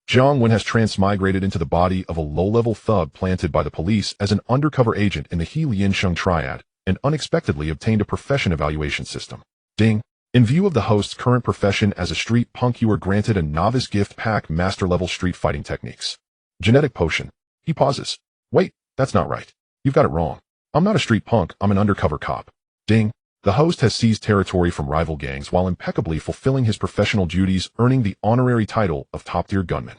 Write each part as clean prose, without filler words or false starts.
Jiang Wen has transmigrated into the body of a low-level thug planted by the police as an undercover agent in the He Liansheng Triad, and unexpectedly obtained a profession evaluation system. Deng. In view of the host's current profession as a street punk, you are granted a novice gift pack master-level street fighting techniques. Genetic potion. He pauses. Wait, that's not right. You've got it wrong. I'm not a street punk, I'm an undercover cop. Deng. The host has seized territory from rival gangs while impeccably fulfilling his professional duties, earning the honorary title of top-tier gunman.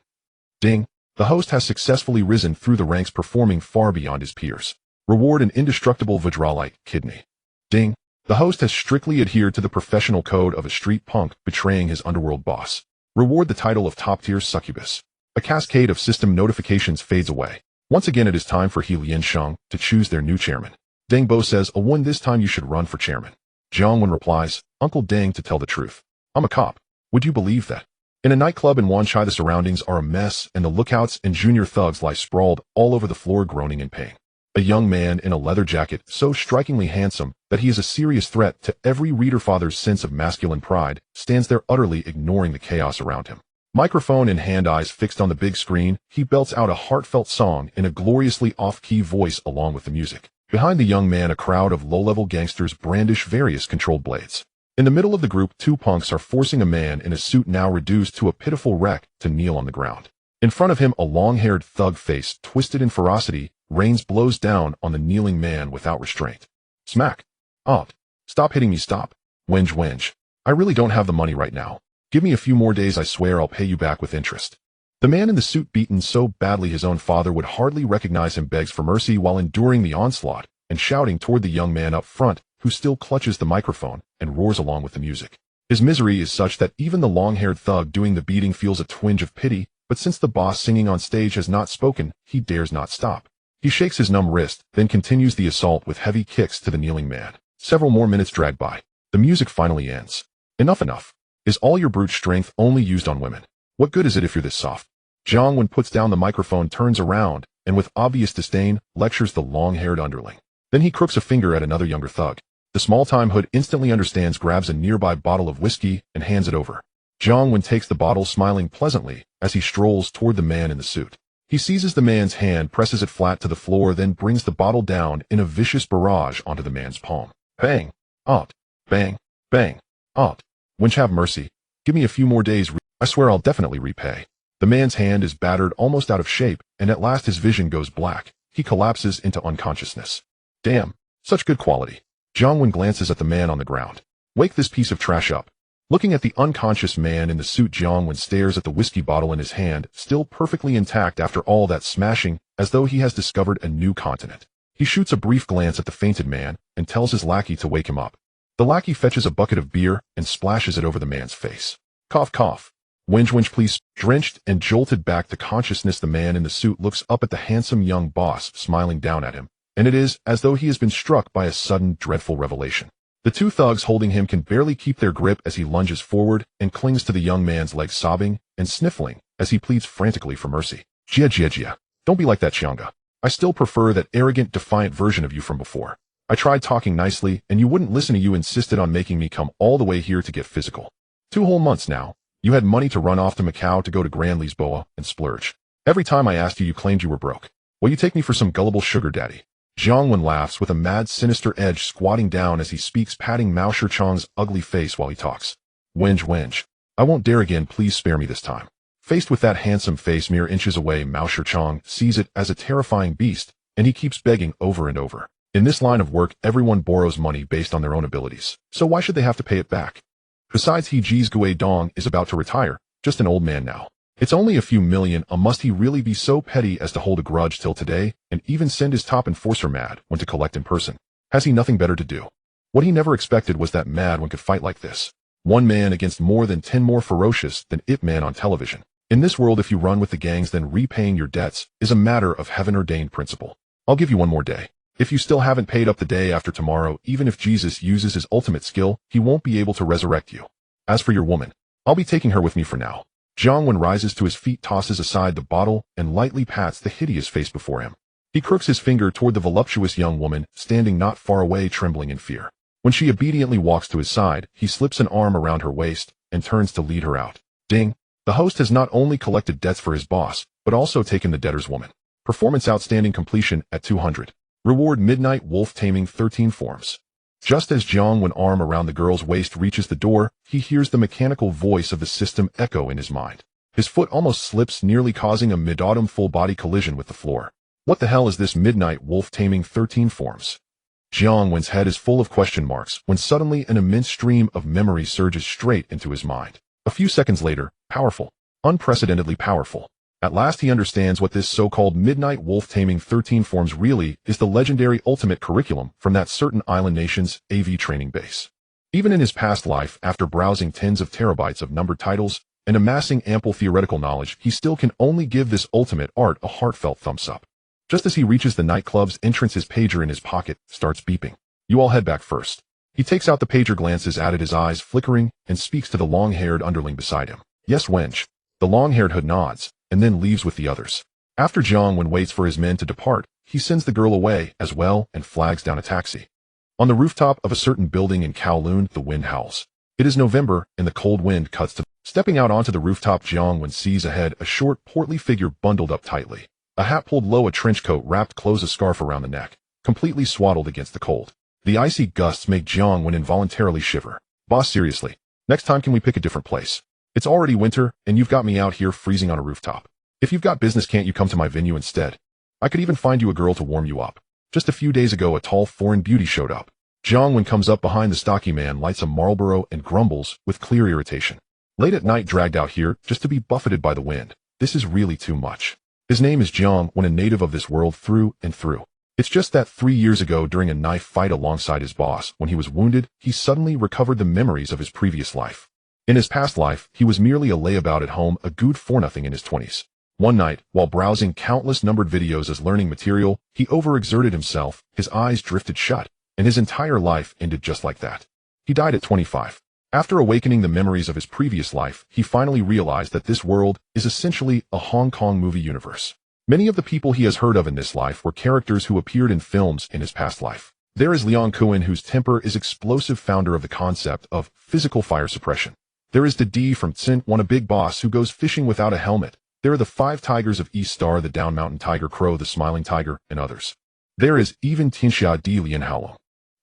Deng. The host has successfully risen through the ranks, performing far beyond his peers. Reward an indestructible Vajralite kidney. Deng. The host has strictly adhered to the professional code of a street punk, betraying his underworld boss. Reward the title of top-tier succubus. A cascade of system notifications fades away. Once again it is time for He Liansheng to choose their new chairman. Deng Bo says, "A one this time you should run for chairman." Jiang Wen replies, "Uncle Deng, to tell the truth, I'm a cop. Would you believe that? In a nightclub in Wanchai the surroundings are a mess and the lookouts and junior thugs lie sprawled all over the floor groaning in pain. A young man in a leather jacket, so strikingly handsome that he is a serious threat to every reader father's sense of masculine pride, stands there utterly ignoring the chaos around him. Microphone in hand, eyes fixed on the big screen, he belts out a heartfelt song in a gloriously off-key voice along with the music. Behind the young man, a crowd of low-level gangsters brandish various controlled blades. In the middle of the group, two punks are forcing a man in a suit now reduced to a pitiful wreck to kneel on the ground. In front of him, a long-haired thug face, twisted in ferocity, rains blows down on the kneeling man without restraint. Smack. Out. Stop hitting me, stop. Wenge wenge. I really don't have the money right now. Give me a few more days, I swear I'll pay you back with interest. The man in the suit, beaten so badly his own father would hardly recognize him, begs for mercy while enduring the onslaught and shouting toward the young man up front, who still clutches the microphone and roars along with the music. His misery is such that even the long-haired thug doing the beating feels a twinge of pity, but since the boss singing on stage has not spoken, he dares not stop. He shakes his numb wrist, then continues the assault with heavy kicks to the kneeling man. Several more minutes drag by. The music finally ends. Enough, enough. Is all your brute strength only used on women? What good is it if you're this soft? Jiang Wen puts down the microphone, turns around, and with obvious disdain, lectures the long-haired underling. Then he crooks a finger at another younger thug. The small-time hood instantly understands, grabs a nearby bottle of whiskey, and hands it over. Jiang Wen takes the bottle, smiling pleasantly, as he strolls toward the man in the suit. He seizes the man's hand, presses it flat to the floor, then brings the bottle down in a vicious barrage onto the man's palm. Bang! Out! Bang! Bang! Out! Wench, have mercy. Give me a few more days. I swear I'll definitely repay. The man's hand is battered, almost out of shape, and at last his vision goes black. He collapses into unconsciousness. Damn, such good quality. Jiang Wen glances at the man on the ground. Wake this piece of trash up. Looking at the unconscious man in the suit, Jiang Wen stares at the whiskey bottle in his hand, still perfectly intact after all that smashing, as though he has discovered a new continent. He shoots a brief glance at the fainted man, and tells his lackey to wake him up. The lackey fetches a bucket of beer, and splashes it over the man's face. Cough, cough. Wench, wench, please. Drenched and jolted back to consciousness, the man in the suit looks up at the handsome young boss, smiling down at him, and it is as though he has been struck by a sudden, dreadful revelation. The two thugs holding him can barely keep their grip as he lunges forward and clings to the young man's leg, sobbing and sniffling as he pleads frantically for mercy. Jia, Jia, Jia. Don't be like that, Chianga. I still prefer that arrogant, defiant version of you from before. I tried talking nicely, and you wouldn't listen. You insisted on making me come all the way here to get physical. 2 whole months now. You had money to run off to Macau to go to Grand Lisboa and splurge. Every time I asked you, you claimed you were broke. Well, you take me for some gullible sugar daddy. Jiang Wen laughs with a mad, sinister edge, squatting down as he speaks, patting Mao Shichang's ugly face while he talks. Wenge, wenge. I won't dare again, please spare me this time. Faced with that handsome face mere inches away, Mao Shichang sees it as a terrifying beast, and he keeps begging over and over. In this line of work, everyone borrows money based on their own abilities, so why should they have to pay it back? Besides, he Ji's Gui Dong is about to retire, just an old man now. It's only a few million. Must he really be so petty as to hold a grudge till today, and even send his top enforcer Mad One to collect in person? Has he nothing better to do? What he never expected was that Mad One could fight like this. One man against more than 10 more ferocious than Ip Man on television. In this world, if you run with the gangs, then repaying your debts is a matter of heaven-ordained principle. I'll give you one more day. If you still haven't paid up the day after tomorrow, even if Jesus uses his ultimate skill, he won't be able to resurrect you. As for your woman, I'll be taking her with me for now. Jiang Wen rises to his feet, tosses aside the bottle, and lightly pats the hideous face before him. He crooks his finger toward the voluptuous young woman, standing not far away, trembling in fear. When she obediently walks to his side, he slips an arm around her waist, and turns to lead her out. Ding! The host has not only collected debts for his boss, but also taken the debtor's woman. Performance outstanding completion at 200. Reward Midnight Wolf Taming 13 forms. Just as Jiang Wen's arm around the girl's waist reaches the door, he hears the mechanical voice of the system echo in his mind. His foot almost slips, nearly causing a mid-autumn full-body collision with the floor. What the hell is this Midnight Wolf Taming 13 forms? Jiang Wen's head is full of question marks when suddenly an immense stream of memory surges straight into his mind. A few seconds later, powerful, unprecedentedly powerful. At last he understands what this so-called Midnight Wolf Taming 13 forms really is: the legendary ultimate curriculum from that certain island nation's AV training base. Even in his past life, after browsing tens of terabytes of numbered titles and amassing ample theoretical knowledge, he still can only give this ultimate art a heartfelt thumbs up. Just as he reaches the nightclub's entrance, his pager in his pocket starts beeping. You all head back first. He takes out the pager, glances at it, his eyes flickering, and speaks to the long-haired underling beside him. Yes, wench. The long-haired hood nods, and then leaves with the others. After Jiang Wen waits for his men to depart, he sends the girl away as well and flags down a taxi. On the rooftop of a certain building in Kowloon, the wind howls. It is November, and the cold wind cuts to. Stepping out onto the rooftop, Jiang Wen sees ahead a short, portly figure bundled up tightly. A hat pulled low, a trench coat wrapped close, a scarf around the neck, completely swaddled against the cold. The icy gusts make Jiang Wen involuntarily shiver. Boss, seriously, next time can we pick a different place? It's already winter, and you've got me out here freezing on a rooftop. If you've got business, can't you come to my venue instead? I could even find you a girl to warm you up. Just a few days ago, a tall foreign beauty showed up. Jiang Wen comes up behind the stocky man, lights a Marlboro, and grumbles with clear irritation. Late at night, dragged out here just to be buffeted by the wind. This is really too much. His name is Jiang Wen, a native of this world through and through. It's just that 3 years ago, during a knife fight alongside his boss, when he was wounded, he suddenly recovered the memories of his previous life. In his past life, he was merely a layabout at home, a good for nothing in his 20s. One night, while browsing countless numbered videos as learning material, he overexerted himself, his eyes drifted shut, and his entire life ended just like that. He died at 25. After awakening the memories of his previous life, he finally realized that this world is essentially a Hong Kong movie universe. Many of the people he has heard of in this life were characters who appeared in films in his past life. There is Leon Kuan, whose temper is explosive, founder of the concept of physical fire suppression. There is the D from Tsint, one a big boss who goes fishing without a helmet. There are the 5 tigers of East Star, the Down Mountain Tiger, Crow, the Smiling Tiger, and others. There is even Tianxia Di Lian Haolong.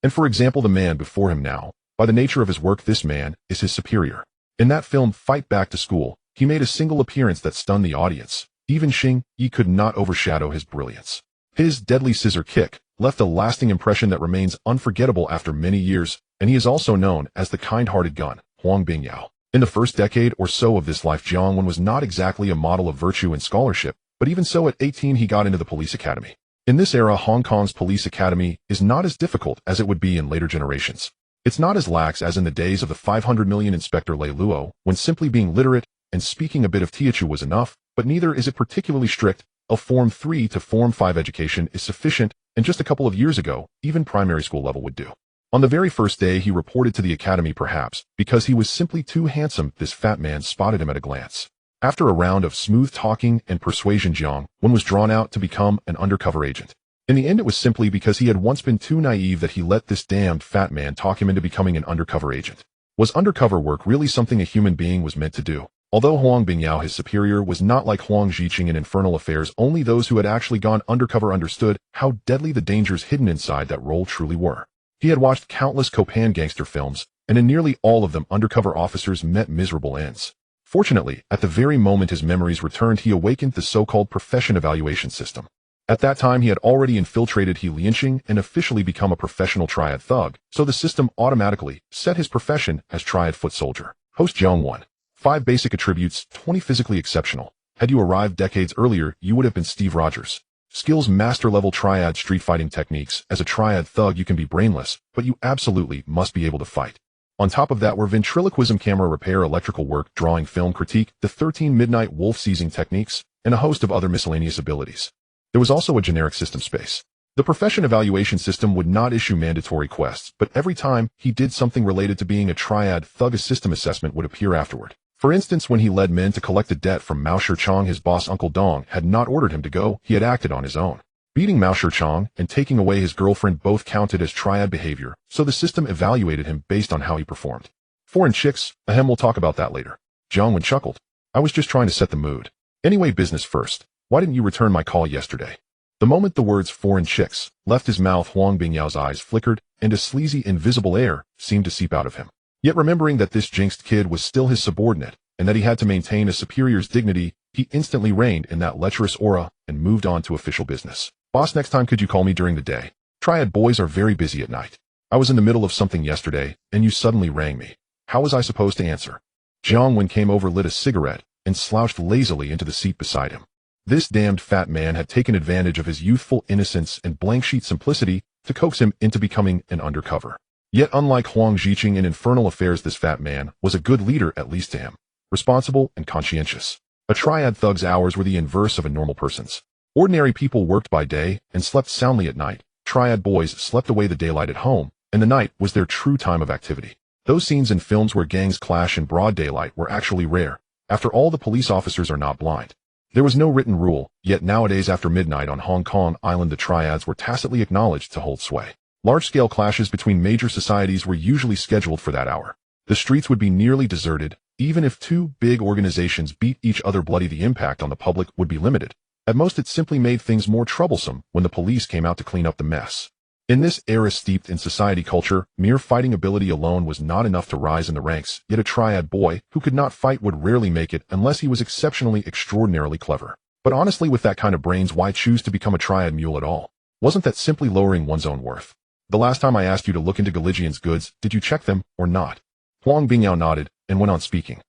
And for example, the man before him now, by the nature of his work, this man is his superior. In that film, Fight Back to School, he made a single appearance that stunned the audience. Even Xing Yi could not overshadow his brilliance. His deadly scissor kick left a lasting impression that remains unforgettable after many years, and he is also known as the kind-hearted gun, Huang Bingyao. In the first decade or so of this life, Jiang Wen was not exactly a model of virtue and scholarship, but even so, at 18 he got into the police academy. In this era, Hong Kong's police academy is not as difficult as it would be in later generations. It's not as lax as in the days of the 500 million Inspector Lei Luo, when simply being literate and speaking a bit of Teochew was enough, but neither is it particularly strict. A Form 3 to Form 5 education is sufficient, and just a couple of years ago, even primary school level would do. On the very first day he reported to the academy, perhaps because he was simply too handsome, this fat man spotted him at a glance. After a round of smooth talking and persuasion, Jiang Wen was drawn out to become an undercover agent. In the end, it was simply because he had once been too naive that he let this damned fat man talk him into becoming an undercover agent. Was undercover work really something a human being was meant to do? Although Huang Bingyao, his superior, was not like Huang Zhiqing in Infernal Affairs, only those who had actually gone undercover understood how deadly the dangers hidden inside that role truly were. He had watched countless Copan gangster films, and in nearly all of them, undercover officers met miserable ends. Fortunately, at the very moment his memories returned, he awakened the so-called profession evaluation system. At that time, he had already infiltrated He Lianxing and officially become a professional Triad thug, so the system automatically set his profession as Triad foot soldier. Host Jiang Wen. 5 basic attributes, 20 physically exceptional. Had you arrived decades earlier, you would have been Steve Rogers. Skills, master-level Triad street fighting techniques. As a Triad thug, you can be brainless, but you absolutely must be able to fight. On top of that were ventriloquism, camera repair, electrical work, drawing, film critique, the 13 Midnight Wolf seizing techniques, and a host of other miscellaneous abilities. There was also a generic system space. The profession evaluation system would not issue mandatory quests, but every time he did something related to being a Triad thug, a system assessment would appear afterward. For instance, when he led men to collect a debt from Mao Shichong, his boss Uncle Dong had not ordered him to go, he had acted on his own. Beating Mao Shichong and taking away his girlfriend both counted as Triad behavior, so the system evaluated him based on how he performed. Foreign chicks, ahem, we'll talk about that later. Jiang Wen chuckled. I was just trying to set the mood. Anyway, business first. Why didn't you return my call yesterday? The moment the words foreign chicks left his mouth, Huang Bingyao's eyes flickered, and a sleazy, invisible air seemed to seep out of him. Yet remembering that this jinxed kid was still his subordinate, and that he had to maintain a superior's dignity, he instantly reined in that lecherous aura and moved on to official business. Boss, next time could you call me during the day? Triad boys are very busy at night. I was in the middle of something yesterday, and you suddenly rang me. How was I supposed to answer? Jiang Wen came over, lit a cigarette, and slouched lazily into the seat beside him. This damned fat man had taken advantage of his youthful innocence and blank-sheet simplicity to coax him into becoming an undercover. Yet unlike Huang Zhiqing in infernal affairs, this fat man was a good leader, at least to him, responsible and conscientious. A triad thug's hours were the inverse of a normal person's. Ordinary people worked by day and slept soundly at night. Triad boys slept away the daylight at home, and the night was their true time of activity. Those scenes in films where gangs clash in broad daylight were actually rare. After all, the police officers are not blind. There was no written rule, yet nowadays after midnight on Hong Kong Island the triads were tacitly acknowledged to hold sway. Large-scale clashes between major societies were usually scheduled for that hour. The streets would be nearly deserted. Even if two big organizations beat each other bloody, the impact on the public would be limited. At most, it simply made things more troublesome when the police came out to clean up the mess. In this era steeped in society culture, mere fighting ability alone was not enough to rise in the ranks, yet a triad boy who could not fight would rarely make it unless he was extraordinarily clever. But honestly, with that kind of brains, why choose to become a triad mule at all? Wasn't that simply lowering one's own worth? The last time I asked you to look into Galigian's goods, did you check them, or not? Huang Bingyao nodded, and went on speaking.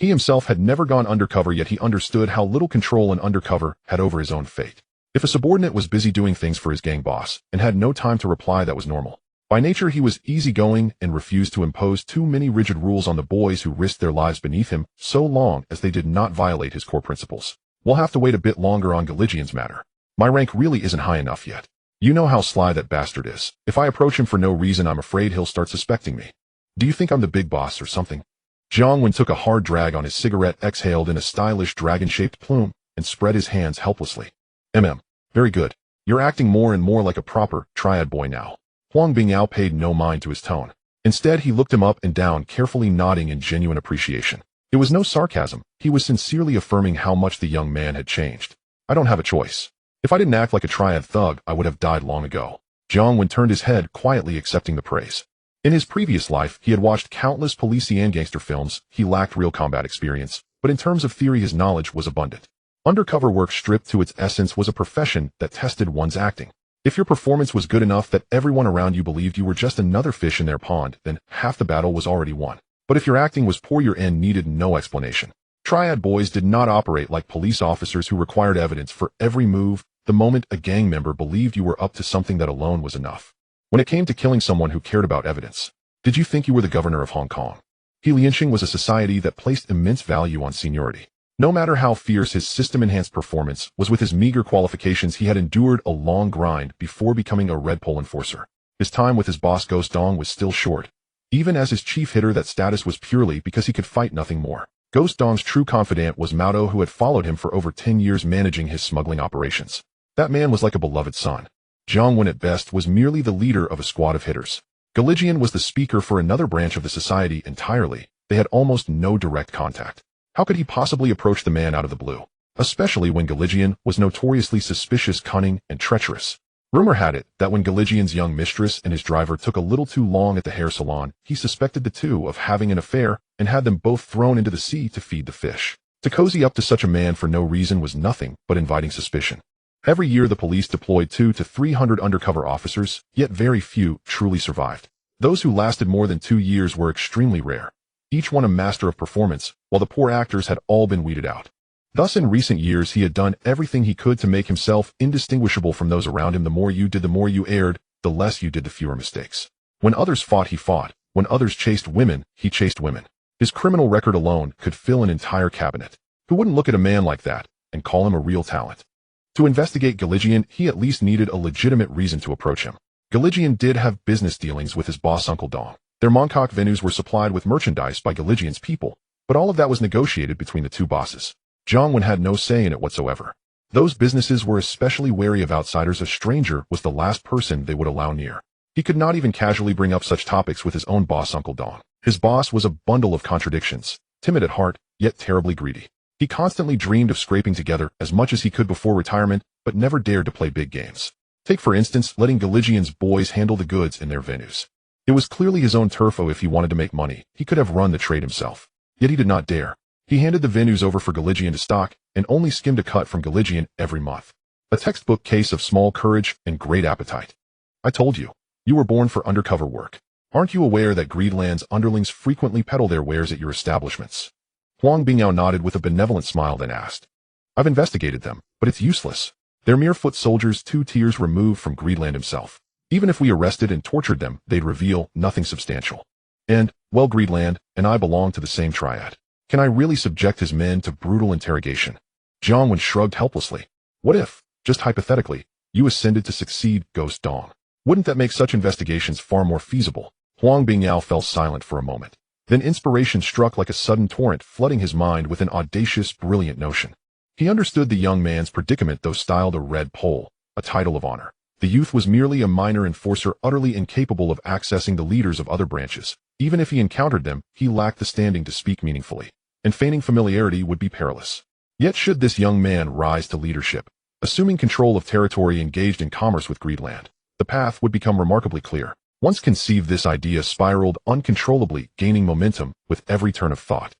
He himself had never gone undercover, yet he understood how little control an undercover had over his own fate. If a subordinate was busy doing things for his gang boss, and had no time to reply, that was normal. By nature he was easygoing and refused to impose too many rigid rules on the boys who risked their lives beneath him, so long as they did not violate his core principles. We'll have to wait a bit longer on Galigian's matter. My rank really isn't high enough yet. You know how sly that bastard is. If I approach him for no reason, I'm afraid he'll start suspecting me. Do you think I'm the big boss or something? Jiang Wen took a hard drag on his cigarette, exhaled in a stylish dragon-shaped plume, and spread his hands helplessly. Very good. You're acting more and more like a proper triad boy now. Huang Bingyao paid no mind to his tone. Instead, he looked him up and down, carefully nodding in genuine appreciation. It was no sarcasm. He was sincerely affirming how much the young man had changed. I don't have a choice. If I didn't act like a triad thug, I would have died long ago. Jiang Wen turned his head, quietly accepting the praise. In his previous life, he had watched countless police and gangster films. He lacked real combat experience, but in terms of theory, his knowledge was abundant. Undercover work, stripped to its essence, was a profession that tested one's acting. If your performance was good enough that everyone around you believed you were just another fish in their pond, then half the battle was already won. But if your acting was poor, your end needed no explanation. Triad boys did not operate like police officers who required evidence for every move. The moment a gang member believed you were up to something, that alone was enough. When it came to killing someone who cared about evidence, did you think you were the governor of Hong Kong? Lianxing was a society that placed immense value on seniority. No matter how fierce his system-enhanced performance was, with his meager qualifications, he had endured a long grind before becoming a red pole enforcer. His time with his boss Ghost Dong was still short. Even as his chief hitter, that status was purely because he could fight, nothing more. Ghost Dong's true confidant was Mao Do, who had followed him for over 10 years managing his smuggling operations. That man was like a beloved son. Jiang Wen at best was merely the leader of a squad of hitters. Galigian was the speaker for another branch of the society entirely. They had almost no direct contact. How could he possibly approach the man out of the blue? Especially when Galigian was notoriously suspicious, cunning, and treacherous. Rumor had it that when Galigian's young mistress and his driver took a little too long at the hair salon, he suspected the two of having an affair and had them both thrown into the sea to feed the fish. To cozy up to such a man for no reason was nothing but inviting suspicion. Every year the police deployed 200 to 300 undercover officers, yet very few truly survived. Those who lasted more than 2 years were extremely rare. Each one a master of performance, while the poor actors had all been weeded out. Thus in recent years he had done everything he could to make himself indistinguishable from those around him. The more you did, the more you erred. The less you did, the fewer mistakes. When others fought, he fought. When others chased women, he chased women. His criminal record alone could fill an entire cabinet. Who wouldn't look at a man like that and call him a real talent? To investigate Galigian, he at least needed a legitimate reason to approach him. Galigian did have business dealings with his boss Uncle Dong. Their Mongkok venues were supplied with merchandise by Galigian's people, but all of that was negotiated between the two bosses. Jiang Wen had no say in it whatsoever. Those businesses were especially wary of outsiders. A stranger was the last person they would allow near. He could not even casually bring up such topics with his own boss Uncle Dong. His boss was a bundle of contradictions, timid at heart, yet terribly greedy. He constantly dreamed of scraping together as much as he could before retirement, but never dared to play big games. Take for instance, letting Galilean's boys handle the goods in their venues. It was clearly his own turf, if he wanted to make money, he could have run the trade himself. Yet he did not dare. He handed the venues over for Galilean to stock, and only skimmed a cut from Galilean every month. A textbook case of small courage and great appetite. I told you. You were born for undercover work. Aren't you aware that Greedland's underlings frequently peddle their wares at your establishments? Huang Bingyao nodded with a benevolent smile, then asked. I've investigated them, but it's useless. They're mere foot soldiers 2 tiers removed from Greedland himself. Even if we arrested and tortured them, they'd reveal nothing substantial. And, well, Greedland and I belong to the same triad. Can I really subject his men to brutal interrogation? Jiang Wen shrugged helplessly. What if, just hypothetically, you ascended to succeed Ghost Dong? Wouldn't that make such investigations far more feasible? Huang Bingyao fell silent for a moment. Then inspiration struck like a sudden torrent, flooding his mind with an audacious, brilliant notion. He understood the young man's predicament, though styled a red pole, a title of honor. The youth was merely a minor enforcer, utterly incapable of accessing the leaders of other branches. Even if he encountered them, he lacked the standing to speak meaningfully, and feigning familiarity would be perilous. Yet should this young man rise to leadership, assuming control of territory engaged in commerce with Greedland, the path would become remarkably clear. Once conceived, this idea spiraled uncontrollably, gaining momentum with every turn of thought.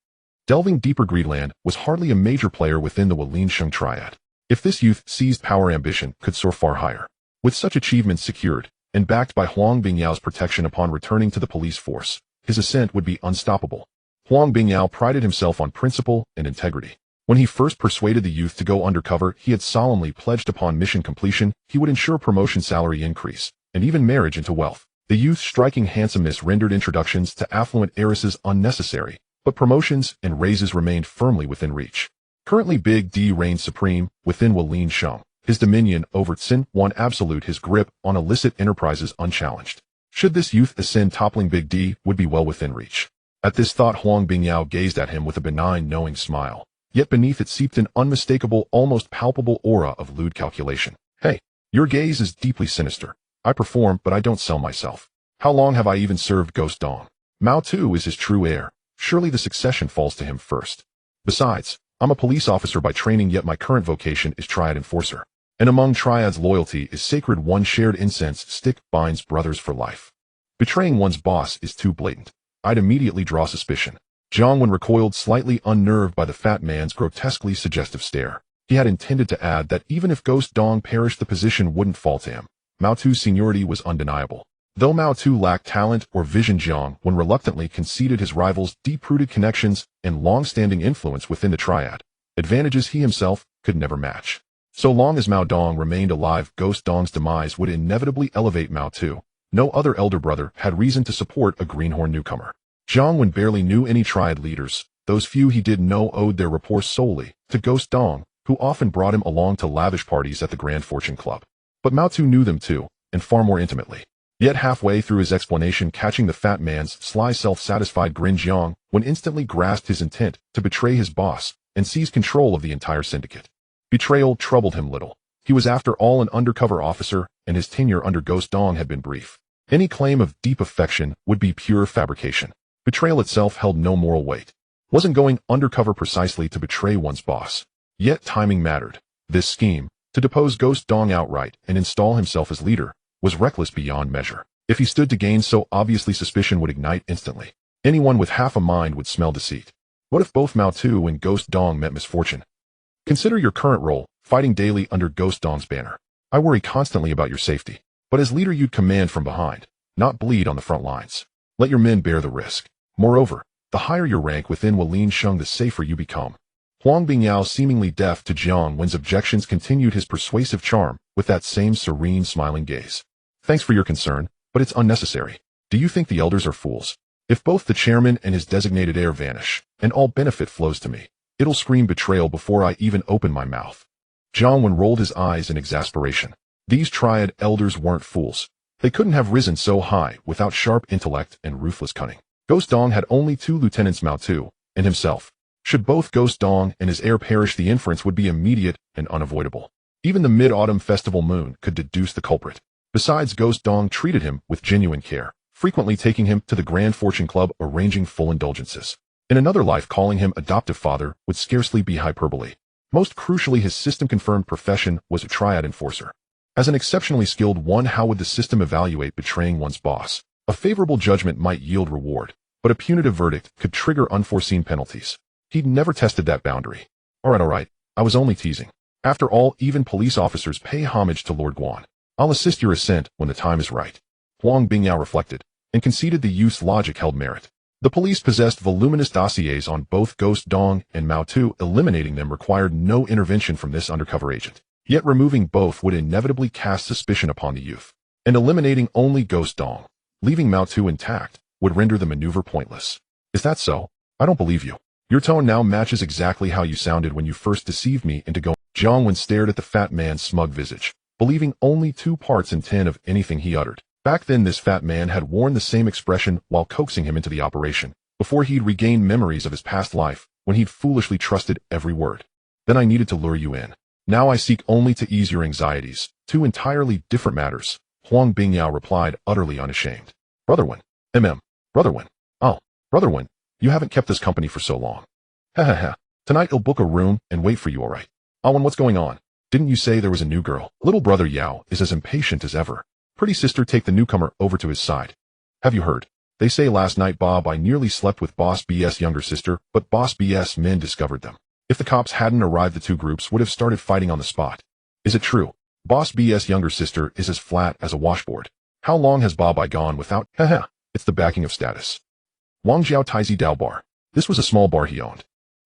Delving deeper, Greedland was hardly a major player within the Waliansheng Triad. If this youth seized power, ambition could soar far higher. With such achievements secured, and backed by Huang Bingyao's protection upon returning to the police force, his ascent would be unstoppable. Huang Bingyao prided himself on principle and integrity. When he first persuaded the youth to go undercover, he had solemnly pledged upon mission completion, he would ensure promotion, salary increase, and even marriage into wealth. The youth's striking handsomeness rendered introductions to affluent heiresses unnecessary, but promotions and raises remained firmly within reach. Currently Big D reigned supreme within Waliansheng. His dominion over Tsin won absolute, his grip on illicit enterprises unchallenged. Should this youth ascend, toppling Big D would be well within reach. At this thought, Huang Bingyao gazed at him with a benign, knowing smile. Yet beneath it seeped an unmistakable, almost palpable aura of lewd calculation. Hey, your gaze is deeply sinister. I perform, but I don't sell myself. How long have I even served Ghost Dong? Mao Tu is his true heir. Surely the succession falls to him first. Besides, I'm a police officer by training, yet my current vocation is Triad enforcer. And among Triads, loyalty is sacred. One shared incense stick binds brothers for life. Betraying one's boss is too blatant. I'd immediately draw suspicion. Jiang Wen recoiled, slightly unnerved by the fat man's grotesquely suggestive stare. He had intended to add that even if Ghost Dong perished, the position wouldn't fall to him. Mao Tu's seniority was undeniable. Though Mao Tu lacked talent or vision, Jiang Wen reluctantly conceded his rival's deep-rooted connections and long-standing influence within the Triad, advantages he himself could never match. So long as Mao Dong remained alive, Ghost Dong's demise would inevitably elevate Mao Tu. No other elder brother had reason to support a greenhorn newcomer. Jiang Wen barely knew any Triad leaders. Those few he did know owed their rapport solely to Ghost Dong, who often brought him along to lavish parties at the Grand Fortune Club. But Mao Tu knew them too, and far more intimately. Yet halfway through his explanation, catching the fat man's sly, self-satisfied grin, Jiang Wen instantly grasped his intent to betray his boss and seize control of the entire syndicate. Betrayal troubled him little. He was after all an undercover officer, and his tenure under Ghost Dong had been brief. Any claim of deep affection would be pure fabrication. Betrayal itself held no moral weight. Wasn't going undercover precisely to betray one's boss. Yet timing mattered. This scheme, to depose Ghost Dong outright and install himself as leader, was reckless beyond measure. If he stood to gain so obviously, suspicion would ignite instantly. Anyone with half a mind would smell deceit. What if both Mao Tu and Ghost Dong met misfortune? Consider your current role, fighting daily under Ghost Dong's banner. I worry constantly about your safety. But as leader, you'd command from behind, not bleed on the front lines. Let your men bear the risk. Moreover, the higher your rank within Waliansheng, the safer you become. Huang Bingyao, seemingly deaf to Jiang Wen's objections, continued his persuasive charm with that same serene, smiling gaze. Thanks for your concern, but it's unnecessary. Do you think the elders are fools? If both the chairman and his designated heir vanish, and all benefit flows to me, it'll scream betrayal before I even open my mouth. Jiang Wen rolled his eyes in exasperation. These Triad elders weren't fools. They couldn't have risen so high without sharp intellect and ruthless cunning. Ghost Dong had only 2 lieutenants, Mao Tu and himself. Should both Ghost Dong and his heir perish, the inference would be immediate and unavoidable. Even the mid-autumn festival moon could deduce the culprit. Besides, Ghost Dong treated him with genuine care, frequently taking him to the Grand Fortune Club, arranging full indulgences. In another life, calling him adoptive father would scarcely be hyperbole. Most crucially, his system-confirmed profession was a Triad enforcer. As an exceptionally skilled one, how would the system evaluate betraying one's boss? A favorable judgment might yield reward, but a punitive verdict could trigger unforeseen penalties. He'd never tested that boundary. Alright, I was only teasing. After all, even police officers pay homage to Lord Guan. I'll assist your ascent when the time is right. Huang Bingyao reflected, and conceded the youth's logic held merit. The police possessed voluminous dossiers on both Ghost Dong and Mao Tu. Eliminating them required no intervention from this undercover agent. Yet removing both would inevitably cast suspicion upon the youth. And eliminating only Ghost Dong, leaving Mao Tu intact, would render the maneuver pointless. Is that so? I don't believe you. Your tone now matches exactly how you sounded when you first deceived me into going. Jiang Wen stared at the fat man's smug visage, believing only 2 parts in 10 of anything he uttered. Back then, this fat man had worn the same expression while coaxing him into the operation, before he'd regained memories of his past life, when he'd foolishly trusted every word. Then I needed to lure you in. Now I seek only to ease your anxieties. 2 entirely different matters, Huang Bingyao replied, utterly unashamed. Brother Wen. Brother Wen. Oh, Brother Wen, you haven't kept us company for so long. Ha. Tonight I'll book a room and wait for you, alright? Wen, what's going on? Didn't you say there was a new girl? Little brother Yao is as impatient as ever. Pretty sister, take the newcomer over to his side. Have you heard? They say last night Bob I nearly slept with Boss BS' younger sister, but Boss BS' men discovered them. If the cops hadn't arrived, the 2 groups would have started fighting on the spot. Is it true? Boss BS' younger sister is as flat as a washboard. How long has Bob I gone without? Haha, it's the backing of status. Wang Jiao Taizi Dao Bar. This was a small bar he owned.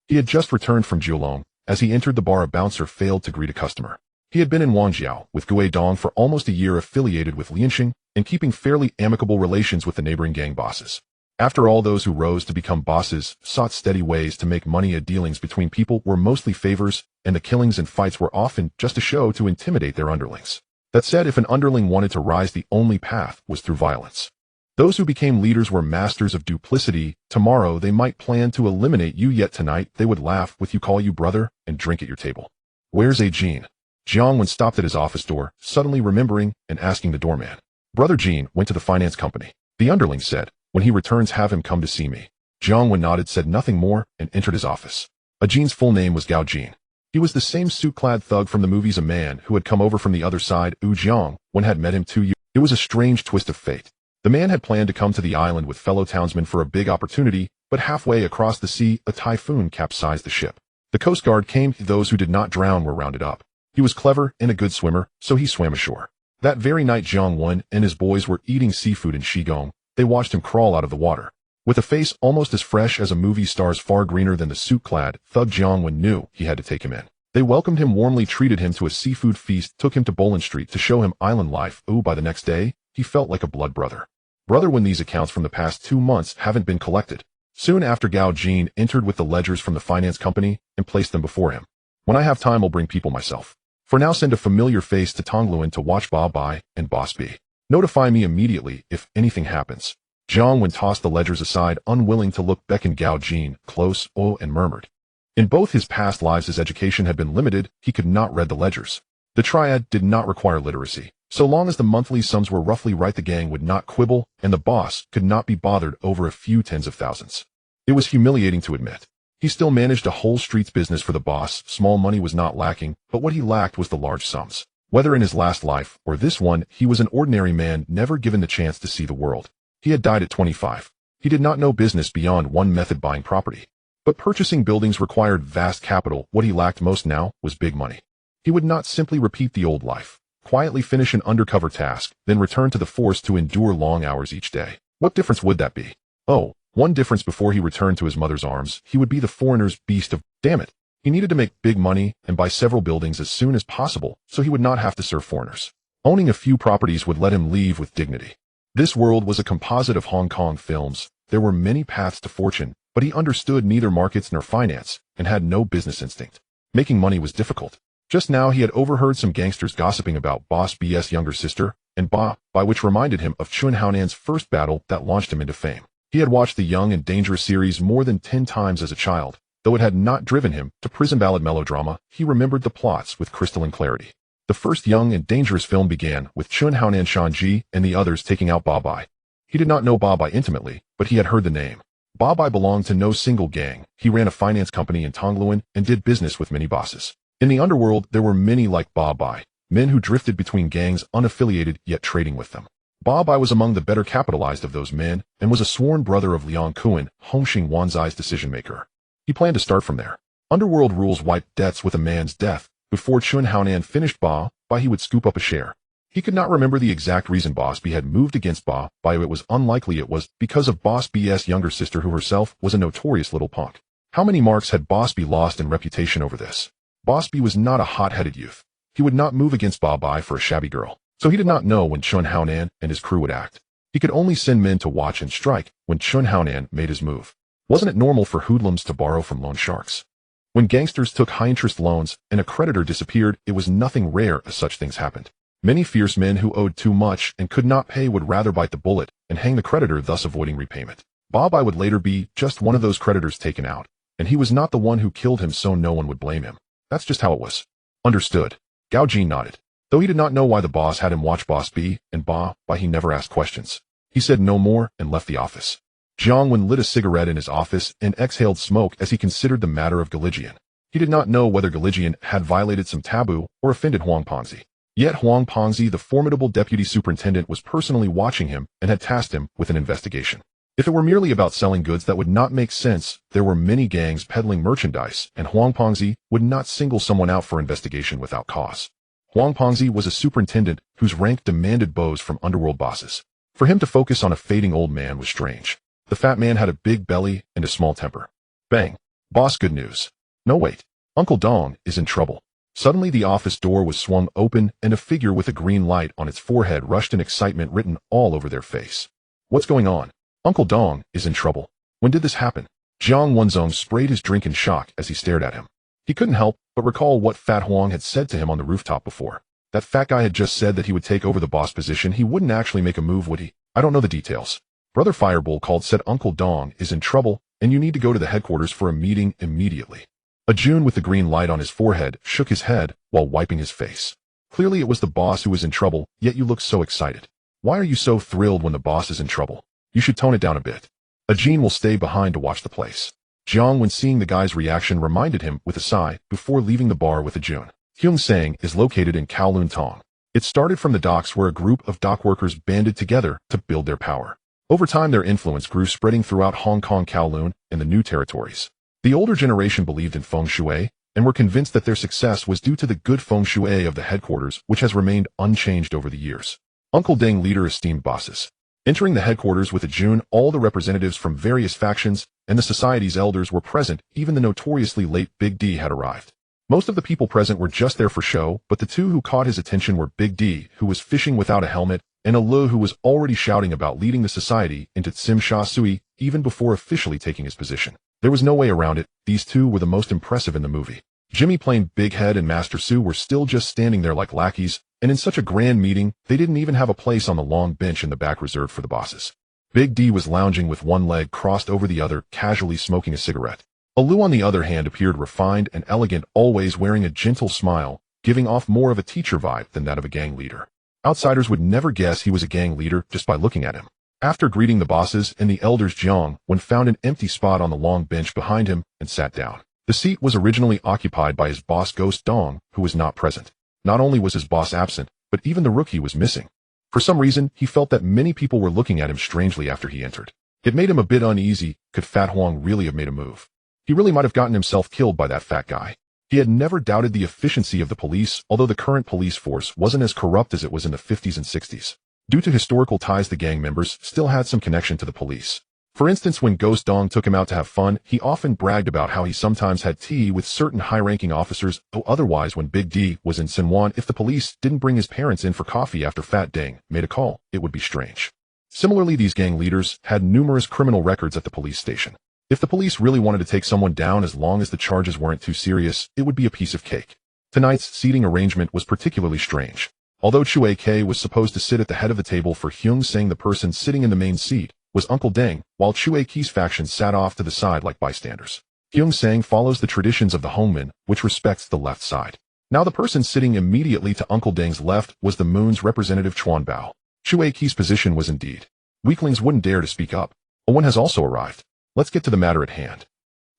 He had just returned from Kowloon. As he entered the bar, a bouncer failed to greet a customer. He had been in Wangjiao with Gui Dong for almost a year, affiliated with Lianxing and keeping fairly amicable relations with the neighboring gang bosses. After all, those who rose to become bosses sought steady ways to make money. Dealings between people were mostly favors, and the killings and fights were often just a show to intimidate their underlings. That said, if an underling wanted to rise, the only path was through violence. Those who became leaders were masters of duplicity. Tomorrow they might plan to eliminate you, yet tonight they would laugh with you, call you brother, and drink at your table. Where's Jean? Jiang Wen stopped at his office door, suddenly remembering and asking the doorman. Brother Jean went to the finance company. The underling said, when he returns have him come to see me. Jiang Wen nodded, said nothing more, and entered his office. Jean's full name was Gao Jean. He was the same suit-clad thug from the movies, a man who had come over from the other side. Jiang Wen had met him 2 years. It was a strange twist of fate. The man had planned to come to the island with fellow townsmen for a big opportunity, but halfway across the sea, a typhoon capsized the ship. The Coast Guard came. Those who did not drown were rounded up. He was clever and a good swimmer, so he swam ashore. That very night, Jiang Wen and his boys were eating seafood in Shigong. They watched him crawl out of the water. With a face almost as fresh as a movie star's, far greener than the suit-clad thug, Jiang Wen knew he had to take him in. They welcomed him warmly, treated him to a seafood feast, took him to Boland Street to show him island life. By the next day, he felt like a blood brother. When these accounts from the past 2 months haven't been collected. Soon after, Gao Jean entered with the ledgers from the finance company and placed them before him. When I have time, I'll bring people myself. For now, send a familiar face to Kowloon to watch Bob I and Boss B. Notify me immediately if anything happens. Jiang Wen tossed the ledgers aside, unwilling to look, beckoned Gao Jean close, and murmured. In both his past lives, his education had been limited. He could not read the ledgers. The Triad did not require literacy. So long as the monthly sums were roughly right, the gang would not quibble, and the boss could not be bothered over a few tens of thousands. It was humiliating to admit. He still managed a whole street's business for the boss. Small money was not lacking, but what he lacked was the large sums. Whether in his last life or this one, he was an ordinary man, never given the chance to see the world. He had died at 25. He did not know business beyond one method: buying property. But purchasing buildings required vast capital. What he lacked most now was big money. He would not simply repeat the old life, quietly finish an undercover task, then return to the force to endure long hours each day. What difference would that be? Oh, one difference: before he returned to his mother's arms, he would be the foreigner's beast of, damn it. He needed to make big money and buy several buildings as soon as possible, so he would not have to serve foreigners. Owning a few properties would let him leave with dignity. This world was a composite of Hong Kong films. There were many paths to fortune, but he understood neither markets nor finance, and had no business instinct. Making money was difficult. Just now he had overheard some gangsters gossiping about Boss BS' younger sister, and by which reminded him of Chun Haonan's first battle that launched him into fame. He had watched the Young and Dangerous series more than 10 times as a child. Though it had not driven him to prison ballad melodrama, he remembered the plots with crystalline clarity. The first Young and Dangerous film began with Chun Haonan Shanji and the others taking out Ba Bai. He did not know Ba Bai intimately, but he had heard the name. Ba Bai belonged to no single gang. He ran a finance company in Kowloon and did business with many bosses. In the underworld, there were many like Ba Bai, men who drifted between gangs unaffiliated yet trading with them. Ba Bai was among the better capitalized of those men and was a sworn brother of Liang Kuan, Hongxing Wanzai's decision-maker. He planned to start from there. Underworld rules wiped debts with a man's death. Before Chun Haonan finished Ba Bai, he would scoop up a share. He could not remember the exact reason Boss B had moved against Ba Bai. It was unlikely it was because of Boss B's younger sister, who herself was a notorious little punk. How many marks had Boss B lost in reputation over this? Boss B was not a hot-headed youth. He would not move against Ba Bai for a shabby girl, so he did not know when Chun Haonan and his crew would act. He could only send men to watch and strike when Chun Haonan made his move. Wasn't it normal for hoodlums to borrow from loan sharks? When gangsters took high-interest loans and a creditor disappeared, it was nothing rare as such things happened. Many fierce men who owed too much and could not pay would rather bite the bullet and hang the creditor, thus avoiding repayment. Ba Bai would later be just one of those creditors taken out, and he was not the one who killed him, so no one would blame him. That's just how it was. Understood. Gao Jin nodded. Though he did not know why the boss had him watch Boss B and Ba Bai, he never asked questions. He said no more and left the office. Jiang Wen lit a cigarette in his office and exhaled smoke as he considered the matter of Galigian. He did not know whether Galigian had violated some taboo or offended Huang Ponzi. Yet Huang Ponzi, the formidable deputy superintendent, was personally watching him and had tasked him with an investigation. If it were merely about selling goods, that would not make sense. There were many gangs peddling merchandise, and Huang Ponzi would not single someone out for investigation without cause. Huang Ponzi was a superintendent whose rank demanded bows from underworld bosses. For him to focus on a fading old man was strange. The fat man had a big belly and a small temper. Bang. Boss, good news. No, wait. Uncle Dong is in trouble. Suddenly the office door was swung open and a figure with a green light on its forehead rushed in, excitement written all over their face. What's going on? Uncle Dong is in trouble. When did this happen? Jiang Wenzong sprayed his drink in shock as he stared at him. He couldn't help but recall what Fat Huang had said to him on the rooftop before. That fat guy had just said that he would take over the boss position. He wouldn't actually make a move, would he? I don't know the details. Brother Fireball called, said Uncle Dong is in trouble and you need to go to the headquarters for a meeting immediately. A Jun with the green light on his forehead shook his head while wiping his face. Clearly it was the boss who was in trouble, yet you look so excited. Why are you so thrilled when the boss is in trouble? You should tone it down a bit. A Jin will stay behind to watch the place. Jiang, when seeing the guy's reaction, reminded him with a sigh before leaving the bar with a Jun. Hyung Sang is located in Kowloon Tong. It started from the docks where a group of dock workers banded together to build their power. Over time their influence grew, spreading throughout Hong Kong, Kowloon, and the new territories. The older generation believed in feng shui and were convinced that their success was due to the good feng shui of the headquarters, which has remained unchanged over the years. Uncle Deng, leader, esteemed bosses. Entering the headquarters with a Jun, all the representatives from various factions and the society's elders were present. Even the notoriously late Big D had arrived. Most of the people present were just there for show, but the two who caught his attention were Big D, who was fishing without a helmet, and a Lu, who was already shouting about leading the society into Tsim Sha Sui even before officially taking his position. There was no way around it. These two were the most impressive in the movie. Jimmy playing Big Head and Master Su were still just standing there like lackeys, and in such a grand meeting, they didn't even have a place on the long bench in the back reserved for the bosses. Big D was lounging with one leg crossed over the other, casually smoking a cigarette. Alu, on the other hand, appeared refined and elegant, always wearing a gentle smile, giving off more of a teacher vibe than that of a gang leader. Outsiders would never guess he was a gang leader just by looking at him. After greeting the bosses and the elders, Jiang Wen found an empty spot on the long bench behind him and sat down. The seat was originally occupied by his boss, Ghost Dong, who was not present. Not only was his boss absent, but even the rookie was missing. For some reason, he felt that many people were looking at him strangely after he entered. It made him a bit uneasy. Could Fat Huang really have made a move? He really might have gotten himself killed by that fat guy. He had never doubted the efficiency of the police, although the current police force wasn't as corrupt as it was in the 50s and 60s. Due to historical ties, the gang members still had some connection to the police. For instance, when Ghost Dong took him out to have fun, he often bragged about how he sometimes had tea with certain high-ranking officers, though otherwise when Big D was in Sinwan, if the police didn't bring his parents in for coffee after Fat Deng made a call, it would be strange. Similarly, these gang leaders had numerous criminal records at the police station. If the police really wanted to take someone down, as long as the charges weren't too serious, it would be a piece of cake. Tonight's seating arrangement was particularly strange. Although Chue K was supposed to sit at the head of the table, for Hyung Sang, the person sitting in the main seat was Uncle Deng, while Chue K's faction sat off to the side like bystanders. Hyung Sang follows the traditions of the Hongmen, which respects the left side. Now the person sitting immediately to Uncle Deng's left was the Moon's representative Chuan Bao. Chue K's position was indeed. Weaklings wouldn't dare to speak up. Owen has also arrived. Let's get to the matter at hand.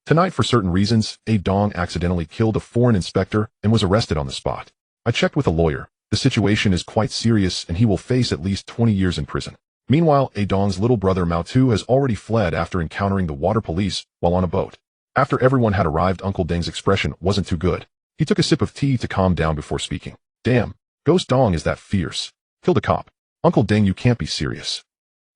Tonight, for certain reasons, Dong accidentally killed a foreign inspector and was arrested on the spot. I checked with a lawyer. The situation is quite serious and he will face at least 20 years in prison. Meanwhile, Dong's little brother Mao Tu has already fled after encountering the water police while on a boat. After everyone had arrived, Uncle Deng's expression wasn't too good. He took a sip of tea to calm down before speaking. Damn, Ghost Dong is that fierce. Killed a cop. Uncle Deng, you can't be serious.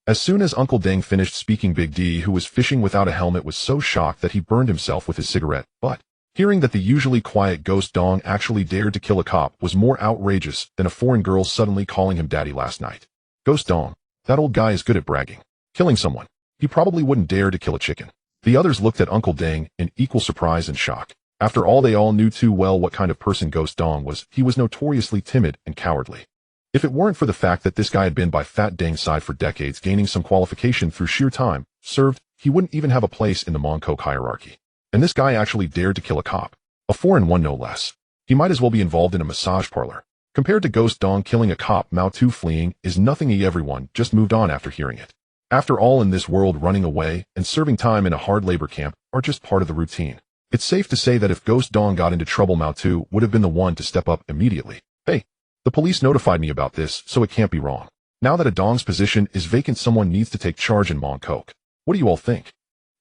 As soon as Uncle Deng finished speaking, Big D, who was fishing without a helmet, was so shocked that he burned himself with his cigarette. But hearing that the usually quiet Ghost Dong actually dared to kill a cop was more outrageous than a foreign girl suddenly calling him daddy last night. Ghost Dong, that old guy is good at bragging. Killing someone. He probably wouldn't dare to kill a chicken. The others looked at Uncle Deng in equal surprise and shock. After all, they all knew too well what kind of person Ghost Dong was. He was notoriously timid and cowardly. If it weren't for the fact that this guy had been by Fat Deng's side for decades, gaining some qualification through sheer time served, he wouldn't even have a place in the Mongkok hierarchy. And this guy actually dared to kill a cop. A foreign one, no less. He might as well be involved in a massage parlor. Compared to Ghost Dong killing a cop, Mao Tu fleeing is nothing. Everyone just moved on after hearing it. After all, in this world, running away and serving time in a hard labor camp are just part of the routine. It's safe to say that if Ghost Dong got into trouble, Mao Tu would have been the one to step up immediately. Hey, the police notified me about this, so it can't be wrong. Now that a Dong's position is vacant, someone needs to take charge in Mongkok. What do you all think?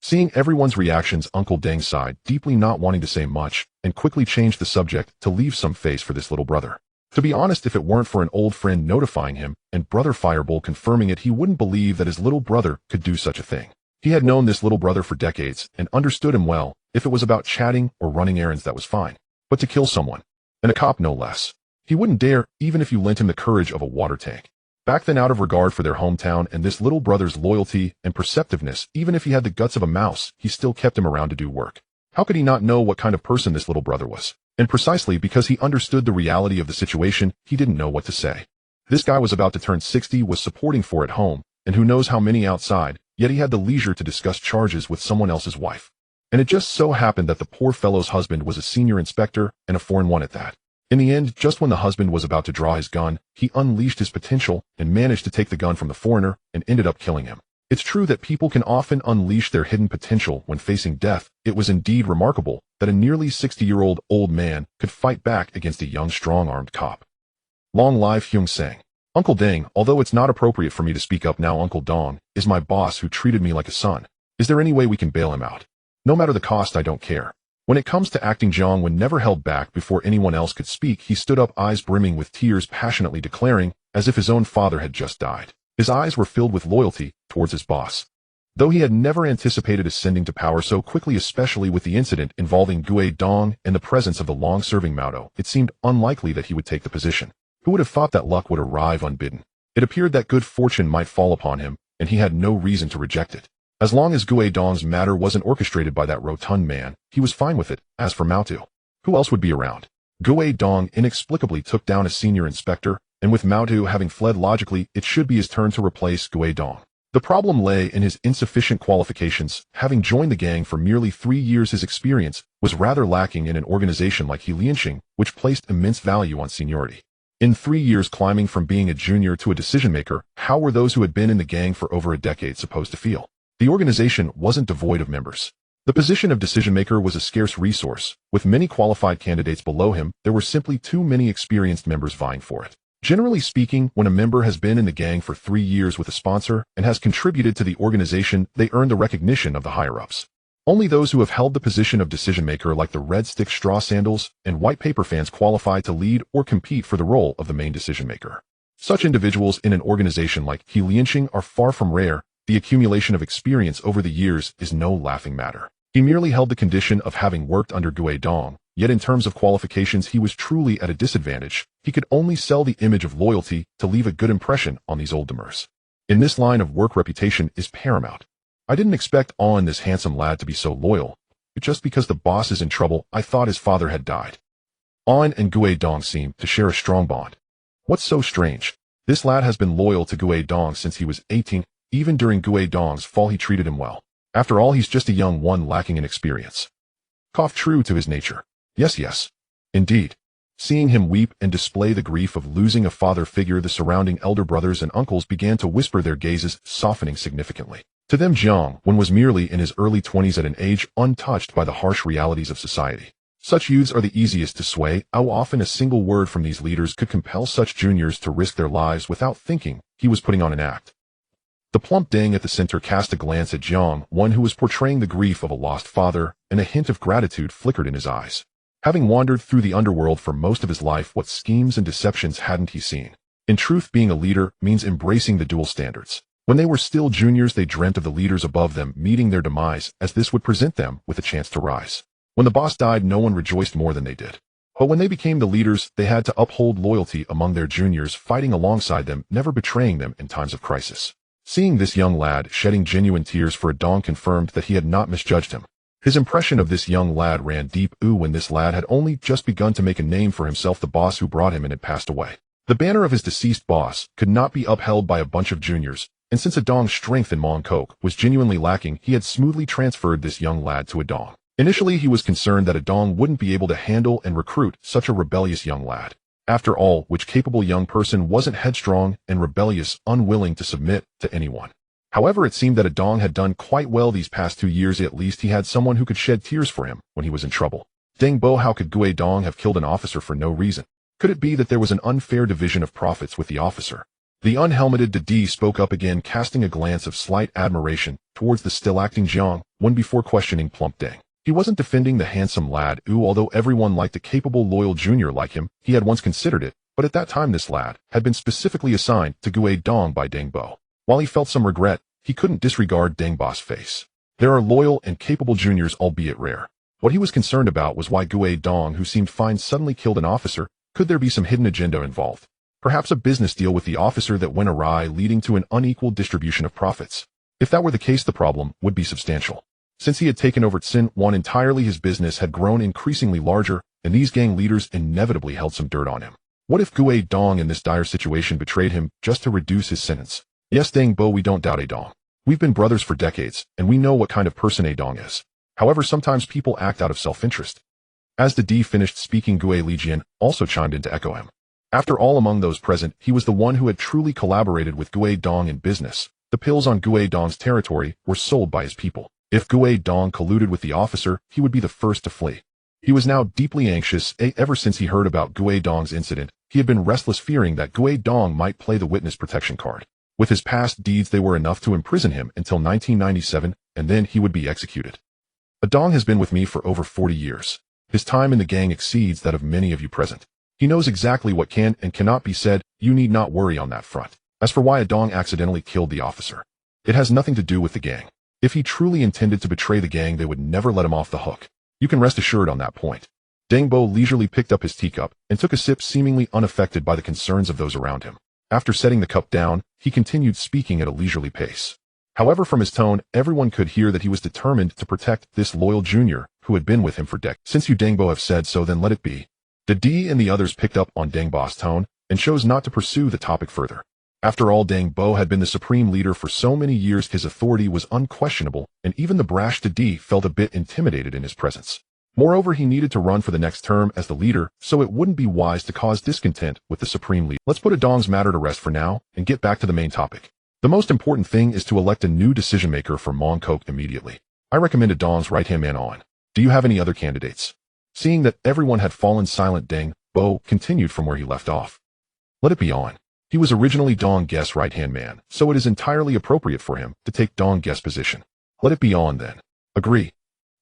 Seeing everyone's reactions, Uncle Deng sighed, deeply, not wanting to say much, and quickly changed the subject to leave some face for this little brother. To be honest, if it weren't for an old friend notifying him and Brother Fireball confirming it, he wouldn't believe that his little brother could do such a thing. He had known this little brother for decades and understood him well. If it was about chatting or running errands, that was fine. But to kill someone, and a cop no less, he wouldn't dare, even if you lent him the courage of a water tank. Back then, out of regard for their hometown and this little brother's loyalty and perceptiveness, even if he had the guts of a mouse, he still kept him around to do work. How could he not know what kind of person this little brother was? And precisely because he understood the reality of the situation, he didn't know what to say. This guy was about to turn 60, was supporting 4 at home, and who knows how many outside, yet he had the leisure to discuss charges with someone else's wife. And it just so happened that the poor fellow's husband was a senior inspector, and a foreign one at that. In the end, just when the husband was about to draw his gun, he unleashed his potential and managed to take the gun from the foreigner and ended up killing him. It's true that people can often unleash their hidden potential when facing death. It was indeed remarkable that a nearly 60-year-old old man could fight back against a young, strong-armed cop. Long live Hyung Sang. Uncle Deng, although it's not appropriate for me to speak up now, Uncle Dong is my boss who treated me like a son. Is there any way we can bail him out? No matter the cost, I don't care. When it comes to acting, Jiang Wen never held back. Before anyone else could speak, he stood up, eyes brimming with tears, passionately declaring, as if his own father had just died. His eyes were filled with loyalty towards his boss. Though he had never anticipated ascending to power so quickly, especially with the incident involving Gui Dong and the presence of the long-serving Mao Tu, it seemed unlikely that he would take the position. Who would have thought that luck would arrive unbidden? It appeared that good fortune might fall upon him, and he had no reason to reject it. As long as Gui Dong's matter wasn't orchestrated by that rotund man, he was fine with it. As for Mao Tu, who else would be around? Gui Dong inexplicably took down a senior inspector, and with Mao Tu having fled, logically, it should be his turn to replace Gui Dong. The problem lay in his insufficient qualifications. Having joined the gang for merely 3 years, his experience was rather lacking in an organization like Lianxing, which placed immense value on seniority. In 3 years, climbing from being a junior to a decision-maker, how were those who had been in the gang for over a decade supposed to feel? The organization wasn't devoid of members. The position of decision-maker was a scarce resource. With many qualified candidates below him, there were simply too many experienced members vying for it. Generally speaking, when a member has been in the gang for 3 years with a sponsor and has contributed to the organization, they earn the recognition of the higher-ups. Only those who have held the position of decision-maker, like the red stick, straw sandals, and white paper fans, qualify to lead or compete for the role of the main decision-maker. Such individuals in an organization like Lianxing are far from rare. The accumulation of experience over the years is no laughing matter. He merely held the condition of having worked under Gui Dong, yet in terms of qualifications he was truly at a disadvantage. He could only sell the image of loyalty to leave a good impression on these oldtimers. In this line of work, reputation is paramount. I didn't expect On, this handsome lad, to be so loyal. But just because the boss is in trouble, I thought his father had died. On and Gui Dong seem to share a strong bond. What's so strange? This lad has been loyal to Gui Dong since he was 18. Even during Gui Dong's fall, he treated him well. After all, he's just a young one lacking in experience. True to his nature. Yes. Indeed. Seeing him weep and display the grief of losing a father figure, the surrounding elder brothers and uncles began to whisper, their gazes softening significantly. To them, Jiang Wen was merely in his early 20s, at an age untouched by the harsh realities of society. Such youths are the easiest to sway. How often a single word from these leaders could compel such juniors to risk their lives without thinking he was putting on an act. The plump Deng at the center cast a glance at Jiang Wen, who was portraying the grief of a lost father, and a hint of gratitude flickered in his eyes. Having wandered through the underworld for most of his life, what schemes and deceptions hadn't he seen? In truth, being a leader means embracing the dual standards. When they were still juniors, they dreamt of the leaders above them meeting their demise, as this would present them with a chance to rise. When the boss died, no one rejoiced more than they did. But when they became the leaders, they had to uphold loyalty among their juniors, fighting alongside them, never betraying them in times of crisis. Seeing this young lad shedding genuine tears for a Deng confirmed that he had not misjudged him. His impression of this young lad ran deep. When this lad had only just begun to make a name for himself, the boss who brought him in had passed away. The banner of his deceased boss could not be upheld by a bunch of juniors, and since a Deng's strength in Mongkok was genuinely lacking, he had smoothly transferred this young lad to a Deng. Initially, he was concerned that a Deng wouldn't be able to handle and recruit such a rebellious young lad. After all, which capable young person wasn't headstrong and rebellious, unwilling to submit to anyone? However, it seemed that a Deng had done quite well these past 2 years. At least he had someone who could shed tears for him when he was in trouble. Deng Bo, how could Gui Deng have killed an officer for no reason? Could it be that there was an unfair division of profits with the officer? The unhelmeted Dede spoke up again, casting a glance of slight admiration towards the still-acting Jiang Wen before questioning plump Deng. He wasn't defending the handsome lad who, although everyone liked a capable, loyal junior like him, he had once considered it, but at that time this lad had been specifically assigned to Gui Deng by Deng Bo. While he felt some regret, he couldn't disregard Deng Bo's face. There are loyal and capable juniors, albeit rare. What he was concerned about was why Gui Deng, who seemed fine, suddenly killed an officer. Could there be some hidden agenda involved? Perhaps a business deal with the officer that went awry, leading to an unequal distribution of profits. If that were the case, the problem would be substantial. Since he had taken over Xin Wan entirely, his business had grown increasingly larger, and these gang leaders inevitably held some dirt on him. What if Gui Deng in this dire situation betrayed him just to reduce his sentence? Yes, Deng Bo, we don't doubt a Deng. We've been brothers for decades, and we know what kind of person a Deng is. However, sometimes people act out of self-interest. As Dede finished speaking, Gui Lijian also chimed in to echo him. After all, among those present, he was the one who had truly collaborated with Gui Deng in business. The pills on Gui Deng's territory were sold by his people. If Gui Deng colluded with the officer, he would be the first to flee. He was now deeply anxious. Ever since he heard about Gui Deng's incident, he had been restless, fearing that Gui Deng might play the witness protection card. With his past deeds, they were enough to imprison him until 1997, and then he would be executed. A Deng has been with me for over 40 years. His time in the gang exceeds that of many of you present. He knows exactly what can and cannot be said. You need not worry on that front. As for why a Deng accidentally killed the officer, it has nothing to do with the gang. If he truly intended to betray the gang, they would never let him off the hook. You can rest assured on that point. Deng Bo leisurely picked up his teacup and took a sip, seemingly unaffected by the concerns of those around him. After setting the cup down, he continued speaking at a leisurely pace. However, from his tone, everyone could hear that he was determined to protect this loyal junior who had been with him for decades. Since you Deng Bo have said so, then let it be. Dede and the others picked up on Deng Bo's tone and chose not to pursue the topic further. After all, Deng Bo had been the supreme leader for so many years, his authority was unquestionable, and even the brash Dede felt a bit intimidated in his presence. Moreover, he needed to run for the next term as the leader, so it wouldn't be wise to cause discontent with the supreme leader. Let's put a Deng's matter to rest for now and get back to the main topic. The most important thing is to elect a new decision-maker for Mongkok immediately. I recommend a Deng's right-hand man on. Do you have any other candidates? Seeing that everyone had fallen silent, Deng Bo continued from where he left off. Let it be on. He was originally Deng Guest's right-hand man, so it is entirely appropriate for him to take Deng Guest's position. Let it be on then. Agree.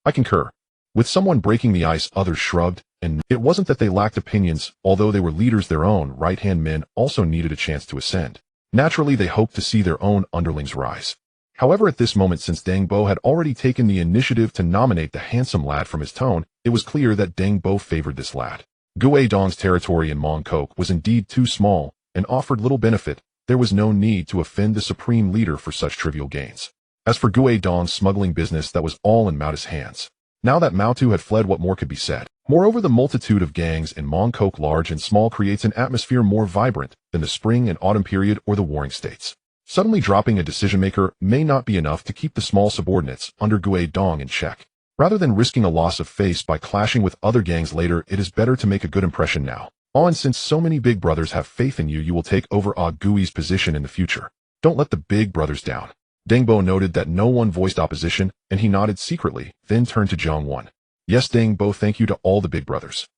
I concur. With someone breaking the ice, others shrugged, and it wasn't that they lacked opinions. Although they were leaders, their own right-hand men also needed a chance to ascend. Naturally, they hoped to see their own underlings rise. However, at this moment, since Deng Bo had already taken the initiative to nominate the handsome lad, from his tone, it was clear that Deng Bo favored this lad. Gui Deng's territory in Mongkok was indeed too small and offered little benefit. There was no need to offend the supreme leader for such trivial gains. As for Gui Deng's smuggling business, that was all in Mao's hands. Now that Mao Tu had fled, what more could be said? Moreover, the multitude of gangs in Mongkok, large and small, creates an atmosphere more vibrant than the spring and autumn period or the warring states. Suddenly dropping a decision-maker may not be enough to keep the small subordinates under Gui Deng in check. Rather than risking a loss of face by clashing with other gangs later, it is better to make a good impression now. And since so many big brothers have faith in you, you will take over Gui's position in the future. Don't let the big brothers down. Deng noted that no one voiced opposition, and he nodded secretly, then turned to Jiang Wen. Yes, Deng, thank you to all the big brothers.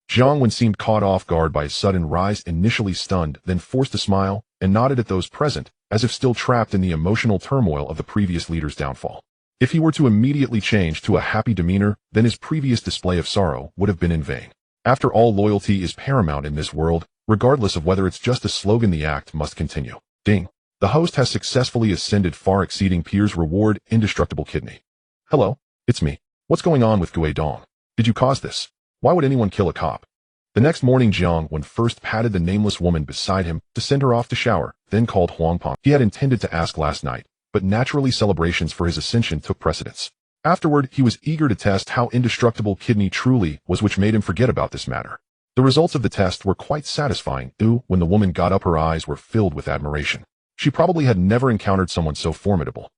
Jiang Wen seemed caught off guard by his sudden rise, initially stunned, then forced a smile, and nodded at those present, as if still trapped in the emotional turmoil of the previous leader's downfall. If he were to immediately change to a happy demeanor, then his previous display of sorrow would have been in vain. After all, loyalty is paramount in this world, regardless of whether it's just a slogan. The act must continue. Ding. The host has successfully ascended, far exceeding peers. Reward, indestructible kidney. Hello, it's me. What's going on with Gui Dong? Did you cause this? Why would anyone kill a cop? The next morning, Jiang Wen first patted the nameless woman beside him to send her off to shower, then called Huang Peng. He had intended to ask last night, but naturally celebrations for his ascension took precedence. Afterward, he was eager to test how indestructible kidney truly was, which made him forget about this matter. The results of the test were quite satisfying. When the woman got up, her eyes were filled with admiration. She probably had never encountered someone so formidable.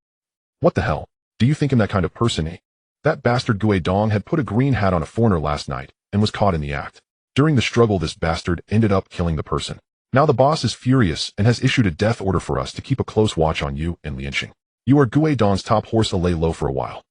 What the hell? Do you think I'm that kind of person, eh? That bastard Gui Dong had put a green hat on a foreigner last night and was caught in the act. During the struggle, this bastard ended up killing the person. Now the boss is furious and has issued a death order for us to keep a close watch on you and Lianxing. You are Gui Dong's top horse. Lay low for a while.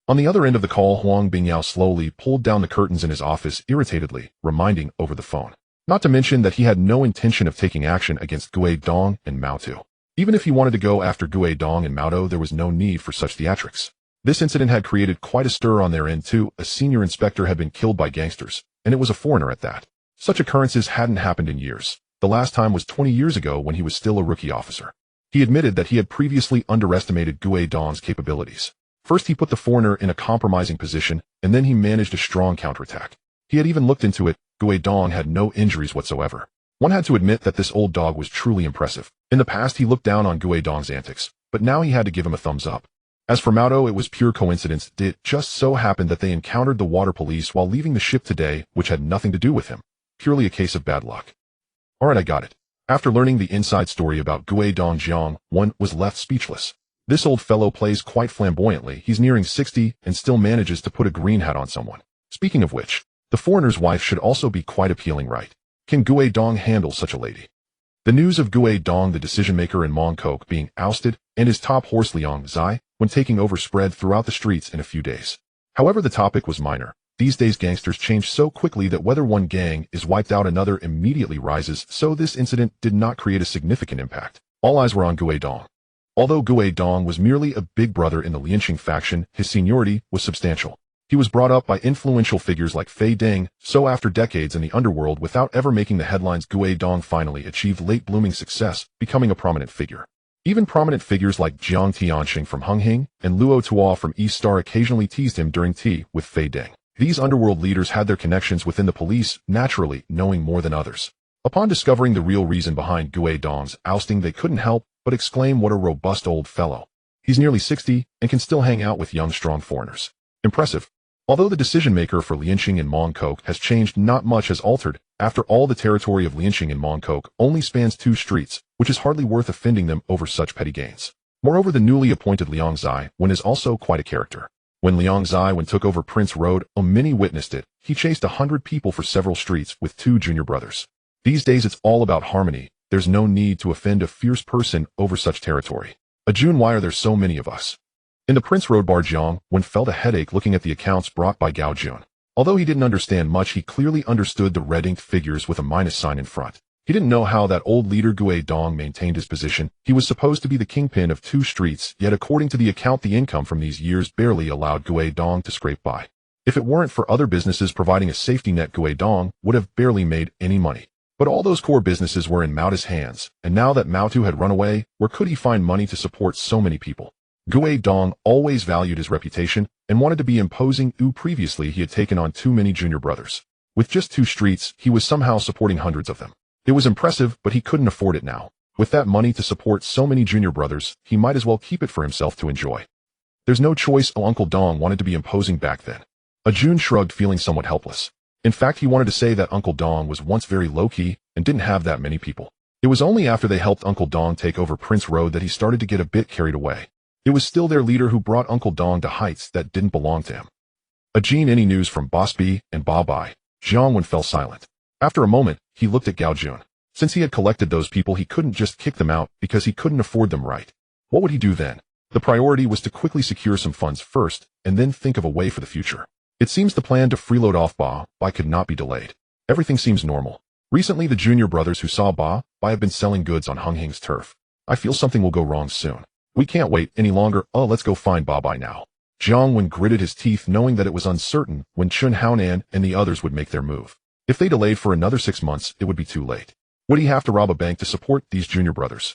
On the other end of the call, Huang Bingyao slowly pulled down the curtains in his office irritatedly, reminding over the phone. Not to mention that he had no intention of taking action against Gui Dong and Mao Tu. Even if he wanted to go after Gui Dong and Mao Tu, there was no need for such theatrics. This incident had created quite a stir on their end too. A senior inspector had been killed by gangsters, and it was a foreigner at that. Such occurrences hadn't happened in years. The last time was 20 years ago when he was still a rookie officer. He admitted that he had previously underestimated Gui Dong's capabilities. First he put the foreigner in a compromising position, and then he managed a strong counterattack. He had even looked into it. Gui Dong had no injuries whatsoever. One had to admit that this old dog was truly impressive. In the past he looked down on Gui Dong's antics, but now he had to give him a thumbs up. As for Mao Tu, it was pure coincidence. It just so happened that they encountered the water police while leaving the ship today, which had nothing to do with him. Purely a case of bad luck. Alright, I got it. After learning the inside story about Gui Dong, Jiang Wen was left speechless. This old fellow plays quite flamboyantly. He's nearing 60 and still manages to put a green hat on someone. Speaking of which, the foreigner's wife should also be quite appealing, right? Can Gui Dong handle such a lady? The news of Gui Dong, the decision-maker in Mongkok, being ousted, and his top horse Liang Zai, when taking over, spread throughout the streets in a few days. However, the topic was minor. These days gangsters change so quickly that whether one gang is wiped out, another immediately rises, so this incident did not create a significant impact. All eyes were on Gui Dong. Although Gui Dong was merely a big brother in the Lianxing faction, his seniority was substantial. He was brought up by influential figures like Fei Deng, so after decades in the underworld without ever making the headlines, Gui Dong finally achieved late-blooming success, becoming a prominent figure. Even prominent figures like Jiang Tianxing from Hunghing and Luo Tuo from East Star occasionally teased him during tea with Fei Deng. These underworld leaders had their connections within the police, naturally knowing more than others. Upon discovering the real reason behind Gui Dong's ousting, they couldn't help but exclaim, what a robust old fellow. He's nearly 60 and can still hang out with young, strong foreigners. Impressive. Although the decision-maker for Lianxing in Mongkok has changed, not much has altered. After all, the territory of Lianxing in Mongkok only spans 2 streets, which is hardly worth offending them over such petty gains. Moreover, the newly appointed Liang Zai Wen is also quite a character. When Liang Zai Wen took over Prince Road, many witnessed it. He chased 100 people for several streets with 2 junior brothers. These days it's all about harmony. There's no need to offend a fierce person over such territory. Ajun, why are there so many of us? In the Prince Road bar, Jiang Wen felt a headache looking at the accounts brought by Gao Jun. Although he didn't understand much, he clearly understood the red inked figures with a minus sign in front. He didn't know how that old leader Gui Dong maintained his position. He was supposed to be the kingpin of 2 streets, yet according to the account, the income from these years barely allowed Gui Dong to scrape by. If it weren't for other businesses providing a safety net, Gui Dong would have barely made any money. But all those core businesses were in Mao Tu's hands, and now that Mao Tu had run away, where could he find money to support so many people? Gui Dong always valued his reputation and wanted to be imposing. Previously he had taken on too many junior brothers. With just 2 streets, he was somehow supporting hundreds of them. It was impressive, but he couldn't afford it now. With that money to support so many junior brothers, he might as well keep it for himself to enjoy. There's no choice. Uncle Dong wanted to be imposing back then. Ajun shrugged, feeling somewhat helpless. In fact, he wanted to say that Uncle Dong was once very low-key and didn't have that many people. It was only after they helped Uncle Dong take over Prince Road that he started to get a bit carried away. It was still their leader who brought Uncle Dong to heights that didn't belong to him. Ajin, any news from Boss B and Ba Bai? Jiang Wen fell silent. After a moment, he looked at Gao Jun. Since he had collected those people, he couldn't just kick them out because he couldn't afford them, right? What would he do then? The priority was to quickly secure some funds first, and then think of a way for the future. It seems the plan to freeload off Ba Bai could not be delayed. Everything seems normal. Recently, the junior brothers who saw Ba Bai have been selling goods on Hung Hing's turf. I feel something will go wrong soon. We can't wait any longer. Oh, let's go find Ba Bai now. Jiang Wen gritted his teeth, knowing that it was uncertain when Chun Haonan and the others would make their move. If they delayed for another 6 months, it would be too late. Would he have to rob a bank to support these junior brothers?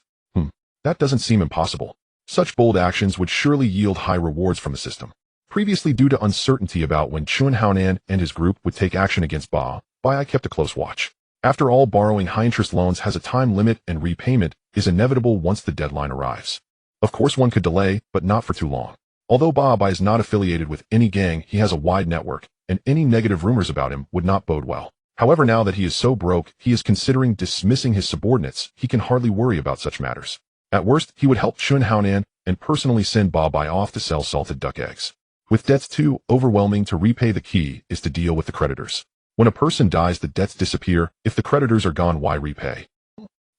That doesn't seem impossible. Such bold actions would surely yield high rewards from the system. Previously, due to uncertainty about when Chun Haonan and his group would take action against Ba Bai, I kept a close watch. After all, borrowing high-interest loans has a time limit, and repayment is inevitable once the deadline arrives. Of course, one could delay, but not for too long. Although Ba Bai is not affiliated with any gang, he has a wide network, and any negative rumors about him would not bode well. However, now that he is so broke, he is considering dismissing his subordinates. He can hardly worry about such matters. At worst, he would help Chun Haonan and personally send Ba Bai off to sell salted duck eggs. With debts too overwhelming to repay, the key is to deal with the creditors. When a person dies, the debts disappear. If the creditors are gone, why repay?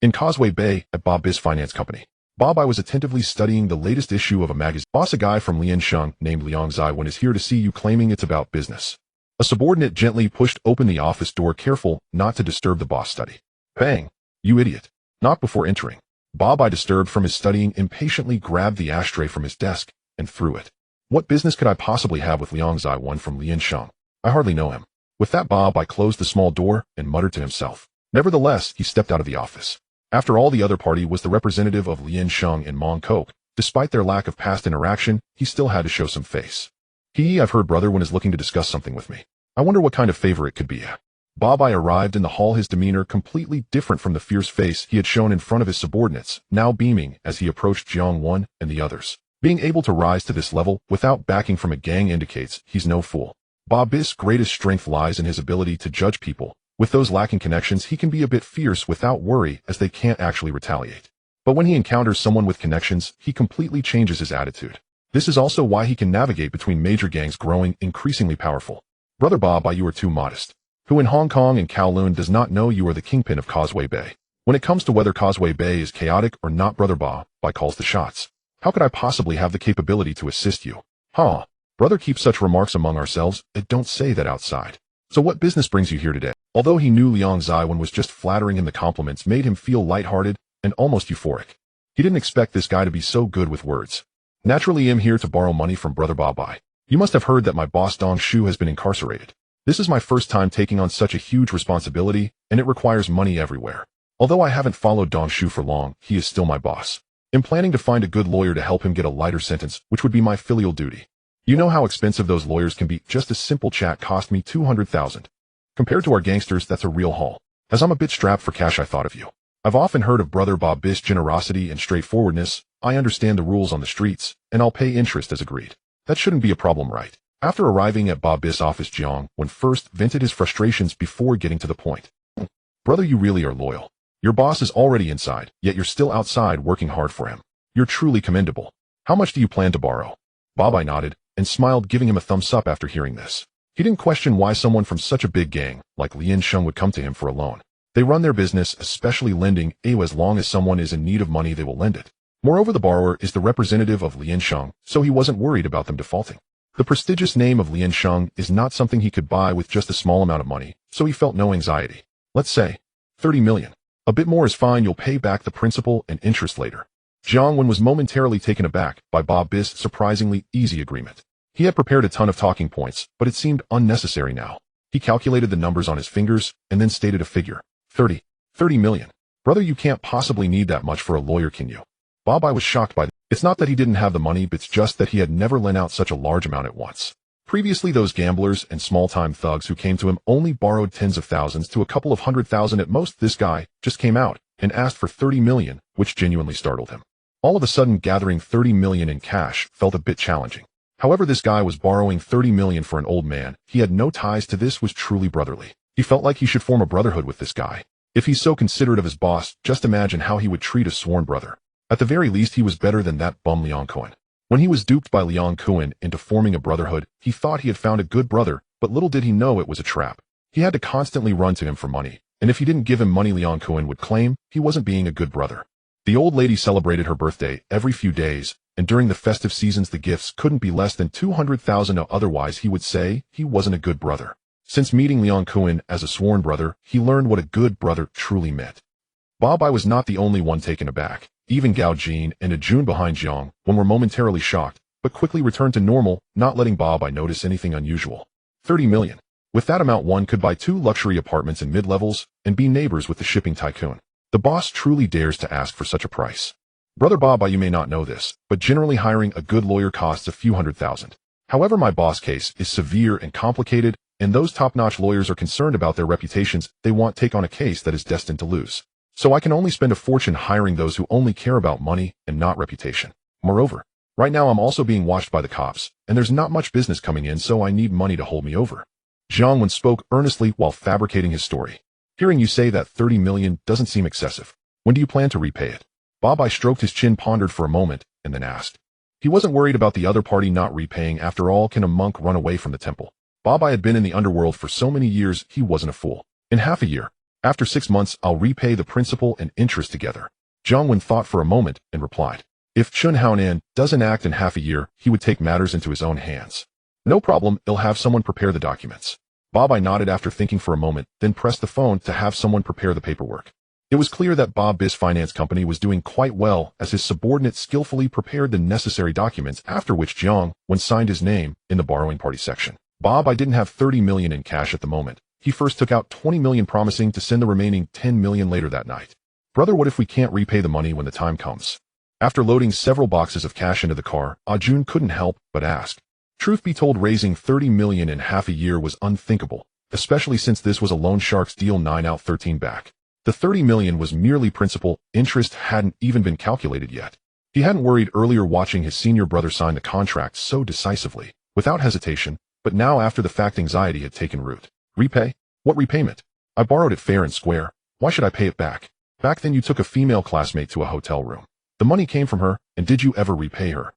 In Causeway Bay, at Ba Bai's finance company, Ba Bai was attentively studying the latest issue of a magazine. Boss, a guy from Liansheng named Liang Zaiwen is here to see you, claiming it's about business. A subordinate gently pushed open the office door, careful not to disturb the boss' study. Bang! You idiot. Knock before entering. Ba Bai, disturbed from his studying, impatiently grabbed the ashtray from his desk and threw it. What business could I possibly have with Liang Zaiwen from Liansheng? I hardly know him. With that, Ba Bai closed the small door and muttered to himself. Nevertheless, he stepped out of the office. After all, the other party was the representative of Liansheng and Mong Kok. Despite their lack of past interaction, he still had to show some face. I've heard Brother Wen is looking to discuss something with me. I wonder what kind of favor it could be. Ba Bai arrived in the hall, his demeanor completely different from the fierce face he had shown in front of his subordinates, now beaming as he approached Jiang Wen and the others. Being able to rise to this level without backing from a gang indicates he's no fool. Ba Bai's greatest strength lies in his ability to judge people. With those lacking connections, he can be a bit fierce without worry, as they can't actually retaliate. But when he encounters someone with connections, he completely changes his attitude. This is also why he can navigate between major gangs growing increasingly powerful. Brother Ba Bai, you are too modest. Who in Hong Kong and Kowloon does not know you are the kingpin of Causeway Bay? When it comes to whether Causeway Bay is chaotic or not, Brother Ba Bai calls the shots. How could I possibly have the capability to assist you? Brother, keep such remarks among ourselves, and don't say that outside. So what business brings you here today? Although he knew Liang Zaiwen was just flattering him, the compliments made him feel lighthearted and almost euphoric. He didn't expect this guy to be so good with words. Naturally, I'm here to borrow money from Brother Ba Bai. You must have heard that my boss Dong Shu has been incarcerated. This is my first time taking on such a huge responsibility, and it requires money everywhere. Although I haven't followed Dong Shu for long, he is still my boss. I'm planning to find a good lawyer to help him get a lighter sentence, which would be my filial duty. You know how expensive those lawyers can be. Just a simple chat cost me 200,000. Compared to our gangsters, that's a real haul. As I'm a bit strapped for cash, I thought of you. I've often heard of Brother Ba Bai's generosity and straightforwardness. I understand the rules on the streets, and I'll pay interest as agreed. That shouldn't be a problem, right? After arriving at Ba Bai's office, Jiang Wen first vented his frustrations before getting to the point. Brother, you really are loyal. Your boss is already inside, yet you're still outside working hard for him. You're truly commendable. How much do you plan to borrow? Ba Bai nodded and smiled, giving him a thumbs up after hearing this. He didn't question why someone from such a big gang like Liansheng would come to him for a loan. They run their business, especially lending, as long as someone is in need of money, they will lend it. Moreover, the borrower is the representative of Liansheng, so he wasn't worried about them defaulting. The prestigious name of Liansheng is not something he could buy with just a small amount of money, so he felt no anxiety. Let's say 30 million. A bit more is fine, you'll pay back the principal and interest later. Jiang Wen was momentarily taken aback by Ba Bai's surprisingly easy agreement. He had prepared a ton of talking points, but it seemed unnecessary now. He calculated the numbers on his fingers and then stated a figure. 30 million. Brother, you can't possibly need that much for a lawyer, can you? Ba Bai was shocked by this. It's not that he didn't have the money, but it's just that he had never lent out such a large amount at once. Previously, those gamblers and small-time thugs who came to him only borrowed tens of thousands to a couple of 100,000 at most. This guy just came out and asked for 30 million, which genuinely startled him. All of a sudden, gathering 30 million in cash felt a bit challenging. However, this guy was borrowing 30 million for an old man. He had no ties to this, was truly brotherly. He felt like he should form a brotherhood with this guy. If he's so considerate of his boss, just imagine how he would treat a sworn brother. At the very least, he was better than that bum Liang Cohen. When he was duped by Jiang Wen into forming a brotherhood, he thought he had found a good brother, but little did he know it was a trap. He had to constantly run to him for money, and if he didn't give him money, Jiang Wen would claim he wasn't being a good brother. The old lady celebrated her birthday every few days, and during the festive seasons the gifts couldn't be less than 200,000, otherwise he would say he wasn't a good brother. Since meeting Jiang Wen as a sworn brother, he learned what a good brother truly meant. Babai was not the only one taken aback. Even Gao Jin and Ajun behind Jiang Wen were momentarily shocked, but quickly returned to normal, not letting Babai notice anything unusual. 30 million. With that amount one could buy 2 luxury apartments in mid-levels and be neighbors with the shipping tycoon. The boss truly dares to ask for such a price. Brother Babai, you may not know this, but generally hiring a good lawyer costs a few $100,000. However, my boss case is severe and complicated, and those top-notch lawyers are concerned about their reputations. They won't take on a case that is destined to lose. So I can only spend a fortune hiring those who only care about money and not reputation. Moreover, right now I'm also being watched by the cops, and there's not much business coming in, so I need money to hold me over. Jiang Wen spoke earnestly while fabricating his story. Hearing you say that 30 million doesn't seem excessive. When do you plan to repay it? Babai stroked his chin, pondered for a moment, and then asked. He wasn't worried about the other party not repaying. After all, can a monk run away from the temple? Babai had been in the underworld for so many years, he wasn't a fool. In half a year. After 6 months, I'll repay the principal and interest together. Jiang Wen thought for a moment and replied. If Chun Haonan doesn't act in half a year, he would take matters into his own hands. No problem, he'll have someone prepare the documents. Babai nodded after thinking for a moment, then pressed the phone to have someone prepare the paperwork. It was clear that Babi's finance company was doing quite well as his subordinate skillfully prepared the necessary documents, after which Jiang Wen signed his name in the borrowing party section. Babai didn't have 30 million in cash at the moment. He first took out 20 million, promising to send the remaining 10 million later that night. Brother, what if we can't repay the money when the time comes? After loading several boxes of cash into the car, Ajun couldn't help but ask. Truth be told, raising 30 million in half a year was unthinkable, especially since this was a loan shark's deal 9 out 13 back. The 30 million was merely principal, interest hadn't even been calculated yet. He hadn't worried earlier watching his senior brother sign the contract so decisively, without hesitation, but now after the fact anxiety had taken root. Repay? What repayment? I borrowed it fair and square. Why should I pay it back? Back then you took a female classmate to a hotel room. The money came from her, and did you ever repay her?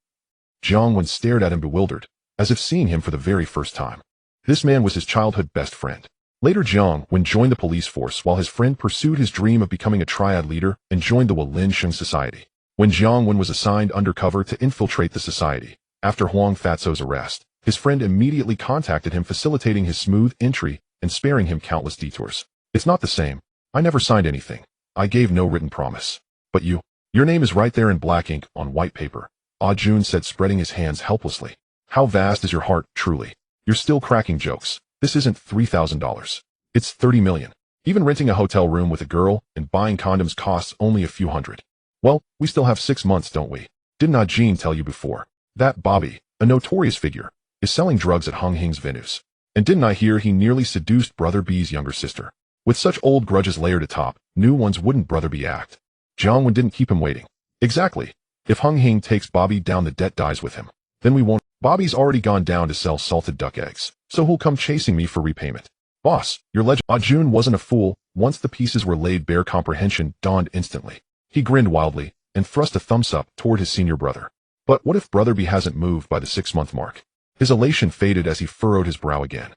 Jiang Wen stared at him bewildered, as if seeing him for the very first time. This man was his childhood best friend. Later Jiang Wen joined the police force while his friend pursued his dream of becoming a triad leader and joined the Walin Sheng Society. When Jiang Wen was assigned undercover to infiltrate the society, after Huang Fatso's arrest, his friend immediately contacted him, facilitating his smooth entry and sparing him countless detours. It's not the same. I never signed anything. I gave no written promise. But you, your name is right there in black ink on white paper, Jun said, spreading his hands helplessly. How vast is your heart, truly. You're still cracking jokes. This isn't $3,000. It's 30 million. Even renting a hotel room with a girl and buying condoms costs only a few hundred. Well, we still have 6 months, don't we? Didn't Ajin tell you before? That Bobby, a notorious figure, is selling drugs at Hung Hing's venues. And didn't I hear he nearly seduced Brother B's younger sister? With such old grudges layered atop, new ones wouldn't Brother B act? Jiang Wen didn't keep him waiting. Exactly. If Hung Hing takes Bobby down, the debt dies with him. Then we won't. Bobby's already gone down to sell salted duck eggs, so he'll come chasing me for repayment. Boss, your legend. Ajun wasn't a fool. Once the pieces were laid bare, comprehension dawned instantly. He grinned wildly and thrust a thumbs up toward his senior brother. But what if Brother B hasn't moved by the 6-month mark? His elation faded as he furrowed his brow again.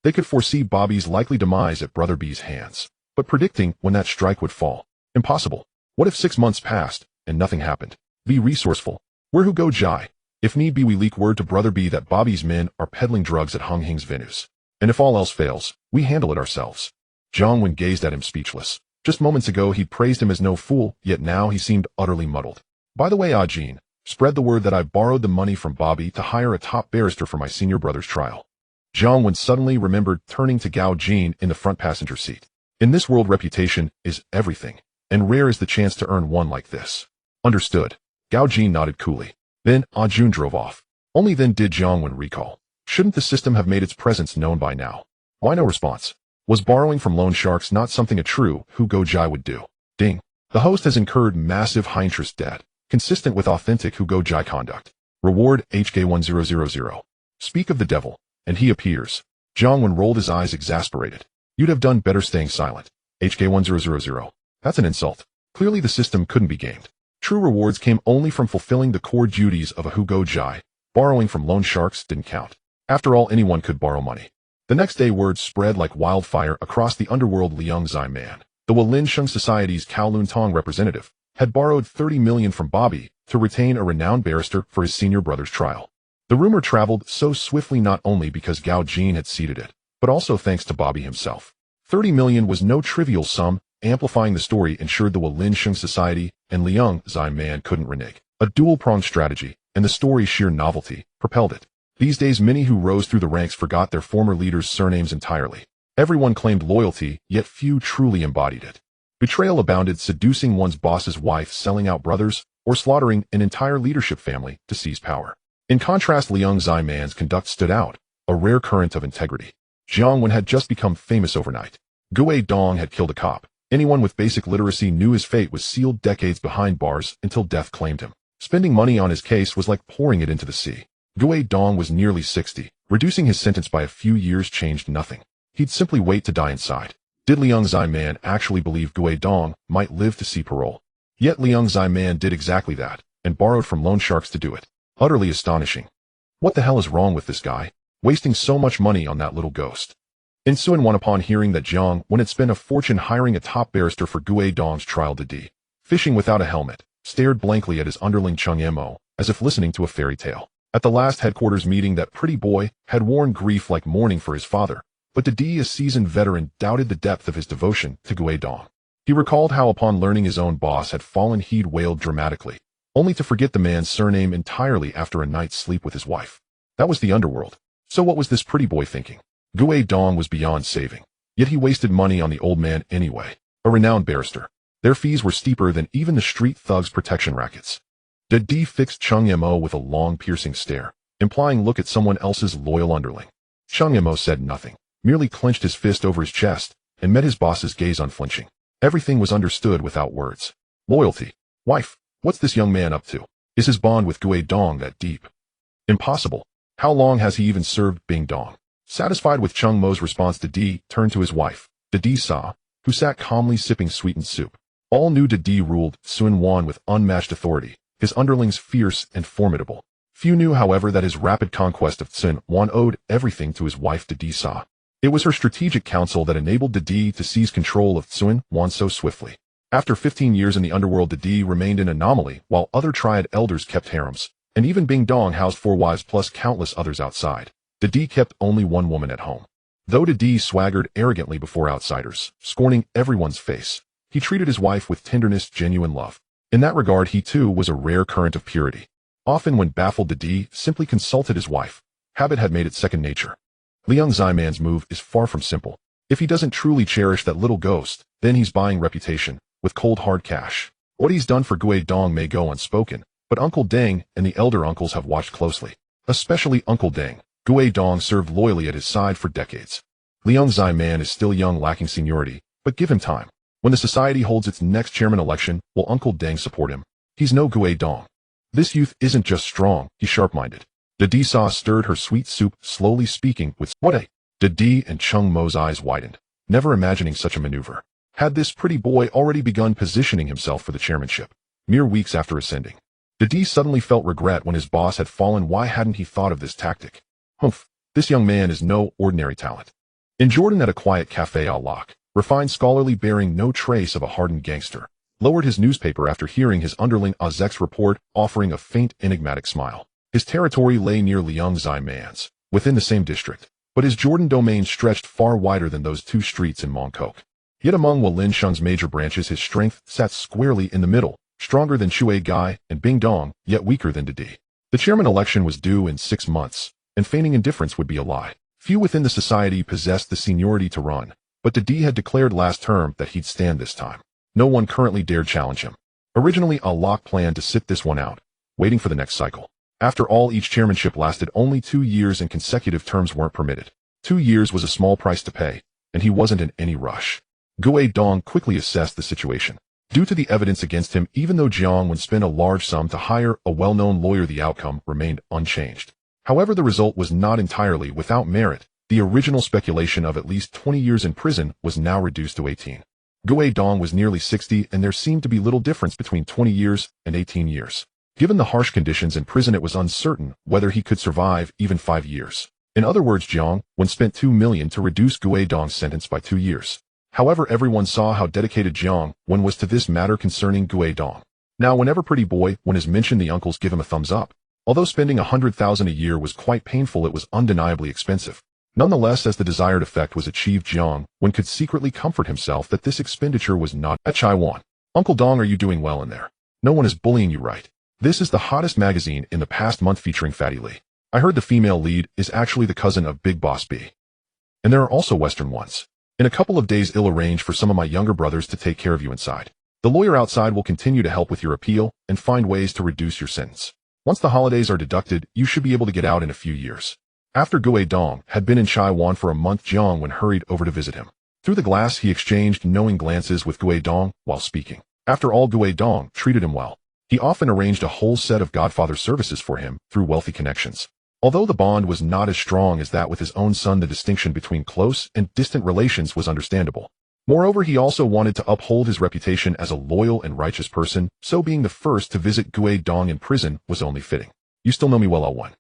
They could foresee Bobby's likely demise at Brother B's hands, but predicting when that strike would fall. Impossible. What if 6 months passed and nothing happened? Be resourceful. We're who go Jai. If need be, we leak word to Brother B that Bobby's men are peddling drugs at Hung Hing's venues. And if all else fails, we handle it ourselves. Jiang Wen gazed at him speechless. Just moments ago he'd praised him as no fool, yet now he seemed utterly muddled. By the way, Ajin, spread the word that I borrowed the money from Bobby to hire a top barrister for my senior brother's trial. Jiang Wen suddenly remembered, turning to Gao Jin in the front passenger seat. In this world, reputation is everything, and rare is the chance to earn one like this. Understood. Gao Jin nodded coolly. Then Ajun drove off. Only then did Jiang Wen recall. Shouldn't the system have made its presence known by now? Why no response? Was borrowing from loan sharks not something a true Hu Go Jai would do? Ding. The host has incurred massive high-interest debt, consistent with authentic Hu Go Jai conduct. Reward HK1000. Speak of the devil, and he appears. Jiang Wen rolled his eyes, exasperated. You'd have done better staying silent. HK1000. That's an insult. Clearly the system couldn't be gamed. True rewards came only from fulfilling the core duties of a Hugo Jai. Borrowing from loan sharks didn't count. After all, anyone could borrow money. The next day, word spread like wildfire across the underworld. Liang Zaiman, the Walinsheng Society's Kowloon Tong representative, had borrowed 30 million from Bobby to retain a renowned barrister for his senior brother's trial. The rumor traveled so swiftly not only because Gao Jin had seeded it, but also thanks to Bobby himself. 30 million was no trivial sum. Amplifying the story ensured the Walinsheng Society and Liang Zaiman couldn't renege. A dual-pronged strategy, and the story's sheer novelty, propelled it. These days, many who rose through the ranks forgot their former leaders' surnames entirely. Everyone claimed loyalty, yet few truly embodied it. Betrayal abounded, seducing one's boss's wife, selling out brothers, or slaughtering an entire leadership family to seize power. In contrast, Liang Zaiman's conduct stood out, a rare current of integrity. Jiang Wen had just become famous overnight. Gui Dong had killed a cop. Anyone with basic literacy knew his fate was sealed, decades behind bars until death claimed him. Spending money on his case was like pouring it into the sea. Gui Dong was nearly 60. Reducing his sentence by a few years changed nothing. He'd simply wait to die inside. Did Liang Zaiman actually believe Gui Dong might live to see parole? Yet Liang Zaiman did exactly that, and borrowed from loan sharks to do it. Utterly astonishing. What the hell is wrong with this guy? Wasting so much money on that little ghost. Sun Wan, upon hearing that Jiang Wen had spent a fortune hiring a top barrister for Gui Dong's trial, Didi, fishing without a helmet, stared blankly at his underling Chung Mo, as if listening to a fairy tale. At the last headquarters meeting, that pretty boy had worn grief like mourning for his father, but Didi, a seasoned veteran, doubted the depth of his devotion to Gui Dong. He recalled how upon learning his own boss had fallen, he'd wailed dramatically, only to forget the man's surname entirely after a night's sleep with his wife. That was the underworld. So what was this pretty boy thinking? Gui Dong was beyond saving, yet he wasted money on the old man anyway. A renowned barrister. Their fees were steeper than even the street thugs' protection rackets. Didi fixed Chung Mo with a long, piercing stare, implying look at someone else's loyal underling. Chung Mo said nothing, merely clenched his fist over his chest, and met his boss's gaze unflinching. Everything was understood without words. Loyalty. Wife, what's this young man up to? Is his bond with Gui Dong that deep? Impossible. How long has he even served Bing Dong? Satisfied with Chung Mo's response, Didi turned to his wife, Didi Sa, who sat calmly sipping sweetened soup. All knew Didi ruled Sun Wan with unmatched authority, his underlings fierce and formidable. Few knew, however, that his rapid conquest of Sun Wan owed everything to his wife Didi Sa. It was her strategic counsel that enabled Didi to seize control of Sun Wan so swiftly. After 15 years in the underworld, Didi remained an anomaly, while other Triad elders kept harems, and even Bing Dong housed 4 wives plus countless others outside. Didi kept only one woman at home. Though Didi swaggered arrogantly before outsiders, scorning everyone's face, he treated his wife with tenderness, genuine love. In that regard, he too was a rare current of purity. Often when baffled, Didi simply consulted his wife. Habit had made it second nature. Liang Zaiman's move is far from simple. If he doesn't truly cherish that little ghost, then he's buying reputation with cold hard cash. What he's done for Gui Dong may go unspoken, but Uncle Deng and the elder uncles have watched closely. Especially Uncle Deng. Gui Dong served loyally at his side for decades. Liang Zaiman is still young, lacking seniority, but give him time. When the society holds its next chairman election, will Uncle Deng support him? He's no Gui Dong. This youth isn't just strong, he's sharp-minded. Didi Sa stirred her sweet soup, slowly speaking with what a. Didi and Chung Mo's eyes widened, never imagining such a maneuver. Had this pretty boy already begun positioning himself for the chairmanship? Mere weeks after ascending, Didi suddenly felt regret when his boss had fallen. Why hadn't he thought of this tactic? Humph, this young man is no ordinary talent. In Jordan, at a quiet cafe, Al-Lak, refined, scholarly, bearing no trace of a hardened gangster, lowered his newspaper after hearing his underling Azek's report, offering a faint, enigmatic smile. His territory lay near Liang Zaiman's, within the same district, but his Jordan domain stretched far wider than those 2 streets in Mongkok. Yet among Walinsheng's major branches, his strength sat squarely in the middle, stronger than Shui Gai and Bing Dong, yet weaker than Didi. The chairman election was due in 6 months, and feigning indifference would be a lie. Few within the society possessed the seniority to run, but Didi had declared last term that he'd stand this time. No one currently dared challenge him. Originally, Al-Lak planned to sit this one out, waiting for the next cycle. After all, each chairmanship lasted only 2 years and consecutive terms weren't permitted. 2 years was a small price to pay, and he wasn't in any rush. Gui Dong quickly assessed the situation. Due to the evidence against him, even though Jiang Wen spent a large sum to hire a well-known lawyer, the outcome remained unchanged. However, the result was not entirely without merit. The original speculation of at least 20 years in prison was now reduced to 18. Gui Dong was nearly 60 and there seemed to be little difference between 20 years and 18 years. Given the harsh conditions in prison, it was uncertain whether he could survive even 5 years. In other words, Jiang Wen spent 2 million to reduce Gui Dong's sentence by 2 years. However, everyone saw how dedicated Jiang Wen was to this matter concerning Gui Dong. Now, whenever Pretty Boy Wen is mentioned, the uncles give him a thumbs up. Although spending 100,000 a year was quite painful, it was undeniably expensive. Nonetheless, as the desired effect was achieved, Jiang Wen could secretly comfort himself that this expenditure was not at Chaiwan. Uncle Dong, are you doing well in there? No one is bullying you, right? This is the hottest magazine in the past month featuring Fatty Lee. I heard the female lead is actually the cousin of Big Boss B. And there are also Western ones. In a couple of days, I'll arrange for some of my younger brothers to take care of you inside. The lawyer outside will continue to help with your appeal and find ways to reduce your sentence. Once the holidays are deducted, you should be able to get out in a few years. After Gui Dong had been in Chaiwan for a month, Jiang Wen hurried over to visit him. Through the glass, he exchanged knowing glances with Gui Dong while speaking. After all, Gui Dong treated him well. He often arranged a whole set of godfather services for him through wealthy connections. Although the bond was not as strong as that with his own son, the distinction between close and distant relations was understandable. Moreover, he also wanted to uphold his reputation as a loyal and righteous person, so being the first to visit Gui Dong in prison was only fitting. You still know me well, L1.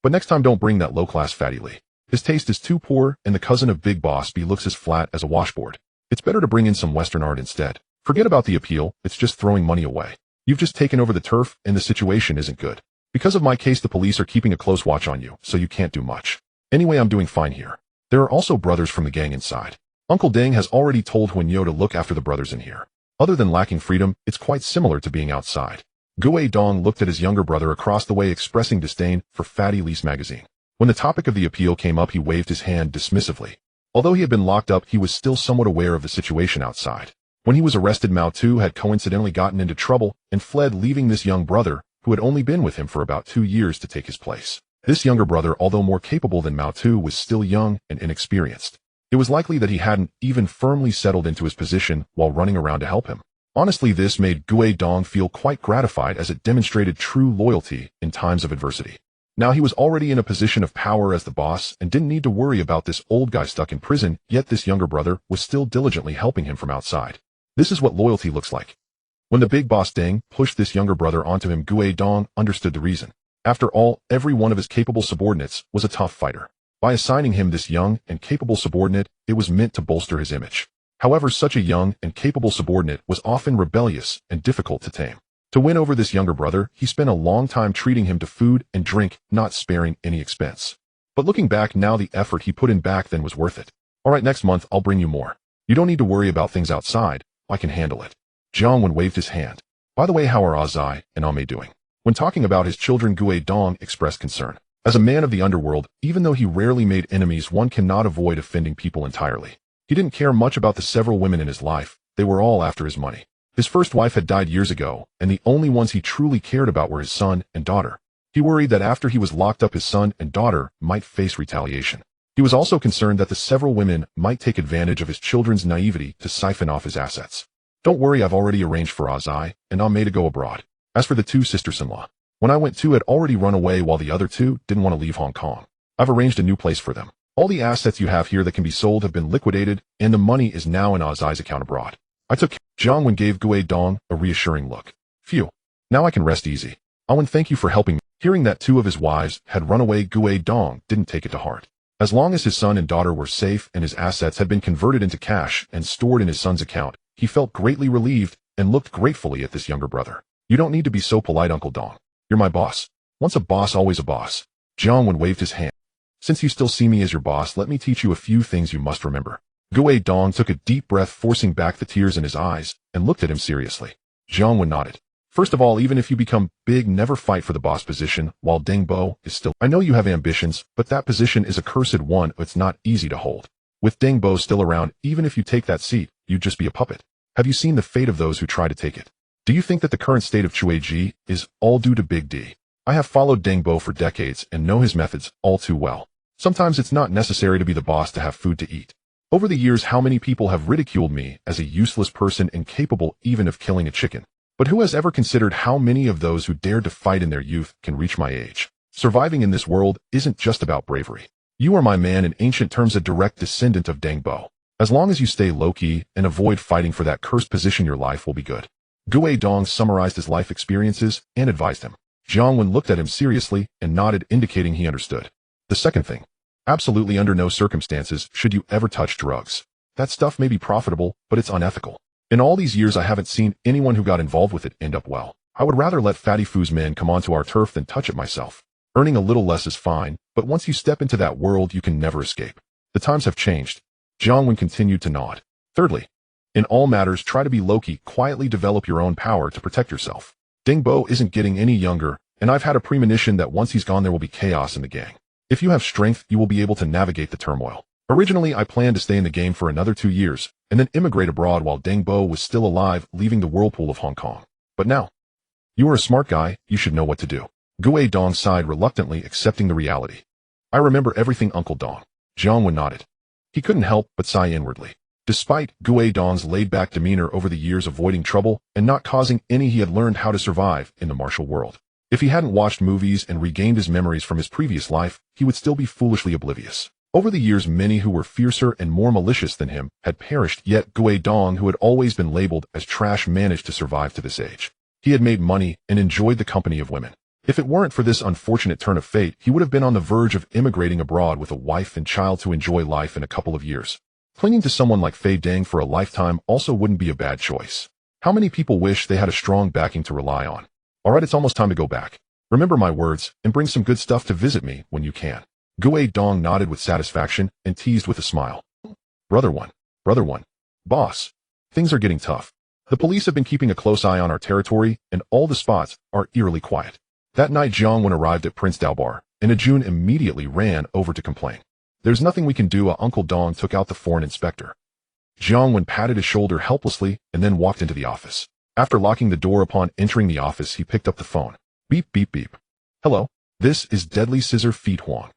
But next time don't bring that low-class Fatty Lee. His taste is too poor, and the cousin of Big Boss B looks as flat as a washboard. It's better to bring in some Western art instead. Forget about the appeal, it's just throwing money away. You've just taken over the turf, and the situation isn't good. Because of my case, the police are keeping a close watch on you, so you can't do much. Anyway, I'm doing fine here. There are also brothers from the gang inside. Uncle Deng has already told Huanyo to look after the brothers in here. Other than lacking freedom, it's quite similar to being outside. Gui Dong looked at his younger brother across the way, expressing disdain for Fatty Lee's magazine. When the topic of the appeal came up, he waved his hand dismissively. Although he had been locked up, he was still somewhat aware of the situation outside. When he was arrested, Mao Tu had coincidentally gotten into trouble and fled, leaving this young brother, who had only been with him for about 2 years, to take his place. This younger brother, although more capable than Mao Tu, was still young and inexperienced. It was likely that he hadn't even firmly settled into his position while running around to help him. Honestly, this made Gui Dong feel quite gratified, as it demonstrated true loyalty in times of adversity. Now he was already in a position of power as the boss and didn't need to worry about this old guy stuck in prison, yet this younger brother was still diligently helping him from outside. This is what loyalty looks like. When the big boss Deng pushed this younger brother onto him, Gui Dong understood the reason. After all, every one of his capable subordinates was a tough fighter. By assigning him this young and capable subordinate, it was meant to bolster his image. However, such a young and capable subordinate was often rebellious and difficult to tame. To win over this younger brother, he spent a long time treating him to food and drink, not sparing any expense. But looking back now, the effort he put in back then was worth it. Alright, next month I'll bring you more. You don't need to worry about things outside, I can handle it. Jiang Wen waved his hand. By the way, how are Azai and Ame doing? When talking about his children, Gui Dong expressed concern. As a man of the underworld, even though he rarely made enemies, one cannot avoid offending people entirely. He didn't care much about the several women in his life, they were all after his money. His first wife had died years ago, and the only ones he truly cared about were his son and daughter. He worried that after he was locked up, his son and daughter might face retaliation. He was also concerned that the several women might take advantage of his children's naivety to siphon off his assets. Don't worry, I've already arranged for Azai and Ame to go abroad. As for the 2 sisters-in-law, when I went, 2 had already run away while the other 2 didn't want to leave Hong Kong. I've arranged a new place for them. All the assets you have here that can be sold have been liquidated, and the money is now in Azai's account abroad. Jiang Wen gave Gui Dong a reassuring look. Phew. Now I can rest easy. Wen, thank you for helping me. Hearing that 2 of his wives had run away, Gui Dong didn't take it to heart. As long as his son and daughter were safe and his assets had been converted into cash and stored in his son's account, he felt greatly relieved and looked gratefully at this younger brother. You don't need to be so polite, Uncle Dong. You're my boss. Once a boss, always a boss. Jiang Wen waved his hand. Since you still see me as your boss, let me teach you a few things you must remember. Gui Dong took a deep breath, forcing back the tears in his eyes, and looked at him seriously. Jiang Wen nodded. First of all, even if you become big, never fight for the boss position while Deng Bo is still. I know you have ambitions, but that position is a cursed one. It's not easy to hold. With Deng Bo still around, even if you take that seat, you'd just be a puppet. Have you seen the fate of those who try to take it? Do you think that the current state of Chueji is all due to Big D? I have followed Deng Bo for decades and know his methods all too well. Sometimes it's not necessary to be the boss to have food to eat. Over the years, how many people have ridiculed me as a useless person, incapable even of killing a chicken? But who has ever considered how many of those who dared to fight in their youth can reach my age? Surviving in this world isn't just about bravery. You are my man, in ancient terms a direct descendant of Deng Bo. As long as you stay low-key and avoid fighting for that cursed position, your life will be good. Gue Dong summarized his life experiences and advised him. Jiang Wen looked at him seriously and nodded, indicating he understood. The second thing. Absolutely under no circumstances should you ever touch drugs. That stuff may be profitable, but it's unethical. In all these years I haven't seen anyone who got involved with it end up well. I would rather let Fatty Foo's men come onto our turf than touch it myself. Earning a little less is fine, but once you step into that world you can never escape. The times have changed. Jiang Wen continued to nod. Thirdly, in all matters try to be low-key, quietly develop your own power to protect yourself. Deng Bo isn't getting any younger, and I've had a premonition that once he's gone there will be chaos in the gang. If you have strength, you will be able to navigate the turmoil. Originally, I planned to stay in the game for another 2 years, and then immigrate abroad while Deng Bo was still alive, leaving the whirlpool of Hong Kong. But now, you are a smart guy, you should know what to do. Gue Dong sighed reluctantly, accepting the reality. I remember everything, Uncle Dong. Jiang Wen nodded. He couldn't help but sigh inwardly. Despite Gue Dong's laid-back demeanor over the years, avoiding trouble and not causing any, he had learned how to survive in the martial world. If he hadn't watched movies and regained his memories from his previous life, he would still be foolishly oblivious. Over the years, many who were fiercer and more malicious than him had perished, yet Gue Dong, who had always been labeled as trash, managed to survive to this age. He had made money and enjoyed the company of women. If it weren't for this unfortunate turn of fate, he would have been on the verge of immigrating abroad with a wife and child to enjoy life in a couple of years. Clinging to someone like Fei Deng for a lifetime also wouldn't be a bad choice. How many people wish they had a strong backing to rely on? Alright, it's almost time to go back. Remember my words, and bring some good stuff to visit me when you can. Gue Dong nodded with satisfaction and teased with a smile. Brother one. Boss. Things are getting tough. The police have been keeping a close eye on our territory, and all the spots are eerily quiet. That night Jiang Wen arrived at Prince Dao Bar, and Ajun immediately ran over to complain. There's nothing we can do. Uncle Dong took out the foreign inspector. Jiang Wen patted his shoulder helplessly and then walked into the office. After locking the door upon entering the office, he picked up the phone. Beep, beep, beep. Hello, this is Deadly Scissor Feet Huang.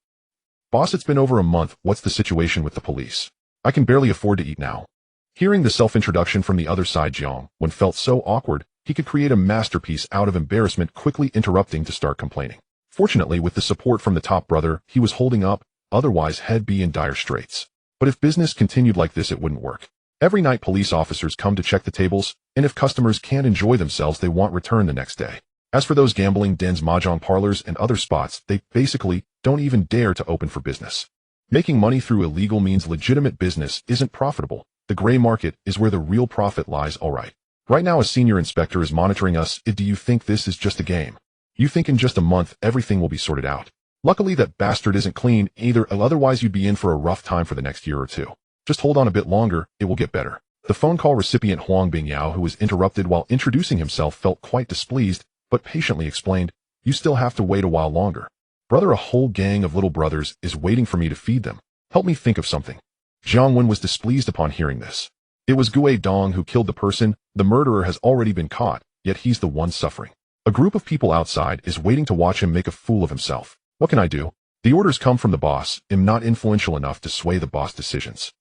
Boss, it's been over a month. What's the situation with the police? I can barely afford to eat now. Hearing the self-introduction from the other side, Jiang Wen felt so awkward, he could create a masterpiece out of embarrassment, quickly interrupting to start complaining. Fortunately, with the support from the top brother, he was holding up, otherwise he'd be in dire straits. But if business continued like this, it wouldn't work. Every night police officers come to check the tables, and if customers can't enjoy themselves, they want return the next day. As for those gambling dens, mahjong parlors, and other spots, they basically don't even dare to open for business. Making money through illegal means legitimate business isn't profitable. The gray market is where the real profit lies. Alright. Right now a senior inspector is monitoring us. Do you think this is just a game? You think in just a month everything will be sorted out? Luckily that bastard isn't clean either, otherwise you'd be in for a rough time for the next year or two. Just hold on a bit longer, it will get better. The phone call recipient Huang Bingyao, who was interrupted while introducing himself, felt quite displeased, but patiently explained, you still have to wait a while longer. Brother, a whole gang of little brothers is waiting for me to feed them. Help me think of something. Jiang Wen was displeased upon hearing this. It was Gue Dong who killed the person. The murderer has already been caught, yet he's the one suffering. A group of people outside is waiting to watch him make a fool of himself. What can I do? The orders come from the boss. I'm not influential enough to sway the boss decisions.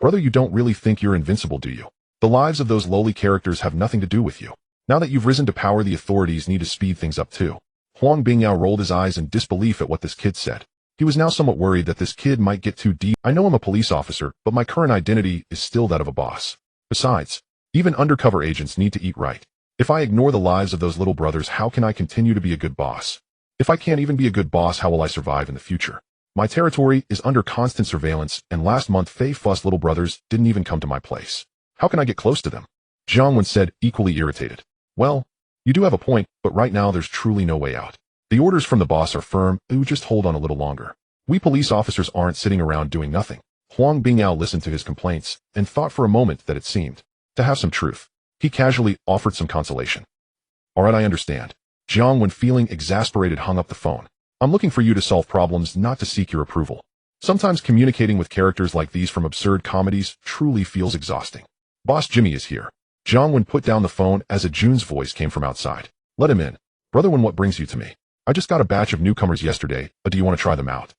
Brother, you don't really think you're invincible, do you? The lives of those lowly characters have nothing to do with you. Now that you've risen to power, the authorities need to speed things up too. Huang Bingyao rolled his eyes in disbelief at what this kid said. He was now somewhat worried that this kid might get too deep. I know I'm a police officer, but my current identity is still that of a boss. Besides, even undercover agents need to eat right. If I ignore the lives of those little brothers, how can I continue to be a good boss? If I can't even be a good boss, how will I survive in the future? My territory is under constant surveillance, and last month Fei Fu's little brothers didn't even come to my place. How can I get close to them? Jiang Wen said, equally irritated. Well, you do have a point, but right now there's truly no way out. The orders from the boss are firm. Just hold on a little longer. We police officers aren't sitting around doing nothing. Huang Bingyao listened to his complaints and thought for a moment that it seemed to have some truth. He casually offered some consolation. Alright, I understand. Jiang Wen, feeling exasperated, hung up the phone. I'm looking for you to solve problems, not to seek your approval. Sometimes communicating with characters like these from absurd comedies truly feels exhausting. Boss Jimmy is here. Jiang Wen put down the phone as Ajun's voice came from outside. Let him in. Brother Wen, what brings you to me? I just got a batch of newcomers yesterday, do you want to try them out?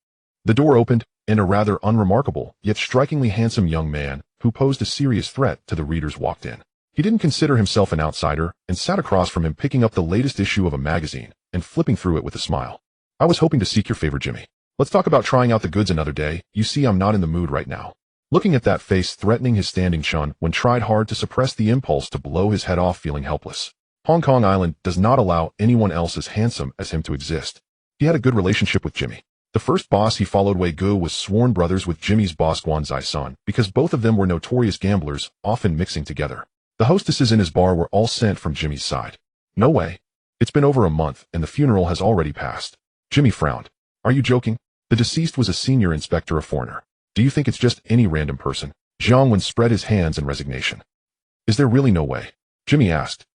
The door opened, and a rather unremarkable, yet strikingly handsome young man, who posed a serious threat to the readers, walked in. He didn't consider himself an outsider, and sat across from him, picking up the latest issue of a magazine, and flipping through it with a smile. I was hoping to seek your favor, Jimmy. Let's talk about trying out the goods another day. You see, I'm not in the mood right now. Looking at that face threatening his standing, Jiang Wen tried hard to suppress the impulse to blow his head off, feeling helpless. Hong Kong Island does not allow anyone else as handsome as him to exist. He had a good relationship with Jimmy. The first boss he followed, Wei Gu, was sworn brothers with Jimmy's boss Guan Zai-san because both of them were notorious gamblers, often mixing together. The hostesses in his bar were all sent from Jimmy's side. No way. It's been over a month and the funeral has already passed. Jimmy frowned. Are you joking? The deceased was a senior inspector, a foreigner. Do you think it's just any random person? Jiang Wen spread his hands in resignation. Is there really no way? Jimmy asked.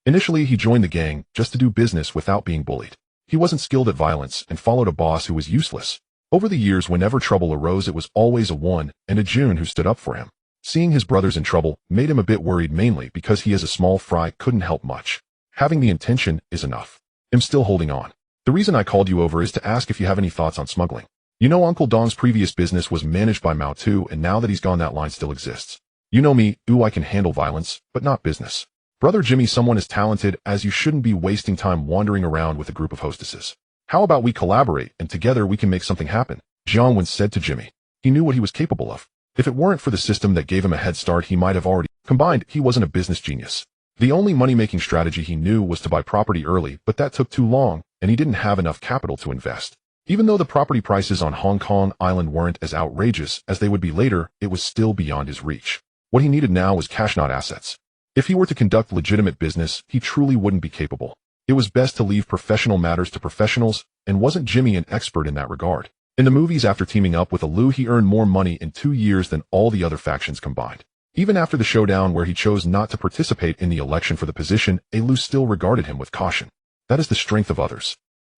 Initially, he joined the gang just to do business without being bullied. He wasn't skilled at violence and followed a boss who was useless. Over the years, whenever trouble arose, it was always a Wen and a Jun who stood up for him. Seeing his brothers in trouble made him a bit worried, mainly because he as a small fry couldn't help much. Having the intention is enough. I'm still holding on. The reason I called you over is to ask if you have any thoughts on smuggling. You know, Uncle Dong's previous business was managed by Mao too, and now that he's gone, that line still exists. You know me, I can handle violence, but not business. Brother Jimmy, someone as talented as you shouldn't be wasting time wandering around with a group of hostesses. How about we collaborate and together we can make something happen? Jiang Wen said to Jimmy. He knew what he was capable of. If it weren't for the system that gave him a head start, he might have already combined. He wasn't a business genius. The only money-making strategy he knew was to buy property early, but that took too long, and he didn't have enough capital to invest. Even though the property prices on Hong Kong Island weren't as outrageous as they would be later, it was still beyond his reach. What he needed now was cash, not assets. If he were to conduct legitimate business, he truly wouldn't be capable. It was best to leave professional matters to professionals, and wasn't Jimmy an expert in that regard? In the movies, after teaming up with Lu, he earned more money in 2 years than all the other factions combined. Even after the showdown where he chose not to participate in the election for the position, Lu still regarded him with caution. That is the strength of others.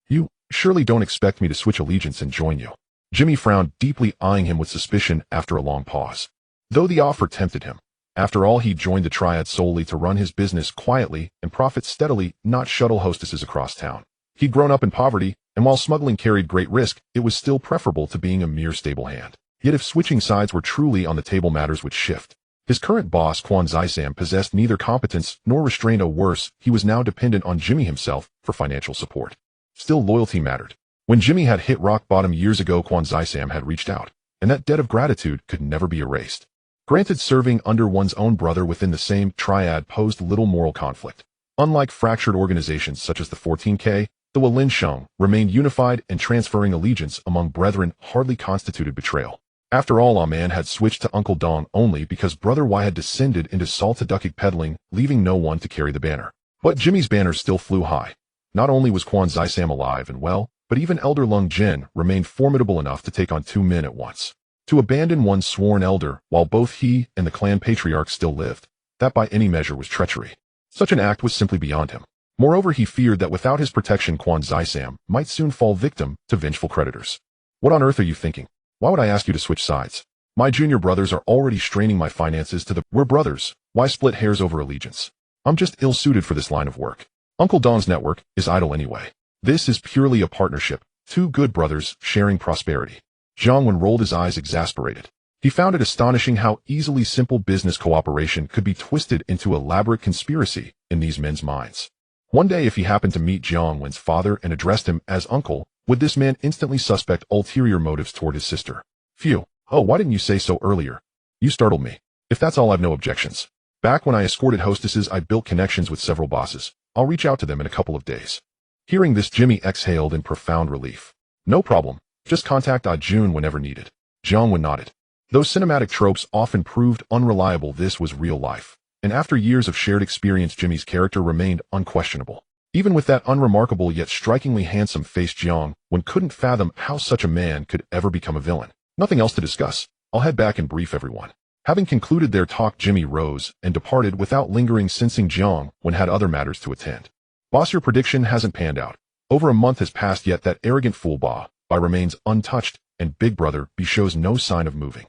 You surely don't expect me to switch allegiance and join you. Jimmy frowned, deeply eyeing him with suspicion after a long pause. Though the offer tempted him. After all, he joined the Triad solely to run his business quietly and profit steadily, not shuttle hostesses across town. He'd grown up in poverty, and while smuggling carried great risk, it was still preferable to being a mere stable hand. Yet if switching sides were truly on the table, matters would shift. His current boss, Guan Zai-san, possessed neither competence nor restraint. Worse, he was now dependent on Jimmy himself for financial support. Still, loyalty mattered. When Jimmy had hit rock bottom years ago, Guan Zai-san had reached out, and that debt of gratitude could never be erased. Granted, serving under one's own brother within the same triad posed little moral conflict. Unlike fractured organizations such as the 14K, the Walin Sheng remained unified, and transferring allegiance among brethren hardly constituted betrayal. After all, a man had switched to Uncle Dong only because Brother Y had descended into saltaducky peddling, leaving no one to carry the banner. But Jimmy's banner still flew high. Not only was Guan Zai-sam alive and well, but even Elder Lung Jin remained formidable enough to take on 2 men at once. To abandon one's sworn elder while both he and the clan patriarch still lived, that by any measure was treachery. Such an act was simply beyond him. Moreover, he feared that without his protection, Guan Zai-sam might soon fall victim to vengeful creditors. What on earth are you thinking? Why would I ask you to switch sides? My junior brothers are already straining my finances to the we're brothers. Why split hairs over allegiance? I'm just ill-suited for this line of work. Uncle Don's network is idle anyway. This is purely a partnership, 2 good brothers sharing prosperity. Jiang Wen rolled his eyes, exasperated. He found it astonishing how easily simple business cooperation could be twisted into elaborate conspiracy in these men's minds. One day, if he happened to meet Jiang Wen's father and addressed him as uncle, would this man instantly suspect ulterior motives toward his sister? Phew. Oh, why didn't you say so earlier? You startled me. If that's all, I've no objections. Back when I escorted hostesses, I built connections with several bosses. I'll reach out to them in a couple of days. Hearing this, Jimmy exhaled in profound relief. No problem. Just contact Jun whenever needed. Jiang Wen nodded. Though cinematic tropes often proved unreliable, this was real life. And after years of shared experience, Jimmy's character remained unquestionable. Even with that unremarkable yet strikingly handsome face, Jiang Wen couldn't fathom how such a man could ever become a villain. Nothing else to discuss. I'll head back and brief everyone. Having concluded their talk, Jimmy rose and departed without lingering, sensing Jiang Wen had other matters to attend. Boss, your prediction hasn't panned out. Over a month has passed, yet that arrogant fool Ba remains untouched, and Big Brother B shows no sign of moving.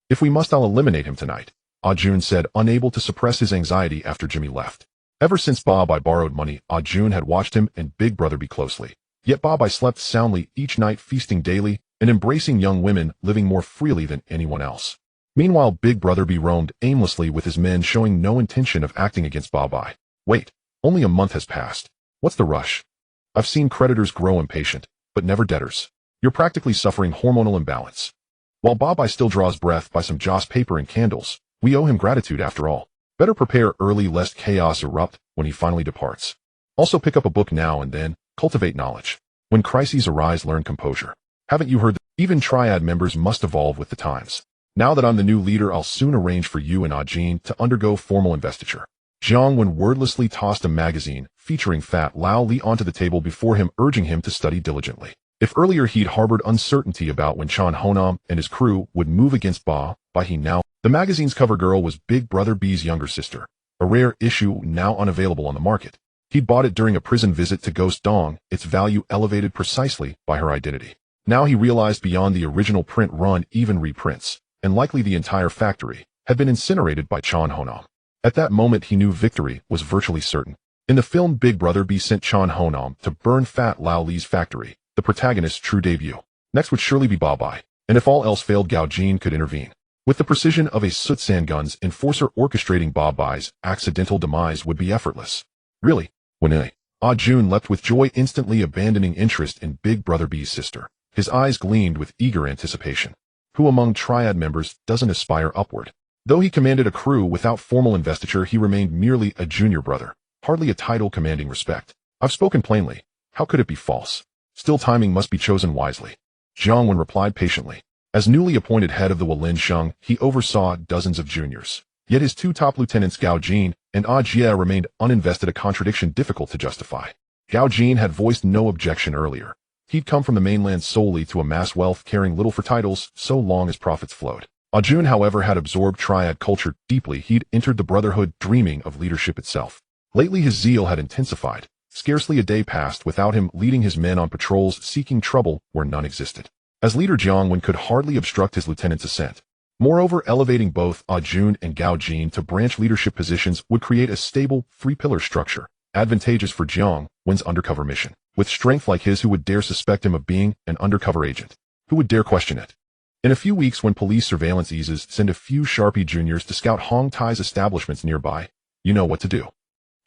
If we must, I'll eliminate him tonight, Jun said, unable to suppress his anxiety after Jimmy left. Ever since Ba borrowed money, Jun had watched him and Big Brother B closely. Yet Ba slept soundly each night, feasting daily and embracing young women, living more freely than anyone else. Meanwhile, Big Brother B roamed aimlessly with his men, showing no intention of acting against Ba. Wait, only a month has passed. What's the rush? I've seen creditors grow impatient, but never debtors. You're practically suffering hormonal imbalance. While Babai still draws breath by some joss paper and candles, we owe him gratitude after all. Better prepare early lest chaos erupt when he finally departs. Also pick up a book now and then, cultivate knowledge. When crises arise, learn composure. Haven't you heard that even Triad members must evolve with the times? Now that I'm the new leader, I'll soon arrange for you and Ajin to undergo formal investiture. Jiang Wen wordlessly tossed a magazine featuring Fat Lao Li onto the table before him, urging him to study diligently. If earlier he'd harbored uncertainty about when Chan Honam and his crew would move against Ba, he now. The magazine's cover girl was Big Brother B's younger sister, a rare issue now unavailable on the market. He'd bought it during a prison visit to Ghost Dong, its value elevated precisely by her identity. Now he realized beyond the original print run, even reprints, and likely the entire factory, had been incinerated by Chan Honam. At that moment he knew victory was virtually certain. In the film, Big Brother B sent Chan Honam to burn Fat Lao Li's factory, the protagonist's true debut. Next would surely be Babai, and if all else failed, Gao Jin could intervene. With the precision of a Soot Sandgun's enforcer, orchestrating Babai's accidental demise would be effortless. Really? When Jun leapt with joy, instantly abandoning interest in Big Brother B's sister. His eyes gleamed with eager anticipation. Who among Triad members doesn't aspire upward? Though he commanded a crew without formal investiture, he remained merely a junior brother, hardly a title commanding respect. I've spoken plainly. How could it be false? Still, timing must be chosen wisely. Jiang Wen replied patiently. As newly appointed head of the Walin Sheng, he oversaw dozens of juniors. Yet his two top lieutenants, Gao Jin and Jie, remained uninvested, a contradiction difficult to justify. Gao Jin had voiced no objection earlier. He'd come from the mainland solely to amass wealth, caring little for titles so long as profits flowed. Jun, however, had absorbed Triad culture deeply. He'd entered the Brotherhood dreaming of leadership itself. Lately his zeal had intensified. Scarcely a day passed without him leading his men on patrols seeking trouble where none existed. As leader, Jiang Wen could hardly obstruct his lieutenant's ascent. Moreover, elevating both Jun and Gao Jin to branch leadership positions would create a stable, three-pillar structure, advantageous for Jiang Wen's undercover mission. With strength like his, who would dare suspect him of being an undercover agent? Who would dare question it? In a few weeks, when police surveillance eases, send a few Sharpie juniors to scout Hong Tai's establishments nearby. You know what to do.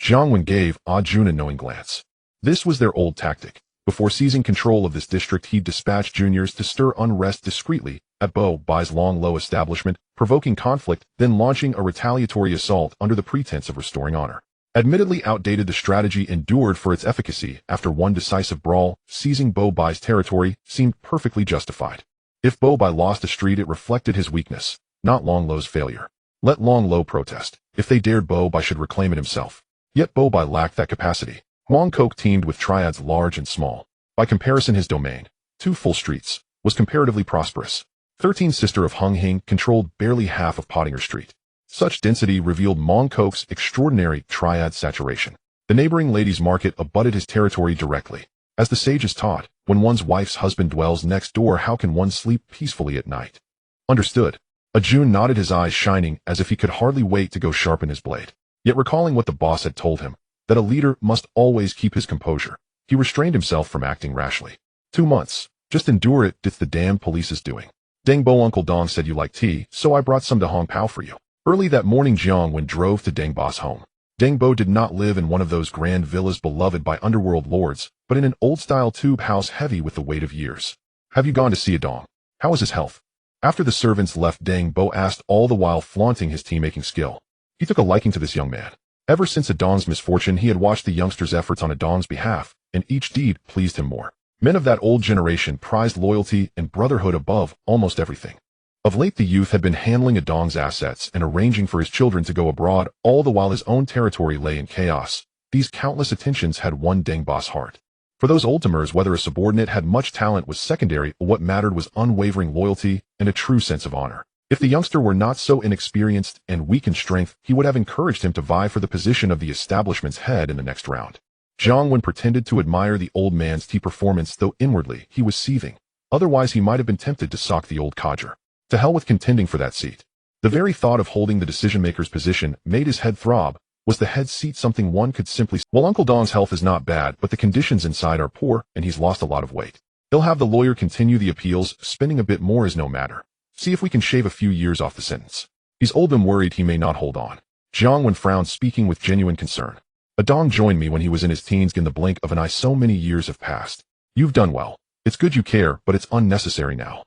Jiang Wen gave Jun a knowing glance. This was their old tactic. Before seizing control of this district, he'd dispatch juniors to stir unrest discreetly at Bo Bai's Long Lo establishment, provoking conflict, then launching a retaliatory assault under the pretense of restoring honor. Admittedly outdated, the strategy endured for its efficacy. After one decisive brawl, seizing Bo Bai's territory seemed perfectly justified. If Bo Bai lost a street, it reflected his weakness, not Long Lo's failure. Let Long Lo protest. If they dared, Bo Bai should reclaim it himself. Yet Bo Bai lacked that capacity. Huang Kok teamed with Triads large and small. By comparison, his domain, 2 full streets, was comparatively prosperous. 13 sister of Hung Hing controlled barely half of Pottinger Street. Such density revealed Mong Kok's extraordinary Triad saturation. The neighboring ladies' market abutted his territory directly. As the sages taught, when one's wife's husband dwells next door, how can one sleep peacefully at night? Understood. Jun nodded, his eyes shining as if he could hardly wait to go sharpen his blade. Yet recalling what the boss had told him, that a leader must always keep his composure, he restrained himself from acting rashly. 2 months. Just endure it. It's the damn police's doing. Deng Bo, Uncle Dong said you like tea, so I brought some to Hong Pao for you. Early that morning, Jiang Wen drove to Deng Bo's home. Deng Bo did not live in one of those grand villas beloved by underworld lords, but in an old-style tube house heavy with the weight of years. Have you gone to see a Dong? How is his health? After the servants left, Deng Bo asked, all the while flaunting his tea-making skill. He took a liking to this young man. Ever since Adong's misfortune, he had watched the youngster's efforts on Adong's behalf, and each deed pleased him more. Men of that old generation prized loyalty and brotherhood above almost everything. Of late, the youth had been handling Adong's assets and arranging for his children to go abroad, all the while his own territory lay in chaos. These countless attentions had won Deng Bo's heart. For those old-timers, whether a subordinate had much talent was secondary, what mattered was unwavering loyalty and a true sense of honor. If the youngster were not so inexperienced and weak in strength, he would have encouraged him to vie for the position of the establishment's head in the next round. Jiang Wen pretended to admire the old man's tea performance, though inwardly he was seething. Otherwise he might have been tempted to sock the old codger. To hell with contending for that seat. The very thought of holding the decision-maker's position made his head throb. Was the head seat something one could simply... Well, Uncle Dong's health is not bad, but the conditions inside are poor, and he's lost a lot of weight. He'll have the lawyer continue the appeals. Spending a bit more is no matter. See if we can shave a few years off the sentence. He's old and worried he may not hold on. Jiang Wen frowned, speaking with genuine concern. Adong joined me when he was in his teens. In the blink of an eye, so many years have passed. You've done well. It's good you care, but it's unnecessary now.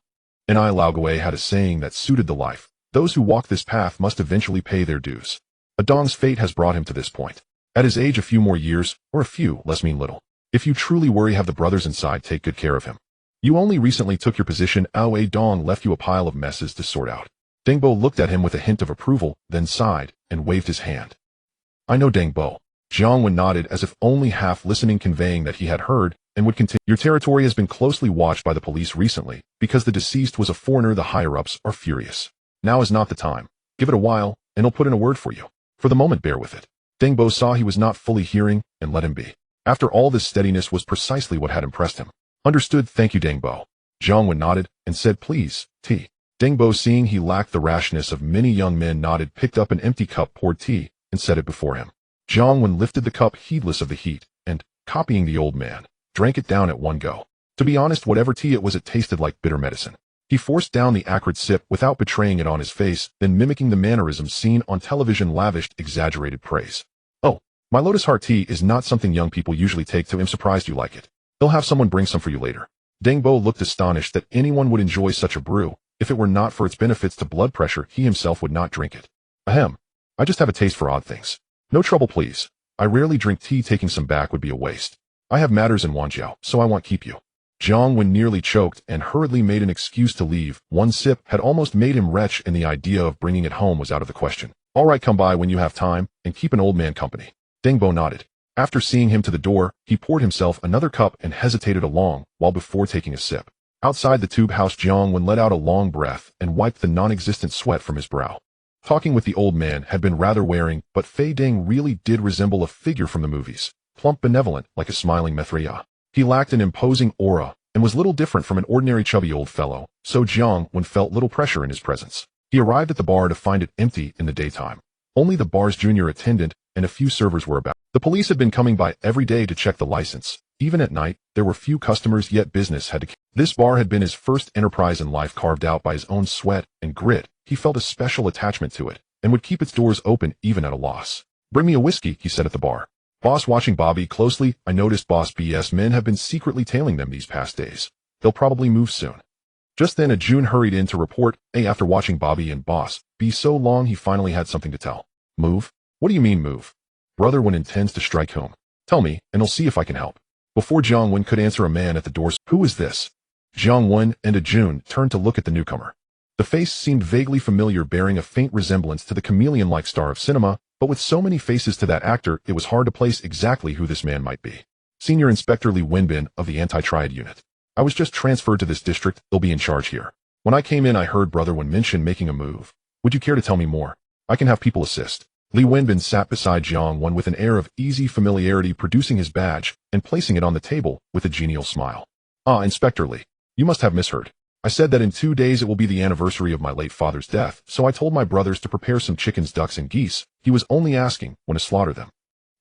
And I Laogwei had a saying that suited the life. Those who walk this path must eventually pay their dues. Adong's fate has brought him to this point. At his age, a few more years, or a few less mean little. If you truly worry, have the brothers inside take good care of him. You only recently took your position. Ao Dong left you a pile of messes to sort out. Dengbo looked at him with a hint of approval, then sighed, and waved his hand. I know Dengbo. Jiang Wen nodded as if only half listening, conveying that he had heard, and would continue. Your territory has been closely watched by the police recently, because the deceased was a foreigner. The higher-ups are furious. Now is not the time. Give it a while, and I'll put in a word for you. For the moment, bear with it. Dengbo saw he was not fully hearing, and let him be. After all, this steadiness was precisely what had impressed him. Understood, thank you, Dengbo. Jiang Wen nodded, and said, please, tea. Dengbo, seeing he lacked the rashness of many young men, nodded, picked up an empty cup, poured tea, and set it before him. Jiang Wen lifted the cup, heedless of the heat, and, copying the old man, drank it down at one go. To be honest, whatever tea it was, it tasted like bitter medicine. He forced down the acrid sip without betraying it on his face, then mimicking the mannerisms seen on television, lavished exaggerated praise. Oh, my Lotus Heart tea is not something young people usually take to. I'm surprised you like it. They'll have someone bring some for you later. Dengbo looked astonished that anyone would enjoy such a brew. If it were not for its benefits to blood pressure, he himself would not drink it. Ahem. I just have a taste for odd things. No trouble, please. I rarely drink tea. Taking some back would be a waste. I have matters in Wanjiao, so I won't keep you. Jiang Wen nearly choked and hurriedly made an excuse to leave. One sip had almost made him retch, and the idea of bringing it home was out of the question. All right, come by when you have time, and keep an old man company. Dengbo nodded. After seeing him to the door, he poured himself another cup and hesitated a long while before taking a sip. Outside the tube house, Jiang Wen let out a long breath and wiped the non-existent sweat from his brow. Talking with the old man had been rather wearing, but Fei Deng really did resemble a figure from the movies, plump, benevolent, like a smiling Mithriya. He lacked an imposing aura and was little different from an ordinary chubby old fellow, so Jiang Wen felt little pressure in his presence. He arrived at the bar to find it empty in the daytime. Only the bar's junior attendant and a few servers were about. The police had been coming by every day to check the license. Even at night, there were few customers, yet business had to. This bar had been his first enterprise in life, carved out by his own sweat and grit. He felt a special attachment to it, and would keep its doors open even at a loss. Bring me a whiskey, he said at the bar. Boss watching Bobby closely. I noticed Boss BS men have been secretly tailing them these past days. They'll probably move soon. Just then a June hurried in to report, after watching Bobby and Boss B so long, he finally had something to tell. Move? What do you mean move? Brother Wen intends to strike home. Tell me, and I'll see if I can help. Before Jiang Wen could answer, a man at the door. Who is this? Jiang Wen and a June turned to look at the newcomer. The face seemed vaguely familiar, bearing a faint resemblance to the chameleon-like star of cinema, but with so many faces to that actor, it was hard to place exactly who this man might be. Senior Inspector Li Wenbin of the Anti-Triad Unit. I was just transferred to this district. They'll be in charge here. When I came in, I heard Brother Wen mention making a move. Would you care to tell me more? I can have people assist. Li Wenbin sat beside Jiang Wen with an air of easy familiarity, producing his badge and placing it on the table with a genial smile. Ah, Inspector Li, you must have misheard. I said that in 2 days it will be the anniversary of my late father's death, so I told my brothers to prepare some chickens, ducks, and geese. He was only asking when to slaughter them.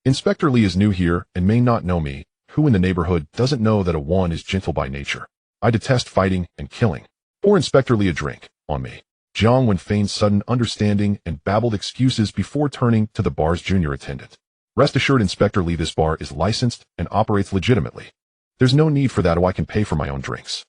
Inspector Li is new here and may not know me. Who in the neighborhood doesn't know that a Wan is gentle by nature? I detest fighting and killing. Pour Inspector Li a drink, on me. Jiang Wen feigned sudden understanding and babbled excuses before turning to the bar's junior attendant. Rest assured, Inspector Li, this bar is licensed and operates legitimately. There's no need for that, or I can pay for my own drinks.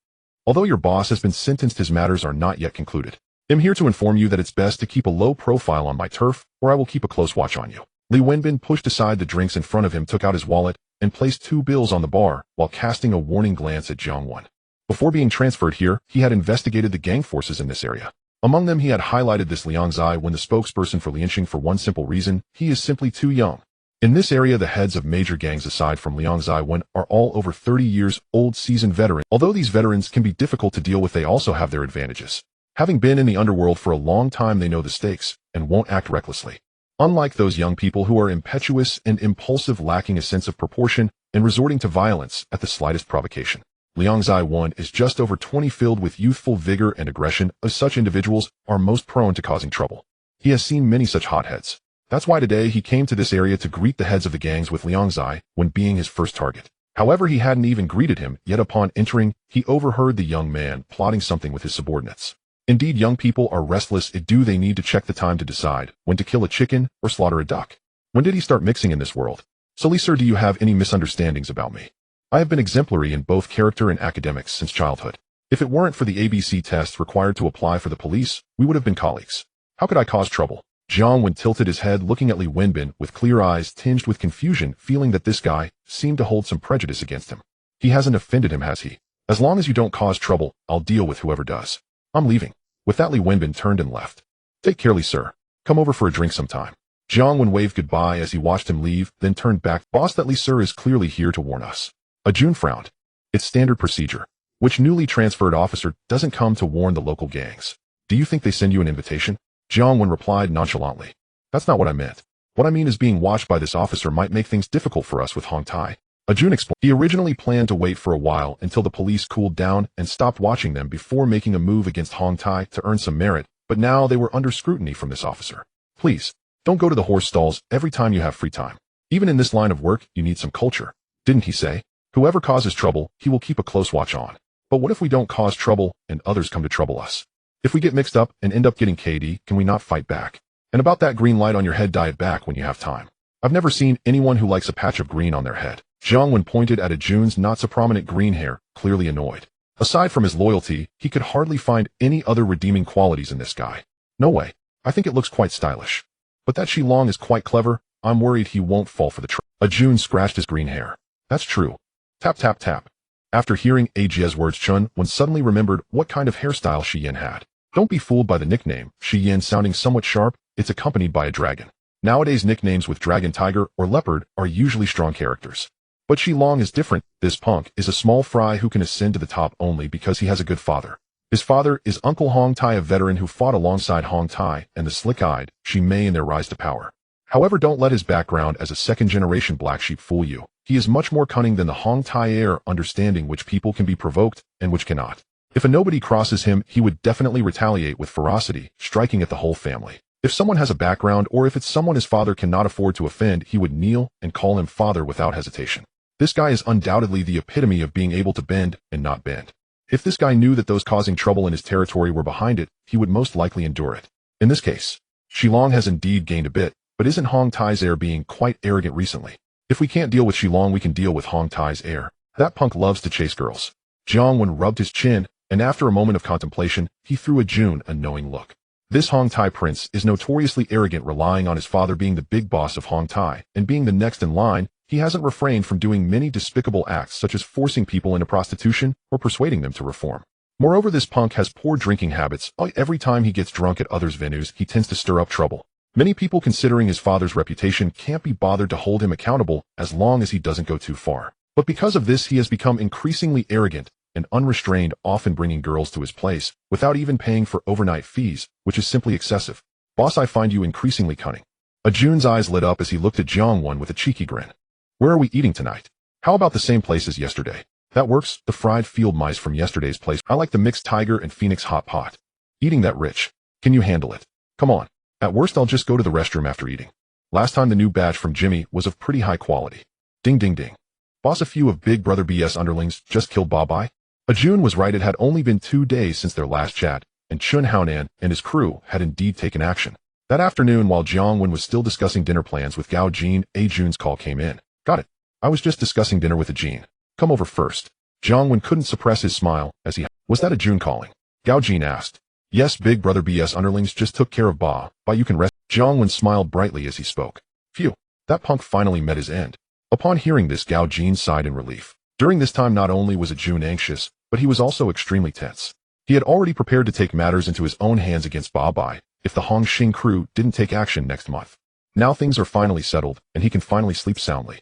Although your boss has been sentenced, his matters are not yet concluded. I'm here to inform you that it's best to keep a low profile on my turf, or I will keep a close watch on you. Li Wenbin pushed aside the drinks in front of him, took out his wallet, and placed 2 bills on the bar while casting a warning glance at Jiang Wen. Before being transferred here, he had investigated the gang forces in this area. Among them, he had highlighted this Liang Zai when the spokesperson for Lianxing, for one simple reason: he is simply too young. In this area, the heads of major gangs aside from Liang Zai Wen are all over 30 years old, seasoned veterans. Although these veterans can be difficult to deal with, they also have their advantages. Having been in the underworld for a long time, they know the stakes and won't act recklessly. Unlike those young people who are impetuous and impulsive, lacking a sense of proportion and resorting to violence at the slightest provocation. Liang Zai Wen is just over 20, filled with youthful vigor and aggression. As such individuals are most prone to causing trouble. He has seen many such hotheads. That's why today he came to this area to greet the heads of the gangs, with Liang Zai Wen being his first target. However, he hadn't even greeted him yet. Upon entering, he overheard the young man plotting something with his subordinates. Indeed, young people are restless. Do they need to check the time to decide when to kill a chicken or slaughter a duck? When did he start mixing in this world? So, sir, do you have any misunderstandings about me? I have been exemplary in both character and academics since childhood. If it weren't for the ABC tests required to apply for the police, we would have been colleagues. How could I cause trouble? Jiang Wen tilted his head looking at Li Wenbin with clear eyes tinged with confusion, feeling that this guy seemed to hold some prejudice against him. He hasn't offended him, has he? As long as you don't cause trouble, I'll deal with whoever does. I'm leaving. With that, Li Wenbin turned and left. Take care, Li sir. Come over for a drink sometime. Jiang Wen waved goodbye as he watched him leave, then turned back. Boss, that Li sir is clearly here to warn us. Jun frowned. It's standard procedure. Which newly transferred officer doesn't come to warn the local gangs? Do you think they send you an invitation? Jiang Wen replied nonchalantly. That's not what I meant. What I mean is being watched by this officer might make things difficult for us with Hong Tai. Jun explained. He originally planned to wait for a while until the police cooled down and stopped watching them before making a move against Hong Tai to earn some merit, but now they were under scrutiny from this officer. Please, don't go to the horse stalls every time you have free time. Even in this line of work, you need some culture. Didn't he say? Whoever causes trouble, he will keep a close watch on. But what if we don't cause trouble and others come to trouble us? If we get mixed up and end up getting KD, can we not fight back? And about that green light on your head, dye it back when you have time. I've never seen anyone who likes a patch of green on their head. Jiang Wen pointed at Jun's not-so-prominent green hair, clearly annoyed. Aside from his loyalty, he could hardly find any other redeeming qualities in this guy. No way. I think it looks quite stylish. But that Shilong is quite clever. I'm worried he won't fall for the trap. Jun scratched his green hair. That's true. Tap tap tap. After hearing Ajie's words, Chun Wen suddenly remembered what kind of hairstyle Shi Yin had. Don't be fooled by the nickname, Shi Yin sounding somewhat sharp, it's accompanied by a dragon. Nowadays nicknames with dragon, tiger, or leopard are usually strong characters. But Shilong is different. This punk is a small fry who can ascend to the top only because he has a good father. His father is Uncle Hong Tai, a veteran who fought alongside Hong Tai and the slick-eyed Shi Mei in their rise to power. However, don't let his background as a second-generation black sheep fool you. He is much more cunning than the Hong Tai heir, understanding which people can be provoked and which cannot. If a nobody crosses him, he would definitely retaliate with ferocity, striking at the whole family. If someone has a background, or if it's someone his father cannot afford to offend, he would kneel and call him father without hesitation. This guy is undoubtedly the epitome of being able to bend and not bend. If this guy knew that those causing trouble in his territory were behind it, he would most likely endure it. In this case, Shilong has indeed gained a bit, but isn't Hong Tai's heir being quite arrogant recently? If we can't deal with Shilong, we can deal with Hong Tai's heir. That punk loves to chase girls. Jiang Wen rubbed his chin, and after a moment of contemplation, he threw Jun a knowing look. This Hong Tai prince is notoriously arrogant, relying on his father being the big boss of Hong Tai, and being the next in line. He hasn't refrained from doing many despicable acts such as forcing people into prostitution or persuading them to reform. Moreover, this punk has poor drinking habits. Every time he gets drunk at others' venues, he tends to stir up trouble. Many people, considering his father's reputation, can't be bothered to hold him accountable as long as he doesn't go too far. But because of this, he has become increasingly arrogant and unrestrained, often bringing girls to his place without even paying for overnight fees, which is simply excessive. Boss, I find you increasingly cunning. Jun's eyes lit up as he looked at Jiang Wen with a cheeky grin. Where are we eating tonight? How about the same place as yesterday? That works. The fried field mice from yesterday's place. I like the mixed tiger and phoenix hot pot. Eating that rich. Can you handle it? Come on. At worst, I'll just go to the restroom after eating. Last time the new batch from Jimmy was of pretty high quality. Ding ding ding. Boss, a few of Big Brother BS underlings just killed Babai. Jun was right. It had only been 2 days since their last chat, and Chun Haonan and his crew had indeed taken action. That afternoon, while Jiang Wen was still discussing dinner plans with Gao Jin, Jun's call came in. Got it. I was just discussing dinner with Jin. Come over first. Jiang Wen couldn't suppress his smile as he... Was that Jun calling? Gao Jin asked. Yes, Big Brother BS underlings just took care of Ba, but you can rest. Jiang Wen smiled brightly as he spoke. Phew, that punk finally met his end. Upon hearing this, Gao Jin sighed in relief. During this time, not only was Jun anxious, but he was also extremely tense. He had already prepared to take matters into his own hands against Ba Bai if the Hong Xing crew didn't take action next month. Now things are finally settled, and he can finally sleep soundly.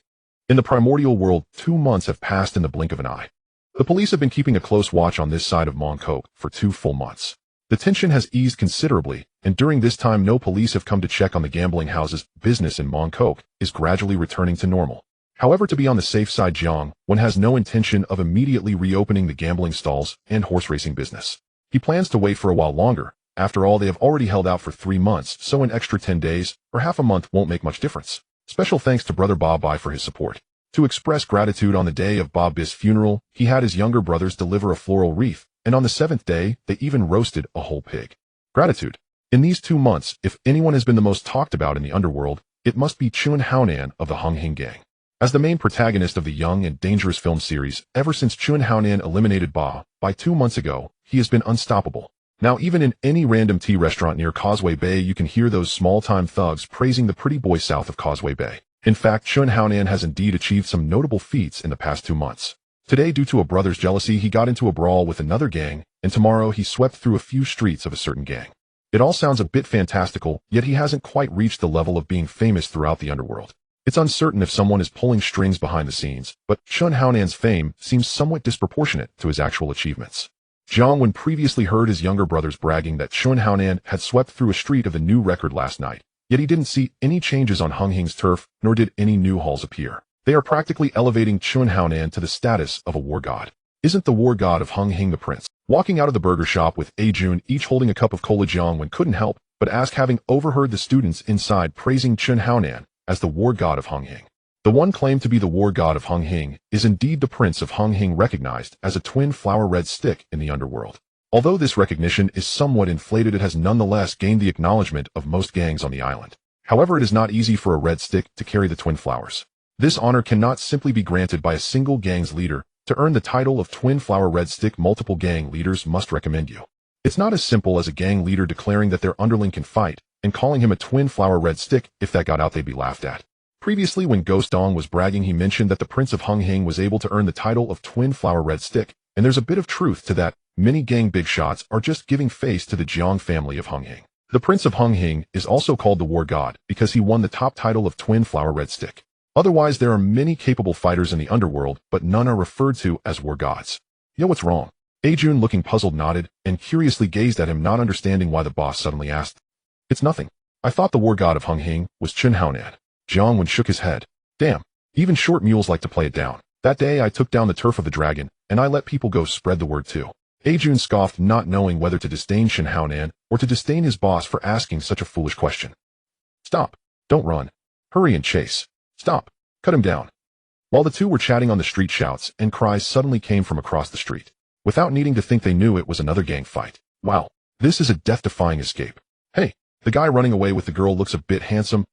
In the primordial world, 2 months have passed in the blink of an eye. The police have been keeping a close watch on this side of Mongkok for 2 full months. The tension has eased considerably, and during this time no police have come to check on the gambling houses. Business in Mongkok is gradually returning to normal. However, to be on the safe side, Jiang Wen has no intention of immediately reopening the gambling stalls and horse racing business. He plans to wait for a while longer. After all, they have already held out for 3 months, so an extra 10 days or half a month won't make much difference. Special thanks to Brother Ba Bai for his support. To express gratitude, on the day of Ba Bi's funeral, he had his younger brothers deliver a floral wreath, and on the 7th day, they even roasted a whole pig. Gratitude. In these 2 months, if anyone has been the most talked about in the underworld, it must be Chun Haonan of the Hung Hing gang. As the main protagonist of the young and dangerous film series, ever since Chun Haonan eliminated Ba by 2 months ago, he has been unstoppable. Now even in any random tea restaurant near Causeway Bay you can hear those small-time thugs praising the pretty boy south of Causeway Bay. In fact, Chun Haonan has indeed achieved some notable feats in the past 2 months. Today, due to a brother's jealousy, he got into a brawl with another gang, and tomorrow he swept through a few streets of a certain gang. It all sounds a bit fantastical, yet he hasn't quite reached the level of being famous throughout the underworld. It's uncertain if someone is pulling strings behind the scenes, but Chun Haonan's fame seems somewhat disproportionate to his actual achievements. Jiang Wen previously heard his younger brothers bragging that Chun Haonan had swept through a street of a new record last night, yet he didn't see any changes on Hung Hing's turf, nor did any new halls appear. They are practically elevating Chun Haonan to the status of a war god. Isn't the war god of Hung Hing the prince? Walking out of the burger shop with Jun each holding a cup of cola, Jiang Wen couldn't help but ask, having overheard the students inside praising Chun Haonan as the war god of Hung Hing. The one claimed to be the war god of Hung Hing is indeed the prince of Hung Hing, recognized as a twin flower red stick in the underworld. Although this recognition is somewhat inflated, it has nonetheless gained the acknowledgement of most gangs on the island. However, it is not easy for a red stick to carry the twin flowers. This honor cannot simply be granted by a single gang's leader. To earn the title of twin flower red stick, multiple gang leaders must recommend you. It's not as simple as a gang leader declaring that their underling can fight and calling him a twin flower red stick. If that got out, they'd be laughed at. Previously, when Ghost Dong was bragging, he mentioned that the Prince of Hung Hing was able to earn the title of Twin Flower Red Stick, and there's a bit of truth to that. Many gang big shots are just giving face to the Jiang family of Hung Hing. The Prince of Hung Hing is also called the War God because he won the top title of Twin Flower Red Stick. Otherwise, there are many capable fighters in the underworld, but none are referred to as war gods. Yo, what's wrong? Jun, looking puzzled, nodded and curiously gazed at him, not understanding why the boss suddenly asked. It's nothing. I thought the war god of Hung Hing was Chun Haonan. Jiang Wen shook his head. Damn, even short mules like to play it down. That day I took down the turf of the dragon, and I let people go spread the word too. Jun scoffed, not knowing whether to disdain Chun Haonan or to disdain his boss for asking such a foolish question. Stop. Don't run. Hurry and chase. Stop. Cut him down. While the two were chatting on the street, shouts and cries suddenly came from across the street. Without needing to think, they knew it was another gang fight. Wow, this is a death-defying escape. Hey, the guy running away with the girl looks a bit handsome.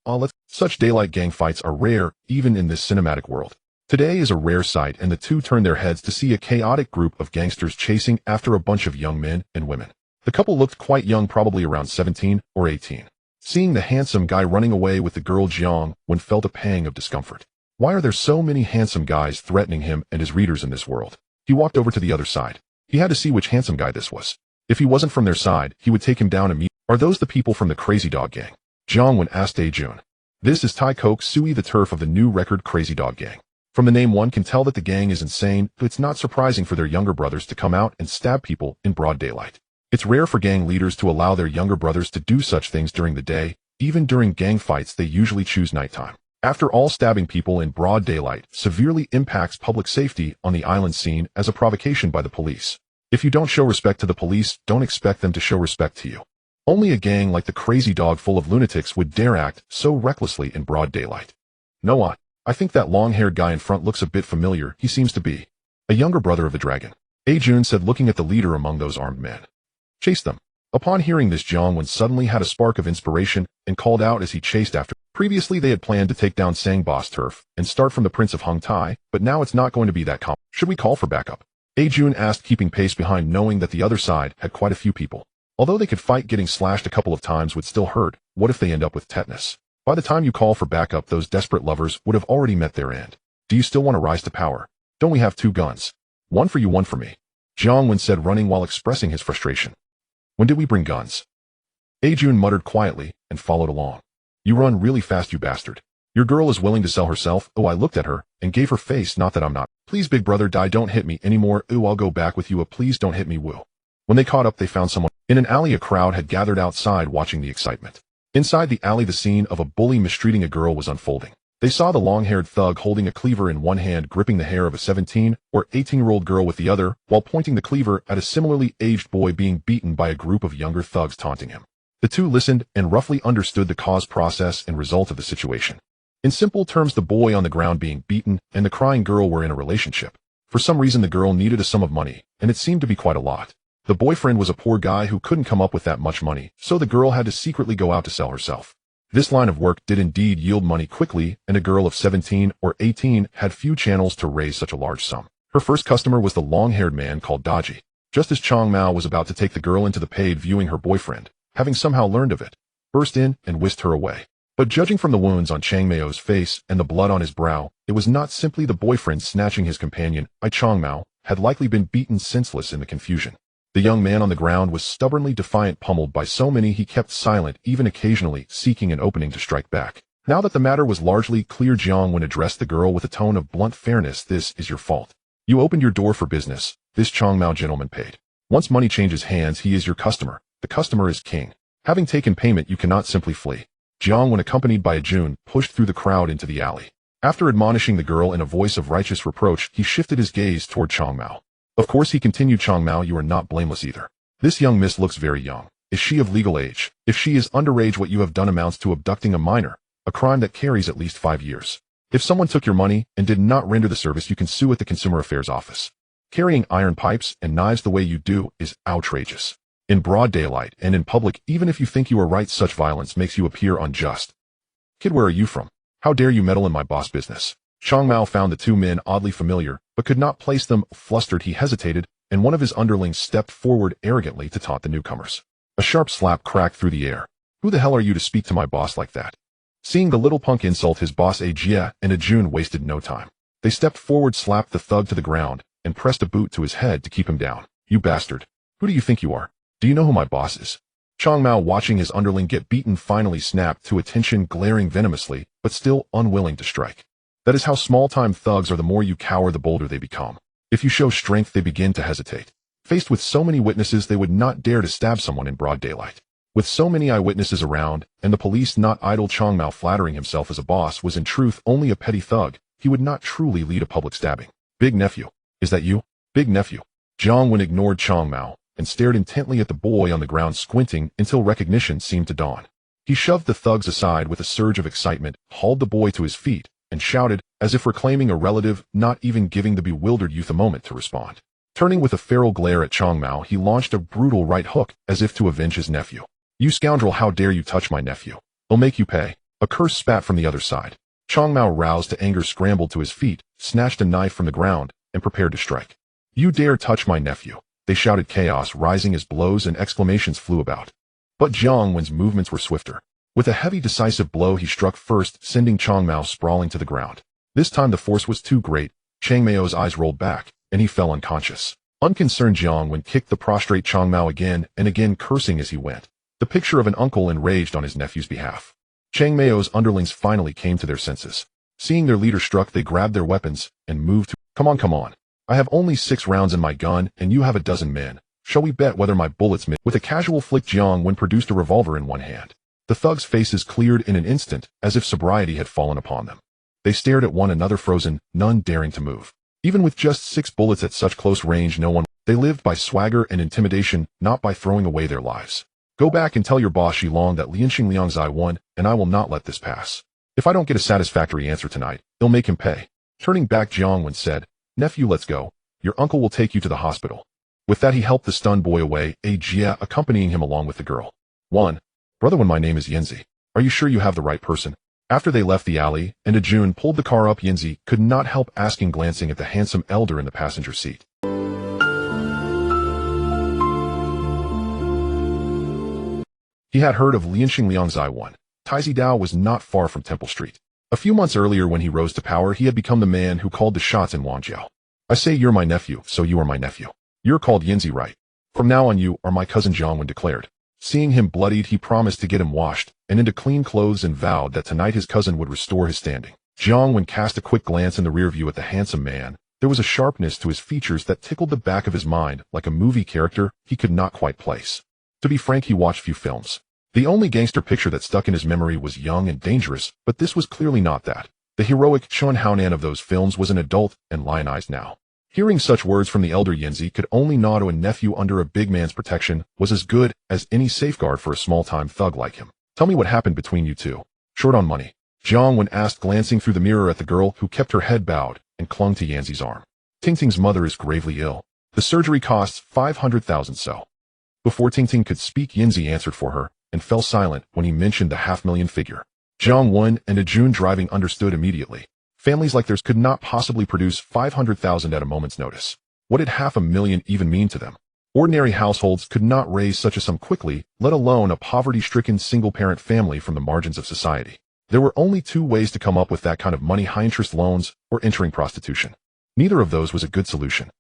Such daylight gang fights are rare, even in this cinematic world. Today is a rare sight, and the two turn their heads to see a chaotic group of gangsters chasing after a bunch of young men and women. The couple looked quite young, probably around 17 or 18. Seeing the handsome guy running away with the girl, Jiang Wen felt a pang of discomfort. Why are there so many handsome guys threatening him and his readers in this world? He walked over to the other side. He had to see which handsome guy this was. If he wasn't from their side, he would take him down immediately. Are those the people from the Crazy Dog Gang? Jiang Wen asked Jun. This is Tai Kok Sui, the turf of the new record Crazy Dog Gang. From the name, one can tell that the gang is insane, but it's not surprising for their younger brothers to come out and stab people in broad daylight. It's rare for gang leaders to allow their younger brothers to do such things during the day. Even during gang fights, they usually choose nighttime. After all, stabbing people in broad daylight severely impacts public safety on the island, seen as a provocation by the police. If you don't show respect to the police, don't expect them to show respect to you. Only a gang like the Crazy Dog, full of lunatics, would dare act so recklessly in broad daylight. Noah, I think that long-haired guy in front looks a bit familiar. He seems to be a younger brother of the dragon, Jun said, looking at the leader among those armed men. Chase them. Upon hearing this, Jiang Wen suddenly had a spark of inspiration and called out as he chased after. Previously, they had planned to take down Sang Boss Turf and start from the Prince of Hung Tai, but now it's not going to be that common. Should we call for backup? Jun asked, keeping pace behind, knowing that the other side had quite a few people. Although they could fight, getting slashed a couple of times would still hurt. What if they end up with tetanus? By the time you call for backup, those desperate lovers would have already met their end. Do you still want to rise to power? Don't we have 2 guns? One for you, one for me. Jiang Wen said, running while expressing his frustration. When did we bring guns? Jun muttered quietly and followed along. You run really fast, you bastard. Your girl is willing to sell herself. Oh, I looked at her and gave her face. Not that I'm not. Please, big brother, die. Don't hit me anymore. Ooh, I'll go back with you. Please don't hit me. Woo. When they caught up, they found someone. In an alley, a crowd had gathered outside watching the excitement. Inside the alley, the scene of a bully mistreating a girl was unfolding. They saw the long-haired thug holding a cleaver in one hand, gripping the hair of a 17 or 18-year-old girl with the other, while pointing the cleaver at a similarly aged boy being beaten by a group of younger thugs taunting him. The two listened and roughly understood the cause, process, and result of the situation. In simple terms, the boy on the ground being beaten and the crying girl were in a relationship. For some reason, the girl needed a sum of money, and it seemed to be quite a lot. The boyfriend was a poor guy who couldn't come up with that much money, so the girl had to secretly go out to sell herself. This line of work did indeed yield money quickly, and a girl of 17 or 18 had few channels to raise such a large sum. Her first customer was the long-haired man called Daji. Just as Chang Mao was about to take the girl into the paid viewing, her boyfriend, having somehow learned of it, burst in and whisked her away. But judging from the wounds on Chang Mao's face and the blood on his brow, it was not simply the boyfriend snatching his companion. Chang Mao had likely been beaten senseless in the confusion. The young man on the ground was stubbornly defiant, pummeled by so many he kept silent, even occasionally seeking an opening to strike back. Now that the matter was largely clear, Jiang Wen addressed the girl with a tone of blunt fairness. This is your fault. You opened your door for business. This Chang Mao gentleman paid. Once money changes hands, he is your customer. The customer is king. Having taken payment, you cannot simply flee. Jiang Wen, accompanied by a Jun, pushed through the crowd into the alley. After admonishing the girl in a voice of righteous reproach, he shifted his gaze toward Chang Mao. Of course, he continued, Chang Mao, you are not blameless either. This young miss looks very young. Is she of legal age? If she is underage, what you have done amounts to abducting a minor, a crime that carries at least 5 years. If someone took your money and did not render the service, you can sue at the Consumer Affairs Office. Carrying iron pipes and knives the way you do is outrageous. In broad daylight and in public, even if you think you are right, such violence makes you appear unjust. Kid, where are you from? How dare you meddle in my boss business? Chang Mao found the two men oddly familiar, but could not place them. Flustered, he hesitated, and one of his underlings stepped forward arrogantly to taunt the newcomers. A sharp slap cracked through the air. Who the hell are you to speak to my boss like that? Seeing the little punk insult his boss, a Jia and a Jun wasted no time. They stepped forward, slapped the thug to the ground, and pressed a boot to his head to keep him down. You bastard. Who do you think you are? Do you know who my boss is? Chang Mao, watching his underling get beaten, finally snapped to attention, glaring venomously, but still unwilling to strike. That is how small-time thugs are. The more you cower, the bolder they become. If you show strength, they begin to hesitate. Faced with so many witnesses, they would not dare to stab someone in broad daylight. With so many eyewitnesses around, and the police not idle, Chang Mao, flattering himself as a boss, was in truth only a petty thug. He would not truly lead a public stabbing. Big nephew. Is that you? Big nephew. Jiang Wen ignored Chang Mao and stared intently at the boy on the ground, squinting until recognition seemed to dawn. He shoved the thugs aside with a surge of excitement, hauled the boy to his feet, and shouted, as if reclaiming a relative, not even giving the bewildered youth a moment to respond. Turning with a feral glare at Chang Mao, he launched a brutal right hook, as if to avenge his nephew. You scoundrel, how dare you touch my nephew? I'll make you pay. A curse spat from the other side. Chang Mao, roused to anger, scrambled to his feet, snatched a knife from the ground, and prepared to strike. You dare touch my nephew? They shouted, chaos rising as blows and exclamations flew about. But Jiang Wen's movements were swifter. With a heavy, decisive blow, he struck first, sending Chang Mao sprawling to the ground. This time the force was too great. Chang Mao's eyes rolled back, and he fell unconscious. Unconcerned, Jiang Wen kicked the prostrate Chang Mao again and again, cursing as he went. The picture of an uncle enraged on his nephew's behalf. Chang Mao's underlings finally came to their senses. Seeing their leader struck, they grabbed their weapons and moved to— Come on. I have only 6 rounds in my gun, and you have a dozen men. Shall we bet whether my bullets miss? With a casual flick, Jiang Wen produced a revolver in one hand. The thugs' faces cleared in an instant, as if sobriety had fallen upon them. They stared at one another, frozen, none daring to move. Even with just 6 bullets at such close range, no one— They lived by swagger and intimidation, not by throwing away their lives. Go back and tell your boss Shilong that Lianxing Liang Zai won, and I will not let this pass. If I don't get a satisfactory answer tonight, they'll make him pay. Turning back, Jiang Wen said, Nephew, let's go. Your uncle will take you to the hospital. With that, he helped the stunned boy away, a Jia accompanying him along with the girl. Brother, when my name is Yanzi. Are you sure you have the right person? After they left the alley, and a Jun pulled the car up, Yanzi could not help asking, glancing at the handsome elder in the passenger seat. He had heard of Lianxing Liang Zai won. Taizidao was not far from Temple Street. A few months earlier, when he rose to power, he had become the man who called the shots in Wangjiao. I say you're my nephew, so you are my nephew. You're called Yanzi, right? From now on you are my cousin, Jiang Wen declared. Seeing him bloodied, he promised to get him washed and into clean clothes and vowed that tonight his cousin would restore his standing. Jiang Wen cast a quick glance in the rear view at the handsome man. There was a sharpness to his features that tickled the back of his mind, like a movie character he could not quite place. To be frank, he watched few films. The only gangster picture that stuck in his memory was Young and Dangerous, but this was clearly not that. The heroic Chun Haonan of those films was an adult and lionized now. Hearing such words from the elder, Yanzi could only nod to a nephew under a big man's protection was as good as any safeguard for a small-time thug like him. Tell me what happened between you two. Short on money? Jiang Wen asked, glancing through the mirror at the girl who kept her head bowed and clung to Yanzi's arm. Tingting's mother is gravely ill. The surgery costs 500,000 so. Before Tingting could speak, Yanzi answered for her, and fell silent when he mentioned the $500,000 figure. Jiang Wen and Ajun driving understood immediately. Families like theirs could not possibly produce 500,000 at a moment's notice. What did $500,000 even mean to them? Ordinary households could not raise such a sum quickly, let alone a poverty-stricken single-parent family from the margins of society. There were only two ways to come up with that kind of money: high-interest loans or entering prostitution. Neither of those was a good solution.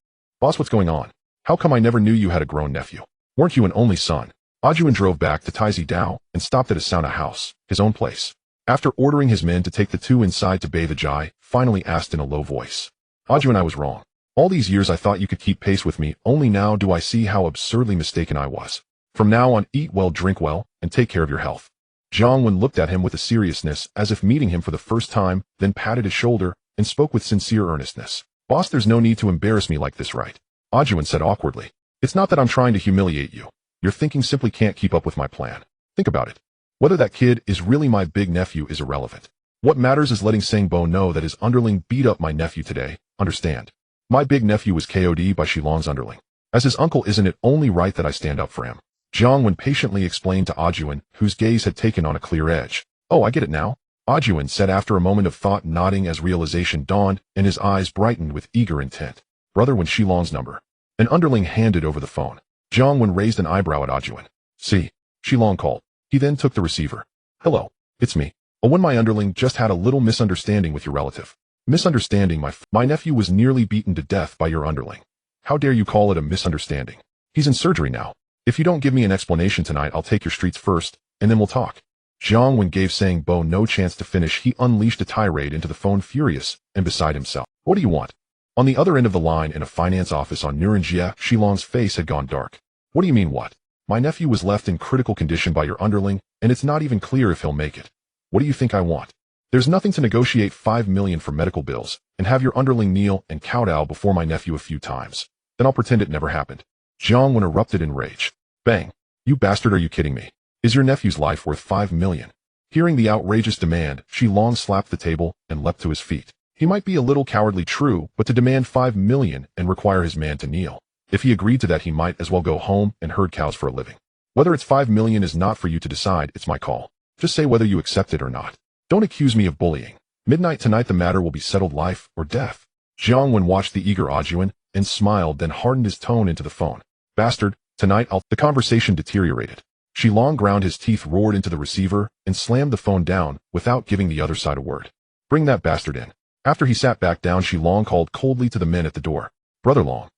Boss, what's going on? How come I never knew you had a grown nephew? Weren't you an only son? Ajuan drove back to Taizidao and stopped at his sauna house, his own place. After ordering his men to take the two inside to bathe, Ajay finally asked in a low voice. Ajuan, I was wrong. All these years I thought you could keep pace with me, only now do I see how absurdly mistaken I was. From now on, eat well, drink well, and take care of your health. Jiang Wen looked at him with a seriousness as if meeting him for the first time, then patted his shoulder and spoke with sincere earnestness. Boss, there's no need to embarrass me like this, right? Ajuan said awkwardly. It's not that I'm trying to humiliate you. Your thinking simply can't keep up with my plan. Think about it. Whether that kid is really my big nephew is irrelevant. What matters is letting Sangbo know that his underling beat up my nephew today, understand? My big nephew was KO'd by Shilong's underling. As his uncle, isn't it only right that I stand up for him? Jiang Wen patiently explained to Ajuan, whose gaze had taken on a clear edge. Oh, I get it now, Ajuan said after a moment of thought, nodding as realization dawned and his eyes brightened with eager intent. Brother, when Shilong's number. An underling handed over the phone. Jiang Wen raised an eyebrow at Ajuan. See, Shilong called. He then took the receiver. Hello, it's me. Oh, when my underling just had a little misunderstanding with your relative. Misunderstanding, my nephew was nearly beaten to death by your underling. How dare you call it a misunderstanding? He's in surgery now. If you don't give me an explanation tonight, I'll take your streets first, and then we'll talk. Jiang Wen gave Sangbo no chance to finish. He unleashed a tirade into the phone, furious and beside himself. What do you want? On the other end of the line in a finance office on Nuranjia, Shilong's face had gone dark. What do you mean what? My nephew was left in critical condition by your underling, and it's not even clear if he'll make it. What do you think I want? There's nothing to negotiate. 5 million for medical bills, and have your underling kneel and kowtow before my nephew a few times. Then I'll pretend it never happened. Jiang Wen erupted in rage. Bang. You bastard, are you kidding me? Is your nephew's life worth 5 million? Hearing the outrageous demand, Shilong slapped the table and leapt to his feet. He might be a little cowardly, true, but to demand 5 million and require his man to kneel. If he agreed to that, he might as well go home and herd cows for a living. Whether it's 5 million is not for you to decide, it's my call. Just say whether you accept it or not. Don't accuse me of bullying. Midnight tonight the matter will be settled, life or death. Jiang Wen watched the eager Ajuan and smiled, then hardened his tone into the phone. Bastard, tonight I'll... The conversation deteriorated. Shilong ground his teeth, roared into the receiver, and slammed the phone down without giving the other side a word. Bring that bastard in. After he sat back down, Shilong called coldly to the men at the door. Brother Long.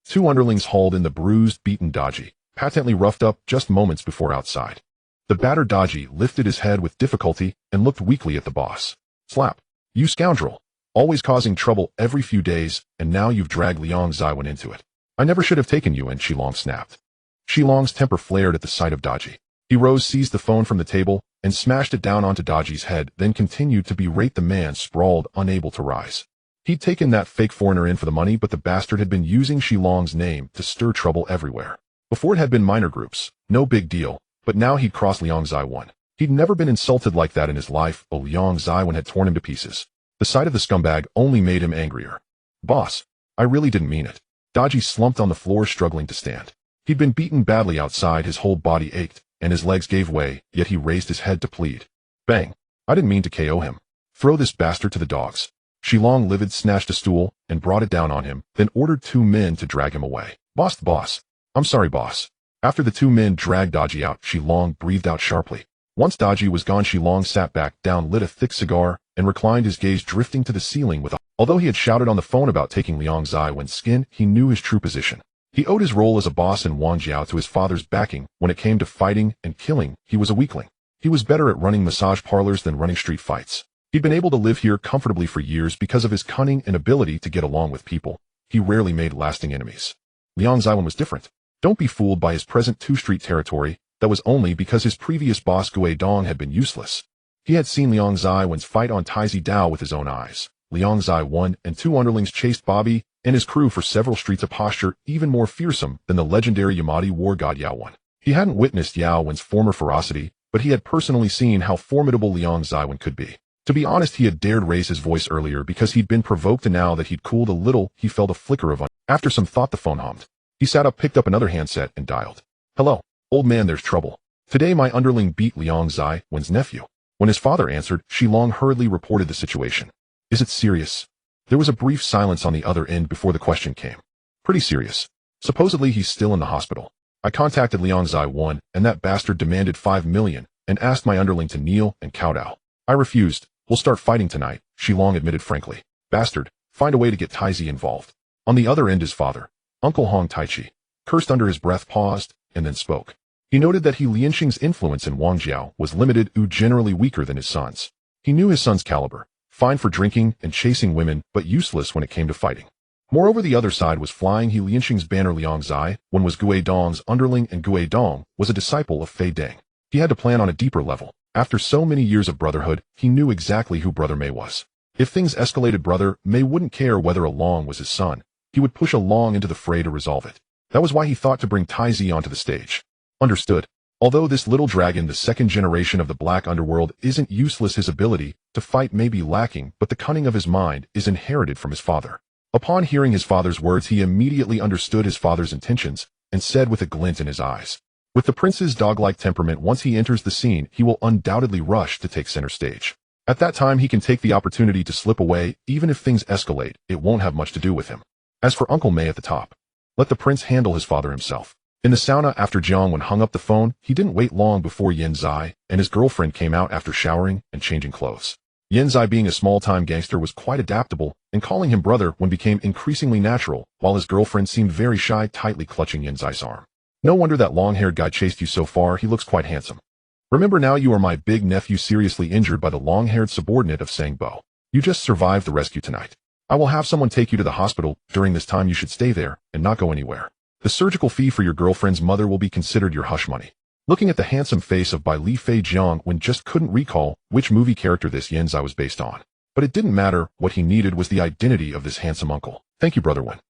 2 underlings hauled in the bruised, beaten Dodgy, patently roughed up just moments before outside. The battered Dodgy lifted his head with difficulty and looked weakly at the boss. Slap. You scoundrel. Always causing trouble every few days, and now you've dragged Liang Zaiwen into it. I never should have taken you in, Shilong snapped. Shilong's temper flared at the sight of Dodgy. He rose, seized the phone from the table, and smashed it down onto Dodgy's head, then continued to berate the man sprawled, unable to rise. He'd taken that fake foreigner in for the money, but the bastard had been using Shilong's name to stir trouble everywhere. Before it had been minor groups, no big deal, but now he'd crossed Liang Zaiwen. He'd never been insulted like that in his life. Oh, Liang Zaiwen had torn him to pieces. The sight of the scumbag only made him angrier. Boss, I really didn't mean it. Dodgy slumped on the floor, struggling to stand. He'd been beaten badly outside, his whole body ached, and his legs gave way, yet he raised his head to plead. Bang. I didn't mean to KO him. Throw this bastard to the dogs. Shilong, livid, snatched a stool and brought it down on him, then ordered 2 men to drag him away. Boss. I'm sorry, boss. After the 2 men dragged Dodgy out, Shilong breathed out sharply. Once Dodgy was gone, Shilong sat back down, lit a thick cigar, and reclined, his gaze drifting to the ceiling with a... Although he had shouted on the phone about taking Liang Zaiwen's skin, he knew his true position. He owed his role as a boss in Wangjiao to his father's backing. When it came to fighting and killing, he was a weakling. He was better at running massage parlors than running street fights. He'd been able to live here comfortably for years because of his cunning and ability to get along with people. He rarely made lasting enemies. Liang Zaiwen was different. Don't be fooled by his present 2-street territory. That was only because his previous boss Gui Dong had been useless. He had seen Liang Zaiwen's fight on Taizidao with his own eyes. Liang Zaiwen and 2 underlings chased Bobby and his crew for several streets, a posture even more fearsome than the legendary Yamadi war god Yao Wen. He hadn't witnessed Yao Wen's former ferocity, but he had personally seen how formidable Liang Zaiwen could be. To be honest, he had dared raise his voice earlier because he'd been provoked, and now that he'd cooled a little, he felt a flicker of After some thought, the phone hummed. He sat up, picked up another handset, and dialed. Hello, old man, there's trouble. Today my underling beat Liang Zai, Wen's nephew. When his father answered, Shi Long hurriedly reported the situation. Is it serious? There was a brief silence on the other end before the question came. Pretty serious. Supposedly he's still in the hospital. I contacted Liang Zai 1, and that bastard demanded 5 million, and asked my underling to kneel and kowtow. I refused. We'll start fighting tonight, Shi Long admitted frankly. Bastard, find a way to get Taizi involved. On the other end his father, Uncle Hong Taichi, cursed under his breath, paused, and then spoke. He noted that He Lianxing's influence in Wangjiao was limited, generally weaker than his son's. He knew his son's caliber, fine for drinking and chasing women, but useless when it came to fighting. Moreover, the other side was flying He Lianxing's banner. Liang Zai, one was Gue Dong's underling, and Gue Dong was a disciple of Fei Deng. He had to plan on a deeper level. After so many years of brotherhood, he knew exactly who Brother Mei was. If things escalated, Brother Mei wouldn't care whether Along was his son. He would push Along into the fray to resolve it. That was why he thought to bring Taizi onto the stage. Understood. Although this little dragon, the second generation of the Black Underworld, isn't useless, his ability to fight may be lacking, but the cunning of his mind is inherited from his father. Upon hearing his father's words, he immediately understood his father's intentions and said with a glint in his eyes, with the prince's dog-like temperament, once he enters the scene, he will undoubtedly rush to take center stage. At that time, he can take the opportunity to slip away. Even if things escalate, it won't have much to do with him. As for Uncle Mei at the top, let the prince handle his father himself. In the sauna, after Jiang Wen hung up the phone, he didn't wait long before Yen Zai and his girlfriend came out after showering and changing clothes. Yen Zai, being a small-time gangster, was quite adaptable, and calling him brother when became increasingly natural, while his girlfriend seemed very shy, tightly clutching Yen Zai's arm. No wonder that long-haired guy chased you so far. He looks quite handsome. Remember now, you are my big nephew, seriously injured by the long-haired subordinate of Sang Bo. You just survived the rescue tonight. I will have someone take you to the hospital. During this time you should stay there and not go anywhere. The surgical fee for your girlfriend's mother will be considered your hush money. Looking at the handsome face of Bai Li Fei, Jiang Wen just couldn't recall which movie character this Yen Zai was based on. But it didn't matter. What he needed was the identity of this handsome uncle. Thank you, Brother Wen.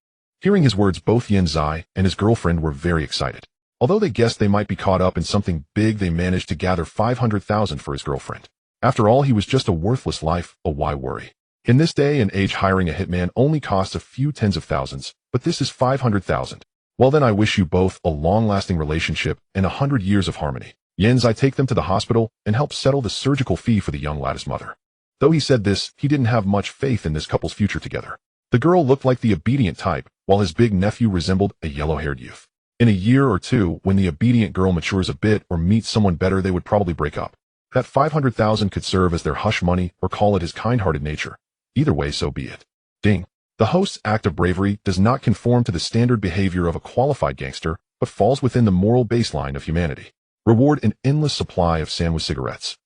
Hearing his words, both Yen Zai and his girlfriend were very excited. Although they guessed they might be caught up in something big, they managed to gather 500,000 for his girlfriend. After all, he was just a worthless life, why worry? In this day and age, hiring a hitman only costs a few tens of thousands, but this is 500,000. Well then, I wish you both a long-lasting relationship and 100 years of harmony. Yen Zai take them to the hospital and help settle the surgical fee for the young lad's mother. Though he said this, he didn't have much faith in this couple's future together. The girl looked like the obedient type, while his big nephew resembled a yellow-haired youth. In a year or two, when the obedient girl matures a bit or meets someone better, they would probably break up. That 500,000 could serve as their hush money, or call it his kind-hearted nature. Either way, so be it. Ding. The host's act of bravery does not conform to the standard behavior of a qualified gangster, but falls within the moral baseline of humanity. Reward an endless supply of Sanwa cigarettes.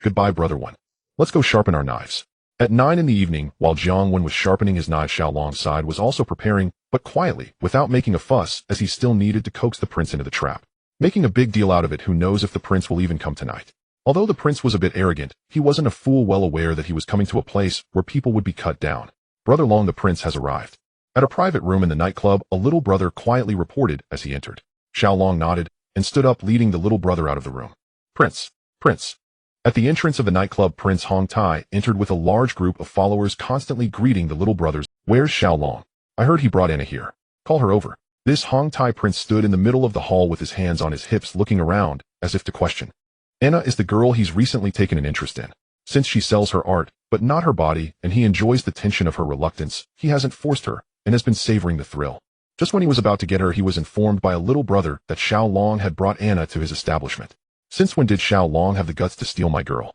Goodbye, Brother Wen. Let's go sharpen our knives. At 9 in the evening, while Jiang Wen was sharpening his knife, Xiaolong's side was also preparing, but quietly, without making a fuss, as he still needed to coax the prince into the trap. Making a big deal out of it, who knows if the prince will even come tonight. Although the prince was a bit arrogant, he wasn't a fool, well aware that he was coming to a place where people would be cut down. Brother Long, the prince has arrived. At a private room in the nightclub, a little brother quietly reported as he entered. Xiaolong nodded and stood up, leading the little brother out of the room. Prince. At the entrance of the nightclub, Prince Hong Tai entered with a large group of followers constantly greeting the little brothers. Where's Xiaolong? I heard he brought Anna here. Call her over. This Hong Tai prince stood in the middle of the hall with his hands on his hips, looking around as if to question. Anna is the girl he's recently taken an interest in. Since she sells her art, but not her body, and he enjoys the tension of her reluctance, he hasn't forced her, and has been savoring the thrill. Just when he was about to get her, he was informed by a little brother that Xiaolong had brought Anna to his establishment. Since when did Xiaolong have the guts to steal my girl?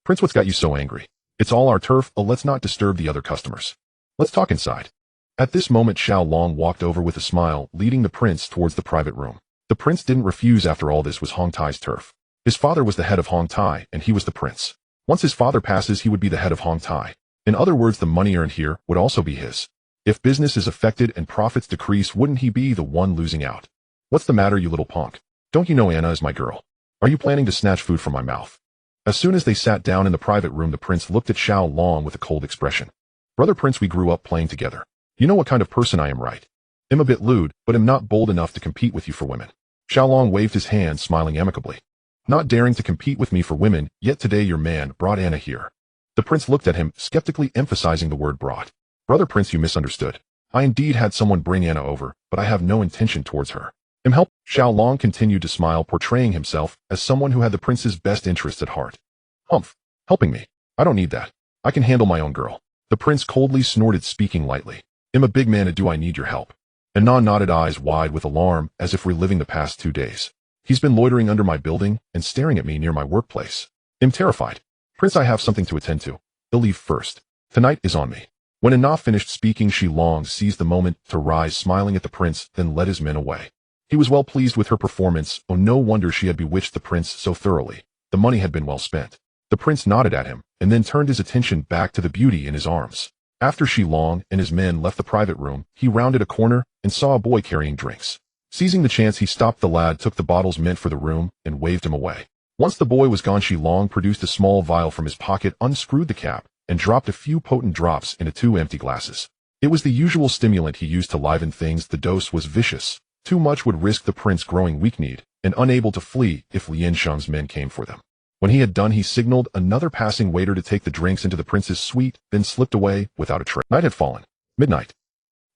Prince, what's got you so angry? It's all our turf. Let's not disturb the other customers. Let's talk inside. At this moment, Xiaolong walked over with a smile, leading the prince towards the private room. The prince didn't refuse. After all, this was Hong Tai's turf. His father was the head of Hong Tai, and he was the prince. Once his father passes, he would be the head of Hong Tai. In other words, the money earned here would also be his. If business is affected and profits decrease, wouldn't he be the one losing out? What's the matter, you little punk? Don't you know Anna is my girl? Are you planning to snatch food from my mouth? As soon as they sat down in the private room, the prince looked at Xiaolong with a cold expression. Brother Prince, we grew up playing together. You know what kind of person I am, right? I'm a bit lewd, but am not bold enough to compete with you for women. Xiaolong waved his hand, smiling amicably. Not daring to compete with me for women, yet today your man brought Anna here. The prince looked at him, skeptically emphasizing the word brought. Brother Prince, you misunderstood. I indeed had someone bring Anna over, but I have no intention towards her. Help. Xiao Long continued to smile, portraying himself as someone who had the prince's best interests at heart. Humph. Helping me. I don't need that. I can handle my own girl. The prince coldly snorted, speaking lightly. I'm a big man and do I need your help? Anon nodded, eyes wide with alarm, as if reliving the past 2 days. He's been loitering under my building and staring at me near my workplace. I'm terrified. Prince, I have something to attend to. I'll leave first. Tonight is on me. When Ana finished speaking, Shi Long seized the moment to rise, smiling at the prince, then led his men away. He was well pleased with her performance. Oh, no wonder she had bewitched the prince so thoroughly. The money had been well spent. The prince nodded at him, and then turned his attention back to the beauty in his arms. After Shi Long and his men left the private room, he rounded a corner and saw a boy carrying drinks. Seizing the chance, he stopped the lad, took the bottles meant for the room, and waved him away. Once the boy was gone, Shi Long produced a small vial from his pocket, unscrewed the cap, and dropped a few potent drops into 2 empty glasses. It was the usual stimulant he used to liven things. The dose was vicious. Too much would risk the prince growing weak-kneed and unable to flee if Lien Sheng's men came for them. When he had done, he signaled another passing waiter to take the drinks into the prince's suite, then slipped away without a trace. Night had fallen. Midnight.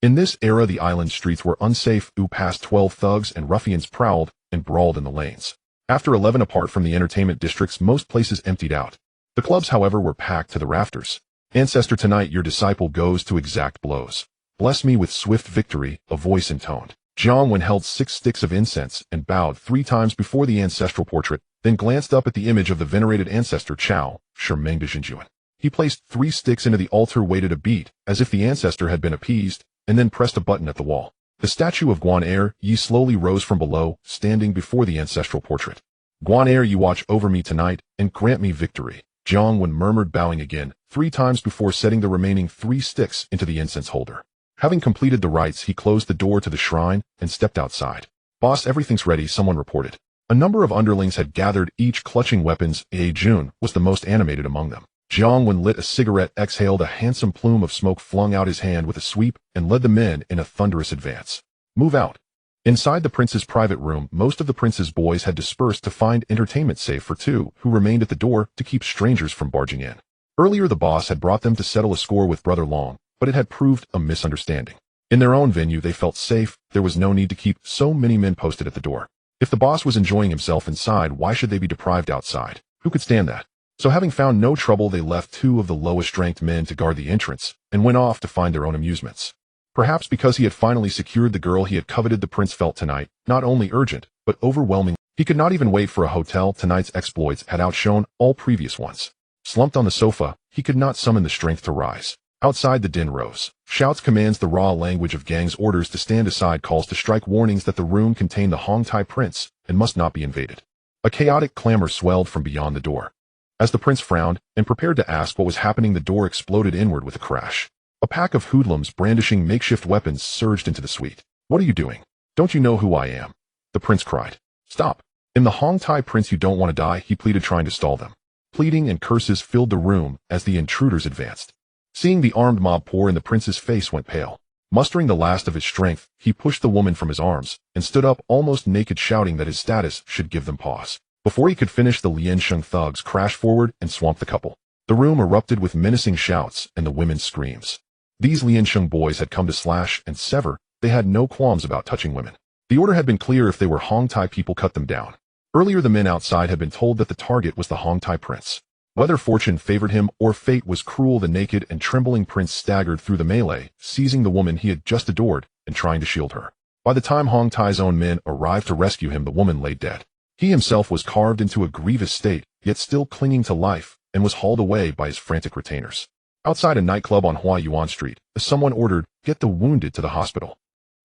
In this era, the island streets were unsafe. Past 12 thugs and ruffians prowled and brawled in the lanes. After 11, apart from the entertainment districts, most places emptied out. The clubs, however, were packed to the rafters. Ancestor, tonight your disciple goes to exact blows. Bless me with swift victory, a voice intoned. Jiang Wen held 6 sticks of incense and bowed 3 times before the ancestral portrait, then glanced up at the image of the venerated ancestor Chao, Shimeng de Jinjuan. He placed 3 sticks into the altar, waited a beat, as if the ancestor had been appeased, and then pressed a button at the wall. The statue of Guan Yi slowly rose from below, standing before the ancestral portrait. Guan you watch over me tonight, and grant me victory. Jiang Wen murmured, bowing again, 3 times before setting the remaining 3 sticks into the incense holder. Having completed the rites, he closed the door to the shrine and stepped outside. Boss, everything's ready, someone reported. A number of underlings had gathered, each clutching weapons. Jun was the most animated among them. Jiang Wen lit a cigarette, exhaled a handsome plume of smoke, flung out his hand with a sweep, and led the men in a thunderous advance. Move out. Inside the prince's private room, most of the prince's boys had dispersed to find entertainment, save for 2, who remained at the door to keep strangers from barging in. Earlier, the boss had brought them to settle a score with Brother Long, but it had proved a misunderstanding. In their own venue, they felt safe. There was no need to keep so many men posted at the door. If the boss was enjoying himself inside, why should they be deprived outside? Who could stand that? So, having found no trouble, they left 2 of the lowest-ranked men to guard the entrance, and went off to find their own amusements. Perhaps because he had finally secured the girl he had coveted, the prince felt tonight not only urgent, but overwhelming. He could not even wait for a hotel. Tonight's exploits had outshone all previous ones. Slumped on the sofa, he could not summon the strength to rise. Outside, the din rose. Shouts, commands, the raw language of gangs, orders to stand aside, calls to strike, warnings that the room contained the Hong Tai prince and must not be invaded. A chaotic clamor swelled from beyond the door. As the prince frowned and prepared to ask what was happening, the door exploded inward with a crash. A pack of hoodlums brandishing makeshift weapons surged into the suite. What are you doing? Don't you know who I am? The prince cried. Stop. I'm the Hong Tai prince. You don't want to die, he pleaded, trying to stall them. Pleading and curses filled the room as the intruders advanced. Seeing the armed mob pour in, the prince's face went pale. Mustering the last of his strength, he pushed the woman from his arms and stood up almost naked, shouting that his status should give them pause. Before he could finish, the Lien Sheng thugs crashed forward and swamped the couple. The room erupted with menacing shouts and the women's screams. These Lien Sheng boys had come to slash and sever. They had no qualms about touching women. The order had been clear: if they were Hong Tai people, cut them down. Earlier, the men outside had been told that the target was the Hong Tai prince. Whether fortune favored him or fate was cruel, the naked and trembling prince staggered through the melee, seizing the woman he had just adored and trying to shield her. By the time Hong Tai's own men arrived to rescue him, the woman lay dead. He himself was carved into a grievous state, yet still clinging to life, and was hauled away by his frantic retainers. Outside a nightclub on Hua Yuan Street, someone ordered, "Get the wounded to the hospital."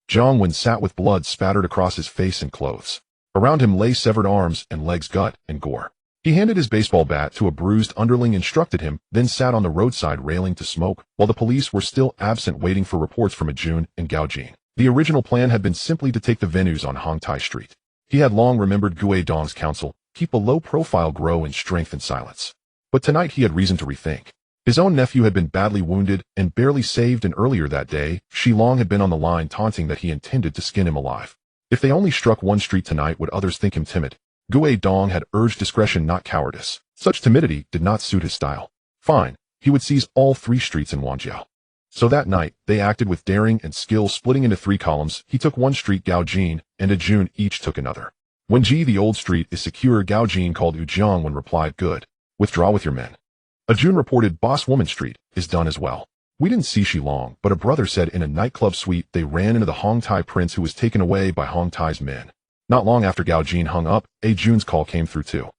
Jiang Wen sat with blood spattered across his face and clothes. Around him lay severed arms and legs, gut and gore. He handed his baseball bat to a bruised underling, instructed him, then sat on the roadside railing to smoke, while the police were still absent, waiting for reports from Ajun and Gaojing. The original plan had been simply to take the venues on Hong Tai Street. He had long remembered Gui Dong's counsel: keep a low profile, grow in strength and silence. But tonight he had reason to rethink. His own nephew had been badly wounded and barely saved, and earlier that day, Shi Long had been on the line, taunting that he intended to skin him alive. If they only struck one street tonight, would others think him timid? Gui Dong had urged discretion, not cowardice. Such timidity did not suit his style. Fine, he would seize all 3 streets in Wanjiao. So that night, they acted with daring and skill, splitting into 3 columns. He took one street, Gao Jin and Jun each took another. When the old street is secure, Gao Jin called Jiang Wen replied, "Good. Withdraw with your men." Jun reported, "Boss Woman Street is done as well." We didn't see Shilong, but a brother said in a nightclub suite they ran into the Hong Tai prince who was taken away by Hong Tai's men. Not long after Gao Jin hung up, Jun's call came through too.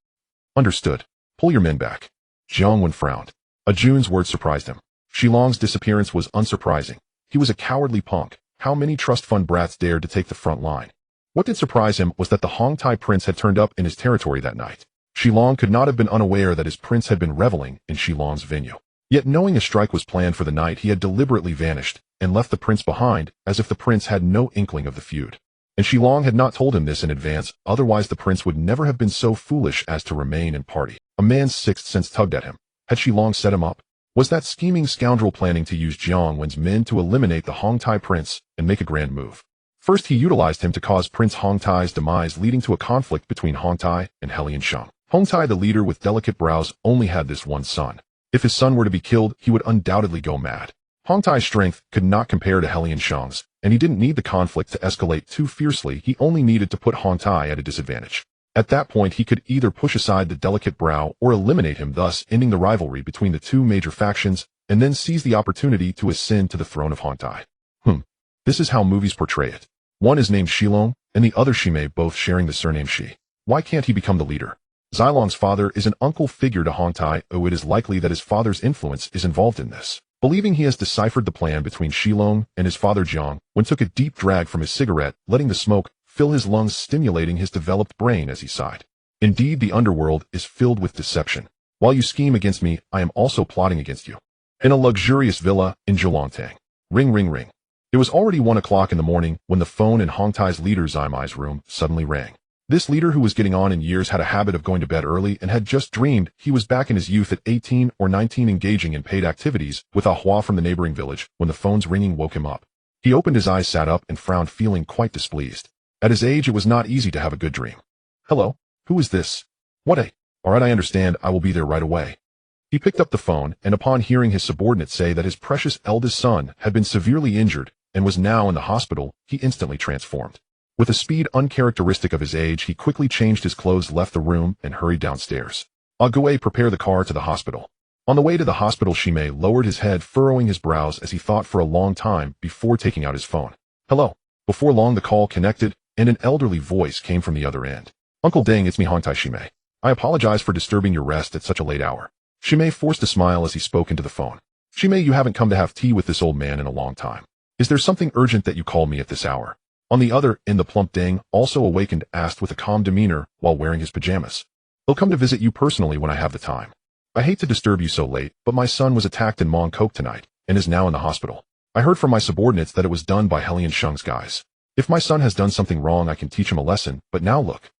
"Understood. Pull your men back." Jiang Wen frowned. Jun's words surprised him. Shilong's disappearance was unsurprising. He was a cowardly punk. How many trust fund brats dared to take the front line? What did surprise him was that the Hong Tai prince had turned up in his territory that night. Shilong could not have been unaware that his prince had been reveling in Shilong's venue. Yet knowing a strike was planned for the night, he had deliberately vanished and left the prince behind, as if the prince had no inkling of the feud. And Shilong had not told him this in advance, otherwise the prince would never have been so foolish as to remain and party. A man's sixth sense tugged at him. Had Shilong set him up? Was that scheming scoundrel planning to use Jiang Wen's men to eliminate the Hong Tai prince and make a grand move? First, he utilized him to cause Prince Hong Tai's demise, leading to a conflict between Hong Tai and Liansheng. Hong Tai, the leader with delicate brows, only had this one son. If his son were to be killed, he would undoubtedly go mad. Hong Tai's strength could not compare to Liansheng's, and he didn't need the conflict to escalate too fiercely. He only needed to put Hong Tai at a disadvantage. At that point, he could either push aside the delicate brow or eliminate him, thus ending the rivalry between the two major factions, and then seize the opportunity to ascend to the throne of Hong Tai. This is how movies portray it. One is named Shilong, and the other Shimei, both sharing the surname Shi. Why can't he become the leader? Zilong's father is an uncle figure to Hong Tai. It is likely that his father's influence is involved in this. Believing he has deciphered the plan between Shilong and his father, Jiang Wen took a deep drag from his cigarette, letting the smoke fill his lungs, stimulating his developed brain as he sighed. Indeed, the underworld is filled with deception. While you scheme against me, I am also plotting against you. In a luxurious villa in Zhejiang. Ring, ring, ring. It was already 1 o'clock in the morning when the phone in Hong Tai's leader Zimai's room suddenly rang. This leader, who was getting on in years, had a habit of going to bed early and had just dreamed he was back in his youth at 18 or 19, engaging in paid activities with a hua from the neighboring village, when the phone's ringing woke him up. He opened his eyes, sat up, and frowned, feeling quite displeased. At his age, it was not easy to have a good dream. "Hello? Who is this?" Alright, I understand. I will be there right away." He picked up the phone, and upon hearing his subordinate say that his precious eldest son had been severely injured and was now in the hospital, he instantly transformed. With a speed uncharacteristic of his age, he quickly changed his clothes, left the room, and hurried downstairs. Ague, prepare the car to the hospital. On the way to the hospital, Shimei lowered his head, furrowing his brows as he thought for a long time before taking out his phone. "Hello." Before long, the call connected, and an elderly voice came from the other end. "Uncle Deng, it's me, Hong Tai Shimei. I apologize for disturbing your rest at such a late hour." Shimei forced a smile as he spoke into the phone. "Shimei, you haven't come to have tea with this old man in a long time. Is there something urgent that you called me at this hour?" On the other end, the plump Deng, also awakened, asked with a calm demeanor while wearing his pajamas. "He'll come to visit you personally when I have the time. I hate to disturb you so late, but my son was attacked in Mong Kok tonight and is now in the hospital. I heard from my subordinates that it was done by Liansheng's guys. If my son has done something wrong, I can teach him a lesson, but now look.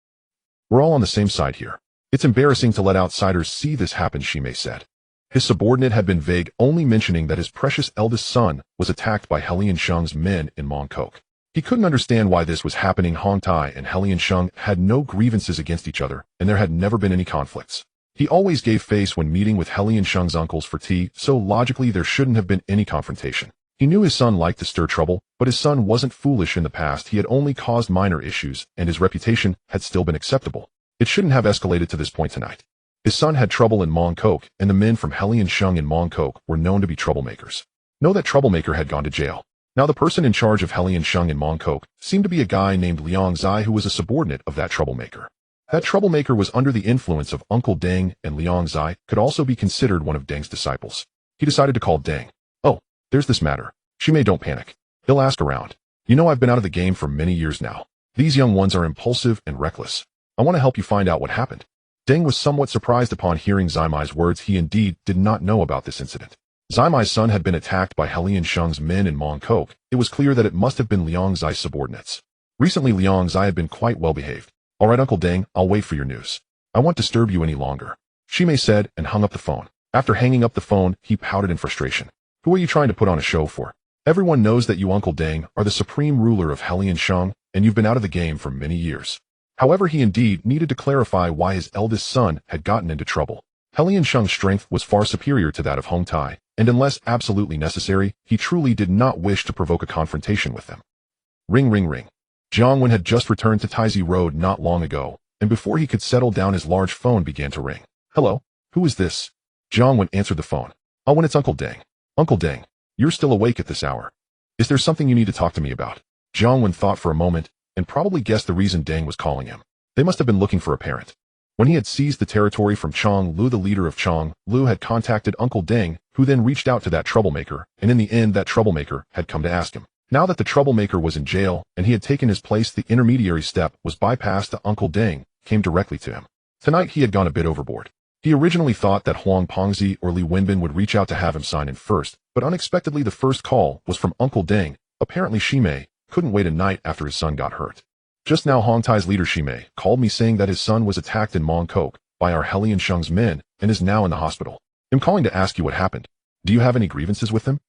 We're all on the same side here. It's embarrassing to let outsiders see this happen," Shimei said. His subordinate had been vague, only mentioning that his precious eldest son was attacked by Liansheng's men in Mong Kok. He couldn't understand why this was happening. Hong Tai and Liansheng had no grievances against each other, and there had never been any conflicts. He always gave face when meeting with Liansheng's uncles for tea, so logically there shouldn't have been any confrontation. He knew his son liked to stir trouble, but his son wasn't foolish in the past. He had only caused minor issues, and his reputation had still been acceptable. It shouldn't have escalated to this point tonight. His son had trouble in Mong Kok, and the men from Liansheng in Mong Kok were known to be troublemakers. No, that troublemaker had gone to jail. Now the person in charge of Liansheng in Mong Kok seemed to be a guy named Liang Zai, who was a subordinate of that troublemaker. That troublemaker was under the influence of Uncle Deng, and Liang Zai could also be considered one of Deng's disciples. He decided to call Deng. "Oh, there's this matter. Shimei, don't panic. He'll ask around. You know, I've been out of the game for many years now. These young ones are impulsive and reckless. I want to help you find out what happened." Deng was somewhat surprised upon hearing Zimai's words. He indeed did not know about this incident. Zimai's son had been attacked by Liansheng's men in Mong Kok. It was clear that it must have been Liang Zai's subordinates. Recently, Liang Zai had been quite well behaved. "Alright, Uncle Deng, I'll wait for your news. I won't disturb you any longer," Shimei said and hung up the phone. After hanging up the phone, he pouted in frustration. "Who are you trying to put on a show for? Everyone knows that you, Uncle Deng, are the supreme ruler of Liansheng, and you've been out of the game for many years." However, he indeed needed to clarify why his eldest son had gotten into trouble. Liansheng's strength was far superior to that of Hong Tai, and unless absolutely necessary, he truly did not wish to provoke a confrontation with them. Ring ring ring. Jiang Wen had just returned to Taizi Road not long ago, and before he could settle down his large phone began to ring. Hello? Who is this? Jiang Wen answered the phone. Oh, when it's Uncle Deng. Uncle Deng, you're still awake at this hour. Is there something you need to talk to me about? Jiang Wen thought for a moment, and probably guessed the reason Deng was calling him. They must have been looking for a parent. When he had seized the territory from Chong Lu, the leader of Chong Lu had contacted Uncle Deng, who then reached out to that troublemaker, and in the end that troublemaker had come to ask him. Now that the troublemaker was in jail, and he had taken his place, the intermediary step was bypassed. The Uncle Deng came directly to him. Tonight he had gone a bit overboard. He originally thought that Huang Pengzi or Li Wenbin would reach out to have him sign in first, but unexpectedly the first call was from Uncle Deng. Apparently Shimei couldn't wait a night after his son got hurt. Just now Hong Tai's leader Shimei called me saying that his son was attacked in Mongkok by our Helian Shung's men and is now in the hospital. I'm calling to ask you what happened. Do you have any grievances with him?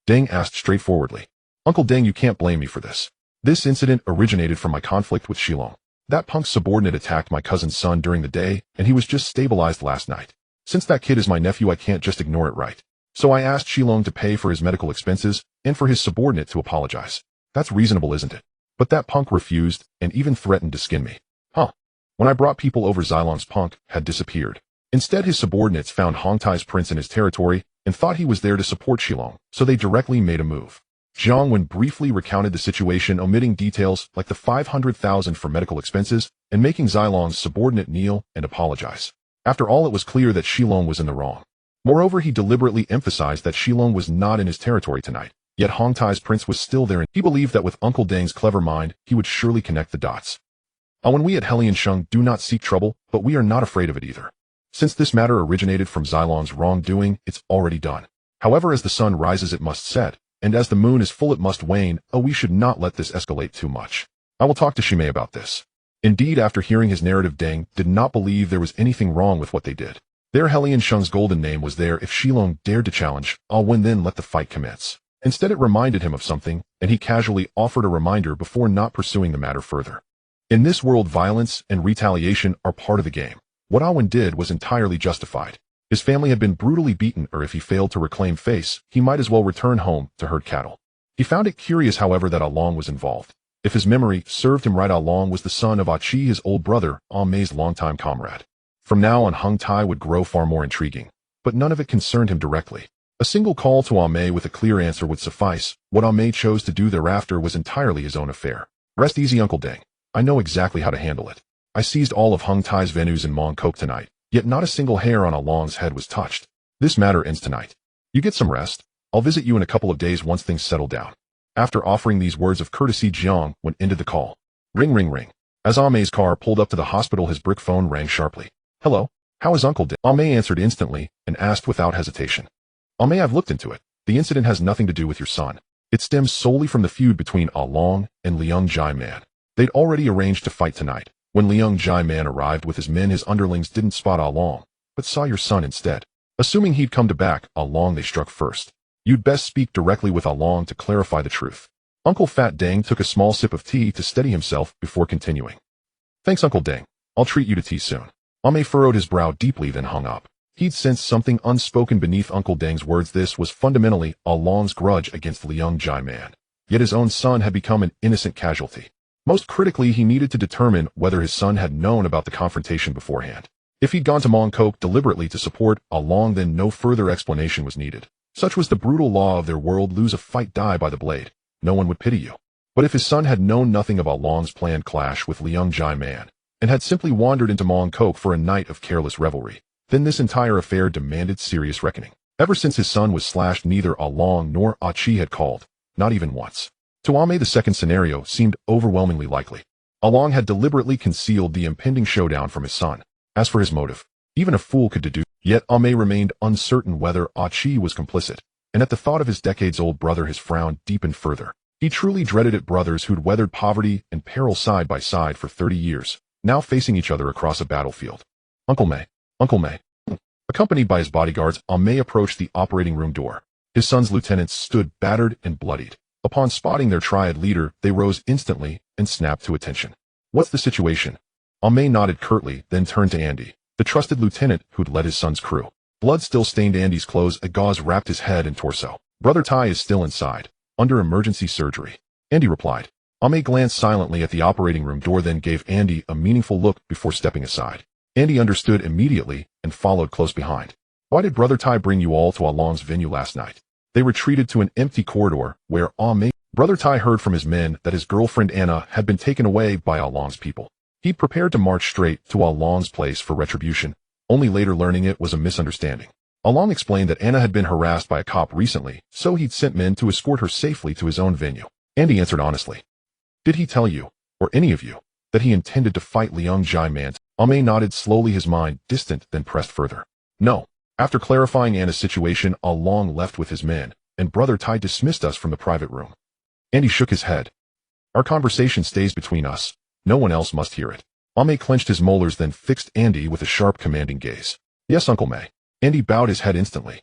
Deng asked straightforwardly. Uncle Deng, you can't blame me for this. This incident originated from my conflict with Shilong. That punk's subordinate attacked my cousin's son during the day, and he was just stabilized last night. Since that kid is my nephew, I can't just ignore it, right? So I asked Shilong to pay for his medical expenses and for his subordinate to apologize. That's reasonable, isn't it? But that punk refused and even threatened to skin me. Huh. When I brought people over, Xilong's punk had disappeared. Instead, his subordinates found Hong Tai's prince in his territory and thought he was there to support Shilong, so they directly made a move. Jiang Wen briefly recounted the situation, omitting details like the 500,000 for medical expenses and making Xilong's subordinate kneel and apologize. After all, it was clear that Shilong was in the wrong. Moreover, he deliberately emphasized that Shilong was not in his territory tonight, yet Hong Tai's prince was still there, and he believed that with Uncle Deng's clever mind, he would surely connect the dots. When we at Helian Shung do not seek trouble, but we are not afraid of it either. Since this matter originated from Xilong's wrongdoing, it's already done. However, as the sun rises it must set, and as the moon is full it must wane. We should not let this escalate too much. I will talk to Shimei about this. Indeed, after hearing his narrative, Deng did not believe there was anything wrong with what they did. Their Helian Shung's golden name was there. If Shilong dared to challenge, when then let the fight commence. Instead, it reminded him of something, and he casually offered a reminder before not pursuing the matter further. In this world, violence and retaliation are part of the game. What Awen did was entirely justified. His family had been brutally beaten, or if he failed to reclaim face, he might as well return home to herd cattle. He found it curious, however, that Along was involved. If his memory served him right, Along was the son of Achi, his old brother, Mei's longtime comrade. From now on, Hung Tai would grow far more intriguing, but none of it concerned him directly. A single call to Mei with a clear answer would suffice. What Mei chose to do thereafter was entirely his own affair. Rest easy, Uncle Deng. I know exactly how to handle it. I seized all of Hung Tai's venues in Mongkok tonight, yet not a single hair on Along's head was touched. This matter ends tonight. You get some rest. I'll visit you in a couple of days once things settle down. After offering these words of courtesy, Jiang Wen ended the call. Ring ring ring. As Mei's car pulled up to the hospital, his brick phone rang sharply. Hello? How is Uncle Deng? Mei answered instantly and asked without hesitation. Mei, I've looked into it. The incident has nothing to do with your son. It stems solely from the feud between Along and Liang Jai Man. They'd already arranged to fight tonight. When Liang Jai Man arrived with his men, his underlings didn't spot Along, but saw your son instead. Assuming he'd come to back Along, they struck first. You'd best speak directly with Along to clarify the truth. Uncle Fat Deng took a small sip of tea to steady himself before continuing. Thanks, Uncle Deng. I'll treat you to tea soon. Mei furrowed his brow deeply, then hung up. He'd sensed something unspoken beneath Uncle Deng's words. This was fundamentally Along's grudge against Liang Jai Man. Yet his own son had become an innocent casualty. Most critically, he needed to determine whether his son had known about the confrontation beforehand. If he'd gone to Mongkok deliberately to support Along, then no further explanation was needed. Such was the brutal law of their world: lose a fight, die by the blade. No one would pity you. But if his son had known nothing of Along's planned clash with Liang Jai Man, and had simply wandered into Mongkok for a night of careless revelry, then this entire affair demanded serious reckoning. Ever since his son was slashed, neither Along nor Achi had called, not even once. To Mei, the second scenario seemed overwhelmingly likely. Along had deliberately concealed the impending showdown from his son. As for his motive, even a fool could deduce. Yet Mei remained uncertain whether Achi was complicit, and at the thought of his decades-old brother his frown deepened further. He truly dreaded it. Brothers who'd weathered poverty and peril side by side for 30 years, now facing each other across a battlefield. Uncle Mei. Accompanied by his bodyguards, Mei approached the operating room door. His son's lieutenants stood battered and bloodied. Upon spotting their Triad leader, they rose instantly and snapped to attention. What's the situation? Mei nodded curtly, then turned to Andy, the trusted lieutenant who'd led his son's crew. Blood still stained Andy's clothes, a gauze wrapped his head and torso. Brother Tai is still inside, under emergency surgery. Andy replied. Ame glanced silently at the operating room door, then gave Andy a meaningful look before stepping aside. Andy understood immediately and followed close behind. Why did Brother Tai bring you all to Along's venue last night? They retreated to an empty corridor where Brother Tai heard from his men that his girlfriend Anna had been taken away by Along's people. He prepared to march straight to Along's place for retribution, only later learning it was a misunderstanding. Along explained that Anna had been harassed by a cop recently, so he'd sent men to escort her safely to his own venue. Andy answered honestly. Did he tell you, or any of you, that he intended to fight Jiang Wen? Ame nodded slowly, his mind distant, then pressed further. No. After clarifying Anna's situation, Along left with his men, and Brother Tai dismissed us from the private room. Andy shook his head. Our conversation stays between us. No one else must hear it. Ame clenched his molars, then fixed Andy with a sharp, commanding gaze. Yes, Uncle May. Andy bowed his head instantly.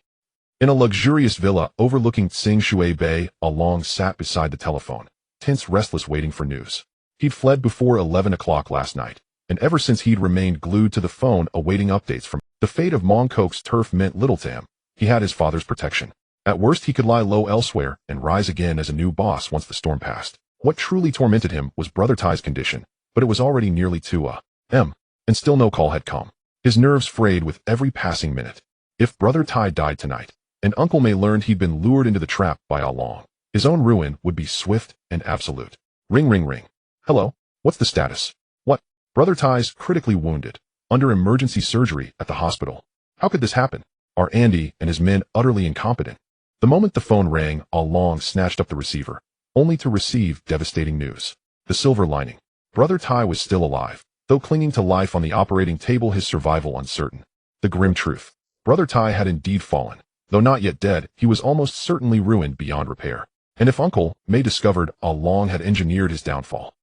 In a luxurious villa overlooking Tsing Shui Bay, Along sat beside the telephone, tense, restless, waiting for news. He'd fled before 11 o'clock last night, and ever since he'd remained glued to the phone awaiting updates from the fate of Mongkok's turf meant little to him. He had his father's protection. At worst, he could lie low elsewhere and rise again as a new boss once the storm passed. What truly tormented him was Brother Tai's condition, but it was already nearly 2 a.m., and still no call had come. His nerves frayed with every passing minute. If Brother Tai died tonight, and Uncle May learned he'd been lured into the trap by Along, his own ruin would be swift and absolute. Ring, ring, ring. Hello? What's the status? What? Brother Tai's critically wounded, under emergency surgery at the hospital. How could this happen? Are Andy and his men utterly incompetent? The moment the phone rang, Along snatched up the receiver, only to receive devastating news. The silver lining. Brother Tai was still alive, though clinging to life on the operating table, his survival uncertain. The grim truth. Brother Tai had indeed fallen. Though not yet dead, he was almost certainly ruined beyond repair. And if Uncle May discovered, Along had engineered his downfall.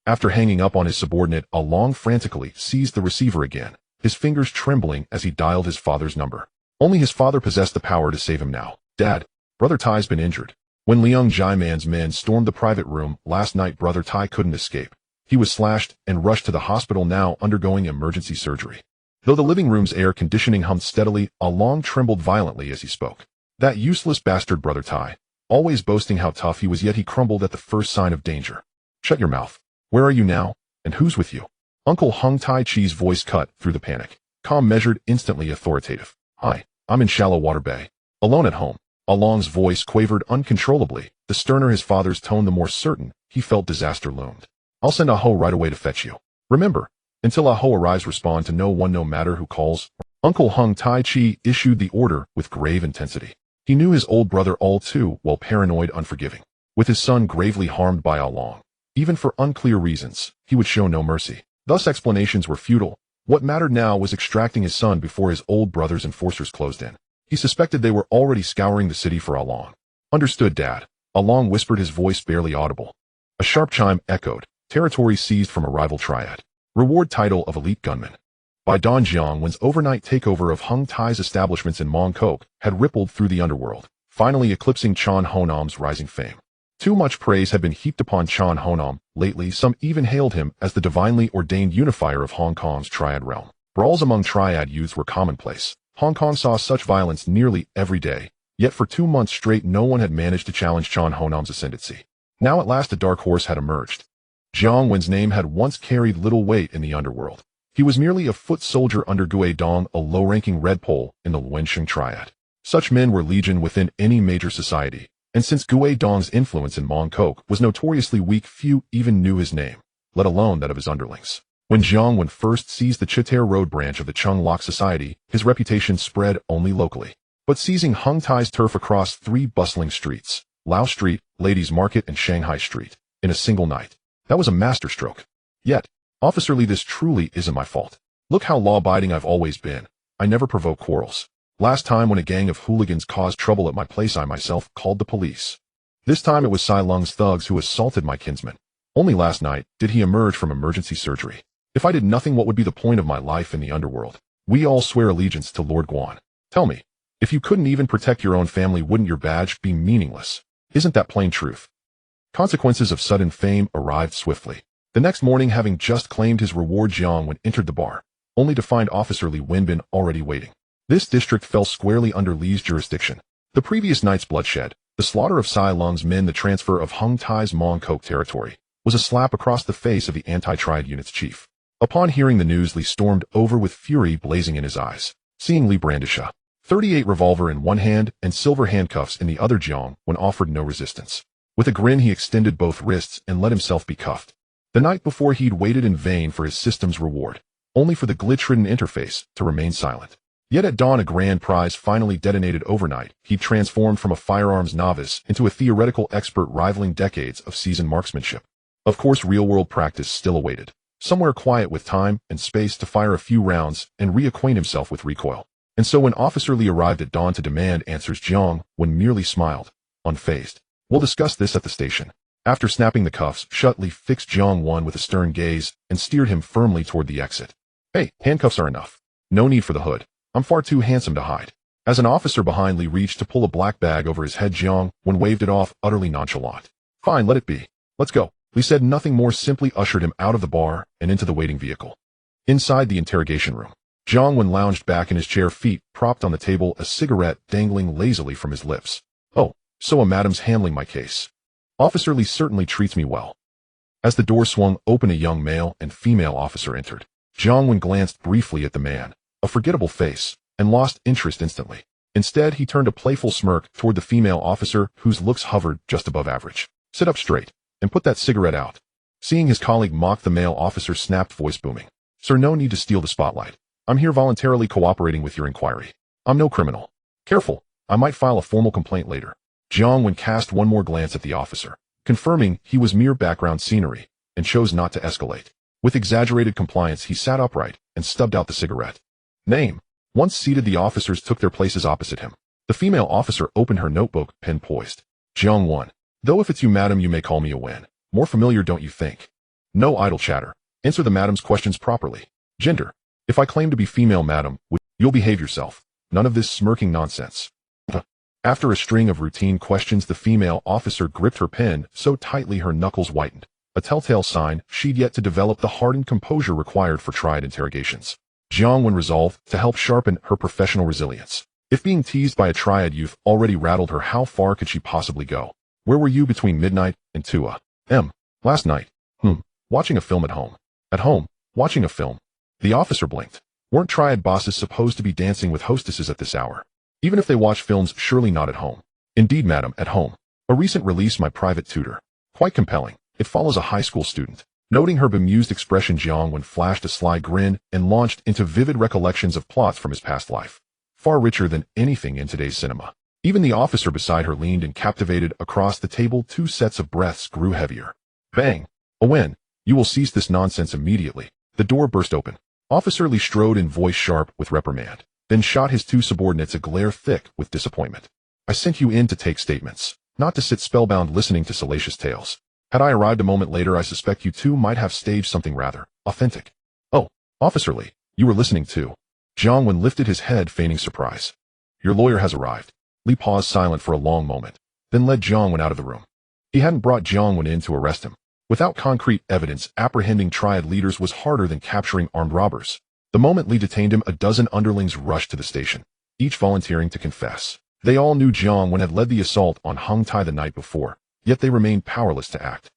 After hanging up on his subordinate, Along frantically seized the receiver again, his fingers trembling as he dialed his father's number. Only his father possessed the power to save him now. Dad, Brother Tai's been injured. When Jiang Wen's men stormed the private room last night, Brother Tai couldn't escape. He was slashed and rushed to the hospital, now undergoing emergency surgery. Though the living room's air conditioning hummed steadily, Along trembled violently as he spoke. That useless bastard Brother Tai, always boasting how tough he was, yet he crumbled at the first sign of danger. Shut your mouth. Where are you now, and who's with you? Uncle Hung Tai Chi's voice cut through the panic. Calm, measured, instantly authoritative. Hi, I'm in Shallow Water Bay. Alone at home. Along's voice quavered uncontrollably. The sterner his father's tone, the more certain he felt disaster loomed. I'll send Aho right away to fetch you. Remember, until Aho arrives, respond to no one no matter who calls. Uncle Hung Tai Chi issued the order with grave intensity. He knew his old brother all too well, paranoid, unforgiving. With his son gravely harmed by Along, even for unclear reasons, he would show no mercy. Thus explanations were futile. What mattered now was extracting his son before his old brother's enforcers closed in. He suspected they were already scouring the city for Along. Understood, Dad. Along whispered, his voice barely audible. A sharp chime echoed. Territory seized from a rival Triad. Reward title of elite gunman. By dawn, Jiang Wen's overnight takeover of Hung Tai's establishments in Mongkok had rippled through the underworld, finally eclipsing Chan Honam's rising fame. Too much praise had been heaped upon Chan Honam. Lately, some even hailed him as the divinely ordained unifier of Hong Kong's Triad realm. Brawls among Triad youths were commonplace. Hong Kong saw such violence nearly every day, yet for 2 months straight no one had managed to challenge Chan Honam's ascendancy. Now at last a dark horse had emerged. Jiang Wen's name had once carried little weight in the underworld. He was merely a foot soldier under Gui Dong, a low-ranking red pole in the Wensheng Triad. Such men were legion within any major society, and since Gui Dong's influence in Mongkok was notoriously weak, few even knew his name, let alone that of his underlings. When Jiang Wen first seized the Chitair Road branch of the Chung Lok Society, his reputation spread only locally. But seizing Hung Tai's turf across 3 bustling streets, Lao Street, Ladies Market, and Shanghai Street, in a single night, that was a masterstroke. Yet, officerly, this truly isn't my fault. Look how law-abiding I've always been. I never provoke quarrels. Last time when a gang of hooligans caused trouble at my place, I myself called the police. This time it was Sai Lung's thugs who assaulted my kinsman. Only last night did he emerge from emergency surgery. If I did nothing, what would be the point of my life in the underworld? We all swear allegiance to Lord Guan. Tell me, if you couldn't even protect your own family, wouldn't your badge be meaningless? Isn't that plain truth? Consequences of sudden fame arrived swiftly. The next morning, having just claimed his reward, Jiang Wen entered the bar, only to find Officer Li Wenbin already waiting. This district fell squarely under Li's jurisdiction. The previous night's bloodshed, the slaughter of Sai Lung's men, the transfer of Hung Tai's Mong Kok territory, was a slap across the face of the anti-Triad unit's chief. Upon hearing the news, Li stormed over with fury blazing in his eyes. Seeing Li brandish a .38 revolver in one hand and silver handcuffs in the other, Jiang Wen offered no resistance. With a grin, he extended both wrists and let himself be cuffed. The night before, he'd waited in vain for his system's reward, only for the glitch-ridden interface to remain silent. Yet at dawn, a grand prize finally detonated overnight. He'd transformed from a firearms novice into a theoretical expert rivaling decades of seasoned marksmanship. Of course, real-world practice still awaited. Somewhere quiet with time and space to fire a few rounds and reacquaint himself with recoil. And so when Officer Li arrived at dawn to demand answers, Jiang Wen merely smiled, unfazed. We'll discuss this at the station. After snapping the cuffs shut, Li fixed Jiang Wen with a stern gaze and steered him firmly toward the exit. Hey, handcuffs are enough. No need for the hood. I'm far too handsome to hide. As an officer behind Li reached to pull a black bag over his head, Jiang Wen waved it off, utterly nonchalant. Fine, let it be. Let's go. Li said nothing more, simply ushered him out of the bar and into the waiting vehicle. Inside the interrogation room, Jiang Wen lounged back in his chair, feet propped on the table, a cigarette dangling lazily from his lips. Oh, so a madam's handling my case. Officer Li certainly treats me well. As the door swung open, a young male and female officer entered. Jiang Wen glanced briefly at the man, a forgettable face, and lost interest instantly. Instead, he turned a playful smirk toward the female officer, whose looks hovered just above average. Sit up straight, and put that cigarette out. Seeing his colleague mock, the male officer snapped, voice booming. Sir, no need to steal the spotlight. I'm here voluntarily cooperating with your inquiry. I'm no criminal. Careful, I might file a formal complaint later. Jiang Wen cast one more glance at the officer, confirming he was mere background scenery, and chose not to escalate. With exaggerated compliance, he sat upright and stubbed out the cigarette. Name. Once seated, the officers took their places opposite him. The female officer opened her notebook, pen poised. Jiang Wen. Though if it's you, madam, you may call me a Wen. More familiar, don't you think? No idle chatter. Answer the madam's questions properly. Gender. If I claim to be female, madam, you'll behave yourself. None of this smirking nonsense. After a string of routine questions, the female officer gripped her pen so tightly her knuckles whitened, a telltale sign she'd yet to develop the hardened composure required for Triad interrogations. Jiang Wen resolved to help sharpen her professional resilience. If being teased by a Triad youth already rattled her, how far could she possibly go? Where were you between midnight and 2 a.m.? Last night. Watching a film at home. At home, watching a film. The officer blinked. Weren't Triad bosses supposed to be dancing with hostesses at this hour? Even if they watch films, surely not at home. Indeed, madam, at home. A recent release, My Private Tutor. Quite compelling. It follows a high school student. Noting her bemused expression, Jiang Wen flashed a sly grin and launched into vivid recollections of plots from his past life. Far richer than anything in today's cinema. Even the officer beside her leaned and captivated. Across the table, 2 sets of breaths grew heavier. Bang! A Wen, you will cease this nonsense immediately. The door burst open. Officer Li strode in, voice sharp with reprimand, then shot his 2 subordinates a glare thick with disappointment. I sent you in to take statements, not to sit spellbound listening to salacious tales. Had I arrived a moment later, I suspect you 2 might have staged something rather authentic. Oh, Officer Li, you were listening too. Jiang Wen lifted his head, feigning surprise. Your lawyer has arrived. Li paused, silent for a long moment, then led Jiang Wen out of the room. He hadn't brought Jiang Wen in to arrest him. Without concrete evidence, apprehending Triad leaders was harder than capturing armed robbers. The moment Li detained him, a dozen underlings rushed to the station, each volunteering to confess. They all knew Jiang Wen had led the assault on Hung Tai the night before, yet they remained powerless to act.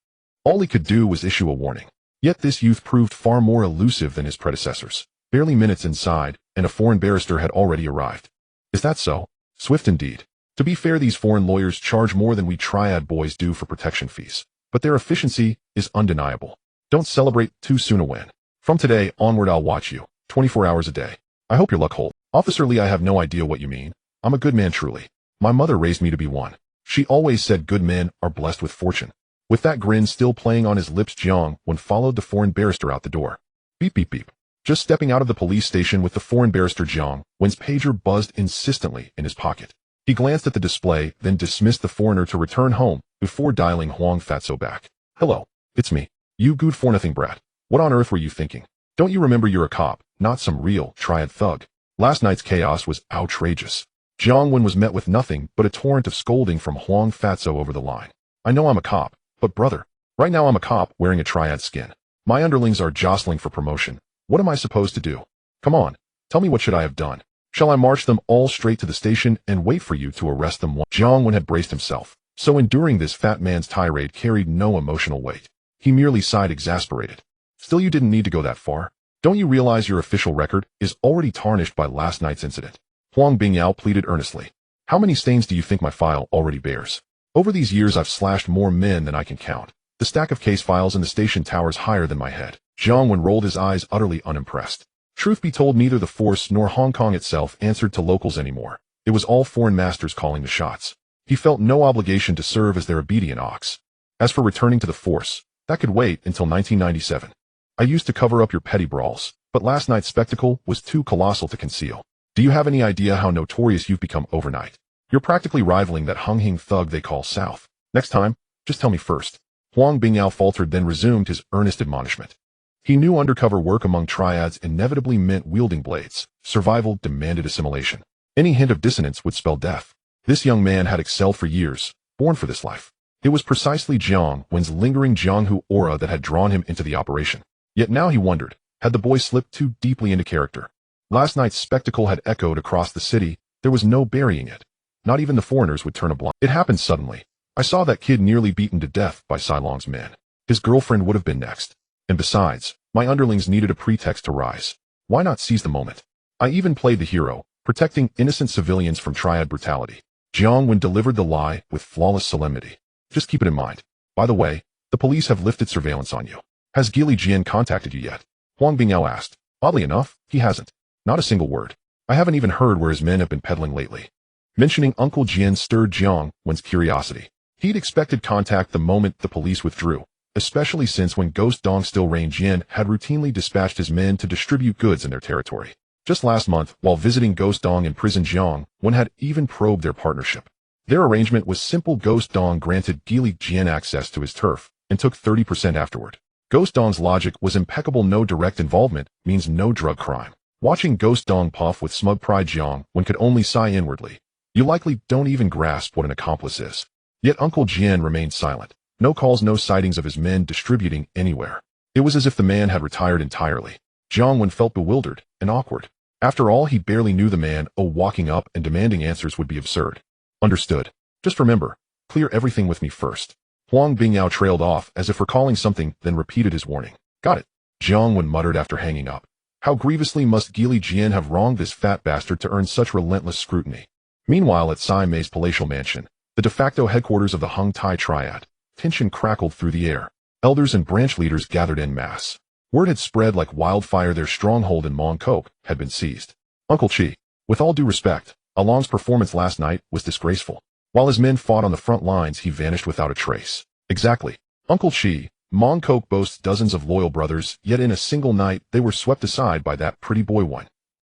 All he could do was issue a warning. Yet this youth proved far more elusive than his predecessors. Barely minutes inside, and a foreign barrister had already arrived. Is that so? Swift indeed. To be fair, these foreign lawyers charge more than we Triad boys do for protection fees, but their efficiency is undeniable. Don't celebrate too soon, a Wen. From today onward, I'll watch you, 24 hours a day. I hope your luck holds. Officer Li, I have no idea what you mean. I'm a good man, truly. My mother raised me to be one. She always said good men are blessed with fortune. With that grin still playing on his lips, Jiang Wen followed the foreign barrister out the door. Beep, beep, beep. Just stepping out of the police station with the foreign barrister, Jiang Wen's pager buzzed insistently in his pocket. He glanced at the display, then dismissed the foreigner to return home before dialing Huang Fatso back. Hello, it's me. You good for nothing brat. What on earth were you thinking? Don't you remember you're a cop, not some real Triad thug? Last night's chaos was outrageous. Jiang Wen was met with nothing but a torrent of scolding from Huang Fatso over the line. I know I'm a cop, but brother, right now I'm a cop wearing a Triad skin. My underlings are jostling for promotion. What am I supposed to do? Come on, tell me, what should I have done? Shall I march them all straight to the station and wait for you to arrest them? Jiang Wen had braced himself, so enduring this fat man's tirade carried no emotional weight. He merely sighed exasperated. Still, you didn't need to go that far. Don't you realize your official record is already tarnished by last night's incident? Huang Bingyao pleaded earnestly. How many stains do you think my file already bears? Over these years I've slashed more men than I can count. The stack of case files in the station towers higher than my head. Jiang Wen rolled his eyes, utterly unimpressed. Truth be told, neither the force nor Hong Kong itself answered to locals anymore. It was all foreign masters calling the shots. He felt no obligation to serve as their obedient ox. As for returning to the force, that could wait until 1997. I used to cover up your petty brawls, but last night's spectacle was too colossal to conceal. Do you have any idea how notorious you've become overnight? You're practically rivaling that Hung-Hing thug they call South. Next time, just tell me first. Huang Bingyao faltered, then resumed his earnest admonishment. He knew undercover work among triads inevitably meant wielding blades. Survival demanded assimilation. Any hint of dissonance would spell death. This young man had excelled for years, born for this life. It was precisely Jiang Wen's lingering Jianghu aura that had drawn him into the operation. Yet now he wondered, had the boy slipped too deeply into character? Last night's spectacle had echoed across the city. There was no burying it. Not even the foreigners would turn a blind. It happened suddenly. I saw that kid nearly beaten to death by Silong's men. His girlfriend would have been next. And besides, my underlings needed a pretext to rise. Why not seize the moment? I even played the hero, protecting innocent civilians from Triad brutality. Jiang Wen delivered the lie with flawless solemnity. Just keep it in mind. By the way, the police have lifted surveillance on you. Has Gili Jian contacted you yet? Huang Bingyao asked. Oddly enough, he hasn't. Not a single word. I haven't even heard where his men have been peddling lately. Mentioning Uncle Jian stirred Jiang Wen's curiosity. He'd expected contact the moment the police withdrew, especially since when Ghost Dong still reigned, Jian had routinely dispatched his men to distribute goods in their territory. Just last month, while visiting Ghost Dong in prison, Jiang Wen had even probed their partnership. Their arrangement was simple. Ghost Dong granted Gili Jian access to his turf and took 30% afterward. Ghost Dong's logic was impeccable. No direct involvement means no drug crime. Watching Ghost Dong puff with smug pride, Jiang Wen could only sigh inwardly. You likely don't even grasp what an accomplice is. Yet Uncle Jian remained silent. No calls, no sightings of his men distributing anywhere. It was as if the man had retired entirely. Jiang Wen felt bewildered and awkward. After all, he barely knew the man. Walking up and demanding answers would be absurd. Understood. Just remember, clear everything with me first. Huang Bingyao trailed off as if recalling something, then repeated his warning. Got it. Jiang Wen muttered after hanging up. How grievously must Gili Jian have wronged this fat bastard to earn such relentless scrutiny? Meanwhile, at Sai Mei's palatial mansion, the de facto headquarters of the Hung Tai Triad, tension crackled through the air. Elders and branch leaders gathered en masse. Word had spread like wildfire. Their stronghold in Mongkok had been seized. Uncle Chi, with all due respect, Along's performance last night was disgraceful. While his men fought on the front lines, he vanished without a trace. Exactly. Uncle Chi, Mongkok boasts dozens of loyal brothers, yet in a single night they were swept aside by that pretty boy one.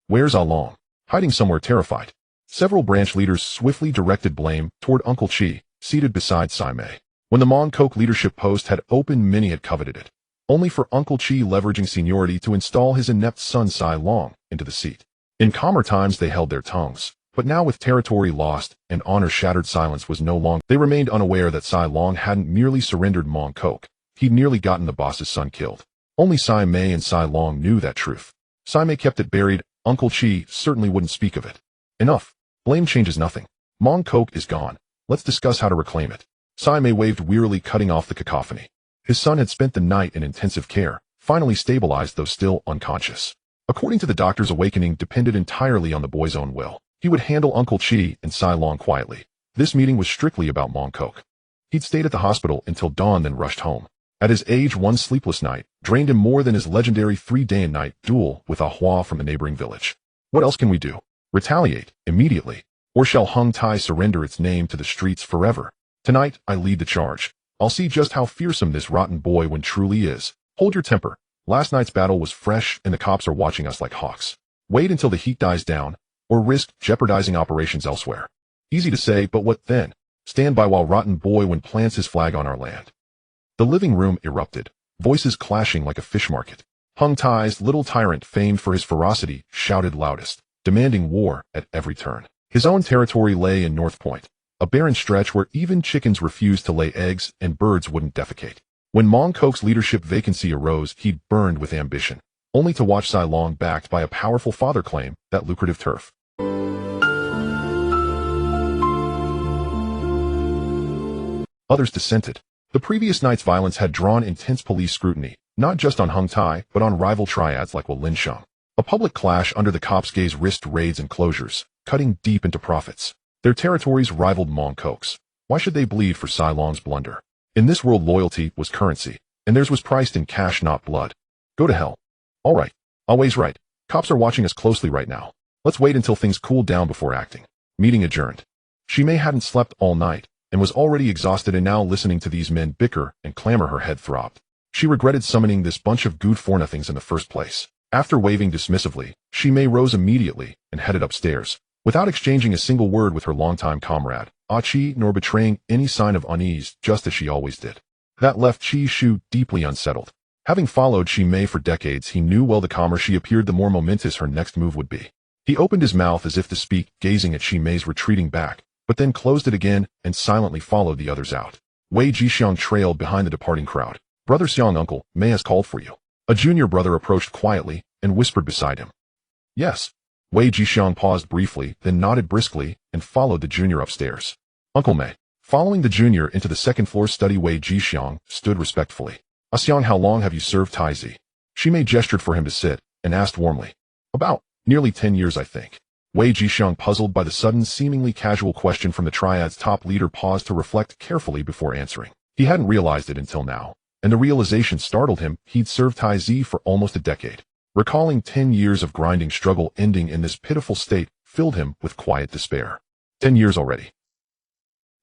Where's Along? Hiding somewhere, terrified. Several branch leaders swiftly directed blame toward Uncle Chi, seated beside Sai Mei. When the Mongkok leadership post had opened, many had coveted it. Only for Uncle Chi, leveraging seniority, to install his inept son Sai Long into the seat. In calmer times they held their tongues, but now with territory lost and honor shattered, silence was no longer. They remained unaware that Sai Long hadn't merely surrendered Mongkok. He'd nearly gotten the boss's son killed. Only Sai Mei and Sai Long knew that truth. Sai Mei kept it buried. Uncle Chi certainly wouldn't speak of it. Enough. Blame changes nothing. Mongkok is gone. Let's discuss how to reclaim it. Sai Mei waved wearily, cutting off the cacophony. His son had spent the night in intensive care, finally stabilized though still unconscious. According to the doctors, awakening depended entirely on the boy's own will. He would handle Uncle Chi and Sai Long quietly. This meeting was strictly about Mongkok. He'd stayed at the hospital until dawn, then rushed home. At his age, one sleepless night drained him more than his legendary 3-day-and-night duel with a Hua from the neighboring village. What else can we do? Retaliate immediately, or shall Hung Tai surrender its name to the streets forever? Tonight, I lead the charge. I'll see just how fearsome this rotten boy Wen truly is. Hold your temper. Last night's battle was fresh, and the cops are watching us like hawks. Wait until the heat dies down, or risk jeopardizing operations elsewhere. Easy to say, but what then? Stand by while rotten boy Wen plants his flag on our land. The living room erupted, voices clashing like a fish market. Hung Tai's little tyrant, famed for his ferocity, shouted loudest, demanding war at every turn. His own territory lay in North Point, a barren stretch where even chickens refused to lay eggs and birds wouldn't defecate. When Mongkok's leadership vacancy arose, he burned with ambition, only to watch Sai Long backed by a powerful father claim that lucrative turf. Others dissented. The previous night's violence had drawn intense police scrutiny, not just on Hung Tai, but on rival triads like Linsheng. A public clash under the cops' gaze risked raids and closures, cutting deep into profits. Their territories rivaled Mongkok's. Why should they bleed for Sai Long's blunder? In this world, loyalty was currency, and theirs was priced in cash, not blood. Go to hell. All right. Always right. Cops are watching us closely right now. Let's wait until things cool down before acting. Meeting adjourned. Shimei hadn't slept all night, and was already exhausted, and now listening to these men bicker and clamor, her head throbbed. She regretted summoning this bunch of good for nothings in the first place. After waving dismissively, Shimei rose immediately and headed upstairs, without exchanging a single word with her longtime comrade, Achi, nor betraying any sign of unease, just as she always did. That left Chi Shu deeply unsettled. Having followed Shimei for decades, he knew well the calmer she appeared, the more momentous her next move would be. He opened his mouth as if to speak, gazing at Shimei's retreating back, but then closed it again and silently followed the others out. Wei Jixiang trailed behind the departing crowd. Brother Xiang, Uncle Mei has called for you. A junior brother approached quietly and whispered beside him. Yes. Wei Jixiang paused briefly, then nodded briskly and followed the junior upstairs. Uncle Mei. Following the junior into the second-floor study, Wei Jixiang stood respectfully. Xiang, how long have you served Taizi? Shimei gestured for him to sit and asked warmly. About nearly 10 years, I think. Wei Jixiang, puzzled by the sudden, seemingly casual question from the Triad's top leader, paused to reflect carefully before answering. He hadn't realized it until now, and the realization startled him. He'd served Taizi for almost a decade. Recalling 10 years of grinding struggle ending in this pitiful state filled him with quiet despair. 10 years already.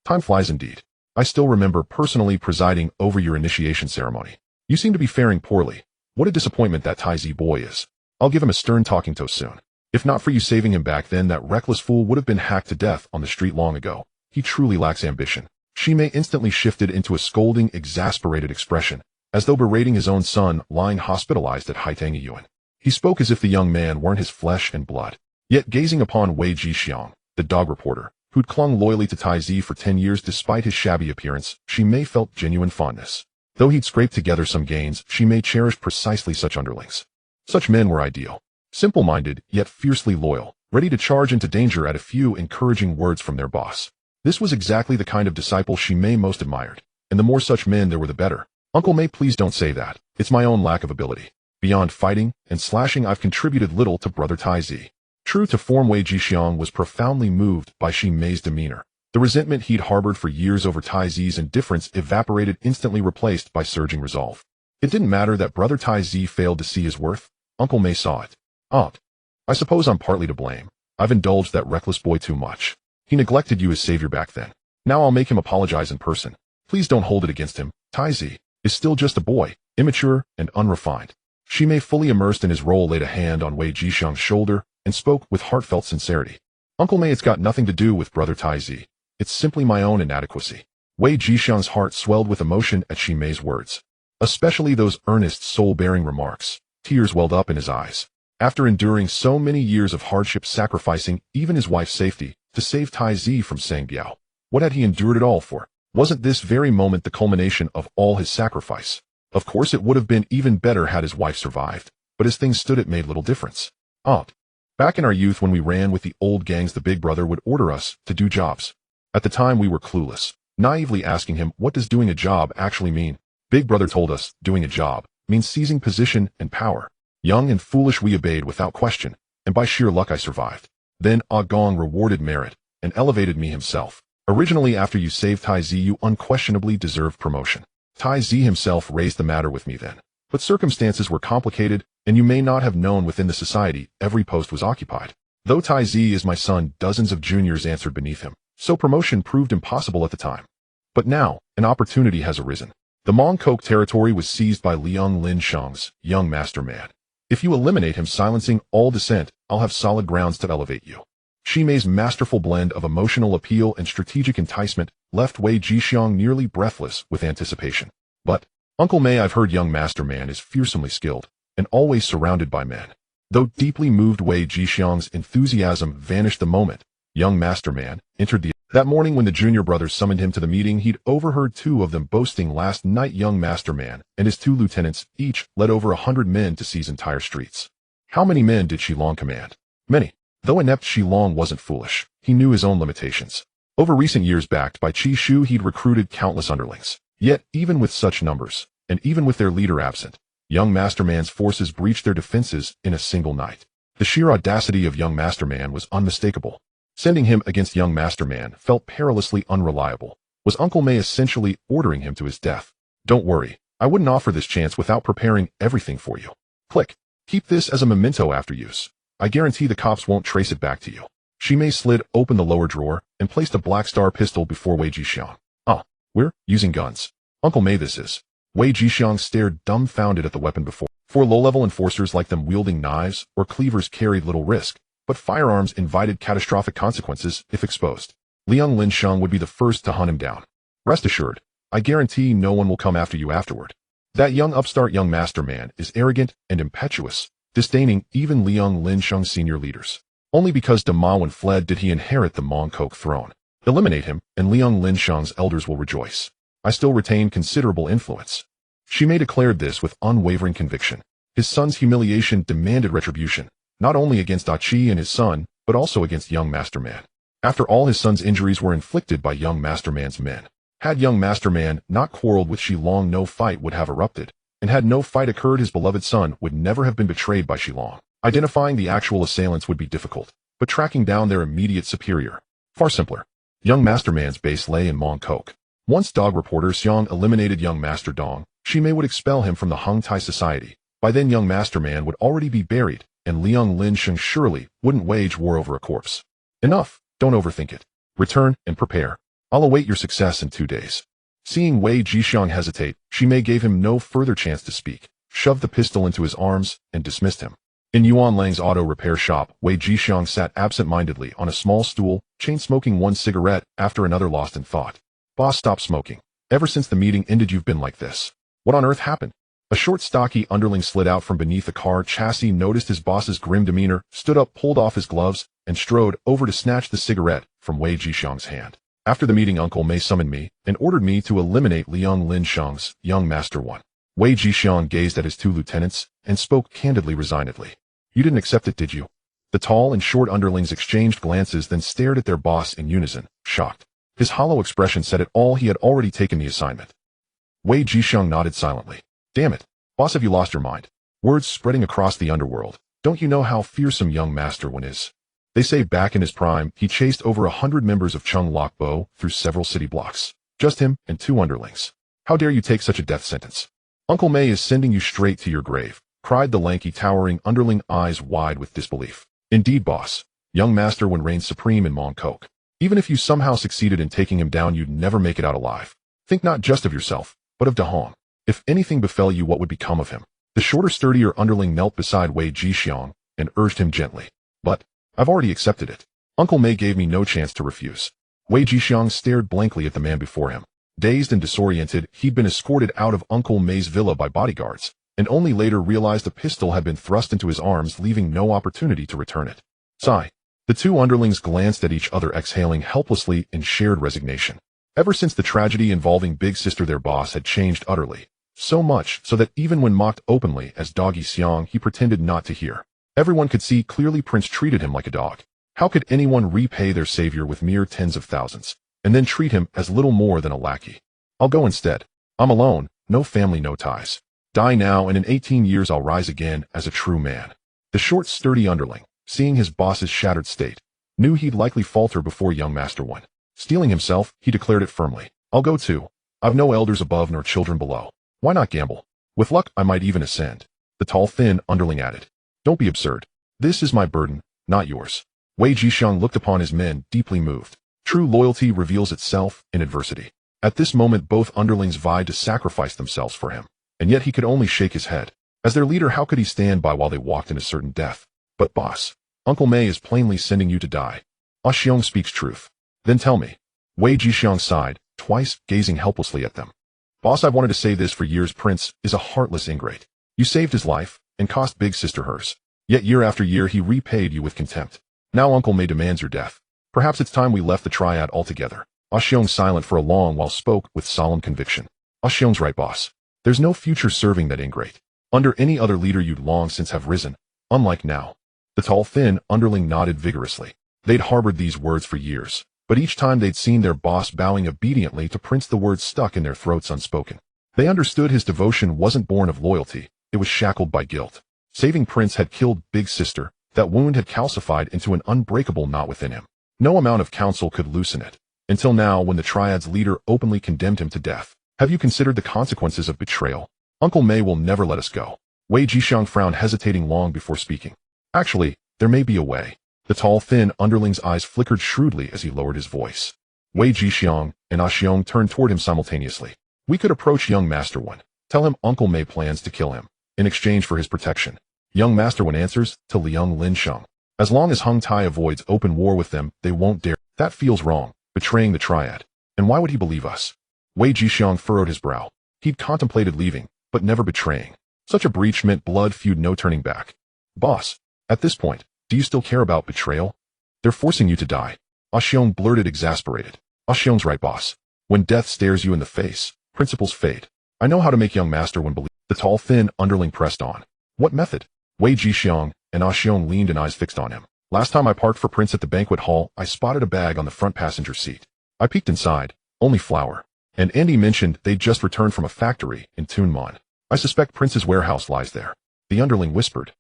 Time flies indeed. I still remember personally presiding over your initiation ceremony. You seem to be faring poorly. What a disappointment that Taizi boy is. I'll give him a stern talking to soon. If not for you saving him back then, that reckless fool would have been hacked to death on the street long ago. He truly lacks ambition. Shimei instantly shifted into a scolding, exasperated expression, as though berating his own son lying hospitalized at Haitangiyuan. He spoke as if the young man weren't his flesh and blood. Yet gazing upon Wei Jixiang, the dog reporter, who'd clung loyally to Taizi for 10 years despite his shabby appearance, Shimei felt genuine fondness. Though he'd scraped together some gains, Shimei cherished precisely such underlings. Such men were ideal. Simple-minded, yet fiercely loyal, ready to charge into danger at a few encouraging words from their boss. This was exactly the kind of disciple Shimei most admired, and the more such men there were the better. Uncle Mei, please don't say that. It's my own lack of ability. Beyond fighting and slashing, I've contributed little to Brother Taizi. True to form, Wei Jixiang was profoundly moved by Shimei's demeanor. The resentment he'd harbored for years over Taizi's indifference evaporated, instantly replaced by surging resolve. It didn't matter that Brother Taizi failed to see his worth. Uncle Mei saw it. I suppose I'm partly to blame. I've indulged that reckless boy too much. He neglected you as savior back then. Now I'll make him apologize in person. Please don't hold it against him. Taizi is still just a boy, immature and unrefined. Shimei, fully immersed in his role, laid a hand on Wei Jixiang's shoulder and spoke with heartfelt sincerity. Uncle Mei, it's got nothing to do with Brother Taizi. It's simply my own inadequacy. Wei Jixiang's heart swelled with emotion at Shimei's words, especially those earnest, soul-bearing remarks. Tears welled up in his eyes. After enduring so many years of hardship, sacrificing even his wife's safety to save Taizi from Sangbiao, what had he endured it all for? Wasn't this very moment the culmination of all his sacrifice? Of course, it would have been even better had his wife survived, but as things stood, it made little difference. Back in our youth, when we ran with the old gangs, the big brother would order us to do jobs. At the time, we were clueless, naively asking him, what does doing a job actually mean? Big brother told us, doing a job means seizing position and power. Young and foolish, we obeyed without question, and by sheer luck I survived. Then Ah Gong rewarded merit and elevated me himself. Originally, after you saved Taizi, you unquestionably deserved promotion. Taizi himself raised the matter with me then, but circumstances were complicated, and you may not have known, within the society every post was occupied. Though Taizi is my son, dozens of juniors answered beneath him, so promotion proved impossible at the time. But now, an opportunity has arisen. The Mongkok territory was seized by Linsheng's young masterman. If you eliminate him, silencing all dissent, I'll have solid grounds to elevate you. Shimei's masterful blend of emotional appeal and strategic enticement left Wei Jixiang nearly breathless with anticipation. But, Uncle Mei, I've heard young masterman is fearsomely skilled, and always surrounded by men. Though deeply moved, Wei Jixiang's enthusiasm vanished the moment young masterman entered the... That morning, when the junior brothers summoned him to the meeting, he'd overheard two of them boasting last night young masterman and his two lieutenants each led over 100 men to seize entire streets. How many men did Shilong command? Many. Though inept, Shilong wasn't foolish. He knew his own limitations. Over recent years, backed by Qi Shu, he'd recruited countless underlings. Yet, even with such numbers, and even with their leader absent, young Masterman's forces breached their defenses in a single night. The sheer audacity of young Masterman was unmistakable. Sending him against young Masterman felt perilously unreliable. Was Uncle May essentially ordering him to his death? Don't worry, I wouldn't offer this chance without preparing everything for you. Click. Keep this as a memento after use. I guarantee the cops won't trace it back to you. Shimei slid open the lower drawer and placed a Black Star pistol before Wei Jixiang. We're using guns. Uncle May, this is. Wei Jixiang stared dumbfounded at the weapon before. For low-level enforcers like them, wielding knives or cleavers carried little risk, but firearms invited catastrophic consequences if exposed. Liang Linsheng would be the first to hunt him down. Rest assured, I guarantee no one will come after you afterward. That young upstart young Masterman is arrogant and impetuous, disdaining even Liang Linsheng's senior leaders. Only because Dema Wen fled did he inherit the Mongkok throne. Eliminate him, and Liang Linsheng's elders will rejoice. I still retain considerable influence. Shimei declared this with unwavering conviction. His son's humiliation demanded retribution, not only against Qi and his son, but also against young Masterman. After all, his son's injuries were inflicted by young Masterman's men. Had young Masterman not quarreled with Shilong, no fight would have erupted, and had no fight occurred, his beloved son would never have been betrayed by Shilong. Identifying the actual assailants would be difficult, but tracking down their immediate superior, far simpler. Young Masterman's base lay in Mongkok. Once dog reporter Xiang eliminated young Master Dong, Shimei would expel him from the Hung Tai Society. By then young Masterman would already be buried, and Liang Linsheng surely wouldn't wage war over a corpse. Enough, don't overthink it. Return and prepare. I'll await your success in 2 days. Seeing Wei Jixiang hesitate, Shimei gave him no further chance to speak, shoved the pistol into his arms, and dismissed him. In Yuan Lang's auto repair shop, Wei Jixiang sat absent-mindedly on a small stool, chain-smoking one cigarette after another, lost in thought. Boss, stop smoking. Ever since the meeting ended, you've been like this. What on earth happened? A short, stocky underling slid out from beneath the car chassis, noticed his boss's grim demeanor, stood up, pulled off his gloves, and strode over to snatch the cigarette from Wei Jixiang's hand. After the meeting, Uncle May summoned me and ordered me to eliminate Liang Linsheng's young Master One. Wei Jixiang gazed at his 2 lieutenants and spoke candidly, resignedly. You didn't accept it, did you? The tall and short underlings exchanged glances, then stared at their boss in unison, shocked. His hollow expression said it all. He had already taken the assignment. Wei Jixiang nodded silently. Damn it. Boss, have you lost your mind? Words spreading across the underworld. Don't you know how fearsome young Master One is? They say back in his prime, he chased over 100 members of Chung Lok Bo through several city blocks. Just him and 2 underlings. How dare you take such a death sentence? Uncle May is sending you straight to your grave, cried the lanky, towering underling, eyes wide with disbelief. Indeed, boss. Young Master One reigns supreme in Mongkok. Even if you somehow succeeded in taking him down, you'd never make it out alive. Think not just of yourself, but of Dahong. If anything befell you, what would become of him? The shorter, sturdier underling knelt beside Wei Jixiang and urged him gently. But I've already accepted it. Uncle May gave me no chance to refuse. Wei Jixiang stared blankly at the man before him. Dazed and disoriented, he'd been escorted out of Uncle May's villa by bodyguards, and only later realized a pistol had been thrust into his arms, leaving no opportunity to return it. Sigh. The 2 underlings glanced at each other, exhaling helplessly in shared resignation. Ever since the tragedy involving Big Sister, their boss had changed utterly. So much so that even when mocked openly as Doggy Xiang, he pretended not to hear. Everyone could see clearly Prince treated him like a dog. How could anyone repay their savior with mere tens of thousands, and then treat him as little more than a lackey? I'll go instead. I'm alone, no family, no ties. Die now, and in 18 years I'll rise again as a true man. The short, sturdy underling, seeing his boss's shattered state, knew he'd likely falter before young Master One. Steeling himself, he declared it firmly. I'll go too. I've no elders above nor children below. Why not gamble? With luck, I might even ascend. The tall, thin underling added. Don't be absurd. This is my burden, not yours. Wei Jixiang looked upon his men, deeply moved. True loyalty reveals itself in adversity. At this moment, both underlings vied to sacrifice themselves for him, and yet he could only shake his head. As their leader, how could he stand by while they walked into certain death? But boss, Uncle May is plainly sending you to die. Ah Xiong speaks truth. Then tell me. Wei Jixiang sighed, twice, gazing helplessly at them. Boss, I've wanted to say this for years. Prince is a heartless ingrate. You saved his life, and cost Big Sister hers. Yet year after year he repaid you with contempt. Now Uncle May demands your death. Perhaps it's time we left the Triad altogether. Ah Xiong, silent for a long while, spoke with solemn conviction. Ah Xiong's right, boss. There's no future serving that ingrate. Under any other leader you'd long since have risen, unlike now. The The tall, thin underling nodded vigorously. They'd harbored these words for years, but each time they'd seen their boss bowing obediently to Prince, the words stuck in their throats unspoken. They understood his devotion wasn't born of loyalty, it was shackled by guilt. Saving Prince had killed Big Sister, that wound had calcified into an unbreakable knot within him. No amount of counsel could loosen it. Until now, when the Triad's leader openly condemned him to death. Have you considered the consequences of betrayal? Uncle May will never let us go. Wei Jixiang frowned, hesitating long before speaking. Actually, there may be a way. The tall, thin underling's eyes flickered shrewdly as he lowered his voice. Wei Jixiang and Xiong turned toward him simultaneously. We could approach young Master Wen. Tell him Uncle May plans to kill him, in exchange for his protection. Young Master Wen answers to Liang Linsheng. As long as Hung Tai avoids open war with them, they won't dare. That feels wrong, betraying the Triad. And why would he believe us? Wei Jixiang furrowed his brow. He'd contemplated leaving, but never betraying. Such a breach meant blood feud, no turning back. Boss, at this point, do you still care about betrayal? They're forcing you to die. Xiong blurted, exasperated. Xiong's right, boss. When death stares you in the face, principles fade. I know how to make young Master Wen believe. The tall, thin underling pressed on. What method? Wei Jixiang and Xiong leaned and eyes fixed on him. Last time I parked for Prince at the banquet hall, I spotted a bag on the front passenger seat. I peeked inside. Only flour. And Andy mentioned they'd just returned from a factory in Tunman. I suspect Prince's warehouse lies there. The underling whispered.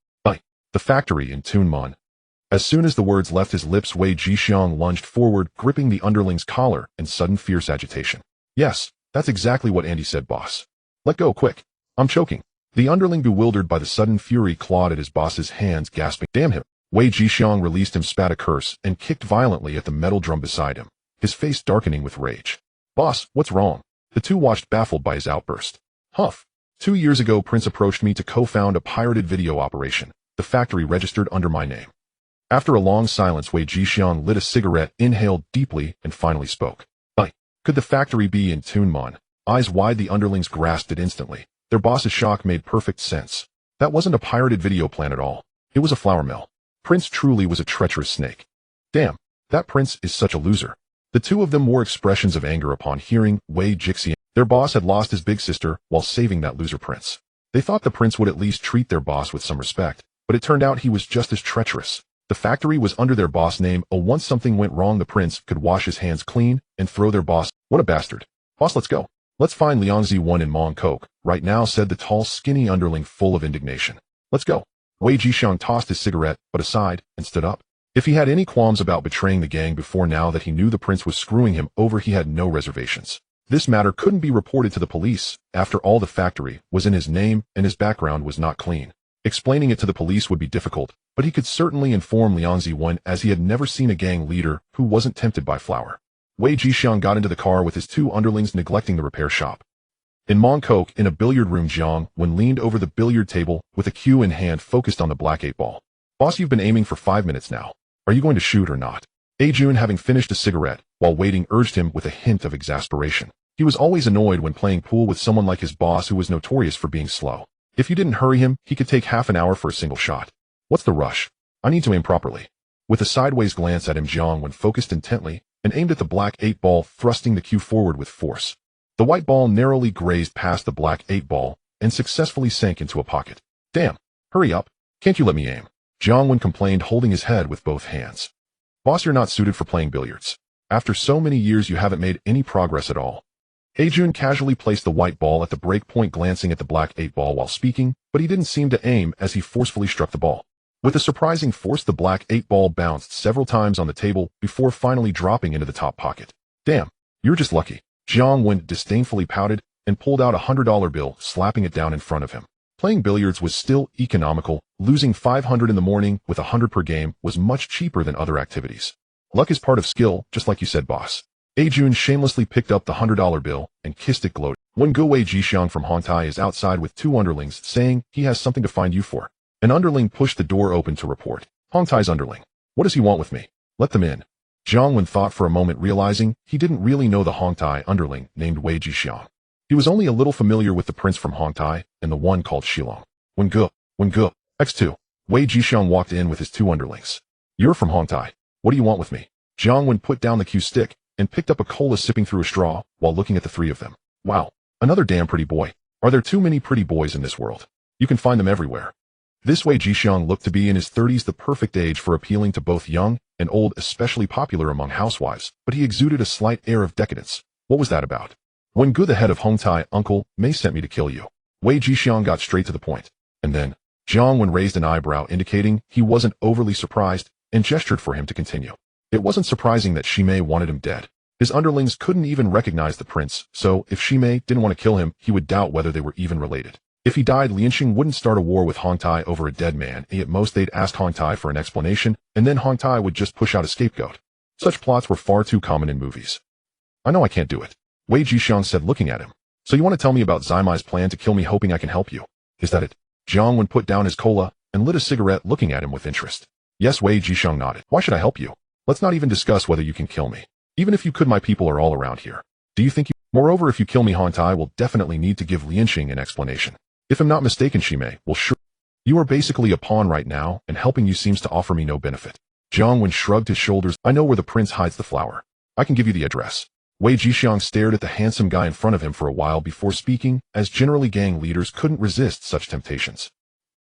The factory in Tunman. As soon as the words left his lips, Wei Jixiang lunged forward, gripping the underling's collar in sudden fierce agitation. Yes, that's exactly what Andy said, boss. Let go, quick. I'm choking. The underling, bewildered by the sudden fury, clawed at his boss's hands, gasping, damn him. Wei Jixiang released him, spat a curse, and kicked violently at the metal drum beside him, his face darkening with rage. Boss, what's wrong? The two watched, baffled by his outburst. Huff. 2 years ago, Prince approached me to co-found a pirated video operation. The factory registered under my name. After a long silence, Wei Jixiang lit a cigarette, inhaled deeply, and finally spoke. Could the factory be in Tunman? Eyes wide, the underlings grasped it instantly. Their boss's shock made perfect sense. That wasn't a pirated video plan at all. It was a flour mill. Prince truly was a treacherous snake. Damn, that Prince is such a loser. The two of them wore expressions of anger upon hearing Wei Jixiang. Their boss had lost his big sister while saving that loser Prince. They thought the Prince would at least treat their boss with some respect. But it turned out he was just as treacherous. The factory was under their boss' name. Once something went wrong, the Prince could wash his hands clean and throw their boss. What a bastard. Boss, let's go. Let's find Liangzi 1 in Mongkok right now, said the tall, skinny underling, full of indignation. Let's go. Wei Jixiang tossed his cigarette, but aside, and stood up. If he had any qualms about betraying the gang before, now that he knew the Prince was screwing him over, he had no reservations. This matter couldn't be reported to the police. After all, the factory was in his name, and his background was not clean. Explaining it to the police would be difficult, but he could certainly inform Liangzi 1, as he had never seen a gang leader who wasn't tempted by flour. Wei Jixiang got into the car with his two underlings, neglecting the repair shop. In Mongkok, in a billiard room, Jiang Wen leaned over the billiard table with a cue in hand, focused on the black 8-ball. Boss, you've been aiming for 5 minutes now. Are you going to shoot or not? Ajun, having finished a cigarette while waiting, urged him with a hint of exasperation. He was always annoyed when playing pool with someone like his boss, who was notorious for being slow. If you didn't hurry him, he could take half an hour for a single shot. What's the rush? I need to aim properly. With a sideways glance at him, Jiang Wen focused intently and aimed at the black 8-ball, thrusting the cue forward with force. The white ball narrowly grazed past the black 8-ball and successfully sank into a pocket. Damn! Hurry up! Can't you let me aim? Jiang Wen complained, holding his head with both hands. Boss, you're not suited for playing billiards. After so many years, you haven't made any progress at all. Ajun casually placed the white ball at the break point, glancing at the black 8-ball while speaking, but he didn't seem to aim as he forcefully struck the ball. With a surprising force, the black 8-ball bounced several times on the table before finally dropping into the top pocket. Damn, you're just lucky. Jiang Wen disdainfully pouted and pulled out a $100 bill, slapping it down in front of him. Playing billiards was still economical. Losing 500 in the morning with 100 per game was much cheaper than other activities. Luck is part of skill, just like you said, boss. Ajun shamelessly picked up the $100 bill and kissed it, gloating. When Wei Jixiang from Hongtai is outside with two underlings, saying he has something to find you for. An underling pushed the door open to report. Hongtai's underling. What does he want with me? Let them in. Jiang Wen thought for a moment, realizing he didn't really know the Hongtai underling named Wei Jixiang. He was only a little familiar with the prince from Hongtai and the one called Shilong. When X2. Wei Jixiang walked in with his two underlings. You're from Hongtai. What do you want with me? Jiang Wen put down the cue stick and picked up a cola, sipping through a straw while looking at the three of them. Wow, another damn pretty boy. Are there too many pretty boys in this world? You can find them everywhere. This Wei Jixiang looked to be in his 30s, the perfect age for appealing to both young and old, especially popular among housewives, but he exuded a slight air of decadence. What was that about? When Gu, the head of Hongtai, Uncle Mei sent me to kill you. Wei Jixiang got straight to the point. And then, Jiang Wen raised an eyebrow indicating he wasn't overly surprised and gestured for him to continue. It wasn't surprising that Shimei wanted him dead. His underlings couldn't even recognize the prince, so if Shimei didn't want to kill him, he would doubt whether they were even related. If he died, Lianxing wouldn't start a war with Hongtai over a dead man, and at most they'd ask Hongtai for an explanation, and then Hongtai would just push out a scapegoat. Such plots were far too common in movies. I know I can't do it, Wei Jixiang said, looking at him. So you want to tell me about Zaimai's plan to kill me, hoping I can help you? Is that it? Jiang Wen put down his cola and lit a cigarette, looking at him with interest. Yes, Wei Jixiang nodded. Why should I help you? Let's not even discuss whether you can kill me. Even if you could, my people are all around here. Do you think you— Moreover, if you kill me, Hongtai will definitely need to give Lianxing an explanation. If I'm not mistaken, Shimei will sure— You are basically a pawn right now, and helping you seems to offer me no benefit. Jiang Wen shrugged his shoulders. I know where the prince hides the flower. I can give you the address. Wei Jixiang stared at the handsome guy in front of him for a while before speaking, as generally gang leaders couldn't resist such temptations.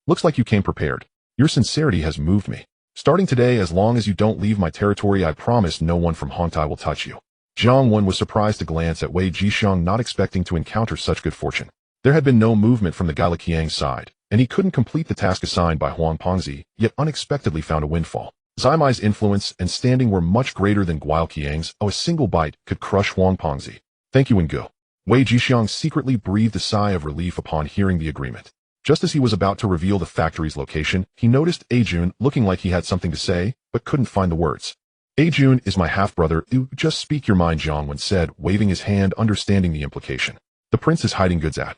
Looks like you came prepared. Your sincerity has moved me. Starting today, as long as you don't leave my territory, I promise no one from Hongtai will touch you. Jiang Wen was surprised to glance at Wei Jixiang, not expecting to encounter such good fortune. There had been no movement from the Galakiang's side, and he couldn't complete the task assigned by Huang Pengzi, yet unexpectedly found a windfall. Zaimai's influence and standing were much greater than Guileqiang's. A single bite could crush Huang Pengzi. Thank you, Wengu. Wei Jixiang secretly breathed a sigh of relief upon hearing the agreement. Just as he was about to reveal the factory's location, he noticed Ajun looking like he had something to say, but couldn't find the words. Ajun is my half-brother. You just speak your mind, Jiang Wen said, waving his hand, understanding the implication. The prince is hiding goods at.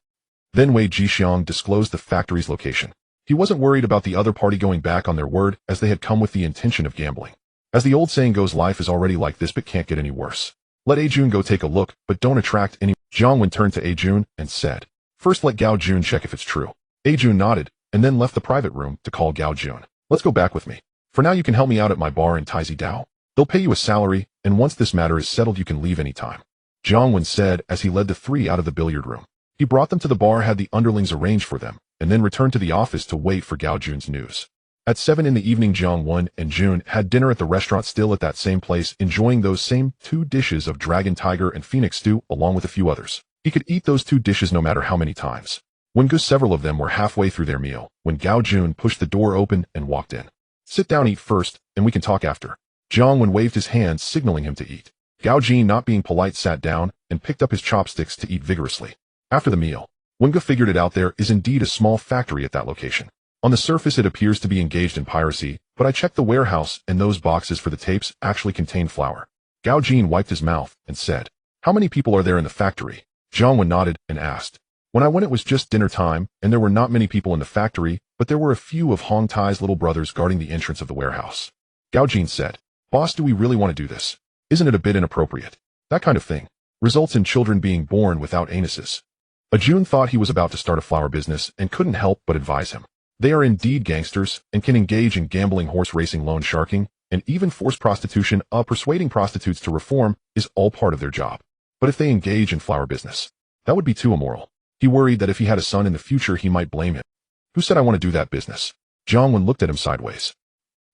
Then Wei Jixiang disclosed the factory's location. He wasn't worried about the other party going back on their word, as they had come with the intention of gambling. As the old saying goes, life is already like this but can't get any worse. Let Ajun go take a look, but don't attract any— Jiang Wen turned to Ajun and said, First let Gao Jun check if it's true. Ajun nodded, and then left the private room to call Gao Jun. Let's go back with me. For now you can help me out at my bar in Taizi Dao. They'll pay you a salary, and once this matter is settled you can leave any time. Jiang Wen said as he led the three out of the billiard room. He brought them to the bar, had the underlings arrange for them, and then returned to the office to wait for Gao Jun's news. At 7 in the evening, Jiang Wen and Jun had dinner at the restaurant, still at that same place, enjoying those same 2 dishes of dragon, tiger, and phoenix stew, along with a few others. He could eat those 2 dishes no matter how many times. When several of them were halfway through their meal, when Gao Jun pushed the door open and walked in. Sit down, eat first, and we can talk after. Jiang Wen waved his hand, signaling him to eat. Gao Jun, not being polite, sat down and picked up his chopsticks to eat vigorously. After the meal, Wenga figured it out. There is indeed a small factory at that location. On the surface it appears to be engaged in piracy, but I checked the warehouse and those boxes for the tapes actually contain flour. Gao Jun wiped his mouth and said, How many people are there in the factory? Jiang Wen nodded and asked. When I went it was just dinner time, and there were not many people in the factory, but there were a few of Hong Tai's little brothers guarding the entrance of the warehouse. Gao Jun said, Boss, do we really want to do this? Isn't it a bit inappropriate? That kind of thing results in children being born without anuses. Ajun thought he was about to start a flower business and couldn't help but advise him. They are indeed gangsters and can engage in gambling, horse racing, loan sharking, and even forced prostitution. Persuading prostitutes to reform is all part of their job. But if they engage in flower business, that would be too immoral. He worried that if he had a son in the future he might blame him. Who said I want to do that business? Jiang Wen looked at him sideways.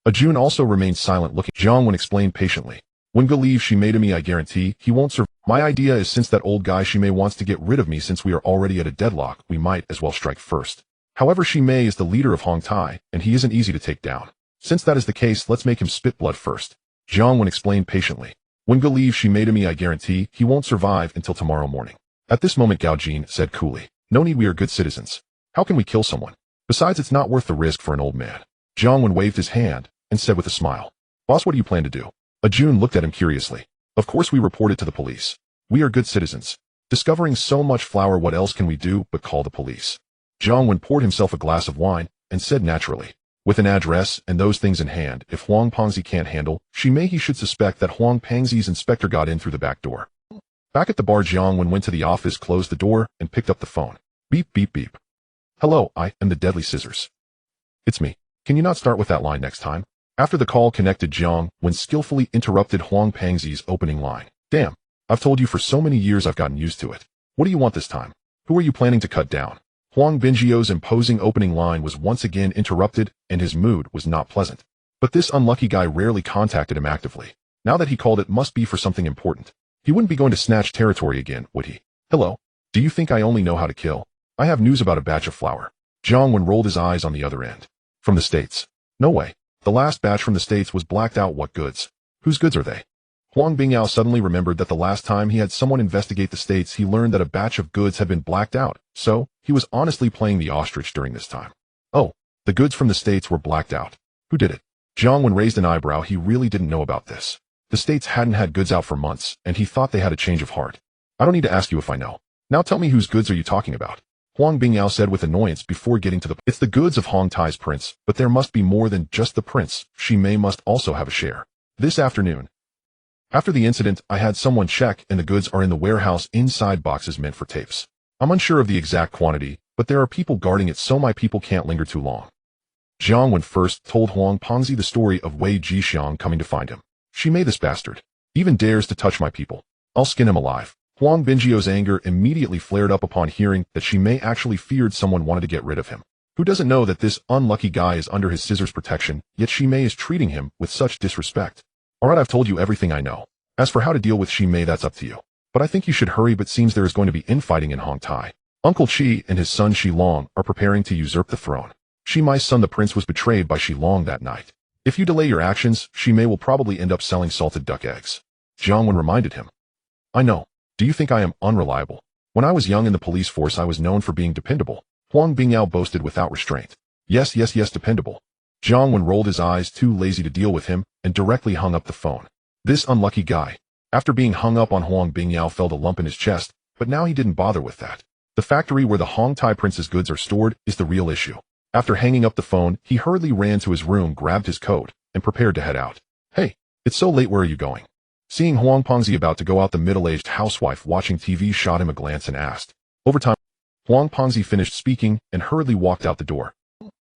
Ajun also remained silent, looking. Jiang Wen explained patiently. When Gu leaves Shimei to me, I guarantee he won't survive. My idea is, since that old guy Shimei wants to get rid of me, since we are already at a deadlock, we might as well strike first. However, Shimei is the leader of Hong Tai, and he isn't easy to take down. Since that is the case, let's make him spit blood first. Jiang Wen explained patiently. When Gu leaves Shimei to me, I guarantee he won't survive until tomorrow morning. At this moment, Gao Jun said coolly, No need, we are good citizens. How can we kill someone? Besides, it's not worth the risk for an old man. Jiang Wen waved his hand and said with a smile, Boss, what do you plan to do? Ajun looked at him curiously. Of course we report it to the police. We are good citizens. Discovering so much flour, what else can we do but call the police? Jiang Wen poured himself a glass of wine and said naturally, With an address and those things in hand, if Huang Pengzi can't handle Shimei, he should suspect that Huang Pengzi's inspector got in through the back door. Back at the bar, Jiang Wen went to the office, closed the door, and picked up the phone. Beep, beep, beep. Hello, I am the Deadly Scissors. It's me. Can you not start with that line next time? After the call connected, Jiang Wen skillfully interrupted Huang Pengzi's opening line. Damn, I've told you for so many years, I've gotten used to it. What do you want this time? Who are you planning to cut down? Huang Bingio's imposing opening line was once again interrupted, and his mood was not pleasant. But this unlucky guy rarely contacted him actively. Now that he called, it must be for something important. He wouldn't be going to snatch territory again, would he? Hello? Do you think I only know how to kill? I have news about a batch of flour. Jiang Wen rolled his eyes on the other end. From the States. No way. The last batch from the States was blacked out. What goods? Whose goods are they? Huang Bingyao suddenly remembered that the last time he had someone investigate the States, he learned that a batch of goods had been blacked out, so he was honestly playing the ostrich during this time. Oh, the goods from the States were blacked out. Who did it? Jiang Wen raised an eyebrow. He really didn't know about this. The States hadn't had goods out for months, and he thought they had a change of heart. I don't need to ask you if I know. Now tell me, whose goods are you talking about? Huang Bingyao said with annoyance before getting to the point. It's the goods of Hong Tai's prince, but there must be more than just the prince. Shi Mei must also have a share. This afternoon, after the incident, I had someone check, and the goods are in the warehouse inside boxes meant for tapes. I'm unsure of the exact quantity, but there are people guarding it, so my people can't linger too long. Jiang Wen first told Huang Pengzi the story of Wei Jixiang coming to find him. Shi Mei, this bastard, even dares to touch my people. I'll skin him alive. Huang Bingio's anger immediately flared up upon hearing that Shi Mei actually feared someone wanted to get rid of him. Who doesn't know that this unlucky guy is under his scissors protection, yet Shi Mei is treating him with such disrespect? Alright, I've told you everything I know. As for how to deal with Shi Mei, that's up to you. But I think you should hurry, but seems there is going to be infighting in Hong Tai. Uncle Qi and his son Shi Long are preparing to usurp the throne. Shi Mei's son the prince was betrayed by Shi Long that night. If you delay your actions, Shi Mei will probably end up selling salted duck eggs. Jiang Wen reminded him. I know. Do you think I am unreliable? When I was young in the police force, I was known for being dependable. Huang Bingyao boasted without restraint. Yes, dependable. Jiang Wen rolled his eyes, too lazy to deal with him, and directly hung up the phone. This unlucky guy. After being hung up on, Huang Bingyao felt a lump in his chest, but now he didn't bother with that. The factory where the Hong Tai prince's goods are stored is the real issue. After hanging up the phone, he hurriedly ran to his room, grabbed his coat, and prepared to head out. Hey, it's so late, where are you going? Seeing Huang Pengzi about to go out, the middle-aged housewife watching TV shot him a glance and asked. Over time, Huang Pengzi finished speaking and hurriedly walked out the door.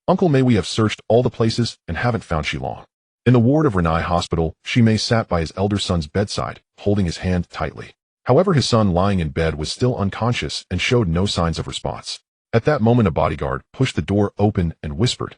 Uncle Mei, we have searched all the places and haven't found Shi Long. In the ward of Renai Hospital, Shi Mei sat by his elder son's bedside, holding his hand tightly. However, his son lying in bed was still unconscious and showed no signs of response. At that moment, a bodyguard pushed the door open and whispered,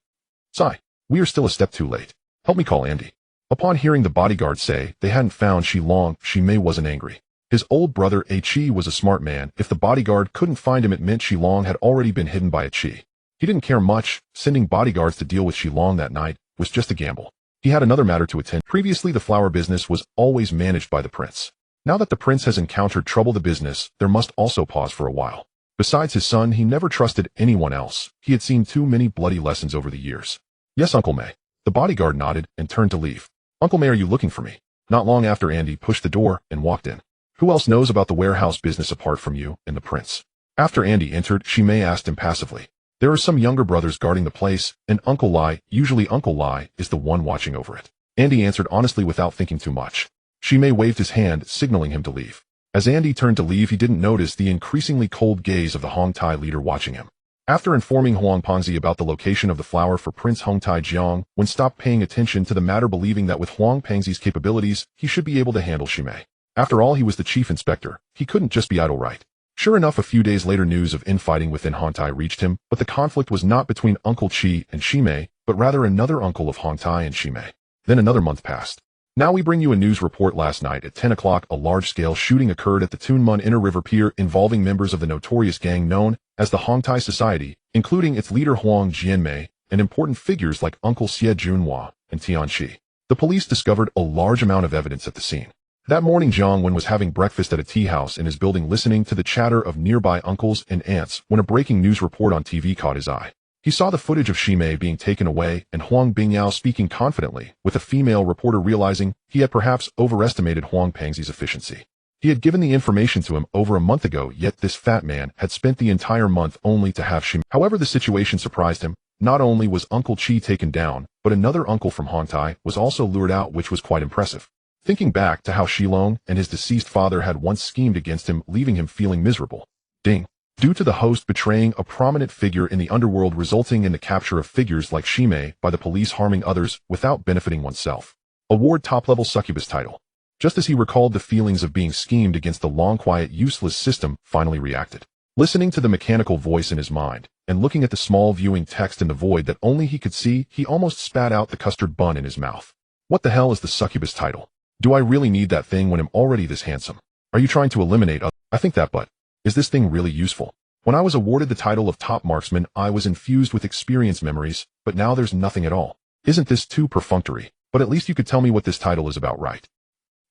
"Sai, we are still a step too late. Help me call Andy." Upon hearing the bodyguard say they hadn't found Shi Long, Shi Mei wasn't angry. His old brother A Chi was a smart man. If the bodyguard couldn't find him, it meant Shi Long had already been hidden by a Chi. He didn't care much. Sending bodyguards to deal with Shi Long that night was just a gamble. He had another matter to attend. Previously, the flower business was always managed by the prince. Now that the prince has encountered trouble, the business, there must also pause for a while. Besides his son, he never trusted anyone else. He had seen too many bloody lessons over the years. Yes, Uncle Mei. The bodyguard nodded and turned to leave. Uncle Mei, are you looking for me? Not long after, Andy pushed the door and walked in. Who else knows about the warehouse business apart from you and the prince? After Andy entered, Shi Mei asked impassively. There are some younger brothers guarding the place, and Uncle Lai, usually Uncle Lai, is the one watching over it. Andy answered honestly without thinking too much. Shi Mei waved his hand, signaling him to leave. As Andy turned to leave, he didn't notice the increasingly cold gaze of the Hong Tai leader watching him. After informing Huang Pengzi about the location of the flower for Prince Hong Tai, Jiang Wen stopped paying attention to the matter, believing that with Huang Pengzi's capabilities, he should be able to handle Shi Mei. After all, he was the chief inspector. He couldn't just be idle, right? Sure enough, a few days later, news of infighting within Hong Tai reached him, but the conflict was not between Uncle Qi and Shi Mei, but rather another uncle of Hong Tai and Shi Mei. Then another month passed. Now we bring you a news report. Last night at 10 o'clock, a large-scale shooting occurred at the Tunmun Inner River Pier involving members of the notorious gang known as the Hong Tai Society, including its leader Huang Jianmei and important figures like Uncle Xie Junhua and Tian Shi. The police discovered a large amount of evidence at the scene. That morning, Jiang Wen was having breakfast at a tea house in his building, listening to the chatter of nearby uncles and aunts when a breaking news report on TV caught his eye. He saw the footage of Shi Mei being taken away and Huang Bingyao speaking confidently with a female reporter, realizing he had perhaps overestimated Huang Pengzi's efficiency. He had given the information to him over a month ago, yet this fat man had spent the entire month only to have Shi Mei. However, the situation surprised him. Not only was Uncle Qi taken down, but another uncle from Hong Tai was also lured out, which was quite impressive. Thinking back to how Shi Long and his deceased father had once schemed against him, leaving him feeling miserable. Deng. Due to the host betraying a prominent figure in the underworld, resulting in the capture of figures like Shi Mei by the police, harming others without benefiting oneself. Award top-level succubus title. Just as he recalled the feelings of being schemed against, the long, quiet, useless system finally reacted. Listening to the mechanical voice in his mind, and looking at the small viewing text in the void that only he could see, he almost spat out the custard bun in his mouth. What the hell is the succubus title? Do I really need that thing when I'm already this handsome? Are you trying to eliminate others? I think that, but is this thing really useful? When I was awarded the title of top marksman, I was infused with experience memories, but now there's nothing at all. Isn't this too perfunctory? But at least you could tell me what this title is about, right?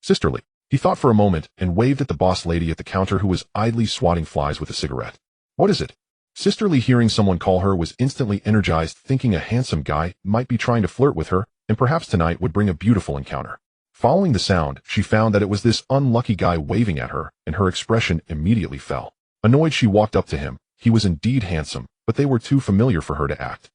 Sisterly. He thought for a moment and waved at the boss lady at the counter who was idly swatting flies with a cigarette. What is it? Sisterly, hearing someone call her, was instantly energized, thinking a handsome guy might be trying to flirt with her, and perhaps tonight would bring a beautiful encounter. Following the sound, she found that it was this unlucky guy waving at her, and her expression immediately fell. Annoyed, she walked up to him. He was indeed handsome, but they were too familiar for her to act.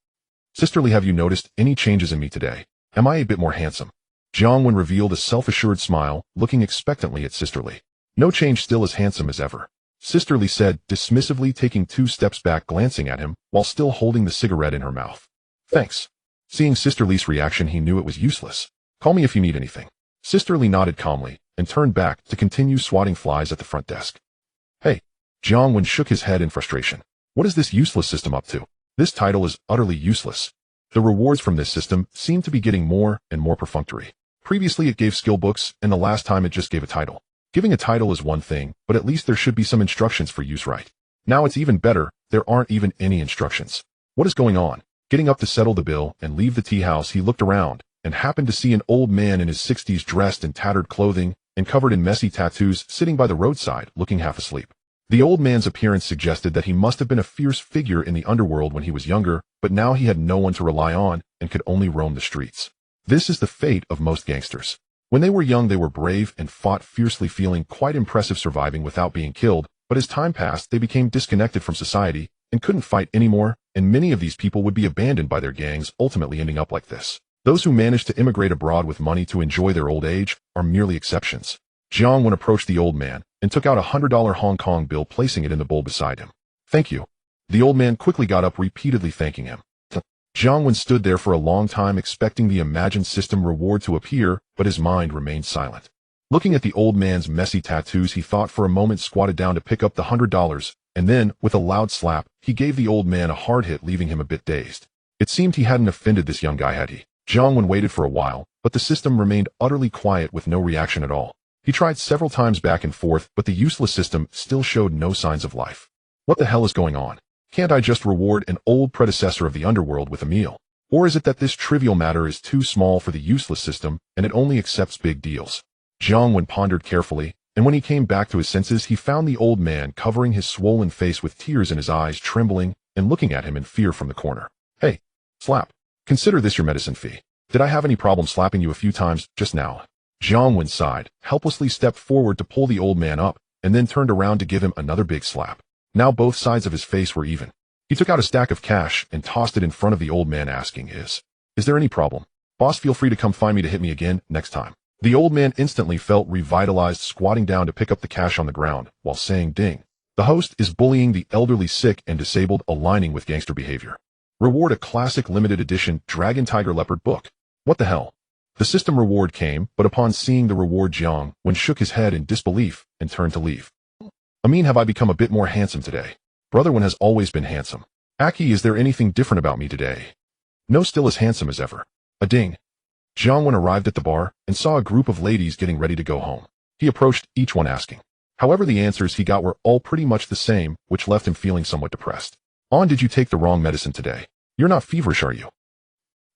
Sisterly, have you noticed any changes in me today? Am I a bit more handsome? Jiang Wen revealed a self-assured smile, looking expectantly at Sisterly. No change, still as handsome as ever. Sisterly said, dismissively, taking 2 steps back, glancing at him, while still holding the cigarette in her mouth. Thanks. Seeing Sisterly's reaction, he knew it was useless. Call me if you need anything. Sisterly nodded calmly, and turned back to continue swatting flies at the front desk. Hey. Jiang Wen shook his head in frustration. What is this useless system up to? This title is utterly useless. The rewards from this system seem to be getting more and more perfunctory. Previously it gave skill books, and the last time it just gave a title. Giving a title is one thing, but at least there should be some instructions for use, right? Now it's even better, there aren't even any instructions. What is going on? Getting up to settle the bill and leave the tea house, he looked around, and happened to see an old man in his 60s, dressed in tattered clothing and covered in messy tattoos, sitting by the roadside, looking half asleep. The old man's appearance suggested that he must have been a fierce figure in the underworld when he was younger, but now he had no one to rely on and could only roam the streets. This is the fate of most gangsters. When they were young, they were brave and fought fiercely, feeling quite impressive, surviving without being killed, but as time passed, they became disconnected from society and couldn't fight anymore, and many of these people would be abandoned by their gangs, ultimately ending up like this. Those who managed to immigrate abroad with money to enjoy their old age are merely exceptions. Jiang Wen approached the old man and took out a $100 Hong Kong bill, placing it in the bowl beside him. Thank you. The old man quickly got up, repeatedly thanking him. Jiang Wen stood there for a long time, expecting the imagined system reward to appear, but his mind remained silent. Looking at the old man's messy tattoos, he thought for a moment, squatted down to pick up the $100, and then, with a loud slap, he gave the old man a hard hit, leaving him a bit dazed. It seemed he hadn't offended this young guy, had he? Jiang Wen waited for a while, but the system remained utterly quiet with no reaction at all. He tried several times back and forth, but the useless system still showed no signs of life. What the hell is going on? Can't I just reward an old predecessor of the underworld with a meal? Or is it that this trivial matter is too small for the useless system, and it only accepts big deals? Jiang Wen pondered carefully, and when he came back to his senses, he found the old man covering his swollen face with tears in his eyes, trembling, and looking at him in fear from the corner. Hey, slap. Consider this your medicine fee. Did I have any problem slapping you a few times just now? Jiang Wen sighed, helplessly stepped forward to pull the old man up, and then turned around to give him another big slap. Now both sides of his face were even. He took out a stack of cash and tossed it in front of the old man, asking, Is there any problem? Boss, feel free to come find me to hit me again next time. The old man instantly felt revitalized, squatting down to pick up the cash on the ground, while saying, Deng. The host is bullying the elderly, sick, and disabled, aligning with gangster behavior. Reward a classic limited edition Dragon Tiger Leopard book. What the hell? The system reward came, but upon seeing the reward, Jiang Wen shook his head in disbelief and turned to leave. I mean, have I become a bit more handsome today? Brother Wen has always been handsome. Aki, is there anything different about me today? No, still as handsome as ever. A ding. Jiang Wen arrived at the bar and saw a group of ladies getting ready to go home. He approached each one, asking. However, the answers he got were all pretty much the same, which left him feeling somewhat depressed. Did you take the wrong medicine today? You're not feverish, are you?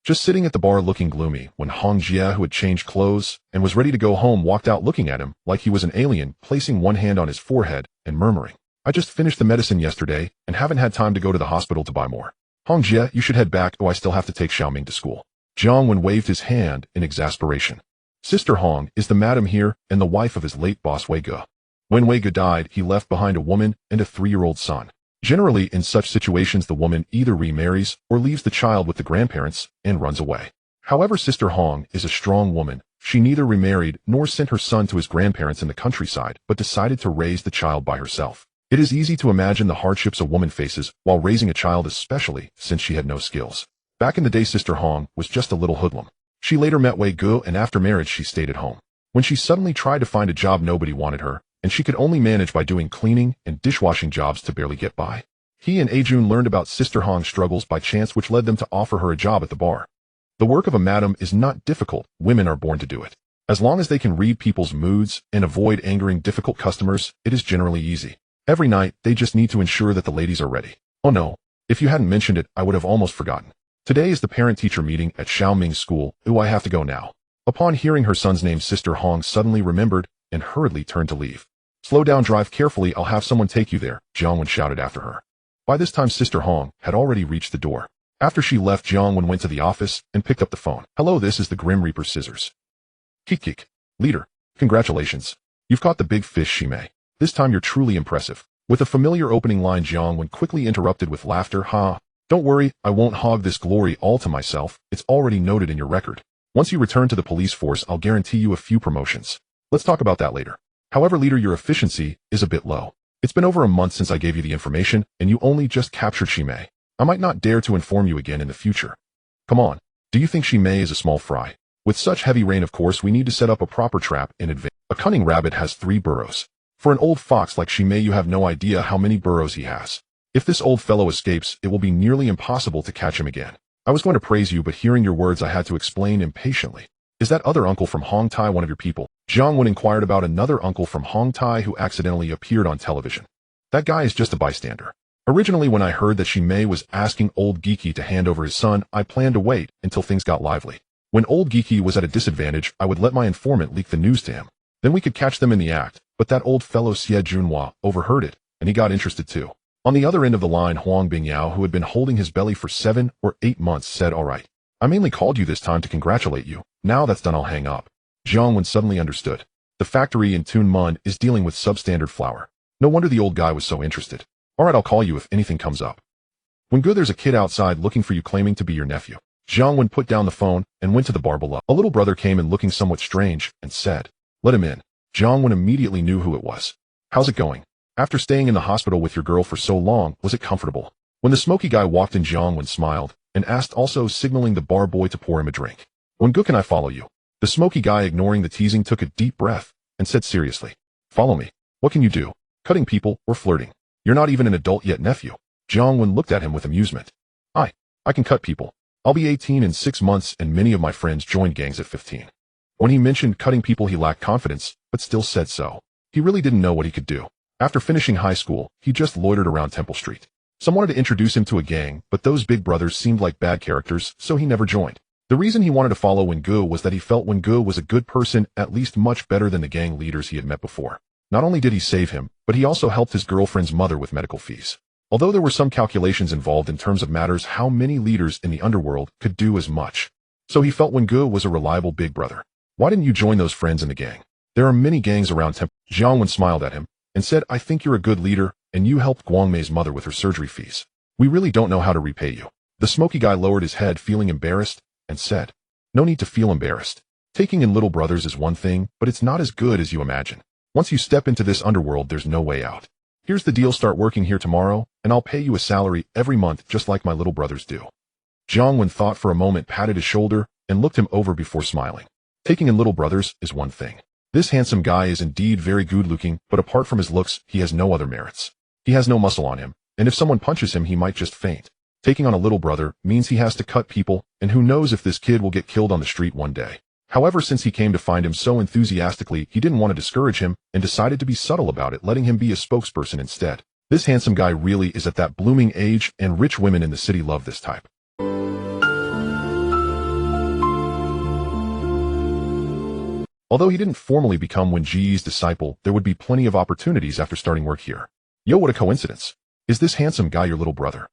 Just sitting at the bar looking gloomy when Hong Jia, who had changed clothes and was ready to go home, walked out looking at him like he was an alien, placing one hand on his forehead and murmuring, I just finished the medicine yesterday and haven't had time to go to the hospital to buy more. Hong Jia, you should head back. I still have to take Xiaoming to school. Jiang Wen waved his hand in exasperation. Sister Hong is the madam here and the wife of his late boss Wei Ge. When Wei Ge died, he left behind a woman and a 3-year-old son. Generally, in such situations, the woman either remarries or leaves the child with the grandparents and runs away. However, Sister Hong is a strong woman. She neither remarried nor sent her son to his grandparents in the countryside, but decided to raise the child by herself. It is easy to imagine the hardships a woman faces while raising a child, especially since she had no skills. Back in the day, Sister Hong was just a little hoodlum. She later met Wei Ge, and after marriage she stayed at home. When she suddenly tried to find a job, nobody wanted her, and she could only manage by doing cleaning and dishwashing jobs to barely get by. He and Ajun learned about Sister Hong's struggles by chance, which led them to offer her a job at the bar. The work of a madam is not difficult, women are born to do it. As long as they can read people's moods and avoid angering difficult customers, it is generally easy. Every night, they just need to ensure that the ladies are ready. Oh no, if you hadn't mentioned it, I would have almost forgotten. Today is the parent-teacher meeting at Xiaoming's school. Ooh, I have to go now. Upon hearing her son's name, Sister Hong suddenly remembered and hurriedly turned to leave. Slow down, drive carefully, I'll have someone take you there, Jiang Wen shouted after her. By this time, Sister Hong had already reached the door. After she left, Jiang Wen went to the office and picked up the phone. Hello, this is the Grim Reaper Scissors. Kik. Leader, congratulations. You've caught the big fish, Shimei. This time you're truly impressive. With a familiar opening line, Jiang Wen quickly interrupted with laughter. Ha. Don't worry, I won't hog this glory all to myself. It's already noted in your record. Once you return to the police force, I'll guarantee you a few promotions. Let's talk about that later. However, leader, your efficiency is a bit low. It's been over a month since I gave you the information, and you only just captured Shimei. I might not dare to inform you again in the future. Come on, do you think Shimei is a small fry? With such heavy rain, of course, we need to set up a proper trap in advance. A cunning rabbit has 3 burrows. For an old fox like Shimei, you have no idea how many burrows he has. If this old fellow escapes, it will be nearly impossible to catch him again. I was going to praise you, but hearing your words I had to explain impatiently. Is that other uncle from Hong Tai one of your people? Jiang Wen inquired about another uncle from Hong Tai who accidentally appeared on television. That guy is just a bystander. Originally, when I heard that Shimei was asking old Geeky to hand over his son, I planned to wait until things got lively. When old Geeky was at a disadvantage, I would let my informant leak the news to him. Then we could catch them in the act, but that old fellow Xie Junhua overheard it, and he got interested too. On the other end of the line, Huang Bingyao, who had been holding his belly for 7 or 8 months, said, all right. I mainly called you this time to congratulate you. Now that's done, I'll hang up. Jiang Wen suddenly understood. The factory in Tunmun is dealing with substandard flour. No wonder the old guy was so interested. All right, I'll call you if anything comes up. When good, there's a kid outside looking for you claiming to be your nephew. Jiang Wen put down the phone and went to the bar below. A little brother came in looking somewhat strange and said, let him in. Jiang Wen immediately knew who it was. How's it going? After staying in the hospital with your girl for so long, was it comfortable? When the smoky guy walked in, Jiang Wen smiled and asked, also signaling the bar boy to pour him a drink. When good, can I follow you? The smoky guy, ignoring the teasing, took a deep breath and said seriously, follow me. What can you do? Cutting people or flirting? You're not even an adult yet, nephew. Jiang Wen looked at him with amusement. I can cut people. I'll be 18 in 6 months, and many of my friends joined gangs at 15. When he mentioned cutting people, he lacked confidence, but still said so. He really didn't know what he could do. After finishing high school, he just loitered around Temple Street. Some wanted to introduce him to a gang, but those big brothers seemed like bad characters, so he never joined. The reason he wanted to follow Wengu was that he felt Wengu was a good person, at least much better than the gang leaders he had met before. Not only did he save him, but he also helped his girlfriend's mother with medical fees. Although there were some calculations involved in terms of matters how many leaders in the underworld could do as much. So he felt Wengu was a reliable big brother. Why didn't you join those friends in the gang? There are many gangs around Temple. Jiang Wen smiled at him and said, I think you're a good leader, and you helped Guangmei's mother with her surgery fees. We really don't know how to repay you. The smoky guy lowered his head, feeling embarrassed, and said, no need to feel embarrassed. Taking in little brothers is one thing, but it's not as good as you imagine. Once you step into this underworld, there's no way out. Here's the deal, start working here tomorrow, and I'll pay you a salary every month just like my little brothers do. Jiang Wen thought for a moment, patted his shoulder, and looked him over before smiling. Taking in little brothers is one thing. This handsome guy is indeed very good looking, but apart from his looks, he has no other merits. He has no muscle on him, and if someone punches him, he might just faint. Taking on a little brother means he has to cut people, and who knows if this kid will get killed on the street one day. However, since he came to find him so enthusiastically, he didn't want to discourage him and decided to be subtle about it, letting him be a spokesperson instead. This handsome guy really is at that blooming age, and rich women in the city love this type. Although he didn't formally become Wen Ji's disciple, there would be plenty of opportunities after starting work here. Yo, what a coincidence. Is this handsome guy your little brother?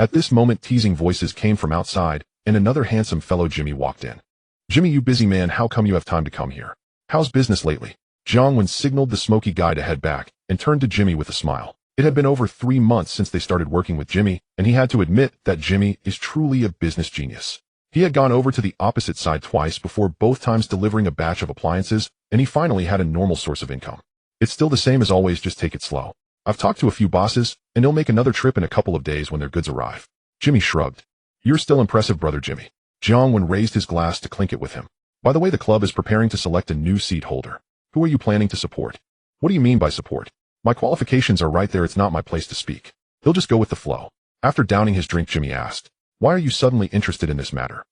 At this moment, teasing voices came from outside, and another handsome fellow Jimmy walked in. Jimmy, you busy man, how come you have time to come here? How's business lately? Jiang Wen signaled the smoky guy to head back, and turned to Jimmy with a smile. It had been over 3 months since they started working with Jimmy, and he had to admit that Jimmy is truly a business genius. He had gone over to the opposite side twice before, both times delivering a batch of appliances, and he finally had a normal source of income. It's still the same as always, just take it slow. I've talked to a few bosses, and they'll make another trip in a couple of days when their goods arrive. Jimmy shrugged. You're still impressive, brother Jimmy. Jiang Wen raised his glass to clink it with him. By the way, the club is preparing to select a new seat holder. Who are you planning to support? What do you mean by support? My qualifications are right there, it's not my place to speak. He'll just go with the flow. After downing his drink, Jimmy asked, why are you suddenly interested in this matter?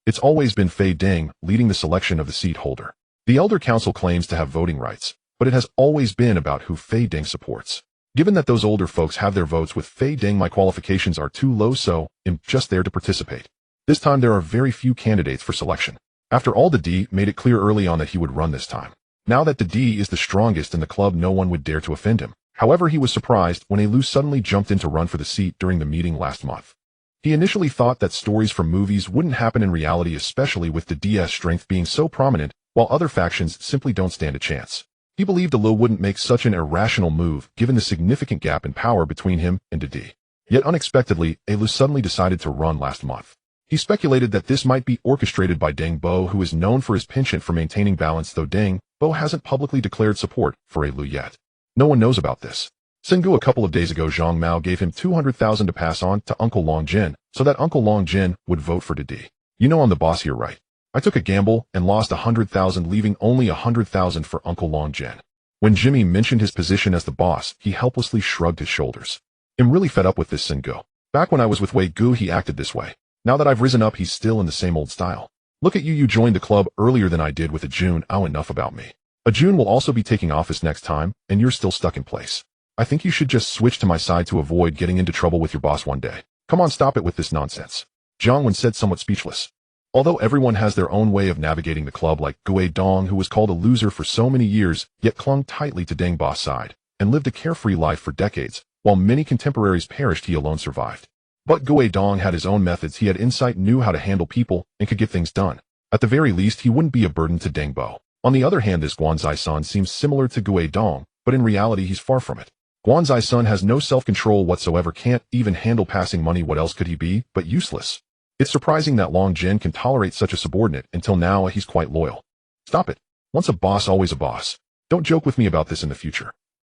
It's always been Fei Deng leading the selection of the seat holder. The Elder Council claims to have voting rights, but it has always been about who Fei Deng supports. Given that those older folks have their votes with Fei Deng, my qualifications are too low, so I'm just there to participate. This time there are very few candidates for selection. After all, the D made it clear early on that he would run this time. Now that the D is the strongest in the club, no one would dare to offend him. However, he was surprised when Lu suddenly jumped in to run for the seat during the meeting last month. He initially thought that stories from movies wouldn't happen in reality, especially with the D's strength being so prominent, while other factions simply don't stand a chance. He believed Lu wouldn't make such an irrational move given the significant gap in power between him and D. Yet unexpectedly, Lu suddenly decided to run last month. He speculated that this might be orchestrated by Deng Bo, who is known for his penchant for maintaining balance, though Deng Bo hasn't publicly declared support for Lu yet. No one knows about this. Sengu a couple of days ago, Zhang Mao gave him 200,000 to pass on to Uncle Long Jin, so that Uncle Long Jin would vote for D. You know I'm the boss here, right? I took a gamble and lost 100,000, leaving only 100,000 for Uncle Long Jin. When Jimmy mentioned his position as the boss, he helplessly shrugged his shoulders. I'm really fed up with this Sengu. Back when I was with Wei Gu, he acted this way. Now that I've risen up, he's still in the same old style. Look at you, you joined the club earlier than I did with Ajun. Oh, enough about me. Ajun will also be taking office next time, and you're still stuck in place. I think you should just switch to my side to avoid getting into trouble with your boss one day. Come on, stop it with this nonsense. Jiang Wen said, somewhat speechless. Although everyone has their own way of navigating the club, like Gui Dong, who was called a loser for so many years, yet clung tightly to Deng Bo's side, and lived a carefree life for decades, while many contemporaries perished, he alone survived. But Gui Dong had his own methods, he had insight, knew how to handle people, and could get things done. At the very least, he wouldn't be a burden to Deng Bo. On the other hand, this Guanzai-san seems similar to Gui Dong, but in reality he's far from it. Guanzai-san has no self-control whatsoever, can't even handle passing money. What else could he be but useless? It's surprising that Long Jin can tolerate such a subordinate. Until now, he's quite loyal. Stop it. Once a boss, always a boss. Don't joke with me about this in the future.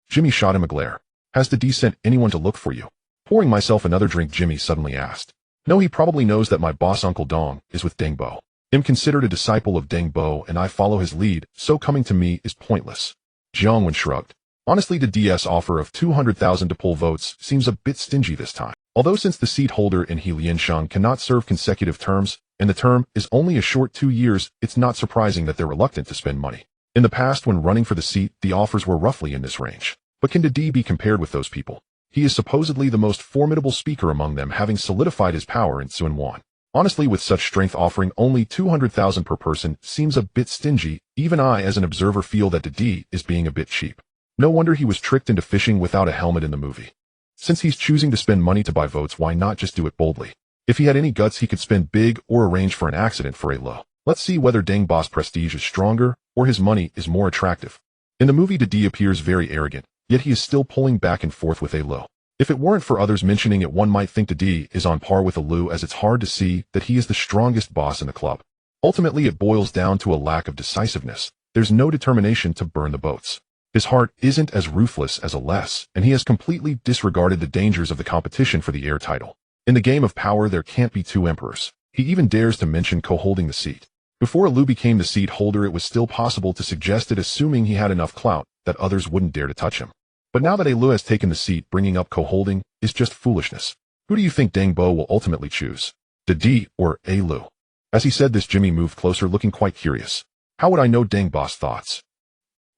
Jimmy shot him a glare. Has the D sent anyone to look for you? Pouring myself another drink, Jimmy suddenly asked. No, he probably knows that my boss Uncle Dong is with Deng Bo. I'm considered a disciple of Deng Bo and I follow his lead, so coming to me is pointless. Jiang Wen shrugged. Honestly, the DS offer of 200,000 to pull votes seems a bit stingy this time. Although since the seat holder in Lianshang cannot serve consecutive terms, and the term is only a short 2 years, it's not surprising that they're reluctant to spend money. In the past, when running for the seat, the offers were roughly in this range. But can D be compared with those people? He is supposedly the most formidable speaker among them, having solidified his power in Sunwan. Honestly, with such strength, offering only 200,000 per person seems a bit stingy. Even I, as an observer, feel that D is being a bit cheap. No wonder he was tricked into fishing without a helmet in the movie. Since he's choosing to spend money to buy votes, why not just do it boldly? If he had any guts, he could spend big or arrange for an accident for Lo. Let's see whether Deng Bo's prestige is stronger or his money is more attractive. In the movie, D appears very arrogant, yet he is still pulling back and forth with Lo. If it weren't for others mentioning it, one might think D is on par with Lu, as it's hard to see that he is the strongest boss in the club. Ultimately, it boils down to a lack of decisiveness. There's no determination to burn the boats. His heart isn't as ruthless as Les, and he has completely disregarded the dangers of the competition for the heir title. In the game of power, there can't be two emperors. He even dares to mention co-holding the seat. Before Lu became the seat holder, it was still possible to suggest it, assuming he had enough clout that others wouldn't dare to touch him. But now that Lu has taken the seat, bringing up co-holding is just foolishness. Who do you think Deng Bo will ultimately choose? D or Lu? As he said this, Jimmy moved closer, looking quite curious. How would I know Deng Bo's thoughts?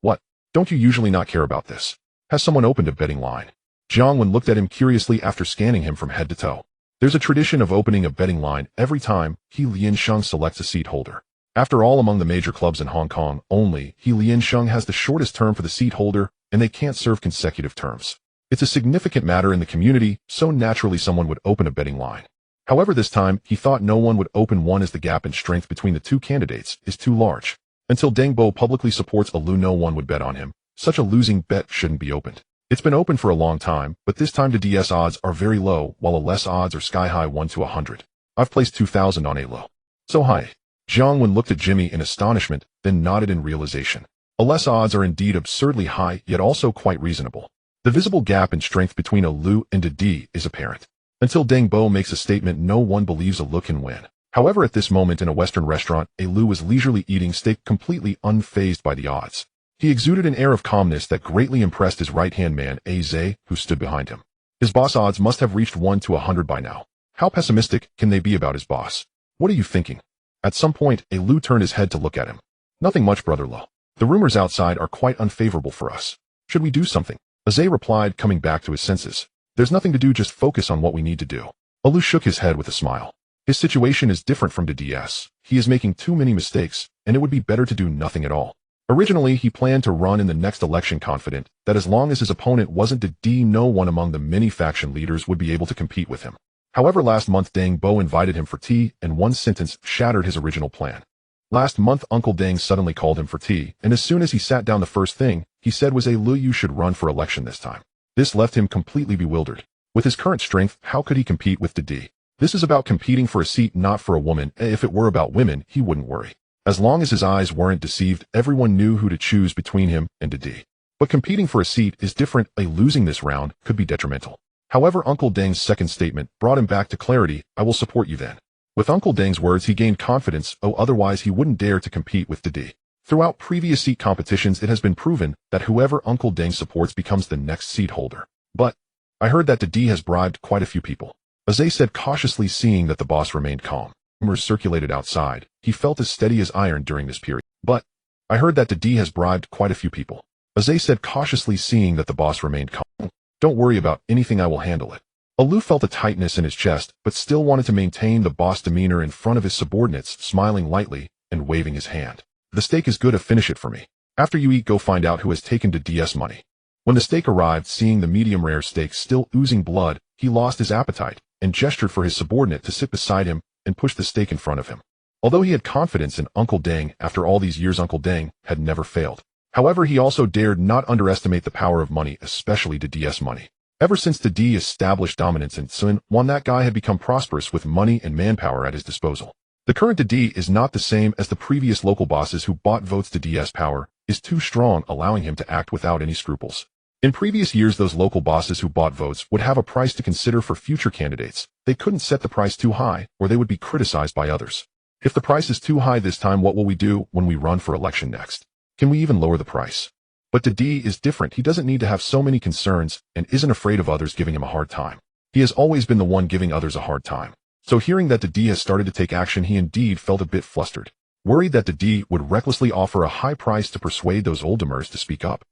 What? Don't you usually not care about this? Has someone opened a betting line? Jiang Wen looked at him curiously after scanning him from head to toe. There's a tradition of opening a betting line every time Lianshang selects a seat holder. After all, among the major clubs in Hong Kong, only Lianshang has the shortest term for the seat holder, and they can't serve consecutive terms. It's a significant matter in the community, so naturally someone would open a betting line. However, this time, he thought no one would open one, as the gap in strength between the two candidates is too large. Until Deng Bo publicly supports Lu, no one would bet on him. Such a losing bet shouldn't be opened. It's been open for a long time, but this time the DS odds are very low, while Les odds are sky high, 1 to 100. I've placed 2,000 on Lu. So high. Jiang Wen looked at Jimmy in astonishment, then nodded in realization. Les odds are indeed absurdly high, yet also quite reasonable. The visible gap in strength between Lu and D is apparent. Until Deng Bo makes a statement, no one believes Lu can win. However, at this moment in a Western restaurant, Lu is leisurely eating steak, completely unfazed by the odds. He exuded an air of calmness that greatly impressed his right-hand man, Az, who stood behind him. His boss odds must have reached 1 to 100 by now. How pessimistic can they be about his boss? What are you thinking? At some point, Lu turned his head to look at him. Nothing much, Brother Lo. The rumors outside are quite unfavorable for us. Should we do something? Az replied, coming back to his senses. There's nothing to do, just focus on what we need to do. Lu shook his head with a smile. His situation is different from the DS. He is making too many mistakes, and it would be better to do nothing at all. Originally, he planned to run in the next election confident that as long as his opponent wasn't the D, no one among the many faction leaders would be able to compete with him. However, last month Deng Bo invited him for tea, and one sentence shattered his original plan. Last month Uncle Deng suddenly called him for tea, and as soon as he sat down the first thing he said was, Lu, you should run for election this time. This left him completely bewildered. With his current strength, how could he compete with the D? This is about competing for a seat, not for a woman. If it were about women, he wouldn't worry. As long as his eyes weren't deceived, everyone knew who to choose between him and the D. But competing for a seat is different. Losing this round could be detrimental. However, Uncle Deng's second statement brought him back to clarity. I will support you then. With Uncle Deng's words, he gained confidence. Otherwise he wouldn't dare to compete with the D. Throughout previous seat competitions, it has been proven that whoever Uncle Deng supports becomes the next seat holder. But I heard that the D has bribed quite a few people. Az said cautiously, seeing that the boss remained calm. Rumors circulated outside. He felt as steady as iron during this period. But I heard that the D has bribed quite a few people. Az said cautiously, seeing that the boss remained calm. Don't worry about anything, I will handle it. Lu felt a tightness in his chest, but still wanted to maintain the boss demeanor in front of his subordinates, smiling lightly and waving his hand. The steak is good, finish it for me. After you eat, go find out who has taken the DS money. When the steak arrived, seeing the medium rare steak still oozing blood, he lost his appetite and gestured for his subordinate to sit beside him and push the steak in front of him. Although he had confidence in Uncle Deng, after all these years Uncle Deng had never failed. However, he also dared not underestimate the power of money, especially the DS money. Ever since the D established dominance in Sun, that guy had become prosperous with money and manpower at his disposal. The current D is not the same as the previous local bosses who bought votes. The DS power is too strong, allowing him to act without any scruples. In previous years, those local bosses who bought votes would have a price to consider for future candidates. They couldn't set the price too high, or they would be criticized by others. If the price is too high this time, what will we do when we run for election next? Can we even lower the price? But the D is different. He doesn't need to have so many concerns and isn't afraid of others giving him a hard time. He has always been the one giving others a hard time. So hearing that the D has started to take action, he indeed felt a bit flustered, worried that the D would recklessly offer a high price to persuade those oldtimers to speak up.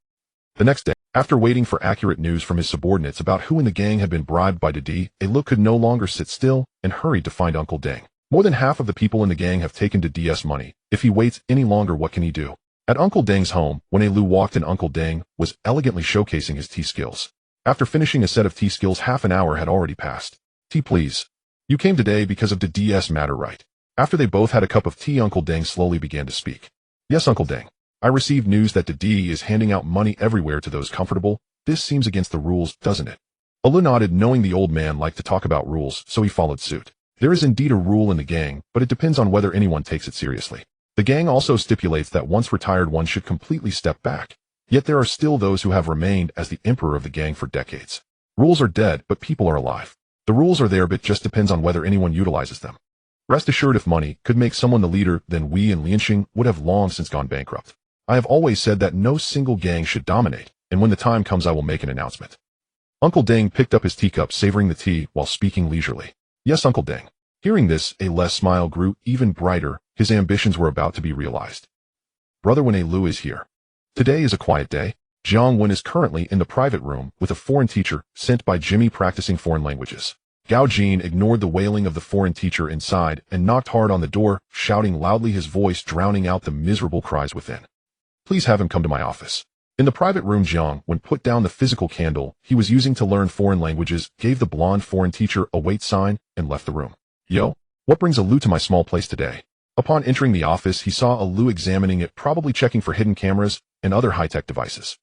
The next day, after waiting for accurate news from his subordinates about who in the gang had been bribed by the D, Lu could no longer sit still and hurried to find Uncle Deng. More than half of the people in the gang have taken the DS money. If he waits any longer, what can he do? At Uncle Deng's home, when Lu walked in, Uncle Deng was elegantly showcasing his tea skills. After finishing a set of tea skills, half an hour had already passed. Tea, please. You came today because of the DS matter, right? After they both had a cup of tea, Uncle Deng slowly began to speak. Yes, Uncle Deng. I received news that the D is handing out money everywhere to those comfortable. This seems against the rules, doesn't it? Lu nodded, knowing the old man liked to talk about rules, so he followed suit. There is indeed a rule in the gang, but it depends on whether anyone takes it seriously. The gang also stipulates that once retired, one should completely step back. Yet there are still those who have remained as the emperor of the gang for decades. Rules are dead, but people are alive. The rules are there, but it just depends on whether anyone utilizes them. Rest assured, if money could make someone the leader, then we in Lianxing would have long since gone bankrupt. I have always said that no single gang should dominate, and when the time comes I will make an announcement. Uncle Deng picked up his teacup, savoring the tea while speaking leisurely. Yes, Uncle Deng. Hearing this, Lu's smile grew even brighter. His ambitions were about to be realized. Brother, when Lu is here. Today is a quiet day. Jiang Wen is currently in the private room with a foreign teacher sent by Jimmy practicing foreign languages. Gao Jin ignored the wailing of the foreign teacher inside and knocked hard on the door, shouting loudly, his voice drowning out the miserable cries within. Please have him come to my office. In the private room, Jiang Wen put down the physical candle he was using to learn foreign languages, gave the blonde foreign teacher a wait sign, and left the room. Yo, what brings Lu to my small place today? Upon entering the office, he saw Lu examining it, probably checking for hidden cameras and other high-tech devices.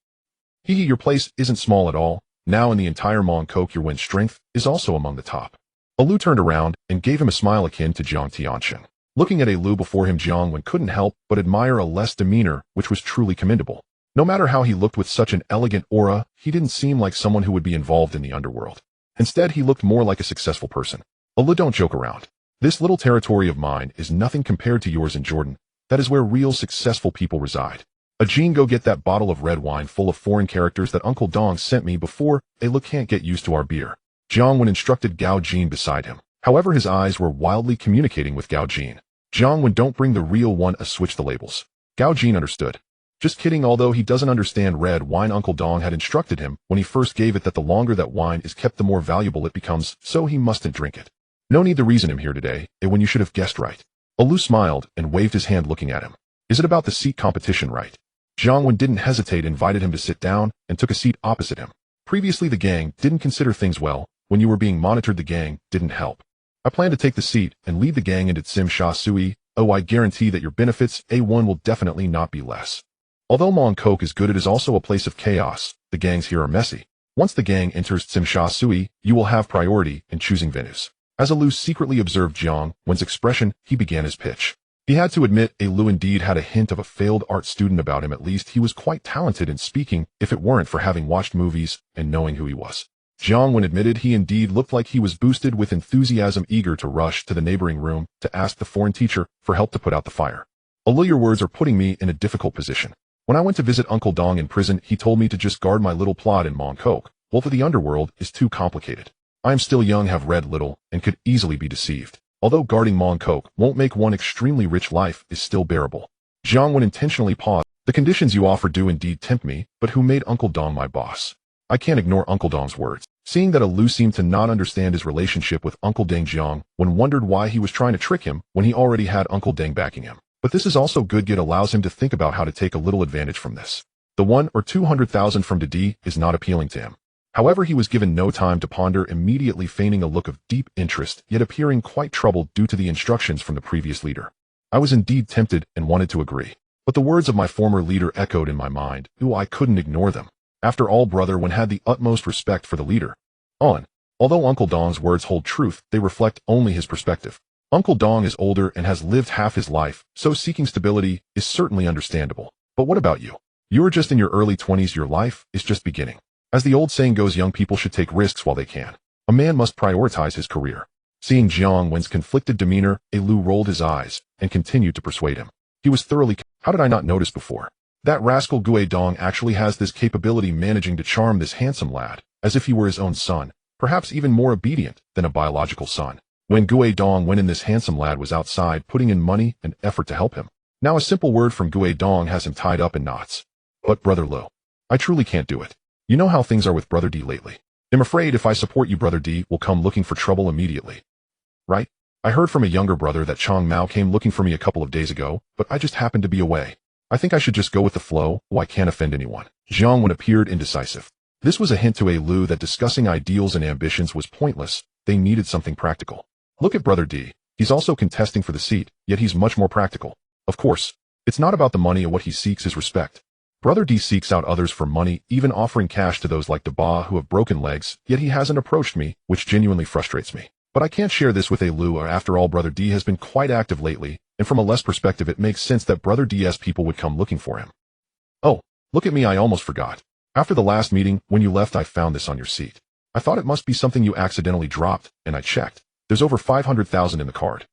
Your place isn't small at all. Now in the entire Mongkok, your Wen's strength is also among the top. Lu turned around and gave him a smile akin to Jiang Tianxing. Looking at Lu before him, Jiang Wen couldn't help but admire Lu's demeanor, which was truly commendable. No matter how he looked with such an elegant aura, he didn't seem like someone who would be involved in the underworld. Instead, he looked more like a successful person. Lu, don't joke around. This little territory of mine is nothing compared to yours in Jordan. That is where real successful people reside. Jean, go get that bottle of red wine full of foreign characters that Uncle Dong sent me before. Look can't get used to our beer. Jiang Wen instructed Gao Jin beside him. However, his eyes were wildly communicating with Gao Jin. Jiang Wen, don't bring the real one. Switch the labels. Gao Jin understood. Just kidding. Although he doesn't understand red wine, Uncle Dong had instructed him when he first gave it that the longer that wine is kept, the more valuable it becomes, so he mustn't drink it. No need to reason him here today, when you should have guessed right. Lu smiled and waved his hand looking at him. Is it about the seat competition, right? Jiang Wen didn't hesitate, invited him to sit down, and took a seat opposite him. Previously the gang didn't consider things well. When you were being monitored, the gang didn't help. I plan to take the seat and lead the gang into Tsim Sha Sui. Oh, I guarantee that your benefits, A1, will definitely not be less. Although Mongkok is good, it is also a place of chaos. The gangs here are messy. Once the gang enters Tsim Sha Sui, you will have priority in choosing venues. As Lu secretly observed Jiang Wen's expression, he began his pitch. He had to admit, Lu indeed had a hint of a failed art student about him. At least he was quite talented in speaking, if it weren't for having watched movies and knowing who he was. Jiang Wen admitted he indeed looked like he was boosted with enthusiasm, eager to rush to the neighboring room to ask the foreign teacher for help to put out the fire. Lu, your words are putting me in a difficult position. When I went to visit Uncle Dong in prison, he told me to just guard my little plot in Mongkok. Well, for the underworld is too complicated. I am still young, have read little, and could easily be deceived. Although guarding Mongkok won't make one extremely rich, life is still bearable. Jiang Wen intentionally paused. The conditions you offer do indeed tempt me, but who made Uncle Dong my boss? I can't ignore Uncle Dong's words. Seeing that Lu seemed to not understand his relationship with Uncle Deng, Jiang Wen wondered why he was trying to trick him when he already had Uncle Deng backing him. But this is also good. It allows him to think about how to take a little advantage from this. The 1 or 200,000 from Didi is not appealing to him. However, he was given no time to ponder, immediately feigning a look of deep interest, yet appearing quite troubled due to the instructions from the previous leader. I was indeed tempted and wanted to agree. But the words of my former leader echoed in my mind. I couldn't ignore them. After all, Brother Wen had the utmost respect for the leader. Although Uncle Dong's words hold truth, they reflect only his perspective. Uncle Dong is older and has lived half his life, so seeking stability is certainly understandable. But what about you? You are just in your early 20s. Your life is just beginning. As the old saying goes, young people should take risks while they can. A man must prioritize his career. Seeing Jiang Wen's conflicted demeanor, Lu rolled his eyes and continued to persuade him. He was thoroughly. How did I not notice before? That rascal Gue Dong actually has this capability, managing to charm this handsome lad, as if he were his own son, perhaps even more obedient than a biological son. When Gue Dong went in, this handsome lad was outside putting in money and effort to help him. Now a simple word from Gue Dong has him tied up in knots. But Brother Lu, I truly can't do it. You know how things are with Brother D lately. I'm afraid if I support you, Brother D will come looking for trouble immediately. Right? I heard from a younger brother that Chong Mao came looking for me a couple of days ago, but I just happened to be away. I think I should just go with the flow. I can't offend anyone. Jiang Wen appeared indecisive. This was a hint to Lu that discussing ideals and ambitions was pointless. They needed something practical. Look at Brother D. He's also contesting for the seat, yet he's much more practical. Of course, it's not about the money, or what he seeks is respect. Brother D seeks out others for money, even offering cash to those like Deba who have broken legs, yet he hasn't approached me, which genuinely frustrates me. But I can't share this with Lu. After all, Brother D has been quite active lately, and from a less perspective, it makes sense that Brother D's people would come looking for him. Oh, look at me, I almost forgot. After the last meeting, when you left, I found this on your seat. I thought it must be something you accidentally dropped, and I checked. There's over 500,000 in the card.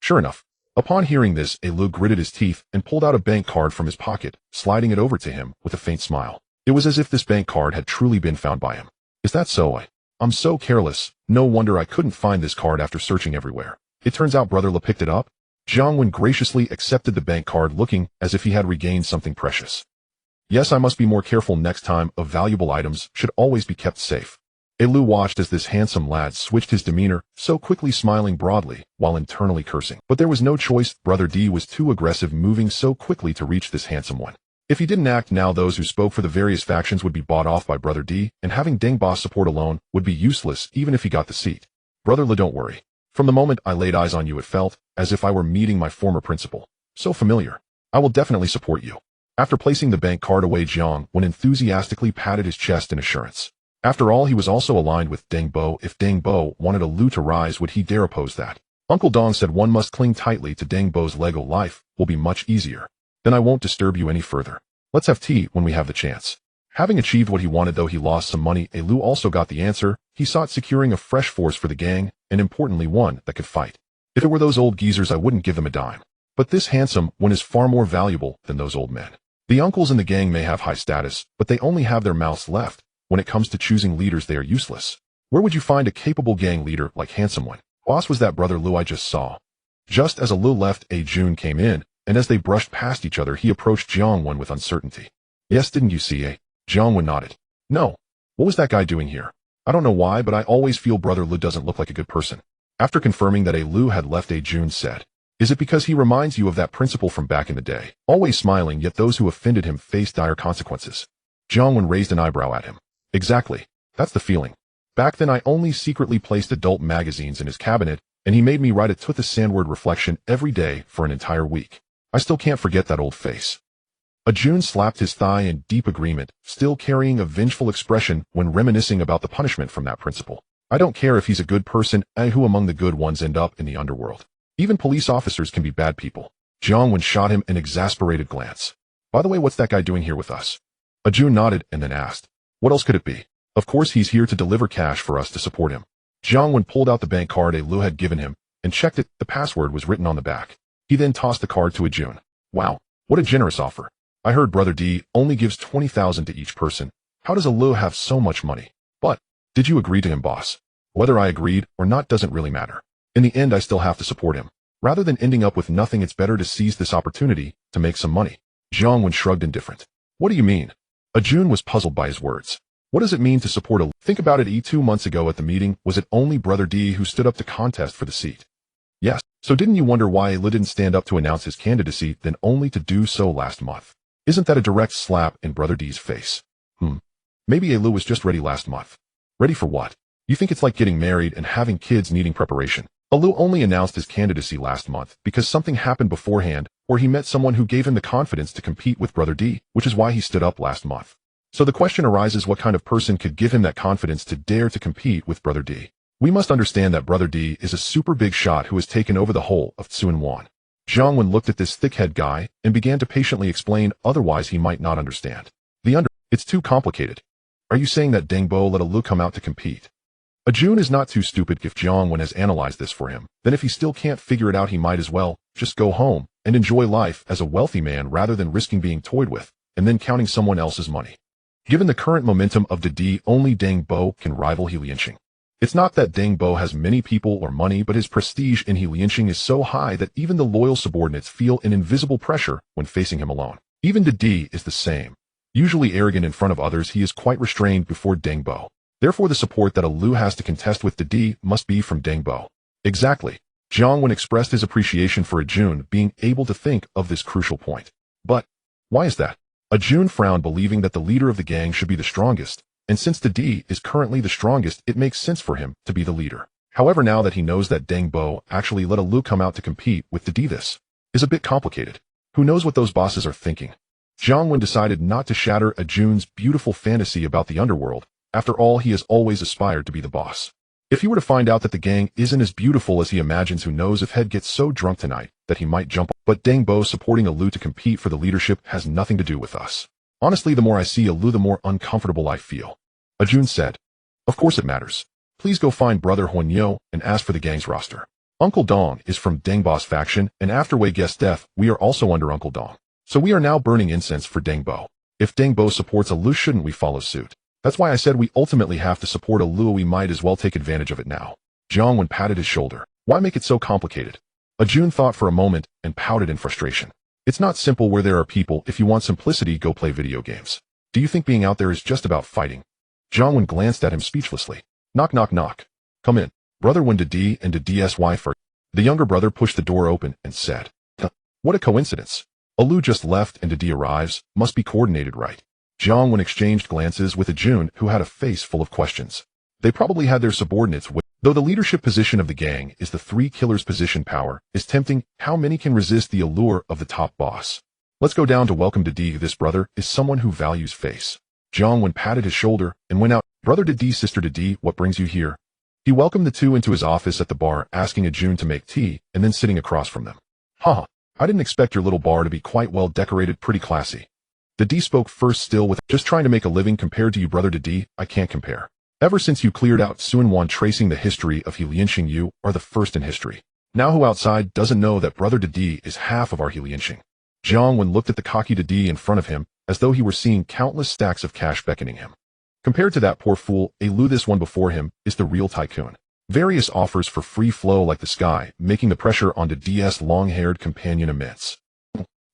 Sure enough. Upon hearing this, Lu gritted his teeth and pulled out a bank card from his pocket, sliding it over to him with a faint smile. It was as if this bank card had truly been found by him. Is that so? I'm so careless. No wonder I couldn't find this card after searching everywhere. It turns out Brother Le picked it up. Jiang Wen graciously accepted the bank card, looking as if he had regained something precious. Yes, I must be more careful next time. Valuable items should always be kept safe. Lu watched as this handsome lad switched his demeanor, so quickly smiling broadly, while internally cursing. But there was no choice. Brother D was too aggressive, moving so quickly to reach this handsome one. If he didn't act now, those who spoke for the various factions would be bought off by Brother D, and having Deng boss support alone would be useless even if he got the seat. Brother Le, don't worry. From the moment I laid eyes on you, it felt as if I were meeting my former principal. So familiar. I will definitely support you. After placing the bank card away, Jiang Wen enthusiastically patted his chest in assurance. After all, he was also aligned with Deng Bo. If Deng Bo wanted Lu to rise, would he dare oppose that? Uncle Dong said one must cling tightly to Deng Bo's Lego. Life will be much easier. Then I won't disturb you any further. Let's have tea when we have the chance. Having achieved what he wanted, though he lost some money, Lu also got the answer. He sought securing a fresh force for the gang, and importantly one that could fight. If it were those old geezers, I wouldn't give them a dime. But this handsome one is far more valuable than those old men. The uncles in the gang may have high status, but they only have their mouths left. When it comes to choosing leaders, they are useless. Where would you find a capable gang leader like Handsome One? Boss was that brother Lu I just saw. Just as Lu left, Jun came in, and as they brushed past each other, he approached Jiang Wen with uncertainty. Yes, didn't you see? Jiang Wen nodded. No. What was that guy doing here? I don't know why, but I always feel brother Lu doesn't look like a good person. After confirming that Lu had left, Jun said, is it because he reminds you of that principal from back in the day? Always smiling, yet those who offended him faced dire consequences. Jiang Wen raised an eyebrow at him. Exactly. That's the feeling. Back then I only secretly placed adult magazines in his cabinet, and he made me write a Tooth Sandword reflection every day for an entire week. I still can't forget that old face. Jun slapped his thigh in deep agreement, still carrying a vengeful expression when reminiscing about the punishment from that principal. I don't care if he's a good person, and who among the good ones end up in the underworld. Even police officers can be bad people. Jiang Wen shot him an exasperated glance. By the way, what's that guy doing here with us? Jun nodded and then asked, what else could it be? Of course he's here to deliver cash for us to support him. Jiang Wen pulled out the bank card Lu had given him and checked it. The password was written on the back. He then tossed the card to Jun. Wow, what a generous offer. I heard Brother D only gives 20,000 to each person. How does Lu have so much money? But, did you agree to him, boss? Whether I agreed or not doesn't really matter. In the end, I still have to support him. Rather than ending up with nothing, it's better to seize this opportunity to make some money. Jiang Wen shrugged indifferent. What do you mean? Jun was puzzled by his words. What does it mean to support a... Think about it. 2 months ago at the meeting, was it only Brother D who stood up to contest for the seat? Yes. So didn't you wonder why Lu didn't stand up to announce his candidacy, then only to do so last month? Isn't that a direct slap in Brother D's face? Maybe Lu was just ready last month. Ready for what? You think it's like getting married and having kids needing preparation? Lu only announced his candidacy last month because something happened beforehand, or he met someone who gave him the confidence to compete with Brother D, which is why he stood up last month. So the question arises, what kind of person could give him that confidence to dare to compete with Brother D? We must understand that Brother D is a super big shot who has taken over the whole of Tsuan. Jiang Wen looked at this thick-head guy and began to patiently explain, otherwise he might not understand. It's too complicated. Are you saying that Deng Bo let Lu come out to compete? Jun is not too stupid. If Jiang Wen has analyzed this for him, then if he still can't figure it out, he might as well just go home and enjoy life as a wealthy man rather than risking being toyed with and then counting someone else's money. Given the current momentum of the D, only Deng Bo can rival He Lianqing. It's not that Deng Bo has many people or money, but his prestige in He Lianqing is so high that even the loyal subordinates feel an invisible pressure when facing him alone. Even the D is the same. Usually arrogant in front of others, he is quite restrained before Deng Bo. Therefore, the support that Lu has to contest with the D must be from Deng Bo. Exactly. Jiang Wen expressed his appreciation for Jun being able to think of this crucial point. But, why is that? Jun frowned, believing that the leader of the gang should be the strongest, and since the D is currently the strongest, it makes sense for him to be the leader. However, now that he knows that Deng Bo actually let Lu come out to compete with the D, this is a bit complicated. Who knows what those bosses are thinking? Jiang Wen decided not to shatter Jun's beautiful fantasy about the underworld. After all, he has always aspired to be the boss. If he were to find out that the gang isn't as beautiful as he imagines, who knows if Head gets so drunk tonight that he might jump. But Deng Bo supporting Lu to compete for the leadership has nothing to do with us. Honestly, the more I see Lu, the more uncomfortable I feel. Jun said, of course it matters. Please go find Brother Huanyo and ask for the gang's roster. Uncle Dong is from Deng Bo's faction, and after Wei Guest's death, we are also under Uncle Dong. So we are now burning incense for Deng Bo. If Deng Bo supports Lu, shouldn't we follow suit? That's why I said we ultimately have to support Lu. We might as well take advantage of it now. Jiang Wen patted his shoulder. Why make it so complicated? Jun thought for a moment and pouted in frustration. It's not simple where there are people. If you want simplicity, go play video games. Do you think being out there is just about fighting? Jiang Wen glanced at him speechlessly. Knock, knock, knock. Come in. Brother Wen to D and to D's wife. The younger brother pushed the door open and said, what a coincidence. Lu just left and D arrives. Must be coordinated right. Jiang Wen exchanged glances with Jun, who had a face full of questions. They probably had their subordinates with. Though the leadership position of the gang is the three killers' position, power is tempting. How many can resist the allure of the top boss? Let's go down to welcome to D. This brother is someone who values face. Jiang Wen patted his shoulder and went out. Brother to D, sister to D, what brings you here? He welcomed the two into his office at the bar, asking Jun to make tea and then sitting across from them. I didn't expect your little bar to be quite well decorated, pretty classy. The D spoke first, still with just trying to make a living. Compared to you, brother to D, I can't compare. Ever since you cleared out Tsuan, tracing the history of He Lianqing, you are the first in history. Now who outside doesn't know that brother to D is half of our He Lianqing? Jiang Wen looked at the cocky D in front of him, as though he were seeing countless stacks of cash beckoning him. Compared to that poor fool, Lu, this one before him is the real tycoon. Various offers for free flow like the sky, making the pressure onto D's long-haired companion immense.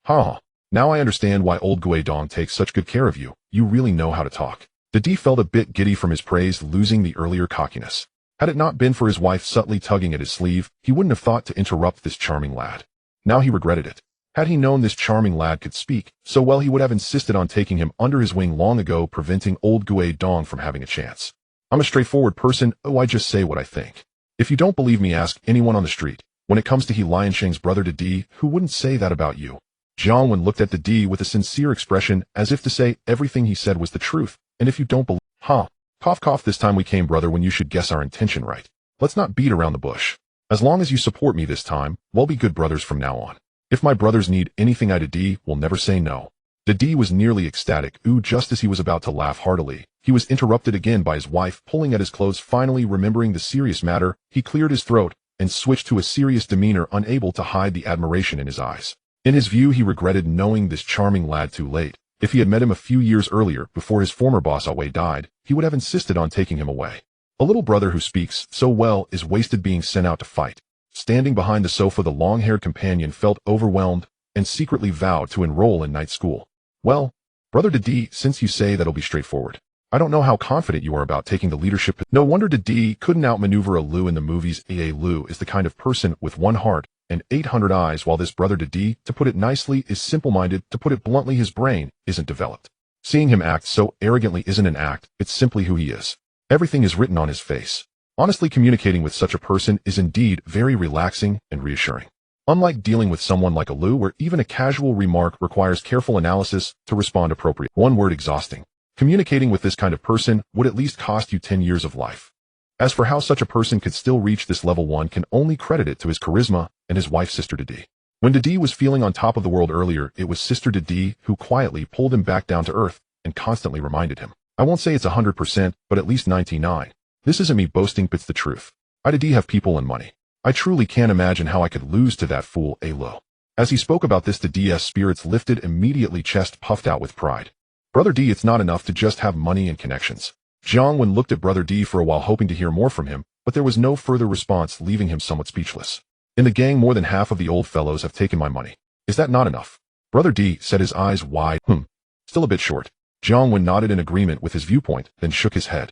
Ha! Now I understand why old Dong takes such good care of you. You really know how to talk. The D felt a bit giddy from his praise, losing the earlier cockiness. Had it not been for his wife subtly tugging at his sleeve, he wouldn't have thought to interrupt this charming lad. Now he regretted it. Had he known this charming lad could speak so well, he would have insisted on taking him under his wing long ago, preventing old Dong from having a chance. I'm a straightforward person, I just say what I think. If you don't believe me, ask anyone on the street. When it comes to He Liansheng's brother to D, who wouldn't say that about you? Jiang Wen looked at the D with a sincere expression, as if to say everything he said was the truth, and if you don't believe, cough cough, this time we came brother when you should guess our intention right. Let's not beat around the bush. As long as you support me this time, we'll be good brothers from now on. If my brothers need anything, I to D will never say no. The D was nearly ecstatic, just as he was about to laugh heartily, he was interrupted again by his wife pulling at his clothes. Finally remembering the serious matter, he cleared his throat and switched to a serious demeanor, unable to hide the admiration in his eyes. In his view, he regretted knowing this charming lad too late. If he had met him a few years earlier, before his former boss Wei died, he would have insisted on taking him away. A little brother who speaks so well is wasted being sent out to fight. Standing behind the sofa, the long-haired companion felt overwhelmed and secretly vowed to enroll in night school. Well, brother D, since you say that'll be straightforward. I don't know how confident you are about taking the leadership. No wonder D couldn't outmaneuver a Lu in the movies. Lu is the kind of person with one heart and 800 eyes, while this brother D, to put it nicely, is simple-minded. To put it bluntly, his brain isn't developed. Seeing him act so arrogantly isn't an act, it's simply who he is. Everything is written on his face. Honestly, communicating with such a person is indeed very relaxing and reassuring. Unlike dealing with someone like a Lu, where even a casual remark requires careful analysis to respond appropriately. One word: exhausting. Communicating with this kind of person would at least cost you 10 years of life. As for how such a person could still reach this level, one can only credit it to his charisma and his wife's sister D. When D was feeling on top of the world earlier, it was sister D who quietly pulled him back down to earth and constantly reminded him. I won't say it's 100%, but at least 99. This isn't me boasting, it's the truth. I D have people and money. I truly can't imagine how I could lose to that fool Lu. As he spoke about this, the D's spirits lifted immediately, chest puffed out with pride. Brother D, it's not enough to just have money and connections. Jiang Wen looked at brother D for a while, hoping to hear more from him, but there was no further response, leaving him somewhat speechless. In the gang, more than half of the old fellows have taken my money. Is that not enough? Brother D set his eyes wide. Still a bit short. Jiang Wen nodded in agreement with his viewpoint, then shook his head.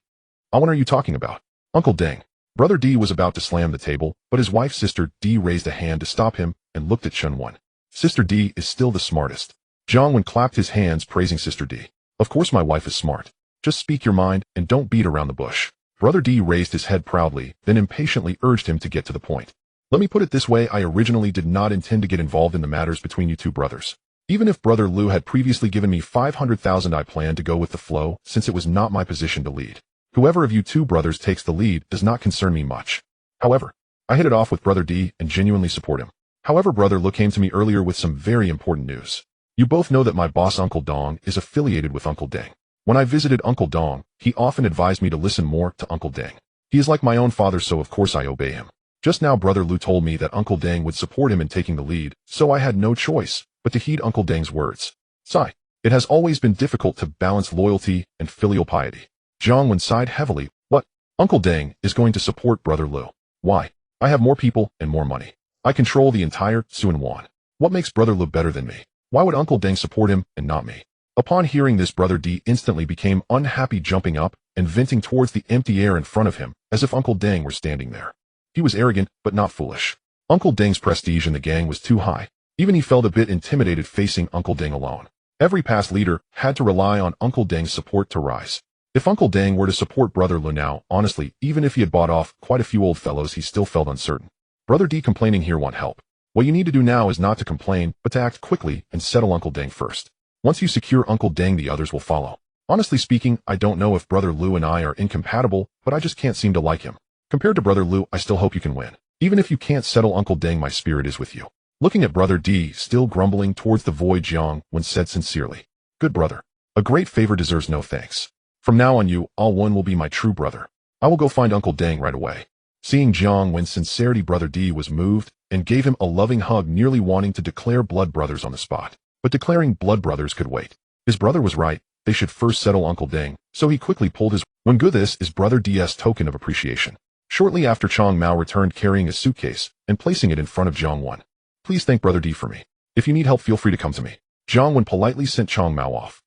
What are you talking about? Uncle Deng. Brother D was about to slam the table, but his wife's sister D raised a hand to stop him and looked at Chen Wen. Sister D is still the smartest. Jiang Wen clapped his hands, praising sister D. Of course my wife is smart. Just speak your mind and don't beat around the bush. Brother D raised his head proudly, then impatiently urged him to get to the point. Let me put it this way, I originally did not intend to get involved in the matters between you two brothers. Even if brother Lu had previously given me 500,000, I planned to go with the flow, since it was not my position to lead. Whoever of you two brothers takes the lead does not concern me much. However, I hit it off with brother D and genuinely support him. However, brother Lu came to me earlier with some very important news. You both know that my boss Uncle Dong is affiliated with Uncle Deng. When I visited Uncle Dong, he often advised me to listen more to Uncle Deng. He is like my own father, so of course I obey him. Just now brother Lu told me that Uncle Deng would support him in taking the lead, so I had no choice but to heed Uncle Deng's words. Sigh. It has always been difficult to balance loyalty and filial piety. Jiang Wen sighed heavily. What? Uncle Deng is going to support brother Lu. Why? I have more people and more money. I control the entire Suan. What makes brother Lu better than me? Why would Uncle Deng support him and not me? Upon hearing this, brother D instantly became unhappy, jumping up and venting towards the empty air in front of him, as if Uncle Deng were standing there. He was arrogant, but not foolish. Uncle Deng's prestige in the gang was too high. Even he felt a bit intimidated facing Uncle Deng alone. Every past leader had to rely on Uncle Deng's support to rise. If Uncle Deng were to support brother Lu now, honestly, even if he had bought off quite a few old fellows, he still felt uncertain. Brother D complaining here won't help. What you need to do now is not to complain, but to act quickly and settle Uncle Deng first. Once you secure Uncle Deng, the others will follow. Honestly speaking, I don't know if brother Lu and I are incompatible, but I just can't seem to like him. Compared to brother Lu, I still hope you can win. Even if you can't settle Uncle Deng, my spirit is with you. Looking at brother D, still grumbling towards the void, Jiang Wen said sincerely. Good brother. A great favor deserves no thanks. From now on, you, all one, will be my true brother. I will go find Uncle Deng right away. Seeing Jiang Wen's sincerity, brother D was moved and gave him a loving hug, nearly wanting to declare blood brothers on the spot. but declaring blood brothers could wait. His brother was right, they should first settle Uncle Deng, so he quickly pulled his when good this is brother D's token of appreciation. Shortly after, Chang Mao returned carrying a suitcase and placing it in front of Jiang Wen. Please thank brother D for me. If you need help, feel free to come to me. Jiang Wen politely sent Chang Mao off.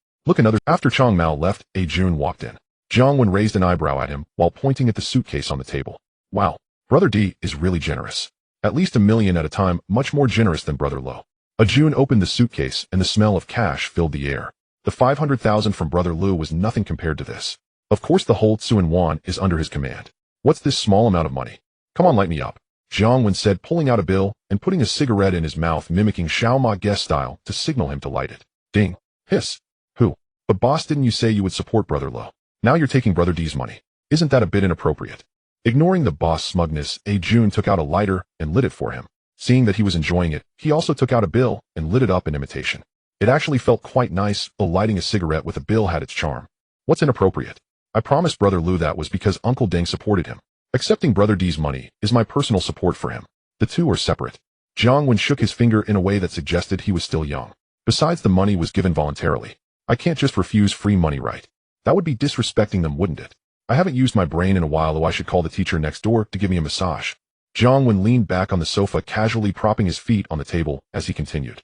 After Chang Mao left, Jun walked in. Jiang Wen raised an eyebrow at him while pointing at the suitcase on the table. Wow, brother D is really generous. At least $1 million at a time, much more generous than brother Lo. Jun opened the suitcase and the smell of cash filled the air. The 500,000 from brother Lu was nothing compared to this. Of course the whole Tsuan Wan is under his command. What's this small amount of money? Come on, light me up. Jiang Wen said, pulling out a bill and putting a cigarette in his mouth, mimicking Xiao Ma guest style to signal him to light it. Ding. Hiss. Who? But boss, didn't you say you would support brother Lo? Now you're taking brother D's money. Isn't that a bit inappropriate? Ignoring the boss' smugness, Jun took out a lighter and lit it for him. Seeing that he was enjoying it, he also took out a bill and lit it up in imitation. It actually felt quite nice, but lighting a cigarette with a bill had its charm. What's inappropriate? I promised brother Lu that was because Uncle Deng supported him. Accepting brother D's money is my personal support for him. The two are separate. Jiang Wen shook his finger in a way that suggested he was still young. Besides, the money was given voluntarily. I can't just refuse free money, right? That would be disrespecting them, wouldn't it? I haven't used my brain in a while, though I should call the teacher next door to give me a massage. Jiang Wen leaned back on the sofa, casually propping his feet on the table as he continued.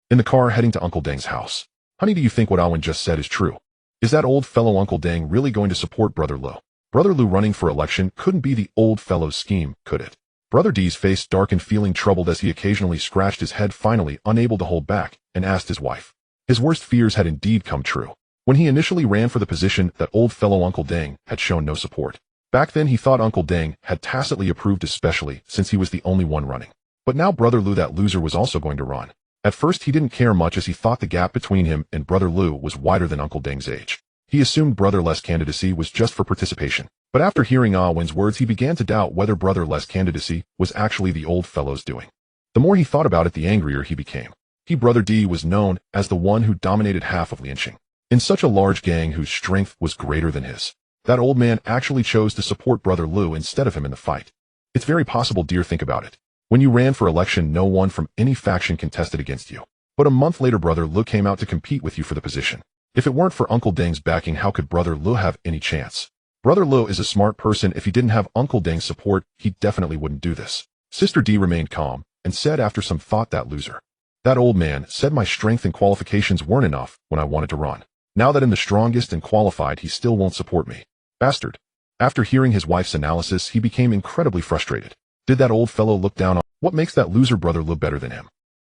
In the car heading to Uncle Deng's house. Honey, do you think what Awen just said is true? Is that old fellow Uncle Deng really going to support brother Lu? Brother Lu running for election couldn't be the old fellow's scheme, could it? Brother D's face darkened, feeling troubled as he occasionally scratched his head, finally unable to hold back, and asked his wife. His worst fears had indeed come true. When he initially ran for the position, that old fellow Uncle Deng had shown no support. Back then he thought Uncle Deng had tacitly approved, especially since he was the only one running. But now brother Lu, that loser, was also going to run. At first he didn't care much, as he thought the gap between him and brother Lu was wider than Uncle Deng's age. He assumed brother Le's candidacy was just for participation. But after hearing Awen's words, he began to doubt whether brother Le's candidacy was actually the old fellow's doing. The more he thought about it, the angrier he became. Brother D was known as the one who dominated half of Lianqing. In such a large gang whose strength was greater than his. That old man actually chose to support brother Lu instead of him in the fight. It's very possible, dear, think about it. When you ran for election, no one from any faction contested against you. But a month later, brother Lu came out to compete with you for the position. If it weren't for Uncle Deng's backing, how could brother Lu have any chance? Brother Lu is a smart person. If he didn't have Uncle Deng's support, he definitely wouldn't do this. Sister D remained calm and said after some thought, that loser. That old man said my strength and qualifications weren't enough when I wanted to run. Now that I'm the strongest and qualified, he still won't support me. Bastard. After hearing his wife's analysis, he became incredibly frustrated. Did that old fellow look down on what makes that loser brother Lu better than him?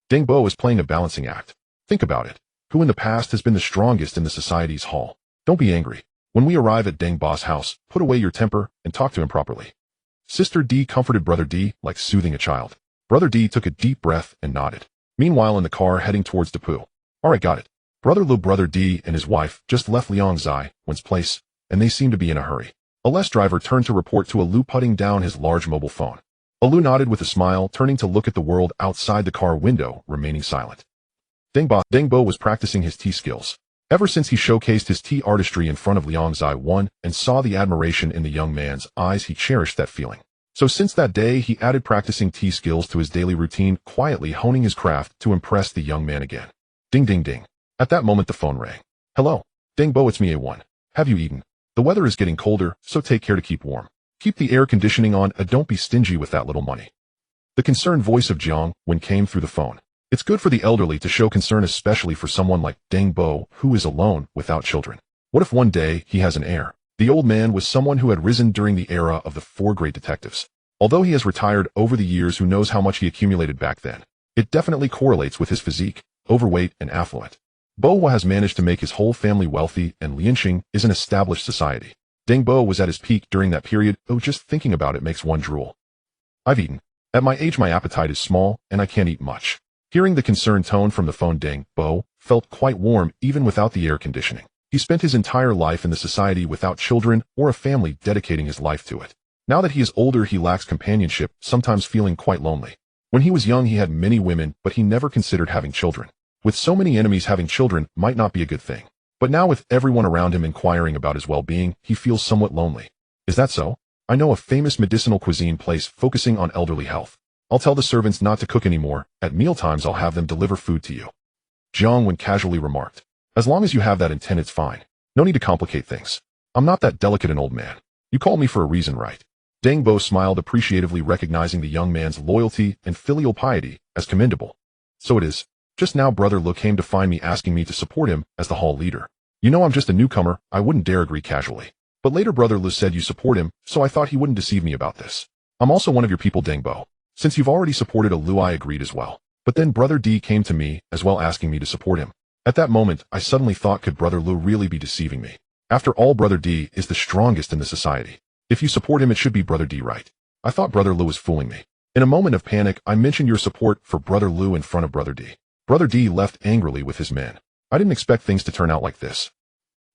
Deng Bo is playing a balancing act. Think about it. Who in the past has been the strongest in the society's hall? Don't be angry. When we arrive at Deng Bo's house, put away your temper and talk to him properly. Sister D comforted brother D like soothing a child. Brother D took a deep breath and nodded. Meanwhile, in the car heading towards Depu. Alright, got it. Brother Lu, brother D and his wife just left Liang Zai Wen's place, and they seemed to be in a hurry. A less driver turned to report to Lu, putting down his large mobile phone. Lu nodded with a smile, turning to look at the world outside the car window, remaining silent. Deng Bo was practicing his tea skills. Ever since he showcased his tea artistry in front of Liang Zai Wen and saw the admiration in the young man's eyes, he cherished that feeling. So since that day, he added practicing tea skills to his daily routine, quietly honing his craft to impress the young man again. Ding ding ding. At that moment the phone rang. Hello. Deng Bo, it's me, A1. Have you eaten? The weather is getting colder, so take care to keep warm. Keep the air conditioning on, and don't be stingy with that little money. The concerned voice of Jiang Wen came through the phone. It's good for the elderly to show concern, especially for someone like Deng Bo, who is alone without children. What if one day he has an heir? The old man was someone who had risen during the era of the four great detectives. Although he has retired over the years, who knows how much he accumulated back then. It definitely correlates with his physique, overweight and affluent. Bo has managed to make his whole family wealthy, and Lianqing is an established society. Deng Bo was at his peak during that period. Oh, just thinking about it makes one drool. I've eaten. At my age my appetite is small, and I can't eat much. Hearing the concerned tone from the phone, Deng Bo felt quite warm even without the air conditioning. He spent his entire life in the society without children or a family, dedicating his life to it. Now that he is older, he lacks companionship, sometimes feeling quite lonely. When he was young he had many women, but he never considered having children. With so many enemies, having children might not be a good thing. But now with everyone around him inquiring about his well-being, he feels somewhat lonely. Is that so? I know a famous medicinal cuisine place focusing on elderly health. I'll tell the servants not to cook anymore. At mealtimes I'll have them deliver food to you. Jiang Wen casually remarked. As long as you have that intent, it's fine. No need to complicate things. I'm not that delicate an old man. You called me for a reason, right? Deng Bo smiled appreciatively, recognizing the young man's loyalty and filial piety as commendable. So it is. Just now Brother Lu came to find me asking me to support him as the hall leader. You know I'm just a newcomer, I wouldn't dare agree casually. But later Brother Lu said you support him, so I thought he wouldn't deceive me about this. I'm also one of your people, Deng Bo. Since you've already supported a Lu, I agreed as well. But then Brother D came to me as well, asking me to support him. At that moment, I suddenly thought, could Brother Lu really be deceiving me? After all, Brother D is the strongest in the society. If you support him, it should be Brother D, right? I thought Brother Lu was fooling me. In a moment of panic, I mentioned your support for Brother Lu in front of Brother D. Brother D left angrily with his men. I didn't expect things to turn out like this.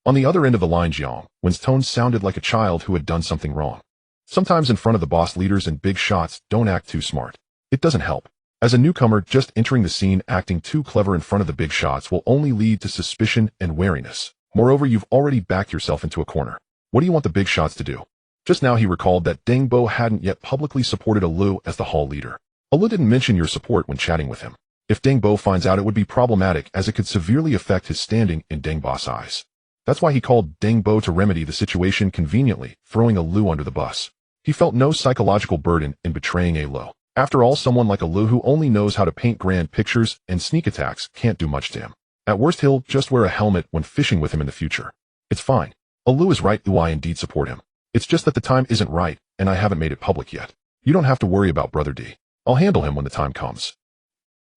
On the other end of the line, Jiang Wen's tone sounded like a child who had done something wrong. Sometimes in front of the boss leaders and big shots, don't act too smart. It doesn't help. As a newcomer just entering the scene, acting too clever in front of the big shots will only lead to suspicion and wariness. Moreover, you've already backed yourself into a corner. What do you want the big shots to do? Just now he recalled that Deng Bo hadn't yet publicly supported a Lu as the hall leader. A Lu didn't mention your support when chatting with him. If Deng Bo finds out, it would be problematic, as it could severely affect his standing in Deng Bo's eyes. That's why he called Deng Bo to remedy the situation conveniently, throwing a Lu under the bus. He felt no psychological burden in betraying a Lu. After all, someone like a Lu who only knows how to paint grand pictures and sneak attacks can't do much to him. At worst, he'll just wear a helmet when fishing with him in the future. It's fine. A Lu is right, I indeed support him. It's just that the time isn't right, and I haven't made it public yet. You don't have to worry about Brother D. I'll handle him when the time comes.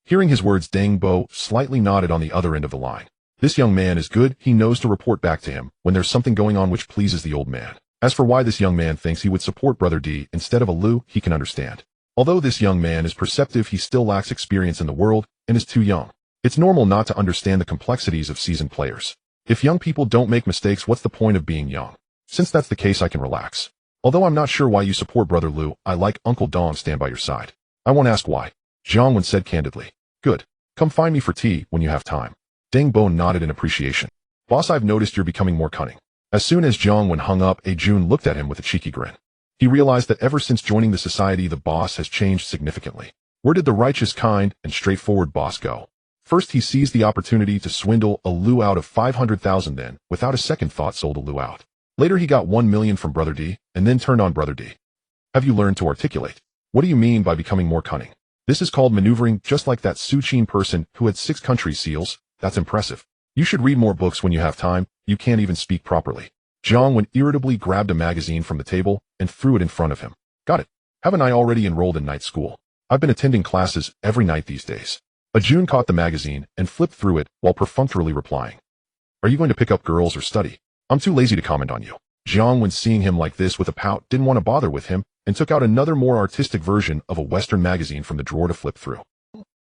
Hearing his words, Deng Bo slightly nodded on the other end of the line. This young man is good, he knows to report back to him when there's something going on which pleases the old man. As for why this young man thinks he would support Brother D instead of a Lu, he can understand. Although this young man is perceptive, he still lacks experience in the world and is too young. It's normal not to understand the complexities of seasoned players. If young people don't make mistakes, what's the point of being young? Since that's the case, I can relax. Although I'm not sure why you support Brother Lu, I like Uncle Dong stand by your side. I won't ask why. Jiang Wen said candidly. Good. Come find me for tea when you have time. Deng Bo nodded in appreciation. Boss, I've noticed you're becoming more cunning. As soon as Jiang Wen hung up, Jun looked at him with a cheeky grin. He realized that ever since joining the society, the boss has changed significantly. Where did the righteous, kind, and straightforward boss go? First, he seized the opportunity to swindle a Lu out of 500,000, then, without a second thought, sold a Lu out. Later, he got 1 million from Brother D, and then turned on Brother D. Have you learned to articulate? What do you mean by becoming more cunning? This is called maneuvering, just like that Suchin person who had 6 country seals. That's impressive. You should read more books when you have time. You can't even speak properly. Jiang Wen irritably grabbed a magazine from the table and threw it in front of him. Got it. Haven't I already enrolled in night school? I've been attending classes every night these days. Jun caught the magazine and flipped through it while perfunctorily replying. Are you going to pick up girls or study? I'm too lazy to comment on you. Jiang Wen, seeing him like this with a pout, didn't want to bother with him and took out another more artistic version of a Western magazine from the drawer to flip through.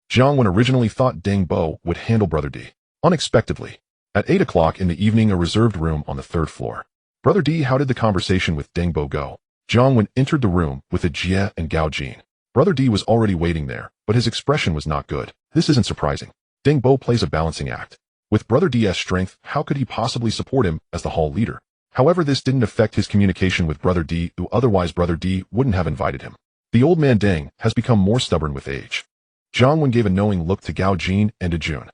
Jiang Wen originally thought Deng Bo would handle Brother D. Unexpectedly. At 8 o'clock in the evening, a reserved room on the 3rd floor. Brother D, how did the conversation with Deng Bo go? Jiang Wen entered the room with a Jie and Gao Jin. Brother D was already waiting there, but his expression was not good. This isn't surprising. Deng Bo plays a balancing act. With Brother D's strength, how could he possibly support him as the hall leader? However, this didn't affect his communication with Brother D, who otherwise Brother D wouldn't have invited him. The old man Deng has become more stubborn with age. Jiang Wen gave a knowing look to Gao Jin and to Jun.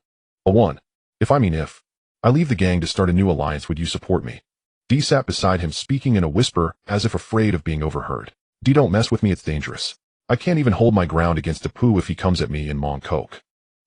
If I leave the gang to start a new alliance, would you support me? D sat beside him, speaking in a whisper as if afraid of being overheard. D, don't mess with me, it's dangerous. I can't even hold my ground against Apu if he comes at me in Mongkok.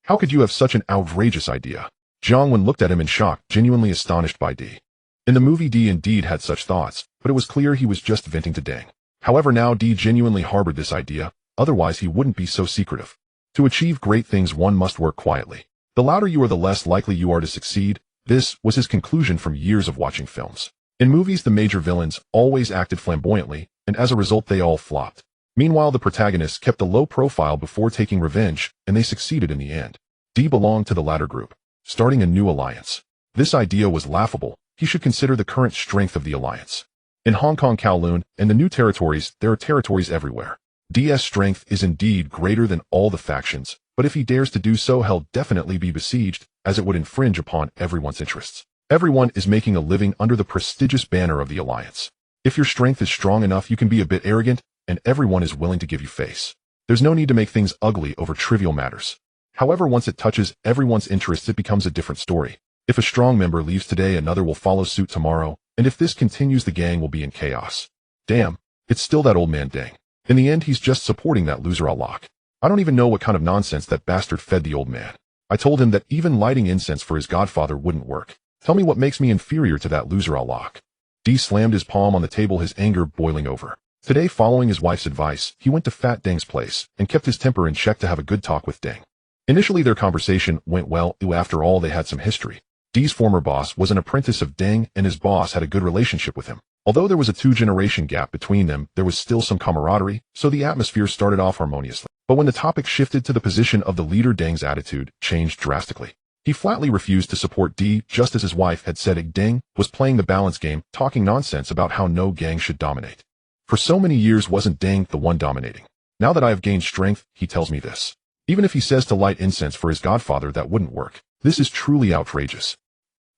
How could you have such an outrageous idea? Jiang Wen looked at him in shock, genuinely astonished by D. In the movie, D indeed had such thoughts, but it was clear he was just venting to Deng. However, now D genuinely harbored this idea, otherwise he wouldn't be so secretive. To achieve great things, one must work quietly. The louder you are, the less likely you are to succeed. This was his conclusion from years of watching films. In movies, the major villains always acted flamboyantly, and as a result they all flopped. Meanwhile, the protagonists kept a low profile before taking revenge, and they succeeded in the end. D belonged to the latter group, starting a new alliance. This idea was laughable. He should consider the current strength of the alliance. In Hong Kong, Kowloon, and the new territories, there are territories everywhere. D's strength is indeed greater than all the factions, but if he dares to do so, he'll definitely be besieged, as it would infringe upon everyone's interests. Everyone is making a living under the prestigious banner of the alliance. If your strength is strong enough, you can be a bit arrogant, and everyone is willing to give you face. There's no need to make things ugly over trivial matters. However, once it touches everyone's interests, it becomes a different story. If a strong member leaves today, another will follow suit tomorrow, and if this continues, the gang will be in chaos. Damn, it's still that old man Deng. In the end, he's just supporting that loser Allah. I don't even know what kind of nonsense that bastard fed the old man. I told him that even lighting incense for his godfather wouldn't work. Tell me what makes me inferior to that loser Allah. D slammed his palm on the table, his anger boiling over. Today, following his wife's advice, he went to Fat Deng's place and kept his temper in check to have a good talk with Deng. Initially, their conversation went well. After all, they had some history. D's former boss was an apprentice of Deng, and his boss had a good relationship with him. Although there was a 2-generation gap between them, there was still some camaraderie, so the atmosphere started off harmoniously. But when the topic shifted to the position of the leader, Deng's attitude changed drastically. He flatly refused to support D, just as his wife had said. Deng was playing the balance game, talking nonsense about how no gang should dominate. For so many years, wasn't Deng the one dominating? Now that I have gained strength, he tells me this. Even if he says to light incense for his godfather, that wouldn't work. This is truly outrageous.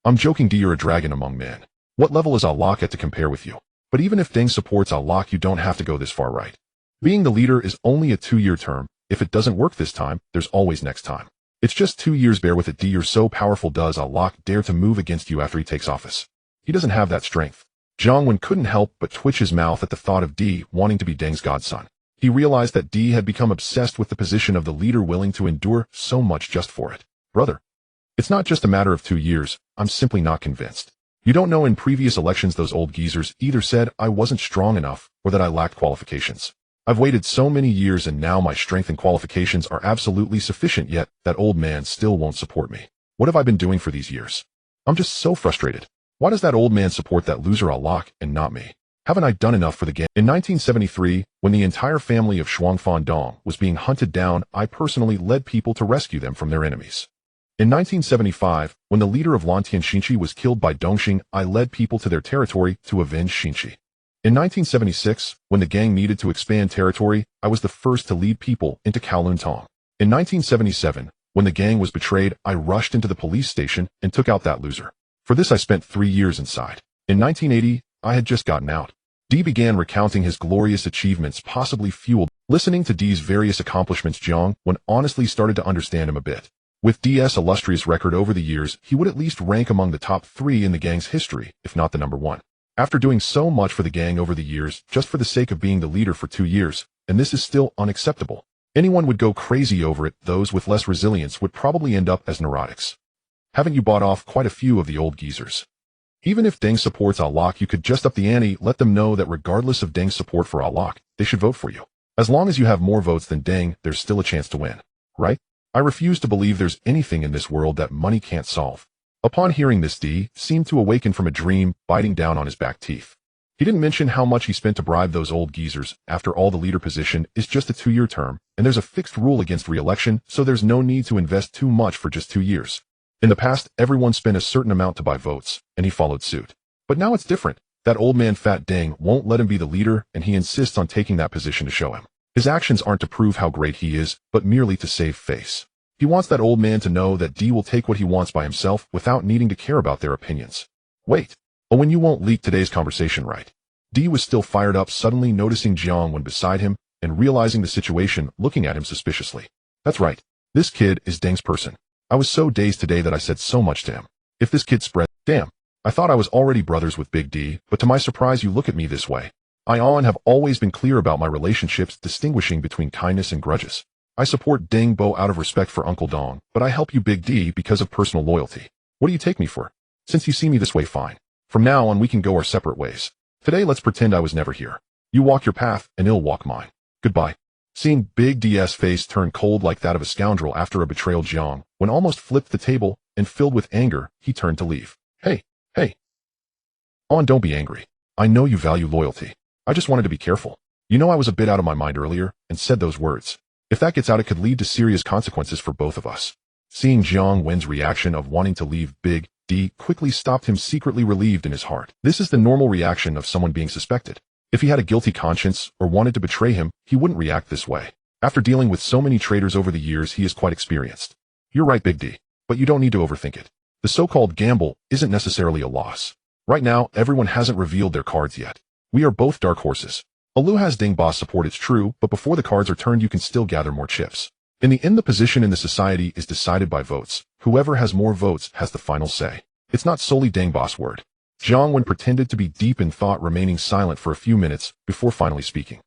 I'm joking, D, you're a dragon among men. What level is Allah at to compare with you? But even if Deng supports Allah, you don't have to go this far, right? Being the leader is only a 2-year term. If it doesn't work this time, there's always next time. It's just 2 years, bear with it, D, you're so powerful. Does Allah dare to move against you after he takes office? He doesn't have that strength. Jiang Wen couldn't help but twitch his mouth at the thought of D wanting to be Deng's godson. He realized that D had become obsessed with the position of the leader, willing to endure so much just for it. Brother, it's not just a matter of 2 years, I'm simply not convinced. You don't know, in previous elections those old geezers either said I wasn't strong enough or that I lacked qualifications. I've waited so many years and now my strength and qualifications are absolutely sufficient, yet that old man still won't support me. What have I been doing for these years? I'm just so frustrated. Why does that old man support that loser Allah and not me? Haven't I done enough for the gang? In 1973, when the entire family of Shuangfan Dong was being hunted down, I personally led people to rescue them from their enemies. In 1975, when the leader of Lantian Xinchi was killed by Dongxing, I led people to their territory to avenge Xinchi. In 1976, when the gang needed to expand territory, I was the first to lead people into Kowloon Tong. In 1977, when the gang was betrayed, I rushed into the police station and took out that loser. For this I spent 3 years inside. In 1980, I had just gotten out. D began recounting his glorious achievements, possibly fueled. Listening to D's various accomplishments, Jiang Wen honestly started to understand him a bit. With D's illustrious record over the years, he would at least rank among the top 3 in the gang's history, if not the number 1. After doing so much for the gang over the years, just for the sake of being the leader for 2 years, and this is still unacceptable. Anyone would go crazy over it. Those with less resilience would probably end up as neurotics. Haven't you bought off quite a few of the old geezers? Even if Deng supports Allah, you could just up the ante, let them know that regardless of Deng's support for Allah, they should vote for you. As long as you have more votes than Deng, there's still a chance to win, right? I refuse to believe there's anything in this world that money can't solve. Upon hearing this, D seemed to awaken from a dream, biting down on his back teeth. He didn't mention how much he spent to bribe those old geezers. After all, the leader position is just a 2-year term, and there's a fixed rule against re-election, so there's no need to invest too much for just 2 years. In the past, everyone spent a certain amount to buy votes, and he followed suit. But now it's different. That old man Fat Deng won't let him be the leader, and he insists on taking that position to show him. His actions aren't to prove how great he is, but merely to save face. He wants that old man to know that D will take what he wants by himself without needing to care about their opinions. Wait. Oh, when you won't leak today's conversation, right? D was still fired up, suddenly noticing Jiang Wen beside him and realizing the situation, looking at him suspiciously. That's right. This kid is Deng's person. I was so dazed today that I said so much to him. If this kid spread, damn. I thought I was already brothers with Big D, but to my surprise you look at me this way. I and have always been clear about my relationships, distinguishing between kindness and grudges. I support Deng Bo out of respect for Uncle Dong, but I help you Big D because of personal loyalty. What do you take me for? Since you see me this way, fine. From now on we can go our separate ways. Today let's pretend I was never here. You walk your path and I'll walk mine. Goodbye. Seeing Big D's face turn cold like that of a scoundrel after a betrayal, Jiang Wen almost flipped the table, and filled with anger, he turned to leave. Hey. Don't be angry. I know you value loyalty. I just wanted to be careful. You know I was a bit out of my mind earlier, and said those words. If that gets out, it could lead to serious consequences for both of us. Seeing Jiang Wen's reaction of wanting to leave, Big D quickly stopped him, secretly relieved in his heart. This is the normal reaction of someone being suspected. If he had a guilty conscience or wanted to betray him, he wouldn't react this way. After dealing with so many traitors over the years, he is quite experienced. You're right, Big D, but you don't need to overthink it. The so-called gamble isn't necessarily a loss. Right now, everyone hasn't revealed their cards yet. We are both dark horses. Alu has Deng Boss support, it's true, but before the cards are turned you can still gather more chips. In the end, the position in the society is decided by votes. Whoever has more votes has the final say. It's not solely Deng boss word. Jiang Wen pretended to be deep in thought, remaining silent for a few minutes before finally speaking.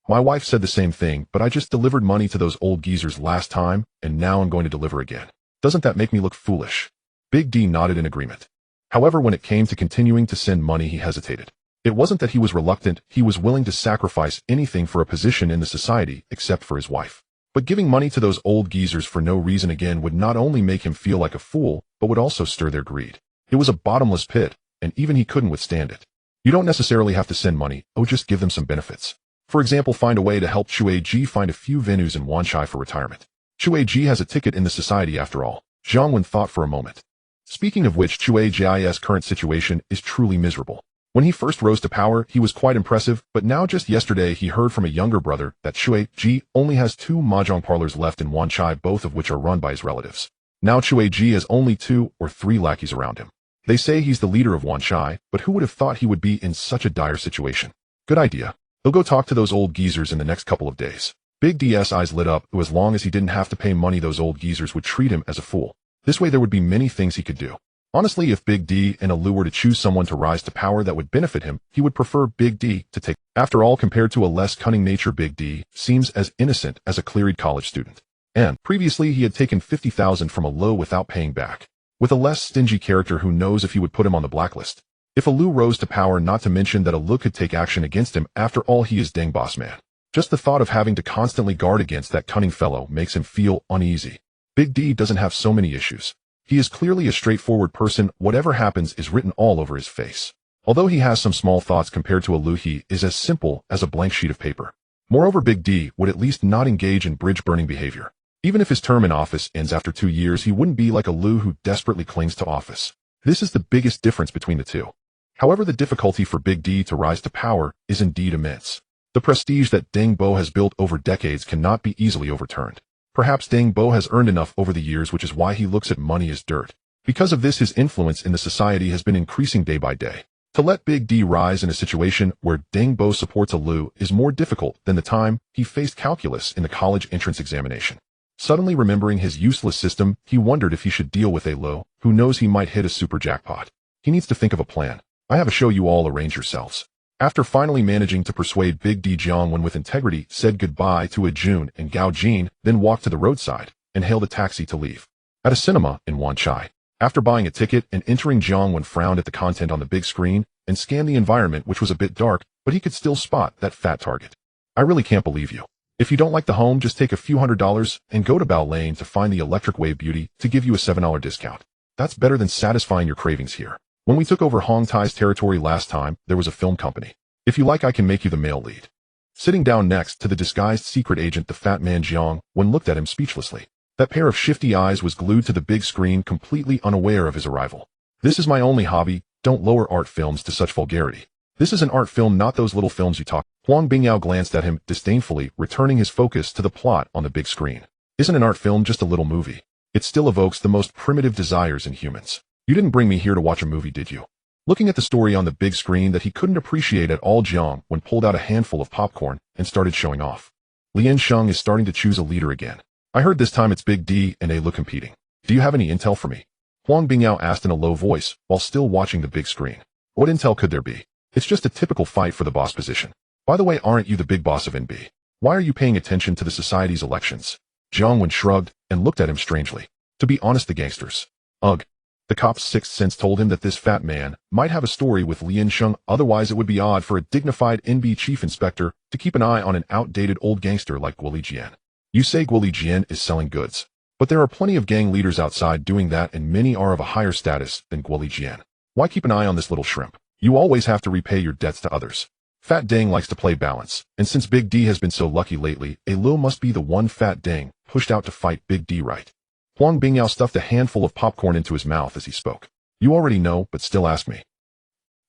My wife said the same thing, but I just delivered money to those old geezers last time, and now I'm going to deliver again. Doesn't that make me look foolish? Big D nodded in agreement. However, when it came to continuing to send money, he hesitated. It wasn't that he was reluctant, he was willing to sacrifice anything for a position in the society except for his wife. But giving money to those old geezers for no reason again would not only make him feel like a fool, but would also stir their greed. It was a bottomless pit, and even he couldn't withstand it. You don't necessarily have to send money, just give them some benefits. For example, find a way to help Chuaji find a few venues in Wanchai for retirement. Chuaji has a ticket in the society after all. Jiang Wen thought for a moment. Speaking of which, Chuaji's current situation is truly miserable. When he first rose to power, he was quite impressive, but now just yesterday he heard from a younger brother that Chuaji only has 2 mahjong parlors left in Wanchai, both of which are run by his relatives. Now Chuaji has only 2 or 3 lackeys around him. They say he's the leader of Wanchai, but who would have thought he would be in such a dire situation? Good idea. He'll go talk to those old geezers in the next couple of days. Big D's eyes lit up, as long as he didn't have to pay money, those old geezers would treat him as a fool. This way there would be many things he could do. Honestly, if Big D and Alu were to choose someone to rise to power that would benefit him, he would prefer Big D to take. After all, compared to a less cunning nature, Big D seems as innocent as a cleared college student. And previously he had taken 50,000 from Alu without paying back. With a less stingy character, who knows if he would put him on the blacklist. If Alu rose to power, not to mention that Alu could take action against him, after all he is Deng boss man. Just the thought of having to constantly guard against that cunning fellow makes him feel uneasy. Big D doesn't have so many issues. He is clearly a straightforward person, whatever happens is written all over his face. Although he has some small thoughts, compared to Alu, he is as simple as a blank sheet of paper. Moreover, Big D would at least not engage in bridge-burning behavior. Even if his term in office ends after 2 years, he wouldn't be like Alu, who desperately clings to office. This is the biggest difference between the two. However, the difficulty for Big D to rise to power is indeed immense. The prestige that Deng Bo has built over decades cannot be easily overturned. Perhaps Deng Bo has earned enough over the years, which is why he looks at money as dirt. Because of this, his influence in the society has been increasing day by day. To let Big D rise in a situation where Deng Bo supports Alu is more difficult than the time he faced calculus in the college entrance examination. Suddenly remembering his useless system, he wondered if he should deal with Alu, who knows he might hit a super jackpot. He needs to think of a plan. I have a show, you all arrange yourselves. After finally managing to persuade Big D, Jiang Wen with integrity said goodbye to Jun and Gao Jin, then walked to the roadside and hailed a taxi to leave. At a cinema in Wanchai. After buying a ticket and entering, Jiang Wen frowned at the content on the big screen and scanned the environment, which was a bit dark, but he could still spot that fat target. I really can't believe you. If you don't like the home, just take a few $100s and go to Bao Lane to find the Electric Wave Beauty to give you a $7 discount. That's better than satisfying your cravings here. When we took over Hong Tai's territory last time, there was a film company. If you like, I can make you the male lead. Sitting down next to the disguised secret agent, the fat man Jiang Wen looked at him speechlessly. That pair of shifty eyes was glued to the big screen, completely unaware of his arrival. This is my only hobby. Don't lower art films to such vulgarity. This is an art film, not those little films you talk. Huang Bingyao glanced at him disdainfully, returning his focus to the plot on the big screen. Isn't an art film just a little movie? It still evokes the most primitive desires in humans. You didn't bring me here to watch a movie, did you? Looking at the story on the big screen that he couldn't appreciate at all, Jiang Wen pulled out a handful of popcorn and started showing off. Lian Sheng is starting to choose a leader again. I heard this time it's Big D and Alu competing. Do you have any intel for me? Huang Bingyao asked in a low voice while still watching the big screen. What intel could there be? It's just a typical fight for the boss position. By the way, aren't you the big boss of NB? Why are you paying attention to the society's elections? Jiang Wen shrugged and looked at him strangely. To be honest, the gangsters. Ugh. The cop's sixth sense told him that this fat man might have a story with Lian Sheng, otherwise it would be odd for a dignified NB chief inspector to keep an eye on an outdated old gangster like Guoli Jian. You say Guoli Jian is selling goods, but there are plenty of gang leaders outside doing that, and many are of a higher status than Guoli Jian. Why keep an eye on this little shrimp? You always have to repay your debts to others. Fat Deng likes to play balance, and since Big D has been so lucky lately, Alu must be the one Fat Deng pushed out to fight Big D, right? Huang Bingyao stuffed a handful of popcorn into his mouth as he spoke. You already know, but still ask me.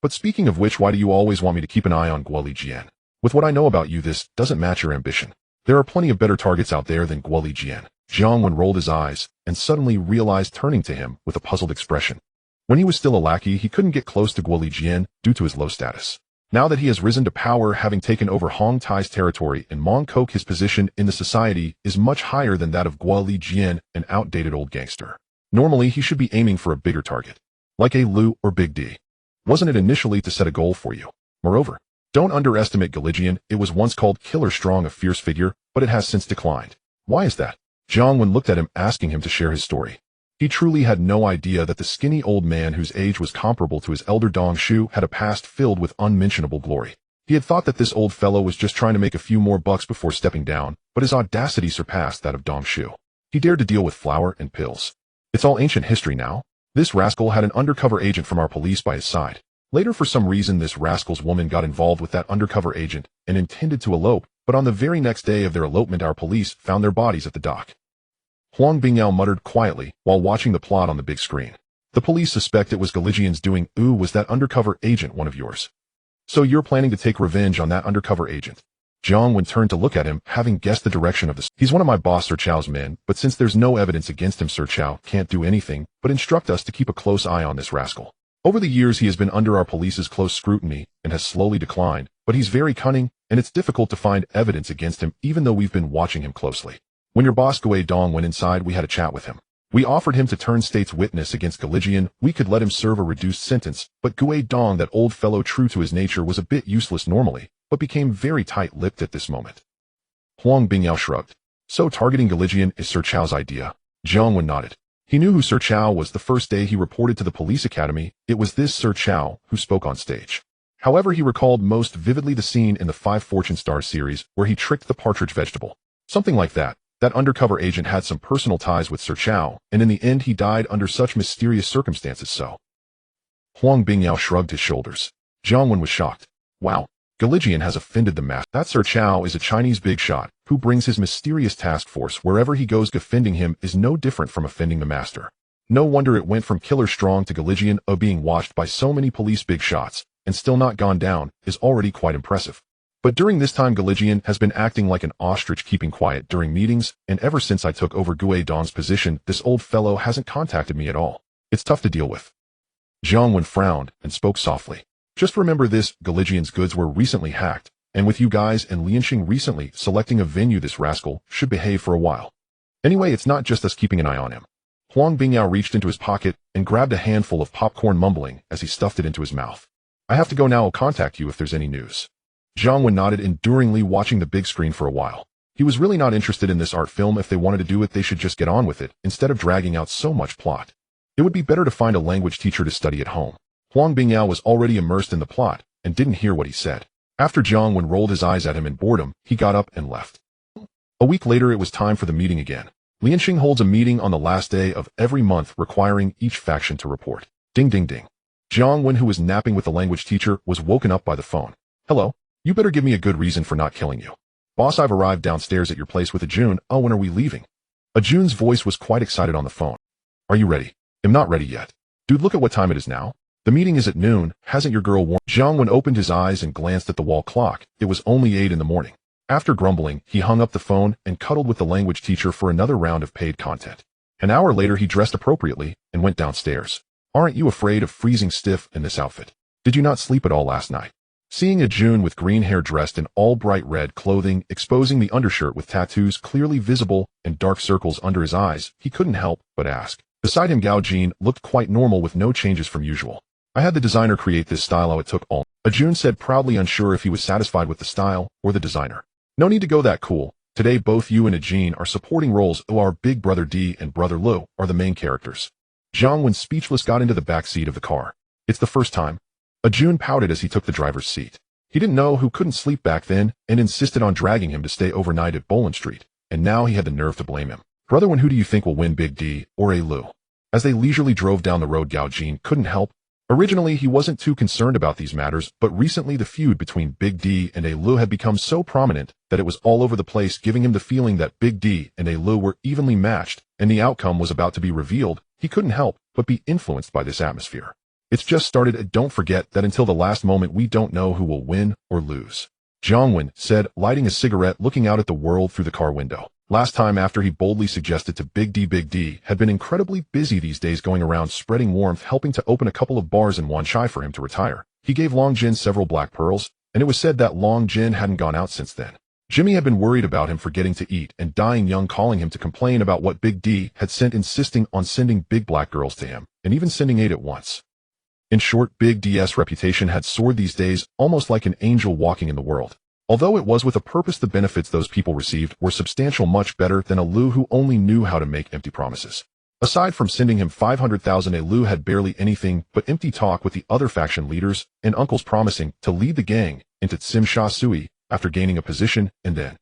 But speaking of which, why do you always want me to keep an eye on Guoli Jian? With what I know about you, this doesn't match your ambition. There are plenty of better targets out there than Guoli Jian. Jiang Wen rolled his eyes and suddenly realized, turning to him with a puzzled expression. When he was still a lackey, he couldn't get close to Guoli Jian due to his low status. Now that he has risen to power, having taken over Hong Tai's territory and Mong Kok, his position in the society is much higher than that of Guo Li Jian, an outdated old gangster. Normally, he should be aiming for a bigger target, like a Lu or Big D. Wasn't it initially to set a goal for you? Moreover, don't underestimate Galigian. It was once called Killer Strong, a fierce figure, but it has since declined. Why is that? Jiang Wen looked at him, asking him to share his story. He truly had no idea that the skinny old man whose age was comparable to his elder Dong Shu had a past filled with unmentionable glory. He had thought that this old fellow was just trying to make a few more bucks before stepping down, but his audacity surpassed that of Dong Shu. He dared to deal with flour and pills. It's all ancient history now. This rascal had an undercover agent from our police by his side. Later, for some reason, this rascal's woman got involved with that undercover agent and intended to elope, but on the very next day of their elopement, our police found their bodies at the dock. Huang Bingyao muttered quietly while watching the plot on the big screen. The police suspect it was Galigian's doing. Ooh, was that undercover agent one of yours? So you're planning to take revenge on that undercover agent? Jiang Wen turned to look at him, having guessed the direction of the... He's one of my boss Sir Chao's men, but since there's no evidence against him, Sir Chao can't do anything but instruct us to keep a close eye on this rascal. Over the years, he has been under our police's close scrutiny and has slowly declined, but he's very cunning, and it's difficult to find evidence against him even though we've been watching him closely. When your boss Gui Dong went inside, we had a chat with him. We offered him to turn state's witness against Galigian. We could let him serve a reduced sentence, but Gui Dong, that old fellow true to his nature, was a bit useless normally, but became very tight-lipped at this moment. Huang Bingyao shrugged. So targeting Galigian is Sir Chao's idea? Jiang Wen nodded. He knew who Sir Chao was the first day he reported to the police academy. It was this Sir Chao who spoke on stage. However, he recalled most vividly the scene in the 5 Fortune Star series where he tricked the partridge vegetable. Something like that. That undercover agent had some personal ties with Sir Chao, and in the end he died under such mysterious circumstances. So Huang Bingyao shrugged his shoulders. Jiang Wen was shocked. Wow, Galigian has offended the master. That Sir Chao is a Chinese big shot who brings his mysterious task force wherever he goes. Offending him is no different from offending the master. No wonder it went from Killer Strong to Galigian. Being watched by so many police big shots and still not gone down is already quite impressive. But during this time, Galigian has been acting like an ostrich, keeping quiet during meetings, and ever since I took over Gui Dong's position, this old fellow hasn't contacted me at all. It's tough to deal with. Jiang Wen frowned and spoke softly. Just remember this, Galigian's goods were recently hacked, and with you guys and Lianxing recently selecting a venue, this rascal should behave for a while. Anyway, it's not just us keeping an eye on him. Huang Bingyao reached into his pocket and grabbed a handful of popcorn, mumbling as he stuffed it into his mouth. I have to go now. I'll contact you if there's any news. Jiang Wen nodded, enduringly watching the big screen for a while. He was really not interested in this art film. If they wanted to do it, they should just get on with it, instead of dragging out so much plot. It would be better to find a language teacher to study at home. Huang Bingyao was already immersed in the plot and didn't hear what he said. After Jiang Wen rolled his eyes at him in boredom, he got up and left. A week later, it was time for the meeting again. Lianxing holds a meeting on the last day of every month, requiring each faction to report. Ding ding ding. Jiang Wen, who was napping with the language teacher, was woken up by the phone. Hello? You better give me a good reason for not killing you. Boss, I've arrived downstairs at your place with Ajun. Oh, when are we leaving? Ajun's voice was quite excited on the phone. Are you ready? I'm not ready yet. Dude, look at what time it is now. The meeting is at noon. Hasn't your girl warned? Jiang Wen opened his eyes and glanced at the wall clock. It was only 8 in the morning. After grumbling, he hung up the phone and cuddled with the language teacher for another round of paid content. An hour later, he dressed appropriately and went downstairs. Aren't you afraid of freezing stiff in this outfit? Did you not sleep at all last night? Seeing Ajun with green hair, dressed in all bright red clothing, exposing the undershirt with tattoos clearly visible and dark circles under his eyes, he couldn't help but ask. Beside him, Gao Jin looked quite normal with no changes from usual. I had the designer create this style. Oh, it took all. Ajun said proudly, unsure if he was satisfied with the style or the designer. No need to go that cool. Today both you and Ajin are supporting roles. Our big brother D and brother Lu are the main characters. Jiang Wen, speechless, got into the back seat of the car. It's the first time. Ajun pouted as he took the driver's seat. He didn't know who couldn't sleep back then and insisted on dragging him to stay overnight at Boland Street, and now he had the nerve to blame him. Brother Wen, who do you think will win, Big D or A Lu? As they leisurely drove down the road, Gao Jin couldn't help. Originally, he wasn't too concerned about these matters, but recently the feud between Big D and A Lu had become so prominent that it was all over the place, giving him the feeling that Big D and A Lu were evenly matched, and the outcome was about to be revealed. He couldn't help but be influenced by this atmosphere. It's just started. Don't forget that until the last moment we don't know who will win or lose. Jiang Wen said, lighting a cigarette, looking out at the world through the car window. Last time, after he boldly suggested to Big D had been incredibly busy these days, going around spreading warmth, helping to open a couple of bars in Wanchai for him to retire. He gave Long Jin several black pearls, and it was said that Long Jin hadn't gone out since then. Jimmy had been worried about him forgetting to eat and dying young, calling him to complain about what Big D had sent, insisting on sending big black girls to him, and even sending 8 at once. In short, Big D's reputation had soared these days, almost like an angel walking in the world. Although it was with a purpose, the benefits those people received were substantial, much better than a Lu who only knew how to make empty promises. Aside from sending him 500,000, a Lu had barely anything but empty talk with the other faction leaders and uncles, promising to lead the gang into Tsim Sha Sui after gaining a position, and then.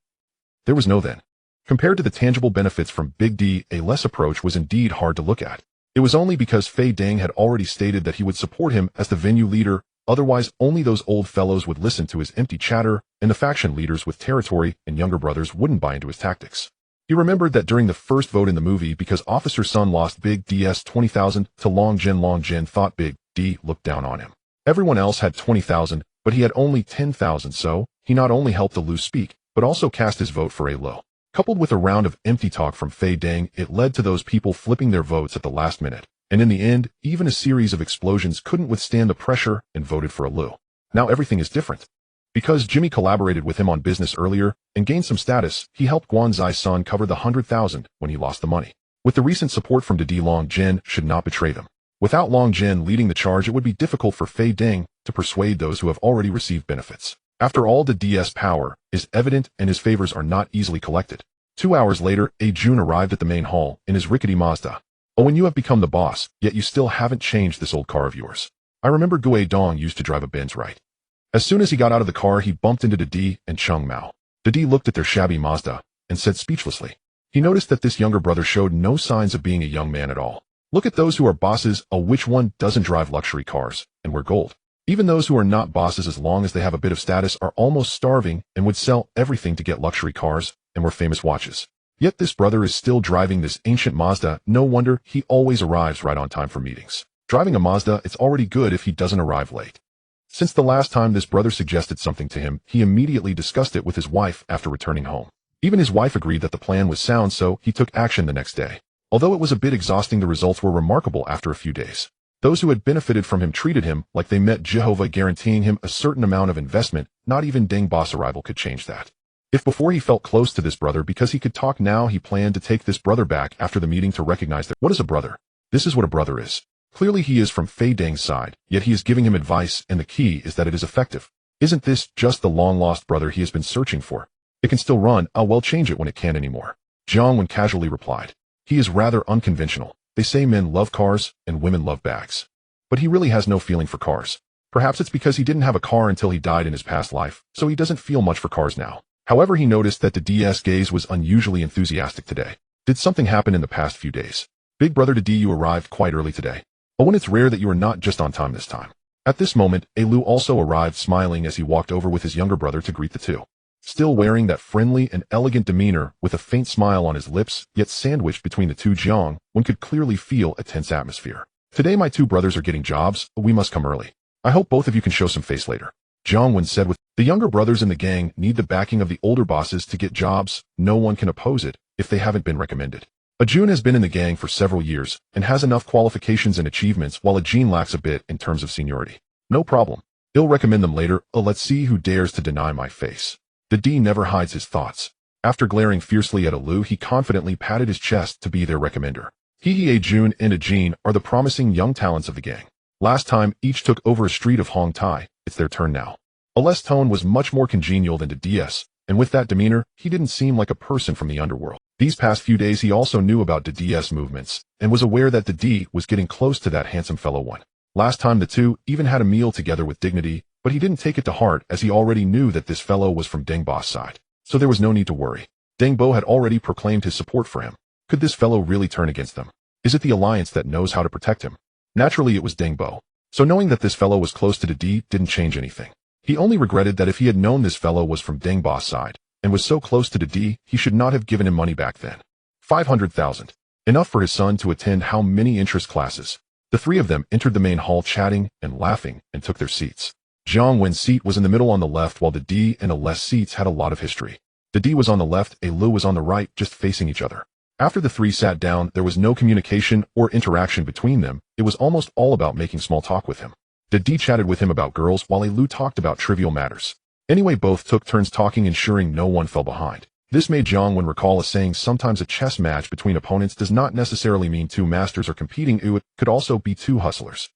There was no then. Compared to the tangible benefits from Big D, a less approach was indeed hard to look at. It was only because Deng had already stated that he would support him as the venue leader, otherwise only those old fellows would listen to his empty chatter, and the faction leaders with territory and younger brothers wouldn't buy into his tactics. He remembered that during the first vote in the movie, because Officer Sun lost Big D's 20,000 to Long Jin thought Big D looked down on him. Everyone else had 20,000, but he had only 10,000, so he not only helped the Lu speak, but also cast his vote for a Lo. Coupled with a round of empty talk from Deng, it led to those people flipping their votes at the last minute, and in the end, even a series of explosions couldn't withstand the pressure and voted for a Lu. Now everything is different. Because Jimmy collaborated with him on business earlier and gained some status, he helped Guanzai's son cover the 100,000 when he lost the money. With the recent support from Didi, Long Jin should not betray them. Without Long Jin leading the charge, it would be difficult for Deng to persuade those who have already received benefits. After all, Didi's power is evident and his favors are not easily collected. 2 hours later, Jun arrived at the main hall in his rickety Mazda. Oh, when you have become the boss, yet you still haven't changed this old car of yours. I remember Gue Dong used to drive a Benz, right? As soon as he got out of the car, he bumped into Didi and Chung Mao. Didi looked at their shabby Mazda and said speechlessly. He noticed that this younger brother showed no signs of being a young man at all. Look at those who are bosses, which one doesn't drive luxury cars and wear gold? Even those who are not bosses, as long as they have a bit of status, are almost starving and would sell everything to get luxury cars and wear famous watches. Yet this brother is still driving this ancient Mazda. No wonder he always arrives right on time for meetings. Driving a Mazda, it's already good if he doesn't arrive late. Since the last time this brother suggested something to him, he immediately discussed it with his wife after returning home. Even his wife agreed that the plan was sound, so he took action the next day. Although it was a bit exhausting, the results were remarkable after a few days. Those who had benefited from him treated him like they met Jehovah, guaranteeing him a certain amount of investment. Not even Deng boss arrival could change that. If before he felt close to this brother because he could talk, now he planned to take this brother back after the meeting to recognize that. What is a brother? This is what a brother is. Clearly he is from Deng's side, yet he is giving him advice, and the key is that it is effective. Isn't this just the long-lost brother he has been searching for? It can still run. I'll well change it when it can't anymore. Jiang Wen casually replied. He is rather unconventional. They say men love cars and women love bags. But he really has no feeling for cars. Perhaps it's because he didn't have a car until he died in his past life, so he doesn't feel much for cars now. However, he noticed that the DS gaze was unusually enthusiastic today. Did something happen in the past few days? Big brother Didi, you arrived quite early today. Oh, and it's rare that you are not just on time this time. At this moment, Lu also arrived, smiling as he walked over with his younger brother to greet the two. Still wearing that friendly and elegant demeanor with a faint smile on his lips, yet sandwiched between the two Jiang, one could clearly feel a tense atmosphere. Today my two brothers are getting jobs, but we must come early. I hope both of you can show some face later. Jiang Wen said. With the younger brothers in the gang need the backing of the older bosses to get jobs. No one can oppose it if they haven't been recommended. Jun has been in the gang for several years and has enough qualifications and achievements, while Jin lacks a bit in terms of seniority. No problem. He'll recommend them later. Let's see who dares to deny my face. The D never hides his thoughts. After glaring fiercely at Lu, he confidently patted his chest to be their recommender. Jun and Jin are the promising young talents of the gang. Last time, each took over a street of Hong Tai. It's their turn now. Ale's tone was much more congenial than Didi's, and with that demeanor, he didn't seem like a person from the underworld. These past few days he also knew about Didi's movements, and was aware that Didi was getting close to that handsome fellow one. Last time the two even had a meal together with dignity, but he didn't take it to heart as he already knew that this fellow was from Deng Bo's side. So there was no need to worry. Deng Bo had already proclaimed his support for him. Could this fellow really turn against them? Is it the alliance that knows how to protect him? Naturally it was Deng Bo. So knowing that this fellow was close to Didi didn't change anything. He only regretted that if he had known this fellow was from Deng Bo's side, and was so close to Didi, he should not have given him money back then. 500,000. Enough for his son to attend how many interest classes. The three of them entered the main hall chatting and laughing and took their seats. Jiang Wen's seat was in the middle on the left, while Didi and Ale's seats had a lot of history. Didi was on the left, Lu was on the right, just facing each other. After the three sat down, there was no communication or interaction between them. It was almost all about making small talk with him. Deng chatted with him about girls while Lu talked about trivial matters. Anyway, both took turns talking, ensuring no one fell behind. This made Jiang Wen recall a saying: sometimes a chess match between opponents does not necessarily mean two masters are competing, it could also be two hustlers.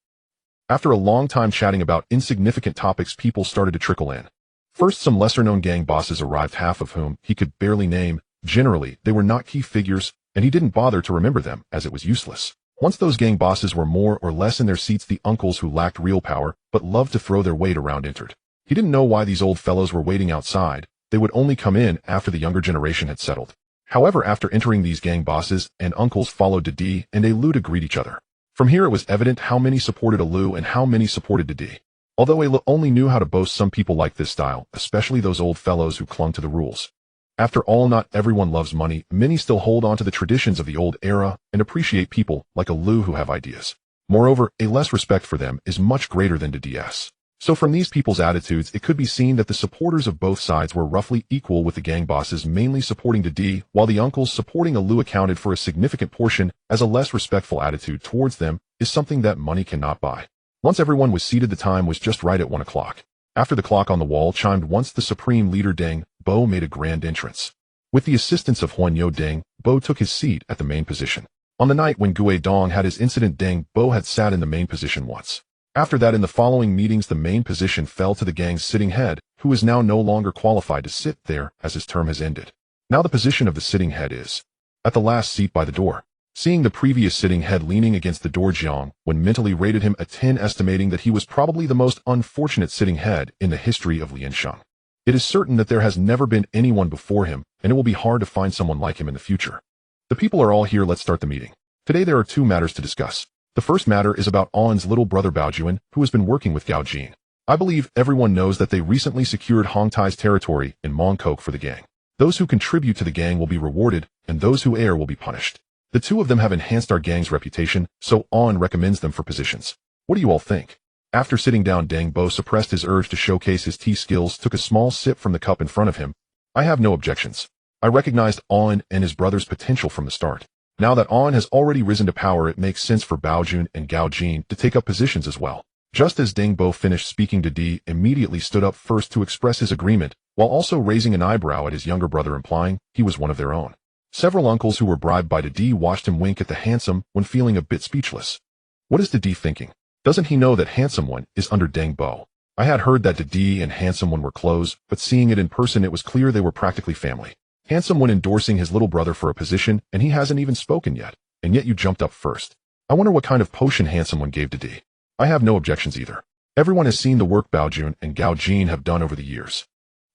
After a long time chatting about insignificant topics, people started to trickle in. First, some lesser-known gang bosses arrived, half of whom he could barely name. Generally, they were not key figures, and he didn't bother to remember them, as it was useless. Once those gang bosses were more or less in their seats, the uncles who lacked real power but loved to throw their weight around entered. He didn't know why these old fellows were waiting outside. They would only come in after the younger generation had settled. However, after entering, these gang bosses and uncles followed Deng and Lu to greet each other. From here it was evident how many supported Lu and how many supported Deng. Although Lu only knew how to boast, some people liked this style, especially those old fellows who clung to the rules. After all, not everyone loves money. Many still hold on to the traditions of the old era and appreciate people like Lu who have ideas. Moreover, a less respect for them is much greater than Deng's. So from these people's attitudes, it could be seen that the supporters of both sides were roughly equal, with the gang bosses mainly supporting Deng, while the uncles supporting Lu accounted for a significant portion, as a less respectful attitude towards them is something that money cannot buy. Once everyone was seated, the time was just right at 1 o'clock. After the clock on the wall chimed once, the supreme leader Deng Bo made a grand entrance. With the assistance of Huanyo, Deng Bo took his seat at the main position. On the night when Gue Dong had his incident, Deng Bo had sat in the main position once. After that, in the following meetings, the main position fell to the gang's sitting head, who is now no longer qualified to sit there as his term has ended. Now the position of the sitting head is at the last seat by the door. Seeing the previous sitting head leaning against the door, Jiang Wen mentally rated him a 10, estimating that he was probably the most unfortunate sitting head in the history of Liansheng. It is certain that there has never been anyone before him, and it will be hard to find someone like him in the future. The people are all here. Let's start the meeting. Today there are two matters to discuss. The first matter is about On's little brother Baojuan, who has been working with Gao Jin. I believe everyone knows that they recently secured Hongtai's territory in Mongkok for the gang. Those who contribute to the gang will be rewarded, and those who err will be punished. The two of them have enhanced our gang's reputation, so On recommends them for positions. What do you all think? After sitting down, Deng Bo suppressed his urge to showcase his tea skills, took a small sip from the cup in front of him. I have no objections. I recognized On and his brother's potential from the start. Now that On has already risen to power, it makes sense for Baojun and Gao Jin to take up positions as well. Just as Deng Bo finished speaking, Deng immediately stood up first to express his agreement, while also raising an eyebrow at his younger brother, implying he was one of their own. Several uncles who were bribed by Deng watched him wink at the handsome when feeling a bit speechless. What is Deng thinking? Doesn't he know that Handsome One is under Deng Bo? I had heard that Deng and Handsome One were close, but seeing it in person, it was clear they were practically family. Handsome One endorsing his little brother for a position, and he hasn't even spoken yet, and yet you jumped up first. I wonder what kind of potion Handsome One gave Deng. I have no objections either. Everyone has seen the work Baojun and Gao Jin have done over the years.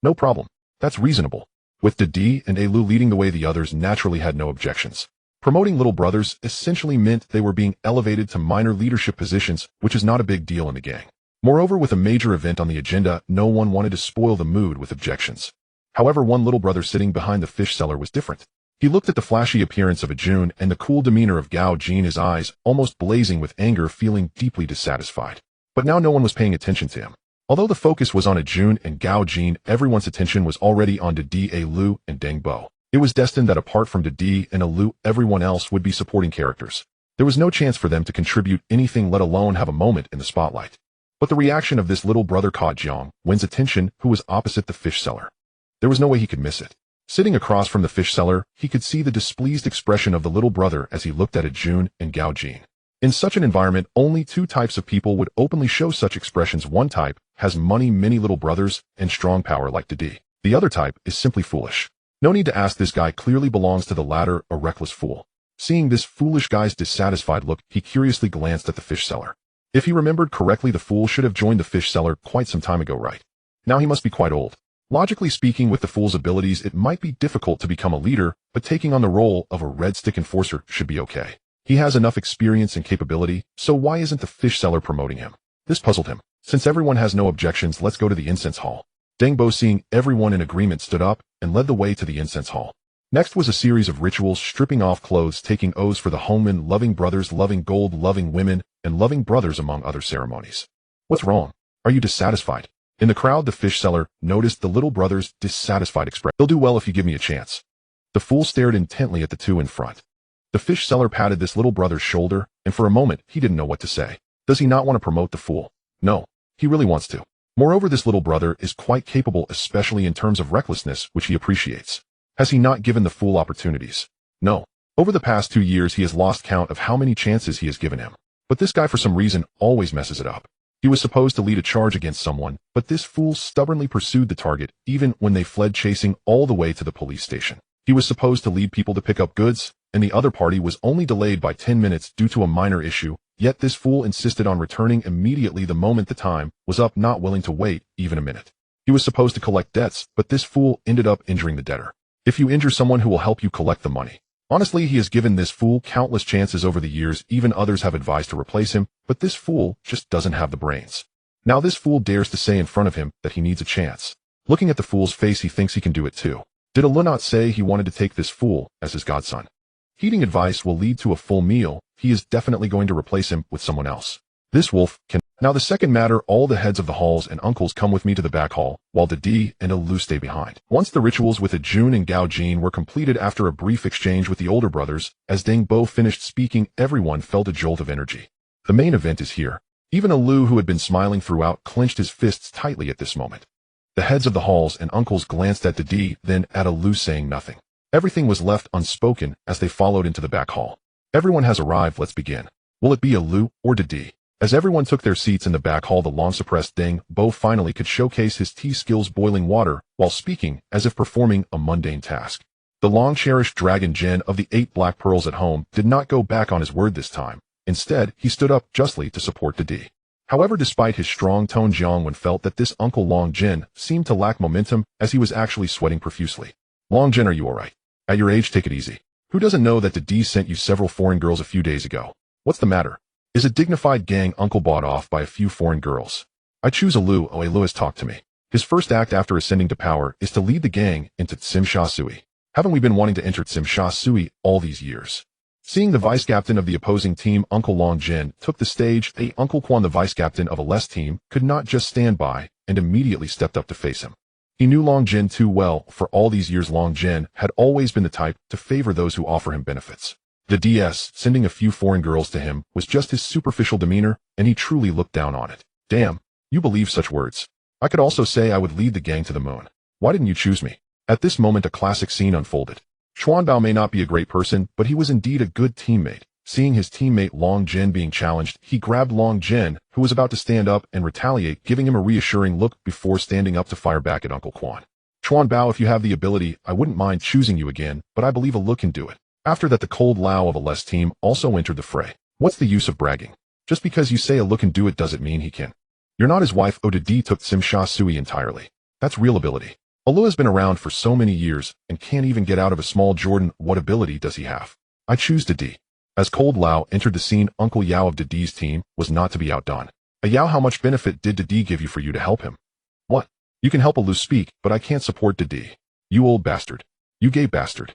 No problem. That's reasonable. With Deng and Lu leading the way, the others naturally had no objections. Promoting little brothers essentially meant they were being elevated to minor leadership positions, which is not a big deal in the gang. Moreover, with a major event on the agenda, no one wanted to spoil the mood with objections. However, one little brother sitting behind the fish seller was different. He looked at the flashy appearance of Ajun and the cool demeanor of Gao Jin, his eyes almost blazing with anger, feeling deeply dissatisfied. But now no one was paying attention to him. Although the focus was on Ajun and Gao Jin, everyone's attention was already on Deng, Lu, and Deng Bo. It was destined that apart from Deng and Lu, everyone else would be supporting characters. There was no chance for them to contribute anything, let alone have a moment in the spotlight. But the reaction of this little brother caught Jiang Wen's attention, who was opposite the fish seller. There was no way he could miss it. Sitting across from the fish seller, he could see the displeased expression of the little brother as he looked at Ajun and Gao Jin. In such an environment, only two types of people would openly show such expressions. One type has money, many little brothers, and strong power like Deng. The other type is simply foolish. No need to ask, this guy clearly belongs to the latter, a reckless fool. Seeing this foolish guy's dissatisfied look, he curiously glanced at the fish seller. If he remembered correctly, the fool should have joined the fish seller quite some time ago, right? Now he must be quite old. Logically speaking, with the fool's abilities, it might be difficult to become a leader, but taking on the role of a red stick enforcer should be okay. He has enough experience and capability, so why isn't the fish seller promoting him? This puzzled him. Since everyone has no objections, let's go to the incense hall. Deng Bo, seeing everyone in agreement, stood up and led the way to the incense hall. Next was a series of rituals, stripping off clothes, taking oaths for the homemen, loving brothers, loving gold, loving women, and loving brothers, among other ceremonies. What's wrong? Are you dissatisfied? In the crowd, the fish seller noticed the little brother's dissatisfied expression. He'll do well if you give me a chance. The fool stared intently at the two in front. The fish seller patted this little brother's shoulder, and for a moment he didn't know what to say. Does he not want to promote the fool? No, he really wants to. Moreover, this little brother is quite capable, especially in terms of recklessness, which he appreciates. Has he not given the fool opportunities? No. Over the past 2 years, he has lost count of how many chances he has given him. But this guy, for some reason, always messes it up. He was supposed to lead a charge against someone, but this fool stubbornly pursued the target, even when they fled, chasing all the way to the police station. He was supposed to lead people to pick up goods, and the other party was only delayed by 10 minutes due to a minor issue, yet this fool insisted on returning immediately the moment the time was up, not willing to wait even a minute. He was supposed to collect debts, but this fool ended up injuring the debtor. If you injure someone who will help you collect the money. Honestly, he has given this fool countless chances over the years, even others have advised to replace him, but this fool just doesn't have the brains. Now this fool dares to say in front of him that he needs a chance. Looking at the fool's face, he thinks he can do it too. Did Allah not say he wanted to take this fool as his godson? Heeding advice will lead to a full meal. He is definitely going to replace him with someone else. This wolf can. Now the second matter, all the heads of the halls and uncles come with me to the back hall, while Dede and Lu stay behind. Once the rituals with Jun and Gao Jin were completed after a brief exchange with the older brothers, as Deng both finished speaking, everyone felt a jolt of energy. The main event is here. Even Lu, who had been smiling throughout, clenched his fists tightly at this moment. The heads of the halls and uncles glanced at Dede, then at Lu, saying nothing. Everything was left unspoken as they followed into the back hall. Everyone has arrived, let's begin. Will it be Lu or Dede? As everyone took their seats in the back hall, the long-suppressed Deng Bo finally could showcase his tea skills, boiling water, while speaking, as if performing a mundane task. The long-cherished dragon Jin of the 8 black pearls at home did not go back on his word this time. Instead, he stood up justly to support Dede. However, despite his strong tone, Jiang Wen felt that this Uncle Long Jin seemed to lack momentum, as he was actually sweating profusely. Long Jin, are you alright? At your age, take it easy. Who doesn't know that Dede sent you several foreign girls a few days ago? What's the matter? Is a dignified gang uncle bought off by a few foreign girls? I choose Lu. Lu has talked to me. His first act after ascending to power is to lead the gang into Tsim Sha Sui. Haven't we been wanting to enter Tsim Sha Sui all these years? Seeing the vice-captain of the opposing team, Uncle Long Jin, took the stage. Uncle Quan, the vice-captain of a less team, could not just stand by, and immediately stepped up to face him. He knew Long Jin too well. For all these years, Long Jin had always been the type to favor those who offer him benefits. The DS, sending a few foreign girls to him, was just his superficial demeanor, and he truly looked down on it. Damn, you believe such words. I could also say I would lead the gang to the moon. Why didn't you choose me? At this moment, a classic scene unfolded. Xuanbao may not be a great person, but he was indeed a good teammate. Seeing his teammate Long Jin being challenged, he grabbed Long Jin, who was about to stand up and retaliate, giving him a reassuring look before standing up to fire back at Uncle Quan. Xuanbao, if you have the ability, I wouldn't mind choosing you again, but I believe Lu can do it. After that, the cold Lao of a less team also entered the fray. What's the use of bragging? Just because you say Lu can do it doesn't mean he can. You're not his wife. Dede took Tsim Sha Sui entirely. That's real ability. Lu has been around for so many years and can't even get out of a small Jordan. What ability does he have? I choose Dede. As Cold Lao entered the scene, Uncle Yao of Dede's team was not to be outdone. Yao, how much benefit did Dede give you for you to help him? What? You can help Lu speak, but I can't support Dede. You old bastard. You gay bastard.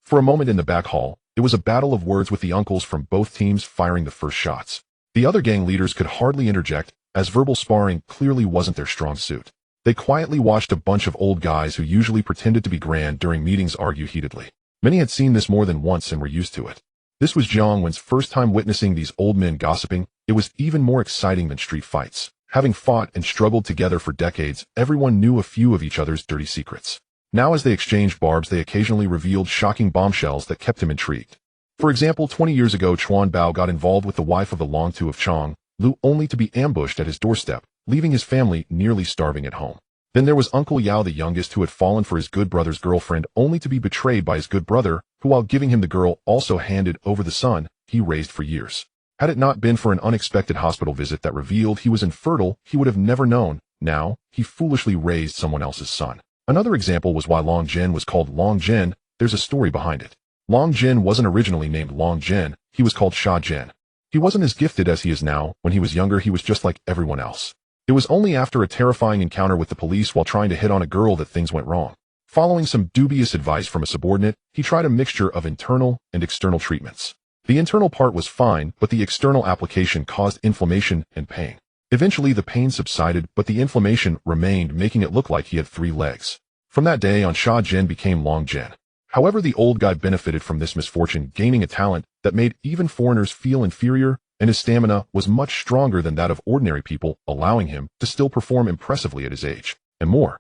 For a moment in the back hall, it was a battle of words with the uncles from both teams firing the first shots. The other gang leaders could hardly interject, as verbal sparring clearly wasn't their strong suit. They quietly watched a bunch of old guys who usually pretended to be grand during meetings argue heatedly. Many had seen this more than once and were used to it. This was Jiang Wen's first time witnessing these old men gossiping. It was even more exciting than street fights. Having fought and struggled together for decades, everyone knew a few of each other's dirty secrets. Now as they exchanged barbs, they occasionally revealed shocking bombshells that kept him intrigued. For example, 20 years ago, Chuan Bao got involved with the wife of the Long Tu of Chong, Lu, only to be ambushed at his doorstep, leaving his family nearly starving at home. Then there was Uncle Yao, the youngest, who had fallen for his good brother's girlfriend, only to be betrayed by his good brother, who, while giving him the girl, also handed over the son he raised for years. Had it not been for an unexpected hospital visit that revealed he was infertile, he would have never known. Now, he foolishly raised someone else's son. Another example was why Long Jin was called Long Jin. There's a story behind it. Long Jin wasn't originally named Long Jin, he was called Sha Jin. He wasn't as gifted as he is now. When he was younger, he was just like everyone else. It was only after a terrifying encounter with the police while trying to hit on a girl that things went wrong. Following some dubious advice from a subordinate, he tried a mixture of internal and external treatments. The internal part was fine, but the external application caused inflammation and pain. Eventually the pain subsided, but the inflammation remained, making it look like he had 3 legs. From that day on, Sha Jin became Long Jin. However, the old guy benefited from this misfortune, gaining a talent that made even foreigners feel inferior, and his stamina was much stronger than that of ordinary people, allowing him to still perform impressively at his age, and more.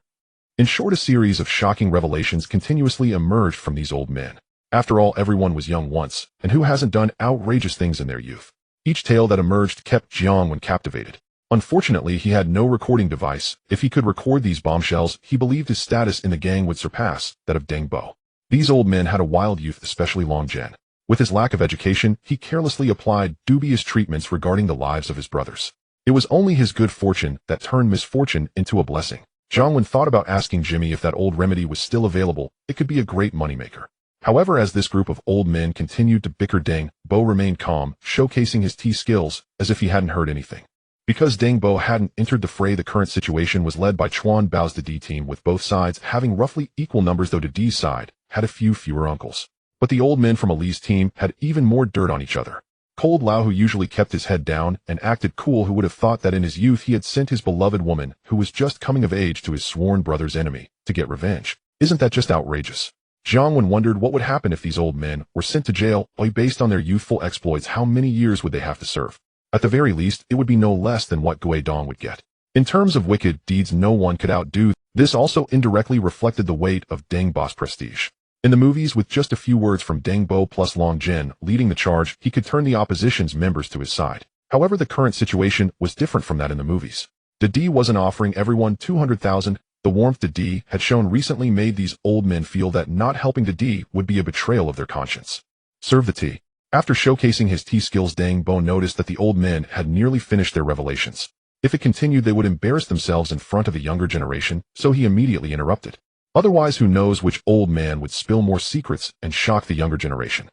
In short, a series of shocking revelations continuously emerged from these old men. After all, everyone was young once, and who hasn't done outrageous things in their youth? Each tale that emerged kept Jiang Wen captivated. Unfortunately, he had no recording device. If he could record these bombshells, he believed his status in the gang would surpass that of Deng Bo. These old men had a wild youth, especially Long Zhen. With his lack of education, he carelessly applied dubious treatments regarding the lives of his brothers. It was only his good fortune that turned misfortune into a blessing. Jiang Wen thought about asking Jimmy if that old remedy was still available. It could be a great moneymaker. However, as this group of old men continued to bicker, Deng Bo remained calm, showcasing his tea skills as if he hadn't heard anything. Because Deng Bo hadn't entered the fray, the current situation was led by Chuan Bao's D team, with both sides having roughly equal numbers, though D's side had a few fewer uncles. But the old men from Ali's team had even more dirt on each other. Cold Lao, who usually kept his head down and acted cool, who would have thought that in his youth he had sent his beloved woman, who was just coming of age, to his sworn brother's enemy to get revenge. Isn't that just outrageous? Jiang Wen wondered what would happen if these old men were sent to jail. Based on their youthful exploits, how many years would they have to serve? At the very least, it would be no less than what Gui Dong would get. In terms of wicked deeds, no one could outdo. This also indirectly reflected the weight of Deng Bo's prestige. In the movies, with just a few words from Deng Bo plus Long Zhen leading the charge, he could turn the opposition's members to his side. However, the current situation was different from that in the movies. D wasn't offering everyone 200,000. The warmth D had shown recently made these old men feel that not helping D would be a betrayal of their conscience. Serve the tea. After showcasing his tea skills, Deng Bo noticed that the old men had nearly finished their revelations. If it continued, they would embarrass themselves in front of the younger generation, so he immediately interrupted. Otherwise, who knows which old man would spill more secrets and shock the younger generation.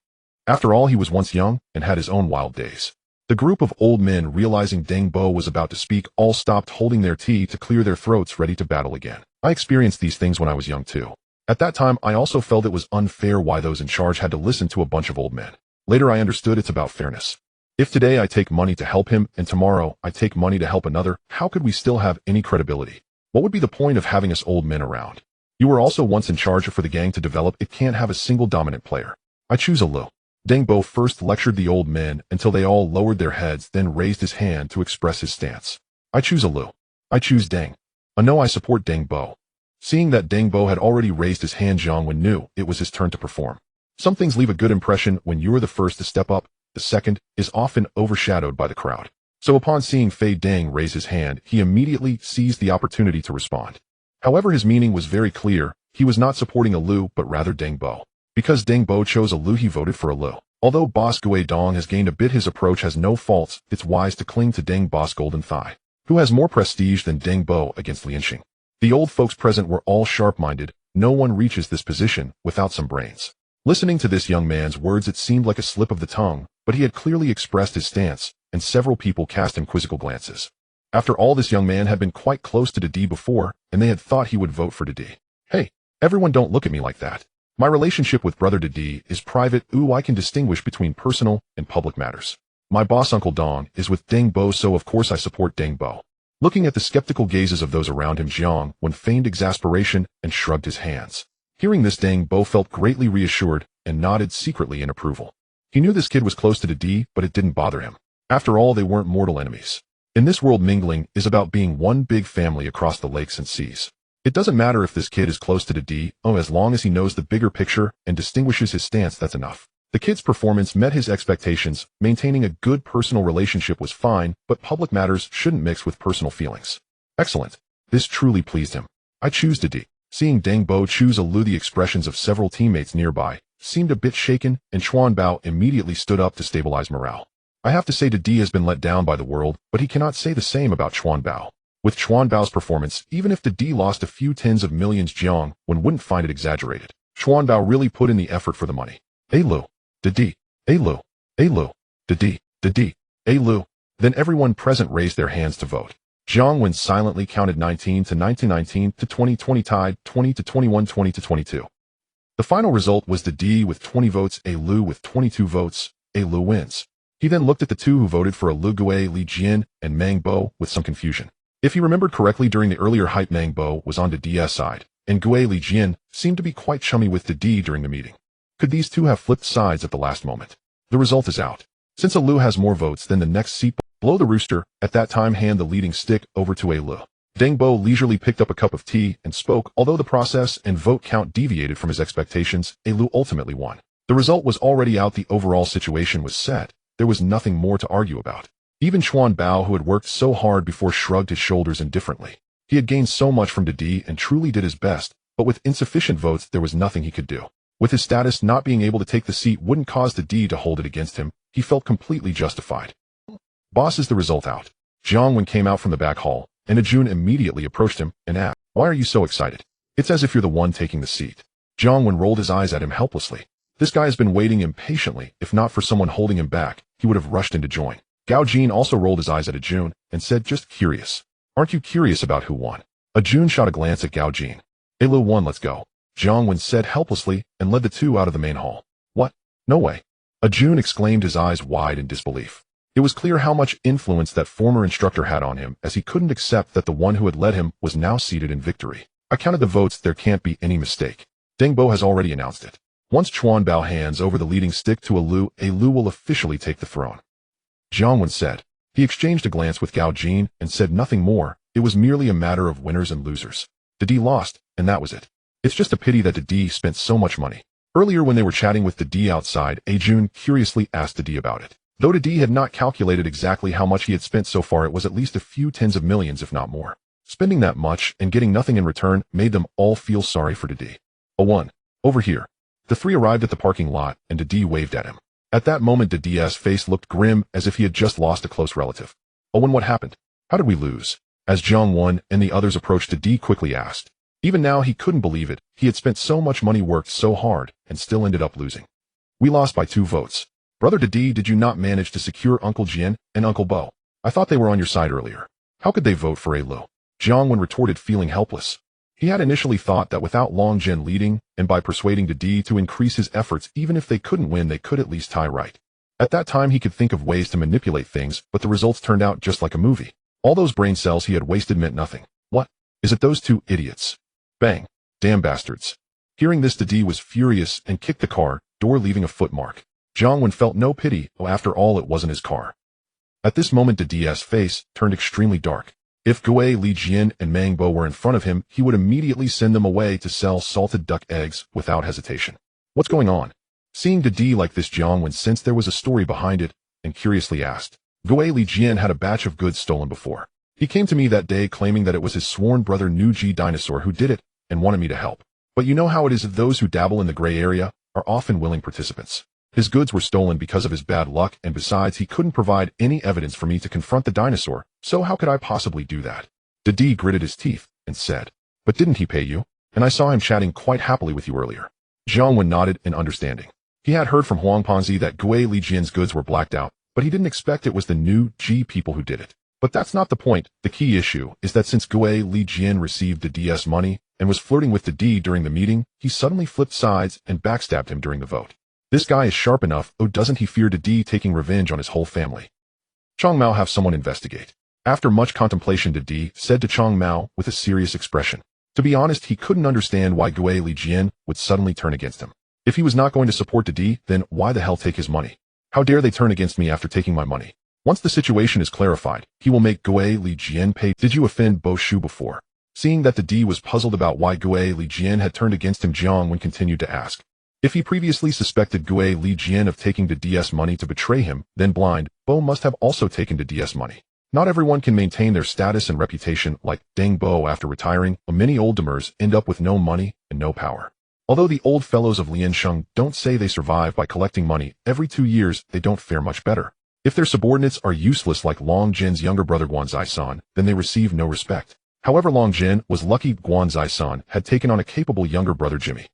After all, he was once young and had his own wild days. The group of old men, realizing Deng Bo was about to speak, all stopped holding their tea to clear their throats, ready to battle again. I experienced these things when I was young too. At that time, I also felt it was unfair why those in charge had to listen to a bunch of old men. Later, I understood it's about fairness. If today I take money to help him and tomorrow I take money to help another, how could we still have any credibility? What would be the point of having us old men around? You were also once in charge for the gang to develop. It can't have a single dominant player. I choose a Lu. Deng Bo first lectured the old men until they all lowered their heads, then raised his hand to express his stance. I choose a Lu. I choose Deng. No, I support Deng Bo. Seeing that Deng Bo had already raised his hand, Jiang Wen knew it was his turn to perform. Some things leave a good impression when you're the first to step up. The second is often overshadowed by the crowd. So upon seeing Fei Deng raise his hand, he immediately seized the opportunity to respond. However, his meaning was very clear. He was not supporting a Lu, but rather Deng Bo. Because Deng Bo chose a Lu, he voted for a Lu. Although Boss Gui Dong has gained a bit, his approach has no faults. It's wise to cling to Deng Bo's golden thigh, who has more prestige than Deng Bo against Lianxing. The old folks present were all sharp-minded. No one reaches this position without some brains. Listening to this young man's words, it seemed like a slip of the tongue, but he had clearly expressed his stance, and several people cast him quizzical glances. After all, this young man had been quite close to D before, and they had thought he would vote for D. Hey, everyone, don't look at me like that. My relationship with brother D is private. I can distinguish between personal and public matters. My boss, Uncle Dong, is with Deng Bo, so of course I support Deng Bo. Looking at the skeptical gazes of those around him, Jiang Wen feigned exasperation and shrugged his hands. Hearing this, Deng Bo felt greatly reassured and nodded secretly in approval. He knew this kid was close to D, but it didn't bother him. After all, they weren't mortal enemies. In this world, mingling is about being one big family across the lakes and seas. It doesn't matter if this kid is close to D, as long as he knows the bigger picture and distinguishes his stance, that's enough. The kid's performance met his expectations. Maintaining a good personal relationship was fine, but public matters shouldn't mix with personal feelings. Excellent. This truly pleased him. I choose D. Seeing Deng Bo choose a Lu, the expressions of several teammates nearby seemed a bit shaken, and Chuan Bao immediately stood up to stabilize morale. I have to say D has been let down by the world, but he cannot say the same about Chuan Bao. With Chuan Bao's performance, even if D lost a few tens of millions, Jiang Wen wouldn't find it exaggerated. Chuan Bao really put in the effort for the money. A Lu. D. A Lu. A Lu. D. A Lu. Then everyone present raised their hands to vote. Jiang Wen silently counted 19 to 19, to 20 tied, 20 to 21, 20 to 22. The final result was D with 20 votes, A Lu with 22 votes. A Lu wins. He then looked at the two who voted for a Lu, Gui Li Jian and Mang Bo, with some confusion. If he remembered correctly, during the earlier hype, Mang Bo was on D's side, and Gui Li Jian seemed to be quite chummy with D during the meeting. Could these two have flipped sides at the last moment? The result is out. Since a Lu has more votes than the next seat, blow the rooster. At that time, hand the leading stick over to a Lu. Deng leisurely picked up a cup of tea and spoke. Although the process and vote count deviated from his expectations, a Lu ultimately won. The result was already out. The overall situation was set. There was nothing more to argue about. Even Chuan Bao, who had worked so hard before, shrugged his shoulders indifferently. He had gained so much from Dede and truly did his best, but with insufficient votes there was nothing he could do. With his status, not being able to take the seat wouldn't cause Dede to hold it against him. He felt completely justified. Boss, is the result out? Jiang Wen came out from the back hall, and Ajun immediately approached him and asked, "Why are you so excited? It's as if you're the one taking the seat." Jiang Wen rolled his eyes at him helplessly. This guy has been waiting impatiently. If not for someone holding him back, he would have rushed in to join. Gao Jin also rolled his eyes at Ajun and said, "Just curious. Aren't you curious about who won?" Ajun shot a glance at Gao Jin. "Lu won, let's go," Jiang Wen said helplessly and led the two out of the main hall. "What? No way." Ajun exclaimed, his eyes wide in disbelief. It was clear how much influence that former instructor had on him, as he couldn't accept that the one who had led him was now seated in victory. "I counted the votes, there can't be any mistake. Deng has already announced it. Once Chuan Bao hands over the leading stick to a Lu will officially take the throne." Jiang Wen said. He exchanged a glance with Gao Jin and said nothing more. It was merely a matter of winners and losers. Dede lost, and that was it. It's just a pity that Dede spent so much money. Earlier when they were chatting with Dede outside, Ajun curiously asked Dede about it. Though Dede had not calculated exactly how much he had spent so far, it was at least a few tens of millions, if not more. Spending that much and getting nothing in return made them all feel sorry for Dede. "One, over here." The three arrived at the parking lot, and Dede waved at him. At that moment, Dede's face looked grim, as if he had just lost a close relative. "Owen, what happened? How did we lose?" As Jiang Wen and the others approached, Dede quickly asked. Even now, he couldn't believe it. He had spent so much money, worked so hard, and still ended up losing. "We lost by 2 votes. Brother Dede, did you not manage to secure Uncle Jian and Uncle Bo? I thought they were on your side earlier. How could they vote for a Lu?" Jiang Wen retorted, feeling helpless. He had initially thought that without Long Jian leading, and by persuading Dede to increase his efforts, even if they couldn't win, they could at least tie right. At that time, he could think of ways to manipulate things, but the results turned out just like a movie. All those brain cells he had wasted meant nothing. "What? Is it those 2 idiots? Bang. Damn bastards." Hearing this, Dede was furious and kicked the car door, leaving a footmark. Jiang Wen felt no pity. After all, it wasn't his car. At this moment, Dede's face turned extremely dark. If Gui Li Jian and Mang Bo were in front of him, he would immediately send them away to sell salted duck eggs without hesitation. "What's going on?" Seeing Dede like this, Jiang Wen sensed there was a story behind it and curiously asked. "Gui Li Jian had a batch of goods stolen before. He came to me that day claiming that it was his sworn brother Nu Ji Dinosaur who did it and wanted me to help. But you know how it is, that those who dabble in the gray area are often willing participants. His goods were stolen because of his bad luck, and besides, he couldn't provide any evidence for me to confront the dinosaur, so how could I possibly do that?" Dede gritted his teeth and said, "But didn't he pay you? And I saw him chatting quite happily with you earlier." Jiang Wen nodded in understanding. He had heard from Huang Panzi that Gui Li Jian's goods were blacked out, but he didn't expect it was the Nu Ji people who did it. But that's not the point. The key issue is that since Gui Li Jian received Dede's money and was flirting with Dede during the meeting, he suddenly flipped sides and backstabbed him during the vote. This guy is sharp enough, doesn't he fear Dede taking revenge on his whole family? "Chang Mao, have someone investigate." After much contemplation, Dede said to Chang Mao with a serious expression. To be honest, he couldn't understand why Gui Li Jian would suddenly turn against him. If he was not going to support Dede, then why the hell take his money? How dare they turn against me after taking my money? Once the situation is clarified, he will make Gui Li Jian pay. "Did you offend Bo Shu before?" Seeing that Dede was puzzled about why Gui Li Jian had turned against him, Jiang Wen continued to ask. If he previously suspected Gui Li Jian of taking Dede's money to betray him, then blind Bo must have also taken Dede's money. Not everyone can maintain their status and reputation like Deng Bo after retiring. Many old timers end up with no money and no power. Although the old fellows of Liansheng don't say they survive by collecting money, every 2 years they don't fare much better. If their subordinates are useless like Long Jin's younger brother Guanzai-san, then they receive no respect. However, Long Jin was lucky Guanzai-san had taken on a capable younger brother Jimmy.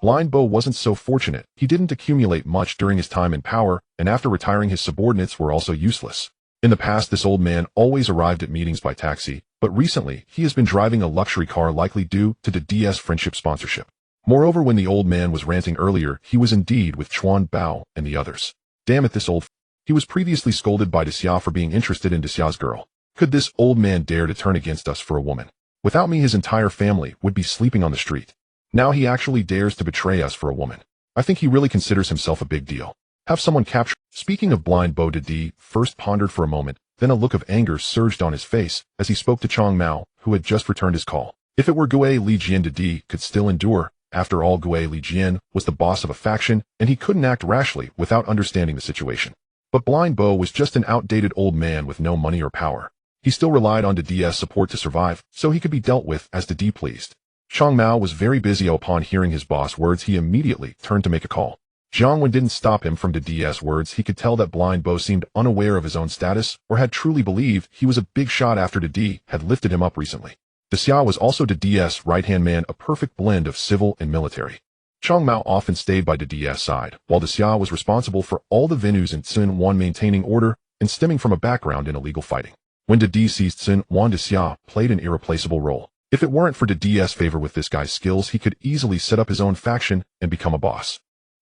Blind Bo wasn't so fortunate. He didn't accumulate much during his time in power, and after retiring his subordinates were also useless. In the past, this old man always arrived at meetings by taxi, but recently he has been driving a luxury car, likely due to the DS friendship sponsorship. Moreover, when the old man was ranting earlier, he was indeed with Chuan Bao and the others. Damn it, this old He was previously scolded by Desya for being interested in Desya's girl. Could this old man dare to turn against us for a woman? Without me, his entire family would be sleeping on the street. Now he actually dares to betray us for a woman. I think he really considers himself a big deal. Have someone capture. Speaking of blind Bo, Didi first pondered for a moment, then a look of anger surged on his face as he spoke to Chong Mao, who had just returned his call. If it were Gue Li Jian, Didi could still endure. After all, Gue Li Jian was the boss of a faction, and he couldn't act rashly without understanding the situation. But blind Bo was just an outdated old man with no money or power. He still relied on Didi's support to survive, so he could be dealt with as Didi pleased. Chong Mao was very busy. Upon hearing his boss' words, he immediately turned to make a call. Jiang Wen didn't stop him from Didi's words. He could tell that blind Bo seemed unaware of his own status, or had truly believed he was a big shot after Didi had lifted him up recently. Xia was also Didi's right-hand man, a perfect blend of civil and military. Chong Mao often stayed by Didi's side, while Xia was responsible for all the Venus and Sun Wan maintaining order and stemming from a background in illegal fighting. When Didi seized Sun Wan, Xia played an irreplaceable role. If it weren't for Didi's favor with this guy's skills, he could easily set up his own faction and become a boss.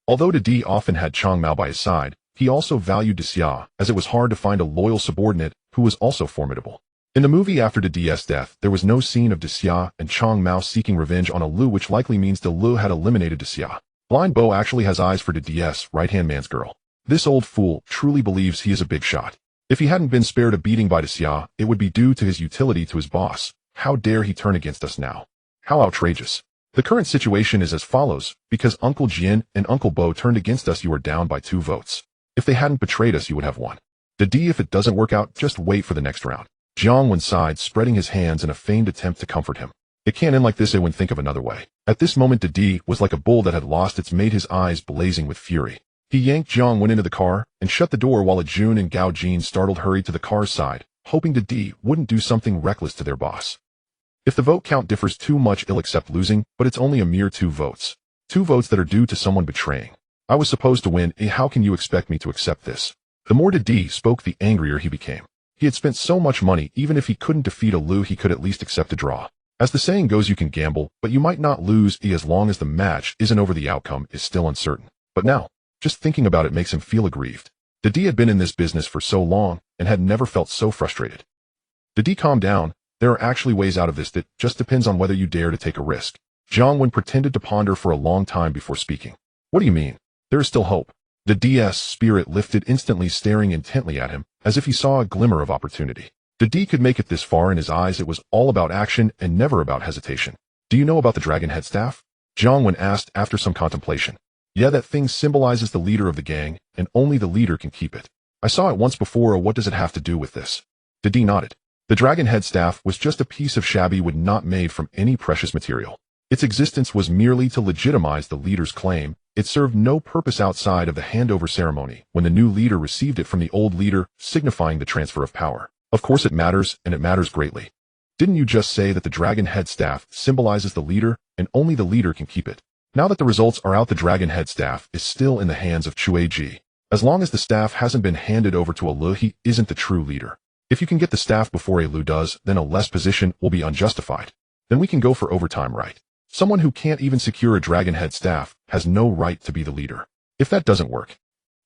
Although Didi often had Chong Mao by his side, he also valued Xia, as it was hard to find a loyal subordinate who was also formidable. In the movie after Didi's death, there was no scene of Xia and Chong Mao seeking revenge on Lu, which likely means Lu had eliminated Xia. Blind Bo actually has eyes for Didi's right-hand man's girl. This old fool truly believes he is a big shot. If he hadn't been spared a beating by Xia, it would be due to his utility to his boss. How dare he turn against us now? How outrageous. The current situation is as follows: because Uncle Jian and Uncle Bo turned against us, you are down by 2 votes. If they hadn't betrayed us, you would have won. Didi, if it doesn't work out, just wait for the next round. Jiang Wen sighed, spreading his hands in a feigned attempt to comfort him. It can't end like this. I wouldn't think of another way. At this moment, Didi was like a bull that had lost its mate, his eyes blazing with fury. He yanked Jiang Wen into the car and shut the door, while Jun and Gao Jin startled hurried to the car's side, hoping Didi wouldn't do something reckless to their boss. If the vote count differs too much, he'll accept losing, but it's only a mere 2 votes. 2 votes that are due to someone betraying. I was supposed to win. How can you expect me to accept this? The more Didi spoke, the angrier he became. He had spent so much money. Even if he couldn't defeat Lu, he could at least accept a draw. As the saying goes, you can gamble, but you might not lose. As long as the match isn't over, the outcome is still uncertain. But now, just thinking about it makes him feel aggrieved. Didi had been in this business for so long and had never felt so frustrated. Didi, calm down. There are actually ways out of this. That just depends on whether you dare to take a risk. Jiang Wen pretended to ponder for a long time before speaking. What do you mean? There is still hope. Didi's spirit lifted instantly, staring intently at him, as if he saw a glimmer of opportunity. Didi could make it this far. In his eyes, it was all about action and never about hesitation. Do you know about the dragon head staff? Jiang Wen asked after some contemplation. Yeah, that thing symbolizes the leader of the gang, and only the leader can keep it. I saw it once before. What does it have to do with this? Didi nodded. The dragon head staff was just a piece of shabby wood not made from any precious material. Its existence was merely to legitimize the leader's claim. It served no purpose outside of the handover ceremony when the new leader received it from the old leader, signifying the transfer of power. Of course it matters, and it matters greatly. Didn't you just say that the dragon head staff symbolizes the leader, and only the leader can keep it? Now that the results are out, the dragon head staff is still in the hands of Ji. As long as the staff hasn't been handed over to Lu, he isn't the true leader. If you can get the staff before Lu does, then a less position will be unjustified. Then we can go for overtime, right? Someone who can't even secure a dragon head staff has no right to be the leader. If that doesn't work,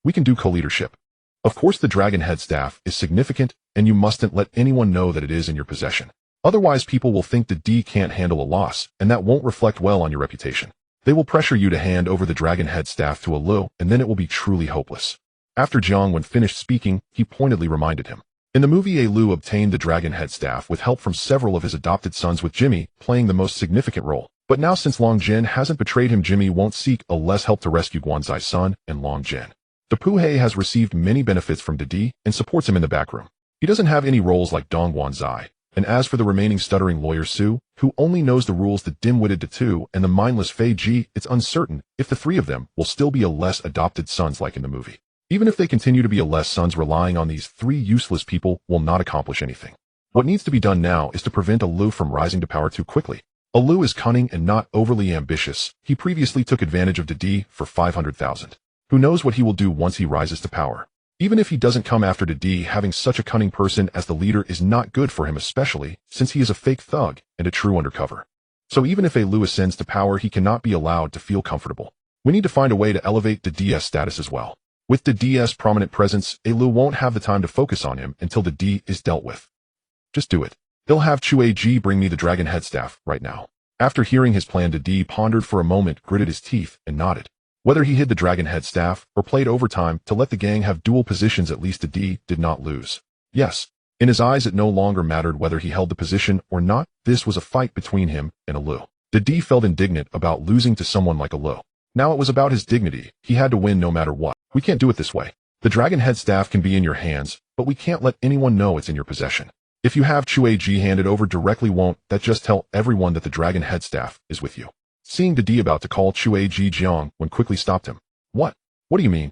we can do co-leadership. Of course, the dragon head staff is significant, and you mustn't let anyone know that it is in your possession. Otherwise, people will think that D can't handle a loss, and that won't reflect well on your reputation. They will pressure you to hand over the dragon head staff to Lu, and then it will be truly hopeless. After Jiang Wen finished speaking, he pointedly reminded him. In the movie, Lu obtained the dragon head staff with help from several of his adopted sons, with Jimmy playing the most significant role. But now, since Long Jin hasn't betrayed him, Jimmy won't seek a less help to rescue Guanzai's son and Long Jin. The Puhei has received many benefits from Didi and supports him in the backroom. He doesn't have any roles like Dong Guanzai. And as for the remaining stuttering lawyer Su, who only knows the rules, the dim-witted Tu, and the mindless Fei Ji, it's uncertain if the 3 of them will still be a less adopted sons like in the movie. Even if they continue to be a less sons, relying on these 3 useless people will not accomplish anything. What needs to be done now is to prevent Lu from rising to power too quickly. Lu is cunning and not overly ambitious. He previously took advantage of Didi for 500,000. Who knows what he will do once he rises to power. Even if he doesn't come after Didi, having such a cunning person as the leader is not good for him, especially since he is a fake thug and a true undercover. So even if Lu ascends to power, he cannot be allowed to feel comfortable. We need to find a way to elevate Didi's status as well. With Didi's prominent presence, Lu won't have the time to focus on him until Didi is dealt with. Just do it. They'll have Ji bring me the dragon head staff right now. After hearing his plan, Didi pondered for a moment, gritted his teeth, and nodded. Whether he hid the dragon head staff or played overtime to let the gang have dual positions, at least D did not lose. Yes, in his eyes it no longer mattered whether he held the position or not. This was a fight between him and Alu. D felt indignant about losing to someone like Alu. Now it was about his dignity. He had to win no matter what. We can't do it this way. The dragon head staff can be in your hands, but we can't let anyone know it's in your possession. If you have Chuaji handed over directly, won't that just tell everyone that the dragon head staff is with you? Seeing D about to call Chuaji, Jiang Wen quickly stopped him. What? What do you mean?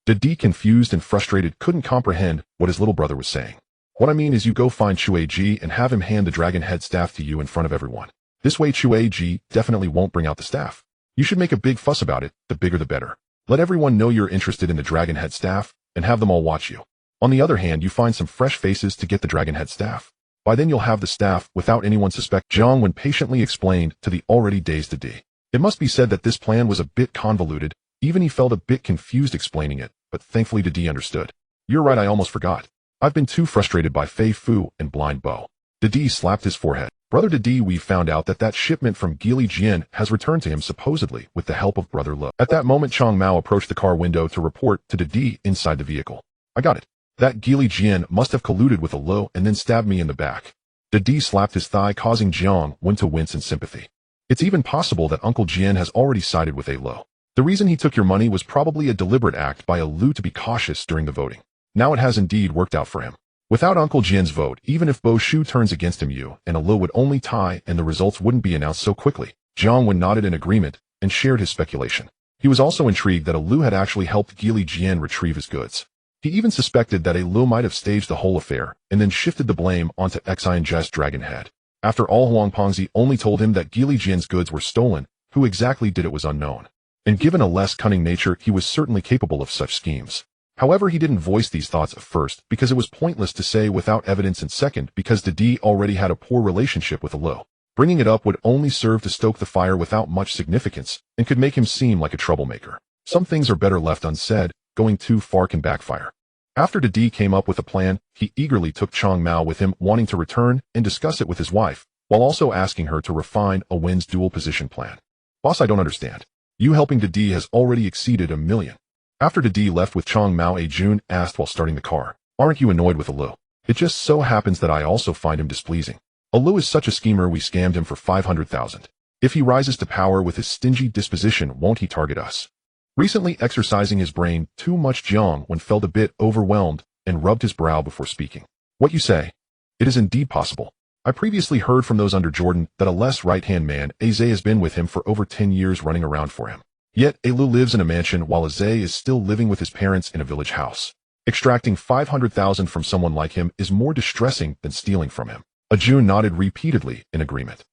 D, confused and frustrated, couldn't comprehend what his little brother was saying. What I mean is you go find Chuaji and have him hand the dragon head staff to you in front of everyone. This way Chuaji definitely won't bring out the staff. You should make a big fuss about it, the bigger the better. Let everyone know you're interested in the dragon head staff, and have them all watch you. On the other hand, you find some fresh faces to get the dragon head staff. By then you'll have the staff without anyone suspect. Jiang Wen patiently explained to the already dazed D. It must be said that this plan was a bit convoluted. Even he felt a bit confused explaining it, but thankfully D understood. You're right, I almost forgot. I've been too frustrated by Fei Fu and Blind Bo. D slapped his forehead. Brother D, we found out that shipment from Gili Jian has returned to him supposedly with the help of Brother Lo. At that moment Chang Mao approached the car window to report to D inside the vehicle. I got it. That Gili Jian must have colluded with a Lo and then stabbed me in the back. D slapped his thigh, causing Jiang Wen to wince in sympathy. It's even possible that Uncle Jian has already sided with a Lo. The reason he took your money was probably a deliberate act by a Lu to be cautious during the voting. Now it has indeed worked out for him. Without Uncle Jian's vote, even if Bo Shu turns against him, you and Alu would only tie and the results wouldn't be announced so quickly. Jiang Wen nodded in agreement and shared his speculation. He was also intrigued that Alu had actually helped Gili Jian retrieve his goods. He even suspected that Alu might have staged the whole affair and then shifted the blame onto Xian's dragon head. After all, Huang Pengzi only told him that Gili Jian's goods were stolen. Who exactly did it was unknown. And given a less cunning nature, he was certainly capable of such schemes. However, he didn't voice these thoughts at first because it was pointless to say without evidence, and second because D already had a poor relationship with Alu. Bringing it up would only serve to stoke the fire without much significance and could make him seem like a troublemaker. Some things are better left unsaid. Going too far can backfire. After D came up with a plan, he eagerly took Chang Mao with him, wanting to return and discuss it with his wife, while also asking her to refine a Wen's dual position plan. Boss, I don't understand. You helping D has already exceeded $1 million. After D left with Chang Mao, Jun asked while starting the car, aren't you annoyed with Alu? It just so happens that I also find him displeasing. Alu is such a schemer, we scammed him for 500,000. If he rises to power with his stingy disposition, won't he target us? Recently exercising his brain too much, Jiang Wen felt a bit overwhelmed and rubbed his brow before speaking. What you say? It is indeed possible. I previously heard from those under Jordan that a less right-hand man, Aze, has been with him for over 10 years, running around for him. Yet, Alu lives in a mansion while Aze is still living with his parents in a village house. Extracting 500,000 from someone like him is more distressing than stealing from him. Jun nodded repeatedly in agreement.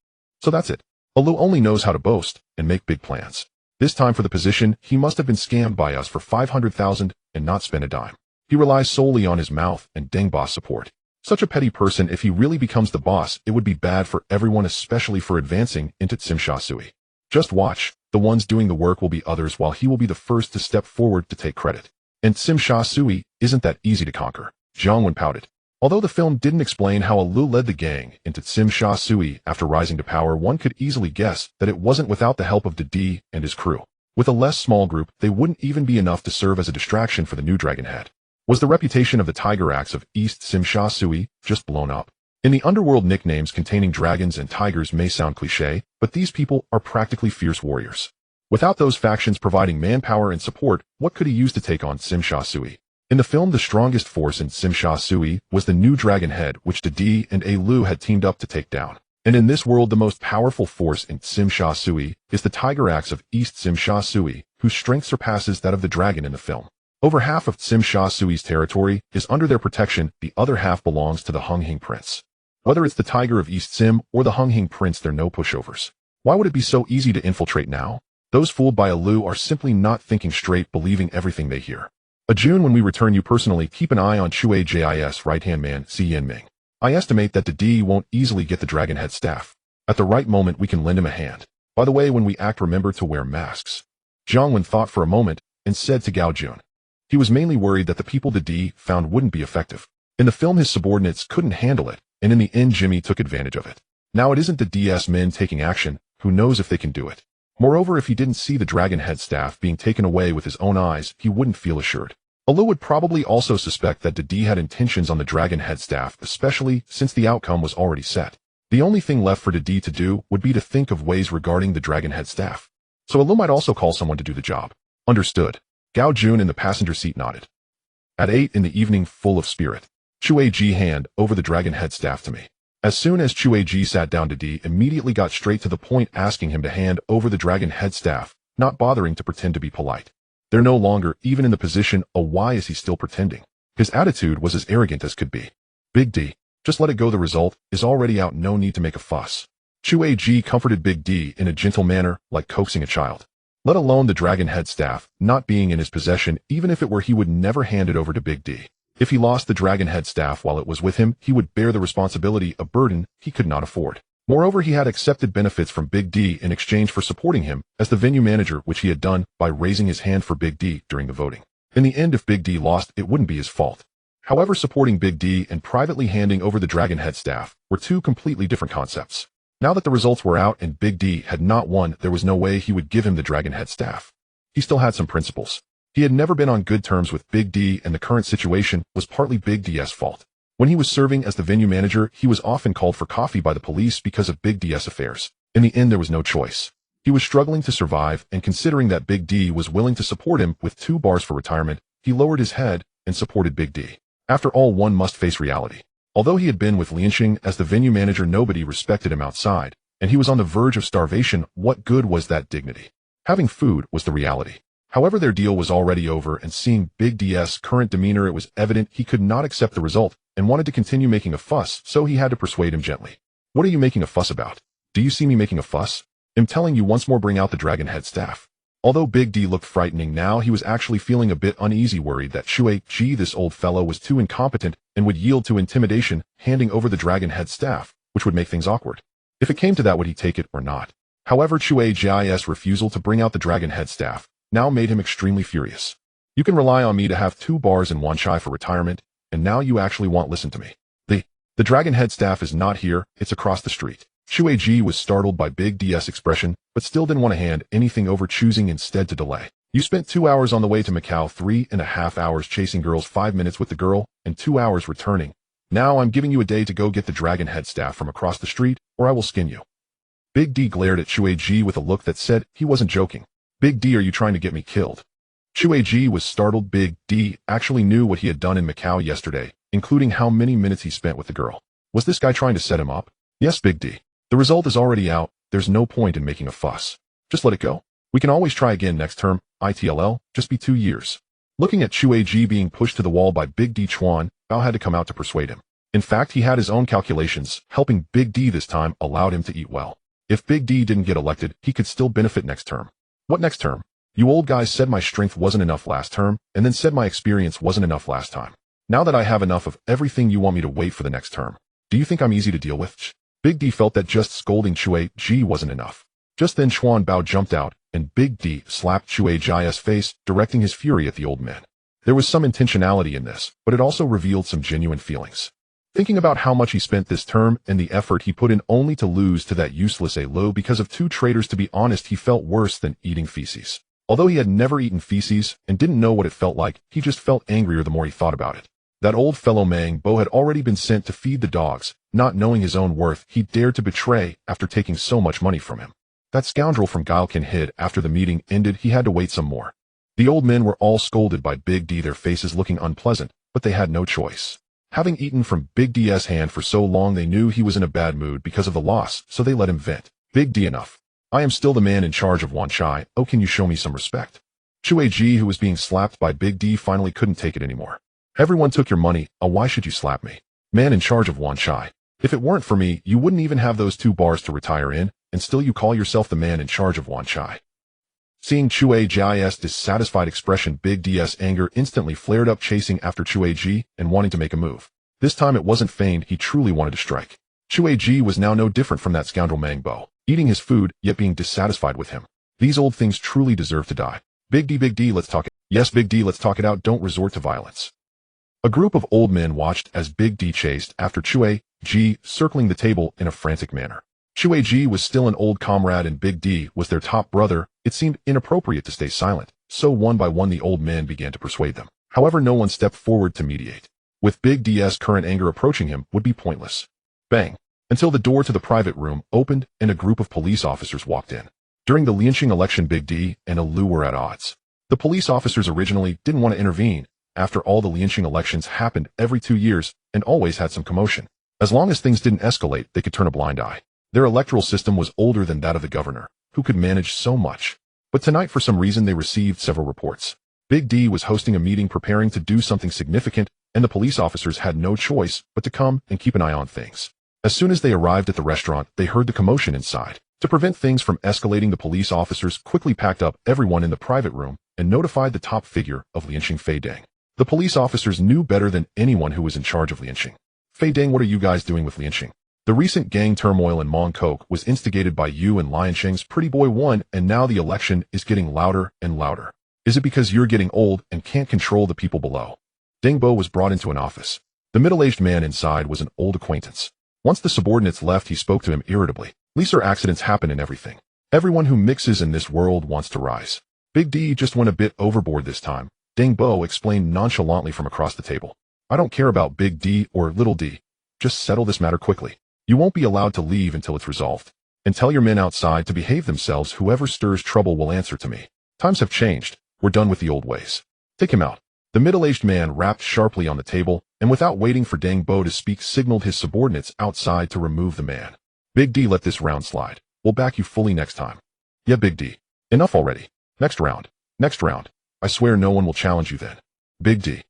So that's it. Alu only knows how to boast and make big plans. This time for the position, he must have been scammed by us for 500,000 and not spend a dime. He relies solely on his mouth and Deng boss support. Such a petty person, if he really becomes the boss, it would be bad for everyone, especially for advancing into Tsimsha Sui. Just watch. The ones doing the work will be others, while he will be the first to step forward to take credit. And Tsimsha Sui isn't that easy to conquer. Jiang Wen pouted. Although the film didn't explain how Alu led the gang into Tsimsha Sui after rising to power, one could easily guess that it wasn't without the help of D and his crew. With a less small group, they wouldn't even be enough to serve as a distraction for the new dragon head. Was the reputation of the Tiger Axe of East Tsimsha Sui just blown up? In the underworld, nicknames containing dragons and tigers may sound cliché, but these people are practically fierce warriors. Without those factions providing manpower and support, what could he use to take on Tsimsha Sui? In the film, the strongest force in Tsimsha Sui was the new dragon head, which D and Alu had teamed up to take down. And in this world, the most powerful force in Tsimsha Sui is the Tiger Axe of East Tsimsha Sui, whose strength surpasses that of the dragon in the film. Over half of Tsimsha Sui's territory is under their protection, the other half belongs to the Hunghing Prince. Whether it's the Tiger of East Sim or the Hunghing Prince, they're no pushovers. Why would it be so easy to infiltrate now? Those fooled by Alu are simply not thinking straight, believing everything they hear. Jun, when we return, you personally keep an eye on Chuaji's right-hand man, Si Yanming. I estimate that D won't easily get the dragon head staff. At the right moment, we can lend him a hand. By the way, when we act, remember to wear masks. Jiang Wen thought for a moment and said to Gao Jun. He was mainly worried that the people D found wouldn't be effective. In the film, his subordinates couldn't handle it, and in the end, Jimmy took advantage of it. Now it isn't the DS men taking action. Who knows if they can do it? Moreover, if he didn't see the dragon head staff being taken away with his own eyes, he wouldn't feel assured. Alu would probably also suspect that Dede had intentions on the dragon head staff, especially since the outcome was already set. The only thing left for Dede to do would be to think of ways regarding the dragon head staff. So Alu might also call someone to do the job. Understood. Gao Jun in the passenger seat nodded. At 8 in the evening, full of spirit, Chue Ji hand over the dragon head staff to me. As soon as Chue Ji sat down, Dede immediately got straight to the point, asking him to hand over the dragon head staff, not bothering to pretend to be polite. They're no longer even in the position, why is he still pretending? His attitude was as arrogant as could be. Big D, just let it go, the result is already out, no need to make a fuss. Chue Ji comforted Big D in a gentle manner, like coaxing a child. Let alone the dragon head staff, not being in his possession, even if it were, he would never hand it over to Big D. If he lost the dragon head staff while it was with him, he would bear the responsibility, a burden he could not afford. Moreover, he had accepted benefits from Big D in exchange for supporting him as the venue manager, which he had done by raising his hand for Big D during the voting. In the end, if Big D lost, it wouldn't be his fault. However, supporting Big D and privately handing over the dragon head staff were two completely different concepts. Now that the results were out and Big D had not won, there was no way he would give him the dragon head staff. He still had some principles. He had never been on good terms with Big D, and the current situation was partly Big D's fault. When he was serving as the venue manager, he was often called for coffee by the police because of Big D's affairs. In the end, there was no choice. He was struggling to survive, and considering that Big D was willing to support him with 2 bars for retirement, he lowered his head and supported Big D. After all, one must face reality. Although he had been with Lianxing as the venue manager, nobody respected him outside, and he was on the verge of starvation. What good was that dignity? Having food was the reality. However, their deal was already over, and seeing Big D's current demeanor, it was evident he could not accept the result and wanted to continue making a fuss, so he had to persuade him gently. What are you making a fuss about? Do you see me making a fuss? I'm telling you once more, bring out the dragon head staff. Although Big D looked frightening now, he was actually feeling a bit uneasy, worried that Chue Ji, this old fellow, was too incompetent and would yield to intimidation, handing over the dragon head staff, which would make things awkward. If it came to that, would he take it or not? However, Chue Ji's refusal to bring out the dragon head staff now made him extremely furious. You can rely on me to have 2 bars in Wanchai for retirement, and now you actually won't listen to me. The dragon head staff is not here, it's across the street. Chue Ji was startled by Big D's expression, but still didn't want to hand anything over, choosing instead to delay. You spent 2 hours on the way to Macau, 3.5 hours chasing girls, 5 minutes with the girl, and 2 hours returning. Now I'm giving you a day to go get the dragon head staff from across the street, or I will skin you. Big D glared at Chue Ji with a look that said he wasn't joking. Big D, are you trying to get me killed? Chue Ji was startled. Big D actually knew what he had done in Macau yesterday, including how many minutes he spent with the girl. Was this guy trying to set him up? Yes, Big D. The result is already out, there's no point in making a fuss. Just let it go. We can always try again next term, ITLL, just be 2 years. Looking at Chue Ji being pushed to the wall by Big D, Chuan Bao had to come out to persuade him. In fact, he had his own calculations. Helping Big D this time allowed him to eat well. If Big D didn't get elected, he could still benefit next term. What next term? You old guys said my strength wasn't enough last term, and then said my experience wasn't enough last time. Now that I have enough of everything, you want me to wait for the next term. Do you think I'm easy to deal with? Big D felt that just scolding Chue Ji wasn't enough. Just then Chuan Bao jumped out, and Big D slapped Chue Ji's face, directing his fury at the old man. There was some intentionality in this, but it also revealed some genuine feelings. Thinking about how much he spent this term and the effort he put in only to lose to that useless Alu because of 2 traitors, to be honest, he felt worse than eating feces. Although he had never eaten feces and didn't know what it felt like, he just felt angrier the more he thought about it. That old fellow Mang Bo had already been sent to feed the dogs, not knowing his own worth. He dared to betray after taking so much money from him. That scoundrel from Gailkin hid. After the meeting ended, he had to wait some more. The old men were all scolded by Big D, their faces looking unpleasant, but they had no choice. Having eaten from Big D's hand for so long, they knew he was in a bad mood because of the loss, so they let him vent. Big D, enough. I am still the man in charge of Wanchai. Oh, can you show me some respect? Chue Ji, who was being slapped by Big D, finally couldn't take it anymore. Everyone took your money. Why should you slap me? Man in charge of Wanchai. If it weren't for me, you wouldn't even have those 2 bars to retire in, and still you call yourself the man in charge of Wanchai. Seeing Chue Ji's dissatisfied expression, Big D's anger instantly flared up, chasing after Chue Ji and wanting to make a move. This time it wasn't feigned, he truly wanted to strike. Chue Ji was now no different from that scoundrel Mang Bo, eating his food, yet being dissatisfied with him. These old things truly deserve to die. Big D, let's talk it. Yes, Big D, let's talk it out, don't resort to violence. A group of old men watched as Big D chased after Chue Ji, circling the table in a frantic manner. Shui Ji was still an old comrade and Big D was their top brother. It seemed inappropriate to stay silent, so one by one the old men began to persuade them. However, no one stepped forward to mediate. With Big D's current anger approaching him would be pointless. Bang! Until the door to the private room opened and a group of police officers walked in. During the Lianxing election, Big D and Alu were at odds. The police officers originally didn't want to intervene. After all, the Lianxing elections happened every 2 years and always had some commotion. As long as things didn't escalate, they could turn a blind eye. Their electoral system was older than that of the governor, who could manage so much. But tonight, for some reason, they received several reports. Big D was hosting a meeting preparing to do something significant, and the police officers had no choice but to come and keep an eye on things. As soon as they arrived at the restaurant, they heard the commotion inside. To prevent things from escalating, the police officers quickly packed up everyone in the private room and notified the top figure of Lianxing, Fei Deng. The police officers knew better than anyone who was in charge of Lianxing. Fei Deng, what are you guys doing with Lianxing? The recent gang turmoil in Mongkok was instigated by you and Lianxing's pretty boy won, and now the election is getting louder and louder. Is it because you're getting old and can't control the people below? Deng Bo was brought into an office. The middle-aged man inside was an old acquaintance. Once the subordinates left, he spoke to him irritably. Lesser accidents happen in everything. Everyone who mixes in this world wants to rise. Big D just went a bit overboard this time, Deng Bo explained nonchalantly from across the table. I don't care about Big D or Little D. Just settle this matter quickly. You won't be allowed to leave until it's resolved. And tell your men outside to behave themselves. Whoever stirs trouble will answer to me. Times have changed. We're done with the old ways. Take him out. The middle-aged man rapped sharply on the table, and without waiting for Deng Bo to speak, signaled his subordinates outside to remove the man. Big D, let this round slide. We'll back you fully next time. Yeah, Big D. Enough already. Next round. Next round. I swear no one will challenge you then. Big D.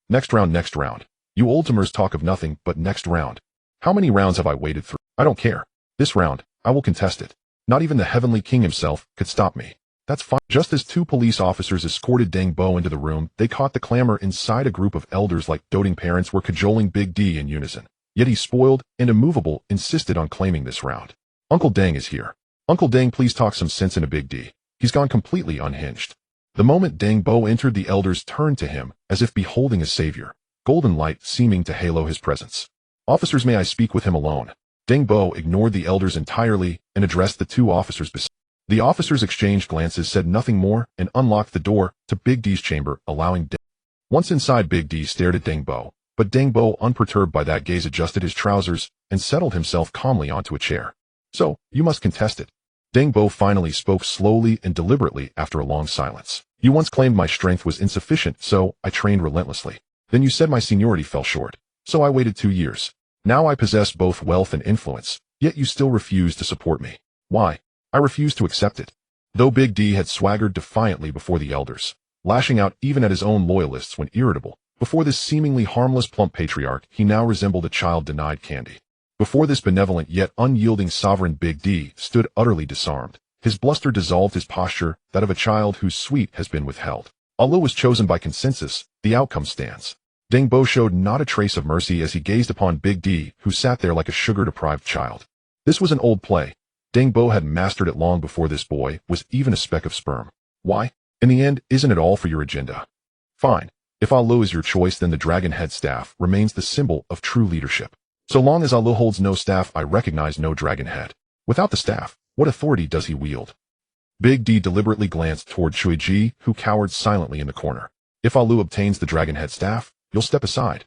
Next round, next round. You old-timers talk of nothing but next round. How many rounds have I waited through? I don't care. This round, I will contest it. Not even the Heavenly King himself could stop me. That's fine. Just as 2 police officers escorted Deng Bo into the room, they caught the clamor inside. A group of elders like doting parents were cajoling Big D in unison. Yet he, spoiled and immovable, insisted on claiming this round. Uncle Deng is here. Uncle Deng, please talk some sense into Big D. He's gone completely unhinged. The moment Deng Bo entered, the elders turned to him as if beholding a savior, golden light seeming to halo his presence. Officers, may I speak with him alone? Deng Bo ignored the elders entirely and addressed the 2 officers beside. The officers exchanged glances, said nothing more, and unlocked the door to Big D's chamber, allowing Deng. Once inside, Big D stared at Deng Bo, but Deng Bo, unperturbed by that gaze, adjusted his trousers and settled himself calmly onto a chair. So, you must contest it. Deng Bo finally spoke slowly and deliberately after a long silence. You once claimed my strength was insufficient, so I trained relentlessly. Then you said my seniority fell short, so I waited 2 years. Now I possess both wealth and influence, yet you still refuse to support me. Why? I refuse to accept it. Though Big D had swaggered defiantly before the elders, lashing out even at his own loyalists when irritable, before this seemingly harmless plump patriarch, he now resembled a child denied candy. Before this benevolent yet unyielding sovereign, Big D stood utterly disarmed. His bluster dissolved his posture, that of a child whose sweet has been withheld. Although it was chosen by consensus, the outcome stands. Deng Bo showed not a trace of mercy as he gazed upon Big D, who sat there like a sugar-deprived child. This was an old play. Deng Bo had mastered it long before this boy was even a speck of sperm. Why? In the end, isn't it all for your agenda? Fine. If Alu is your choice, then the dragon head staff remains the symbol of true leadership. So long as Alu holds no staff, I recognize no dragon head. Without the staff, what authority does he wield? Big D deliberately glanced toward Shui Ji, who cowered silently in the corner. If Alu obtains the dragon head staff, you'll step aside.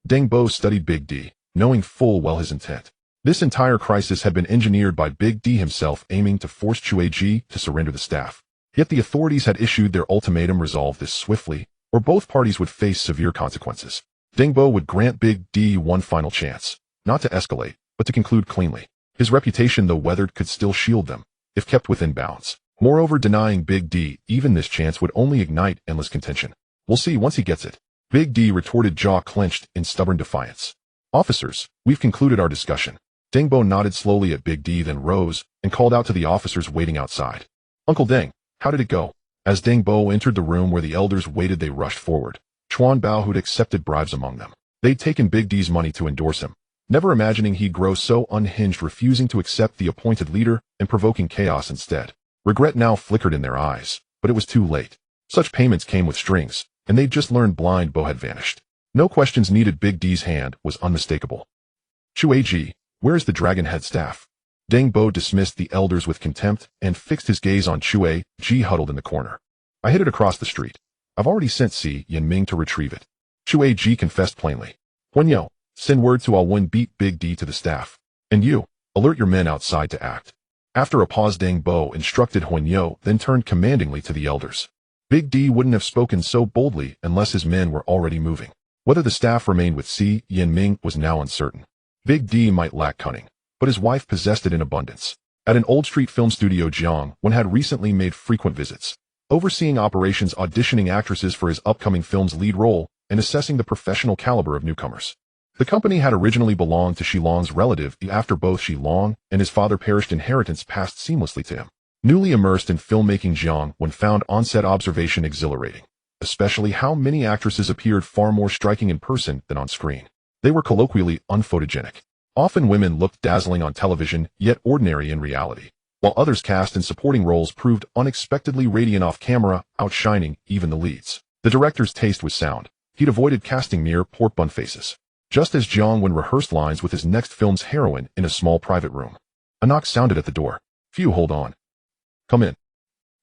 Deng Bo studied Big D, knowing full well his intent. This entire crisis had been engineered by Big D himself, aiming to force Shui Ji to surrender the staff. Yet the authorities had issued their ultimatum: resolve this swiftly, or both parties would face severe consequences. Deng Bo would grant Big D one final chance, not to escalate, but to conclude cleanly. His reputation, though weathered, could still shield them, if kept within bounds. Moreover, denying Big D even this chance would only ignite endless contention. We'll see once he gets it. Big D retorted, jaw clenched in stubborn defiance. Officers, we've concluded our discussion. Deng Bo nodded slowly at Big D, then rose and called out to the officers waiting outside. Uncle Deng, how did it go? As Deng Bo entered the room where the elders waited, they rushed forward. Chuan Bao had accepted bribes among them. They'd taken Big D's money to endorse him, never imagining he'd grow so unhinged, refusing to accept the appointed leader and provoking chaos instead. Regret now flickered in their eyes, but it was too late. Such payments came with strings, and they'd just learned Blind Bo had vanished. No questions needed. Big D's hand was unmistakable. Shui Ji, where is the dragon head staff? Deng Bo dismissed the elders with contempt and fixed his gaze on Chui Ji huddled in the corner. I hid it across the street. I've already sent Si Yanming to retrieve it. Chui Ji confessed plainly. Huanyo, send word to Wen beat Big D to the staff. And you, alert your men outside to act. After a pause, Deng Bo instructed Huanyo, then turned commandingly to the elders. Big D wouldn't have spoken so boldly unless his men were already moving. Whether the staff remained with Si Yanming was now uncertain. Big D might lack cunning, but his wife possessed it in abundance. At an old street film studio, Jiang Wen had recently made frequent visits, overseeing operations, auditioning actresses for his upcoming film's lead role, and assessing the professional caliber of newcomers. The company had originally belonged to Shilong's relative. After both Shilong and his father perished, inheritance passed seamlessly to him. Newly immersed in filmmaking, Jiang Wen found on-set observation exhilarating, especially how many actresses appeared far more striking in person than on screen. They were colloquially unphotogenic. Often women looked dazzling on television, yet ordinary in reality, while others cast in supporting roles proved unexpectedly radiant off camera, outshining even the leads. The director's taste was sound. He'd avoided casting mere pork bun faces. Just as Jiang Wen rehearsed lines with his next film's heroine in a small private room, a knock sounded at the door. Phew, hold on. Come in.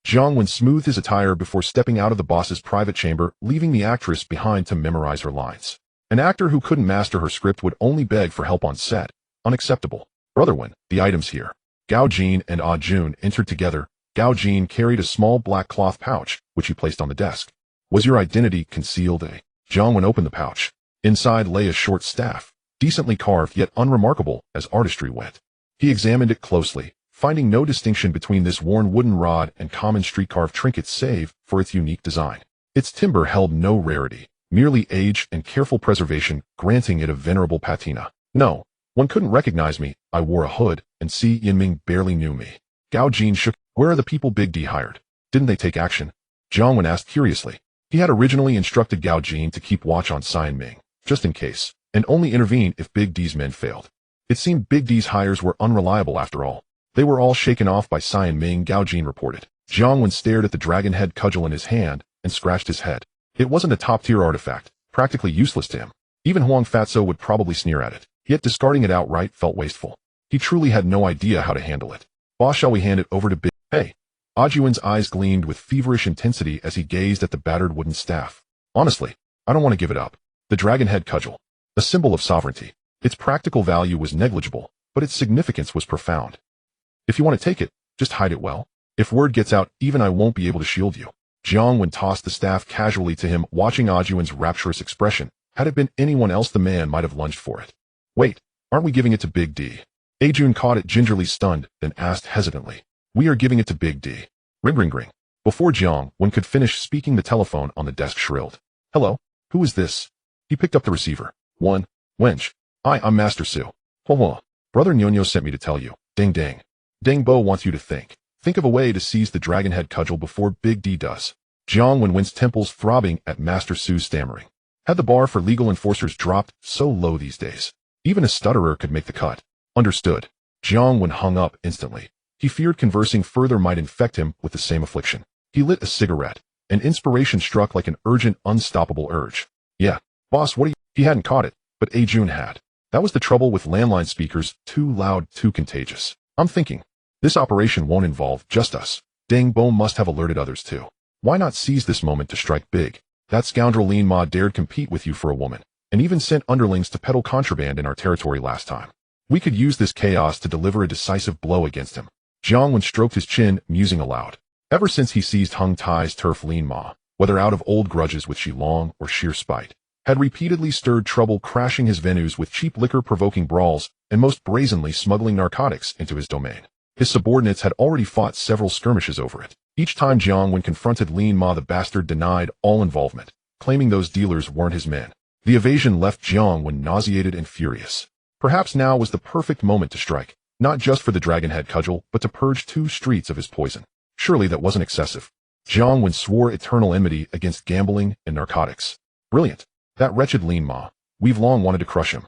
Jiang Wen smoothed his attire before stepping out of the boss's private chamber, leaving the actress behind to memorize her lines. An actor who couldn't master her script would only beg for help on set. Unacceptable. Brother Wen, the items here. Gao Jin and Ah Jun entered together. Gao Jin carried a small black cloth pouch, which he placed on the desk. Was your identity concealed? Jiang Wen opened the pouch. Inside lay a short staff, decently carved yet unremarkable as artistry went. He examined it closely, finding no distinction between this worn wooden rod and common street-carved trinkets save for its unique design. Its timber held no rarity, merely age and careful preservation, granting it a venerable patina. No, one couldn't recognize me. I wore a hood, and Si Yanming barely knew me. Gao Jin shook. Where are the people Big D hired? Didn't they take action? Jiang Wen asked curiously. He had originally instructed Gao Jin to keep watch on Si Yanming, just in case, and only intervene if Big D's men failed. It seemed Big D's hires were unreliable after all. They were all shaken off by Si Yanming, Gao Jin reported. Jiang Wen stared at the dragon head cudgel in his hand and scratched his head. It wasn't a top-tier artifact, practically useless to him. Even Huang Fatso would probably sneer at it, yet discarding it outright felt wasteful. He truly had no idea how to handle it. Boss, shall we hand it over to Big? Hey. Ajuin's eyes gleamed with feverish intensity as he gazed at the battered wooden staff. Honestly, I don't want to give it up. The dragon head cudgel, a symbol of sovereignty. Its practical value was negligible, but its significance was profound. If you want to take it, just hide it well. If word gets out, even I won't be able to shield you. Jiang Wen tossed the staff casually to him, watching Ajuin's rapturous expression. Had it been anyone else, the man might have lunged for it. Wait, aren't we giving it to Big D? Ajun caught it, gingerly stunned, then asked hesitantly. We are giving it to Big D. Ring ring ring. Before Jiang Wen could finish speaking, the telephone on the desk shrilled. Hello? Who is this? He picked up the receiver. Wench. Hi, I'm Master Su. Ho. Brother Nyonyo sent me to tell you. Deng. Deng Bo wants you to think. Think of a way to seize the dragon head cudgel before Big D does. Jiang Wen winced, temples throbbing at Master Su's stammering. Had the bar for legal enforcers dropped so low these days? Even a stutterer could make the cut. Understood. Jiang Wen hung up instantly. He feared conversing further might infect him with the same affliction. He lit a cigarette, and inspiration struck like an urgent, unstoppable urge. Yeah, boss, what are you? He hadn't caught it, but Ajun had. That was the trouble with landline speakers, too loud, too contagious. I'm thinking, this operation won't involve just us. Deng Bo must have alerted others too. Why not seize this moment to strike big? That scoundrel Lin Ma dared compete with you for a woman, and even sent underlings to peddle contraband in our territory last time. We could use this chaos to deliver a decisive blow against him. Jiang Wen stroked his chin, musing aloud. Ever since he seized Hung Tai's turf, Lin Ma, whether out of old grudges with Shilong or sheer spite, had repeatedly stirred trouble, crashing his venues with cheap liquor, provoking brawls, and most brazenly smuggling narcotics into his domain. His subordinates had already fought several skirmishes over it. Each time Jiang Wen confronted Lin Ma, the bastard denied all involvement, claiming those dealers weren't his men. The evasion left Jiang Wen nauseated and furious. Perhaps now was the perfect moment to strike, not just for the dragon head cudgel, but to purge 2 streets of his poison. Surely that wasn't excessive. Jiang Wen swore eternal enmity against gambling and narcotics. Brilliant. That wretched Lin Ma. We've long wanted to crush him.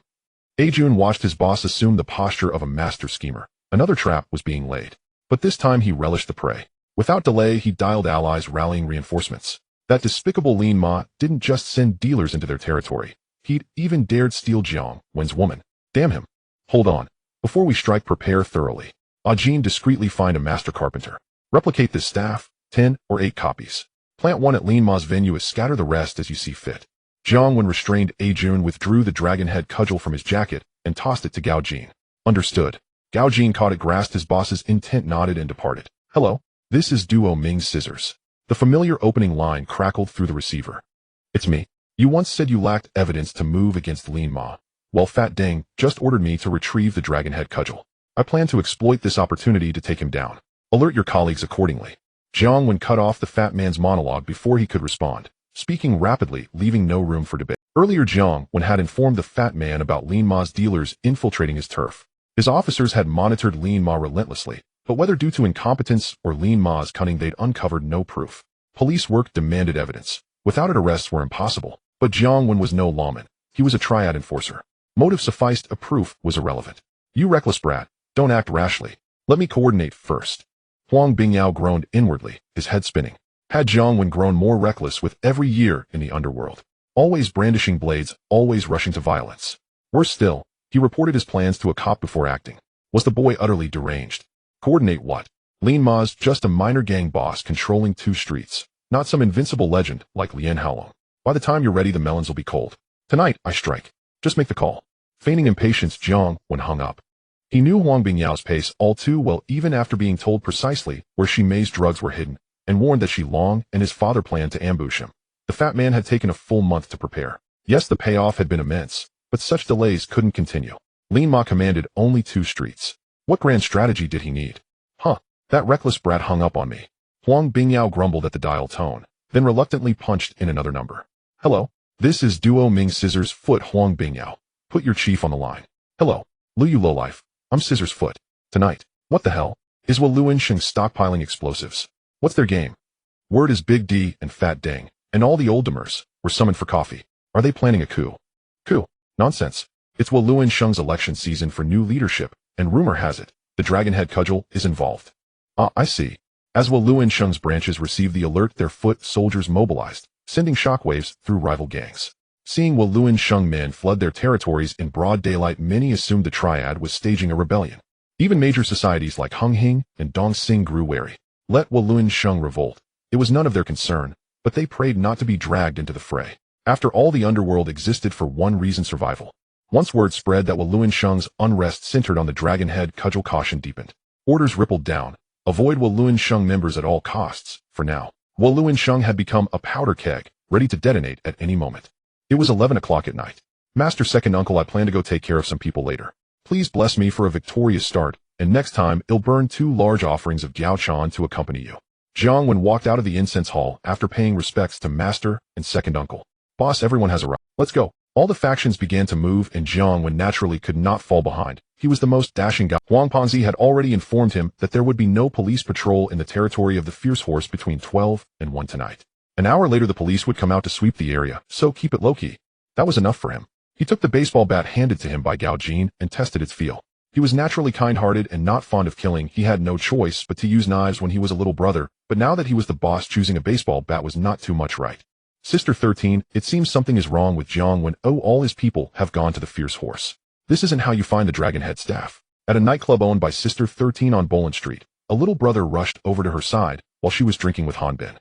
Ajun watched his boss assume the posture of a master schemer. Another trap was being laid. But this time he relished the prey. Without delay, he dialed allies, rallying reinforcements. That despicable Lin Ma didn't just send dealers into their territory. He'd even dared steal Jiang Wen's woman. Damn him. Hold on. Before we strike, prepare thoroughly. Ajin discreetly find a master carpenter. Replicate this staff, 10 or 8 copies. Plant one at Lin Ma's venue and scatter the rest as you see fit. Jiang Wen restrained Ajun withdrew the dragon head cudgel from his jacket and tossed it to Gao Jin. Understood. Gao Jin caught it, grasped his boss's intent, nodded, and departed. Hello? This is Duo Ming's scissors. The familiar opening line crackled through the receiver. It's me. You once said you lacked evidence to move against Lin Ma. Well, Fat Deng just ordered me to retrieve the dragon head cudgel. I plan to exploit this opportunity to take him down. Alert your colleagues accordingly. Jiang Wen cut off the fat man's monologue before he could respond, speaking rapidly, leaving no room for debate. Earlier, Jiang Wen had informed the fat man about Lin Ma's dealers infiltrating his turf. His officers had monitored Lin Ma relentlessly, but whether due to incompetence or Lin Ma's cunning, they'd uncovered no proof. Police work demanded evidence. Without it, arrests were impossible. But Jiang Wen was no lawman. He was a triad enforcer. Motive sufficed, a proof was irrelevant. You reckless brat, don't act rashly. Let me coordinate first. Huang Bingyao groaned inwardly, his head spinning. Had Jiang Wen grown more reckless with every year in the underworld? Always brandishing blades, always rushing to violence. Worse still, he reported his plans to a cop before acting. Was the boy utterly deranged? Coordinate what? Lin Ma's just a minor gang boss controlling 2 streets, not some invincible legend like Lian Haolong. By the time you're ready, the melons will be cold. Tonight, I strike. Just make the call. Feigning impatience, Jiang Wen hung up. He knew Huang Bingyao's pace all too well, even after being told precisely where Shi Mei's drugs were hidden, and warned that Shi Long and his father planned to ambush him. The fat man had taken a full month to prepare. Yes, the payoff had been immense, but such delays couldn't continue. Lin Ma commanded only 2 streets. What grand strategy did he need? That reckless brat hung up on me. Huang Bingyao grumbled at the dial tone, then reluctantly punched in another number. Hello? This is Duo Ming Scissors Foot Huang Bingyao. Put your chief on the line. Hello? Liu Lowlife. I'm Scissors Foot. Tonight. What the hell? Is Waluan Sheng stockpiling explosives? What's their game? Word is Big D and Fat Deng, and all the oldtimers, were summoned for coffee. Are they planning a coup? Coup? Nonsense. It's Waluan Sheng's election season for new leadership, and rumor has it, the Dragonhead Cudgel is involved. I see. As Waluan Sheng's branches received the alert, their foot soldiers mobilized, sending shockwaves through rival gangs. Seeing Waluan Sheng men flood their territories in broad daylight, many assumed the Triad was staging a rebellion. Even major societies like Hung Hing and Dong Xing grew wary. Let Waluan Sheng revolt. It was none of their concern, but they prayed not to be dragged into the fray. After all, the underworld existed for one reason: survival. Once word spread that Waluan Sheng's unrest centered on the Dragonhead Cudgel, caution deepened. Orders rippled down. Avoid Waluan Sheng members at all costs, for now. Waluan Sheng had become a powder keg, ready to detonate at any moment. It was 11 o'clock at night. Master Second Uncle, I plan to go take care of some people later. Please bless me for a victorious start, and next time I'll burn 2 large offerings of Jiaochan to accompany you. Jiang Wen walked out of the incense hall after paying respects to Master and Second Uncle. Boss, everyone has arrived. Let's go. All the factions began to move, and Jiang Wen naturally could not fall behind. He was the most dashing guy. Huang Panzi had already informed him that there would be no police patrol in the territory of the Fierce Horse between 12 and 1 tonight. An hour later, the police would come out to sweep the area, so keep it low-key. That was enough for him. He took the baseball bat handed to him by Gao Jin and tested its feel. He was naturally kind-hearted and not fond of killing. He had no choice but to use knives when he was a little brother, but now that he was the boss, choosing a baseball bat was not too much right. Sister 13, it seems something is wrong with Jiang Wen. Oh, all his people have gone to the Fierce Horse. This isn't how you find the Dragonhead staff. At a nightclub owned by Sister 13 on Boland Street, a little brother rushed over to her side while she was drinking with Han Bin.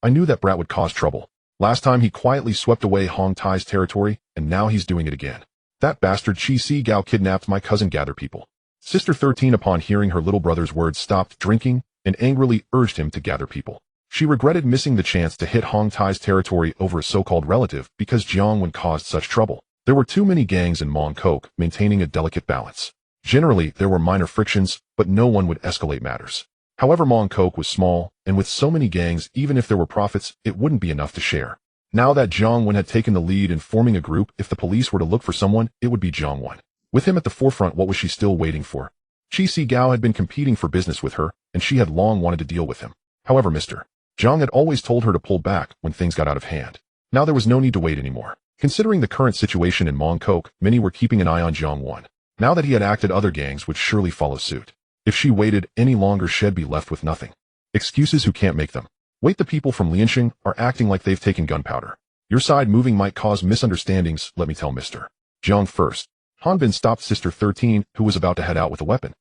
I knew that brat would cause trouble. Last time he quietly swept away Hong Tai's territory, and now he's doing it again. That bastard Chi Si Gao kidnapped my cousin. Gather people. Sister 13, upon hearing her little brother's words, stopped drinking and angrily urged him to gather people. She regretted missing the chance to hit Hong Tai's territory over a so-called relative because Jiang Wen caused such trouble. There were too many gangs in Mong Kok, maintaining a delicate balance. Generally, there were minor frictions, but no one would escalate matters. However, Mong Kok was small, and with so many gangs, even if there were profits, it wouldn't be enough to share. Now that Jiang Wen had taken the lead in forming a group, if the police were to look for someone, it would be Jiang Wen. With him at the forefront, what was she still waiting for? Chi Si Gao had been competing for business with her, and she had long wanted to deal with him. However, Mr. Jiang had always told her to pull back when things got out of hand. Now there was no need to wait anymore. Considering the current situation in Mong Kok, many were keeping an eye on Jiang Wen. Now that he had acted, other gangs would surely follow suit. If she waited any longer, she'd be left with nothing. Excuses who can't make them. Wait, the people from Lianxing are acting like they've taken gunpowder. Your side moving might cause misunderstandings, let me tell Mr. Jiang first. Han Bin stopped Sister 13, who was about to head out with a weapon.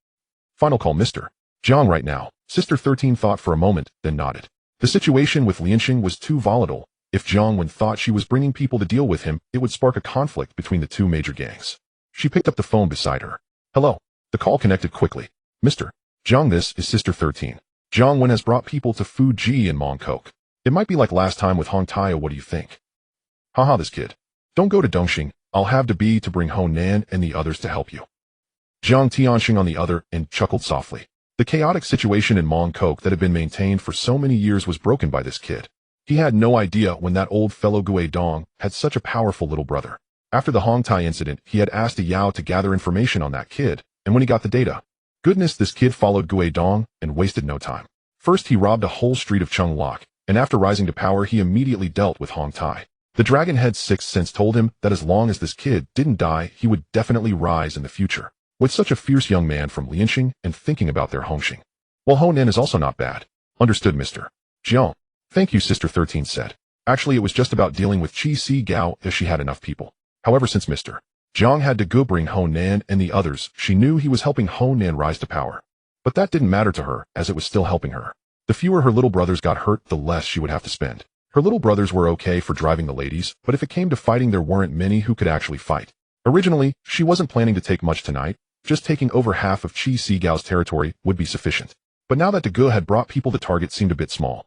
Final call, Mr. Jiang right now. Sister 13 thought for a moment, then nodded. The situation with Lianxing was too volatile. If Jiang Wen thought she was bringing people to deal with him, it would spark a conflict between the two major gangs. She picked up the phone beside her. Hello. The call connected quickly. Mr. Jiang, this is Sister 13. Jiang Wen has brought people to Fuji and Mongkok. It might be like last time with Hong Taiyao, what do you think? Haha, this kid. Don't go to Dongxing. I'll have to be to bring Ho Nan and the others to help you. Jiang Tianxing on the other end chuckled softly. The chaotic situation in Mongkok that had been maintained for so many years was broken by this kid. He had no idea when that old fellow Gui Dong had such a powerful little brother. After the Hong Tai incident, he had asked Yao to gather information on that kid, and when he got the data, goodness, this kid followed Gui Dong and wasted no time. First, he robbed a whole street of Chung Lok, and after rising to power, he immediately dealt with Hong Tai. The Dragon Head's sixth sense told him that as long as this kid didn't die, he would definitely rise in the future. With such a fierce young man from Lianxing and thinking about their Hongxing. Well, Ho Nan is also not bad. Understood, Mr. Jiang. Thank you, Sister 13 said. Actually, it was just about dealing with Qi Si Gao if she had enough people. However, since Mr. Jiang had to go bring Ho Nan and the others, she knew he was helping Ho Nan rise to power. But that didn't matter to her, as it was still helping her. The fewer her little brothers got hurt, the less she would have to spend. Her little brothers were okay for driving the ladies, but if it came to fighting, there weren't many who could actually fight. Originally, she wasn't planning to take much tonight. Just taking over half of Qi Si Gao's territory would be sufficient. But now that De Ge had brought people, the target seemed a bit small.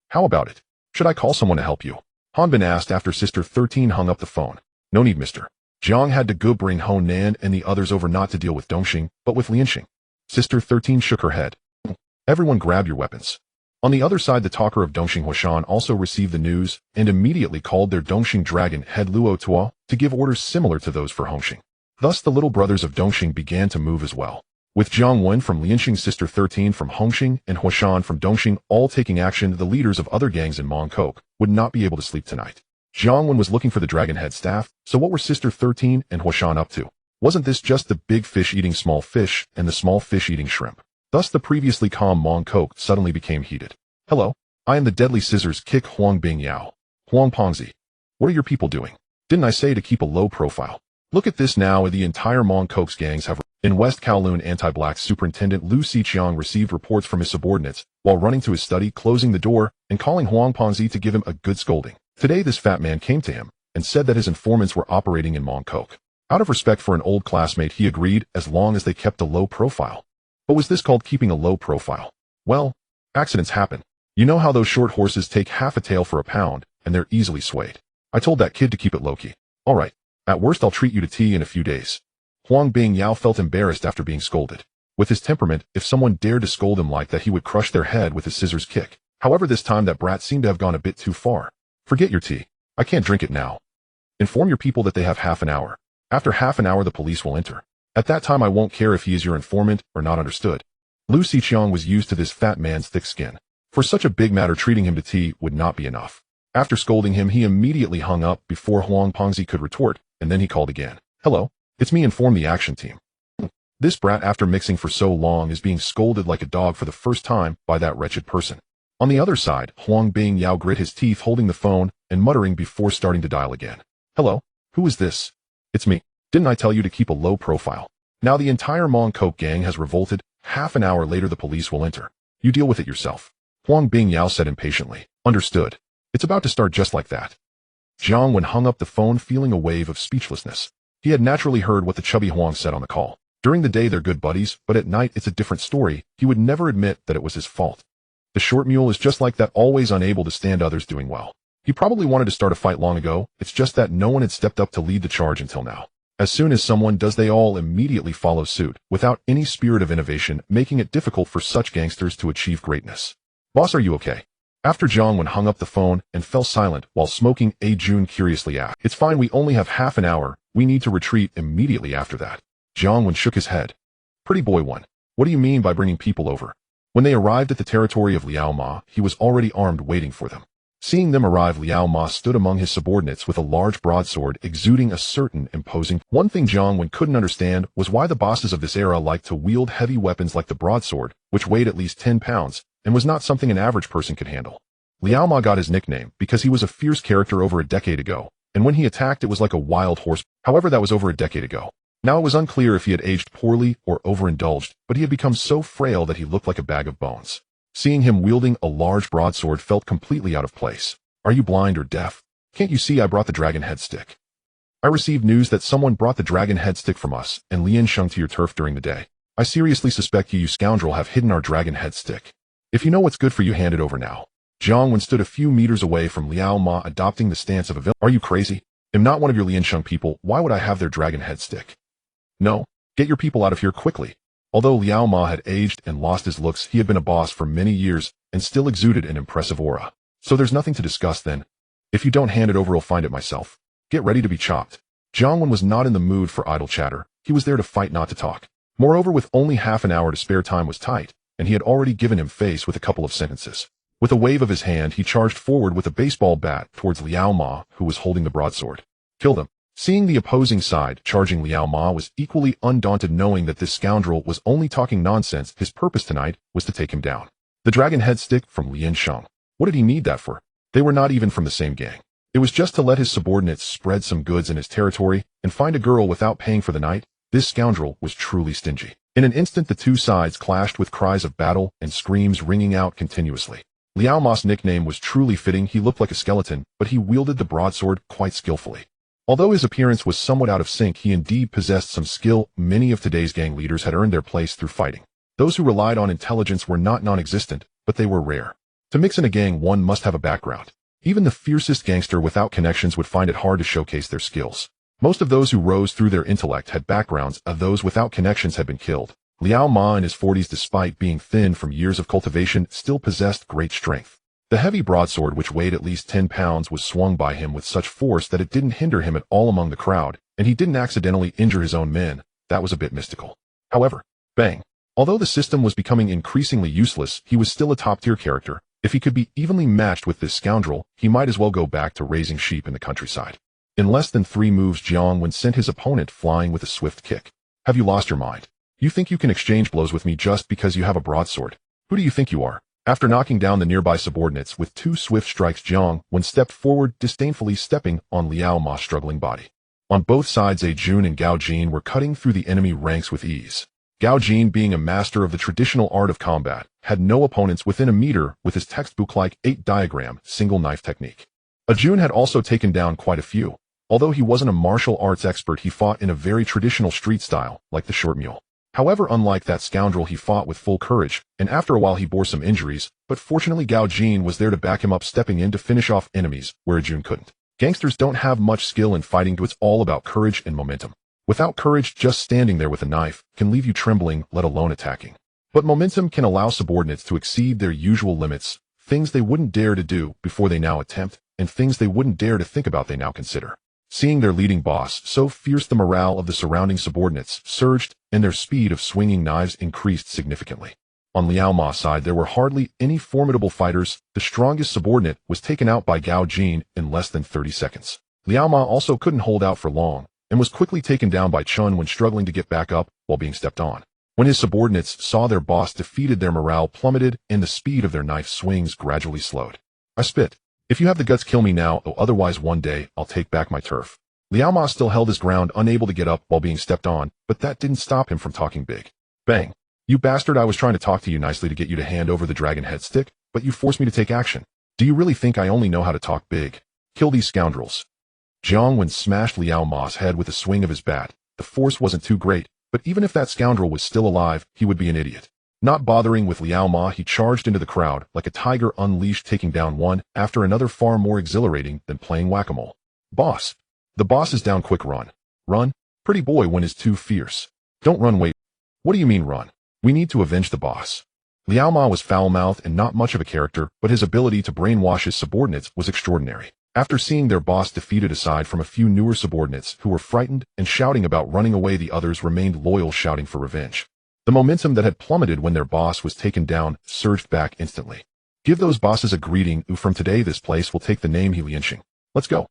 How about it? Should I call someone to help you? Han Bin asked after Sister 13 hung up the phone. No need, Mr. Jiang had De Ge bring Ho Nan and the others over not to deal with Dongxing, but with Lianxing. Sister 13 shook her head. Everyone grab your weapons. On the other side, the talker of Dongxing Huashan also received the news and immediately called their Dongxing dragon head Luo Tua to give orders similar to those for Hongxing. Thus the little brothers of Dongxing began to move as well. With Jiang Wen from Lianxing, Sister 13 from Hongxing, and Huashan from Dongxing all taking action, the leaders of other gangs in Mongkok would not be able to sleep tonight. Jiang Wen was looking for the Dragon Head staff, so what were Sister 13 and Huashan up to? Wasn't this just the big fish eating small fish and the small fish eating shrimp? Thus the previously calm Mongkok suddenly became heated. Hello, I am the Deadly Scissors Kick Huang Bing Yao. Huang Pongzi. What are your people doing? Didn't I say to keep a low profile? Look at this now, the entire Mongkok's gangs have. In West Kowloon, anti-black superintendent Lu Xiqiang received reports from his subordinates while running to his study, closing the door, and calling Huang Pongzi to give him a good scolding. Today this fat man came to him and said that his informants were operating in Mongkok. Out of respect for an old classmate, he agreed as long as they kept a low profile. But was this called keeping a low profile? Well, accidents happen. You know how those short horses take half a tail for a pound, and they're easily swayed. I told that kid to keep it low-key. All right. At worst, I'll treat you to tea in a few days. Huang Bing Yao felt embarrassed after being scolded. With his temperament, if someone dared to scold him like that, he would crush their head with his scissors kick. However, this time that brat seemed to have gone a bit too far. Forget your tea. I can't drink it now. Inform your people that they have half an hour. After half an hour, the police will enter. At that time, I won't care if he is your informant or not. Understood. Lu Xiqiang was used to this fat man's thick skin. For such a big matter, treating him to tea would not be enough. After scolding him, he immediately hung up before Huang Pongzi could retort, and then he called again. Hello, it's me. Inform the action team. This brat, after mixing for so long, is being scolded like a dog for the first time by that wretched person. On the other side, Huang Bing Yao grit his teeth holding the phone and muttering before starting to dial again. Hello, who is this? It's me. Didn't I tell you to keep a low profile? Now the entire Mongkok gang has revolted. Half an hour later, the police will enter. You deal with it yourself. Huang Bing Yao said impatiently. Understood. It's about to start just like that. Jiang Wen hung up the phone feeling a wave of speechlessness. He had naturally heard what the chubby Huang said on the call. During the day they're good buddies, but at night it's a different story. He would never admit that it was his fault. The short mule is just like that, always unable to stand others doing well. He probably wanted to start a fight long ago, it's just that no one had stepped up to lead the charge until now. As soon as someone does, they all immediately follow suit, without any spirit of innovation, making it difficult for such gangsters to achieve greatness. Boss, are you okay? After Jiang Wen hung up the phone and fell silent while smoking, A Jun curiously asked. It's fine, we only have half an hour, we need to retreat immediately after that. Jiang Wen shook his head. Pretty boy one, what do you mean by bringing people over? When they arrived at the territory of Liao Ma, he was already armed waiting for them. Seeing them arrive, Liao Ma stood among his subordinates with a large broadsword exuding a certain imposing. One thing Jiang Wen couldn't understand was why the bosses of this era liked to wield heavy weapons like the broadsword, which weighed at least 10 pounds, and was not something an average person could handle. Liao Ma got his nickname because he was a fierce character over a decade ago, and when he attacked it was like a wild horse. However, that was over a decade ago. Now it was unclear if he had aged poorly or overindulged, but he had become so frail that he looked like a bag of bones. Seeing him wielding a large broadsword felt completely out of place. Are you blind or deaf? Can't you see I brought the dragon head stick? I received news that someone brought the dragon head stick from us and Liansheng to your turf during the day. I seriously suspect you scoundrel have hidden our dragon head stick. If you know what's good for you, hand it over now. Jiang Wen stood a few meters away from Liao Ma, adopting the stance of a villain. Are you crazy? I'm not one of your Liansheng people. Why would I have their dragon head stick? No, get your people out of here quickly. Although Liao Ma had aged and lost his looks, he had been a boss for many years and still exuded an impressive aura. So there's nothing to discuss then. If you don't hand it over, I'll find it myself. Get ready to be chopped. Jiang Wen was not in the mood for idle chatter. He was there to fight, not to talk. Moreover, with only half an hour to spare, time was tight, and he had already given him face with a couple of sentences. With a wave of his hand, he charged forward with a baseball bat towards Liao Ma, who was holding the broadsword. Killed him. Seeing the opposing side charging, Liao Ma was equally undaunted, knowing that this scoundrel was only talking nonsense. His purpose tonight was to take him down. The dragon head stick from Liansheng. What did he need that for? They were not even from the same gang. It was just to let his subordinates spread some goods in his territory and find a girl without paying for the night. This scoundrel was truly stingy. In an instant, the two sides clashed with cries of battle and screams ringing out continuously. Liao Ma's nickname was truly fitting. He looked like a skeleton, but he wielded the broadsword quite skillfully. Although his appearance was somewhat out of sync, he indeed possessed some skill. Many of today's gang leaders had earned their place through fighting. Those who relied on intelligence were not non-existent, but they were rare. To mix in a gang, one must have a background. Even the fiercest gangster without connections would find it hard to showcase their skills. Most of those who rose through their intellect had backgrounds, those without connections had been killed. Liao Ma in his 40s, despite being thin from years of cultivation, still possessed great strength. The heavy broadsword, which weighed at least 10 pounds, was swung by him with such force that it didn't hinder him at all among the crowd, and he didn't accidentally injure his own men. That was a bit mystical. However, bang. Although the system was becoming increasingly useless, he was still a top-tier character. If he could be evenly matched with this scoundrel, he might as well go back to raising sheep in the countryside. In less than 3 moves, Jiang Wen sent his opponent flying with a swift kick. Have you lost your mind? You think you can exchange blows with me just because you have a broadsword? Who do you think you are? After knocking down the nearby subordinates with 2 swift strikes, Jiang Wen stepped forward, disdainfully stepping on Liao Ma's struggling body. On both sides, Jun and Gao Jin were cutting through the enemy ranks with ease. Gao Jin, being a master of the traditional art of combat, had no opponents within a meter with his textbook-like 8-diagram single knife technique. Jun had also taken down quite a few. Although he wasn't a martial arts expert, he fought in a very traditional street style, like the short mule. However, unlike that scoundrel, he fought with full courage, and after a while he bore some injuries, but fortunately Gao Jin was there to back him up, stepping in to finish off enemies where Jun couldn't. Gangsters don't have much skill in fighting, it's all about courage and momentum. Without courage, just standing there with a knife can leave you trembling, let alone attacking. But momentum can allow subordinates to exceed their usual limits, things they wouldn't dare to do before they now attempt, and things they wouldn't dare to think about they now consider. Seeing their leading boss so fierce, the morale of the surrounding subordinates surged, and their speed of swinging knives increased significantly. On Liao Ma's side, there were hardly any formidable fighters. The strongest subordinate was taken out by Gao Jin in less than 30 seconds. Liao Ma also couldn't hold out for long, and was quickly taken down by Chun when struggling to get back up while being stepped on. When his subordinates saw their boss defeated, their morale plummeted and the speed of their knife swings gradually slowed. I spit. If you have the guts, kill me now, or otherwise one day I'll take back my turf. Liao Ma still held his ground, unable to get up while being stepped on, but that didn't stop him from talking big. Bang. You bastard, I was trying to talk to you nicely to get you to hand over the dragon head stick, but you forced me to take action. Do you really think I only know how to talk big? Kill these scoundrels. Jiang Wen smashed Liao Ma's head with a swing of his bat. The force wasn't too great, but even if that scoundrel was still alive, he would be an idiot. Not bothering with Liao Ma, he charged into the crowd like a tiger unleashed, taking down one after another, far more exhilarating than playing whack-a-mole. Boss. The boss is down, quick run. Run? Pretty boy, Wen is too fierce. Don't run, wait. What do you mean run? We need to avenge the boss. Liao Ma was foul-mouthed and not much of a character, but his ability to brainwash his subordinates was extraordinary. After seeing their boss defeated, aside from a few newer subordinates who were frightened and shouting about running away, the others remained loyal, shouting for revenge. The momentum that had plummeted when their boss was taken down surged back instantly. Give those bosses a greeting. From today this place will take the name Liansheng. Let's go.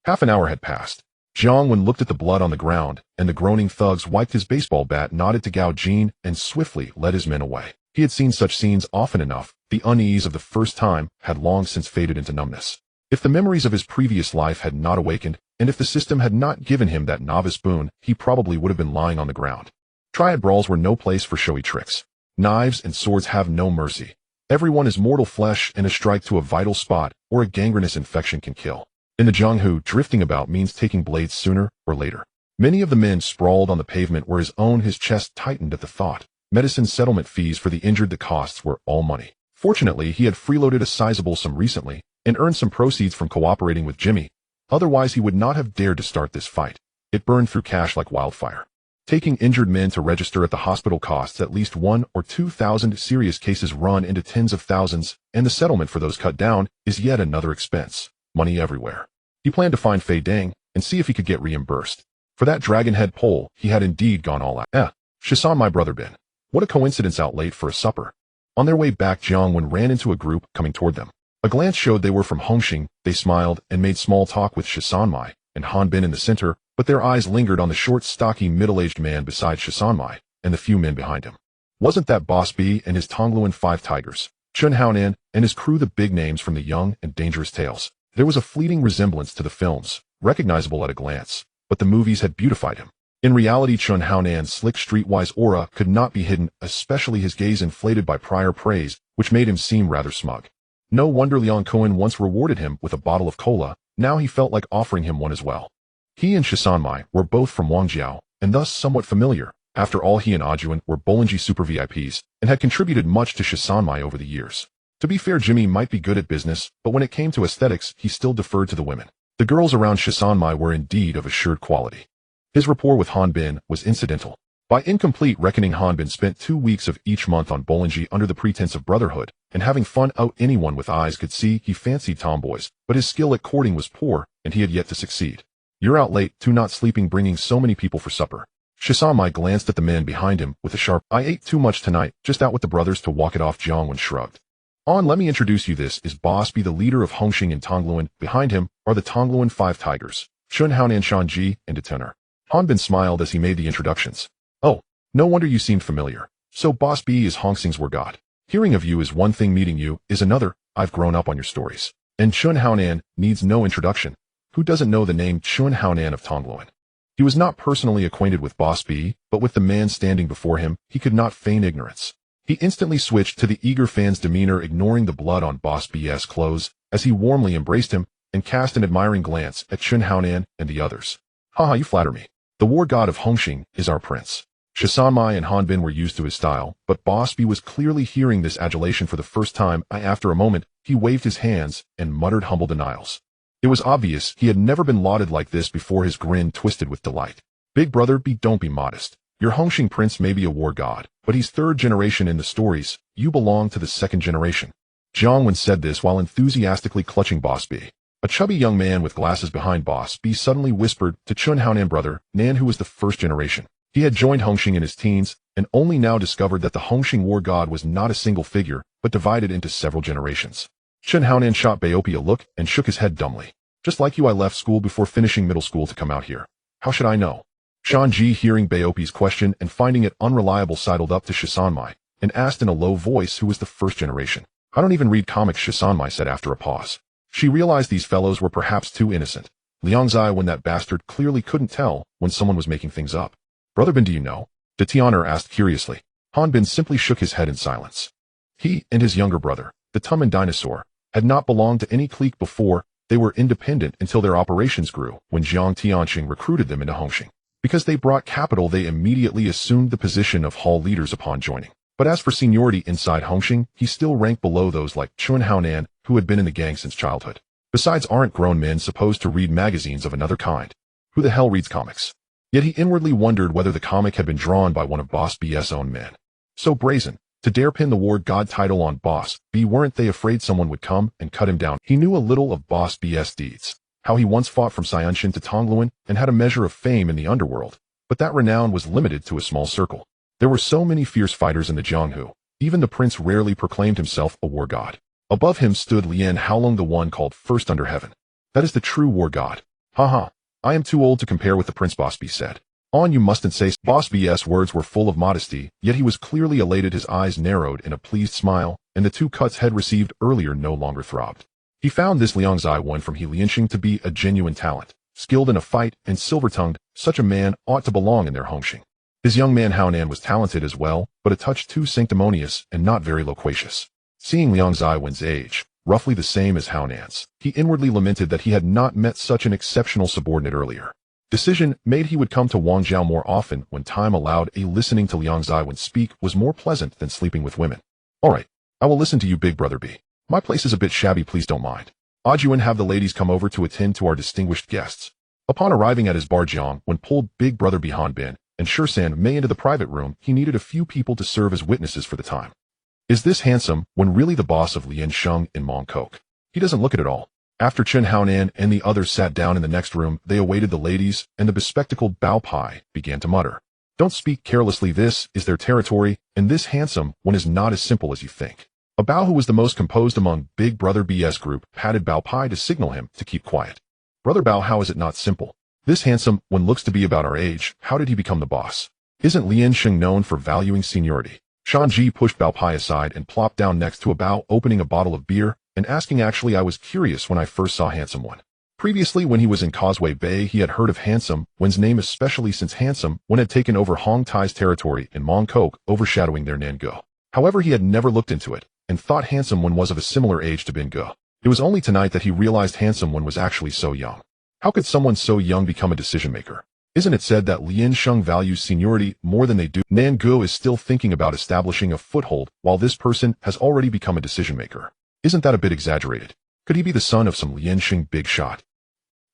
Half an hour had passed. Jiang Wen looked at the blood on the ground, and the groaning thugs wiped his baseball bat, nodded to Gao Jin, and swiftly led his men away. He had seen such scenes often enough. The unease of the first time had long since faded into numbness. If the memories of his previous life had not awakened, and if the system had not given him that novice boon, he probably would have been lying on the ground. Triad brawls were no place for showy tricks. Knives and swords have no mercy. Everyone is mortal flesh, and a strike to a vital spot or a gangrenous infection can kill. In the Jianghu, drifting about means taking blades sooner or later. Many of the men sprawled on the pavement where his chest tightened at the thought. Medicine settlement fees for the injured, the costs were all money. Fortunately, he had freeloaded a sizable sum recently and earned some proceeds from cooperating with Jimmy. Otherwise, he would not have dared to start this fight. It burned through cash like wildfire. Taking injured men to register at the hospital costs at least 1,000 or 2,000. Serious cases run into tens of thousands, and the settlement for those cut down is yet another expense. Money everywhere. He planned to find Deng and see if he could get reimbursed. For that dragon-head pole, he had indeed gone all out. Shisan, my brother Ben. What a coincidence, out late for a supper. On their way back, Jiang Wen ran into a group coming toward them. A glance showed they were from Hongxing. They smiled and made small talk with Shisanmai and Han Bin in the center, but their eyes lingered on the short, stocky, middle-aged man beside Shisanmai and the few men behind him. Wasn't that Boss B and his Kowloon 5 tigers, Chun Haonan and his crew, the big names from the Young and Dangerous Tales? There was a fleeting resemblance to the films, recognizable at a glance, but the movies had beautified him. In reality, Chun Haonan's slick streetwise aura could not be hidden, especially his gaze inflated by prior praise, which made him seem rather smug. No wonder Liang Cohen once rewarded him with a bottle of cola. Now he felt like offering him one as well. He and Shisanmai were both from Wangjiao, and thus somewhat familiar. After all, he and Ajuan were Bolingji super VIPs, and had contributed much to Shisanmai over the years. To be fair, Jimmy might be good at business, but when it came to aesthetics, he still deferred to the women. The girls around Shisanmai were indeed of assured quality. His rapport with Han Bin was incidental. By incomplete reckoning, Han Bin spent 2 weeks of each month on Bolingji under the pretense of brotherhood, and having fun out. Anyone with eyes could see he fancied tomboys, but his skill at courting was poor, and he had yet to succeed. You're out late, too, not sleeping, bringing so many people for supper. Shisanmai glanced at the men behind him with a sharp, I ate too much tonight, just out with the brothers to walk it off. Jiang Wen shrugged. Let me introduce you. This is Boss B, the leader of Hongxing and Kowloon. Behind him are the Kowloon 5 tigers, Chun Haonan, Shanji, and Detenor. Han Bin smiled as he made the introductions. Oh, no wonder you seemed familiar. So Boss B is Hongxing's war god. Hearing of you is one thing, meeting you is another. I've grown up on your stories. And Chun Haonan needs no introduction. Who doesn't know the name Chun Haonan of Kowloon? He was not personally acquainted with Boss B, but with the man standing before him, he could not feign ignorance. He instantly switched to the eager fan's demeanor, ignoring the blood on Boss B's clothes, as he warmly embraced him and cast an admiring glance at Chun Haonan and the others. Haha, you flatter me. The war god of Hongxing is our prince. Shisanmai and Han Bin were used to his style, but Boss B was clearly hearing this adulation for the first time. After a moment, he waved his hands and muttered humble denials. It was obvious he had never been lauded like this before. His grin twisted with delight. Big brother B, don't be modest. Your Hongxing prince may be a war god, but he's 3rd generation in the stories. You belong to the 2nd generation. Jiang Wen said this while enthusiastically clutching Boss B. A chubby young man with glasses behind Boss B suddenly whispered to Chun Haonan brother Nan, who was the 1st generation. He had joined Hongxing in his teens, and only now discovered that the Hongxing war god was not a single figure, but divided into several generations. Chun Haonan shot Baopi a look and shook his head dumbly. Just like you, I left school before finishing middle school to come out here. How should I know? Shanji, hearing Baopi's question and finding it unreliable, sidled up to Shisanmai and asked in a low voice who was the 1st generation. I don't even read comics, Shisanmai said after a pause. She realized these fellows were perhaps too innocent. Liangzai, when that bastard clearly couldn't tell when someone was making things up. Brother Bin, do you know? De Tian'er asked curiously. Han Bin simply shook his head in silence. He and his younger brother, the Tumman dinosaur, had not belonged to any clique before. They were independent until their operations grew, when Jiang Tianqing recruited them into Hongxing. Because they brought capital, they immediately assumed the position of hall leaders upon joining. But as for seniority inside Hongxing, he still ranked below those like Chun Haonan, who had been in the gang since childhood. Besides, aren't grown men supposed to read magazines of another kind? Who the hell reads comics? Yet he inwardly wondered whether the comic had been drawn by one of Boss B's own men. So brazen, to dare pin the war god title on Boss B. Weren't they afraid someone would come and cut him down? He knew a little of Boss B's deeds. How he once fought from Xianshan to Kowloon and had a measure of fame in the underworld. But that renown was limited to a small circle. There were so many fierce fighters in the Jianghu. Even the prince rarely proclaimed himself a war god. Above him stood Lian Haolong, the one called First Under Heaven. That is the true war god. Haha. I am too old to compare with the prince, Boss B said. On, you mustn't say. Boss B's words were full of modesty, yet he was clearly elated. His eyes narrowed in a pleased smile, and the 2 cuts had received earlier no longer throbbed. He found this Jiang Wen from Lianxing to be a genuine talent, skilled in a fight and silver-tongued. Such a man ought to belong in their Hongxing. His young man Haonan was talented as well, but a touch too sanctimonious and not very loquacious. Seeing Jiang Wen's age, roughly the same as Haonan's, he inwardly lamented that he had not met such an exceptional subordinate earlier. Decision made he would come to Wangjiao more often when time allowed. Listening to Jiang Wen speak was more pleasant than sleeping with women. All right, I will listen to you, Big Brother B. My place is a bit shabby, please don't mind. Audiobook, have the ladies come over to attend to our distinguished guests. Upon arriving at his bar, Jiang Wen pulled Big Brother B Han Bin and Shersan Mei into the private room. He needed a few people to serve as witnesses for the time. Is this handsome when really the boss of Liansheng in Mongkok? He doesn't look it at all. After Chen Haonan and the others sat down in the next room, they awaited the ladies, and the bespectacled Bao Pai began to mutter. Don't speak carelessly, this is their territory, and this handsome one is not as simple as you think. A Bao, who was the most composed among Big Brother B's group, patted Bao Pai to signal him to keep quiet. Brother Bao, how is it not simple? This handsome one looks to be about our age. How did he become the boss? Isn't Liansheng known for valuing seniority? Shanji pushed Bao Pai aside and plopped down next to a Bao, opening a bottle of beer and asking, actually, I was curious when I first saw Handsome One. Previously, when he was in Causeway Bay, he had heard of Handsome One's name, especially since Handsome One had taken over Hong Tai's territory in Mongkok, overshadowing their Nango. However, he had never looked into it and thought Handsome One was of a similar age to Bingo. It was only tonight that he realized Handsome One was actually so young. How could someone so young become a decision-maker? Isn't it said that Liansheng values seniority more than they do? Nango is still thinking about establishing a foothold, while this person has already become a decision-maker. Isn't that a bit exaggerated? Could he be the son of some Liansheng big shot?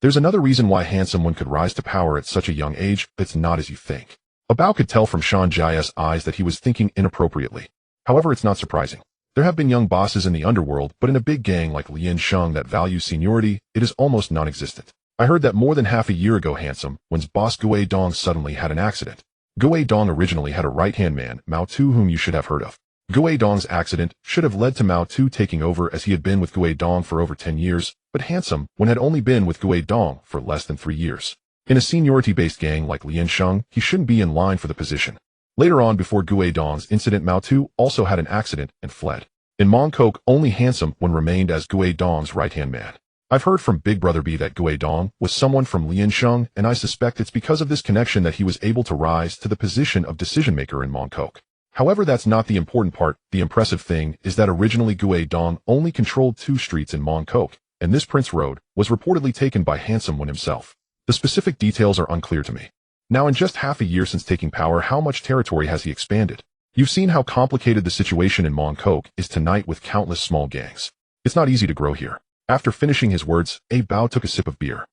There's another reason why Handsome One could rise to power at such a young age. It's not as you think. A Bao could tell from Shan Jia's eyes that he was thinking inappropriately. However, it's not surprising. There have been young bosses in the underworld, but in a big gang like Liansheng that values seniority, it is almost non-existent. I heard that more than half a year ago, Handsome One's boss Gui Dong suddenly had an accident. Gui Dong originally had a right-hand man, Mao Tu, whom you should have heard of. Gui Dong's accident should have led to Mao Tu taking over, as he had been with Gui Dong for over 10 years, but Handsome One had only been with Gui Dong for less than 3 years. In a seniority-based gang like Liansheng, he shouldn't be in line for the position. Later on, before Gui Dong's incident, Mao Tu also had an accident and fled. In Mongkok, only Handsome One remained as Gui Dong's right-hand man. I've heard from Big Brother B that Gui Dong was someone from Liansheng, and I suspect it's because of this connection that he was able to rise to the position of decision-maker in Mongkok. However, that's not the important part. The impressive thing is that originally Gui Dong only controlled 2 streets in Mongkok, and this Prince Road was reportedly taken by Handsome One himself. The specific details are unclear to me. Now, in just half a year since taking power, how much territory has he expanded? You've seen how complicated the situation in Mongkok is tonight with countless small gangs. It's not easy to grow here. After finishing his words, A Bao took a sip of beer.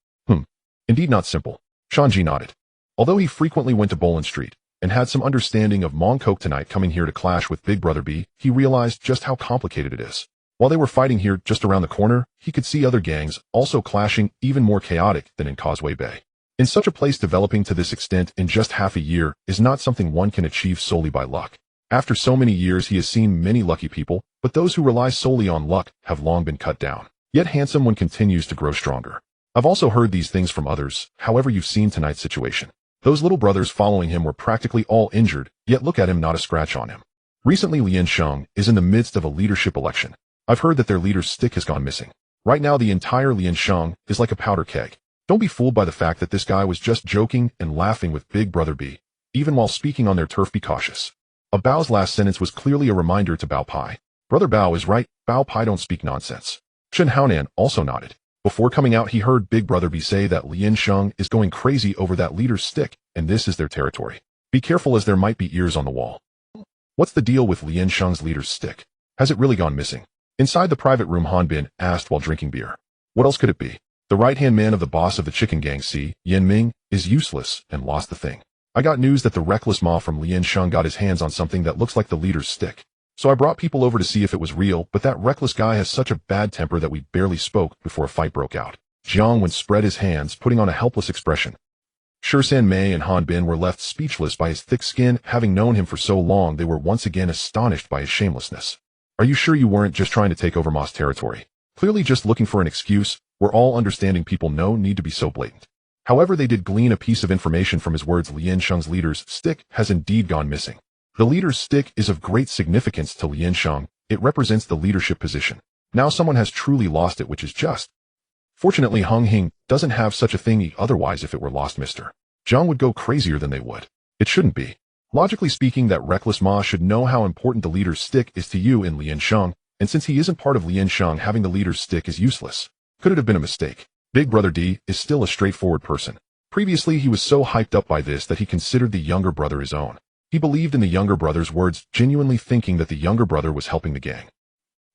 Indeed not simple. Shanji nodded. Although he frequently went to Bolin Street and had some understanding of Mongkok, tonight coming here to clash with Big Brother B, he realized just how complicated it is. While they were fighting here just around the corner, he could see other gangs also clashing, even more chaotic than in Causeway Bay. In such a place, developing to this extent in just half a year is not something one can achieve solely by luck. After so many years, he has seen many lucky people, but those who rely solely on luck have long been cut down. Yet Handsome One continues to grow stronger. I've also heard these things from others. However, you've seen tonight's situation. Those little brothers following him were practically all injured, yet look at him, not a scratch on him. Recently, Liansheng is in the midst of a leadership election. I've heard that their leader's stick has gone missing. Right now, the entire Liansheng is like a powder keg. Don't be fooled by the fact that this guy was just joking and laughing with Big Brother B. Even while speaking on their turf, be cautious. A Bao's last sentence was clearly a reminder to Bao Pai. Brother Bao is right. Bao Pai don't speak nonsense. Chen Haonan also nodded. Before coming out, he heard Big Brother B say that Liansheng is going crazy over that leader's stick, and this is their territory. Be careful, as there might be ears on the wall. What's the deal with Liansheng's leader's stick? Has it really gone missing? Inside the private room, Han Bin asked while drinking beer. What else could it be? The right-hand man of the boss of the chicken gang, Yan Ming, is useless and lost the thing. I got news that the reckless Ma from Liansheng got his hands on something that looks like the leader's stick. So I brought people over to see if it was real, but that reckless guy has such a bad temper that we barely spoke before a fight broke out. Jiang Wen spread his hands, putting on a helpless expression. Shersan Mei and Han Bin were left speechless by his thick skin. Having known him for so long, they were once again astonished by his shamelessness. Are you sure you weren't just trying to take over Ma's territory? Clearly just looking for an excuse. We're all understanding people no need to be so blatant. However, they did glean a piece of information from his words. Liansheng's leader's stick has indeed gone missing. The leader's stick is of great significance to Liansheng. It represents the leadership position. Now someone has truly lost it, which is just. Fortunately, Hung Hing doesn't have such a thing, otherwise if it were lost, Mr. Jiang would go crazier than they would. It shouldn't be. Logically speaking, that reckless Ma should know how important the leader's stick is to you in Liansheng, and since he isn't part of Liansheng, having the leader's stick is useless. Could it have been a mistake? Big Brother D is still a straightforward person. Previously, he was so hyped up by this that he considered the younger brother his own. He believed in the younger brother's words, genuinely thinking that the younger brother was helping the gang.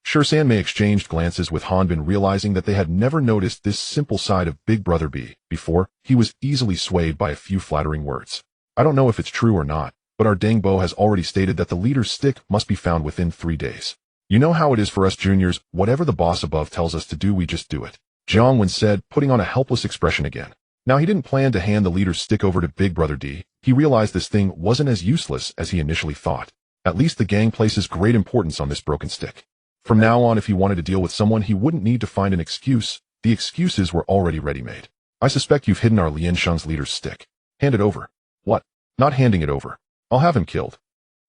Shersan Mei exchanged glances with Hanbin, realizing that they had never noticed this simple side of Big Brother B before. He was easily swayed by a few flattering words. I don't know if it's true or not, but our Deng Bo has already stated that the leader's stick must be found within 3 days. You know how it is for us juniors, whatever the boss above tells us to do, we just do it. Jiang Wen said, putting on a helpless expression again. Now he didn't plan to hand the leader's stick over to Big Brother D. He realized this thing wasn't as useless as he initially thought. At least the gang places great importance on this broken stick. From now on, if he wanted to deal with someone, he wouldn't need to find an excuse. The excuses were already ready-made. I suspect you've hidden our Liansheng's leader's stick. Hand it over. What? Not handing it over. I'll have him killed.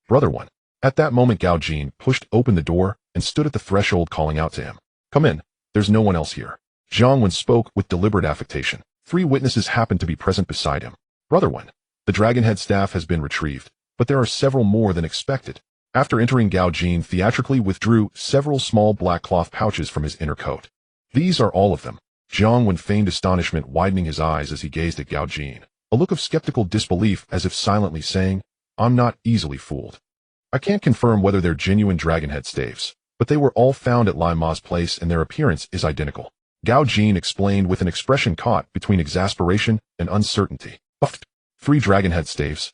Brother One. At that moment, Gao Jin pushed open the door and stood at the threshold, calling out to him. Come in. There's no one else here. Jiang Wen spoke with deliberate affectation. 3 witnesses happened to be present beside him. Brother One. The Dragonhead staff has been retrieved, but there are several more than expected. After entering, Gao Jin theatrically withdrew several small black cloth pouches from his inner coat. These are all of them. Jiang Wen feigned astonishment, widening his eyes as he gazed at Gao Jin, a look of skeptical disbelief, as if silently saying, I'm not easily fooled. I can't confirm whether they're genuine Dragonhead staves, but they were all found at Lai Ma's place and their appearance is identical. Gao Jin explained with an expression caught between exasperation and uncertainty. 3 Dragonhead staves.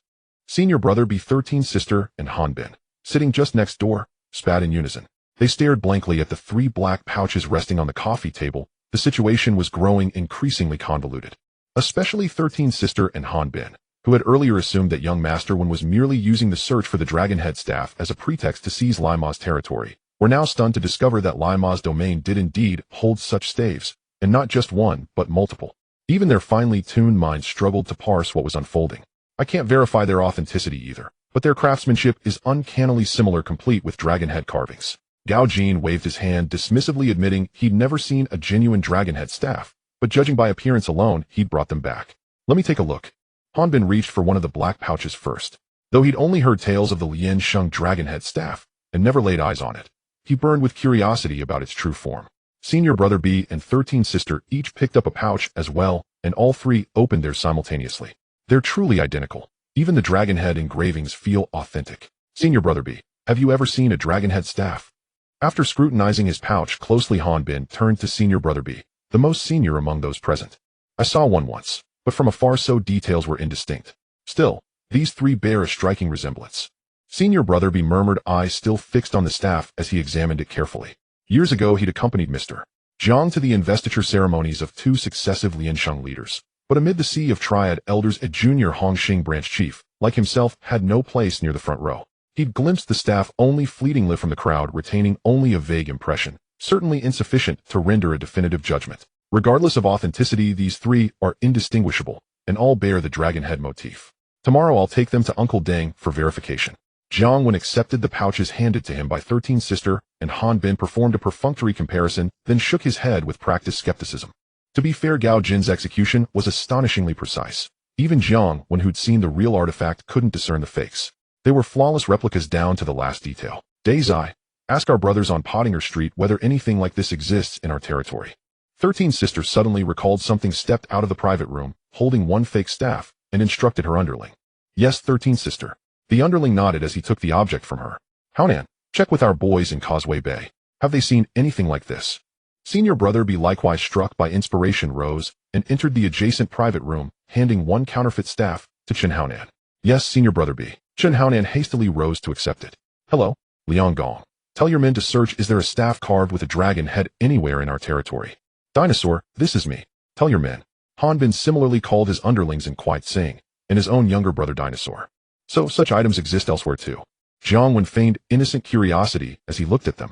Senior Brother B, 13 Sister, and Hanbin, sitting just next door, spat in unison. They stared blankly at the 3 black pouches resting on the coffee table. The situation was growing increasingly convoluted. Especially 13 Sister and Hanbin, who had earlier assumed that young Master Wen was merely using the search for the Dragonhead staff as a pretext to seize Lai Ma's territory, were now stunned to discover that Lai Ma's domain did indeed hold such staves, and not just one, but multiple. Even their finely tuned minds struggled to parse what was unfolding. I can't verify their authenticity either, but their craftsmanship is uncannily similar, complete with Dragonhead carvings. Gao Jin waved his hand dismissively, admitting he'd never seen a genuine Dragonhead staff, but judging by appearance alone, he'd brought them back. Let me take a look. Hanbin reached for one of the black pouches first. Though he'd only heard tales of the Liansheng Dragonhead staff, and never laid eyes on it, he burned with curiosity about its true form. Senior Brother B and 13 Sister each picked up a pouch as well, and all 3 opened theirs simultaneously. They're truly identical. Even the Dragonhead engravings feel authentic. Senior Brother B, have you ever seen a Dragonhead staff? After scrutinizing his pouch closely, Hanbin turned to Senior Brother B, the most senior among those present. I saw one once, but from afar, so details were indistinct. Still, these 3 bear a striking resemblance. Senior Brother B murmured, eyes still fixed on the staff as he examined it carefully. Years ago, he'd accompanied Mr. Jiang to the investiture ceremonies of 2 successive Liansheng leaders, but amid the sea of Triad elders, a junior Hongxing branch chief, like himself, had no place near the front row. He'd glimpsed the staff only fleetingly from the crowd, retaining only a vague impression, certainly insufficient to render a definitive judgment. Regardless of authenticity, these 3 are indistinguishable, and all bear the Dragonhead motif. Tomorrow I'll take them to Uncle Deng for verification. Jiang Wen accepted the pouches handed to him by 13 Sister, and Hanbin performed a perfunctory comparison, then shook his head with practiced skepticism. To be fair, Gao Jin's execution was astonishingly precise. Even Jiang Wen, who'd seen the real artifact, couldn't discern the fakes. They were flawless replicas down to the last detail. Dazai, ask our brothers on Pottinger Street whether anything like this exists in our territory. 13 Sister suddenly recalled something, stepped out of the private room, holding one fake staff, and instructed her underling. Yes, 13 Sister. The underling nodded as he took the object from her. Haonan, check with our boys in Causeway Bay. Have they seen anything like this? Senior Brother B, likewise struck by inspiration, rose and entered the adjacent private room, handing one counterfeit staff to Chen Haonan. Yes, Senior Brother B. Chen Haonan hastily rose to accept it. Hello, Liang Gong. Tell your men to search. Is there a staff carved with a dragon head anywhere in our territory? Dinosaur, this is me. Tell your men. Hanbin similarly called his underlings in quiet saying, and his own younger brother Dinosaur. So such items exist elsewhere too. Jiang Wen feigned innocent curiosity as he looked at them.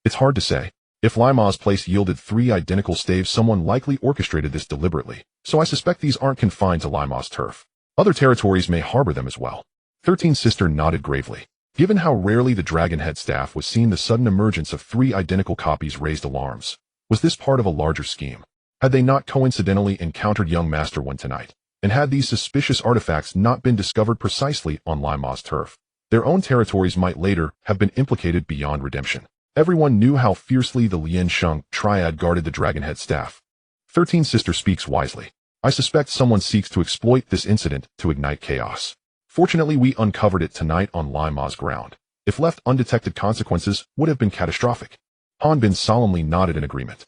It's hard to say. If Lai Ma's place yielded 3 identical staves, someone likely orchestrated this deliberately, so I suspect these aren't confined to Lai Ma's turf. Other territories may harbor them as well. 13 Sister nodded gravely. Given how rarely the Dragonhead staff was seen, the sudden emergence of 3 identical copies raised alarms. Was this part of a larger scheme? Had they not coincidentally encountered young Master Wen tonight? And had these suspicious artifacts not been discovered precisely on Lima's turf, their own territories might later have been implicated beyond redemption. Everyone knew how fiercely the Liansheng Triad guarded the Dragonhead staff. 13 Sister speaks wisely. I suspect someone seeks to exploit this incident to ignite chaos. Fortunately, we uncovered it tonight on Lima's ground. If left undetected, consequences would have been catastrophic. Han Bin solemnly nodded in agreement.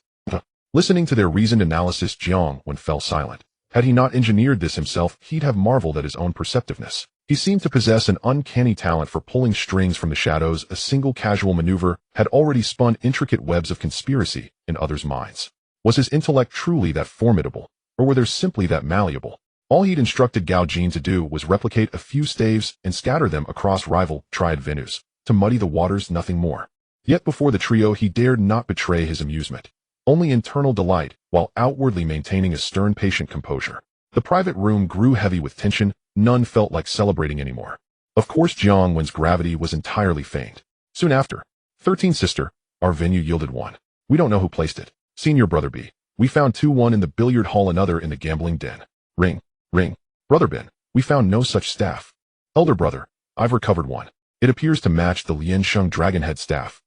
Listening to their reasoned analysis, Jiang Wen fell silent. Had he not engineered this himself, he'd have marveled at his own perceptiveness. He seemed to possess an uncanny talent for pulling strings from the shadows. A single casual maneuver had already spun intricate webs of conspiracy in others' minds. Was his intellect truly that formidable, or were they simply that malleable? All he'd instructed Gao Jin to do was replicate a few staves and scatter them across rival Triad venues, to muddy the waters, nothing more. Yet before the trio he dared not betray his amusement. Only internal delight, while outwardly maintaining a stern, patient composure. The private room grew heavy with tension. None felt like celebrating anymore. Of course, Jiang Wen's gravity was entirely feigned. Soon after, 13 Sister, our venue yielded one. We don't know who placed it. Senior Brother B. We found 2, one in the billiard hall, another in the gambling den. Ring. Brother Bin. We found no such staff. Elder Brother. I've recovered one. It appears to match the Liansheng Dragonhead staff.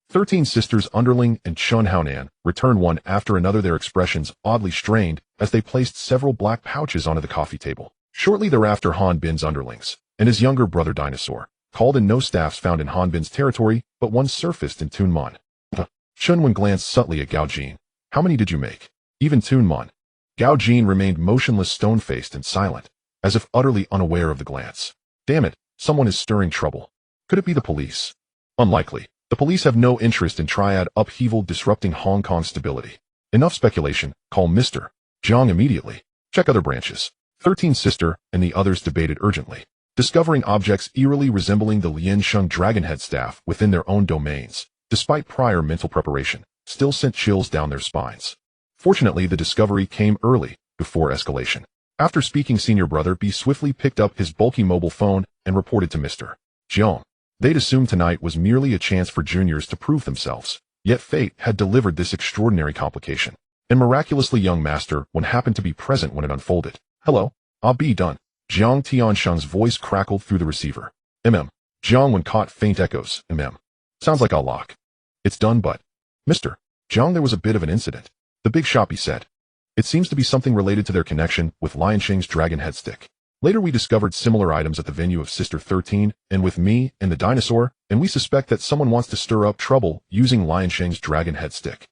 13 Sisters Underling and Chun Haonan returned one after another, their expressions oddly strained as they placed several black pouches onto the coffee table. Shortly thereafter, Han Bin's underlings and his younger brother Dinosaur called in. No staffs found in Han Bin's territory, but one surfaced in Tun Mon. Chun Wen glanced subtly at Gao Jin. How many did you make? Even Tun Mon. Gao Jin remained motionless, stone-faced and silent, as if utterly unaware of the glance. Damn it, someone is stirring trouble. Could it be the police? Unlikely. The police have no interest in Triad upheaval disrupting Hong Kong's stability. Enough speculation. Call Mr. Jiang immediately. Check other branches. 13 Sister and the others debated urgently. Discovering objects eerily resembling the Liansheng Dragonhead staff within their own domains, despite prior mental preparation, still sent chills down their spines. Fortunately, the discovery came early, before escalation. After speaking, Senior Brother B swiftly picked up his bulky mobile phone and reported to Mr. Jiang. They'd assumed tonight was merely a chance for juniors to prove themselves, yet fate had delivered this extraordinary complication. And miraculously, young Master Wen happened to be present when it unfolded. Hello, I'll be done. Jiang Tiansheng's voice crackled through the receiver. Jiang Wen caught faint echoes. Sounds like I'll lock. It's done, but... Mr. Jiang, there was a bit of an incident. The big shop, he said. It seems to be something related to their connection with Liansheng's Dragonhead stick. Later we discovered similar items at the venue of Sister 13, and with me and the Dinosaur, and we suspect that someone wants to stir up trouble using Liansheng's Dragonhead stick.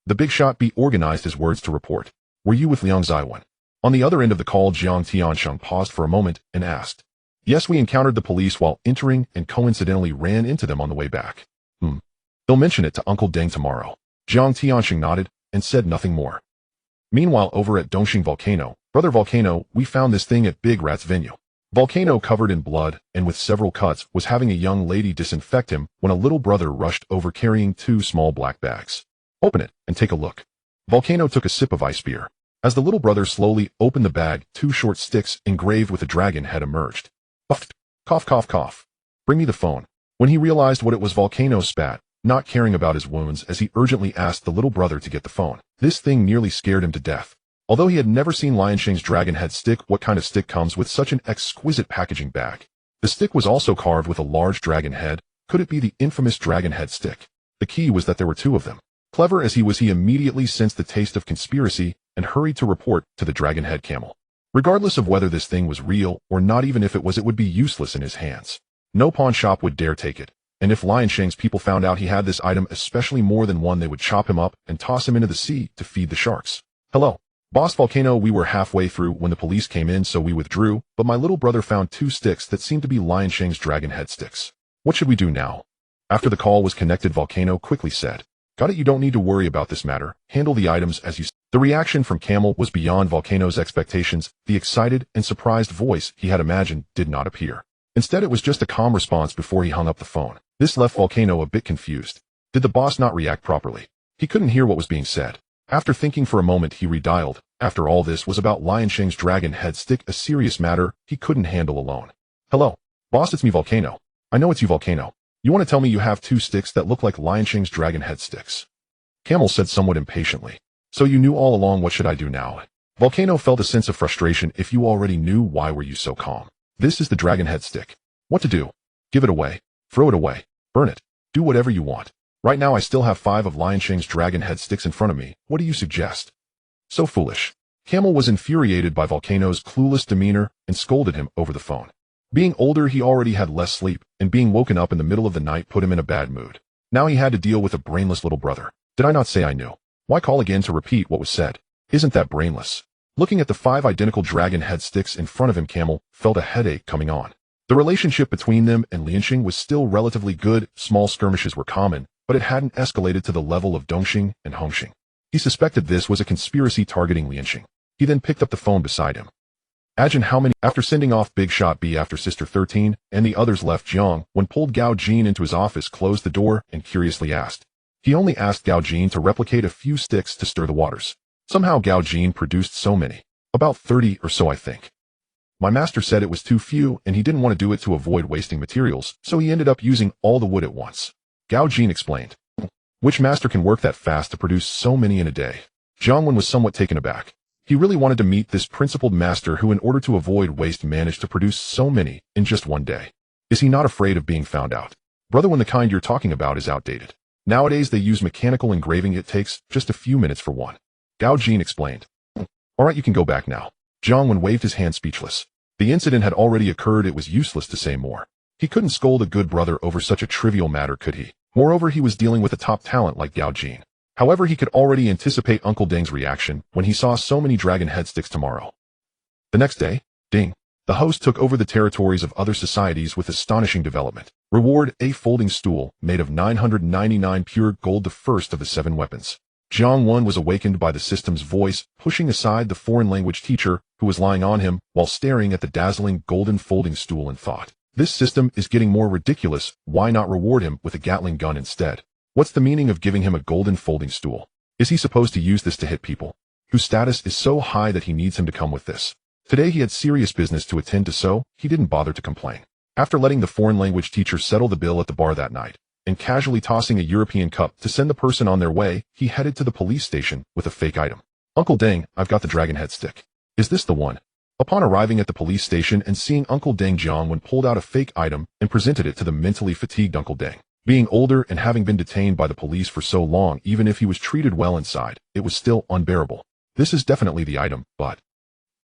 The big shot B organized his words to report. Were you with Liang Zaiwen? On the other end of the call, Jiang Tiansheng paused for a moment and asked. Yes, we encountered the police while entering and coincidentally ran into them on the way back. They'll mention it to Uncle Deng tomorrow. Jiang Tiansheng nodded and said nothing more. Meanwhile, over at Dongxing Volcano, Brother Volcano, we found this thing at Big Rat's venue. Volcano, covered in blood and with several cuts, was having a young lady disinfect him when a little brother rushed over carrying 2 small black bags. Open it and take a look. Volcano took a sip of ice beer. As the little brother slowly opened the bag, 2 short sticks engraved with a dragon had emerged. Puffed. Cough, cough, cough. Bring me the phone. When he realized what it was, Volcano spat, not caring about his wounds, as he urgently asked the little brother to get the phone. This thing nearly scared him to death. Although he had never seen Liansheng's Dragonhead stick, what kind of stick comes with such an exquisite packaging bag? The stick was also carved with a large dragon head. Could it be the infamous Dragonhead stick? The key was that there were 2 of them. Clever as he was, he immediately sensed the taste of conspiracy and hurried to report to the Dragonhead camel. Regardless of whether this thing was real or not, even if it was, it would be useless in his hands. No pawn shop would dare take it. And if Liansheng's people found out he had this item, especially more than one, they would chop him up and toss him into the sea to feed the sharks. Hello, Boss Volcano. We were halfway through when the police came in, so we withdrew, but my little brother found 2 sticks that seemed to be Liansheng's Dragonhead sticks. What should we do now? After the call was connected, Volcano quickly said, Got it, you don't need to worry about this matter. Handle the items as you... The reaction from Camel was beyond Volcano's expectations. The excited and surprised voice he had imagined did not appear. Instead, it was just a calm response before he hung up the phone. This left Volcano a bit confused. Did the boss not react properly? He couldn't hear what was being said. After thinking for a moment, he redialed. After all, this was about Liansheng's Dragonhead stick, a serious matter he couldn't handle alone. Hello, boss, it's me, Volcano. I know it's you, Volcano. You want to tell me you have 2 sticks that look like Liansheng's dragon head sticks? Camel said somewhat impatiently. So you knew all along, what should I do now? Volcano felt a sense of frustration. If you already knew, why were you so calm? This is the dragon head stick. What to do? Give it away. Throw it away. Burn it. Do whatever you want. Right now I still have 5 of Liansheng's dragon head sticks in front of me. What do you suggest? So foolish. Camel was infuriated by Volcano's clueless demeanor and scolded him over the phone. Being older, he already had less sleep, and being woken up in the middle of the night put him in a bad mood. Now he had to deal with a brainless little brother. Did I not say I knew? Why call again to repeat what was said? Isn't that brainless? Looking at the 5 identical dragon head sticks in front of him, Camel felt a headache coming on. The relationship between them and Liansheng was still relatively good. Small skirmishes were common, but it hadn't escalated to the level of Dongxing and Hongxing. He suspected this was a conspiracy targeting Liansheng. He then picked up the phone beside him. Imagine how many. After sending off Big Shot B after Sister 13 and the others left, Jiang Wen pulled Gao Jin into his office, closed the door, and curiously asked. He only asked Gao Jin to replicate a few sticks to stir the waters. Somehow Gao Jin produced so many. About 30 or so, I think. My master said it was too few, and he didn't want to do it to avoid wasting materials, so he ended up using all the wood at once. Gao Jin explained. Which master can work that fast to produce so many in a day? Jiang Wen was somewhat taken aback. He really wanted to meet this principled master who, in order to avoid waste, managed to produce so many in just one day. Is he not afraid of being found out? Brother, when the kind you're talking about is outdated. Nowadays they use mechanical engraving. It takes just a few minutes for one. Gao Jin explained. Alright, you can go back now. Jiang Wen waved his hand, speechless. The incident had already occurred. It was useless to say more. He couldn't scold a good brother over such a trivial matter, could he? Moreover, he was dealing with a top talent like Gao Jin. However, he could already anticipate Uncle Deng's reaction when he saw so many dragon head sticks tomorrow. The next day, Deng, the host, took over the territories of other societies with astonishing development. Reward: a folding stool made of 999 pure gold, the first of the 7 weapons. Jiang Wen was awakened by the system's voice, pushing aside the foreign language teacher who was lying on him while staring at the dazzling golden folding stool, and thought, this system is getting more ridiculous. Why not reward him with a Gatling gun instead? What's the meaning of giving him a golden folding stool? Is he supposed to use this to hit people whose status is so high that he needs him to come with this? Today he had serious business to attend to, so he didn't bother to complain. After letting the foreign language teacher settle the bill at the bar that night, and casually tossing a European cup to send the person on their way, he headed to the police station with a fake item. Uncle Deng, I've got the dragon head stick. Is this the one? Upon arriving at the police station and seeing Uncle Deng, Jiang Wen pulled out a fake item and presented it to the mentally fatigued Uncle Deng. Being older and having been detained by the police for so long, even if he was treated well inside, it was still unbearable. This is definitely the item, but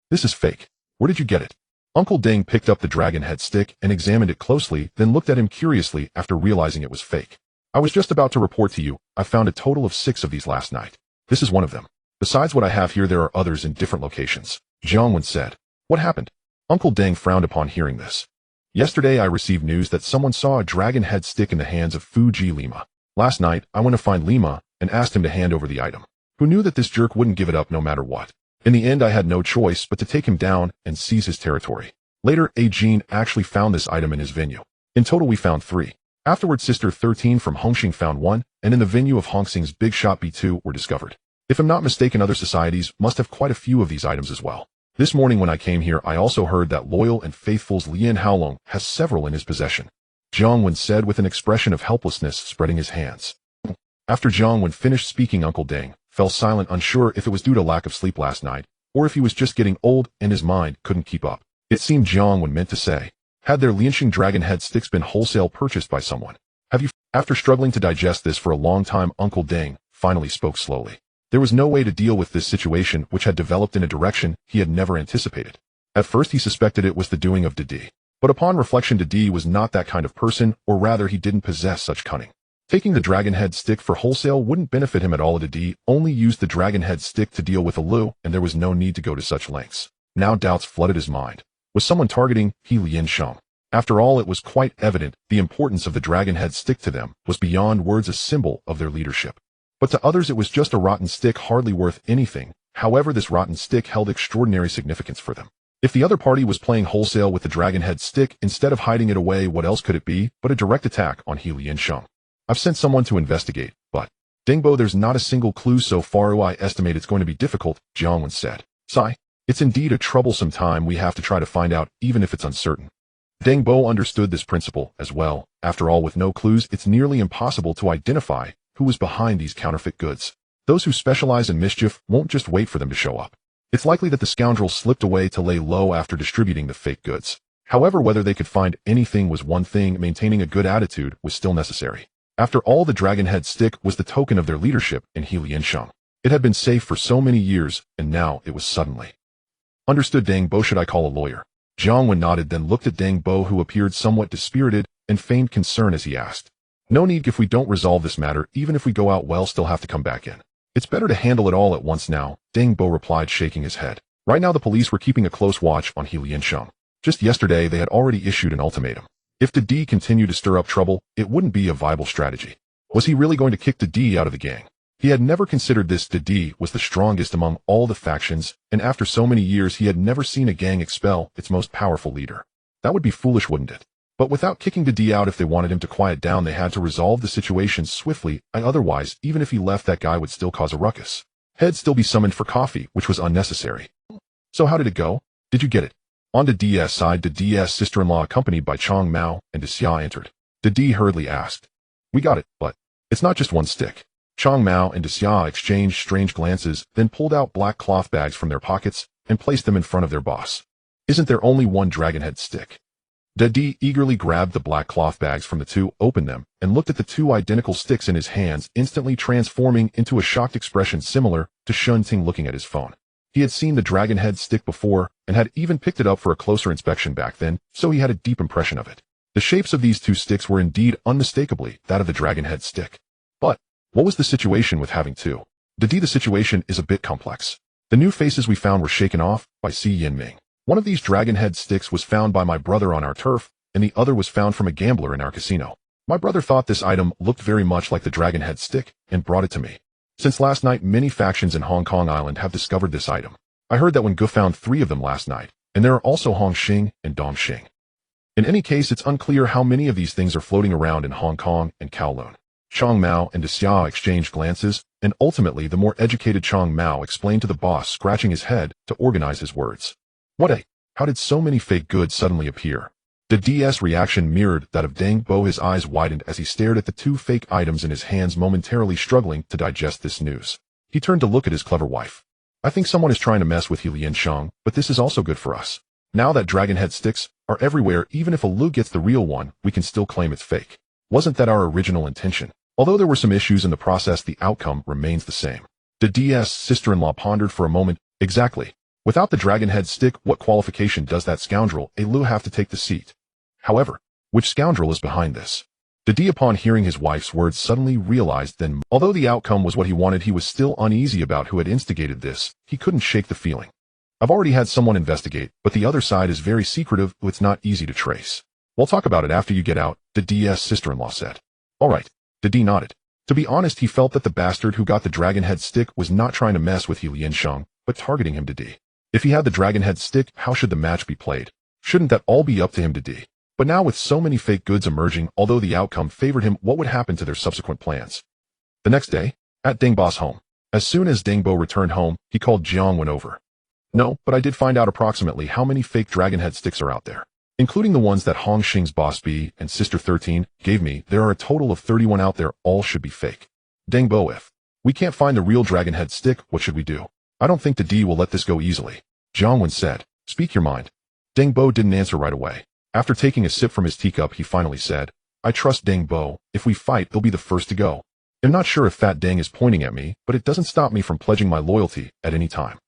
this is fake. Where did you get it? Uncle Deng picked up the dragon head stick and examined it closely, then looked at him curiously after realizing it was fake. I was just about to report to you. I found a total of 6 of these last night. This is one of them. Besides what I have here, there are others in different locations. Jiang Wen said. What happened? Uncle Deng frowned upon hearing this. Yesterday I received news that someone saw a dragon head stick in the hands of Fuji Lima. Last night I went to find Lima and asked him to hand over the item. Who knew that this jerk wouldn't give it up no matter what? In the end I had no choice but to take him down and seize his territory. Later, Jin actually found this item in his venue. In total we found 3. Afterwards, Sister 13 from Hongxing found 1, and in the venue of Hongxing's Big Shot B2 were discovered. If I'm not mistaken, other societies must have quite a few of these items as well. This morning when I came here, I also heard that Loyal and Faithful's Lian Haolong has several in his possession. Jiang Wen said with an expression of helplessness, spreading his hands. After Jiang Wen finished speaking, Uncle Deng fell silent, unsure if it was due to lack of sleep last night, or if he was just getting old and his mind couldn't keep up. It seemed Jiang Wen meant to say, had their Liansheng dragon head sticks been wholesale purchased by someone? Have you? After struggling to digest this for a long time, Uncle Deng finally spoke slowly. There was no way to deal with this situation, which had developed in a direction he had never anticipated. At first he suspected it was the doing of Dede. But upon reflection, Dede was not that kind of person, or rather he didn't possess such cunning. Taking the dragon head stick for wholesale wouldn't benefit him at all. Dede only used the dragon head stick to deal with Alu, and there was no need to go to such lengths. Now doubts flooded his mind. Was someone targeting He Liansheng? After all, it was quite evident the importance of the dragon head stick to them was beyond words, a symbol of their leadership. But to others it was just a rotten stick, hardly worth anything. However, this rotten stick held extraordinary significance for them. If the other party was playing wholesale with the dragon head stick instead of hiding it away, what else could it be but a direct attack on He Liansheng? I've sent someone to investigate, but Dengbo, there's not a single clue so far. I estimate it's going to be difficult, Jiang Wen said. Sigh. It's indeed a troublesome time. We have to try to find out, even if it's uncertain. Deng Bo understood this principle as well. After all, with no clues, it's nearly impossible to identify who was behind these counterfeit goods. Those who specialize in mischief won't just wait for them to show up. It's likely that the scoundrel slipped away to lay low after distributing the fake goods. However, whether they could find anything was one thing, maintaining a good attitude was still necessary. After all, the dragon head stick was the token of their leadership in Liansheng. It had been safe for so many years, and now it was suddenly. Understood, Deng Bo. Should I call a lawyer? Jiang Wen nodded, then looked at Deng Bo, who appeared somewhat dispirited and feigned concern as he asked. No need. If we don't resolve this matter, even if we go out, we'll still have to come back in. It's better to handle it all at once now, Deng Bo replied, shaking his head. Right now the police were keeping a close watch on Liansheng. Just yesterday they had already issued an ultimatum. If Deng continued to stir up trouble, it wouldn't be a viable strategy. Was he really going to kick Deng out of the gang? He had never considered this. Deng was the strongest among all the factions, and after so many years he had never seen a gang expel its most powerful leader. That would be foolish, wouldn't it? But without kicking Deng out, if they wanted him to quiet down, they had to resolve the situation swiftly. Otherwise, even if he left, that guy would still cause a ruckus. He'd still be summoned for coffee, which was unnecessary. So how did it go? Did you get it? On Deng's side, Deng's sister-in-law, accompanied by Chang Mao and Xia, entered. Deng hurriedly asked. We got it, but it's not just one stick. Chang Mao and Xia exchanged strange glances, then pulled out black cloth bags from their pockets and placed them in front of their boss. Isn't there only one dragonhead stick? Deng eagerly grabbed the black cloth bags from the two, opened them, and looked at the two identical sticks in his hands, instantly transforming into a shocked expression similar to Shun Ting looking at his phone. He had seen the dragonhead stick before, and had even picked it up for a closer inspection back then, so he had a deep impression of it. The shapes of these two sticks were indeed unmistakably that of the dragonhead stick. But what was the situation with having two? Deng, the situation is a bit complex. The new faces we found were shaken off by Si Yinming. One of these dragonhead sticks was found by my brother on our turf, and the other was found from a gambler in our casino. My brother thought this item looked very much like the dragonhead stick and brought it to me. Since last night, many factions in Hong Kong Island have discovered this item. I heard that when Gu found 3 of them last night, and there are also Hong Xing and Dong Xing. In any case, it's unclear how many of these things are floating around in Hong Kong and Kowloon. Chang Mao and Xia exchanged glances, and ultimately the more educated Chang Mao explained to the boss, scratching his head to organize his words. How did so many fake goods suddenly appear? Deng's reaction mirrored that of Deng Bo. His eyes widened as he stared at the 2 fake items in his hands, momentarily struggling to digest this news. He turned to look at his clever wife. I think someone is trying to mess with Liansheng, but this is also good for us. Now that dragonhead sticks are everywhere, even if a Lu gets the real one, we can still claim it's fake. Wasn't that our original intention? Although there were some issues in the process, the outcome remains the same. Deng's sister-in-law pondered for a moment. Exactly. Without the dragonhead stick, what qualification does that scoundrel, a Lu, have to take the seat? However, which scoundrel is behind this? Deng, upon hearing his wife's words, suddenly realized then, although the outcome was what he wanted, he was still uneasy about who had instigated this. He couldn't shake the feeling. I've already had someone investigate, but the other side is very secretive, so it's not easy to trace. We'll talk about it after you get out, Deng's sister-in-law said. All right. Deng nodded. To be honest, he felt that the bastard who got the dragonhead stick was not trying to mess with Liansheng, but targeting him. Deng. If he had the dragonhead stick, how should the match be played? Shouldn't that all be up to him? Deng. But now, with so many fake goods emerging, although the outcome favored him, what would happen to their subsequent plans? The next day, at Deng Bo's home. As soon as Deng Bo returned home, he called Jiang Wen over. No, but I did find out approximately how many fake dragonhead sticks are out there. Including the ones that Hong Xing's boss B and Sister 13 gave me, there are a total of 31 out there. All should be fake. Deng Bo, if we can't find the real dragonhead stick, what should we do? I don't think Deng will let this go easily. Jiang Wen said. Speak your mind. Deng Bo didn't answer right away. After taking a sip from his teacup, he finally said, I trust Deng Bo. If we fight, they'll be the first to go. I'm not sure if Fat Deng is pointing at me, but it doesn't stop me from pledging my loyalty at any time.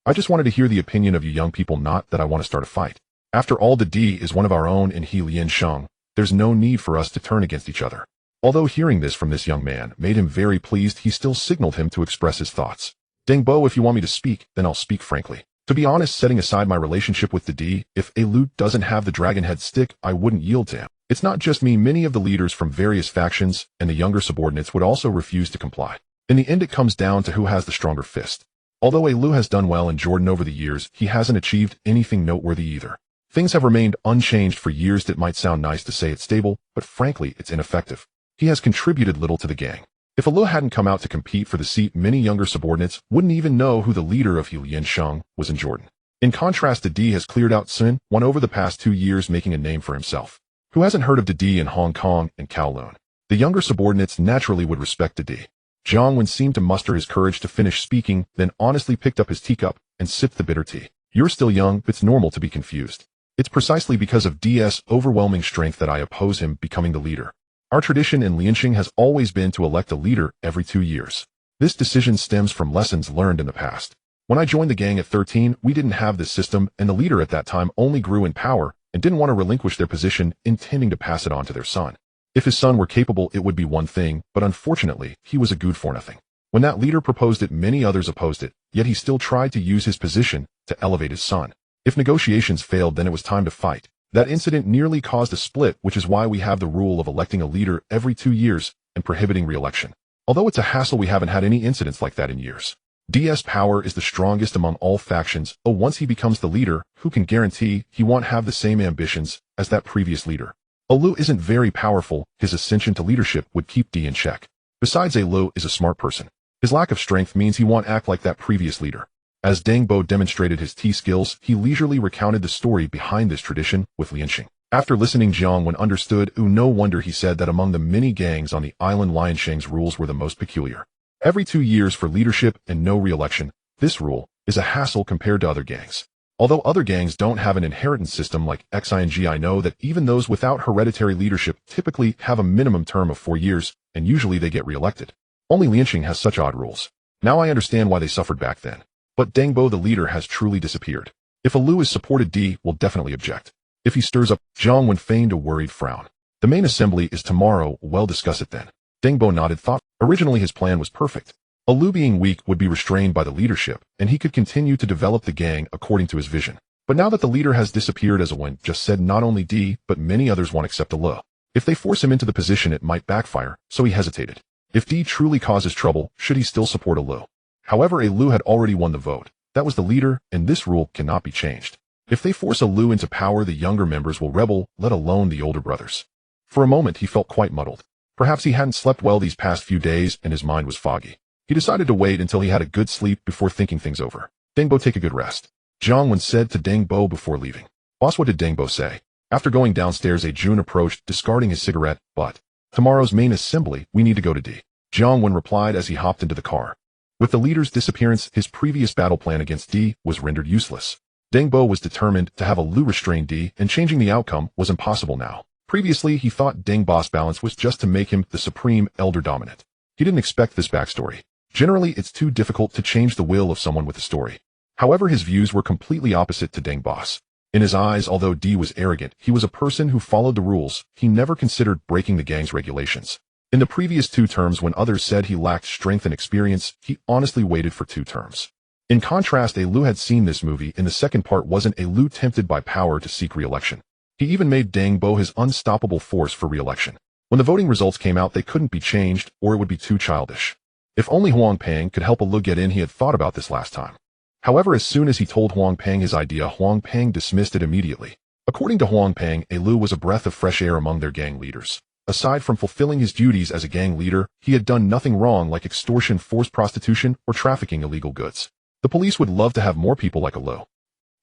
I just wanted to hear the opinion of you young people, not that I want to start a fight. After all, Deng is one of our own in Liansheng. There's no need for us to turn against each other. Although hearing this from this young man made him very pleased, he still signaled him to express his thoughts. Deng Bo, if you want me to speak, then I'll speak frankly. To be honest, setting aside my relationship with Deng, if a Lu doesn't have the dragonhead stick, I wouldn't yield to him. It's not just me, many of the leaders from various factions and the younger subordinates would also refuse to comply. In the end, it comes down to who has the stronger fist. Although a Lu has done well in Jordan over the years, he hasn't achieved anything noteworthy either. Things have remained unchanged for years. It might sound nice to say it's stable, but frankly, it's ineffective. He has contributed little to the gang. If a Lu hadn't come out to compete for the seat, many younger subordinates wouldn't even know who the leader of Liansheng was in Jordan. In contrast, Deng has cleared out Sun, won over the past 2 years, making a name for himself. Who hasn't heard of Deng in Hong Kong and Kowloon? The younger subordinates naturally would respect Deng. Jiang Wen seemed to muster his courage to finish speaking, then honestly picked up his teacup and sipped the bitter tea. You're still young, it's normal to be confused. It's precisely because of D's overwhelming strength that I oppose him becoming the leader. Our tradition in Lianxing has always been to elect a leader every 2 years. This decision stems from lessons learned in the past. When I joined the gang at 13, we didn't have this system, and the leader at that time only grew in power and didn't want to relinquish their position, intending to pass it on to their son. If his son were capable, it would be one thing, but unfortunately, he was a good for nothing. When that leader proposed it, many others opposed it, yet he still tried to use his position to elevate his son. If negotiations failed, then it was time to fight. That incident nearly caused a split, which is why we have the rule of electing a leader every 2 years and prohibiting re-election. Although it's a hassle, we haven't had any incidents like that in years. D's power is the strongest among all factions. Once he becomes the leader, who can guarantee he won't have the same ambitions as that previous leader? Lu isn't very powerful. His ascension to leadership would keep D in check. Besides, Lu is a smart person. His lack of strength means he won't act like that previous leader. As Deng demonstrated his tea skills, he leisurely recounted the story behind this tradition with Lianxing. After listening, Jiang Wen understood. No wonder he said that among the many gangs on the island, Lianxing's rules were the most peculiar. Every 2 years for leadership and no re-election. This rule is a hassle compared to other gangs. Although other gangs don't have an inheritance system like Xing, I know that even those without hereditary leadership typically have a minimum term of 4 years, and usually they get re-elected. Only Lianxing has such odd rules. Now I understand why they suffered back then. But Deng, the leader, has truly disappeared. If Lu is supported, D will definitely object. If he stirs up, Jiang Wen feigned a worried frown. The main assembly is tomorrow, we'll discuss it then. Deng nodded thoughtfully. Originally his plan was perfect. Lu being weak would be restrained by the leadership, and he could continue to develop the gang according to his vision. But now that the leader has disappeared, as Wen just said, not only D, but many others won't accept Lu. If they force him into the position, it might backfire, so he hesitated. If D truly causes trouble, should he still support Lu? However, Lu had already won the vote. That was the leader, and this rule cannot be changed. If they force Lu into power, the younger members will rebel, let alone the older brothers. For a moment he felt quite muddled. Perhaps he hadn't slept well these past few days and his mind was foggy. He decided to wait until he had a good sleep before thinking things over. Deng, take a good rest. Jiang Wen said to Deng before leaving. Boss, what did Deng say? After going downstairs, Jun approached, discarding his cigarette. But tomorrow's main assembly, we need to go to D. Jiang Wen replied as he hopped into the car. With the leader's disappearance, his previous battle plan against D was rendered useless. Deng was determined to have Lu restrain D, and changing the outcome was impossible now. Previously, he thought Deng balance was just to make him the supreme elder dominant. He didn't expect this backstory. Generally, it's too difficult to change the will of someone with a story. However, his views were completely opposite to Deng. In his eyes, although D was arrogant, he was a person who followed the rules. He never considered breaking the gang's regulations. In the previous 2 terms, when others said he lacked strength and experience, he honestly waited for 2 terms. In contrast, Lu had seen this movie. In the second part, wasn't Lu tempted by power to seek re-election? He even made Deng his unstoppable force for re-election. When the voting results came out, they couldn't be changed, or it would be too childish. If only Huang Pang could help Lu get in. He had thought about this last time. However, as soon as he told Huang Pang his idea, Huang Pang dismissed it immediately. According to Huang Pang, Lu was a breath of fresh air among their gang leaders. Aside from fulfilling his duties as a gang leader, he had done nothing wrong like extortion, forced prostitution, or trafficking illegal goods. The police would love to have more people like Lu.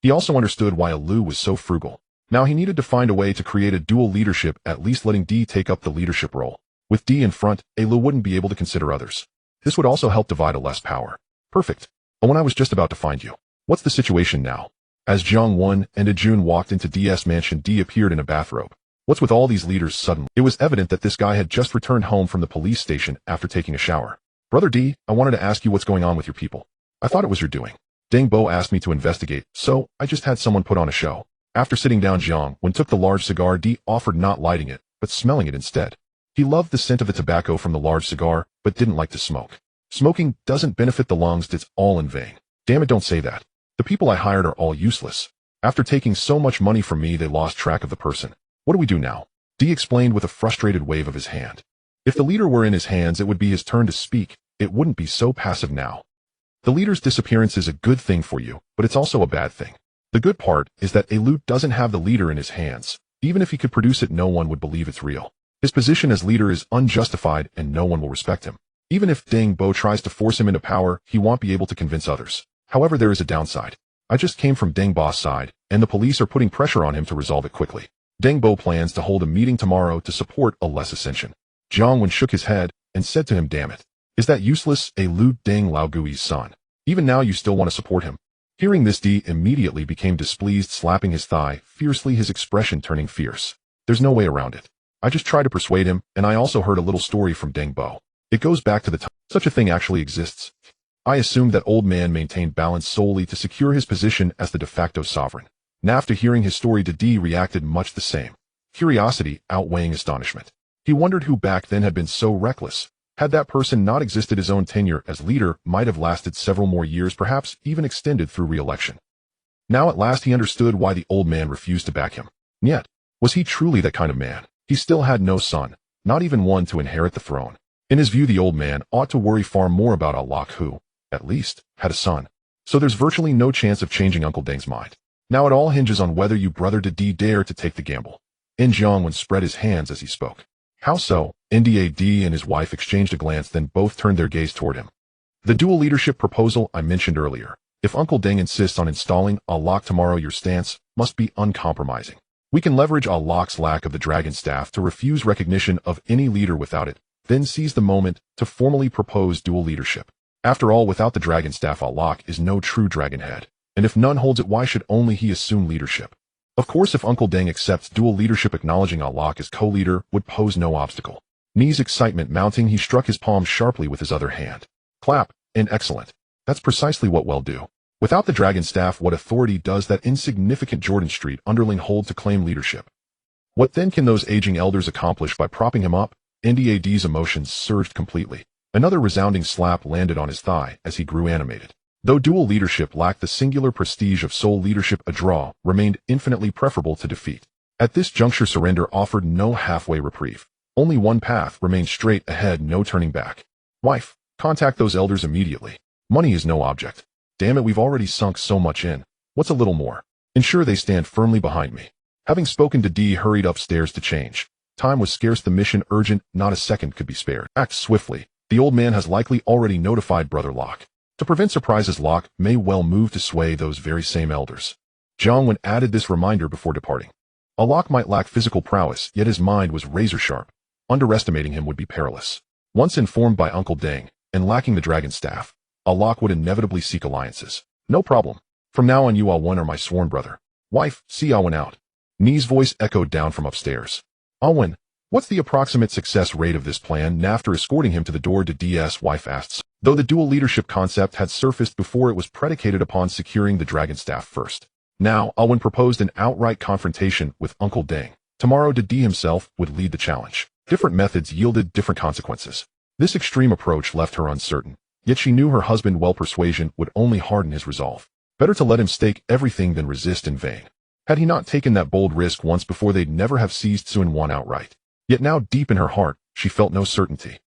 He also understood why Lu was so frugal. Now he needed to find a way to create a dual leadership, at least letting D take up the leadership role. With D in front, Lu wouldn't be able to consider others. This would also help divide less power. Perfect. When I was just about to find you. What's the situation now? As Jiang Wen and Jun walked into D's mansion, D appeared in a bathrobe. What's with all these leaders suddenly? It was evident that this guy had just returned home from the police station after taking a shower. Brother D, I wanted to ask you what's going on with your people. I thought it was your doing. Deng asked me to investigate, so I just had someone put on a show. After sitting down, Jiang Wen took the large cigar. D offered not lighting it, but smelling it instead. He loved the scent of the tobacco from the large cigar, but didn't like to smoke. Smoking doesn't benefit the lungs, it's all in vain. Damn it, don't say that. The people I hired are all useless. After taking so much money from me, they lost track of the person. What do we do now? D explained with a frustrated wave of his hand. If the leader were in his hands, it would be his turn to speak. It wouldn't be so passive now. The leader's disappearance is a good thing for you, but it's also a bad thing. The good part is that Lu doesn't have the leader in his hands. Even if he could produce it, no one would believe it's real. His position as leader is unjustified and no one will respect him. Even if Deng tries to force him into power, he won't be able to convince others. However, there is a downside. I just came from Deng boss side, and the police are putting pressure on him to resolve it quickly. Deng Bo plans to hold a meeting tomorrow to support a less ascension. Jiang Wen shook his head and said to him, damn it. Is that useless, a Lu Deng Lao Gui's son? Even now you still want to support him? Hearing this, Di immediately became displeased, slapping his thigh fiercely, his expression turning fierce. There's no way around it. I just tried to persuade him, and I also heard a little story from Deng Bo. It goes back to the time such a thing actually exists. I assumed that old man maintained balance solely to secure his position as the de facto sovereign. After hearing his story, Di reacted much the same. Curiosity outweighing astonishment. He wondered who back then had been so reckless. Had that person not existed, his own tenure as leader might have lasted several more years, perhaps even extended through re-election. Now at last he understood why the old man refused to back him. Yet, was he truly that kind of man? He still had no son, not even one to inherit the throne. In his view, the old man ought to worry far more about Allah, who, at least, had a son. So there's virtually no chance of changing Uncle Deng's mind. Now it all hinges on whether you brother Di dare to take the gamble. Jiang Wen spread his hands as he spoke. How so? Di and his wife exchanged a glance, then both turned their gaze toward him. The dual leadership proposal I mentioned earlier. If Uncle Deng insists on installing Allah tomorrow, your stance must be uncompromising. We can leverage Allah's lack of the dragon staff to refuse recognition of any leader without it, then seize the moment to formally propose dual leadership. After all, without the dragon staff, Allah is no true dragon head. And if none holds it, why should only he assume leadership? Of course, if Uncle Deng accepts dual leadership, acknowledging Allah as co-leader would pose no obstacle. Ni's excitement mounting, he struck his palm sharply with his other hand. Clap, and excellent. That's precisely what we'll do. Without the dragon staff, what authority does that insignificant Jordan Street underling hold to claim leadership? What then can those aging elders accomplish by propping him up? Ndad's emotions surged completely. Another resounding slap landed on his thigh as he grew animated. Though dual leadership lacked the singular prestige of sole leadership, a draw remained infinitely preferable to defeat. At this juncture, surrender offered no halfway reprieve. Only one path remained straight ahead, no turning back. Wife, contact those elders immediately. Money is no object. Damn it, we've already sunk so much in. What's a little more? Ensure they stand firmly behind me. Having spoken, Di hurried upstairs to change. Time was scarce, the mission urgent, not a second could be spared. Act swiftly. The old man has likely already notified Brother Locke. To prevent surprises, Locke may well move to sway those very same elders. Jiang Wen added this reminder before departing. Locke might lack physical prowess, yet his mind was razor-sharp. Underestimating him would be perilous. Once informed by Uncle Deng, and lacking the dragon staff, Locke would inevitably seek alliances. No problem. From now on, you Wen are my sworn brother. Wife, see Wen out. Ni's voice echoed down from upstairs. Wen, what's the approximate success rate of this plan? After escorting him to the door, Di's wife asked. Though the dual leadership concept had surfaced before, it was predicated upon securing the dragon staff first. Now, Wen proposed an outright confrontation with Uncle Deng. Tomorrow, Di himself would lead the challenge. Different methods yielded different consequences. This extreme approach left her uncertain, yet she knew her husband well. Persuasion would only harden his resolve. Better to let him stake everything than resist in vain. Had he not taken that bold risk once before, they'd never have seized Sun Wan outright. Yet now, deep in her heart, she felt no certainty.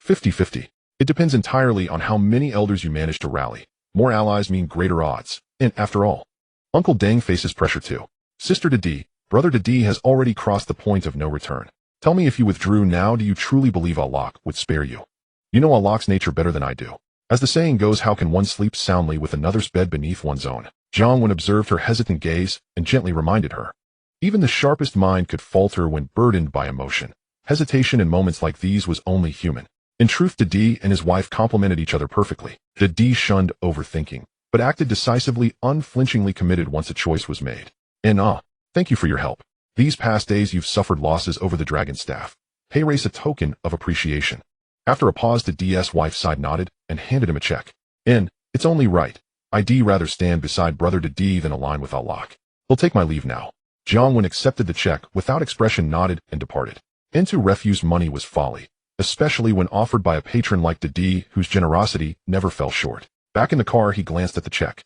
50-50. It depends entirely on how many elders you manage to rally. More allies mean greater odds. And after all, Uncle Deng faces pressure too. Sister Di, brother Di has already crossed the point of no return. Tell me, if you withdrew now, do you truly believe Allah would spare you? You know Allah's nature better than I do. As the saying goes, how can one sleep soundly with another's bed beneath one's own? Jiang Wen observed her hesitant gaze and gently reminded her. Even the sharpest mind could falter when burdened by emotion. Hesitation in moments like these was only human. In truth, Di and his wife complemented each other perfectly. Di shunned overthinking, but acted decisively, unflinchingly committed once a choice was made. Thank you for your help. These past days you've suffered losses over the dragon staff. Pay race a token of appreciation. After a pause, Di's wife side nodded and handed him a check. It's only right. I'd rather stand beside brother Di than align with Allah. He'll take my leave now. Jiang Wen accepted the check without expression, nodded, and departed. To refuse money was folly, especially when offered by a patron like Di, whose generosity never fell short. Back in the car, he glanced at the check.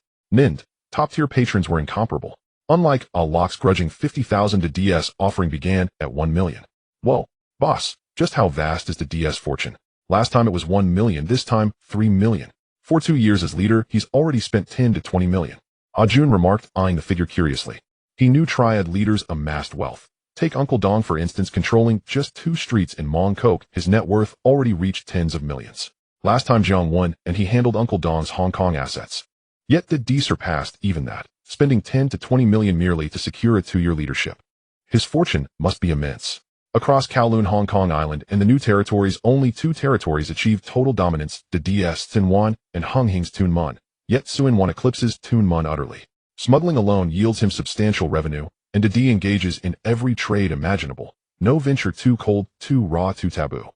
Top-tier patrons were incomparable. Unlike Allah's grudging 50,000, Di's offering began at 1 million. Whoa, boss, just how vast is Di's fortune? Last time it was 1 million, this time 3 million. For 2 years as leader, he's already spent 10 to 20 million. Jun remarked, eyeing the figure curiously. He knew Triad leaders amassed wealth. Take Uncle Dong for instance, controlling just 2 streets in Mongkok, his net worth already reached tens of millions. Last time Jiang won, and he handled Uncle Dong's Hong Kong assets. Yet Dede surpassed even that, spending 10 to 20 million merely to secure a 2-year leadership. His fortune must be immense. Across Kowloon, Hong Kong Island, and the new territories, only 2 territories achieved total dominance, Dede's Tunwan and Hung Hing's Tunmun. Yet Suinwan eclipses Tunmun utterly. Smuggling alone yields him substantial revenue, and Dede engages in every trade imaginable. No venture too cold, too raw, too taboo.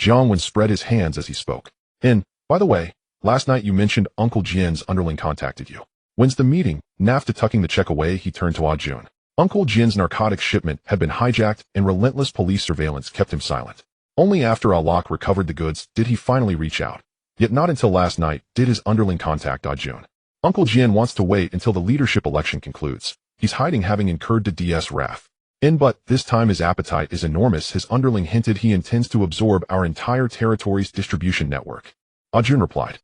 Jiang Wen spread his hands as he spoke. By the way, last night you mentioned Uncle Jian's underling contacted you. When's the meeting? After tucking the check away, he turned to Jun. Uncle Jin's narcotics shipment had been hijacked and relentless police surveillance kept him silent. Only after Alok recovered the goods did he finally reach out. Yet not until last night did his underling contact Jun. Uncle Jian wants to wait until the leadership election concludes. He's hiding, having incurred Dede's wrath. But this time his appetite is enormous. His underling hinted he intends to absorb our entire territory's distribution network. Jun replied.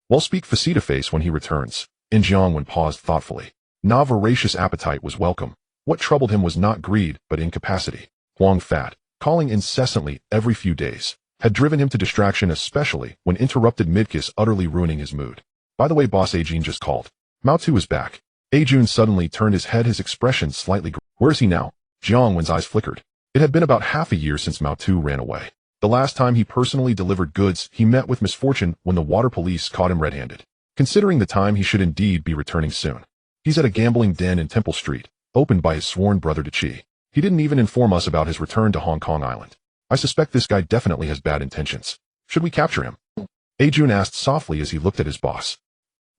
We'll speak face-to-face when he returns. Jiang Wen paused thoughtfully. Na voracious appetite was welcome. What troubled him was not greed, but incapacity. Huang Fat, calling incessantly every few days, had driven him to distraction, especially when interrupted mid-kiss, utterly ruining his mood. By the way, boss, Ajun just called. Mao Tu is back. Ajun suddenly turned his head, his expression slightly. Where is he now? Jiang Wen's eyes flickered. It had been about half a year since Mao Tu ran away. The last time he personally delivered goods, he met with misfortune when the water police caught him red-handed. Considering the time, he should indeed be returning soon. He's at a gambling den in Temple Street, opened by his sworn brother Chi. He didn't even inform us about his return to Hong Kong Island. I suspect this guy definitely has bad intentions. Should we capture him? Ajun asked softly as he looked at his boss.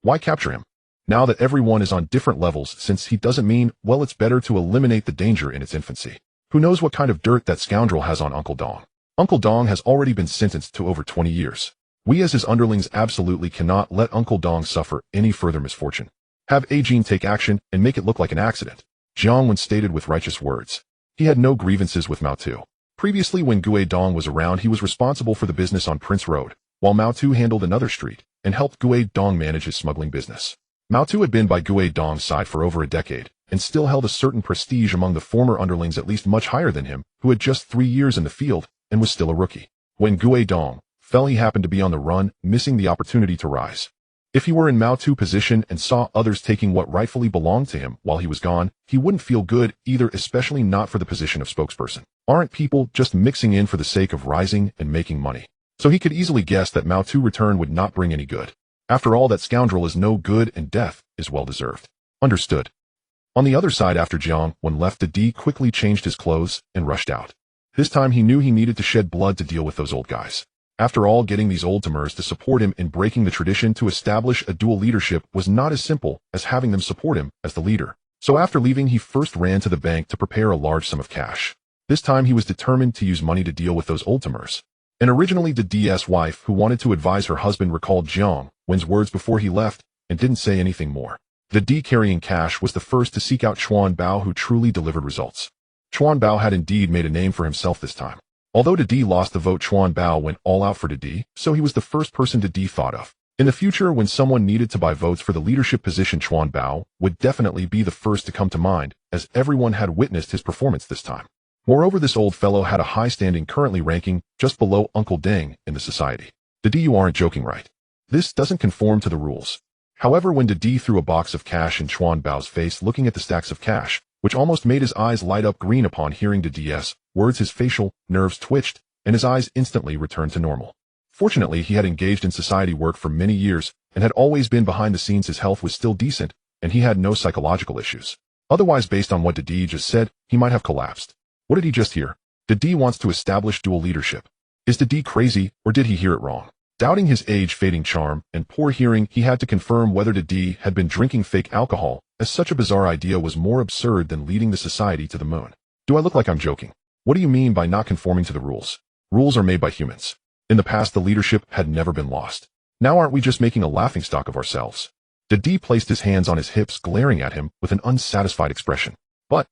Why capture him? Now that everyone is on different levels, since he doesn't mean, well, it's better to eliminate the danger in its infancy. Who knows what kind of dirt that scoundrel has on Uncle Dong? Uncle Dong has already been sentenced to over 20 years. We as his underlings absolutely cannot let Uncle Dong suffer any further misfortune. Have Ajun take action and make it look like an accident. Jiang Wen stated with righteous words. He had no grievances with Mao Tu. Previously, when Gue Dong was around, he was responsible for the business on Prince Road, while Mao Tu handled another street and helped Gue Dong manage his smuggling business. Mao Tu had been by Gue Dong's side for over a decade and still held a certain prestige among the former underlings, at least much higher than him, who had just 3 years in the field and was still a rookie. When Gue Dong fell, he happened to be on the run, missing the opportunity to rise. If he were in Mao Tu's position and saw others taking what rightfully belonged to him while he was gone, he wouldn't feel good either, especially not for the position of spokesperson. Aren't people just mixing in for the sake of rising and making money? So he could easily guess that Mao Tu's return would not bring any good. After all, that scoundrel is no good and death is well deserved. Understood. On the other side, after Jiang Wen left, Dede quickly changed his clothes and rushed out. This time he knew he needed to shed blood to deal with those old guys. After all, getting these old-timers to support him in breaking the tradition to establish a dual leadership was not as simple as having them support him as the leader. So after leaving, he first ran to the bank to prepare a large sum of cash. This time he was determined to use money to deal with those old-timers. And originally Dede's wife, who wanted to advise her husband, recalled Jiang Wen's words before he left and didn't say anything more. Dede, carrying cash, was the first to seek out Chuan Bao, who truly delivered results. Chuan Bao had indeed made a name for himself this time. Although Dede lost the vote, Chuan Bao went all out for Dede, so he was the first person Dede thought of. In the future, when someone needed to buy votes for the leadership position, Chuan Bao would definitely be the first to come to mind, as everyone had witnessed his performance this time. Moreover, this old fellow had a high standing, currently ranking just below Uncle Deng in the society. Dede, you aren't joking, right? This doesn't conform to the rules. However, when Dede threw a box of cash in Chuan Bao's face, looking at the stacks of cash, which almost made his eyes light up green upon hearing Dede's words, his facial nerves twitched, and his eyes instantly returned to normal. Fortunately, he had engaged in society work for many years and had always been behind the scenes. His health was still decent, and he had no psychological issues. Otherwise, based on what Dede just said, he might have collapsed. What did he just hear? Dede wants to establish dual leadership. Is Dede crazy, or did he hear it wrong? Doubting his age-fading charm and poor hearing, he had to confirm whether Dede had been drinking fake alcohol, as such a bizarre idea was more absurd than leading the society to the moon. Do I look like I'm joking? What do you mean by not conforming to the rules? Rules are made by humans. In the past, the leadership had never been lost. Now aren't we just making a laughingstock of ourselves? Dede placed his hands on his hips, glaring at him with an unsatisfied expression. But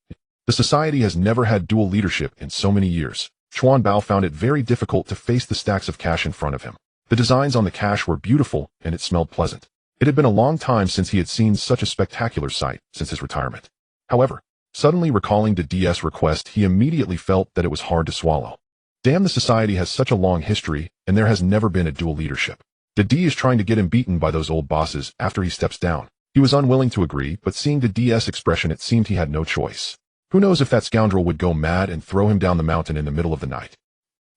the society has never had dual leadership in so many years. Chuan Bao found it very difficult to face the stacks of cash in front of him. The designs on the cash were beautiful, and it smelled pleasant. It had been a long time since he had seen such a spectacular sight since his retirement. However, suddenly recalling Dede's request, he immediately felt that it was hard to swallow. Damn, the society has such a long history, and there has never been a dual leadership. The D is trying to get him beaten by those old bosses after he steps down. He was unwilling to agree, but seeing the D's expression, it seemed he had no choice. Who knows if that scoundrel would go mad and throw him down the mountain in the middle of the night.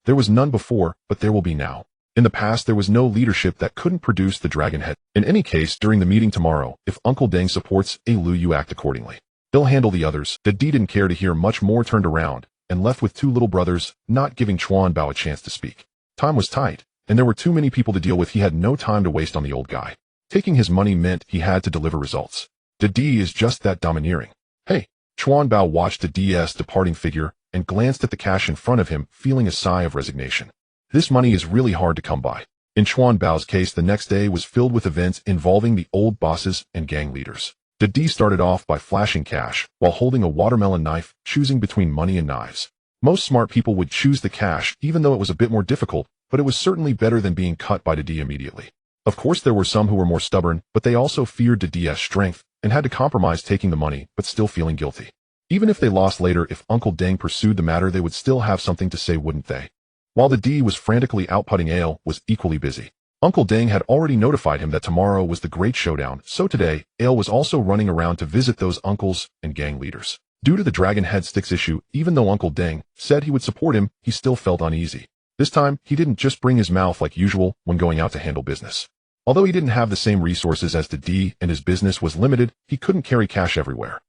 There was none before, but there will be now. In the past, there was no leadership that couldn't produce the dragon head. In any case, during the meeting tomorrow, if Uncle Deng supports Lu, you act accordingly. He'll handle the others. The D didn't care to hear much more, turned around, and left with two little brothers, not giving Chuan Bao a chance to speak. Time was tight, and there were too many people to deal with. He had no time to waste on the old guy. Taking his money meant he had to deliver results. The D is just that domineering. Hey, Chuan Bao watched the D's departing figure and glanced at the cash in front of him, feeling a sigh of resignation. This money is really hard to come by. In Chuan Bao's case, the next day was filled with events involving the old bosses and gang leaders. The D started off by flashing cash while holding a watermelon knife, choosing between money and knives. Most smart people would choose the cash, even though it was a bit more difficult, but it was certainly better than being cut by the D immediately. Of course, there were some who were more stubborn, but they also feared the D's strength and had to compromise taking the money, but still feeling guilty. Even if they lost later, if Uncle Deng pursued the matter, they would still have something to say, wouldn't they? While the D was frantically outputting, Ale was equally busy. Uncle Deng had already notified him that tomorrow was the great showdown, so today, Ale was also running around to visit those uncles and gang leaders. Due to the dragon head sticks issue, even though Uncle Deng said he would support him, he still felt uneasy. This time, he didn't just bring his mouth like usual when going out to handle business. Although he didn't have the same resources as the D and his business was limited, he couldn't carry cash everywhere.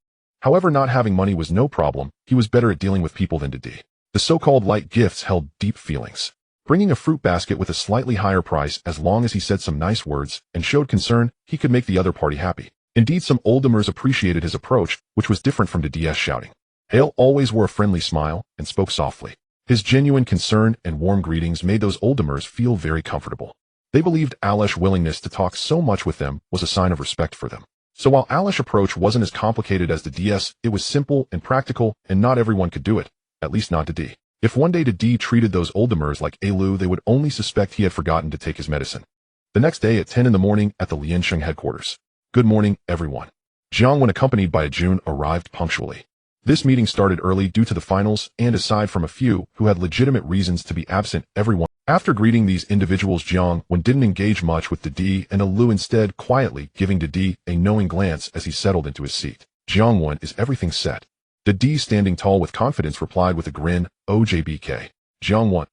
However, not having money was no problem. He was better at dealing with people than the D. The so-called light gifts held deep feelings. Bringing a fruit basket with a slightly higher price, as long as he said some nice words and showed concern, he could make the other party happy. Indeed, some oldtimers appreciated his approach, which was different from the D's shouting. Hale always wore a friendly smile and spoke softly. His genuine concern and warm greetings made those oldtimers feel very comfortable. They believed Alesh's willingness to talk so much with them was a sign of respect for them. So while Alesh's approach wasn't as complicated as the D's, it was simple and practical, and not everyone could do it, at least not the D. If one day the D treated those oldtimers like Lu, they would only suspect he had forgotten to take his medicine. The next day at 10 in the morning at the Liansheng headquarters. Good morning, everyone. Jiang Wen, accompanied by Jun, arrived punctually. This meeting started early due to the finals, and aside from a few who had legitimate reasons to be absent, everyone. After greeting these individuals, Jiang Wen didn't engage much with the D and Lu, instead quietly giving the D a knowing glance as he settled into his seat. Jiang Wen, is everything set? The D, standing tall with confidence, replied with a grin, OJBK. Jiang Wen.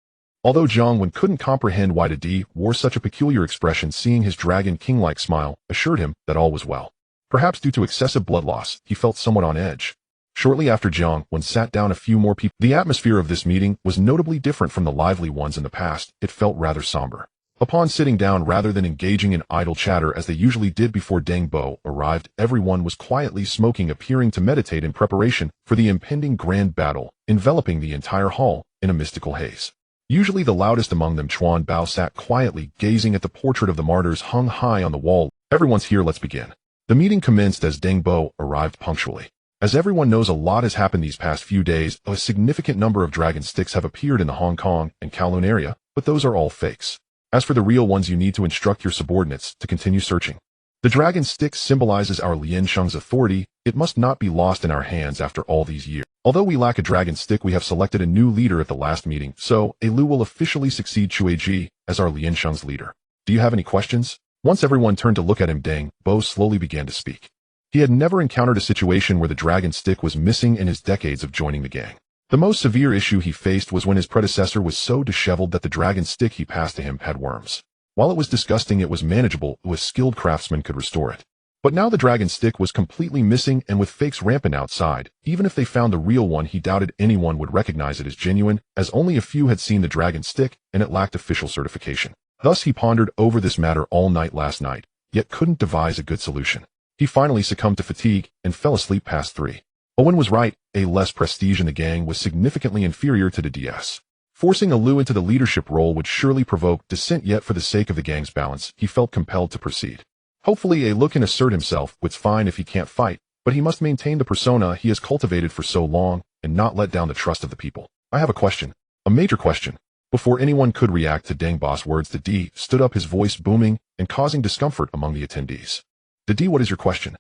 Although Jiang Wen couldn't comprehend why the D wore such a peculiar expression, seeing his dragon king-like smile assured him that all was well. Perhaps due to excessive blood loss, he felt somewhat on edge. Shortly after Jiang Wen sat down, a few more people. The atmosphere of this meeting was notably different from the lively ones in the past. It felt rather somber. Upon sitting down, rather than engaging in idle chatter as they usually did before Deng Bo arrived, everyone was quietly smoking, appearing to meditate in preparation for the impending grand battle, enveloping the entire hall in a mystical haze. Usually the loudest among them, Chuan Bao sat quietly gazing at the portrait of the martyrs hung high on the wall. Everyone's here, let's begin. The meeting commenced as Deng Bo arrived punctually. As everyone knows, a lot has happened these past few days. A significant number of dragon sticks have appeared in the Hong Kong and Kowloon area, but those are all fakes. As for the real ones, you need to instruct your subordinates to continue searching. The dragon stick symbolizes our Liansheng's authority. It must not be lost in our hands after all these years. Although we lack a dragon stick, we have selected a new leader at the last meeting, so Lu will officially succeed Chueji as our Liansheng's leader. Do you have any questions? Once everyone turned to look at him, Deng Bo slowly began to speak. He had never encountered a situation where the dragon stick was missing in his decades of joining the gang. The most severe issue he faced was when his predecessor was so disheveled that the dragon stick he passed to him had worms. While it was disgusting, it was manageable. A skilled craftsman could restore it. But now the dragon stick was completely missing, and with fakes rampant outside, even if they found the real one, he doubted anyone would recognize it as genuine, as only a few had seen the dragon stick and it lacked official certification. Thus he pondered over this matter all night last night, yet couldn't devise a good solution. He finally succumbed to fatigue and fell asleep past 3. Owen was right, a less prestige in the gang was significantly inferior to the DS. Forcing Lu into the leadership role would surely provoke dissent, yet for the sake of the gang's balance, he felt compelled to proceed. Hopefully Lu can assert himself. It's fine if he can't fight, but he must maintain the persona he has cultivated for so long and not let down the trust of the people. I have a question. A major question. Before anyone could react to Deng Bo's words, the D stood up, his voice booming and causing discomfort among the attendees. The D, what is your question?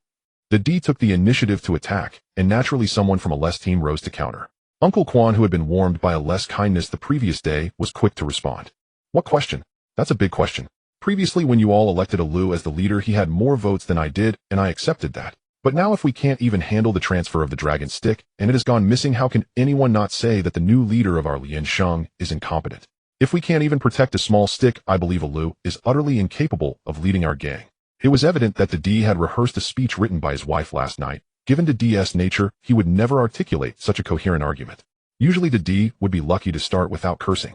The D took the initiative to attack, and naturally someone from a less team rose to counter. Uncle Quan, who had been warmed by a less kindness the previous day, was quick to respond. What question? That's a big question. Previously when you all elected Alu as the leader, he had more votes than I did, and I accepted that. But now if we can't even handle the transfer of the dragon stick, and it has gone missing, how can anyone not say that the new leader of our Liansheng is incompetent? If we can't even protect a small stick, I believe Alu is utterly incapable of leading our gang. It was evident that the D had rehearsed a speech written by his wife last night. Given the D's nature, he would never articulate such a coherent argument. Usually the D would be lucky to start without cursing.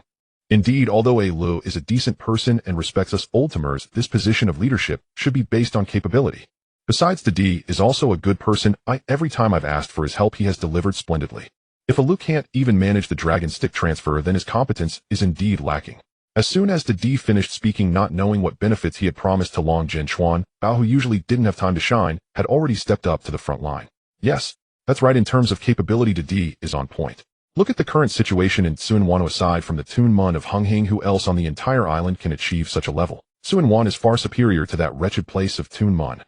Indeed, although Alu is a decent person and respects us old-timers, this position of leadership should be based on capability. Besides, the D is also a good person. Every time I've asked for his help, he has delivered splendidly. If Alu can't even manage the dragon stick transfer, then his competence is indeed lacking. As soon as the D finished speaking, not knowing what benefits he had promised to Long Jinchuan, Bao, who usually didn't have time to shine, had already stepped up to the front line. Yes, that's right, in terms of capability, the D is on point. Look at the current situation in Sunwan. Aside from the Tunmun of Hunghing, who else on the entire island can achieve such a level? Sunwan is far superior to that wretched place of Tunmun.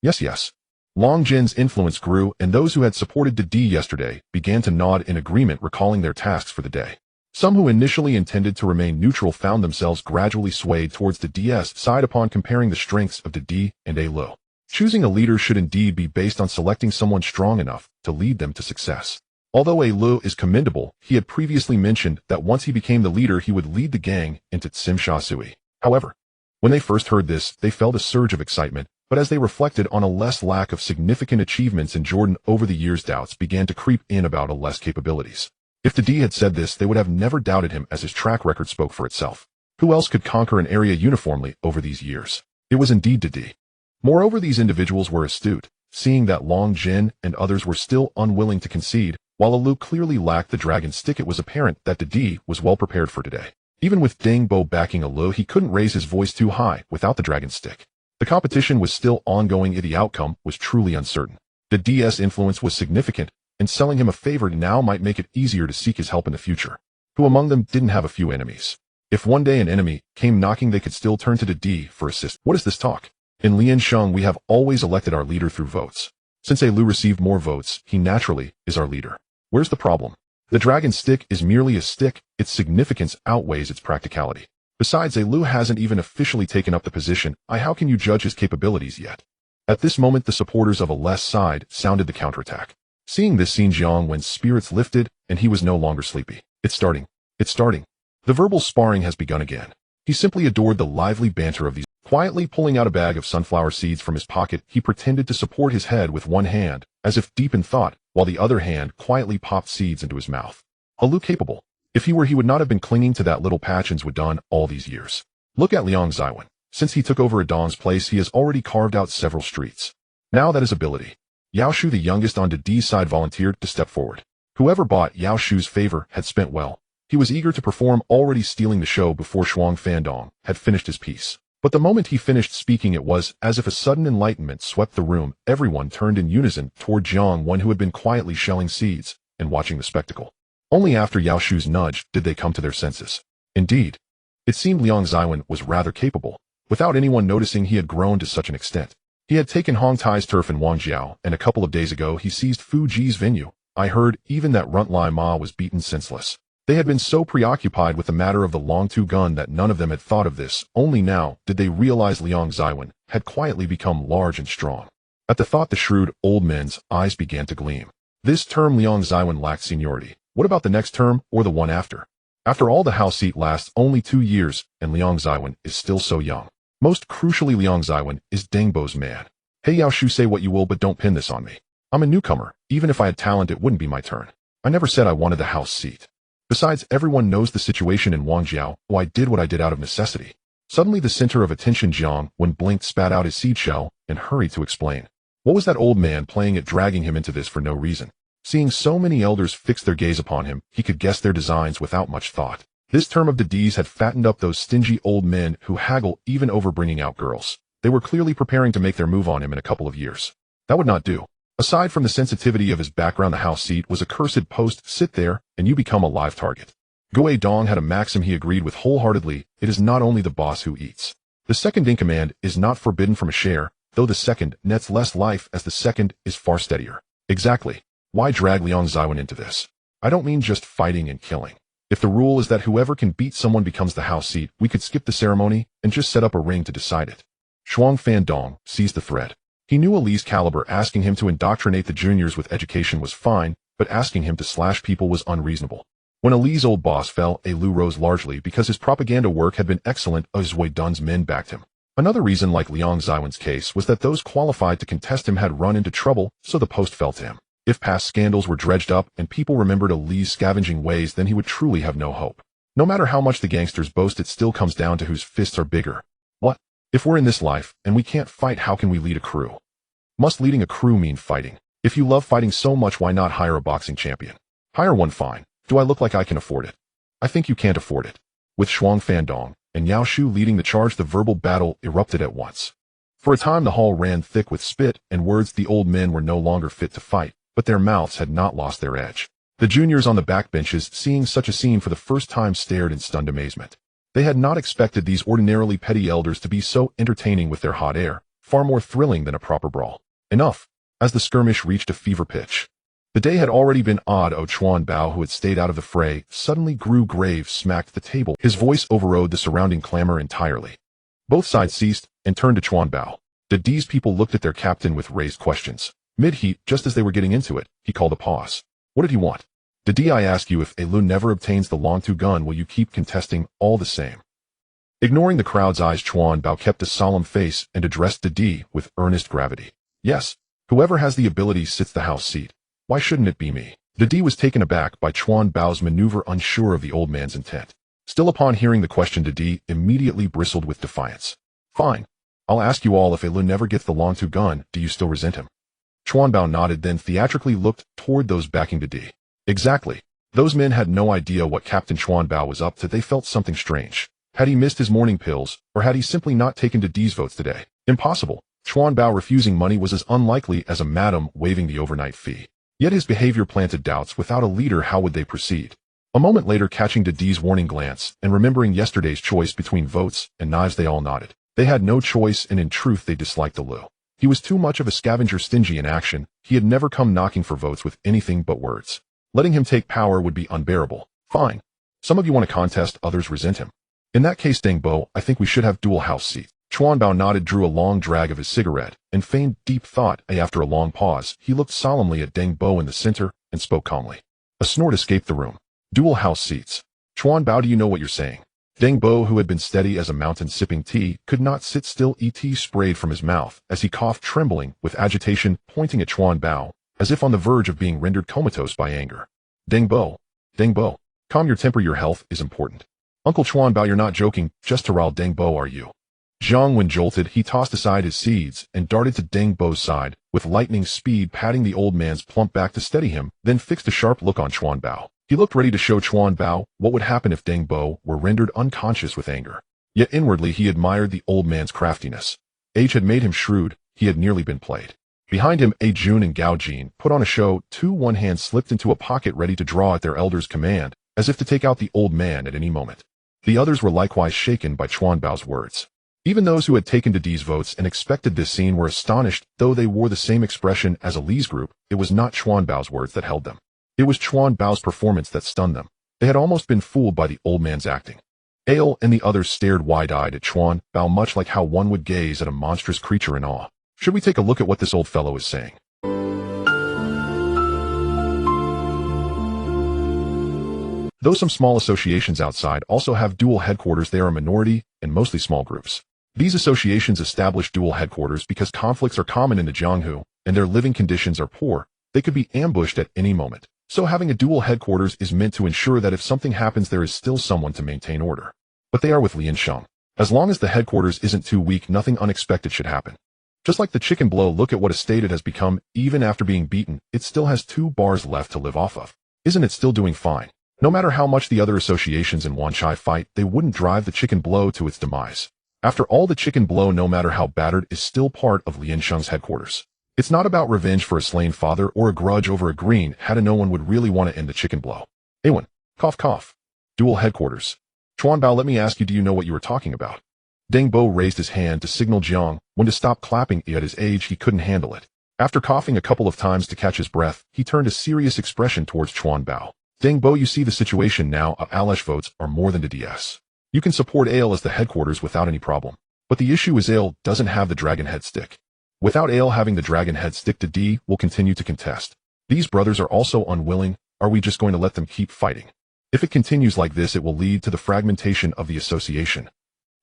Yes. Long Jin's influence grew, and those who had supported the D yesterday began to nod in agreement, recalling their tasks for the day. Some who initially intended to remain neutral found themselves gradually swayed towards the DS side upon comparing the strengths of the D and Alu. Choosing a leader should indeed be based on selecting someone strong enough to lead them to success. Although Alu is commendable, he had previously mentioned that once he became the leader, he would lead the gang into Tsimsha Sui. However, when they first heard this, they felt a surge of excitement, but as they reflected on a lack of significant achievements in Jordan over the years, doubts began to creep in about Ale's capabilities. If the D had said this, they would have never doubted him, as his track record spoke for itself. Who else could conquer an area uniformly over these years? It was indeed the D. Moreover, these individuals were astute, seeing that Long Jin and others were still unwilling to concede. While Alu clearly lacked the dragon stick, it was apparent that the D was well prepared for today. Even with Deng backing Alu, he couldn't raise his voice too high without the dragon stick. The competition was still ongoing, yet the outcome was truly uncertain. The D's influence was significant, and selling him a favor now might make it easier to seek his help in the future. Who among them didn't have a few enemies? If one day an enemy came knocking, they could still turn to the D for assist. What is this talk? In Liansheng, we have always elected our leader through votes. Since Alu received more votes, he naturally is our leader. Where's the problem? The dragon stick is merely a stick. Its significance outweighs its practicality. Besides, Alu hasn't even officially taken up the position. How can you judge his capabilities yet? At this moment, the supporters of Ale's side sounded the counterattack. Seeing this scene, Jiang Wen's spirits lifted, and he was no longer sleepy. It's starting. The verbal sparring has begun again. He simply adored the lively banter of these. Quietly pulling out a bag of sunflower seeds from his pocket, he pretended to support his head with one hand, as if deep in thought, while the other hand quietly popped seeds into his mouth. Alu capable. If he were, he would not have been clinging to that little patch and Wadon all these years. Look at Liang Ziwen. Since he took over Adong's place, he has already carved out several streets. Now that is ability. Yao Shu, the youngest on the D's side, volunteered to step forward. Whoever bought Yao Shu's favor had spent well. He was eager to perform, already stealing the show before Shuang Fandong had finished his piece. But the moment he finished speaking, it was as if a sudden enlightenment swept the room. Everyone turned in unison toward Jiang Wen, who had been quietly shelling seeds and watching the spectacle. Only after Yao Shu's nudge did they come to their senses. Indeed, it seemed Liang Ziwen was rather capable. Without anyone noticing, he had grown to such an extent. He had taken Hong Tai's turf in Wangjiao, and a couple of days ago he seized Fu Ji's venue. I heard even that Runt Lai Ma was beaten senseless. They had been so preoccupied with the matter of the Long Tu gun that none of them had thought of this. Only now did they realize Liang Ziwen had quietly become large and strong. At the thought, the shrewd old men's eyes began to gleam. This term Liang Ziwen lacked seniority. What about the next term, or the one after? After all, the house seat lasts only 2 years, and Liang Ziwen is still so young. Most crucially, Liang Ziwen is Dengbo's man. Hey Yao Shu, say what you will, but don't pin this on me. I'm a newcomer. Even if I had talent, it wouldn't be my turn. I never said I wanted the house seat. Besides, everyone knows the situation in Wangjiao, so I did what I did out of necessity. Suddenly, the center of attention, Jiang Wen blinked, spat out his seed shell, and hurried to explain. What was that old man playing at, dragging him into this for no reason? Seeing so many elders fix their gaze upon him, he could guess their designs without much thought. This term of the D's had fattened up those stingy old men who haggle even over bringing out girls. They were clearly preparing to make their move on him in a couple of years. That would not do. Aside from the sensitivity of his background, the house seat was a cursed post. Sit there, and you become a live target. Guo Dong had a maxim he agreed with wholeheartedly. It is not only the boss who eats. The second in command is not forbidden from a share, though the second nets less life, as the second is far steadier. Exactly. Why drag Liang Ziwen into this? I don't mean just fighting and killing. If the rule is that whoever can beat someone becomes the house seat, we could skip the ceremony and just set up a ring to decide it. Shuang Fandong seized the thread. He knew Ali's caliber. Asking him to indoctrinate the juniors with education was fine, but asking him to slash people was unreasonable. When Ali's old boss fell, Lu rose largely because his propaganda work had been excellent. Wei Dun's men backed him. Another reason, like Liang Ziwen's case, was that those qualified to contest him had run into trouble, so the post fell to him. If past scandals were dredged up and people remembered Ali's scavenging ways, then he would truly have no hope. No matter how much the gangsters boast, it still comes down to whose fists are bigger. What? If we're in this life, and we can't fight, how can we lead a crew? Must leading a crew mean fighting? If you love fighting so much, why not hire a boxing champion? Hire one. Fine. Do I look like I can afford it? I think you can't afford it. With Shuang Fandong and Yao Shu leading the charge, the verbal battle erupted at once. For a time the hall ran thick with spit and words. The old men were no longer fit to fight, but their mouths had not lost their edge. The juniors on the backbenches, seeing such a scene for the first time, stared in stunned amazement. They had not expected these ordinarily petty elders to be so entertaining with their hot air, far more thrilling than a proper brawl. Enough. As the skirmish reached a fever pitch. The day had already been odd. Chuan Bao, who had stayed out of the fray, suddenly grew grave, smacked the table. His voice overrode the surrounding clamor entirely. Both sides ceased and turned to Chuan Bao. These people looked at their captain with raised questions. Mid-heat, just as they were getting into it, he called a pause. What did he want? Did I ask you, if Lu never obtains the long-two gun, will you keep contesting all the same? Ignoring the crowd's eyes, Chuan Bao kept a solemn face and addressed Di with earnest gravity. Yes, whoever has the ability sits the house seat. Why shouldn't it be me? Di was taken aback by Chuan Bao's maneuver, unsure of the old man's intent. Still, upon hearing the question, Di immediately bristled with defiance. Fine. I'll ask you all, if Lu never gets the long-two gun, do you still resent him? Chuan Bao nodded, then theatrically looked toward those backing Di. Exactly. Those men had no idea what Captain Chuan Bao was up to. They felt something strange. Had he missed his morning pills, or had he simply not taken Di's votes today? Impossible. Chuan Bao refusing money was as unlikely as a madam waiving the overnight fee. Yet his behavior planted doubts. Without a leader, how would they proceed? A moment later, catching Di's warning glance and remembering yesterday's choice between votes and knives, they all nodded. They had no choice, and in truth they disliked Lu. He was too much of a scavenger, stingy in action. He had never come knocking for votes with anything but words. Letting him take power would be unbearable. Fine. Some of you want to contest, others resent him. In that case, Deng Bo, I think we should have dual house seats. Chuan Bao nodded, drew a long drag of his cigarette, and feigned deep thought. After a long pause, he looked solemnly at Deng Bo in the center and spoke calmly. A snort escaped the room. Dual house seats. Chuan Bao, do you know what you're saying? Deng Bo, who had been steady as a mountain sipping tea, could not sit still. Tea sprayed from his mouth as he coughed, trembling with agitation, pointing at Chuan Bao, as if on the verge of being rendered comatose by anger. Deng Bo, calm your temper. Your health is important. Uncle Chuan Bao, you're not joking, just to rile Deng Bo, are you? Jiang Wen jolted. He tossed aside his seeds and darted to Deng Bo's side, with lightning speed, patting the old man's plump back to steady him, then fixed a sharp look on Chuan Bao. He looked ready to show Chuan Bao what would happen if Deng Bo were rendered unconscious with anger. Yet inwardly he admired the old man's craftiness. Age had made him shrewd. He had nearly been played. Behind him, A Jun and Gao Jin put on a show. One hand slipped into a pocket, ready to draw at their elder's command, as if to take out the old man at any moment. The others were likewise shaken by Chuan Bao's words. Even those who had taken Di's votes and expected this scene were astonished. Though they wore the same expression as Ali's group, it was not Chuan Bao's words that held them. It was Chuan Bao's performance that stunned them. They had almost been fooled by the old man's acting. Ale and the others stared wide-eyed at Chuan Bao, much like how one would gaze at a monstrous creature in awe. Should we take a look at what this old fellow is saying? Though some small associations outside also have dual headquarters, they are a minority and mostly small groups. These associations establish dual headquarters because conflicts are common in the Jianghu and their living conditions are poor. They could be ambushed at any moment. So having a dual headquarters is meant to ensure that if something happens, there is still someone to maintain order. But they are with Liansheng. As long as the headquarters isn't too weak, nothing unexpected should happen. Just like the chicken blow, look at what a state it has become. Even after being beaten, it still has 2 bars left to live off of. Isn't it still doing fine? No matter how much the other associations in Wanchai fight, they wouldn't drive the chicken blow to its demise. After all, the chicken blow, no matter how battered, is still part of Liansheng's headquarters. It's not about revenge for a slain father or a grudge over a green hat. No one would really want to end the chicken blow. Awen, cough cough. Dual headquarters. Chuan Bao, let me ask you, do you know what you were talking about? Deng Bo raised his hand to signal Jiang Wen to stop clapping. At his age, he couldn't handle it. After coughing a couple of times to catch his breath, he turned a serious expression towards Chuan Bao. Deng Bo, you see the situation now, Alesh votes are more than the DS. You can support Ale as the headquarters without any problem. But the issue is Ale doesn't have the dragon head stick. Without Ale having the dragon head stick, the D will continue to contest. These brothers are also unwilling. Are we just going to let them keep fighting? If it continues like this, it will lead to the fragmentation of the association.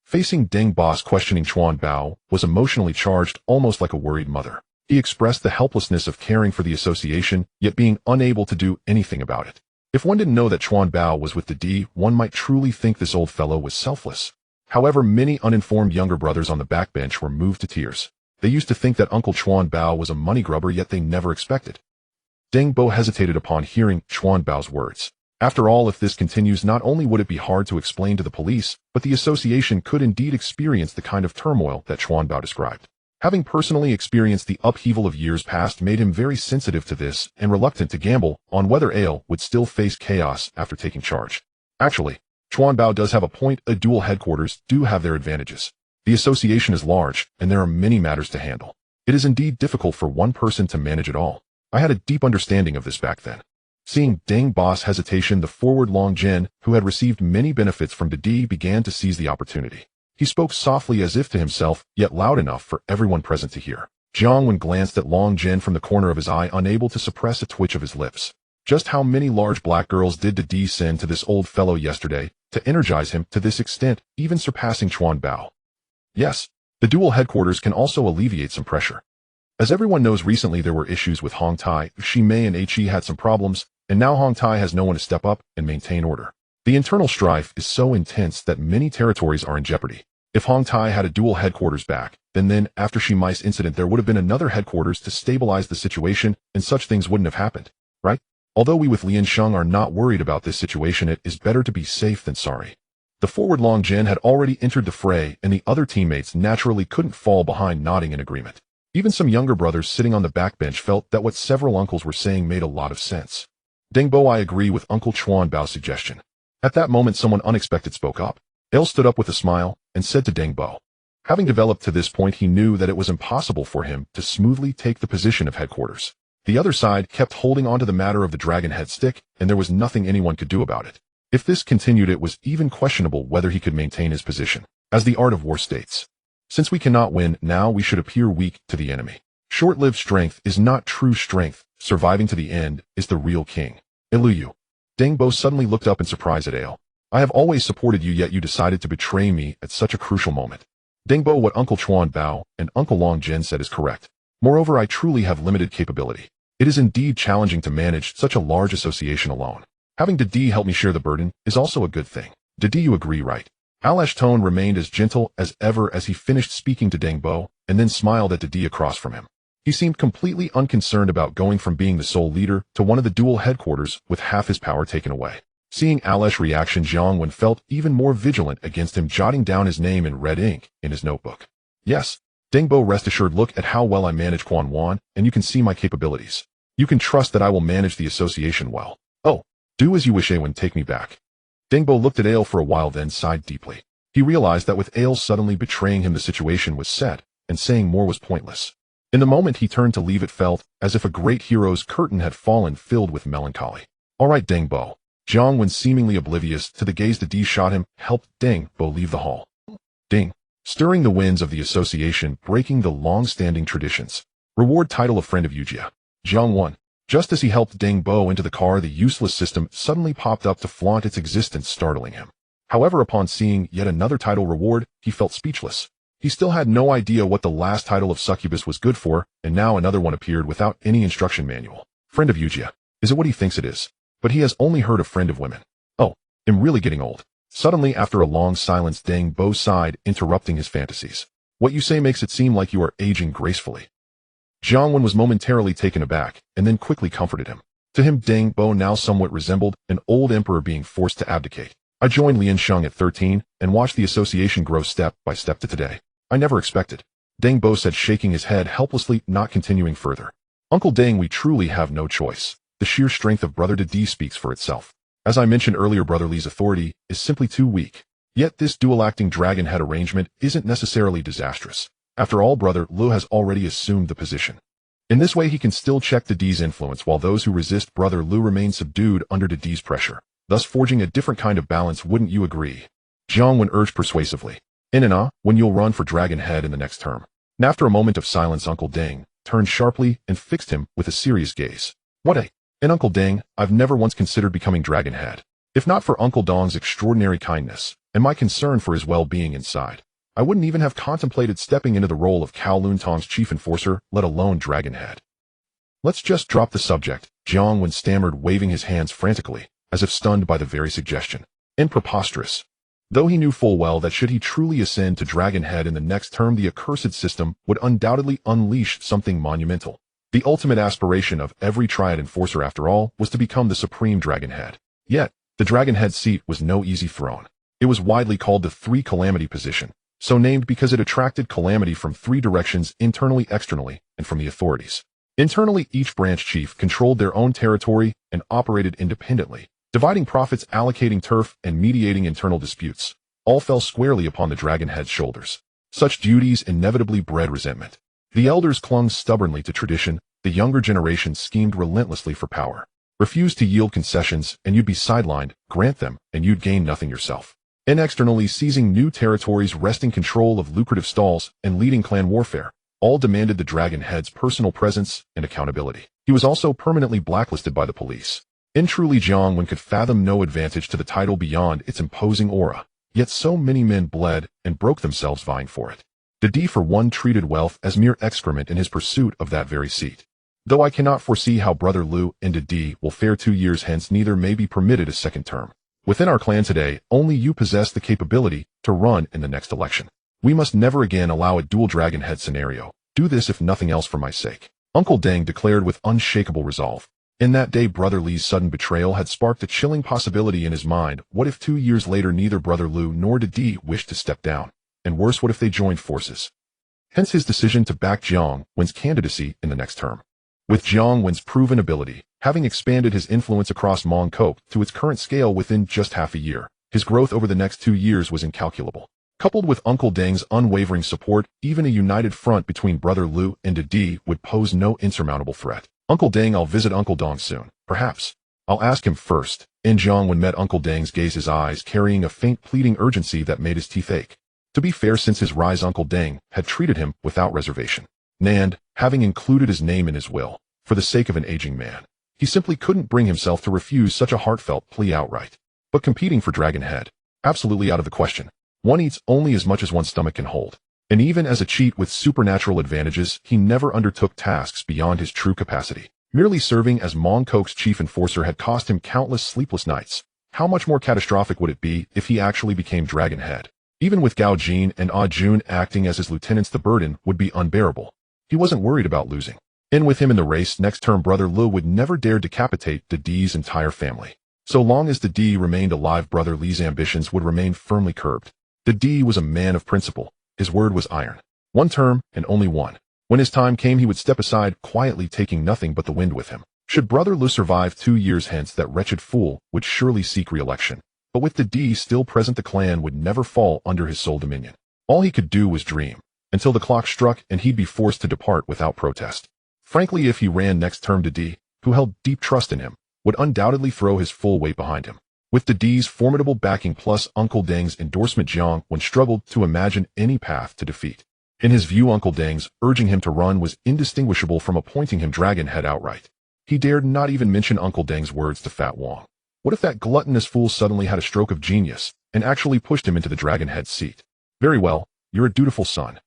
Facing Deng, boss questioning Chuan Bao was emotionally charged, almost like a worried mother. He expressed the helplessness of caring for the association, yet being unable to do anything about it. If one didn't know that Chuan Bao was with the D, one might truly think this old fellow was selfless. However, many uninformed younger brothers on the backbench were moved to tears. They used to think that Uncle Chuan Bao was a money grubber, yet they never expected. Deng Bo hesitated upon hearing Chuan Bao's words. After all, if this continues, not only would it be hard to explain to the police, but the association could indeed experience the kind of turmoil that Chuan Bao described. Having personally experienced the upheaval of years past made him very sensitive to this and reluctant to gamble on whether Ale would still face chaos after taking charge. Actually, Chuan Bao does have a point. A dual headquarters do have their advantages. The association is large, and there are many matters to handle. It is indeed difficult for one person to manage it all. I had a deep understanding of this back then. Seeing Deng Bo's hesitation, the forward Long Jin, who had received many benefits from the D, began to seize the opportunity. He spoke softly as if to himself, yet loud enough for everyone present to hear. Jiang Wen glanced at Long Jin from the corner of his eye, unable to suppress a twitch of his lips. Just how many large black girls did the D send to this old fellow yesterday to energize him to this extent, even surpassing Chuan Bao? Yes, the dual headquarters can also alleviate some pressure. As everyone knows, recently there were issues with Hong Tai. Shi Mei and He had some problems, and now Hong Tai has no one to step up and maintain order. The internal strife is so intense that many territories are in jeopardy. If Hong Tai had a dual headquarters back, then after Shi Mei's incident there would have been another headquarters to stabilize the situation, and such things wouldn't have happened, right? Although we with Lian Sheng are not worried about this situation, it is better to be safe than sorry. The forward Long Jin had already entered the fray, and the other teammates naturally couldn't fall behind, nodding in agreement. Even some younger brothers sitting on the backbench felt that what several uncles were saying made a lot of sense. Deng Bo, I agree with Uncle Chuan Bao's suggestion. At that moment, someone unexpected spoke up. Ale stood up with a smile and said to Deng Bo. Having developed to this point, he knew that it was impossible for him to smoothly take the position of headquarters. The other side kept holding on to the matter of the dragon head stick, and there was nothing anyone could do about it. If this continued, it was even questionable whether he could maintain his position. As the art of war states, since we cannot win now, we should appear weak to the enemy. Short-lived strength is not true strength. Surviving to the end is the real king. Iluyu. Deng Bo suddenly looked up in surprise at Ale. I have always supported you, yet you decided to betray me at such a crucial moment. Deng Bo, what Uncle Chuan Bao and Uncle Long Jin said is correct. Moreover, I truly have limited capability. It is indeed challenging to manage such a large association alone. Having Didi help me share the burden is also a good thing. Didi, you agree, right? Alesh's tone remained as gentle as ever as he finished speaking to Deng Bo, and then smiled at Didi across from him. He seemed completely unconcerned about going from being the sole leader to one of the dual headquarters with half his power taken away. Seeing Alesh's reaction, Jiang Wen felt even more vigilant against him, jotting down his name in red ink in his notebook. Yes, Deng Bo, rest assured, look at how well I manage Quan Wan, and you can see my capabilities. You can trust that I will manage the association well. Oh, do as you wish, Awen, take me back. Deng Bo looked at Ale for a while, then sighed deeply. He realized that with Ale suddenly betraying him, the situation was set, and saying more was pointless. In the moment he turned to leave, it felt as if a great hero's curtain had fallen, filled with melancholy. All right, Deng Bo. Jiang Wen, seemingly oblivious to the gaze Didi shot him, helped Deng Bo leave the hall. Ding. Stirring the winds of the association, breaking the long-standing traditions. Reward title of Friend of Yujia. Jiang Wen. Just as he helped Deng Bo into the car, the useless system suddenly popped up to flaunt its existence, startling him. However, upon seeing yet another title reward, he felt speechless. He still had no idea what the last title of succubus was good for, and now another one appeared without any instruction manual. Friend of Yujia. Is it what he thinks it is? But he has only heard of Friend of Women. Oh, I'm really getting old. Suddenly, after a long silence, Deng Bo sighed, interrupting his fantasies. What you say makes it seem like you are aging gracefully. Jiang Wen was momentarily taken aback, and then quickly comforted him. To him, Deng Bo now somewhat resembled an old emperor being forced to abdicate. I joined Lian Sheng at 13, and watched the association grow step by step to today. I never expected. Deng Bo said, shaking his head helplessly, not continuing further. Uncle Deng, we truly have no choice. The sheer strength of Brother Didi speaks for itself. As I mentioned earlier, Brother Li's authority is simply too weak. Yet this dual-acting dragon head arrangement isn't necessarily disastrous. After all, Brother Lu has already assumed the position. In this way he can still check the D's influence while those who resist Brother Lu remain subdued under the D's pressure, thus forging a different kind of balance, wouldn't you agree? Jiang Wen urged persuasively. When you'll run for Dragon Head in the next term. And after a moment of silence Uncle Deng turned sharply and fixed him with a serious gaze. And Uncle Deng, I've never once considered becoming Dragon Head. If not for Uncle Dong's extraordinary kindness and my concern for his well-being inside, I wouldn't even have contemplated stepping into the role of Kowloon Tong's chief enforcer, let alone Dragon Head. Let's just drop the subject, Jiang Wen stammered, waving his hands frantically, as if stunned by the very suggestion. And preposterous. Though he knew full well that should he truly ascend to Dragon Head in the next term, the accursed system would undoubtedly unleash something monumental. The ultimate aspiration of every Triad enforcer, after all, was to become the supreme Dragon Head. Yet, the Dragon Head seat was no easy throne. It was widely called the Three Calamity position, so named because it attracted calamity from three directions, internally, externally, and from the authorities. Internally, each branch chief controlled their own territory and operated independently, dividing profits, allocating turf, and mediating internal disputes. All fell squarely upon the Dragon Head's shoulders. Such duties inevitably bred resentment. The elders clung stubbornly to tradition, the younger generation schemed relentlessly for power. Refuse to yield concessions, and you'd be sidelined, grant them, and you'd gain nothing yourself. And externally, seizing new territories, wresting control of lucrative stalls, and leading clan warfare, all demanded the Dragon Head's personal presence and accountability. He was also permanently blacklisted by the police. And truly Jiang Wen could fathom no advantage to the title beyond its imposing aura, yet so many men bled and broke themselves vying for it. The D for one treated wealth as mere excrement in his pursuit of that very seat. Though I cannot foresee how Brother Lu and the D will fare 2 years hence, neither may be permitted a second term. Within our clan today, only you possess the capability to run in the next election. We must never again allow a dual Dragon Head scenario. Do this if nothing else for my sake. Uncle Deng declared with unshakable resolve. In that day Brother Li's sudden betrayal had sparked a chilling possibility in his mind. What if 2 years later neither Brother Lu nor the D wished to step down? And worse, what if they joined forces? Hence his decision to back Jiang Wen's candidacy in the next term. With Jiang Wen's proven ability, having expanded his influence across Mongkok to its current scale within just half a year, his growth over the next 2 years was incalculable. Coupled with Uncle Deng's unwavering support, even a united front between Brother Lu and the D would pose no insurmountable threat. Uncle Deng, I'll visit Uncle Dong soon. Perhaps. I'll ask him first. And Jiang Wen met Uncle Deng's gaze, his eyes carrying a faint pleading urgency that made his teeth ache. To be fair, since his rise Uncle Deng had treated him without reservation. And, having included his name in his will, for the sake of an aging man, he simply couldn't bring himself to refuse such a heartfelt plea outright. But competing for Dragon Head? Absolutely out of the question. One eats only as much as one's stomach can hold. And even as a cheat with supernatural advantages, he never undertook tasks beyond his true capacity. Merely serving as Mongkok's chief enforcer had cost him countless sleepless nights. How much more catastrophic would it be if he actually became Dragon Head? Even with Gao Jin and Ah Jun acting as his lieutenants, the burden would be unbearable. He wasn't worried about losing. And with him in the race next term, Brother Lu would never dare decapitate the D's entire family. So long as the D remained alive, Brother Li's ambitions would remain firmly curbed. The D was a man of principle. His word was iron. One term, and only one. When his time came, he would step aside, quietly taking nothing but the wind with him. Should Brother Lu survive 2 years hence, that wretched fool would surely seek re-election. But with the D still present, the clan would never fall under his sole dominion. All he could do was dream, until the clock struck and he'd be forced to depart without protest. Frankly, if he ran next term, the D, who held deep trust in him, would undoubtedly throw his full weight behind him. With the D's formidable backing plus Uncle Deng's endorsement, Jiang Wen struggled to imagine any path to defeat. In his view, Uncle Deng's urging him to run was indistinguishable from appointing him Dragon Head outright. He dared not even mention Uncle Deng's words to Fat Wong. What if that gluttonous fool suddenly had a stroke of genius and actually pushed him into the Dragon Head seat? Very well, you're a dutiful son.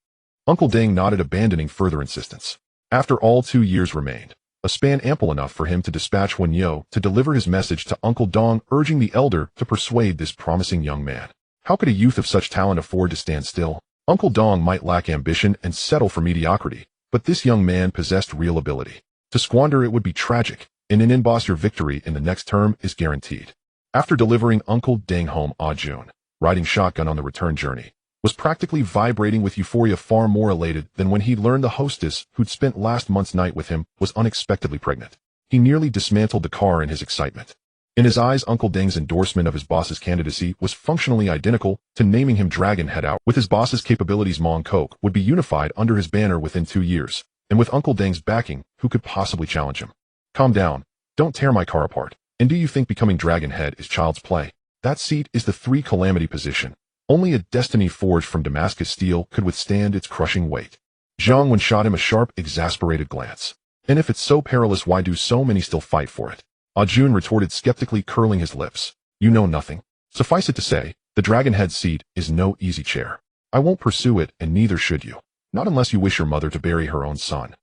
Uncle Deng nodded, abandoning further insistence. After all, 2 years remained, a span ample enough for him to dispatch Wen Yo to deliver his message to Uncle Dong, urging the elder to persuade this promising young man. How could a youth of such talent afford to stand still? Uncle Dong might lack ambition and settle for mediocrity, but this young man possessed real ability. To squander it would be tragic, and in emboss your victory in the next term is guaranteed. After delivering Uncle Deng home, Ah Jun, riding shotgun on the return journey, was practically vibrating with euphoria, far more elated than when he learned the hostess who'd spent last month's night with him was unexpectedly pregnant. He nearly dismantled the car in his excitement. In his eyes, Uncle Deng's endorsement of his boss's candidacy was functionally identical to naming him Dragon Head out. With his boss's capabilities, Mongkok would be unified under his banner within 2 years. And with Uncle Deng's backing, who could possibly challenge him? Calm down. Don't tear my car apart. And do you think becoming Dragon Head is child's play? That seat is the 3 calamity position. Only a destiny forged from Damascus steel could withstand its crushing weight. Jiang Wen shot him a sharp, exasperated glance. And if it's so perilous, why do so many still fight for it? Jun retorted skeptically, curling his lips. You know nothing. Suffice it to say, the Dragon Head seat is no easy chair. I won't pursue it, and neither should you. Not unless you wish your mother to bury her own son.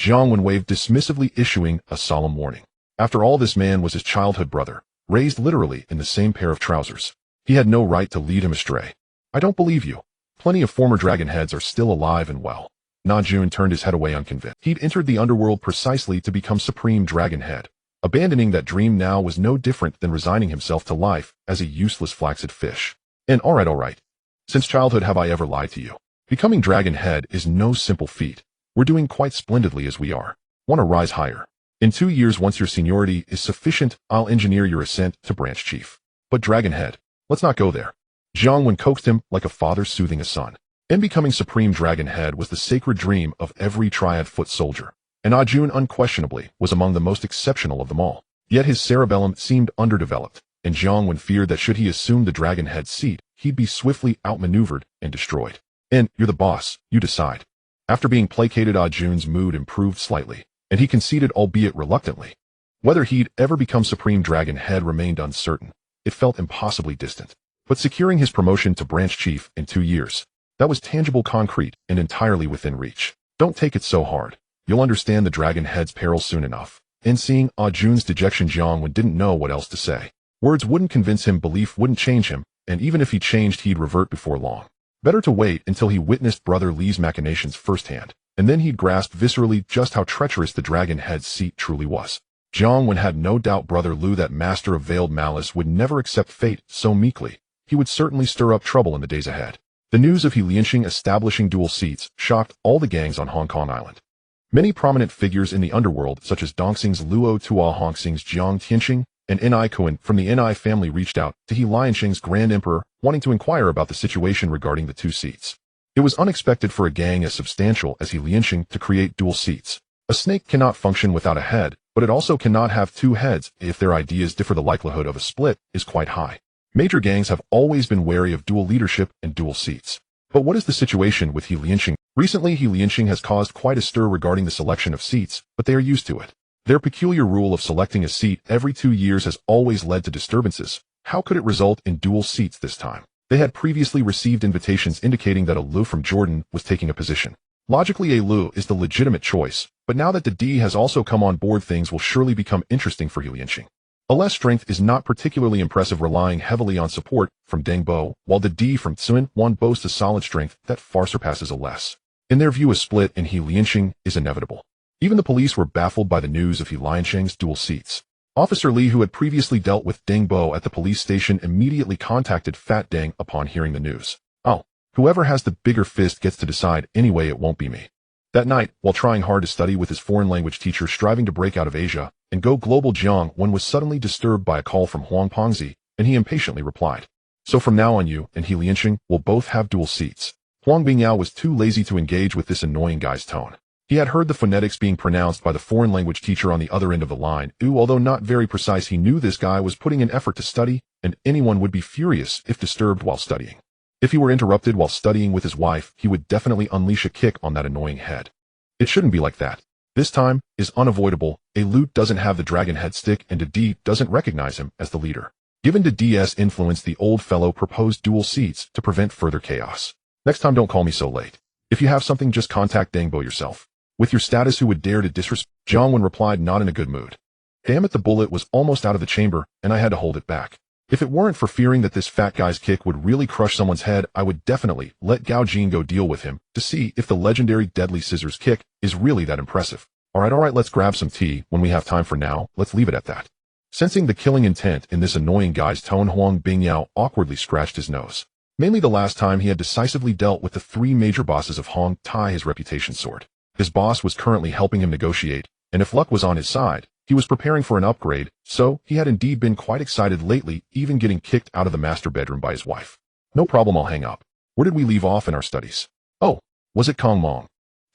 Jiang Wen waved dismissively, issuing a solemn warning. After all, this man was his childhood brother, raised literally in the same pair of trousers. He had no right to lead him astray. I don't believe you. Plenty of former Dragon Heads are still alive and well. Na Jun turned his head away unconvinced. He'd entered the Underworld precisely to become Supreme Dragon Head. Abandoning that dream now was no different than resigning himself to life as a useless flaccid fish. And all right. Since childhood have I ever lied to you? Becoming Dragon Head is no simple feat. We're doing quite splendidly as we are. Want to rise higher? In 2 years, once your seniority is sufficient, I'll engineer your ascent to Branch Chief. But Dragon Head, let's not go there. Jiang Wen coaxed him like a father soothing a son. And becoming Supreme Dragon Head was the sacred dream of every Triad foot soldier. And Jun unquestionably was among the most exceptional of them all. Yet his cerebellum seemed underdeveloped, and Jiang Wen feared that should he assume the Dragon Head seat, he'd be swiftly outmaneuvered and destroyed. And you're the boss, you decide. After being placated, Jun's mood improved slightly, and he conceded, albeit reluctantly. Whether he'd ever become Supreme Dragon Head remained uncertain. It felt impossibly distant. But securing his promotion to Branch Chief in 2 years, that was tangible, concrete, and entirely within reach. Don't take it so hard. You'll understand the Dragon Head's peril soon enough. And seeing Jun's dejection, Jiang Wen didn't know what else to say. Words wouldn't convince him, belief wouldn't change him, and even if he changed, he'd revert before long. Better to wait until he witnessed Brother Li's machinations firsthand, and then he'd grasp viscerally just how treacherous the Dragon Head's seat truly was. Jiang Wen had no doubt Brother Lu, that master of veiled malice, would never accept fate so meekly. He would certainly stir up trouble in the days ahead. The news of He Lianxing establishing dual seats shocked all the gangs on Hong Kong Island. Many prominent figures in the underworld, such as Dongxing's Luo Tua, Hongxing's Jiang Tianxing, and Ni Kuan from the Ni family, reached out to He Lianxing's Grand Emperor, wanting to inquire about the situation regarding the 2 seats. It was unexpected for a gang as substantial as He Lianxing to create dual seats. A snake cannot function without a head, but it also cannot have 2 heads. If their ideas differ, the likelihood of a split is quite high. Major gangs have always been wary of dual leadership and dual seats. But what is the situation with He Lianxing? Recently, He Lianxing has caused quite a stir regarding the selection of seats, but they are used to it. Their peculiar rule of selecting a seat every 2 years has always led to disturbances. How could it result in dual seats this time? They had previously received invitations indicating that a Lu from Jordan was taking a position. Logically, a Lu is the legitimate choice, but now that the D has also come on board, things will surely become interesting for He Lianxing. Ale's strength is not particularly impressive, relying heavily on support from Deng Bo, while the D from Tsun Wan boasts a solid strength that far surpasses Ales. In their view, a split in He Lianxing is inevitable. Even the police were baffled by the news of He Lianxing's dual seats. Officer Li, who had previously dealt with Deng Bo at the police station, immediately contacted Fat Deng upon hearing the news. Oh, whoever has the bigger fist gets to decide. Anyway, it won't be me. That night, while trying hard to study with his foreign language teacher, striving to break out of Asia and go global, Jiang Wen was suddenly disturbed by a call from Huang Pengzi, and he impatiently replied, "So from now on, you and He Lianxing will both have dual seats." Huang Bingyao was too lazy to engage with this annoying guy's tone. He had heard the phonetics being pronounced by the foreign language teacher on the other end of the line. Although not very precise, he knew this guy was putting an effort to study, and anyone would be furious if disturbed while studying. If he were interrupted while studying with his wife, he would definitely unleash a kick on that annoying head. It shouldn't be like that. This time is unavoidable. A Lute doesn't have the Dragon Head stick, and a D doesn't recognize him as the leader. Given to DS influence, the old fellow proposed dual seats to prevent further chaos. Next time, don't call me so late. If you have something, just contact Deng Bo yourself. With your status, who would dare to disrespect? Jiang Wen replied, not in a good mood. Damn it, the bullet was almost out of the chamber, and I had to hold it back. If it weren't for fearing that this fat guy's kick would really crush someone's head, I would definitely let Gao Jin go deal with him to see if the legendary Deadly Scissors kick is really that impressive. Alright, let's grab some tea when we have time. For now, let's leave it at that. Sensing the killing intent in this annoying guy's tone, Huang Bingyao awkwardly scratched his nose. Mainly the last time he had decisively dealt with the 3 major bosses of Hong Tai, his reputation soared. His boss was currently helping him negotiate, and if luck was on his side, he was preparing for an upgrade, so he had indeed been quite excited lately, even getting kicked out of the master bedroom by his wife. No problem, I'll hang up. Where did we leave off in our studies? Oh, was it Kong Mong?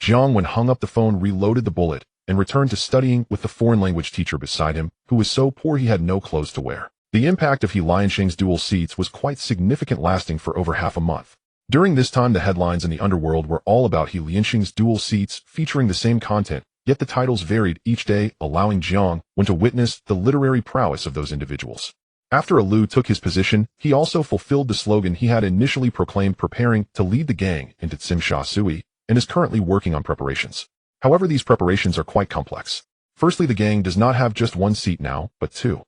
Jiang Wen hung up the phone, reloaded the bullet, and returned to studying with the foreign language teacher beside him, who was so poor he had no clothes to wear. The impact of He Lianxing's dual seats was quite significant, lasting for over half a month. During this time, the headlines in the underworld were all about He Lianxing's dual seats, featuring the same content, yet the titles varied each day, allowing Jiang Wen to witness the literary prowess of those individuals. After Lu took his position, he also fulfilled the slogan he had initially proclaimed, preparing to lead the gang into Tsimsha Sui, and is currently working on preparations. However, these preparations are quite complex. Firstly, the gang does not have just one seat now, but two.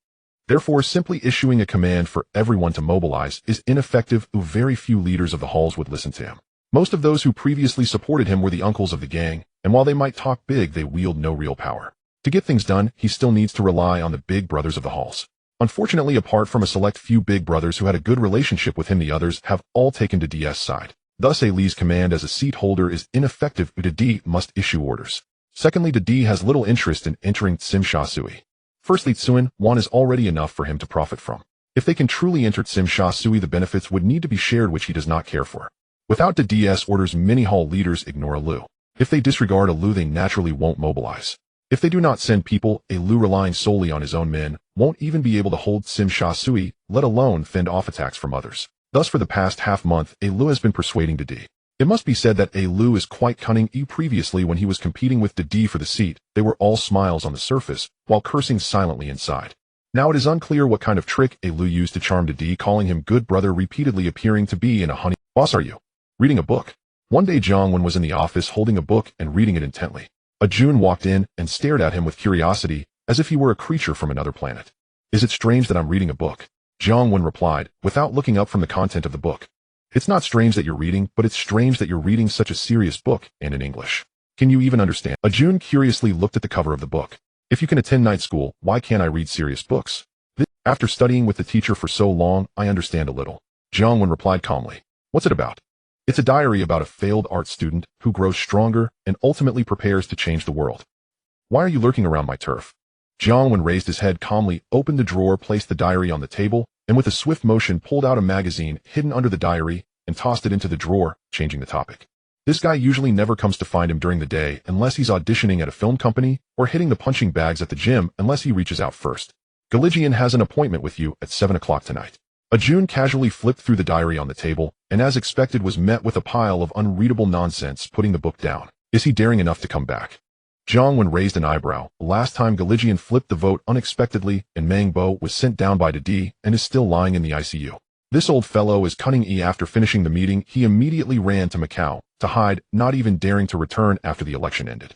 Therefore, simply issuing a command for everyone to mobilize is ineffective, as very few leaders of the halls would listen to him. Most of those who previously supported him were the uncles of the gang, and while they might talk big, they wield no real power. To get things done, he still needs to rely on the big brothers of the halls. Unfortunately, apart from a select few big brothers who had a good relationship with him, the others have all taken to D's side. Thus, Li's command as a seat holder is ineffective, as D must issue orders. Secondly, D has little interest in entering Tsimsha Sui. Firstly, Tsuan Wan is already enough for him to profit from. If they can truly enter Tsimsha Sui, the benefits would need to be shared, which he does not care for. Without D's orders, many hall leaders ignore Lu. If they disregard Lu, they naturally won't mobilize. If they do not send people, Lu, relying solely on his own men, won't even be able to hold Tsimsha Sui, let alone fend off attacks from others. Thus, for the past half-month, Lu has been persuading D. It must be said that Lu is quite cunning. Previously, when he was competing with D for the seat, they were all smiles on the surface, while cursing silently inside. Now it is unclear what kind of trick Lu used to charm D, calling him good brother, repeatedly appearing to be in a honey. Boss, are you reading a book? One day, Jiang Wen was in the office holding a book and reading it intently. Jun walked in and stared at him with curiosity, as if he were a creature from another planet. Is it strange that I'm reading a book? Jiang Wen replied, without looking up from the content of the book. It's not strange that you're reading, but it's strange that you're reading such a serious book, and in English. Can you even understand? Jun curiously looked at the cover of the book. If you can attend night school, why can't I read serious books? After studying with the teacher for so long, I understand a little. Jiang Wen replied calmly. What's it about? It's a diary about a failed art student who grows stronger and ultimately prepares to change the world. Why are you lurking around my turf? Jiang Wen raised his head calmly, opened the drawer, placed the diary on the table, and with a swift motion pulled out a magazine hidden under the diary and tossed it into the drawer, changing the topic. This guy usually never comes to find him during the day unless he's auditioning at a film company or hitting the punching bags at the gym, unless he reaches out first. Galigian has an appointment with you at 7 o'clock tonight. Jun casually flipped through the diary on the table, and as expected was met with a pile of unreadable nonsense, putting the book down. Is he daring enough to come back? Jiang Wen raised an eyebrow. Last time Galigian flipped the vote unexpectedly, and Mang Bo was sent down by D and is still lying in the ICU. This old fellow is cunning. After finishing the meeting, he immediately ran to Macau to hide, not even daring to return after the election ended.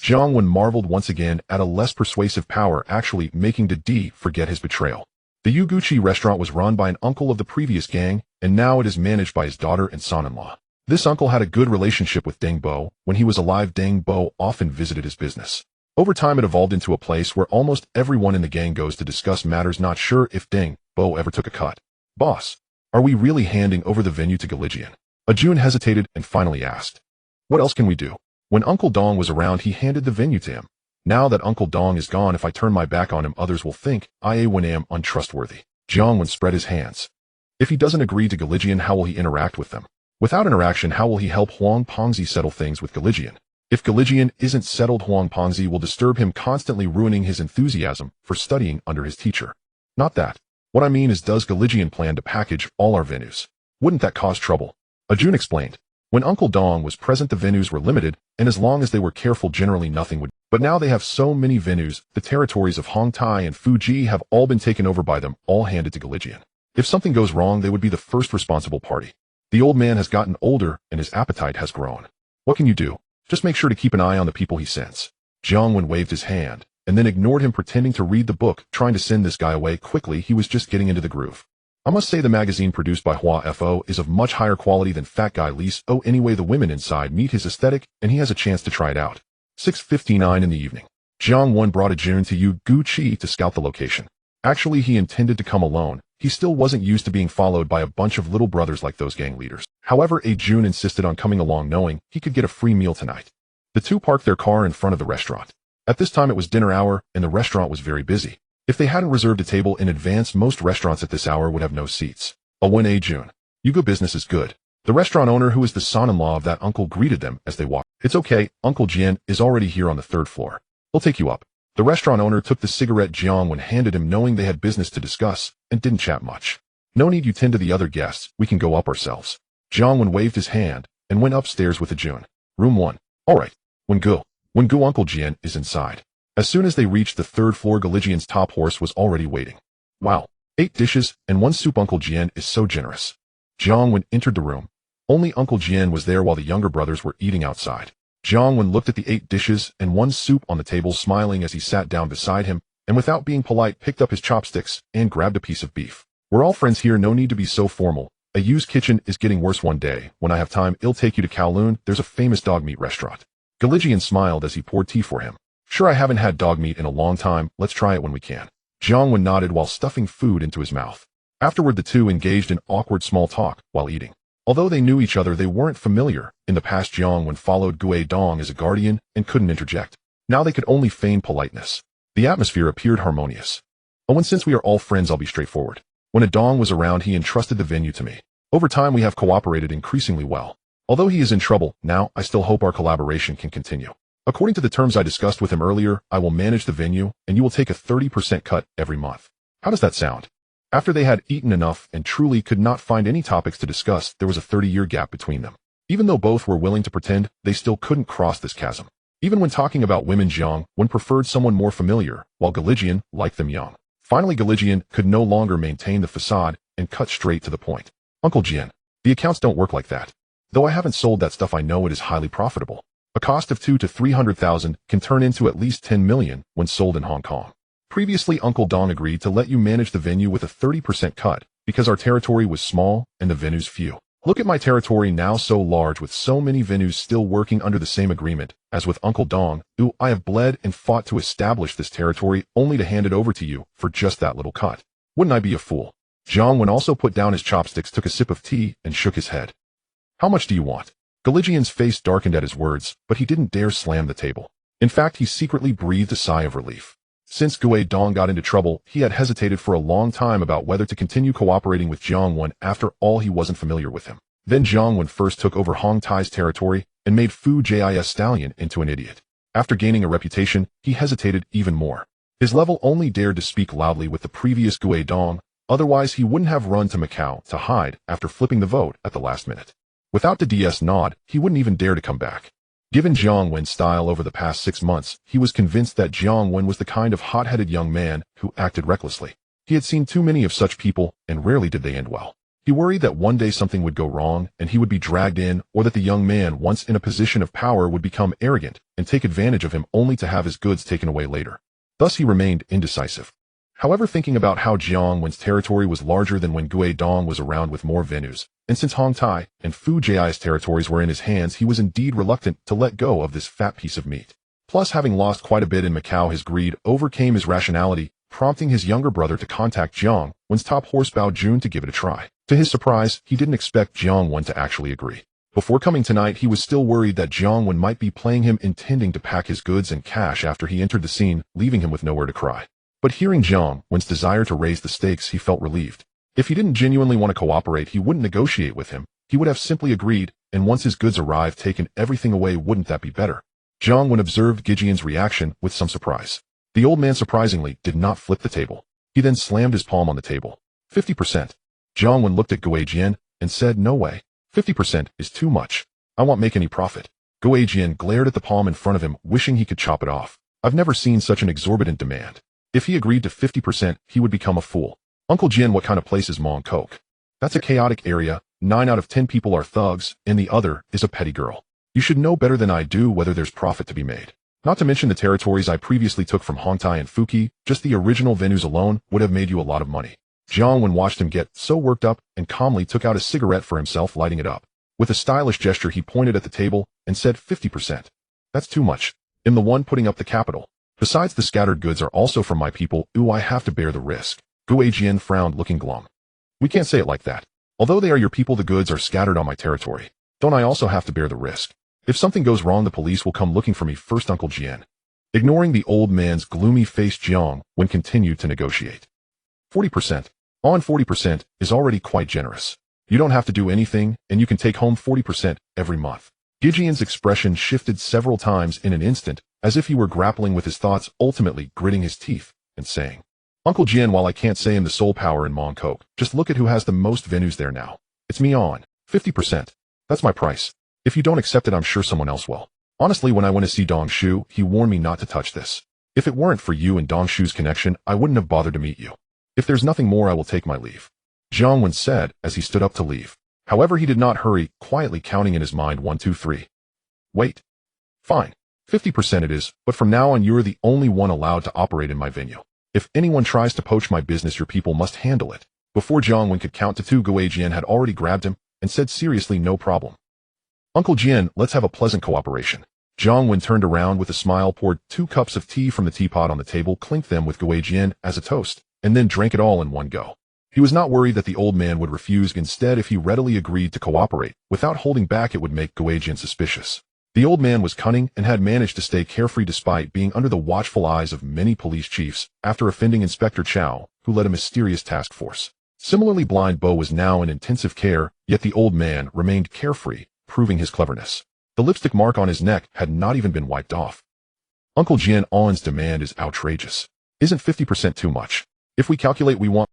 Jiang Wen marveled once again at a less persuasive power actually making D forget his betrayal. The Yuguchi restaurant was run by an uncle of the previous gang, and now it is managed by his daughter and son-in-law. This uncle had a good relationship with Deng Bo. When he was alive, Deng Bo often visited his business. Over time, it evolved into a place where almost everyone in the gang goes to discuss matters, not sure if Deng Bo ever took a cut. Boss, are we really handing over the venue to Galigian? Jun hesitated and finally asked. What else can we do? When Uncle Dong was around, he handed the venue to him. Now that Uncle Dong is gone, if I turn my back on him, others will think I am untrustworthy. Jiang Wen spread his hands. If he doesn't agree to Galigian, how will he interact with them? Without interaction, how will he help Huang Pengzi settle things with Galigian? If Galigian isn't settled, Huang Pengzi will disturb him, constantly ruining his enthusiasm for studying under his teacher. Not that. What I mean is, does Galigian plan to package all our venues? Wouldn't that cause trouble? Jun explained. When Uncle Dong was present, the venues were limited, and as long as they were careful, generally nothing would. But now they have so many venues, the territories of Hongtai and Fuji have all been taken over by them, all handed to Galigian. If something goes wrong, they would be the first responsible party. The old man has gotten older, and his appetite has grown. What can you do? Just make sure to keep an eye on the people he sends. Jiang Wen waved his hand, and then ignored him, pretending to read the book, trying to send this guy away quickly. He was just getting into the groove. I must say the magazine produced by Hua Fo is of much higher quality than Fat Guy Lee's. Oh, anyway, the women inside meet his aesthetic, and he has a chance to try it out. 6:59 in the evening. Jiang Wen brought Jun to Yuguchi to scout the location. Actually, he intended to come alone. He still wasn't used to being followed by a bunch of little brothers like those gang leaders. However, Jun insisted on coming along, knowing he could get a free meal tonight. The two parked their car in front of the restaurant. At this time, it was dinner hour, and the restaurant was very busy. If they hadn't reserved a table in advance, most restaurants at this hour would have no seats. A June. You go, business is good. The restaurant owner, who is the son-in-law of that uncle, greeted them as they walked. It's okay, Uncle Jian is already here on the 3rd floor. He'll take you up. The restaurant owner took the cigarette Jiang Wen handed him, knowing they had business to discuss, and didn't chat much. No need you tend to the other guests, we can go up ourselves. Jiang Wen waved his hand and went upstairs with June. Room 1. Alright. When go, Uncle Jian is inside. As soon as they reached the 3rd floor, Galijian's top horse was already waiting. Wow. 8 dishes and 1 soup. Uncle Jian is so generous. Jiang Wen entered the room. Only Uncle Jian was there while the younger brothers were eating outside. Jiang Wen looked at the 8 dishes and 1 soup on the table, smiling as he sat down beside him, and without being polite picked up his chopsticks and grabbed a piece of beef. We're all friends here, no need to be so formal. A used kitchen is getting worse. One day, when I have time, I'll take you to Kowloon. There's a famous dog meat restaurant. Galijian smiled as he poured tea for him. Sure, I haven't had dog meat in a long time, let's try it when we can. Jiang Wen nodded while stuffing food into his mouth. Afterward, the two engaged in awkward small talk while eating. Although they knew each other, they weren't familiar. In the past, Jiang Wen followed Deng as a guardian and couldn't interject. Now they could only feign politeness. The atmosphere appeared harmonious. And since we are all friends, I'll be straightforward. When Deng was around, he entrusted the venue to me. Over time, we have cooperated increasingly well. Although he is in trouble now, I still hope our collaboration can continue. According to the terms I discussed with him earlier, I will manage the venue, and you will take a 30% cut every month. How does that sound? After they had eaten enough and truly could not find any topics to discuss, there was a 30-year gap between them. Even though both were willing to pretend, they still couldn't cross this chasm. Even when talking about women, Jiang Wen preferred someone more familiar, while Galijian liked them young. Finally, Galijian could no longer maintain the facade and cut straight to the point. Uncle Jian, the accounts don't work like that. Though I haven't sold that stuff, I know it is highly profitable. A cost of 200,000 to 300,000 can turn into at least 10 million when sold in Hong Kong. Previously, Uncle Deng agreed to let you manage the venue with a 30% cut because our territory was small and the venues few. Look at my territory now, so large, with so many venues still working under the same agreement as with Uncle Deng. I have bled and fought to establish this territory only to hand it over to you for just that little cut. Wouldn't I be a fool? Jiang Wen also put down his chopsticks, took a sip of tea, and shook his head. How much do you want? Galijian's face darkened at his words, but he didn't dare slam the table. In fact, he secretly breathed a sigh of relief. Since Deng got into trouble, he had hesitated for a long time about whether to continue cooperating with Jiang Wen. After all, he wasn't familiar with him. Then Jiang Wen first took over Hong Tai's territory and made Fu Jis Stallion into an idiot. After gaining a reputation, he hesitated even more. His level only dared to speak loudly with the previous Deng, otherwise he wouldn't have run to Macau to hide after flipping the vote at the last minute. Without the DS nod, he wouldn't even dare to come back. Given Jiang Wen's style over the past 6 months, he was convinced that Jiang Wen was the kind of hot-headed young man who acted recklessly. He had seen too many of such people, and rarely did they end well. He worried that one day something would go wrong, and he would be dragged in, or that the young man, once in a position of power, would become arrogant and take advantage of him only to have his goods taken away later. Thus he remained indecisive. However, thinking about how Jiang Wen's territory was larger than when Deng was around with more venues, and since Hong Tai and Fu Ji's territories were in his hands, he was indeed reluctant to let go of this fat piece of meat. Plus, having lost quite a bit in Macau, his greed overcame his rationality, prompting his younger brother to contact Jiang Wen's top horse Bao Jun to give it a try. To his surprise, he didn't expect Jiang Wen to actually agree. Before coming tonight, he was still worried that Jiang Wen might be playing him, intending to pack his goods and cash after he entered the scene, leaving him with nowhere to cry. But hearing Jiang Wen's desire to raise the stakes, he felt relieved. If he didn't genuinely want to cooperate, he wouldn't negotiate with him. He would have simply agreed, and once his goods arrived, taken everything away. Wouldn't that be better? Jiang Wen observed Gijian's reaction with some surprise. The old man surprisingly did not flip the table. He then slammed his palm on the table. 50%. Jiang Wen looked at Jian and said, no way. 50% is too much. I won't make any profit. Jian glared at the palm in front of him, wishing he could chop it off. I've never seen such an exorbitant demand. If he agreed to 50%, he would become a fool. Uncle Jian, what kind of place is Mong Kok? That's a chaotic area. 9 out of 10 people are thugs, and the other is a petty girl. You should know better than I do whether there's profit to be made. Not to mention the territories I previously took from Hong Tai and Fuki, just the original venues alone would have made you a lot of money. Jiang Wen watched him get so worked up and calmly took out a cigarette for himself, lighting it up. With a stylish gesture, he pointed at the table and said 50%. That's too much. I'm the one putting up the capital. Besides, the scattered goods are also from my people. I have to bear the risk. Jian frowned, looking glum. We can't say it like that. Although they are your people, the goods are scattered on my territory. Don't I also have to bear the risk? If something goes wrong, the police will come looking for me first. Uncle Jian. Ignoring the old man's gloomy face, Jiang Wen continued to negotiate. 40%. On 40% is already quite generous. You don't have to do anything, and you can take home 40% every month. Gideon's expression shifted several times in an instant, as if he were grappling with his thoughts, ultimately gritting his teeth and saying, Uncle Jian, while I can't say I'm the sole power in Mongkok, just look at who has the most venues there now. It's me on 50%. That's my price. If you don't accept it, I'm sure someone else will. Honestly, when I went to see Dong Shu, he warned me not to touch this. If it weren't for you and Dong Shu's connection, I wouldn't have bothered to meet you. If there's nothing more, I will take my leave. Jiang Wen said as he stood up to leave. However, he did not hurry, quietly counting in his mind 1, 2, 3. Wait. Fine. 50% it is, but from now on you're the only one allowed to operate in my venue. If anyone tries to poach my business, your people must handle it. Before Jiang Wen could count to 2, Gui Jian had already grabbed him and said seriously, no problem. Uncle Jian, let's have a pleasant cooperation. Jiang Wen turned around with a smile, poured 2 cups of tea from the teapot on the table, clinked them with Gui Jian as a toast, and then drank it all in one go. He was not worried that the old man would refuse. Instead, if he readily agreed to cooperate, without holding back, it would make Gui Jian suspicious. The old man was cunning and had managed to stay carefree despite being under the watchful eyes of many police chiefs after offending Inspector Chow, who led a mysterious task force. Similarly, Blind Bo was now in intensive care, yet the old man remained carefree, proving his cleverness. The lipstick mark on his neck had not even been wiped off. Uncle Jian, On's demand is outrageous. Isn't 50% too much? If we calculate, we want...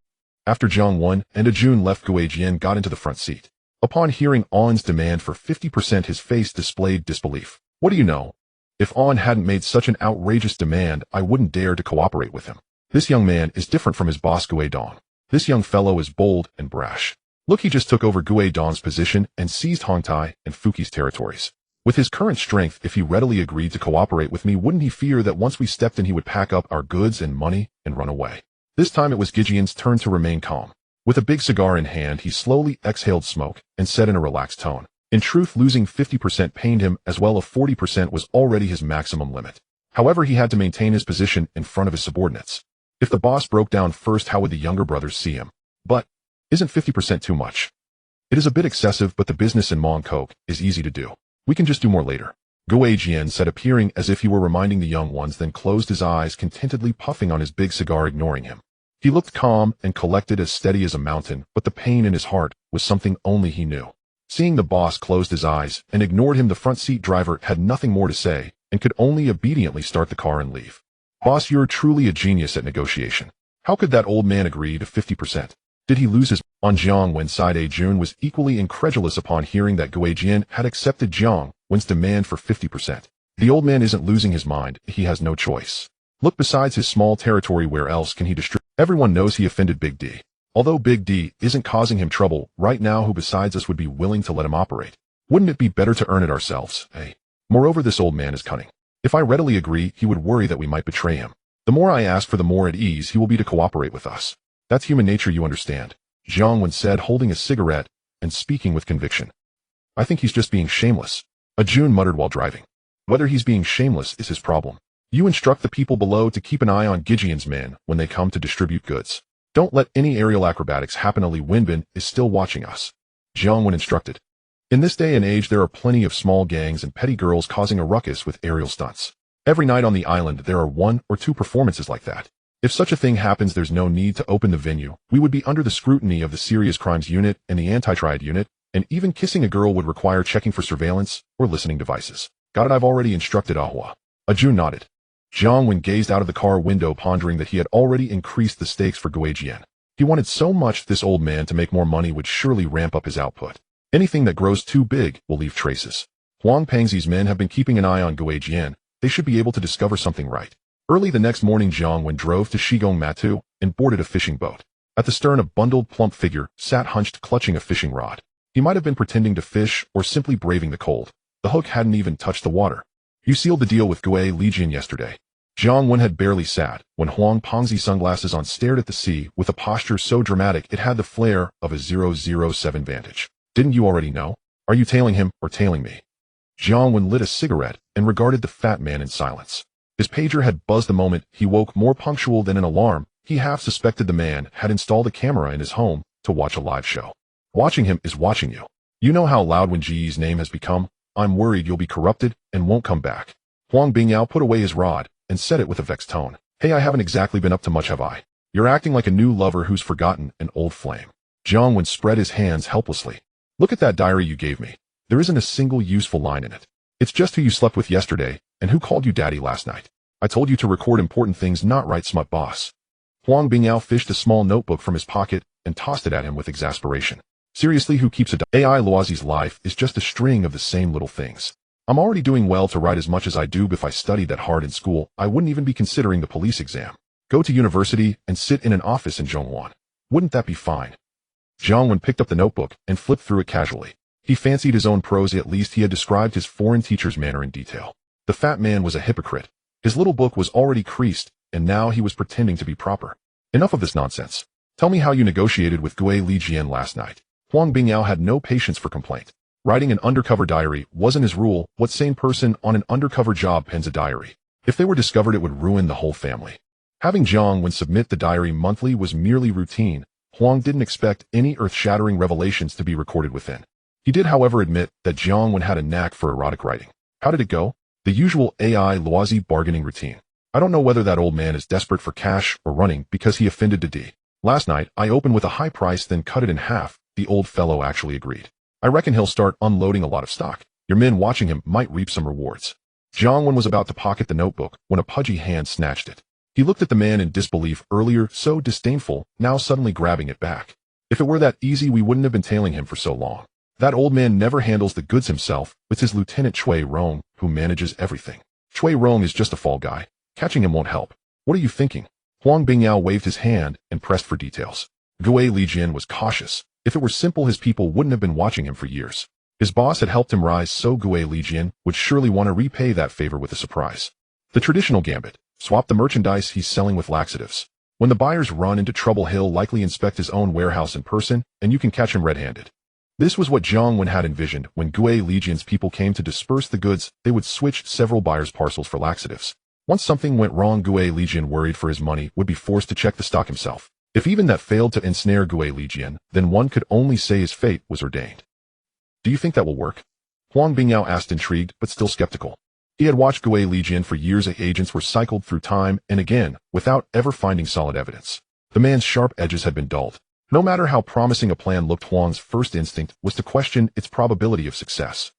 After Jiang Wen and Ajun left, Gui Jian got into the front seat. Upon hearing On's demand for 50%, his face displayed disbelief. What do you know? If On hadn't made such an outrageous demand, I wouldn't dare to cooperate with him. This young man is different from his boss Gui Dong. This young fellow is bold and brash. Look, he just took over Gui Dong's position and seized Hongtai and Fuki's territories. With his current strength, if he readily agreed to cooperate with me, wouldn't he fear that once we stepped in he would pack up our goods and money and run away? This time it was Gideon's turn to remain calm. With a big cigar in hand, he slowly exhaled smoke and said in a relaxed tone. In truth, losing 50% pained him as well. 40% was already his maximum limit. However, he had to maintain his position in front of his subordinates. If the boss broke down first, how would the younger brothers see him? But, isn't 50% too much? It is a bit excessive, but the business in Mongkok is easy to do. We can just do more later. Gui Jian said, appearing as if he were reminding the young ones, then closed his eyes, contentedly puffing on his big cigar, ignoring him. He looked calm and collected, as steady as a mountain, but the pain in his heart was something only he knew. Seeing the boss closed his eyes and ignored him, the front seat driver had nothing more to say and could only obediently start the car and leave. Boss, you're truly a genius at negotiation. How could that old man agree to 50%? Did he lose his... On Jiang Wen's side, Ajun was equally incredulous upon hearing that Gui Jian had accepted Jiang Wen's demand for 50%. The old man isn't losing his mind, he has no choice. Look, besides his small territory, where else can he distribute? Everyone knows he offended Big D. Although Big D isn't causing him trouble right now, who besides us would be willing to let him operate? Wouldn't it be better to earn it ourselves, eh? Moreover, this old man is cunning. If I readily agree, he would worry that we might betray him. The more I ask for, the more at ease he will be to cooperate with us. That's human nature, you understand. Jiang Wen said, holding a cigarette and speaking with conviction. I think he's just being shameless. Ajun muttered while driving. Whether he's being shameless is his problem. You instruct the people below to keep an eye on Gideon's men when they come to distribute goods. Don't let any aerial acrobatics happen. Ali Wenbin is still watching us. Jiang Wen instructed. In this day and age, there are plenty of small gangs and petty girls causing a ruckus with aerial stunts. Every night on the island, there are 1 or 2 performances like that. If such a thing happens, there's no need to open the venue. We would be under the scrutiny of the Serious Crimes Unit and the Anti-Triad Unit, and even kissing a girl would require checking for surveillance or listening devices. Got it? I've already instructed Ahua. Ajun nodded. Jiang Wen gazed out of the car window, pondering that he had already increased the stakes for Gui Jian. He wanted so much this old man to make more money would surely ramp up his output. Anything that grows too big will leave traces. Huang Pengzi's men have been keeping an eye on Gui Jian. They should be able to discover something right. Early the next morning, Jiang Wen drove to Shigong Matu and boarded a fishing boat. At the stern, a bundled, plump figure sat hunched, clutching a fishing rod. He might have been pretending to fish or simply braving the cold. The hook hadn't even touched the water. You sealed the deal with Gui Lijian yesterday. Jiang Wen had barely sat when Huang Pengzi, sunglasses on, stared at the sea with a posture so dramatic it had the flair of a 007 Vantage. Didn't you already know? Are you tailing him or tailing me? Jiang Wen lit a cigarette and regarded the fat man in silence. His pager had buzzed the moment he woke. More punctual than an alarm, he half suspected the man had installed a camera in his home to watch a live show. Watching him is watching you. You know how loud when Ji's name has become? I'm worried you'll be corrupted and won't come back. Huang Bingyao put away his rod and said it with a vexed tone. Hey, I haven't exactly been up to much, have I? You're acting like a new lover who's forgotten an old flame. Jiang Wen spread his hands helplessly. Look at that diary you gave me. There isn't a single useful line in it. It's just who you slept with yesterday and who called you daddy last night. I told you to record important things, not write smut, boss. Huang Bingyao fished a small notebook from his pocket and tossed it at him with exasperation. Seriously, who keeps a AI? Loazi's life is just a string of the same little things. I'm already doing well to write as much as I do. If I studied that hard in school, I wouldn't even be considering the police exam. Go to university and sit in an office in Zhongwan. Wouldn't that be fine? Jiang Wen picked up the notebook and flipped through it casually. He fancied his own prose. At least he had described his foreign teacher's manner in detail. The fat man was a hypocrite. His little book was already creased, and now he was pretending to be proper. Enough of this nonsense. Tell me how you negotiated with Gui Lijian last night. Huang Bingyao had no patience for complaint. Writing an undercover diary wasn't his rule. What sane person on an undercover job pens a diary? If they were discovered, it would ruin the whole family. Having Jiang Wen submit the diary monthly was merely routine. Huang didn't expect any earth-shattering revelations to be recorded within. He did, however, admit that Jiang Wen had a knack for erotic writing. How did it go? The usual AI Loazi bargaining routine. I don't know whether that old man is desperate for cash or running because he offended Deng. Last night, I opened with a high price, then cut it in half. The old fellow actually agreed. I reckon he'll start unloading a lot of stock. Your men watching him might reap some rewards. Jiang Wen was about to pocket the notebook when a pudgy hand snatched it. He looked at the man in disbelief, earlier so disdainful, now suddenly grabbing it back. If it were that easy, we wouldn't have been tailing him for so long. That old man never handles the goods himself. It's his lieutenant Chui Rong who manages everything. Chui Rong is just a fall guy. Catching him won't help. What are you thinking? Huang Bingyao waved his hand and pressed for details. Gui Lijian was cautious. If it were simple, his people wouldn't have been watching him for years. His boss had helped him rise, so Gui Lijian would surely want to repay that favor with a surprise. The traditional gambit. Swap the merchandise he's selling with laxatives. When the buyers run into trouble, he'll likely inspect his own warehouse in person, and you can catch him red-handed. This was what Jiang Wen had envisioned. When Gui Lijian's people came to disperse the goods, they would switch several buyers' parcels for laxatives. Once something went wrong, Gui Lijian, worried for his money, would be forced to check the stock himself. If even that failed to ensnare Gui Lijian, then one could only say his fate was ordained. Do you think that will work? Huang Bingyao asked, intrigued but still skeptical. He had watched Gui Lijian for years. Agents were cycled through time and again without ever finding solid evidence. The man's sharp edges had been dulled. No matter how promising a plan looked, Huang's first instinct was to question its probability of success.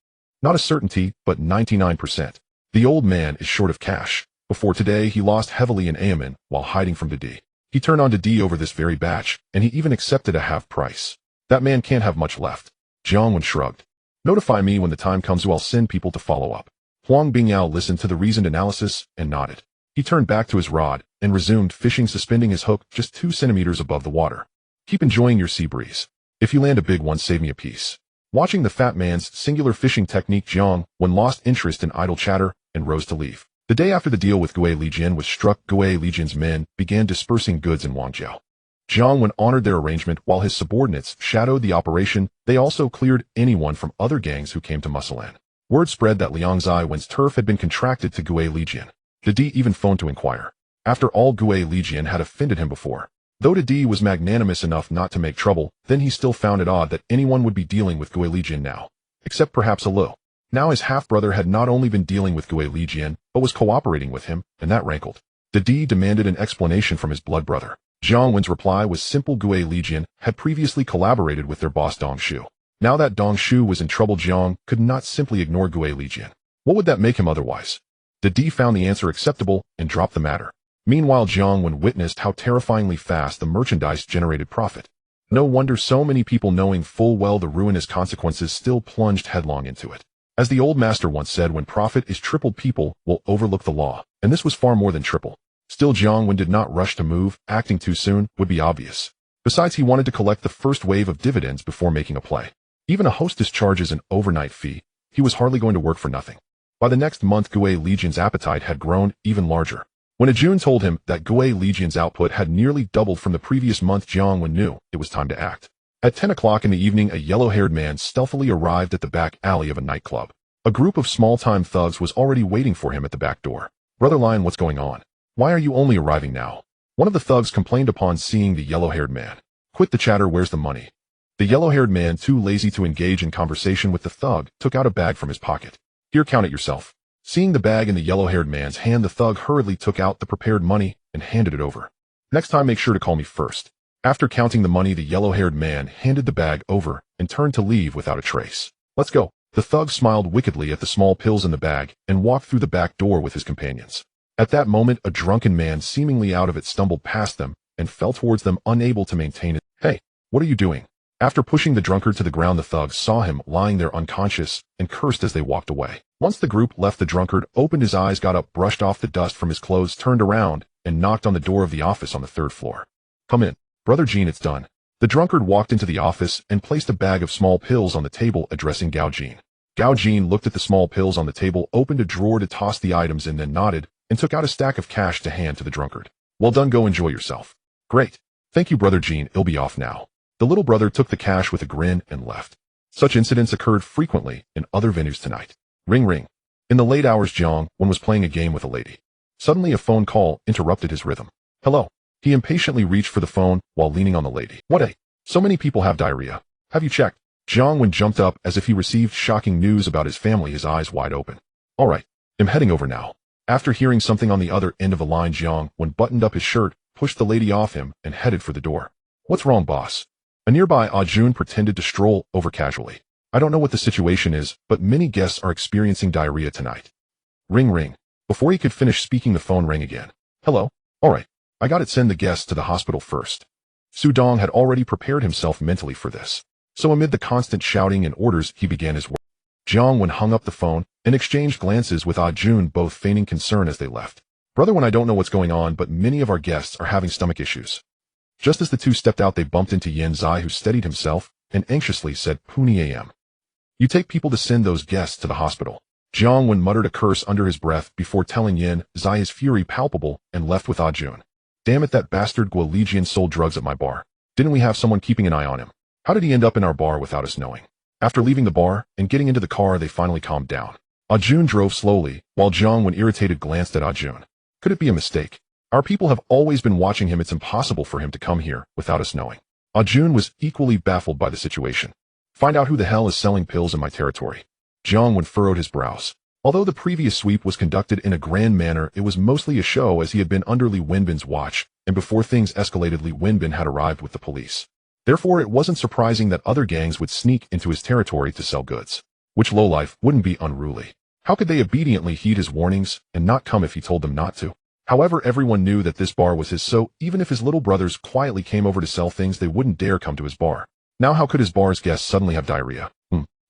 Not a certainty, but 99%. The old man is short of cash. Before today, he lost heavily in Amen while hiding from Deng. He turned on Deng over this very batch, and he even accepted a half price. That man can't have much left. Jiang Wen shrugged. Notify me when the time comes, or I'll send people to follow up. Huang Bingyao listened to the reasoned analysis and nodded. He turned back to his rod and resumed fishing, suspending his hook just 2 centimeters above the water. Keep enjoying your sea breeze. If you land a big one, save me a piece. Watching the fat man's singular fishing technique, Jiang Wen lost interest in idle chatter and rose to leave. The day after the deal with Gui Lijian was struck, Gui Lijian's men began dispersing goods in Wangjiao. Jiang Wen honored their arrangement while his subordinates shadowed the operation. They also cleared anyone from other gangs who came to muscle in. Word spread that Liang Wen's turf had been contracted to Gui Lijian. Deng even phoned to inquire. After all, Gui Lijian had offended him before. Though Deng was magnanimous enough not to make trouble, then he still found it odd that anyone would be dealing with Gui Lijian now. Except perhaps Alo. Now his half-brother had not only been dealing with Gui Lijian, but was cooperating with him, and that rankled. Deng demanded an explanation from his blood brother. Jiang Wen's reply was simple. Gui Lijian had previously collaborated with their boss Dong Shu. Now that Dong Shu was in trouble, Jiang could not simply ignore Gui Lijian. What would that make him otherwise? Deng found the answer acceptable and dropped the matter. Meanwhile, Jiang Wen witnessed how terrifyingly fast the merchandise generated profit. No wonder so many people, knowing full well the ruinous consequences, still plunged headlong into it. As the old master once said, when profit is tripled, people will overlook the law, and this was far more than triple. Still, Jiang Wen did not rush to move. Acting too soon would be obvious. Besides, he wanted to collect the first wave of dividends before making a play. Even a hostess charges an overnight fee. He was hardly going to work for nothing. By the next month, Gui Lijian's appetite had grown even larger. When Ajun told him that Gui Lijian's output had nearly doubled from the previous month, Jiang Wen knew it was time to act. At 10 o'clock in the evening, a yellow-haired man stealthily arrived at the back alley of a nightclub. A group of small-time thugs was already waiting for him at the back door. Brother Lion, what's going on? Why are you only arriving now? One of the thugs complained upon seeing the yellow-haired man. Quit the chatter, where's the money? The yellow-haired man, too lazy to engage in conversation with the thug, took out a bag from his pocket. Here, count it yourself. Seeing the bag in the yellow-haired man's hand, the thug hurriedly took out the prepared money and handed it over. Next time make sure to call me first. After counting the money, the yellow-haired man handed the bag over and turned to leave without a trace. Let's go. The thug smiled wickedly at the small pills in the bag and walked through the back door with his companions. At that moment, a drunken man seemingly out of it stumbled past them and fell towards them, unable to maintain it. Hey, what are you doing? After pushing the drunkard to the ground, the thugs saw him lying there unconscious and cursed as they walked away. Once the group left, the drunkard opened his eyes, got up, brushed off the dust from his clothes, turned around, and knocked on the door of the office on the 3rd floor. Come in. Brother Jean, it's done. The drunkard walked into the office and placed a bag of small pills on the table, addressing Gao Jean. Gao Jean looked at the small pills on the table, opened a drawer to toss the items in, then nodded and took out a stack of cash to hand to the drunkard. Well done, go enjoy yourself. Great. Thank you, Brother Jean, I'll be off now. The little brother took the cash with a grin and left. Such incidents occurred frequently in other venues tonight. Ring ring. In the late hours, Jiang Wen was playing a game with a lady. Suddenly a phone call interrupted his rhythm. Hello. He impatiently reached for the phone while leaning on the lady. What? So many people have diarrhea. Have you checked? Jiang Wen jumped up as if he received shocking news about his family, his eyes wide open. All right. I'm heading over now. After hearing something on the other end of the line, Jiang Wen buttoned up his shirt, pushed the lady off him, and headed for the door. What's wrong, boss? A nearby Ajun pretended to stroll over casually. I don't know what the situation is, but many guests are experiencing diarrhea tonight. Ring ring. Before he could finish speaking, the phone rang again. Hello? All right. I got it. Send the guests to the hospital first. Su Dong had already prepared himself mentally for this. So amid the constant shouting and orders, he began his work. Jiang Wen hung up the phone and exchanged glances with Ajun, both feigning concern as they left. Brother Wen, I don't know what's going on, but many of our guests are having stomach issues. Just as the two stepped out, they bumped into Yin Zai, who steadied himself and anxiously said, Puni am. You take people to send those guests to the hospital. Jiang Wen muttered a curse under his breath before telling Yin Zai, his fury palpable, and left with Ajun. Damn it, that bastard Guolijian sold drugs at my bar. Didn't we have someone keeping an eye on him? How did he end up in our bar without us knowing? After leaving the bar and getting into the car, they finally calmed down. Ajun drove slowly, while Jiang Wen, irritated, glanced at Ajun. Could it be a mistake? Our people have always been watching him. It's impossible for him to come here without us knowing. Ajun was equally baffled by the situation. Find out who the hell is selling pills in my territory. Jiang Wen furrowed his brows. Although the previous sweep was conducted in a grand manner, it was mostly a show, as he had been under Li Wenbin's watch, and before things escalated, Li Wenbin had arrived with the police. Therefore, it wasn't surprising that other gangs would sneak into his territory to sell goods. Which lowlife wouldn't be unruly? How could they obediently heed his warnings and not come if he told them not to? However, everyone knew that this bar was his, so even if his little brothers quietly came over to sell things, they wouldn't dare come to his bar. Now how could his bar's guests suddenly have diarrhea?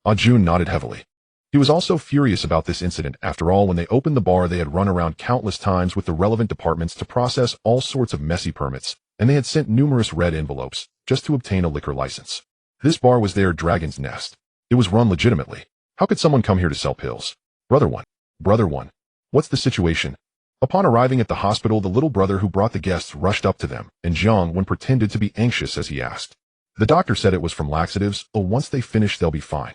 Ajun nodded heavily. He was also furious about this incident. After all, when they opened the bar, they had run around countless times with the relevant departments to process all sorts of messy permits, and they had sent numerous red envelopes just to obtain a liquor license. This bar was their dragon's nest. It was run legitimately. How could someone come here to sell pills? Brother One, what's the situation? Upon arriving at the hospital, the little brother who brought the guests rushed up to them, and Jiang Wen pretended to be anxious as he asked. The doctor said it was from laxatives. Oh, once they finish, they'll be fine.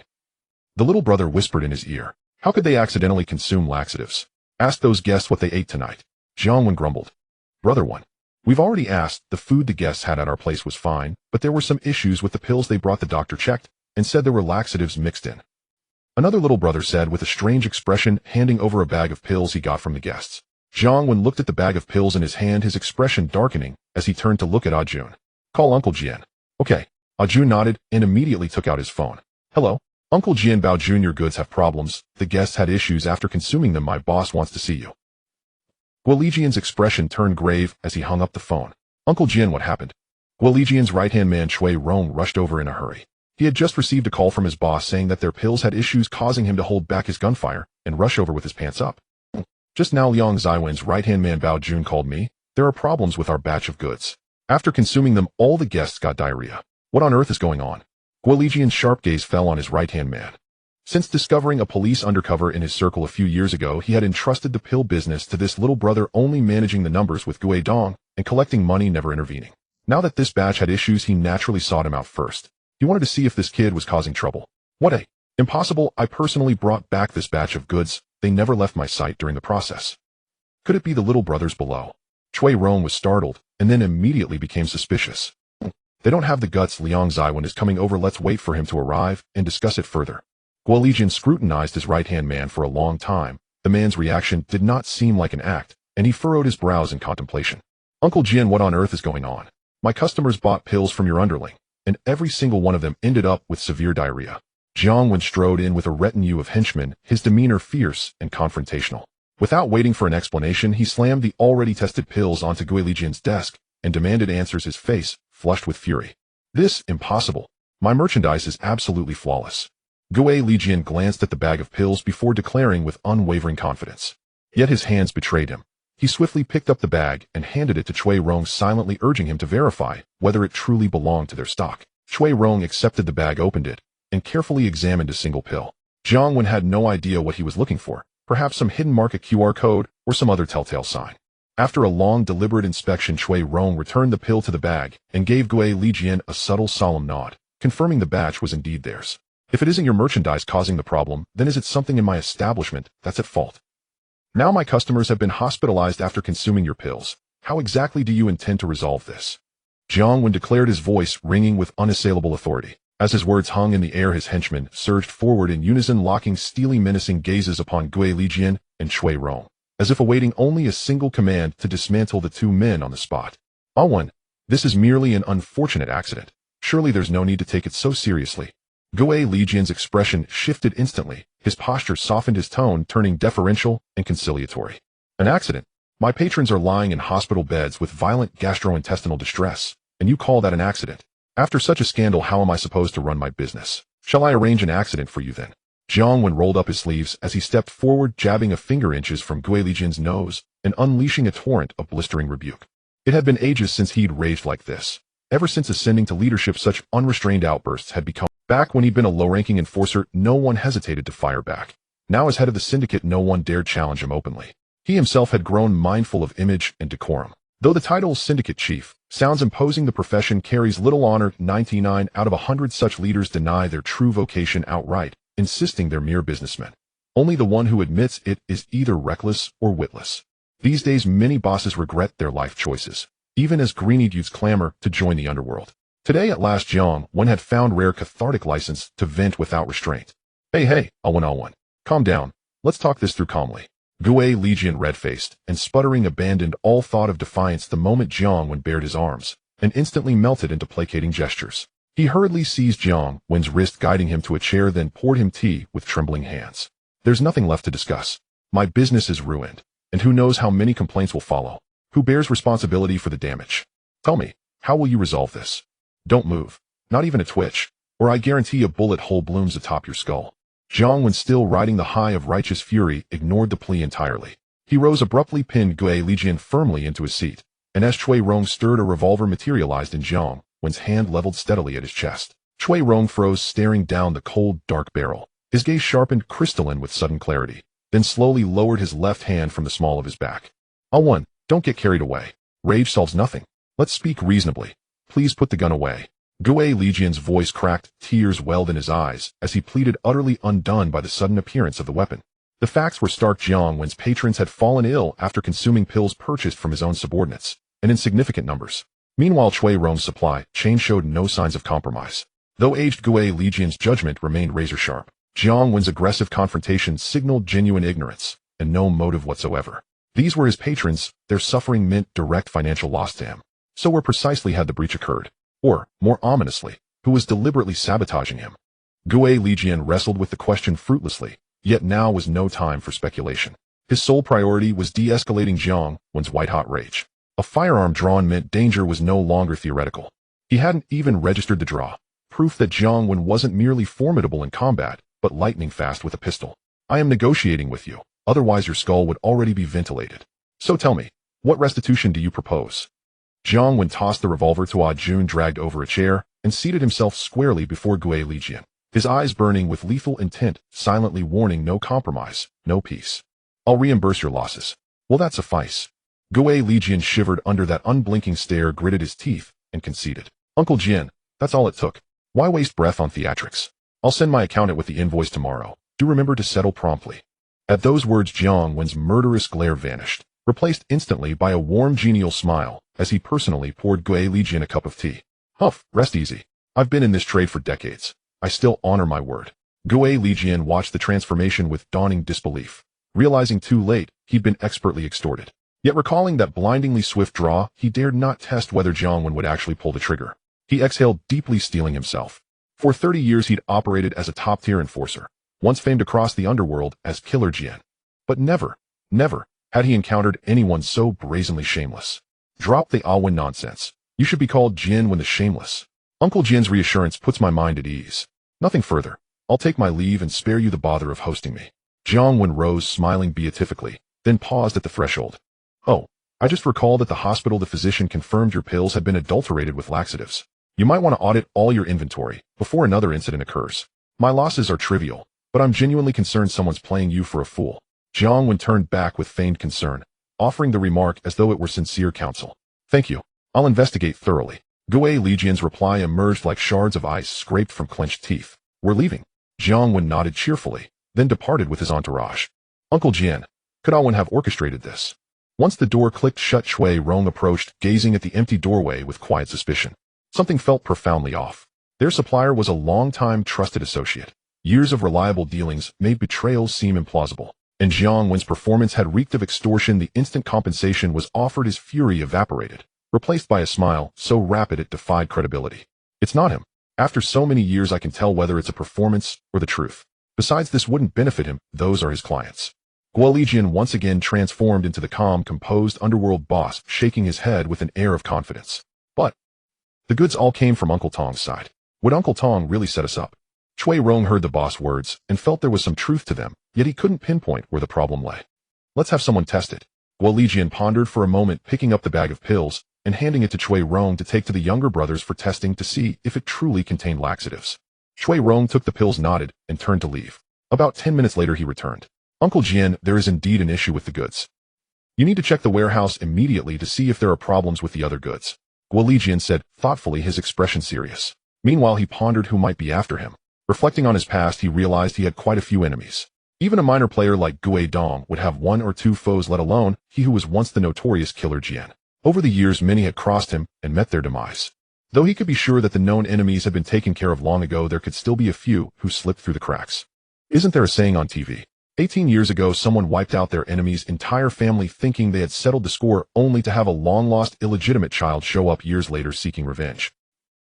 The little brother whispered in his ear. How could they accidentally consume laxatives? Ask those guests what they ate tonight. Jiang Wen grumbled. Brother One, we've already asked. The food the guests had at our place was fine, but there were some issues with the pills they brought. The doctor checked and said there were laxatives mixed in. Another little brother said with a strange expression, handing over a bag of pills he got from the guests. Jiang Wen looked at the bag of pills in his hand, his expression darkening as he turned to look at Ajun. Call Uncle Jian. Okay. Ajun nodded and immediately took out his phone. Hello? Uncle Jian, Bao Jr. goods have problems. The guests had issues after consuming them. My boss wants to see you. Guolijian's expression turned grave as he hung up the phone. Uncle Jian, what happened? Guolijian's right-hand man Chui Rong rushed over in a hurry. He had just received a call from his boss saying that their pills had issues, causing him to hold back his gunfire and rush over with his pants up. Just now, Liang Zaiwen's right-hand man Bao Jun called me. There are problems with our batch of goods. After consuming them, all the guests got diarrhea. What on earth is going on? Guolijian's sharp gaze fell on his right-hand man. Since discovering a police undercover in his circle a few years ago, he had entrusted the pill business to this little brother, only managing the numbers with Gui Dong and collecting money, never intervening. Now that this batch had issues, he naturally sought him out first. He wanted to see if this kid was causing trouble. What? Impossible. I personally brought back this batch of goods. They never left my sight during the process. Could it be the little brothers below? Chui Rong was startled and then immediately became suspicious. They don't have the guts. Liang Zaiwen is coming over. Let's wait for him to arrive and discuss it further. Guolijian scrutinized his right-hand man for a long time. The man's reaction did not seem like an act, and he furrowed his brows in contemplation. Uncle Jian, what on earth is going on? My customers bought pills from your underling, and every single one of them ended up with severe diarrhea. Jiang Wen strode in with a retinue of henchmen, his demeanor fierce and confrontational. Without waiting for an explanation, he slammed the already tested pills onto Gui Lijian's desk and demanded answers, his face flushed with fury. This, impossible. My merchandise is absolutely flawless. Gui Lijian glanced at the bag of pills before declaring with unwavering confidence. Yet his hands betrayed him. He swiftly picked up the bag and handed it to Cui Rong, silently urging him to verify whether it truly belonged to their stock. Cui Rong accepted the bag, opened it, and carefully examined a single pill. Jiang Wen had no idea what he was looking for, perhaps some hidden mark, a QR code, or some other telltale sign. After a long, deliberate inspection, Cui Rong returned the pill to the bag and gave Gui Lijian a subtle, solemn nod, confirming the batch was indeed theirs. If it isn't your merchandise causing the problem, then is it something in my establishment that's at fault? Now my customers have been hospitalized after consuming your pills. How exactly do you intend to resolve this? Jiang Wen declared, his voice ringing with unassailable authority. As his words hung in the air, his henchmen surged forward in unison, locking steely, menacing gazes upon Gui Lijian and Cui Rong, as if awaiting only a single command to dismantle the two men on the spot. Wen, this is merely an unfortunate accident. Surely there's no need to take it so seriously. Gui Lijian's expression shifted instantly, his posture softened, his tone turning deferential and conciliatory. An accident? My patrons are lying in hospital beds with violent gastrointestinal distress, and you call that an accident? After such a scandal, how am I supposed to run my business? Shall I arrange an accident for you then? Jiang Wen rolled up his sleeves as he stepped forward, jabbing a finger inches from Gui Lijian's nose and unleashing a torrent of blistering rebuke. It had been ages since he'd raged like this. Ever since ascending to leadership, such unrestrained outbursts had become. Back when he'd been a low-ranking enforcer, no one hesitated to fire back. Now as head of the syndicate, no one dared challenge him openly. He himself had grown mindful of image and decorum. Though the title syndicate chief sounds imposing, the profession carries little honor. 99 out of 100 such leaders deny their true vocation outright, insisting they're mere businessmen. Only the one who admits it is either reckless or witless. These days, many bosses regret their life choices, even as greenied youths clamor to join the underworld. Today at last, Jiang Wen had found rare cathartic license to vent without restraint. Hey, Wen. Calm down. Let's talk this through calmly. Gui Lijian, red-faced and sputtering, abandoned all thought of defiance the moment Jiang Wen bared his arms, and instantly melted into placating gestures. He hurriedly seized Jiang Wen's wrist, guiding him to a chair, then poured him tea with trembling hands. There's nothing left to discuss. My business is ruined, and who knows how many complaints will follow. Who bears responsibility for the damage? Tell me, how will you resolve this? Don't move, not even a twitch, or I guarantee a bullet hole blooms atop your skull. Jiang Wen, still riding the high of righteous fury, ignored the plea entirely. He rose abruptly, pinned Gui Lijian firmly into his seat, and as Cui Rong stirred, a revolver materialized in Jiang Wen's hand, leveled steadily at his chest. Cui Rong froze, staring down the cold, dark barrel. His gaze sharpened, crystalline with sudden clarity, then slowly lowered his left hand from the small of his back. Wen, don't get carried away. Rage solves nothing. Let's speak reasonably. Please put the gun away. Gui Lijian's voice cracked, tears welled in his eyes as he pleaded, utterly undone by the sudden appearance of the weapon. The facts were stark. Jiang Wen's patrons had fallen ill after consuming pills purchased from his own subordinates, and in significant numbers. Meanwhile, Cui Rong's supply chain showed no signs of compromise. Though aged, Gui Lijian's judgment remained razor-sharp. Jiang Wen's aggressive confrontation signaled genuine ignorance and no motive whatsoever. These were his patrons, their suffering meant direct financial loss to him. So where precisely had the breach occurred? Or, more ominously, who was deliberately sabotaging him? Gui Lijian wrestled with the question fruitlessly, yet now was no time for speculation. His sole priority was de-escalating Jiang Wen's white-hot rage. A firearm drawn meant danger was no longer theoretical. He hadn't even registered the draw, proof that Jiang Wen wasn't merely formidable in combat, but lightning fast with a pistol. I am negotiating with you, otherwise your skull would already be ventilated. So tell me, what restitution do you propose? Jiang Wen tossed the revolver to Jun, dragged over a chair, and seated himself squarely before Gui Lijian, his eyes burning with lethal intent, silently warning no compromise, no peace. I'll reimburse your losses. Will that suffice? Gui Lijian shivered under that unblinking stare, gritted his teeth, and conceded. Uncle Jian, that's all it took. Why waste breath on theatrics? I'll send my accountant with the invoice tomorrow. Do remember to settle promptly. At those words, Jiang Wen's murderous glare vanished, replaced instantly by a warm, genial smile, as he personally poured Gui Lijian a cup of tea. Huff, rest easy. I've been in this trade for decades. I still honor my word. Gui Lijian watched the transformation with dawning disbelief, realizing too late he'd been expertly extorted. Yet recalling that blindingly swift draw, he dared not test whether Jiang Wen would actually pull the trigger. He exhaled deeply, steeling himself. For 30 years he'd operated as a top-tier enforcer, once famed across the underworld as Killer Jian. But never had he encountered anyone so brazenly shameless. Drop the Wen nonsense. You should be called Jian Wen the Shameless. Uncle Jian's reassurance puts my mind at ease. Nothing further. I'll take my leave and spare you the bother of hosting me. Jiang Wen rose, smiling beatifically, then paused at the threshold. Oh, I just recalled that the hospital the physician confirmed your pills had been adulterated with laxatives. You might want to audit all your inventory before another incident occurs. My losses are trivial, but I'm genuinely concerned someone's playing you for a fool. Jiang Wen turned back with feigned concern, offering the remark as though it were sincere counsel. Thank you. I'll investigate thoroughly. Gui Lijian's reply emerged like shards of ice scraped from clenched teeth. We're leaving. Jiang Wen nodded cheerfully, then departed with his entourage. Uncle Jian, could Wen have orchestrated this? Once the door clicked shut, Chui Rong approached, gazing at the empty doorway with quiet suspicion. Something felt profoundly off. Their supplier was a long-time trusted associate. Years of reliable dealings made betrayals seem implausible. And Jiang Wen's performance had reeked of extortion. The instant compensation was offered, his fury evaporated, replaced by a smile so rapid it defied credibility. It's not him. After so many years I can tell whether it's a performance or the truth. Besides, this wouldn't benefit him. Those are his clients. Guolijian once again transformed into the calm, composed underworld boss, shaking his head with an air of confidence. But the goods all came from Uncle Tong's side. Would Uncle Tong really set us up? Chui Rong heard the boss' words and felt there was some truth to them, yet he couldn't pinpoint where the problem lay. Let's have someone test it. Guolijian pondered for a moment, picking up the bag of pills and handing it to Chui Rong to take to the younger brothers for testing to see if it truly contained laxatives. Chui Rong took the pills, nodded, and turned to leave. About 10 minutes later he returned. Uncle Jian, there is indeed an issue with the goods. You need to check the warehouse immediately to see if there are problems with the other goods. Guolijian said, thoughtfully, his expression serious. Meanwhile he pondered who might be after him. Reflecting on his past, he realized he had quite a few enemies. Even a minor player like Gui Dong would have one or two foes, let alone he who was once the notorious Killer Jian. Over the years many had crossed him and met their demise. Though he could be sure that the known enemies had been taken care of long ago, there could still be a few who slipped through the cracks. Isn't there a saying on TV? 18 years ago someone wiped out their enemy's entire family thinking they had settled the score, only to have a long-lost illegitimate child show up years later seeking revenge.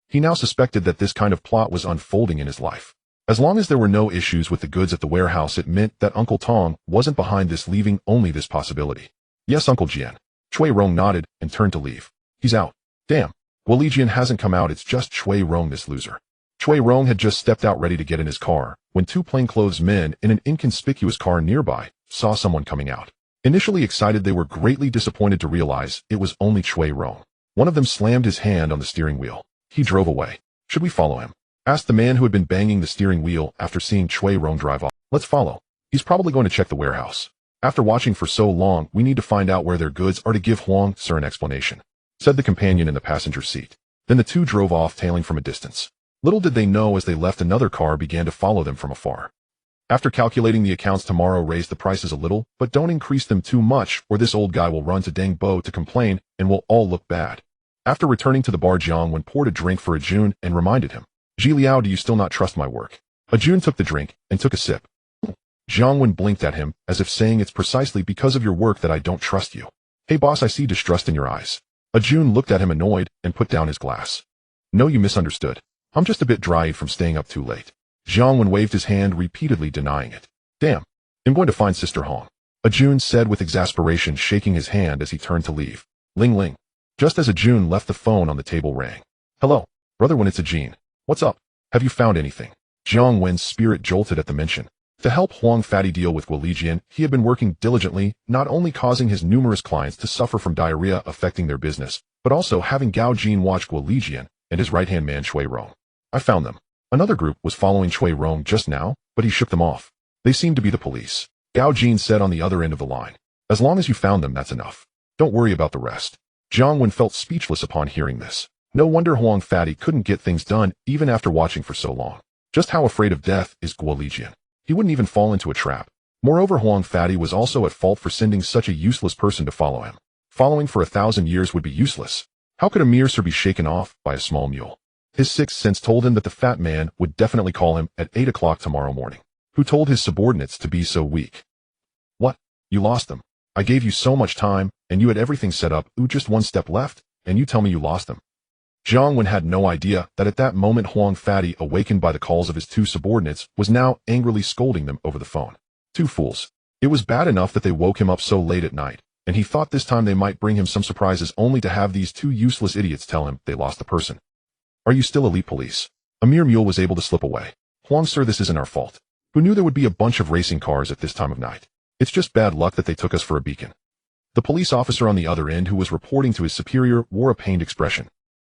He now suspected that this kind of plot was unfolding in his life. As long as there were no issues with the goods at the warehouse, it meant that Uncle Tong wasn't behind this, leaving only this possibility. Yes, Uncle Jian. Chui Rong nodded and turned to leave. He's out. Damn. Guolijian hasn't come out, it's just Chui Rong, this loser. Chui Rong had just stepped out ready to get in his car when two plainclothes men in an inconspicuous car nearby saw someone coming out. Initially excited, they were greatly disappointed to realize it was only Chui Rong. One of them slammed his hand on the steering wheel. He drove away. Should we follow him? Asked the man who had been banging the steering wheel after seeing Chui Rong drive off. Let's follow. He's probably going to check the warehouse. After watching for so long, we need to find out where their goods are to give Huang Sir an explanation, said the companion in the passenger seat. Then the two drove off, tailing from a distance. Little did they know, as they left, another car began to follow them from afar. After calculating the accounts tomorrow, raise the prices a little, but don't increase them too much, or this old guy will run to Deng Bo to complain, and we'll all look bad. After returning to the bar, Jiang Wen poured a drink for Ajun and reminded him, Ji Liao, do you still not trust my work? Ajun took the drink and took a sip. Jiang Wen blinked at him, as if saying, it's precisely because of your work that I don't trust you. Hey boss, I see distrust in your eyes. Ajun looked at him annoyed and put down his glass. No, you misunderstood. I'm just a bit dry from staying up too late. Jiang Wen waved his hand, repeatedly denying it. Damn. I'm going to find Sister Hong. Ajun said with exasperation, shaking his hand as he turned to leave. Ling Ling. Just as Ajun left, the phone on the table rang. Hello, brother Wen, it's Ajun. What's up? Have you found anything? Jiang Wen's spirit jolted at the mention. To help Huang Fatty deal with Guolijian, he had been working diligently, not only causing his numerous clients to suffer from diarrhea affecting their business, but also having Gao Jin watch Guolijian and his right-hand man Chui Rong. I found them. Another group was following Chui Rong just now, but he shook them off. They seemed to be the police. Gao Jin said on the other end of the line. As long as you found them, that's enough. Don't worry about the rest. Jiang Wen felt speechless upon hearing this. No wonder Huang Fatty couldn't get things done even after watching for so long. Just how afraid of death is Guolijian? He wouldn't even fall into a trap. Moreover, Huang Fatty was also at fault for sending such a useless person to follow him. Following for 1,000 years would be useless. How could a mere sir be shaken off by a small mule? His sixth sense told him that the fat man would definitely call him at 8 o'clock tomorrow morning. Who told his subordinates to be so weak? What? You lost them? I gave you so much time, and you had everything set up, just one step left, and you tell me you lost them. Jiang Wen had no idea that at that moment Huang Fatty, awakened by the calls of his two subordinates, was now angrily scolding them over the phone. Two fools. It was bad enough that they woke him up so late at night, and he thought this time they might bring him some surprises, only to have these two useless idiots tell him they lost the person. Are you still elite police? A mere mule was able to slip away. Huang, sir, this isn't our fault. Who knew there would be a bunch of racing cars at this time of night? It's just bad luck that they took us for a beacon. The police officer on the other end, who was reporting to his superior, wore a pained expression.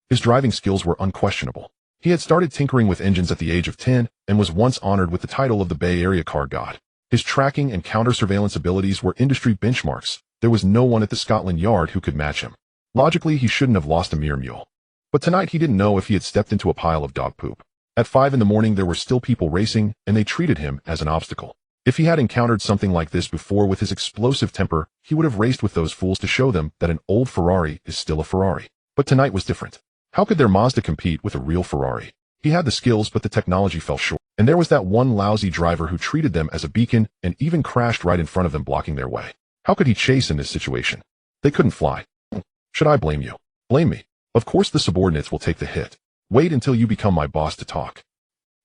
His driving skills were unquestionable. He had started tinkering with engines at the age of 10 and was once honored with the title of the Bay Area Car God. His tracking and counter-surveillance abilities were industry benchmarks. There was no one at the Scotland Yard who could match him. Logically, he shouldn't have lost a mere mule. But tonight he didn't know if he had stepped into a pile of dog poop. At 5 in the morning there were still people racing, and they treated him as an obstacle. If he had encountered something like this before with his explosive temper, he would have raced with those fools to show them that an old Ferrari is still a Ferrari. But tonight was different. How could their Mazda compete with a real Ferrari? He had the skills, but the technology fell short. And there was that one lousy driver who treated them as a beacon and even crashed right in front of them, blocking their way. How could he chase in this situation? They couldn't fly. Should I blame you? Blame me. Of course the subordinates will take the hit. Wait until you become my boss to talk.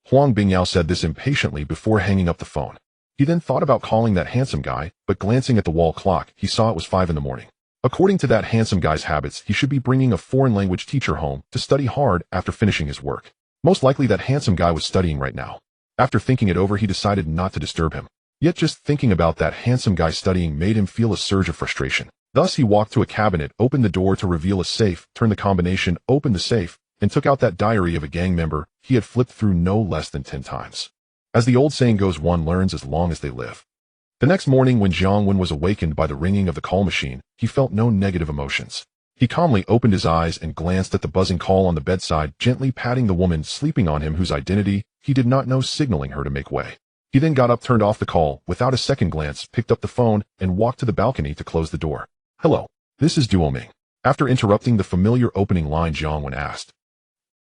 Huang Bingyao said this impatiently before hanging up the phone. He then thought about calling that handsome guy, but glancing at the wall clock, he saw it was 5 in the morning. According to that handsome guy's habits, he should be bringing a foreign language teacher home to study hard after finishing his work. Most likely that handsome guy was studying right now. After thinking it over, he decided not to disturb him. Yet just thinking about that handsome guy studying made him feel a surge of frustration. Thus he walked to a cabinet, opened the door to reveal a safe, turned the combination, opened the safe, and took out that diary of a gang member he had flipped through no less than 10 times. As the old saying goes, one learns as long as they live. The next morning when Jiang Wen was awakened by the ringing of the call machine, he felt no negative emotions. He calmly opened his eyes and glanced at the buzzing call on the bedside, gently patting the woman sleeping on him whose identity he did not know, signaling her to make way. He then got up, turned off the call, without a second glance, picked up the phone, and walked to the balcony to close the door. Hello, this is Duo Ming. After interrupting the familiar opening line, Jiang Wen asked.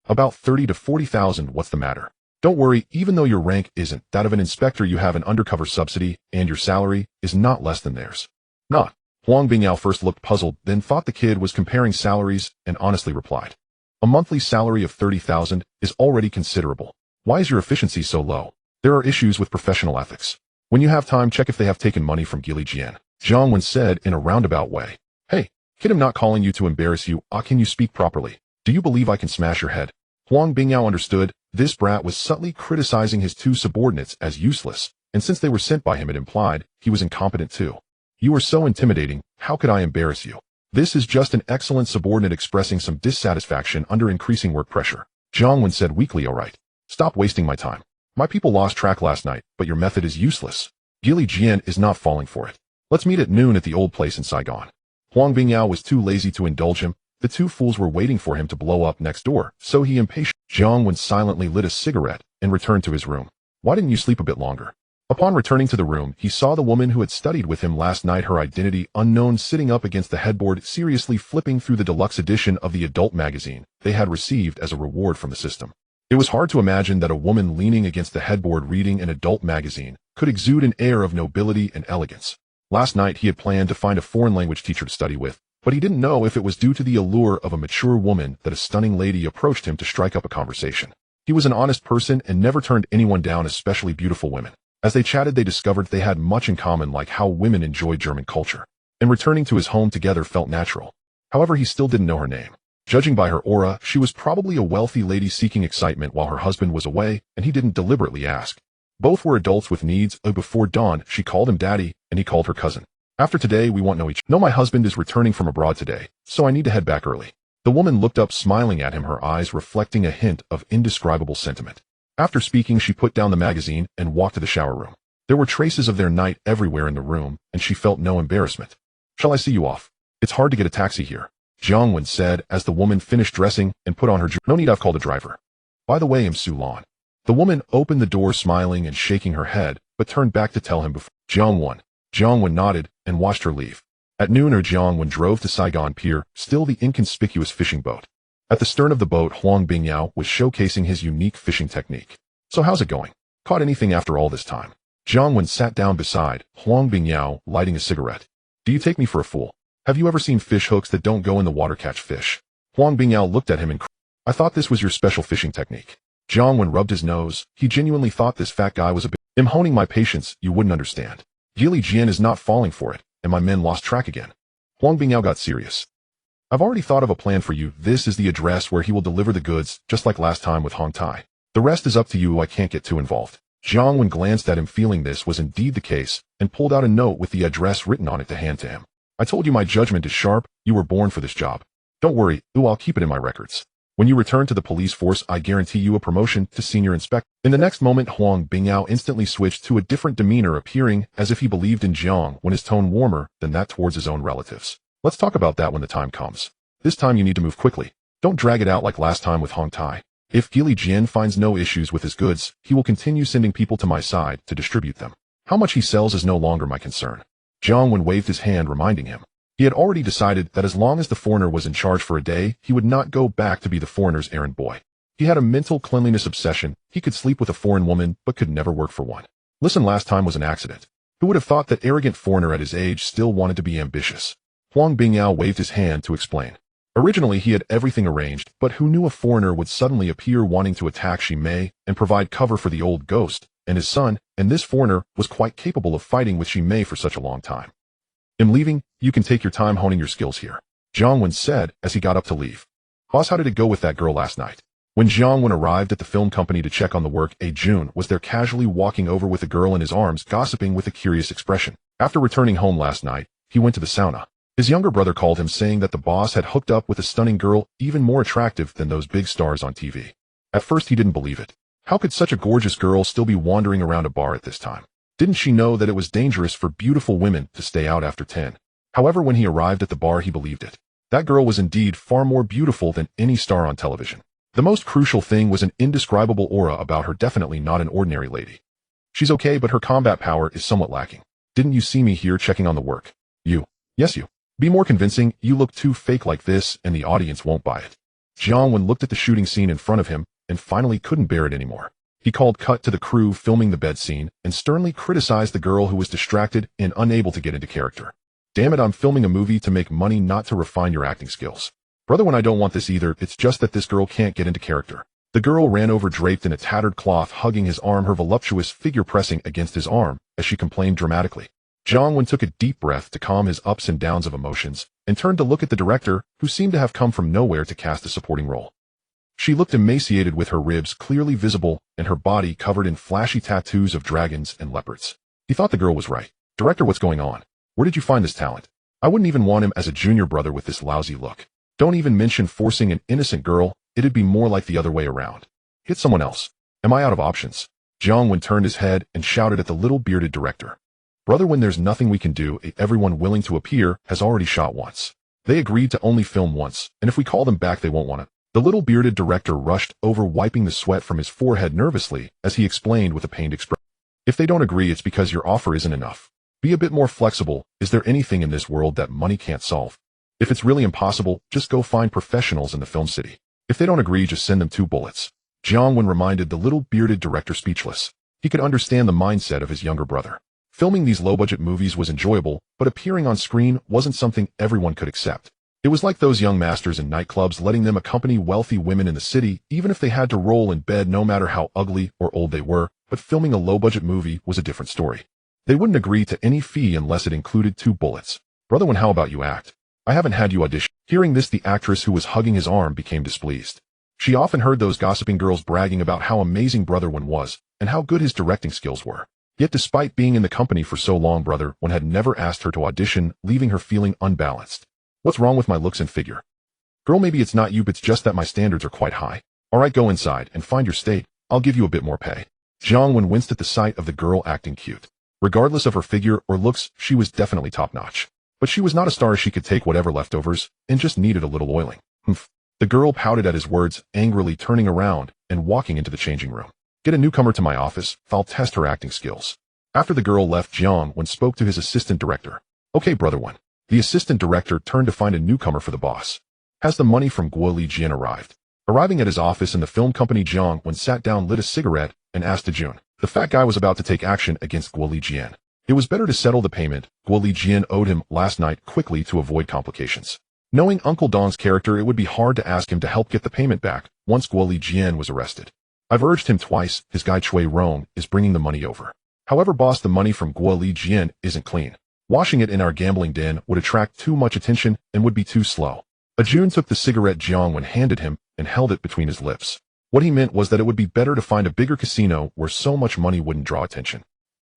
About 30 to 40,000, what's the matter? Don't worry, even though your rank isn't that of an inspector, you have an undercover subsidy, and your salary is not less than theirs. Not. Huang Bingyao first looked puzzled, then thought the kid was comparing salaries, and honestly replied. A monthly salary of 30,000 is already considerable. Why is your efficiency so low? There are issues with professional ethics. When you have time, check if they have taken money from Gili Jian. Jiang Wen said in a roundabout way. Hey, kid, I'm not calling you to embarrass you. Can you speak properly? Do you believe I can smash your head? Huang Bingyao understood. This brat was subtly criticizing his two subordinates as useless, and since they were sent by him, it implied he was incompetent too. You are so intimidating, how could I embarrass you? This is just an excellent subordinate expressing some dissatisfaction under increasing work pressure. Jiang Wen said weakly, all right. Stop wasting my time. My people lost track last night, but your method is useless. Gili Jian is not falling for it. Let's meet at noon at the old place in Saigon. Huang Bingyao was too lazy to indulge him. The two fools were waiting for him to blow up next door, so he impatient. Jiang Wen silently lit a cigarette and returned to his room. Why didn't you sleep a bit longer? Upon returning to the room, he saw the woman who had studied with him last night, her identity unknown, sitting up against the headboard, seriously flipping through the deluxe edition of the adult magazine they had received as a reward from the system. It was hard to imagine that a woman leaning against the headboard reading an adult magazine could exude an air of nobility and elegance. Last night he had planned to find a foreign language teacher to study with, but he didn't know if it was due to the allure of a mature woman that a stunning lady approached him to strike up a conversation. He was an honest person and never turned anyone down, especially beautiful women. As they chatted, they discovered they had much in common, like how women enjoyed German culture. And returning to his home together felt natural. However, he still didn't know her name. Judging by her aura, she was probably a wealthy lady seeking excitement while her husband was away, and he didn't deliberately ask. Both were adults with needs. Before dawn, she called him daddy, and he called her cousin. After today, we won't know each other. No, my husband is returning from abroad today, so I need to head back early. The woman looked up, smiling at him, her eyes reflecting a hint of indescribable sentiment. After speaking, she put down the magazine and walked to the shower room. There were traces of their night everywhere in the room, and she felt no embarrassment. Shall I see you off? It's hard to get a taxi here, Jiang Wen said as the woman finished dressing and put on her jewelry. No need, I've called a driver. By the way, I'm Su Lan. The woman opened the door, smiling and shaking her head, but turned back to tell him before. Jiang Wen nodded and watched her leave. At noon, Jiang Wen drove to Saigon Pier, still the inconspicuous fishing boat. At the stern of the boat, Huang Bingyao was showcasing his unique fishing technique. So how's it going? Caught anything after all this time? Jiang Wen sat down beside Huang Bingyao, lighting a cigarette. Do you take me for a fool? Have you ever seen fish hooks that don't go in the water catch fish? Huang Bingyao looked at him and I thought this was your special fishing technique. Jiang Wen rubbed his nose. He genuinely thought this fat guy was a bit. I'm honing my patience, you wouldn't understand. Yili Jian is not falling for it, and my men lost track again. Huang Bingyao got serious. I've already thought of a plan for you. This is the address where he will deliver the goods, just like last time with Hong Tai. The rest is up to you. I can't get too involved. Jiang Wen glanced at him, feeling this was indeed the case, and pulled out a note with the address written on it to hand to him. I told you my judgment is sharp. You were born for this job. Don't worry, I'll keep it in my records. When you return to the police force, I guarantee you a promotion to senior inspector. In the next moment, Huang Bingyao instantly switched to a different demeanor, appearing as if he believed in Jiang Wen, his tone warmer than that towards his own relatives. Let's talk about that when the time comes. This time you need to move quickly. Don't drag it out like last time with Hong Tai. If Yili Jian finds no issues with his goods, he will continue sending people to my side to distribute them. How much he sells is no longer my concern. Jiang Wen waved his hand, reminding him. He had already decided that as long as the foreigner was in charge for a day, he would not go back to be the foreigner's errand boy. He had a mental cleanliness obsession. He could sleep with a foreign woman, but could never work for one. Listen, last time was an accident. Who would have thought that arrogant foreigner at his age still wanted to be ambitious? Huang Bingyao waved his hand to explain. Originally he had everything arranged, but who knew a foreigner would suddenly appear wanting to attack Shi Mei and provide cover for the old ghost and his son, and this foreigner was quite capable of fighting with Shi Mei for such a long time. I'm leaving. You can take your time honing your skills here, Jiang Wen said as he got up to leave. Boss, how did it go with that girl last night? When Jiang Wen arrived at the film company to check on the work, Jun was there casually walking over with a girl in his arms, gossiping with a curious expression. After returning home last night, he went to the sauna. His younger brother called him, saying that the boss had hooked up with a stunning girl, even more attractive than those big stars on TV. At first he didn't believe it. How could such a gorgeous girl still be wandering around a bar at this time? Didn't she know that it was dangerous for beautiful women to stay out after 10? However, when he arrived at the bar, he believed it. That girl was indeed far more beautiful than any star on television. The most crucial thing was an indescribable aura about her, definitely not an ordinary lady. She's okay, but her combat power is somewhat lacking. Didn't you see me here checking on the work? You. Yes, you. Be more convincing. You look too fake like this, and the audience won't buy it. Jiang Wen looked at the shooting scene in front of him, and finally couldn't bear it anymore. He called cut to the crew filming the bed scene, and sternly criticized the girl who was distracted and unable to get into character. Damn it, I'm filming a movie to make money, not to refine your acting skills. Brother, when I don't want this either, it's just that this girl can't get into character. The girl ran over, draped in a tattered cloth, hugging his arm, her voluptuous figure pressing against his arm, as she complained dramatically. Jiang Wen took a deep breath to calm his ups and downs of emotions, and turned to look at the director, who seemed to have come from nowhere to cast a supporting role. She looked emaciated, with her ribs clearly visible, and her body covered in flashy tattoos of dragons and leopards. He thought the girl was right. Director, what's going on? Where did you find this talent? I wouldn't even want him as a junior brother with this lousy look. Don't even mention forcing an innocent girl. It'd be more like the other way around. Get someone else. Am I out of options? Jiang Wen turned his head and shouted at the little bearded director. Brother, when there's nothing we can do, everyone willing to appear has already shot once. They agreed to only film once, and if we call them back, they won't want it. The little bearded director rushed over, wiping the sweat from his forehead nervously, as he explained with a pained expression. If they don't agree, it's because your offer isn't enough. Be a bit more flexible. Is there anything in this world that money can't solve? If it's really impossible, just go find professionals in the film city. If they don't agree, just send them 2 bullets. Jiang Wen reminded the little bearded director, speechless. He could understand the mindset of his younger brother. Filming these low-budget movies was enjoyable, but appearing on screen wasn't something everyone could accept. It was like those young masters in nightclubs letting them accompany wealthy women in the city, even if they had to roll in bed no matter how ugly or old they were, but filming a low-budget movie was a different story. They wouldn't agree to any fee unless it included 2 bullets. Brother, when how about you act? I haven't had you audition. Hearing this, the actress who was hugging his arm became displeased. She often heard those gossiping girls bragging about how amazing Brother Wen was, and how good his directing skills were. Yet despite being in the company for so long, Brother Wen had never asked her to audition, leaving her feeling unbalanced. What's wrong with my looks and figure? Girl, maybe it's not you, but it's just that my standards are quite high. Alright, go inside and find your state. I'll give you a bit more pay. Jiang Wen winced at the sight of the girl acting cute. Regardless of her figure or looks, she was definitely top-notch. But she was not a star. She could take whatever leftovers, and just needed a little oiling. Humph. The girl pouted at his words, angrily turning around and walking into the changing room. Get a newcomer to my office. I'll test her acting skills. After the girl left, Jiang Wen spoke to his assistant director. Okay, Brother Wen. The assistant director turned to find a newcomer for the boss. Has the money from Guo Li Jian arrived? Arriving at his office in the film company, Jiang Wen sat down, lit a cigarette, and asked to Jun. The fat guy was about to take action against Guo Li Jian. It was better to settle the payment Guo Lijian owed him last night quickly to avoid complications. Knowing Uncle Dong's character, it would be hard to ask him to help get the payment back once Guo Lijian was arrested. I've urged him twice. His guy Chui Rong is bringing the money over. However, boss, the money from Guo Lijian isn't clean. Washing it in our gambling den would attract too much attention and would be too slow. Ajun took the cigarette Jiang Wen handed him and held it between his lips. What he meant was that it would be better to find a bigger casino where so much money wouldn't draw attention.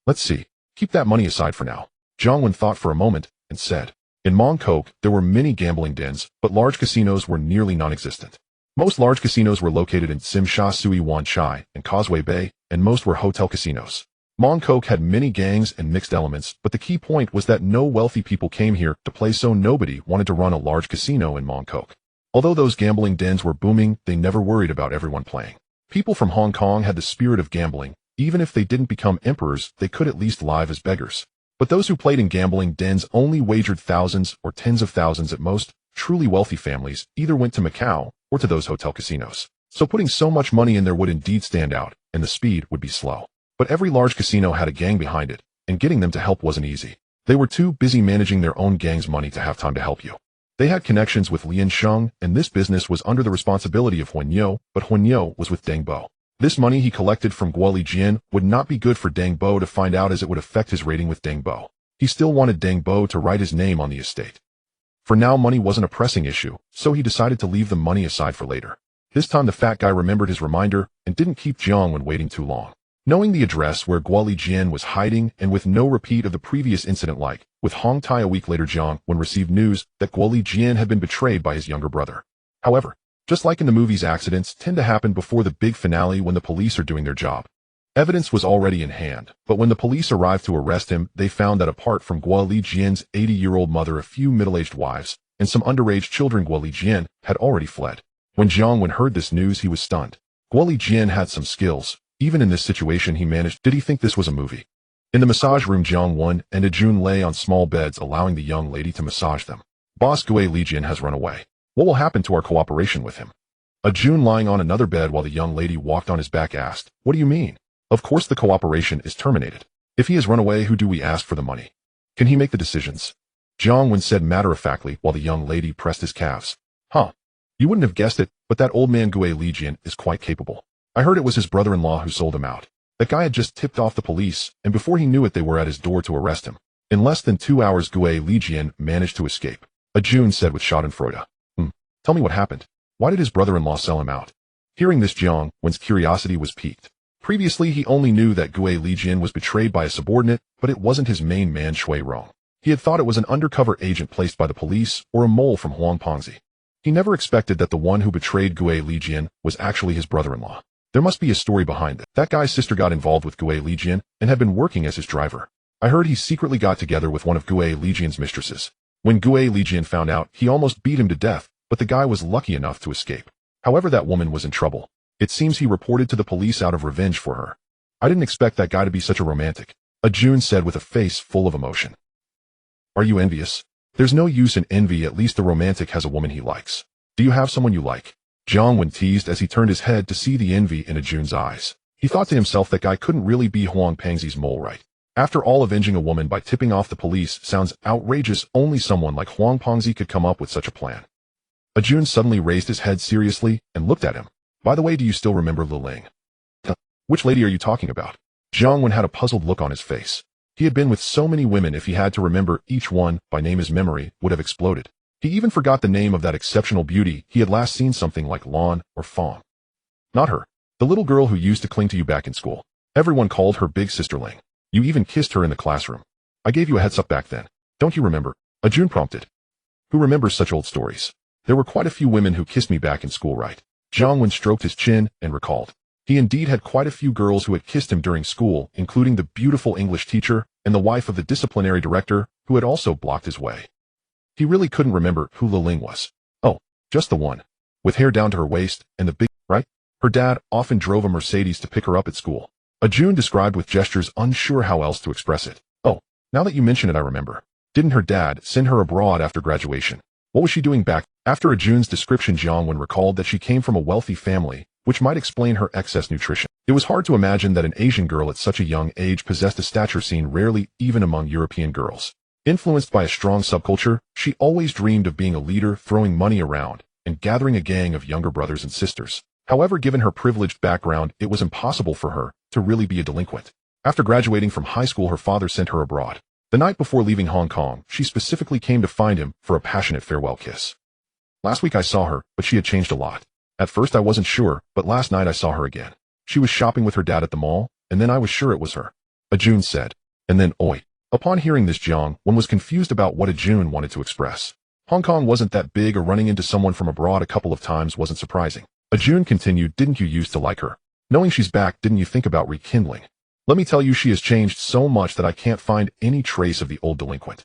Let's see. Keep that money aside for now. Jiang Wen thought for a moment and said, in Mongkok, there were many gambling dens, but large casinos were nearly non-existent. Most large casinos were located in Sim Sha Sui Wan Chai and Causeway Bay, and most were hotel casinos. Mongkok had many gangs and mixed elements, but the key point was that no wealthy people came here to play, so nobody wanted to run a large casino in Mongkok. Although those gambling dens were booming, they never worried about everyone playing. People from Hong Kong had the spirit of gambling. Even if they didn't become emperors, they could at least live as beggars. But those who played in gambling dens only wagered thousands or tens of thousands at most. Truly wealthy families either went to Macau or to those hotel casinos. So putting so much money in there would indeed stand out, and the speed would be slow. But every large casino had a gang behind it, and getting them to help wasn't easy. They were too busy managing their own gang's money to have time to help you. They had connections with Lian Sheng, and this business was under the responsibility of Huan Yo, but Huan Yo was with Deng Bo. This money he collected from Guo Lijian would not be good for Deng Bo to find out, as it would affect his rating with Deng Bo. He still wanted Deng Bo to write his name on the estate. For now, money wasn't a pressing issue, so he decided to leave the money aside for later. This time the fat guy remembered his reminder and didn't keep Jiang Wen waiting too long. Knowing the address where Guo Lijian was hiding, and with no repeat of the previous incident like with Hong Tai, a week later Jiang Wen received news that Guo Lijian had been betrayed by his younger brother. However, just like in the movies, accidents tend to happen before the big finale when the police are doing their job. Evidence was already in hand, but when the police arrived to arrest him, they found that apart from Guo Lijian's 80-year-old mother, a few middle-aged wives, and some underage children, Guo Lijian had already fled. When Jiang Wen heard this news, he was stunned. Guo Lijian had some skills. Even in this situation, he managed. Did he think this was a movie? In the massage room, Jiang Wen and Ajun lay on small beds, allowing the young lady to massage them. Boss Guo Lijian has run away. What will happen to our cooperation with him? Ajun, lying on another bed while the young lady walked on his back, asked, what do you mean? Of course the cooperation is terminated. If he has run away, who do we ask for the money? Can he make the decisions? Jiang Wen said matter-of-factly while the young lady pressed his calves. Huh. You wouldn't have guessed it, but that old man Guo Lijian is quite capable. I heard it was his brother-in-law who sold him out. That guy had just tipped off the police, and before he knew it, they were at his door to arrest him. In less than 2 hours, Guo Lijian managed to escape. Ajun said with schadenfreude. Tell me what happened. Why did his brother-in-law sell him out? Hearing this, Jiang Wen's curiosity was piqued. Previously, he only knew that Guo Lijian was betrayed by a subordinate, but it wasn't his main man Chui Rong. He had thought it was an undercover agent placed by the police or a mole from Huangpengzi. He never expected that the one who betrayed Guo Lijian was actually his brother-in-law. There must be a story behind it. That guy's sister got involved with Guo Lijian and had been working as his driver. I heard he secretly got together with one of Guo Lijian's mistresses. When Guo Lijian found out, he almost beat him to death, but the guy was lucky enough to escape. However, that woman was in trouble. It seems he reported to the police out of revenge for her. I didn't expect that guy to be such a romantic, Ajun said with a face full of emotion. Are you envious? There's no use in envy, at least the romantic has a woman he likes. Do you have someone you like? Jiang Wen teased as he turned his head to see the envy in Ajun's eyes. He thought to himself that guy couldn't really be Huangpengzi's mole, right? After all, avenging a woman by tipping off the police sounds outrageous. Only someone like Huangpengzi could come up with such a plan. Ajun suddenly raised his head seriously and looked at him. By the way, do you still remember Liling? Which lady are you talking about? Jiang Wen had a puzzled look on his face. He had been with so many women, if he had to remember each one by name, his memory would have exploded. He even forgot the name of that exceptional beauty he had last seen, something like Lan or Fong. Not her. The little girl who used to cling to you back in school. Everyone called her Big Sister Ling. You even kissed her in the classroom. I gave you a heads up back then. Don't you remember? Ajun prompted. Who remembers such old stories? There were quite a few women who kissed me back in school, right? Jiang Wen stroked his chin and recalled. He indeed had quite a few girls who had kissed him during school, including the beautiful English teacher and the wife of the disciplinary director, who had also blocked his way. He really couldn't remember who Liling was. Oh, just the one. With hair down to her waist and the big, right? Her dad often drove a Mercedes to pick her up at school. Ajun described with gestures, unsure how else to express it. Oh, now that you mention it, I remember. Didn't her dad send her abroad after graduation? What was she doing back? After Ajun's description, Jiang Wen recalled that she came from a wealthy family, which might explain her excess nutrition. It was hard to imagine that an Asian girl at such a young age possessed a stature seen rarely even among European girls. Influenced by a strong subculture, she always dreamed of being a leader, throwing money around, and gathering a gang of younger brothers and sisters. However, given her privileged background, it was impossible for her to really be a delinquent. After graduating from high school, her father sent her abroad. The night before leaving Hong Kong, she specifically came to find him for a passionate farewell kiss. Last week I saw her, but she had changed a lot. At first I wasn't sure, but last night I saw her again. She was shopping with her dad at the mall, and then I was sure it was her. Ajun said. And then, oi. Upon hearing this, Jiang Wen was confused about what Ajun wanted to express. Hong Kong wasn't that big, or running into someone from abroad a couple of times wasn't surprising. Ajun continued, didn't you used to like her? Knowing she's back, didn't you think about rekindling? Let me tell you, she has changed so much that I can't find any trace of the old delinquent.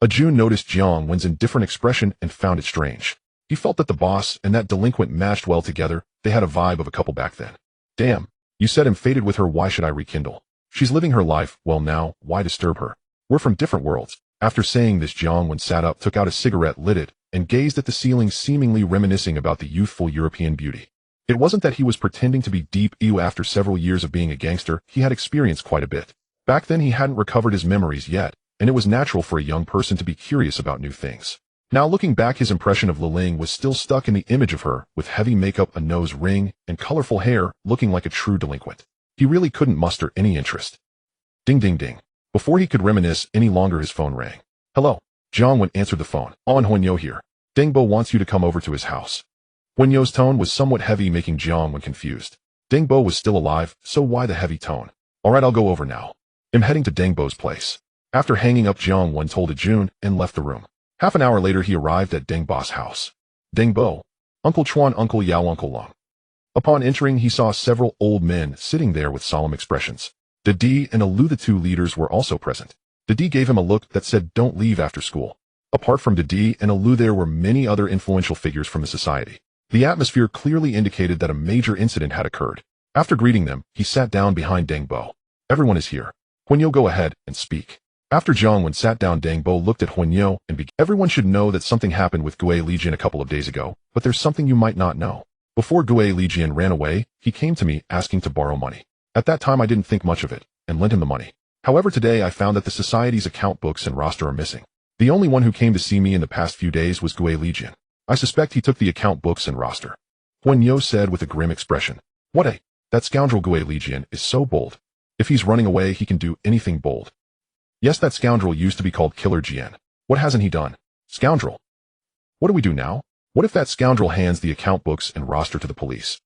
Ajun noticed Jiang Wen's indifferent expression and found it strange. He felt that the boss and that delinquent matched well together. They had a vibe of a couple back then. Damn, you said I'm fated with her, why should I rekindle? She's living her life, well now, why disturb her? We're from different worlds. After saying this, Jiang Wen sat up, took out a cigarette, lit it, and gazed at the ceiling, seemingly reminiscing about the youthful European beauty. It wasn't that he was pretending to be deep. After several years of being a gangster, he had experienced quite a bit. Back then he hadn't recovered his memories yet, and it was natural for a young person to be curious about new things. Now looking back, his impression of Liling was still stuck in the image of her, with heavy makeup, a nose ring, and colorful hair, looking like a true delinquent. He really couldn't muster any interest. Ding ding ding. Before he could reminisce any longer, his phone rang. Hello. Jiang Wen answered the phone. On, Huanyo here. Deng Bo wants you to come over to his house. Huanyo's tone was somewhat heavy, making Jiang Wen confused. Deng Bo was still alive, so why the heavy tone? Alright, I'll go over now. I'm heading to Deng Bo's place. After hanging up, Jiang Wen told Ajun and left the room. Half an hour later, he arrived at Deng Bo's house. Deng Bo, Uncle Chuan, Uncle Yao, Uncle Long. Upon entering, he saw several old men sitting there with solemn expressions. Dede and Alu, the two leaders, were also present. Dede gave him a look that said, don't leave after school. Apart from Dede and Alu, there were many other influential figures from the society. The atmosphere clearly indicated that a major incident had occurred. After greeting them, he sat down behind Deng Bo. Everyone is here. Huanyo, go ahead and speak. After Jiang Wen sat down, Deng Bo looked at Huanyo and began. Everyone should know that something happened with Gue Lijian a couple of days ago, but there's something you might not know. Before Gue Lijian ran away, he came to me asking to borrow money. At that time I didn't think much of it, and lent him the money. However, today I found that the society's account books and roster are missing. The only one who came to see me in the past few days was Gue Lijian. I suspect he took the account books and roster. Huanyo said with a grim expression. What that scoundrel Gue Lijian is so bold. If he's running away, he can do anything bold. Yes, that scoundrel used to be called Killer Jian. What hasn't he done? Scoundrel. What do we do now? What if that scoundrel hands the account books and roster to the police?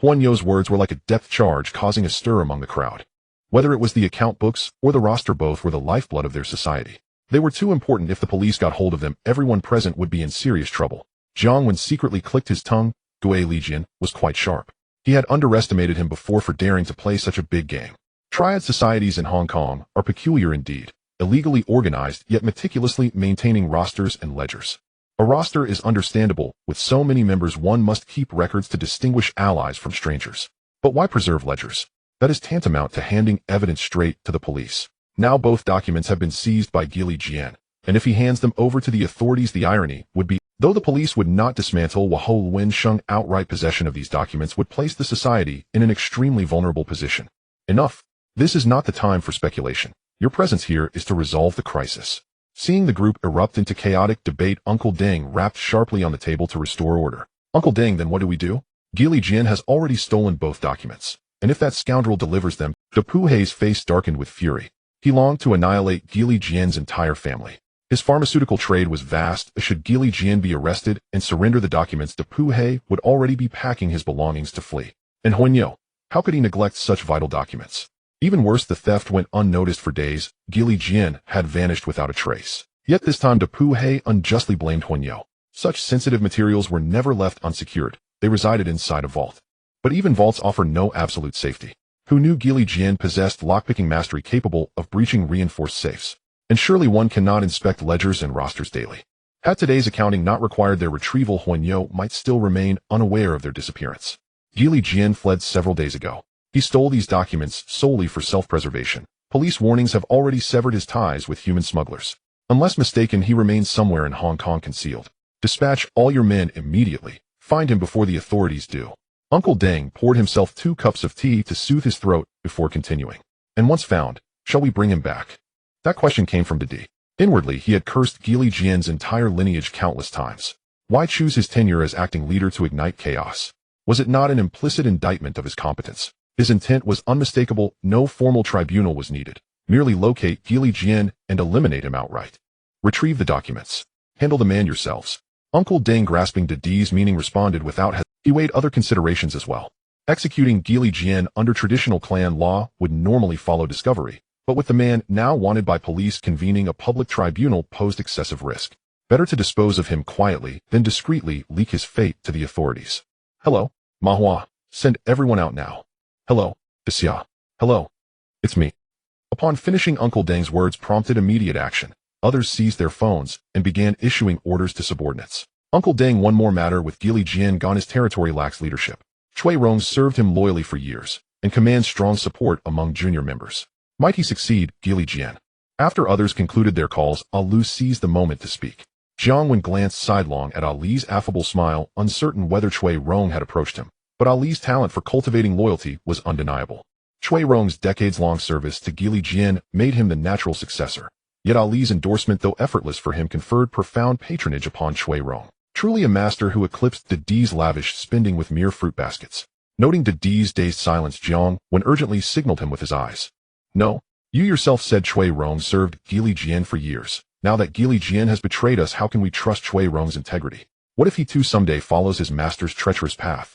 Huanyo's words were like a depth charge, causing a stir among the crowd. Whether it was the account books or the roster, both were the lifeblood of their society. They were too important. If the police got hold of them, everyone present would be in serious trouble. Jiang Wen secretly clicked his tongue. Gue Lijian was quite sharp. He had underestimated him before for daring to play such a big game. Triad societies in Hong Kong are peculiar indeed, illegally organized yet meticulously maintaining rosters and ledgers. A roster is understandable. With so many members, one must keep records to distinguish allies from strangers. But why preserve ledgers? That is tantamount to handing evidence straight to the police. Now both documents have been seized by Gue Lijian, and if he hands them over to the authorities, the irony would be, though the police would not dismantle Wahou Wen Sheng, outright possession of these documents would place the society in an extremely vulnerable position. Enough. This is not the time for speculation. Your presence here is to resolve the crisis. Seeing the group erupt into chaotic debate, Uncle Deng rapped sharply on the table to restore order. Uncle Deng, then what do we do? Gue Lijian has already stolen both documents, and if that scoundrel delivers them, Depu Hei's face darkened with fury. He longed to annihilate Gue Lijian's entire family. His pharmaceutical trade was vast. Should Gue Lijian be arrested and surrender the documents, Depu Hei would already be packing his belongings to flee. And Huanyo, how could he neglect such vital documents? Even worse, the theft went unnoticed for days. Gue Lijian had vanished without a trace. Yet this time Depu Hei unjustly blamed Huanyo. Such sensitive materials were never left unsecured. They resided inside a vault. But even vaults offer no absolute safety. Who knew Gue Lijian possessed lockpicking mastery capable of breaching reinforced safes? And surely one cannot inspect ledgers and rosters daily. Had today's accounting not required their retrieval, Huanyo might still remain unaware of their disappearance. Gue Lijian fled several days ago. He stole these documents solely for self-preservation. Police warnings have already severed his ties with human smugglers. Unless mistaken, he remains somewhere in Hong Kong concealed. Dispatch all your men immediately. Find him before the authorities do. Uncle Deng poured himself 2 cups of tea to soothe his throat before continuing. And once found, shall we bring him back? That question came from Dede. Inwardly, he had cursed Gili Jian's entire lineage countless times. Why choose his tenure as acting leader to ignite chaos? Was it not an implicit indictment of his competence? His intent was unmistakable. No formal tribunal was needed. Merely locate Gili Jian and eliminate him outright. Retrieve the documents. Handle the man yourselves. Uncle Deng, grasping Dede's meaning, responded without hesitation. He weighed other considerations as well. Executing Gili Jian under traditional clan law would normally follow discovery, but with the man now wanted by police, convening a public tribunal posed excessive risk. Better to dispose of him quietly than discreetly leak his fate to the authorities. Hello, Mahua. Send everyone out now. Hello, Xia. Hello. It's me. Upon finishing, Uncle Deng's words prompted immediate action. Others seized their phones and began issuing orders to subordinates. Uncle Deng, one more matter with Gili Jian gone, his territory lacks leadership. Chui Rong served him loyally for years and commands strong support among junior members. Might he succeed Gili Jian? After others concluded their calls, Ali seized the moment to speak. Jiang Wen glanced sidelong at Ali's affable smile, uncertain whether Chui Rong had approached him. But Ali's talent for cultivating loyalty was undeniable. Chui Rong's decades-long service to Gili Jian made him the natural successor. Yet Ali's endorsement, though effortless for him, conferred profound patronage upon Chui Rong. Truly a master who eclipsed Dede's lavish spending with mere fruit baskets. Noting Dede's dazed silence, Jiang Wen urgently signaled him with his eyes. No, you yourself said Chui Rong served Gili Jian for years. Now that Gili Jian has betrayed us, how can we trust Chui Rong's integrity? What if he too someday follows his master's treacherous path?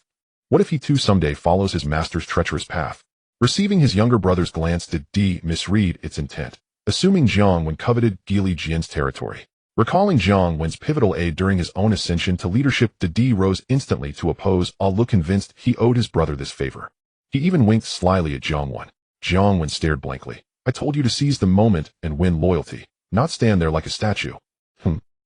What if he too someday follows his master's treacherous path? Receiving his younger brother's glance, Dede misread its intent, assuming Jiang Wen coveted Gili Jian's territory. Recalling Jiang Wen's pivotal aid during his own ascension to leadership, Dede rose instantly to oppose, although convinced he owed his brother this favor. He even winked slyly at Jiang Wen. Jiang Wen stared blankly. I told you to seize the moment and win loyalty, not stand there like a statue.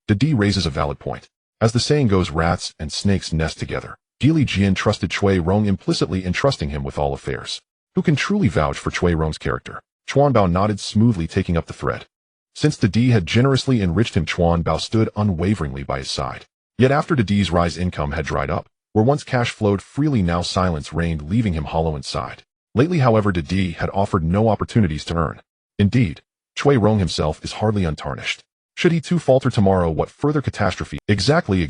Dede raises a valid point. As the saying goes, rats and snakes nest together. Gili Jian trusted Chui Rong implicitly, entrusting him with all affairs. Who can truly vouch for Chui Rong's character? Chuan Bao nodded smoothly, taking up the thread. Since Dede had generously enriched him, Chuan Bao stood unwaveringly by his side. Yet after Dede's rise, income had dried up. Where once cash flowed freely, now silence reigned, leaving him hollow inside. Lately, however, Dede had offered no opportunities to earn. Indeed, Chui Rong himself is hardly untarnished. Should he too falter tomorrow, what further catastrophe? Exactly.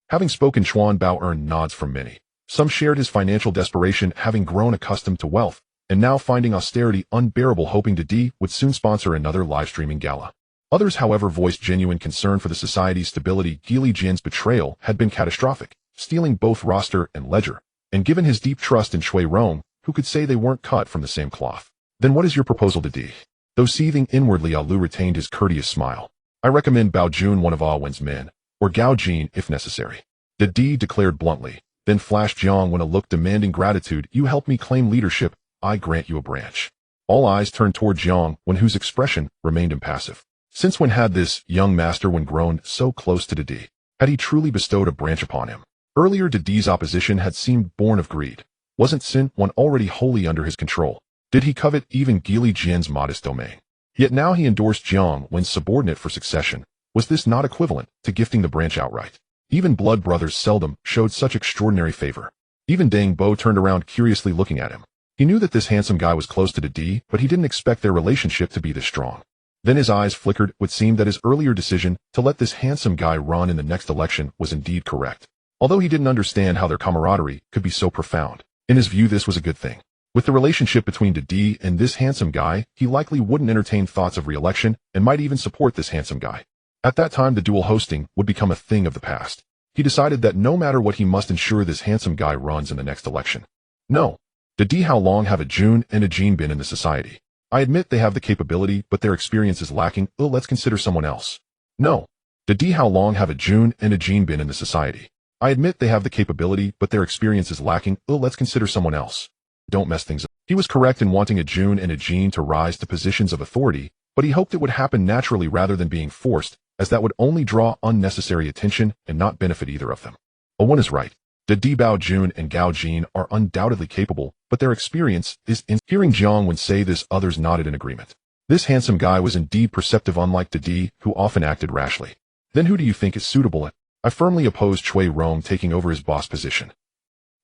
Having spoken, Chuan Bao earned nods from many. Some shared his financial desperation, having grown accustomed to wealth, and now finding austerity unbearable, hoping Dede would soon sponsor another live-streaming gala. Others, however, voiced genuine concern for the society's stability. Gili Jian's betrayal had been catastrophic, stealing both roster and ledger, and given his deep trust in Chui Rong, who could say they weren't cut from the same cloth? Then what is your proposal, Dede? Though seething inwardly, Alu retained his courteous smile. I recommend Bao Jun, one of Ah Wen's men, or Gao Jin if necessary. Dede declared bluntly, then flashed Jiang Wen a look demanding gratitude. You help me claim leadership, I grant you a branch. All eyes turned toward Jiang Wen, whose expression remained impassive. Since when had this young master, when grown so close to Dede, had he truly bestowed a branch upon him? Earlier, Dede's opposition had seemed born of greed. Wasn't Sin one already wholly under his control? Did he covet even Gili Jian's modest domain? Yet now he endorsed Jiang Wen's subordinate for succession. Was this not equivalent to gifting the branch outright? Even blood brothers seldom showed such extraordinary favor. Even Deng Bo turned around, curiously looking at him. He knew that this handsome guy was close to Dede, but he didn't expect their relationship to be this strong. Then his eyes flickered. It would seem that his earlier decision to let this handsome guy run in the next election was indeed correct. Although he didn't understand how their camaraderie could be so profound. In his view, this was a good thing. With the relationship between Dede and this handsome guy, he likely wouldn't entertain thoughts of re-election and might even support this handsome guy. At that time, the dual hosting would become a thing of the past. He decided that no matter what, he must ensure this handsome guy runs in the next election. No. Dede, how long have a Jun and a Jean been in the society? I admit they have the capability, but their experience is lacking. Let's consider someone else. No. Dede, how long have a Jun and a Jean been in the society? I admit they have the capability, but their experience is lacking. Let's consider someone else. Don't mess things up. He was correct in wanting a Jun and a Jean to rise to positions of authority, but he hoped it would happen naturally rather than being forced, as that would only draw unnecessary attention and not benefit either of them. One is right. Dede, Bao Jun and Gao Jin are undoubtedly capable, but their experience is in. Hearing Jiang Wen say this, others nodded in agreement. This handsome guy was indeed perceptive, unlike Dede, who often acted rashly. Then who do you think is suitable? I firmly oppose Chui Rong taking over his boss position.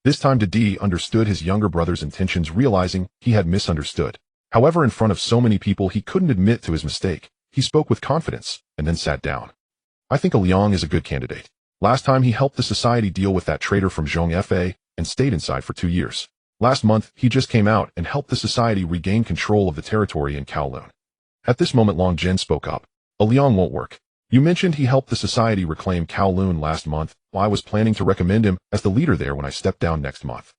This time Dede understood his younger brother's intentions, realizing he had misunderstood. However, in front of so many people he couldn't admit to his mistake. He spoke with confidence, and then sat down. I think Liang is a good candidate. Last time he helped the society deal with that traitor from Zhongfa, and stayed inside for 2 years. Last month, he just came out and helped the society regain control of the territory in Kowloon. At this moment Long Jin spoke up. Liang won't work. You mentioned he helped the society reclaim Kowloon last month. Well, I was planning to recommend him as the leader there when I stepped down next month.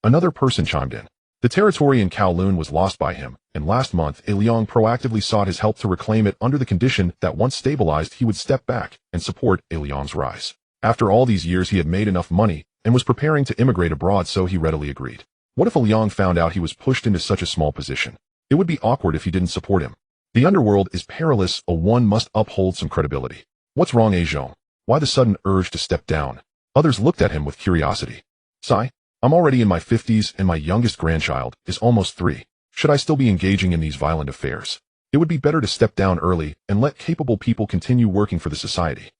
Another person chimed in. The territory in Kowloon was lost by him, and last month Liang proactively sought his help to reclaim it under the condition that once stabilized he would step back and support Liang's rise. After all these years he had made enough money and was preparing to immigrate abroad, so he readily agreed. What if Liang found out he was pushed into such a small position? It would be awkward if he didn't support him. The underworld is perilous, one must uphold some credibility. What's wrong, Zhong? Why the sudden urge to step down? Others looked at him with curiosity. Sigh, I'm already in my 50s and my youngest grandchild is almost 3. Should I still be engaging in these violent affairs? It would be better to step down early and let capable people continue working for the society.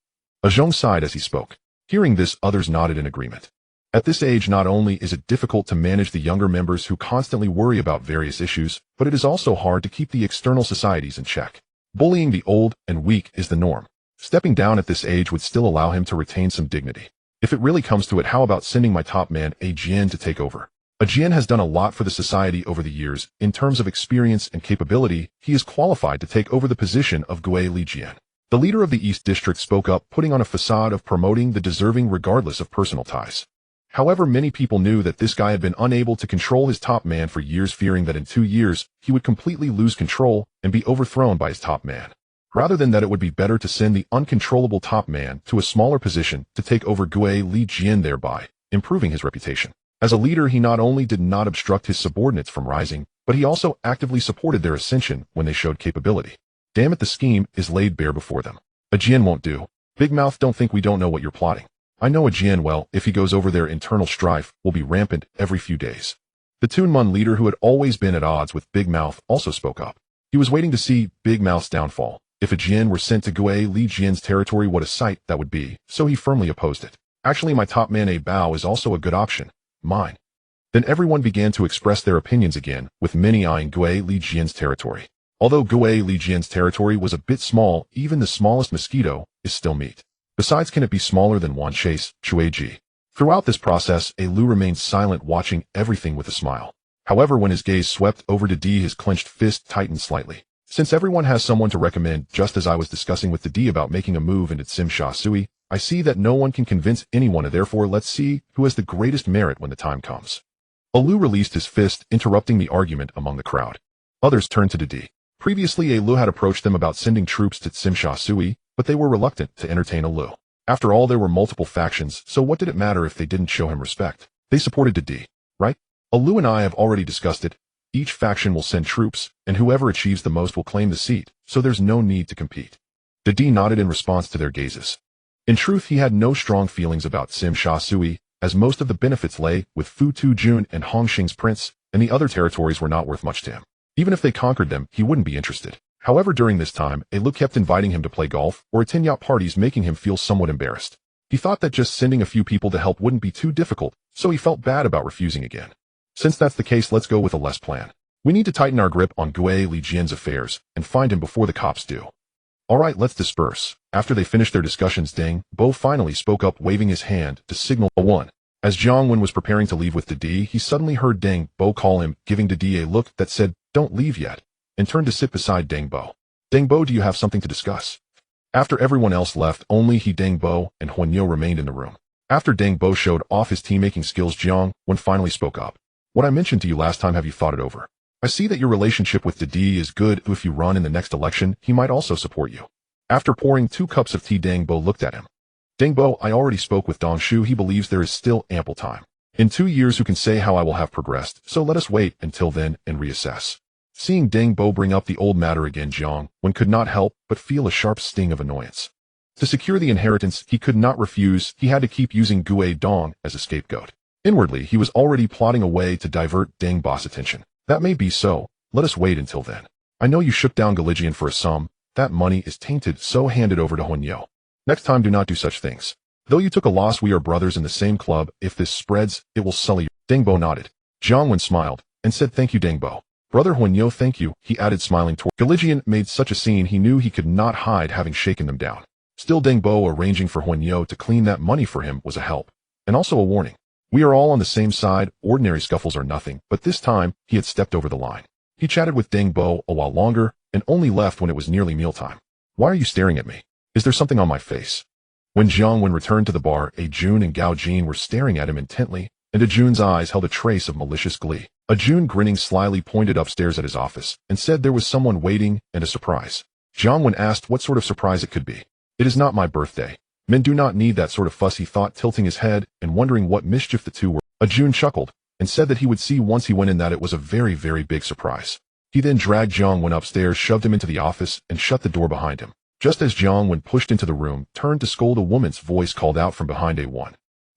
Zhong sighed as he spoke. Hearing this, others nodded in agreement. At this age, not only is it difficult to manage the younger members who constantly worry about various issues, but it is also hard to keep the external societies in check. Bullying the old and weak is the norm. Stepping down at this age would still allow him to retain some dignity. If it really comes to it, how about sending my top man, Jian, to take over? Jian has done a lot for the society over the years. In terms of experience and capability, he is qualified to take over the position of Gui Li Jian. The leader of the East District spoke up, putting on a facade of promoting the deserving regardless of personal ties. However, many people knew that this guy had been unable to control his top man for years, fearing that in 2 years, he would completely lose control and be overthrown by his top man. Rather than that, it would be better to send the uncontrollable top man to a smaller position to take over Gui Li Jian, thereby improving his reputation. As a leader, he not only did not obstruct his subordinates from rising, but he also actively supported their ascension when they showed capability. Damn it, the scheme is laid bare before them. Jian won't do. Big Mouth, don't think we don't know what you're plotting. I know Jian well. If he goes over there, internal strife will be rampant every few days. The Tunmun leader, who had always been at odds with Big Mouth, also spoke up. He was waiting to see Big Mouth's downfall. If Jian were sent to Gui Li Jian's territory, what a sight that would be, so he firmly opposed it. Actually, my top man Bao is also a good option. Mine. Then everyone began to express their opinions again, with many eyeing Gui Li Jian's territory. Although Gui Li Jian's territory was a bit small, even the smallest mosquito is still meat. Besides, can it be smaller than Wan Chase, Chueji? Throughout this process, Lu remained silent, watching everything with a smile. However, when his gaze swept over Dede, his clenched fist tightened slightly. Since everyone has someone to recommend, just as I was discussing with Dede about making a move into Tsim Shui, I see that no one can convince anyone, and therefore let's see who has the greatest merit when the time comes. Lu released his fist, interrupting the argument among the crowd. Others turned to Dede. Previously, Lu had approached them about sending troops to Tsim Shui, but they were reluctant to entertain Lu. After all, there were multiple factions, so what did it matter if they didn't show him respect? They supported Dede, right? Lu and I have already discussed it. Each faction will send troops, and whoever achieves the most will claim the seat, so there's no need to compete. Dede nodded in response to their gazes. In truth, he had no strong feelings about Tsim Shui, as most of the benefits lay with Fu Tujun and Hongxing's prince, and the other territories were not worth much to him. Even if they conquered them, he wouldn't be interested. However, during this time, Lu kept inviting him to play golf or attend yacht parties, making him feel somewhat embarrassed. He thought that just sending a few people to help wouldn't be too difficult, so he felt bad about refusing again. Since that's the case, let's go with a less plan. We need to tighten our grip on Gui Li Jian's affairs and find him before the cops do. Alright, let's disperse. After they finished their discussions, Deng Bo finally spoke up, waving his hand to signal one. As Jiang Wen was preparing to leave with Dede, he suddenly heard Deng Bo call him, giving Dede a look that said, "Don't leave yet," and turned to sit beside Deng Bo. Deng Bo, do you have something to discuss? After everyone else left, only Deng Bo and Huanyo remained in the room. After Deng Bo showed off his team-making skills, Jiang Wen finally spoke up. What I mentioned to you last time, have you thought it over? I see that your relationship with Dede is good. If you run in the next election, he might also support you. After pouring 2 cups of tea, Deng Bo looked at him. Deng Bo, I already spoke with Dong Shu. He believes there is still ample time. In 2 years, who can say how I will have progressed, so let us wait until then and reassess. Seeing Deng Bo bring up the old matter again, Jiang Wen could not help but feel a sharp sting of annoyance. To secure the inheritance, he could not refuse. He had to keep using Gui Dong as a scapegoat. Inwardly, he was already plotting a way to divert Deng Bo's attention. That may be so. Let us wait until then. I know you shook down Galigian for a sum. That money is tainted, so hand it over to Huanyo. Next time, do not do such things. Though you took a loss, we are brothers in the same club. If this spreads, it will sully you. Deng Bo nodded. Jiang Wen smiled and said, thank you, Deng Bo. Brother Huanyo, thank you, he added, smiling toward. Galijian made such a scene he knew he could not hide, having shaken them down. Still, Deng Bo arranging for Huanyo to clean that money for him was a help, and also a warning. We are all on the same side, ordinary scuffles are nothing, but this time, he had stepped over the line. He chatted with Deng Bo a while longer, and only left when it was nearly mealtime. Why are you staring at me? Is there something on my face? When Jiang Wen returned to the bar, Ajun and Gao Jin were staring at him intently, and Ajun's eyes held a trace of malicious glee. Ajun, grinning slyly, pointed upstairs at his office, and said there was someone waiting and a surprise. Jiang Wen asked what sort of surprise it could be. It is not my birthday. Men do not need that sort of fuss, he thought, tilting his head and wondering what mischief the two were. Ajun chuckled and said that he would see once he went in that it was a very, very big surprise. He then dragged Jiang Wen upstairs, shoved him into the office, and shut the door behind him. Just as Jiang Wen pushed into the room, turned to scold, a woman's voice called out from behind A1.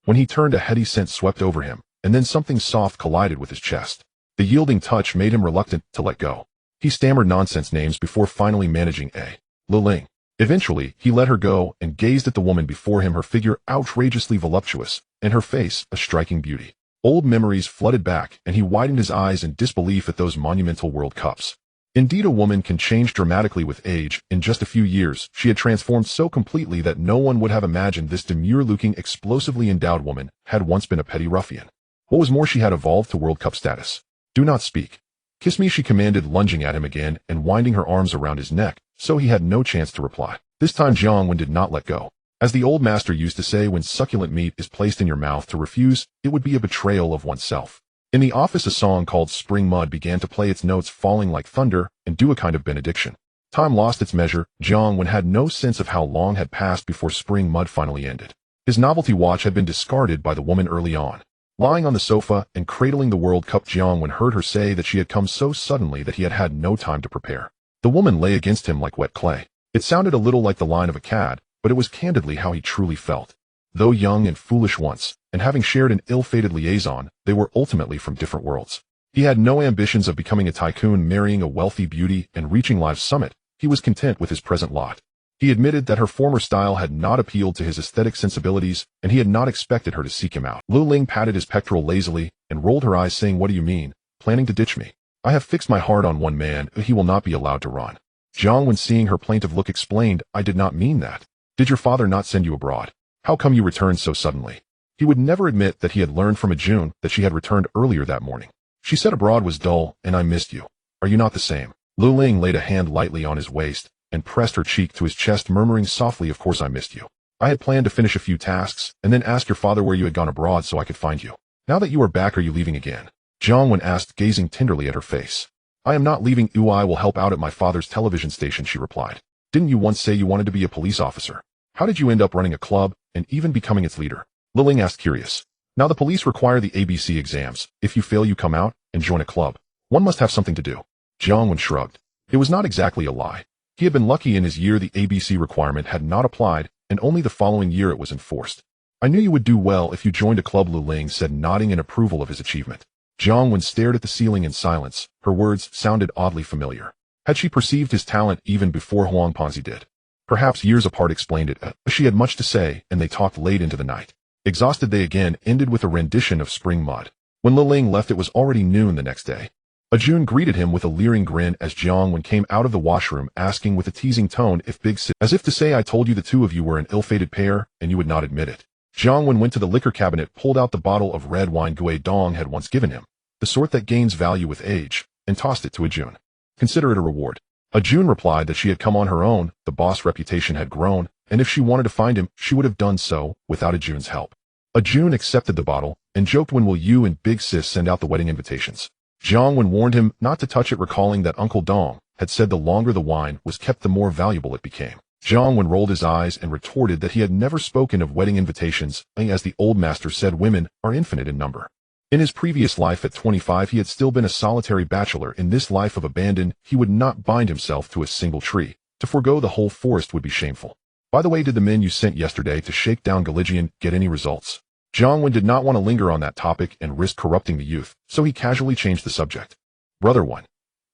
When he turned, a heady scent swept over him, and then something soft collided with his chest. The yielding touch made him reluctant to let go. He stammered nonsense names before finally managing a Liling. Eventually, he let her go and gazed at the woman before him, her figure outrageously voluptuous, and her face a striking beauty. Old memories flooded back, and he widened his eyes in disbelief at those monumental World Cups. Indeed, a woman can change dramatically with age. In just a few years, she had transformed so completely that no one would have imagined this demure-looking, explosively endowed woman had once been a petty ruffian. What was more, she had evolved to World Cup status. Do not speak. Kiss me, she commanded, lunging at him again and winding her arms around his neck, so he had no chance to reply. This time Jiang Wen did not let go. As the old master used to say, when succulent meat is placed in your mouth, to refuse, it would be a betrayal of oneself. In the office, a song called Spring Mud began to play, its notes falling like thunder and do a kind of benediction. Time lost its measure. Jiang Wen had no sense of how long had passed before Spring Mud finally ended. His novelty watch had been discarded by the woman early on. Lying on the sofa and cradling the World Cup, Jiang Wen heard her say that she had come so suddenly that he had had no time to prepare. The woman lay against him like wet clay. It sounded a little like the line of a cad, but it was candidly how he truly felt. Though young and foolish once, and having shared an ill-fated liaison, they were ultimately from different worlds. He had no ambitions of becoming a tycoon, marrying a wealthy beauty, and reaching life's summit. He was content with his present lot. He admitted that her former style had not appealed to his aesthetic sensibilities, and he had not expected her to seek him out. Lu Ling patted his pectoral lazily and rolled her eyes, saying, "What do you mean? Planning to ditch me? I have fixed my heart on one man. He will not be allowed to run." Jiang Wen, seeing her plaintive look, explained, "I did not mean that. Did your father not send you abroad? How come you returned so suddenly?" He would never admit that he had learned from Ajun that she had returned earlier that morning. She said abroad was dull, and I missed you. Are you not the same? Lu Ling laid a hand lightly on his waist and pressed her cheek to his chest, murmuring softly, "Of course I missed you. I had planned to finish a few tasks and then ask your father where you had gone abroad so I could find you. Now that you are back, are you leaving again?" Jiang Wen asked, gazing tenderly at her face. "I am not leaving. I will help out at my father's television station," she replied. "Didn't you once say you wanted to be a police officer? How did you end up running a club and even becoming its leader?" Lu Ling asked, curious. "Now the police require the ABC exams. If you fail, you come out and join a club. One must have something to do." Jiang Wen shrugged. It was not exactly a lie. He had been lucky in his year. The ABC requirement had not applied, and only the following year it was enforced. "I knew you would do well if you joined a club," Lu Ling said, nodding in approval of his achievement. Jiang Wen stared at the ceiling in silence. Her words sounded oddly familiar. Had she perceived his talent even before Huang Ponzi did? Perhaps years apart explained it. She had much to say, and they talked late into the night. Exhausted, they again ended with a rendition of Spring Mud. When Lu Ling left, it was already noon the next day. Ajun greeted him with a leering grin as Jiang Wen came out of the washroom, asking with a teasing tone if Big Sis, as if to say, "I told you the two of you were an ill-fated pair, and you would not admit it." Jiang Wen went to the liquor cabinet, pulled out the bottle of red wine Deng had once given him, the sort that gains value with age, and tossed it to Ajun. "Consider it a reward." Ajun replied that she had come on her own. The boss' reputation had grown, and if she wanted to find him, she would have done so without Ajun's help. Ajun accepted the bottle and joked, "When will you and Big Sis send out the wedding invitations?" Jiang Wen warned him not to touch it, recalling that Uncle Deng had said the longer the wine was kept, the more valuable it became. Jiang Wen rolled his eyes and retorted that he had never spoken of wedding invitations, and as the old master said, women are infinite in number. In his previous life at 25, he had still been a solitary bachelor. In this life of abandon, he would not bind himself to a single tree. To forego the whole forest would be shameful. "By the way, did the men you sent yesterday to shake down Galijian get any results?" Jiang Wen did not want to linger on that topic and risk corrupting the youth, so he casually changed the subject. "Brother one."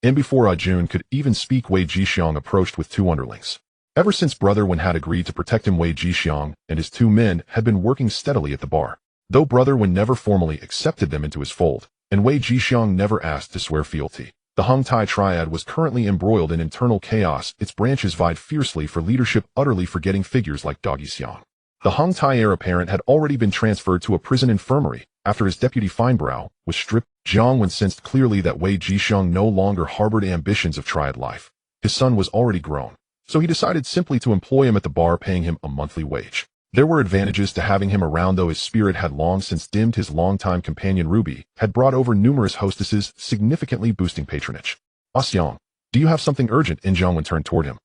And before Ajun could even speak, Wei Jixiang approached with two underlings. Ever since Brother Wen had agreed to protect him, Wei Jixiang and his 2 men had been working steadily at the bar. Though Brother Wen never formally accepted them into his fold, and Wei Jixiang never asked to swear fealty, the Hung Tai Triad was currently embroiled in internal chaos. Its branches vied fiercely for leadership, utterly forgetting figures like Dog Xiang. The Hung Tai heir apparent had already been transferred to a prison infirmary after his deputy Finebrow was stripped. Jiang Wen sensed clearly that Wei Jixiang no longer harbored ambitions of Triad life. His son was already grown, so he decided simply to employ him at the bar, paying him a monthly wage. There were advantages to having him around, though his spirit had long since dimmed. His longtime companion Ruby had brought over numerous hostesses, significantly boosting patronage. Xiang, do you have something urgent? Jiang Wen turned toward him.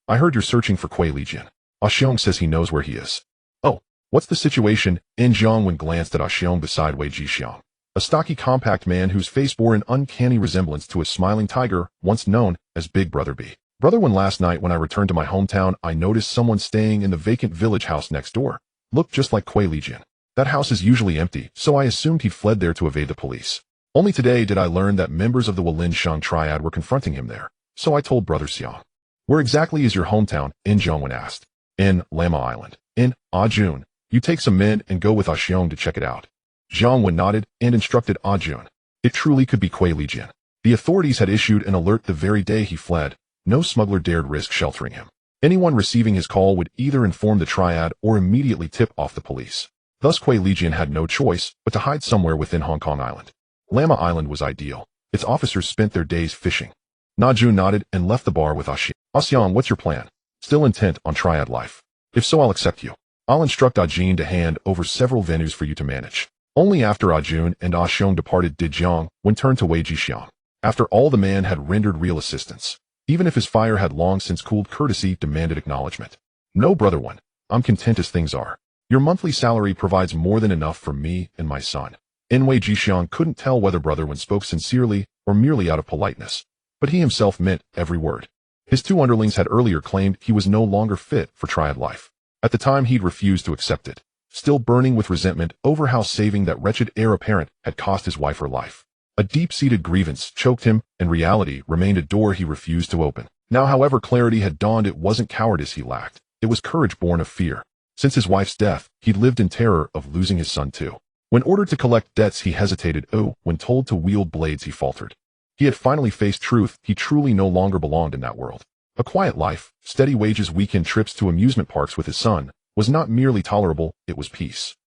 I heard you're searching for Kuei Lijian. Xiang says he knows where he is. Oh, what's the situation? Jiang Wen glanced at Xiang beside Wei Jixiang, a stocky, compact man whose face bore an uncanny resemblance to a smiling tiger once known as Big Brother B. Brother Wen, last night when I returned to my hometown, I noticed someone staying in the vacant village house next door. Looked just like Kuei Lijian. That house is usually empty, so I assumed he'd fled there to evade the police. Only today did I learn that members of the Walinshan Triad were confronting him there, so I told Brother Xiang. Where exactly is your hometown? Jiang Wen asked. In Lama Island. In Jun. You take some men and go with Xiang to check it out. Jiang Wen nodded and instructed Jun. It truly could be Kuei Lijian. The authorities had issued an alert the very day he fled. No smuggler dared risk sheltering him. Anyone receiving his call would either inform the Triad or immediately tip off the police. Thus Kuei Lijian had no choice but to hide somewhere within Hong Kong Island. Lama Island was ideal. Its officers spent their days fishing. Jun nodded and left the bar with Xiang. Xiang, what's your plan? Still intent on Triad life? If so, I'll accept you. I'll instruct Jun to hand over several venues for you to manage. Only after Jun and Xiang departed did Jiang Wen turn to Wei Jixiang. After all, the man had rendered real assistance. Even if his fire had long since cooled, courtesy demanded acknowledgement. No, Brother Wen, I'm content as things are. Your monthly salary provides more than enough for me and my son. Wei Jixiang couldn't tell whether Brother Wen spoke sincerely or merely out of politeness, but he himself meant every word. His 2 underlings had earlier claimed he was no longer fit for Triad life. At the time, he'd refused to accept it, still burning with resentment over how saving that wretched heir apparent had cost his wife her life. A deep-seated grievance choked him, and reality remained a door he refused to open. Now, however, clarity had dawned. It wasn't cowardice he lacked. It was courage born of fear. Since his wife's death, he'd lived in terror of losing his son too. When ordered to collect debts, he hesitated. When told to wield blades, he faltered. He had finally faced truth. He truly no longer belonged in that world. A quiet life, steady wages, weekend trips to amusement parks with his son, was not merely tolerable, it was peace.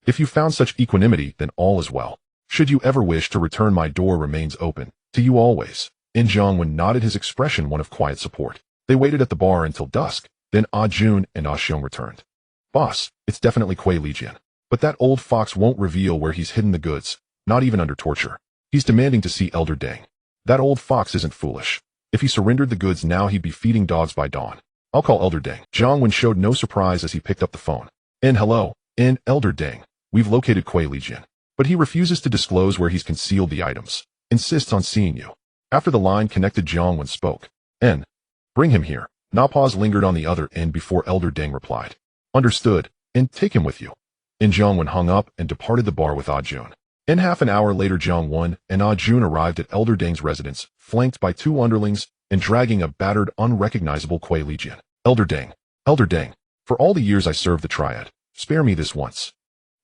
If you found such equanimity, then all is well. Should you ever wish to return, my door remains open, to you always. Jiang Wen nodded, his expression one of quiet support. They waited at the bar until dusk, then Jun and Xiang returned. Boss, it's definitely Kuei Lijian. But that old fox won't reveal where he's hidden the goods, not even under torture. He's demanding to see Elder Deng. That old fox isn't foolish. If he surrendered the goods now, he'd be feeding dogs by dawn. I'll call Elder Deng. Jiang Wen showed no surprise as he picked up the phone. Hello, Elder Deng. We've located Kuei Lijian, but he refuses to disclose where he's concealed the items. Insists on seeing you. After the line connected, Jiang Wen spoke. Bring him here. Na pause lingered on the other end before Elder Deng replied. Understood, and take him with you. Jiang Wen hung up and departed the bar with Jun. Half an hour later, Jiang Wen and Jun arrived at Elder Deng's residence, flanked by 2 underlings and dragging a battered, unrecognizable Kuei Lijian. Elder Deng, for all the years I served the Triad, spare me this once.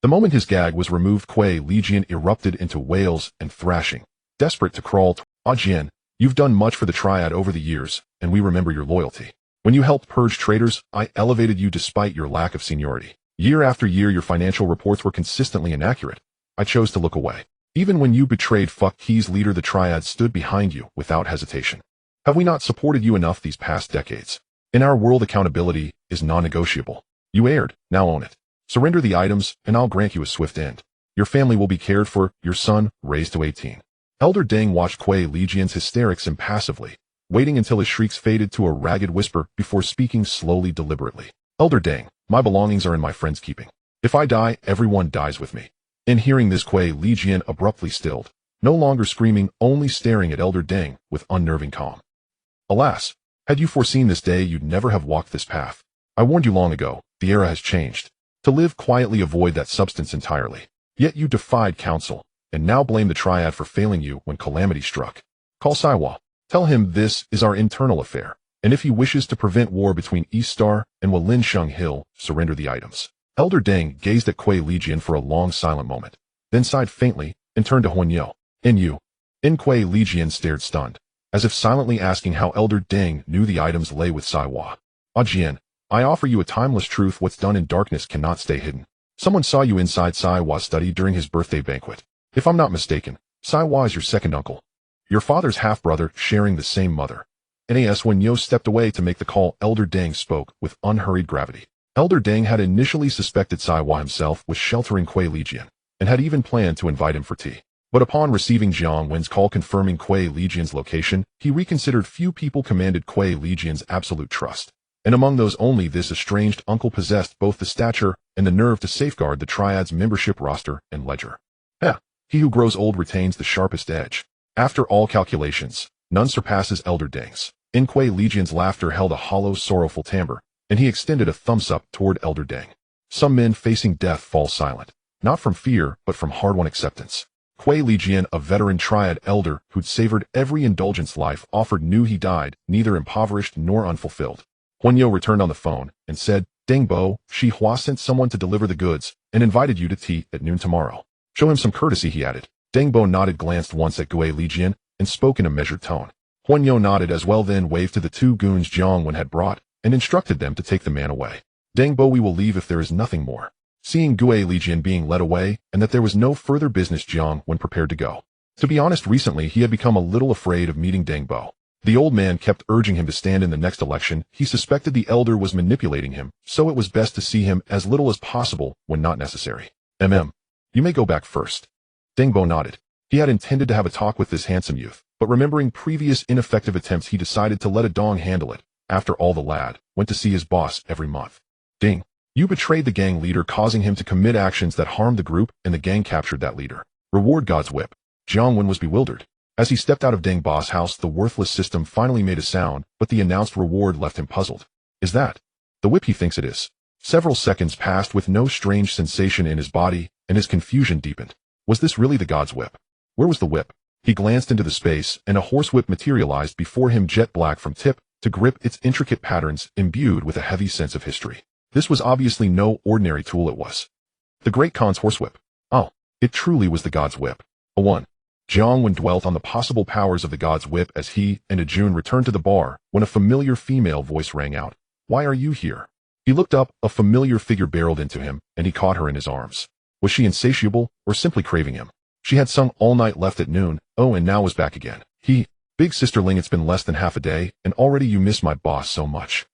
The moment his gag was removed, Kuei Lijian erupted into wails and thrashing, desperate to crawl to Jian. You've done much for the Triad over the years, and we remember your loyalty. When you helped purge traitors, I elevated you despite your lack of seniority. Year after year, your financial reports were consistently inaccurate. I chose to look away. Even when you betrayed Fuck Key's leader, the Triad stood behind you without hesitation. Have we not supported you enough these past decades? In our world, accountability is non-negotiable. You erred, now own it. Surrender the items, and I'll grant you a swift end. Your family will be cared for, your son raised to 18. Elder Deng watched Kuei Lijian's hysterics impassively, waiting until his shrieks faded to a ragged whisper before speaking slowly, deliberately. Elder Deng, my belongings are in my friend's keeping. If I die, everyone dies with me. In hearing this, Kuei Lijian abruptly stilled, no longer screaming, only staring at Elder Deng with unnerving calm. Alas, had you foreseen this day, you'd never have walked this path. I warned you long ago, the era has changed. To live quietly, avoid that substance entirely. Yet you defied counsel, and now blame the Triad for failing you when calamity struck. Call Saiwa. Tell him this is our internal affair, and if he wishes to prevent war between East Star and Walinsheng Hill, surrender the items. Elder Deng gazed at Kuei Lijian for a long silent moment, then sighed faintly and turned to Huanyo. And you? Kuei Lijian stared stunned, as if silently asking how Elder Deng knew the items lay with Saiwa. Jian, I offer you a timeless truth: what's done in darkness cannot stay hidden. Someone saw you inside Saiwa's study during his birthday banquet. If I'm not mistaken, Saiwa is your second uncle. Your father's half-brother, sharing the same mother. Nas when Yo stepped away to make the call, Elder Deng spoke with unhurried gravity. Elder Deng had initially suspected Saiwa himself was sheltering Kuei Lijian, and had even planned to invite him for tea. But upon receiving Jiang Wen's call confirming Kuei Lijian's location, he reconsidered. Few people commanded Kuei Lijian's absolute trust, and among those only this estranged uncle possessed both the stature and the nerve to safeguard the Triad's membership roster and ledger. He who grows old retains the sharpest edge. After all calculations, none surpasses Elder Deng's. Kuei Lijian's laughter held a hollow, sorrowful timbre, and he extended a thumbs-up toward Elder Deng. Some men facing death fall silent, not from fear, but from hard-won acceptance. Kuei Lijian, a veteran Triad elder who'd savored every indulgence life offered, knew he died neither impoverished nor unfulfilled. Huanyo returned on the phone and said, Deng Bo, Shi Hua sent someone to deliver the goods and invited you to tea at noon tomorrow. Show him some courtesy, he added. Deng Bo nodded, glanced once at Kuei Lijian, and spoke in a measured tone. Huanyo nodded as well, then waved to the two goons Jiang Wen had brought and instructed them to take the man away. Deng Bo, we will leave if there is nothing more. Seeing Kuei Lijian being led away and that there was no further business, Jiang Wen prepared to go. To be honest, recently he had become a little afraid of meeting Deng Bo. The old man kept urging him to stand in the next election. He suspected the elder was manipulating him, so it was best to see him as little as possible when not necessary. You may go back first. Deng Bo nodded. He had intended to have a talk with this handsome youth, but remembering previous ineffective attempts, he decided to let a dong handle it. After all, the lad went to see his boss every month. Deng, you betrayed the gang leader, causing him to commit actions that harmed the group, and the gang captured that leader. Reward: God's whip. Jiang Wen was bewildered. As he stepped out of Deng Bo's house, the worthless system finally made a sound, but the announced reward left him puzzled. Is that the whip he thinks it is? Several seconds passed with no strange sensation in his body, and his confusion deepened. Was this really the God's whip? Where was the whip? He glanced into the space, and a horsewhip materialized before him, jet black from tip to grip, its intricate patterns imbued with a heavy sense of history. This was obviously no ordinary tool. It was the Great Khan's horsewhip. Oh, it truly was the God's whip. Jiang Wen dwelt on the possible powers of the God's whip as he and Ajun returned to the bar when a familiar female voice rang out. Why are you here? He looked up. A familiar figure barreled into him, and he caught her in his arms. Was she insatiable, or simply craving him? She had sung all night, left at noon, and now was back again. Big sisterling, it's been less than half a day, and already you miss my boss so much.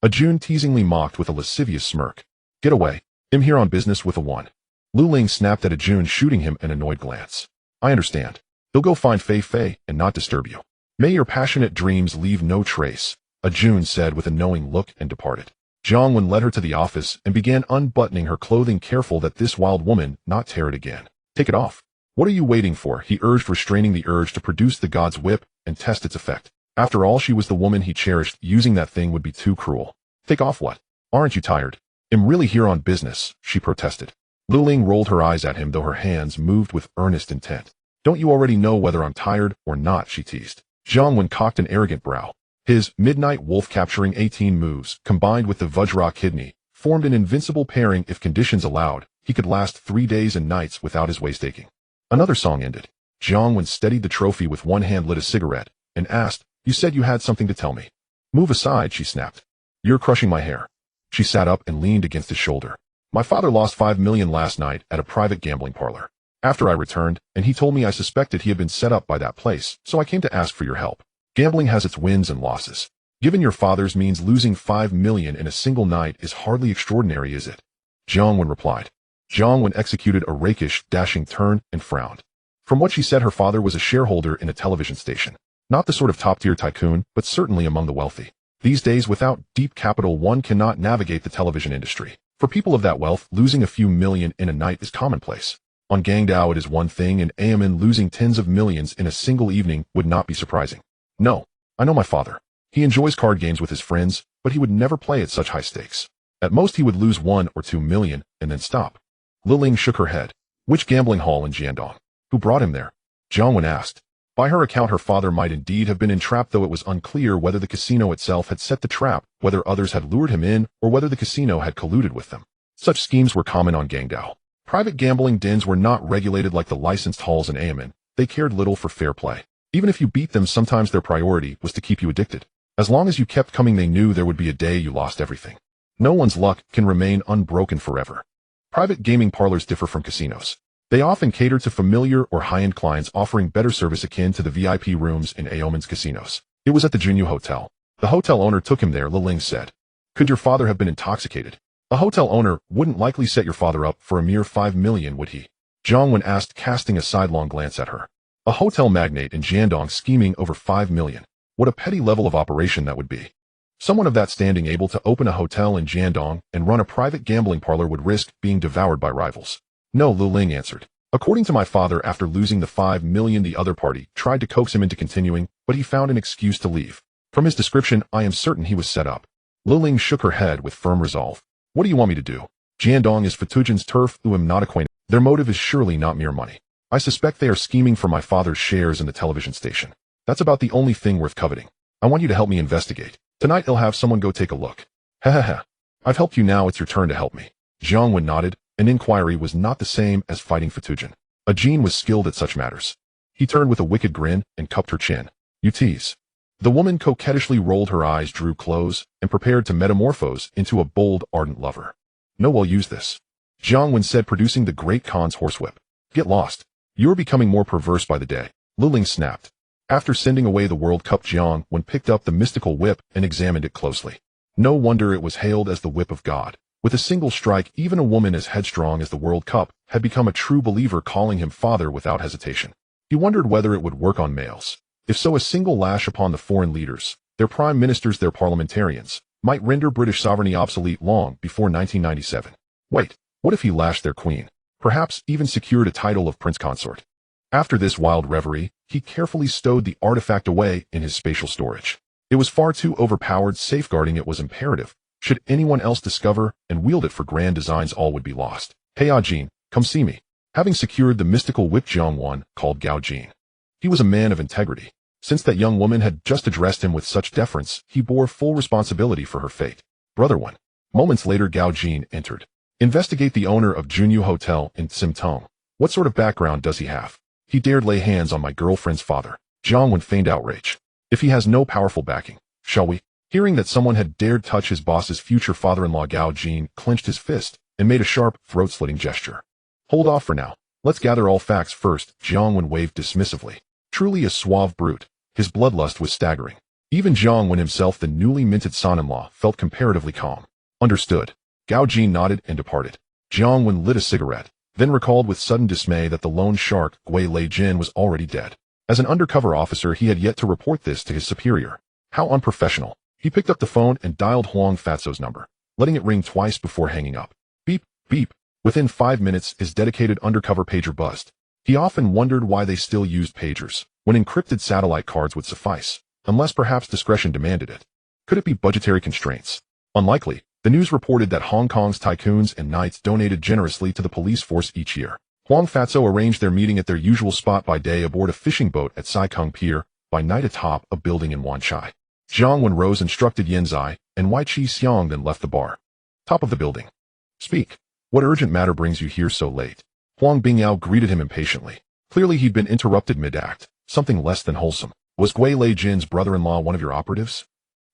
Ajun teasingly mocked with a lascivious smirk. Get away. I'm here on business with a one. Lu Ling snapped at Ajun, shooting him an annoyed glance. I understand. He'll go find Fei Fei and not disturb you. May your passionate dreams leave no trace, Ajun said with a knowing look and departed. Jiang Wen led her to the office and began unbuttoning her clothing, careful that this wild woman not tear it again. Take it off. What are you waiting for? He urged, restraining the urge to produce the God's whip and test its effect. After all, she was the woman he cherished. Using that thing would be too cruel. Take off what? Aren't you tired? I'm really here on business, she protested. Lu Ling rolled her eyes at him, though her hands moved with earnest intent. Don't you already know whether I'm tired or not? She teased. Jiang Wen cocked an arrogant brow. His midnight wolf capturing 18 moves, combined with the Vajra kidney, formed an invincible pairing. If conditions allowed, he could last 3 days and nights without his waist aching. Another song ended. Jiang Wen steadied the trophy with one hand, lit a cigarette, and asked, You said you had something to tell me. Move aside, she snapped. You're crushing my hair. She sat up and leaned against his shoulder. My father lost 5 million last night at a private gambling parlor. After I returned, and he told me I suspected he had been set up by that place, so I came to ask for your help. Gambling has its wins and losses. Given your father's means, losing 5 million in a single night is hardly extraordinary, is it? Jiang Wen replied. Jiang Wen executed a rakish, dashing turn and frowned. From what she said, her father was a shareholder in a television station. Not the sort of top-tier tycoon, but certainly among the wealthy. These days, without deep capital, one cannot navigate the television industry. For people of that wealth, losing a few million in a night is commonplace. On Gangdao it is one thing, and Amin losing tens of millions in a single evening would not be surprising. No, I know my father. He enjoys card games with his friends, but he would never play at such high stakes. At most he would lose 1 or 2 million, and then stop. Li Ling shook her head. Which gambling hall in Jiandong? Who brought him there? Jiang Wen asked. By her account, her father might indeed have been entrapped, though it was unclear whether the casino itself had set the trap, whether others had lured him in, or whether the casino had colluded with them. Such schemes were common on Gangdao. Private gambling dens were not regulated like the licensed halls in Amen. They cared little for fair play. Even if you beat them, sometimes their priority was to keep you addicted. As long as you kept coming, they knew there would be a day you lost everything. No one's luck can remain unbroken forever. Private gaming parlors differ from casinos. They often cater to familiar or high-end clients, offering better service akin to the VIP rooms in Aomen's casinos. It was at the Junyu Hotel. The hotel owner took him there, Liling said. Could your father have been intoxicated? A hotel owner wouldn't likely set your father up for a mere 5 million, would he? Jiang Wen asked, casting a sidelong glance at her. A hotel magnate in Jiandong scheming over 5 million. What a petty level of operation that would be. Someone of that standing able to open a hotel in Jiandong and run a private gambling parlor would risk being devoured by rivals. No, Lu Ling answered. According to my father, after losing the 5 million, the other party tried to coax him into continuing, but he found an excuse to leave. From his description, I am certain he was set up. Lu Ling shook her head with firm resolve. What do you want me to do? Jiandong is Fatujin's turf, who am not acquainted. Their motive is surely not mere money. I suspect they are scheming for my father's shares in the television station. That's about the only thing worth coveting. I want you to help me investigate. Tonight I'll have someone go take a look. Ha. I've helped you, now it's your turn to help me. Jiang Wen nodded. An inquiry was not the same as fighting Fatujin. A Jean was skilled at such matters. He turned with a wicked grin and cupped her chin. You tease. The woman coquettishly rolled her eyes, drew close, and prepared to metamorphose into a bold, ardent lover. No, I'll use this. Jiang Wen said, producing the great Khan's horsewhip. Get lost. You're becoming more perverse by the day. Lu Ling snapped. After sending away the World Cup, Jiang Wen picked up the mystical whip and examined it closely. No wonder it was hailed as the whip of God. With a single strike, even a woman as headstrong as the World Cup had become a true believer, calling him father without hesitation. He wondered whether it would work on males. If so, a single lash upon the foreign leaders, their prime ministers, their parliamentarians, might render British sovereignty obsolete long before 1997. Wait, what if he lashed their queen? Perhaps even secured a title of prince consort. After this wild reverie, he carefully stowed the artifact away in his spatial storage. It was far too overpowered, safeguarding it was imperative. Should anyone else discover and wield it for grand designs, all would be lost. Hey, Jin, come see me. Having secured the mystical whip, Jiang Wen called Gao Jin. He was a man of integrity. Since that young woman had just addressed him with such deference, he bore full responsibility for her fate. Brother Wen. Moments later, Gao Jin entered. Investigate the owner of Junyu Hotel in Simtong. What sort of background does he have? He dared lay hands on my girlfriend's father. Jiang Wen feigned outrage. If he has no powerful backing, shall we? Hearing that someone had dared touch his boss's future father-in-law, Gao Jin clenched his fist and made a sharp, throat-slitting gesture. Hold off for now. Let's gather all facts first. Jiang Wen waved dismissively. Truly a suave brute. His bloodlust was staggering. Even Jiang Wen himself, the newly minted son-in-law, felt comparatively calm. Understood. Gao Jin nodded and departed. Jiang Wen lit a cigarette, then recalled with sudden dismay that the lone shark, Gui Lei Jin, was already dead. As an undercover officer, he had yet to report this to his superior. How unprofessional. He picked up the phone and dialed Huang Fatso's number, letting it ring twice before hanging up. Beep, beep. Within 5 minutes, his dedicated undercover pager buzzed. He often wondered why they still used pagers, when encrypted satellite cards would suffice, unless perhaps discretion demanded it. Could it be budgetary constraints? Unlikely. The news reported that Hong Kong's tycoons and knights donated generously to the police force each year. Huang Fatso arranged their meeting at their usual spot, by day aboard a fishing boat at Sai Kung Pier, by night atop a building in Wan Chai. Jiang Wen rose, instructed Yen Zai and Wai Chi Xiang, then left the bar. Top of the building. Speak. What urgent matter brings you here so late? Huang Bingyao greeted him impatiently. Clearly he'd been interrupted mid-act. Something less than wholesome. Was Gui Lei Jin's brother-in-law one of your operatives?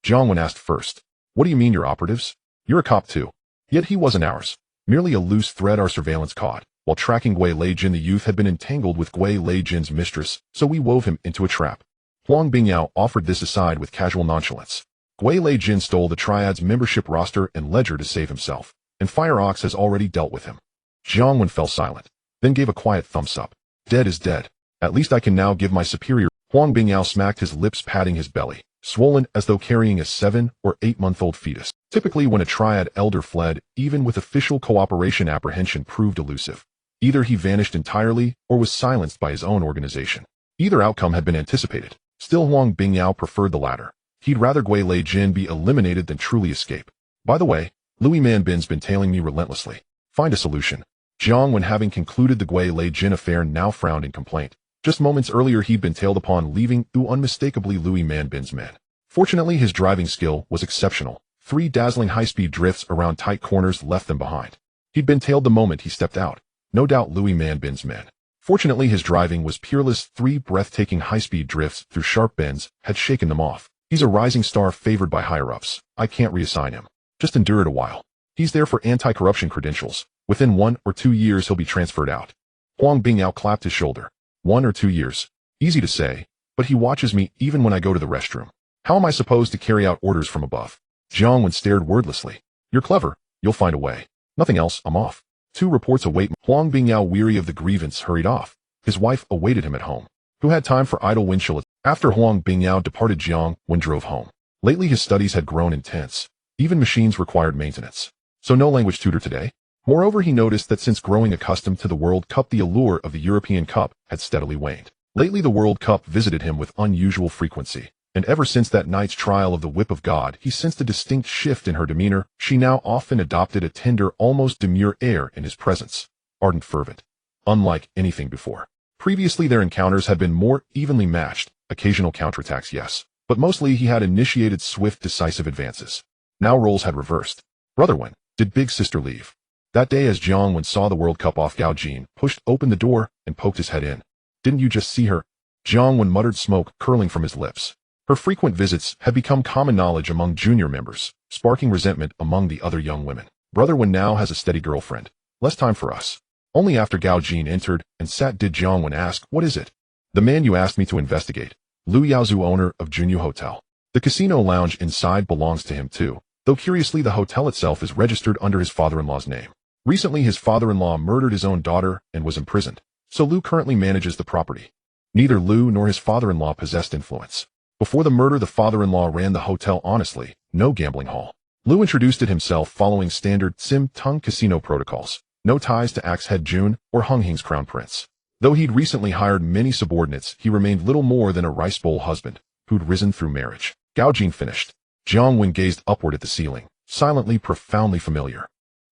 Jiang Wen asked first. What do you mean, your operatives? You're a cop too. Yet he wasn't ours. Merely a loose thread our surveillance caught. While tracking Gui Lei Jin, the youth had been entangled with Gui Lei Jin's mistress, so we wove him into a trap. Huang Bingyao offered this aside with casual nonchalance. Gui Lei Jin stole the Triad's membership roster and ledger to save himself, and Fire Ox has already dealt with him. Jiang Wen fell silent, then gave a quiet thumbs up. Dead is dead. At least I can now give my superior. Huang Bingyao smacked his lips, patting his belly, swollen as though carrying a 7 or 8-month-old fetus. Typically, when a Triad elder fled, even with official cooperation, apprehension proved elusive. Either he vanished entirely or was silenced by his own organization. Either outcome had been anticipated. Still, Huang Bingyao preferred the latter. He'd rather Gui Lei Jin be eliminated than truly escape. By the way, Louis Manbin's been tailing me relentlessly. Find a solution. Jiang Wen, having concluded the Gui Lei Jin affair, now frowned in complaint. Just moments earlier he'd been tailed upon leaving through unmistakably Louis Manbin's men. Fortunately, his driving skill was exceptional. 3 dazzling high-speed drifts around tight corners left them behind. He'd been tailed the moment he stepped out. No doubt Louis Manbin's men. Fortunately, his driving was peerless. 3 breathtaking high-speed drifts through sharp bends had shaken them off. He's a rising star favored by higher-ups. I can't reassign him. Just endure it a while. He's there for anti-corruption credentials. Within 1 or 2 years he'll be transferred out. Huang Bingyao clapped his shoulder. 1 or 2 years. Easy to say, but he watches me even when I go to the restroom. How am I supposed to carry out orders from above? Jiang Wen stared wordlessly. You're clever. You'll find a way. Nothing else, I'm off. 2 reports await me. Huang Bingyao, weary of the grievance, hurried off. His wife awaited him at home. Who had time for idle windshield? After Huang Bingyao departed, Jiang Wen drove home. Lately his studies had grown intense. Even machines required maintenance. So no language tutor today? Moreover, he noticed that since growing accustomed to the World Cup, the allure of the European Cup had steadily waned. Lately the World Cup visited him with unusual frequency. And ever since that night's trial of the Whip of God, he sensed a distinct shift in her demeanor. She now often adopted a tender, almost demure air in his presence. Ardent, fervent. Unlike anything before. Previously their encounters had been more evenly matched. Occasional counterattacks, yes. But mostly he had initiated swift, decisive advances. Now roles had reversed. Brother Wen, did Big Sister leave? That day as Jiang Wen saw the World Cup off, Gao Jin pushed open the door and poked his head in. Didn't you just see her? Jiang Wen muttered, smoke curling from his lips. Her frequent visits had become common knowledge among junior members, sparking resentment among the other young women. Brother Wen now has a steady girlfriend. Less time for us. Only after Gao Jin entered and sat did Jiang Wen ask, what is it? The man you asked me to investigate. Lu Yaozu, owner of Junyu Hotel. The casino lounge inside belongs to him too, though curiously the hotel itself is registered under his father-in-law's name. Recently his father-in-law murdered his own daughter and was imprisoned, so Lu currently manages the property. Neither Lu nor his father-in-law possessed influence. Before the murder, the father-in-law ran the hotel honestly, no gambling hall. Lu introduced it himself following standard Sim Tung casino protocols. No ties to Axe Head Jun or Hung Hing's crown prince. Though he'd recently hired many subordinates, he remained little more than a rice bowl husband, who'd risen through marriage. Gao Jin finished. Jiang Wen gazed upward at the ceiling, silently, profoundly familiar.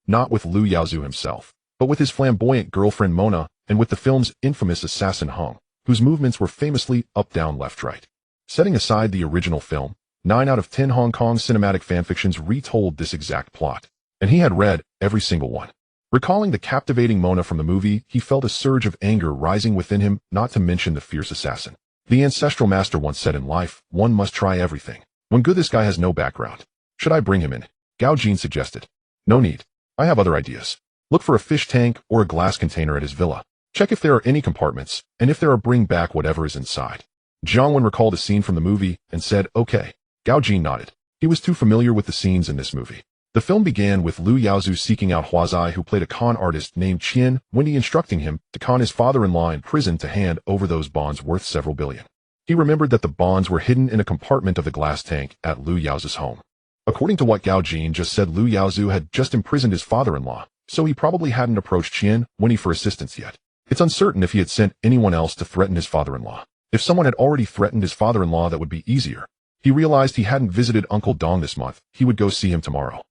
Not with Lu Yaozu himself, but with his flamboyant girlfriend Mona, and with the film's infamous assassin Hung, whose movements were famously up, down, left, right. Setting aside the original film, 9 out of 10 Hong Kong cinematic fanfictions retold this exact plot, and he had read every single one. Recalling the captivating Mona from the movie, he felt a surge of anger rising within him, not to mention the fierce assassin. The ancestral master once said in life, one must try everything. When good, this guy has no background. Should I bring him in? Gao Jin suggested. No need. I have other ideas. Look for a fish tank or a glass container at his villa. Check if there are any compartments, and if there are, bring back whatever is inside. Jiang Wen recalled a scene from the movie and said, okay. Gao Jin nodded. He was too familiar with the scenes in this movie. The film began with Lu Yaozu seeking out Huazai, who played a con artist named Qian, Wendy instructing him to con his father-in-law in prison to hand over those bonds worth several billion. He remembered that the bonds were hidden in a compartment of the glass tank at Lu Yaozu's home. According to what Gao Jin just said, Lu Yaozu had just imprisoned his father-in-law, so he probably hadn't approached Qian, Wendy for assistance yet. It's uncertain if he had sent anyone else to threaten his father-in-law. If someone had already threatened his father-in-law, that would be easier. He realized he hadn't visited Uncle Dong this month. He would go see him tomorrow.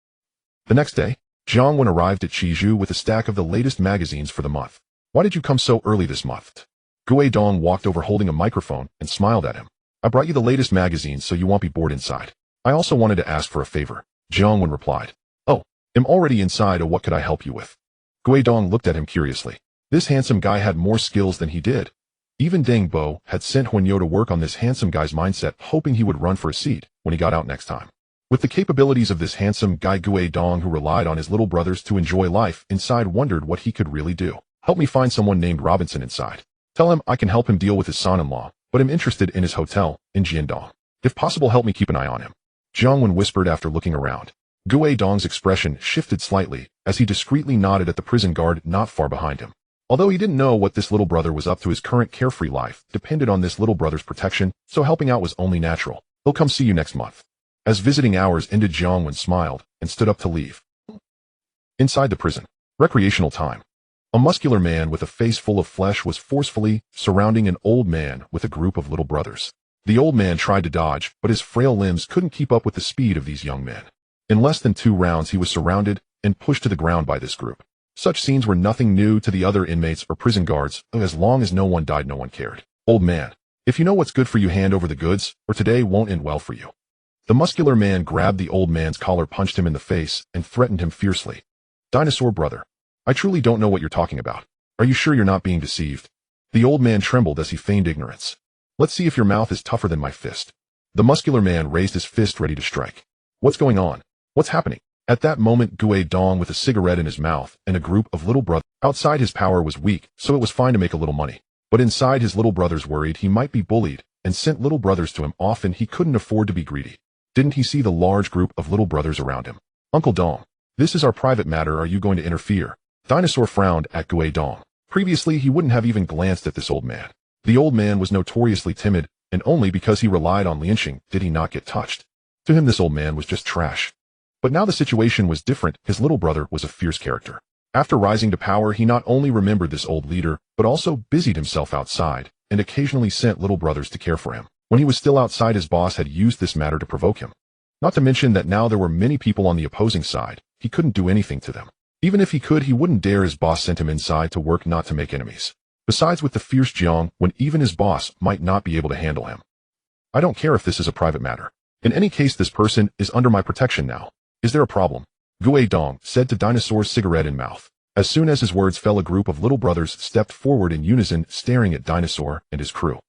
The next day, Jiang Wen arrived at Chizhu with a stack of the latest magazines for the month. Why did you come so early this month? Gue Dong walked over holding a microphone and smiled at him. I brought you the latest magazines so you won't be bored inside. I also wanted to ask for a favor. Jiang Wen replied. Oh, I'm already inside, or what could I help you with? Gue Dong looked at him curiously. This handsome guy had more skills than he did. Even Deng Bo had sent Huanyo to work on this handsome guy's mindset, hoping he would run for a seat when he got out next time. With the capabilities of this handsome guy, Gue Dong, who relied on his little brothers to enjoy life inside, wondered what he could really do. Help me find someone named Robinson inside. Tell him I can help him deal with his son-in-law, but I'm interested in his hotel in Jiandong. If possible, help me keep an eye on him. Jiang Wen whispered after looking around. Gue Dong's expression shifted slightly as he discreetly nodded at the prison guard not far behind him. Although he didn't know what this little brother was up to, his current carefree life depended on this little brother's protection, so helping out was only natural. He'll come see you next month. As visiting hours ended, Jiang Wen smiled and stood up to leave. Inside the prison. Recreational time. A muscular man with a face full of flesh was forcefully surrounding an old man with a group of little brothers. The old man tried to dodge, but his frail limbs couldn't keep up with the speed of these young men. In less than 2 rounds, he was surrounded and pushed to the ground by this group. Such scenes were nothing new to the other inmates or prison guards. As long as no one died, no one cared. Old man, if you know what's good for you, hand over the goods, or today won't end well for you. The muscular man grabbed the old man's collar, punched him in the face, and threatened him fiercely. Dinosaur brother, I truly don't know what you're talking about. Are you sure you're not being deceived? The old man trembled as he feigned ignorance. Let's see if your mouth is tougher than my fist. The muscular man raised his fist ready to strike. What's going on? What's happening? At that moment, Deng, with a cigarette in his mouth, and a group of little brothers outside, his power was weak, so it was fine to make a little money. But inside, his little brothers worried he might be bullied, and sent little brothers to him often. He couldn't afford to be greedy. Didn't he see the large group of little brothers around him? Uncle Deng, this is our private matter. Are you going to interfere? Dinosaur frowned at Deng. Previously, he wouldn't have even glanced at this old man. The old man was notoriously timid, and only because he relied on lynching did he not get touched. To him, this old man was just trash. But now the situation was different. His little brother was a fierce character. After rising to power, he not only remembered this old leader, but also busied himself outside, and occasionally sent little brothers to care for him. When he was still outside, his boss had used this matter to provoke him. Not to mention that now there were many people on the opposing side. He couldn't do anything to them. Even if he could, he wouldn't dare. His boss sent him inside to work, not to make enemies. Besides, with the fierce Jiang Wen, even his boss might not be able to handle him. I don't care if this is a private matter. In any case, this person is under my protection now. Is there a problem? Deng said to Dinosaur's cigarette in mouth. As soon as his words fell, a group of little brothers stepped forward in unison, staring at Dinosaur and his crew.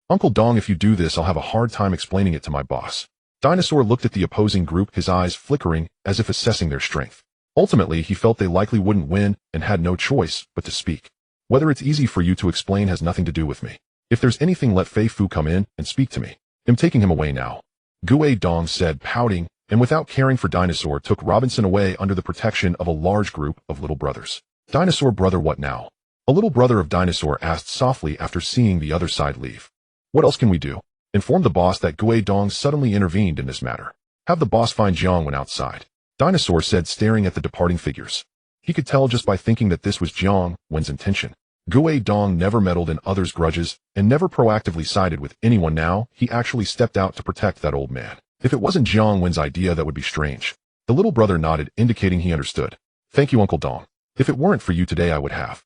Uncle Deng, if you do this, I'll have a hard time explaining it to my boss. Dinosaur looked at the opposing group, his eyes flickering as if assessing their strength. Ultimately, he felt they likely wouldn't win and had no choice but to speak. Whether it's easy for you to explain has nothing to do with me. If there's anything, let Fei Fu come in and speak to me. I'm taking him away now. Deng said, pouting, and without caring for Dinosaur, took Robinson away under the protection of a large group of little brothers. Dinosaur brother, what now? A little brother of Dinosaur asked softly after seeing the other side leave. What else can we do? Inform the boss that Deng suddenly intervened in this matter. Have the boss find Jiang Wen outside. Dinosaur said, staring at the departing figures. He could tell just by thinking that this was Jiang Wen's intention. Deng never meddled in others' grudges and never proactively sided with anyone. Now, he actually stepped out to protect that old man. If it wasn't Jiang Wen's idea, that would be strange. The little brother nodded, indicating he understood. Thank you, Uncle Deng. If it weren't for you today, I would have.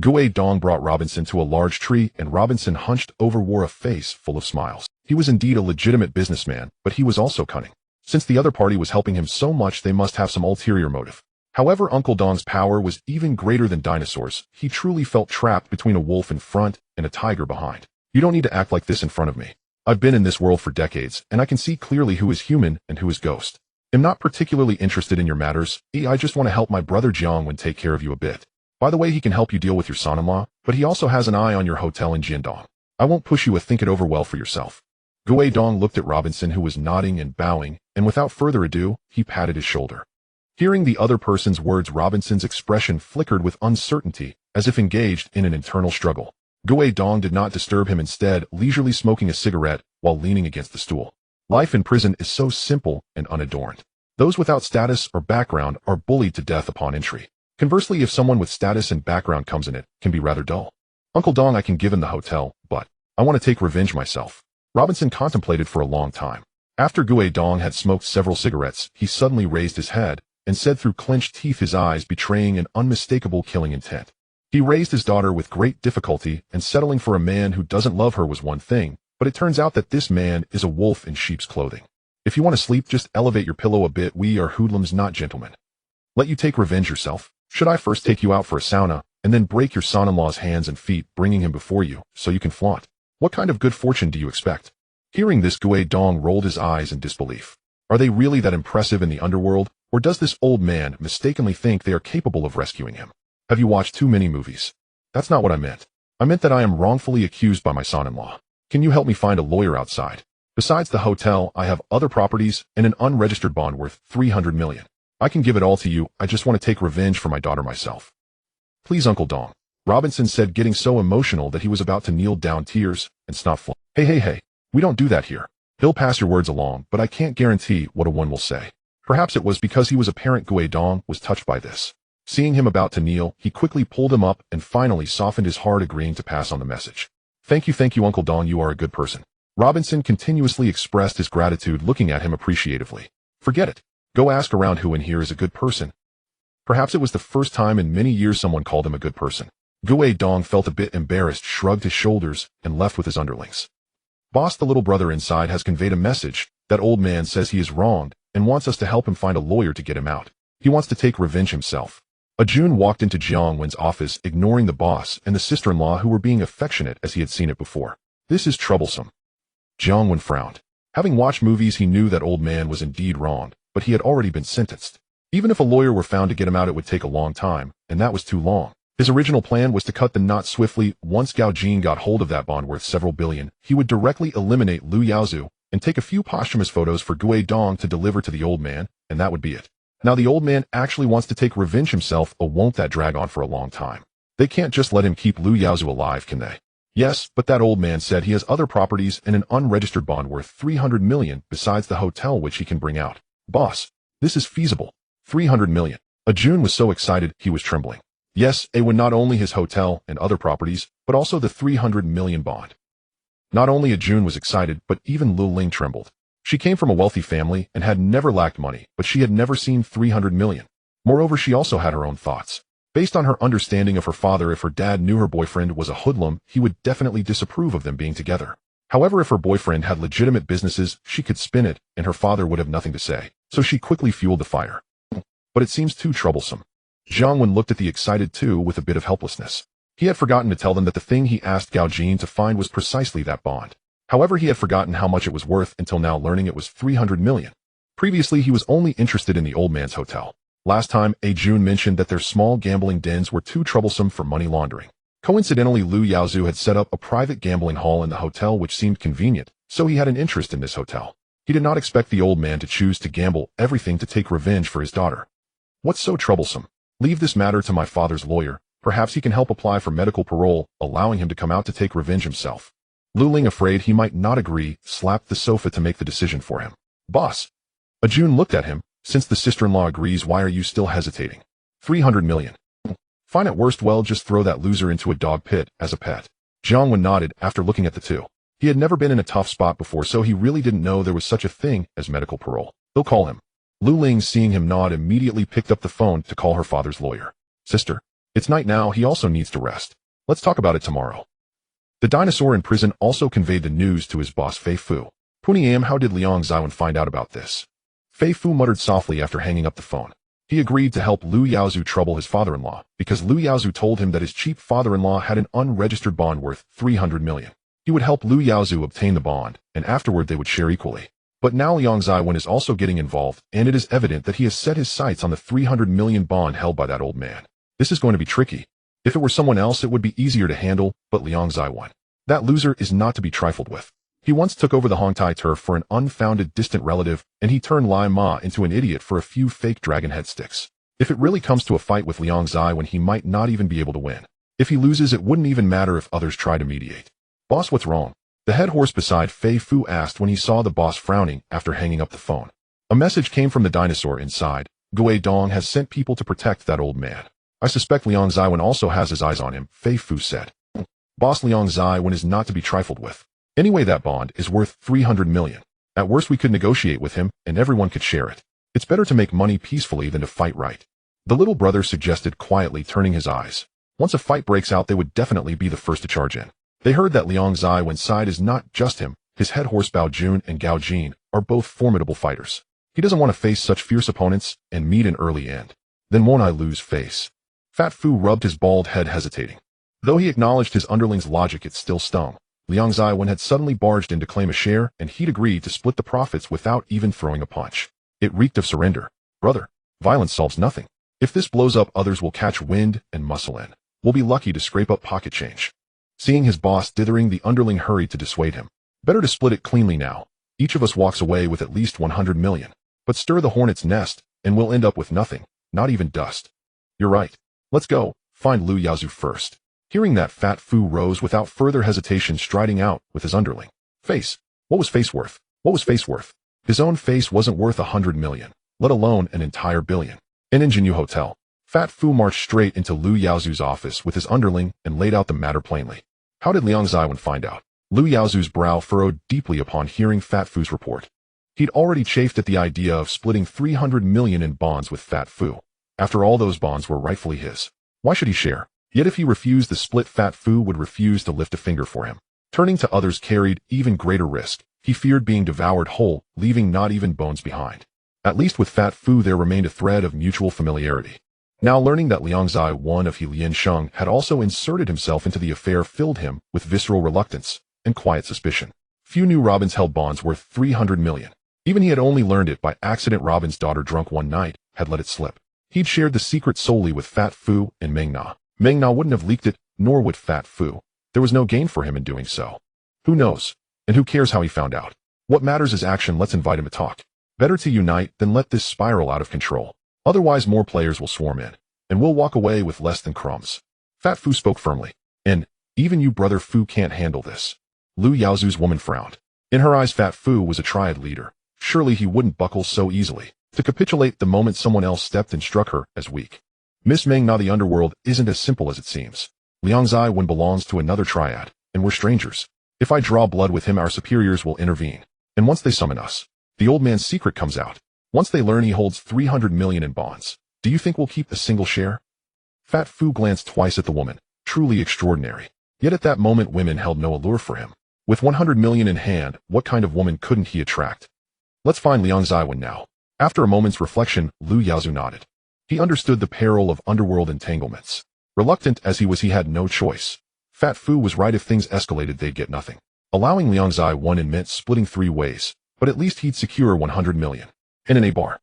Deng brought Robinson to a large tree, and Robinson, hunched over, wore a face full of smiles. He was indeed a legitimate businessman, but he was also cunning. Since the other party was helping him so much, they must have some ulterior motive. However, Uncle Deng's power was even greater than Dinosaur's. He truly felt trapped between a wolf in front and a tiger behind. You don't need to act like this in front of me. I've been in this world for decades, and I can see clearly who is human and who is ghost. I'm not particularly interested in your matters. I just want to help my brother Jiang Wen take care of you a bit. By the way, he can help you deal with your son-in-law, but he also has an eye on your hotel in Jiandong. I won't push you. Think it over well for yourself. Deng looked at Robinson, who was nodding and bowing, and without further ado, he patted his shoulder. Hearing the other person's words, Robinson's expression flickered with uncertainty, as if engaged in an internal struggle. Deng did not disturb him, instead leisurely smoking a cigarette while leaning against the stool. Life in prison is so simple and unadorned. Those without status or background are bullied to death upon entry. Conversely, if someone with status and background comes in, it can be rather dull. Uncle Deng, I can give him the hotel, but I want to take revenge myself. Robinson contemplated for a long time. After Deng had smoked several cigarettes, he suddenly raised his head and said through clenched teeth, his eyes betraying an unmistakable killing intent. He raised his daughter with great difficulty, and settling for a man who doesn't love her was one thing, but it turns out that this man is a wolf in sheep's clothing. If you want to sleep, just elevate your pillow a bit. We are hoodlums, not gentlemen. Let you take revenge yourself. Should I first take you out for a sauna, and then break your son-in-law's hands and feet, bringing him before you, so you can flaunt? What kind of good fortune do you expect? Hearing this, Deng rolled his eyes in disbelief. Are they really that impressive in the underworld, or does this old man mistakenly think they are capable of rescuing him? Have you watched too many movies? That's not what I meant. I meant that I am wrongfully accused by my son-in-law. Can you help me find a lawyer outside? Besides the hotel, I have other properties and an unregistered bond worth 300 million. I can give it all to you. I just want to take revenge for my daughter myself. Please, Uncle Deng, Robinson said, getting so emotional that he was about to kneel down, tears and snot flowing. Hey, we don't do that here. He'll pass your words along, but I can't guarantee what a one will say. Perhaps it was because he was a parent. Deng was touched by this. Seeing him about to kneel, he quickly pulled him up and finally softened his heart, agreeing to pass on the message. Thank you, Uncle Deng, you are a good person. Robinson continuously expressed his gratitude, looking at him appreciatively. Forget it. Go ask around who in here is a good person. Perhaps it was the first time in many years someone called him a good person. Dong felt a bit embarrassed, shrugged his shoulders, and left with his underlings. Boss, the little brother inside has conveyed a message. That old man says he is wronged and wants us to help him find a lawyer to get him out. He wants to take revenge himself. Jun walked into Jiang Wen's office, ignoring the boss and the sister-in-law who were being affectionate as he had seen it before. This is troublesome. Jiang Wen frowned. Having watched movies, he knew that old man was indeed wronged, but he had already been sentenced. Even if a lawyer were found to get him out, it would take a long time, and that was too long. His original plan was to cut the knot swiftly. Once Gao Jin got hold of that bond worth several billion, he would directly eliminate Lu Yaozu and take a few posthumous photos for Dong to deliver to the old man, and that would be it. Now the old man actually wants to take revenge himself, or won't that drag on for a long time? They can't just let him keep Lu Yaozu alive, can they? Yes, but that old man said he has other properties and an unregistered bond worth 300 million besides the hotel which he can bring out. Boss, this is feasible. 300 million. Jun was so excited he was trembling. Yes, it would not only his hotel and other properties, but also the 300 million bond. Not only Jun was excited, but even Lu Ling trembled. She came from a wealthy family and had never lacked money, but she had never seen 300 million. Moreover, she also had her own thoughts. Based on her understanding of her father, if her dad knew her boyfriend was a hoodlum, he would definitely disapprove of them being together. However, if her boyfriend had legitimate businesses, she could spin it, and her father would have nothing to say. So she quickly fueled the fire. But it seems too troublesome. Jiang Wen looked at the excited two with a bit of helplessness. He had forgotten to tell them that the thing he asked Gao Jin to find was precisely that bond. However, he had forgotten how much it was worth until now, learning it was 300 million. Previously, he was only interested in the old man's hotel. Last time, Jun mentioned that their small gambling dens were too troublesome for money laundering. Coincidentally, Lu Yaozu had set up a private gambling hall in the hotel which seemed convenient, so he had an interest in this hotel. He did not expect the old man to choose to gamble everything to take revenge for his daughter. What's so troublesome? Leave this matter to my father's lawyer. Perhaps he can help apply for medical parole, allowing him to come out to take revenge himself. Lu Ling, afraid he might not agree, slapped the sofa to make the decision for him. Boss. Jun looked at him. Since the sister-in-law agrees, why are you still hesitating? 300 million. Fine at worst, well, just throw that loser into a dog pit as a pet. Jiang Wen nodded after looking at the two. He had never been in a tough spot before, so he really didn't know there was such a thing as medical parole. They'll call him. Lu Ling, seeing him nod, immediately picked up the phone to call her father's lawyer. Sister, it's night now, he also needs to rest. Let's talk about it tomorrow. The dinosaur in prison also conveyed the news to his boss Fei Fu. Puniam, how did Liang Ziwen find out about this? Fei Fu muttered softly after hanging up the phone. He agreed to help Lu Yaozu trouble his father-in-law, because Lu Yaozu told him that his cheap father-in-law had an unregistered bond worth 300 million. He would help Lu Yaozu obtain the bond, and afterward they would share equally. But now Liang Ziwen is also getting involved, and it is evident that he has set his sights on the 300 million bond held by that old man. This is going to be tricky. If it were someone else, it would be easier to handle, but Liang Ziwen, that loser, is not to be trifled with. He once took over the Hongtai turf for an unfounded distant relative, and he turned Lai Ma into an idiot for a few fake dragon head sticks. If it really comes to a fight with Liang Ziwen, he might not even be able to win. If he loses, it wouldn't even matter if others try to mediate. Boss, what's wrong? The head horse beside Fei Fu asked when he saw the boss frowning after hanging up the phone. A message came from the dinosaur inside. Dong has sent people to protect that old man. I suspect Liang Ziwen also has his eyes on him, Fei Fu said. Boss, Liang Ziwen is not to be trifled with. Anyway, that bond is worth 300 million. At worst, we could negotiate with him, and everyone could share it. It's better to make money peacefully than to fight, right? The little brother suggested quietly, turning his eyes. Once a fight breaks out, they would definitely be the first to charge in. They heard that Liang Ziwen's side is not just him. His head horse Bao Jun and Gao Jin are both formidable fighters. He doesn't want to face such fierce opponents and meet an early end. Then won't I lose face? Fat Fu rubbed his bald head, hesitating. Though he acknowledged his underling's logic, it still stung. Liang Ziwen had suddenly barged in to claim a share, and he'd agreed to split the profits without even throwing a punch. It reeked of surrender. Brother, violence solves nothing. If this blows up, others will catch wind and muscle in. We'll be lucky to scrape up pocket change. Seeing his boss dithering, the underling hurried to dissuade him. Better to split it cleanly now. Each of us walks away with at least 100 million. But stir the hornet's nest, and we'll end up with nothing, not even dust. You're right. Let's go, find Lu Yaozu first. Hearing that, Fat Fu rose without further hesitation, striding out with his underling. Face. What was face worth? What was face worth? His own face wasn't worth 100 million, let alone an entire billion. In Ingenue Hotel, Fat Fu marched straight into Lu Yaozu's office with his underling and laid out the matter plainly. How did Liang Ziwen find out? Lu Yaozu's brow furrowed deeply upon hearing Fat Fu's report. He'd already chafed at the idea of splitting 300 million in bonds with Fat Fu. After all, those bonds were rightfully his. Why should he share? Yet if he refused, the split Fat Fu would refuse to lift a finger for him. Turning to others carried even greater risk. He feared being devoured whole, leaving not even bones behind. At least with Fat Fu there remained a thread of mutual familiarity. Now learning that Jiang Wen of Liansheng had also inserted himself into the affair filled him with visceral reluctance and quiet suspicion. Few knew Robin's held bonds worth 300 million. Even he had only learned it by accident. Robin's daughter, drunk one night, had let it slip. He'd shared the secret solely with Fat Fu and Meng Na. Meng Na wouldn't have leaked it, nor would Fat Fu. There was no gain for him in doing so. Who knows? And who cares how he found out? What matters is action. Let's invite him to talk. Better to unite than let this spiral out of control. Otherwise more players will swarm in, and we'll walk away with less than crumbs. Fat Fu spoke firmly. And even you, brother Fu, can't handle this. Lu Yaozu's woman frowned. In her eyes Fat Fu was a Triad leader. Surely he wouldn't buckle so easily to capitulate the moment someone else stepped and struck her as weak. Miss Meng Na, the Underworld isn't as simple as it seems. Jiang Wen belongs to another Triad, and we're strangers. If I draw blood with him, our superiors will intervene. And once they summon us, the old man's secret comes out. Once they learn he holds 300 million in bonds, do you think we'll keep a single share? Fat Fu glanced twice at the woman. Truly extraordinary. Yet at that moment women held no allure for him. With 100 million in hand, what kind of woman couldn't he attract? Let's find Jiang Wen now. After a moment's reflection, Lu Yaozu nodded. He understood the peril of underworld entanglements. Reluctant as he was, he had no choice. Fat Fu was right. If things escalated, they'd get nothing. Allowing Jiang Wen meant splitting 3 ways, but at least he'd secure 100 million. In a bar.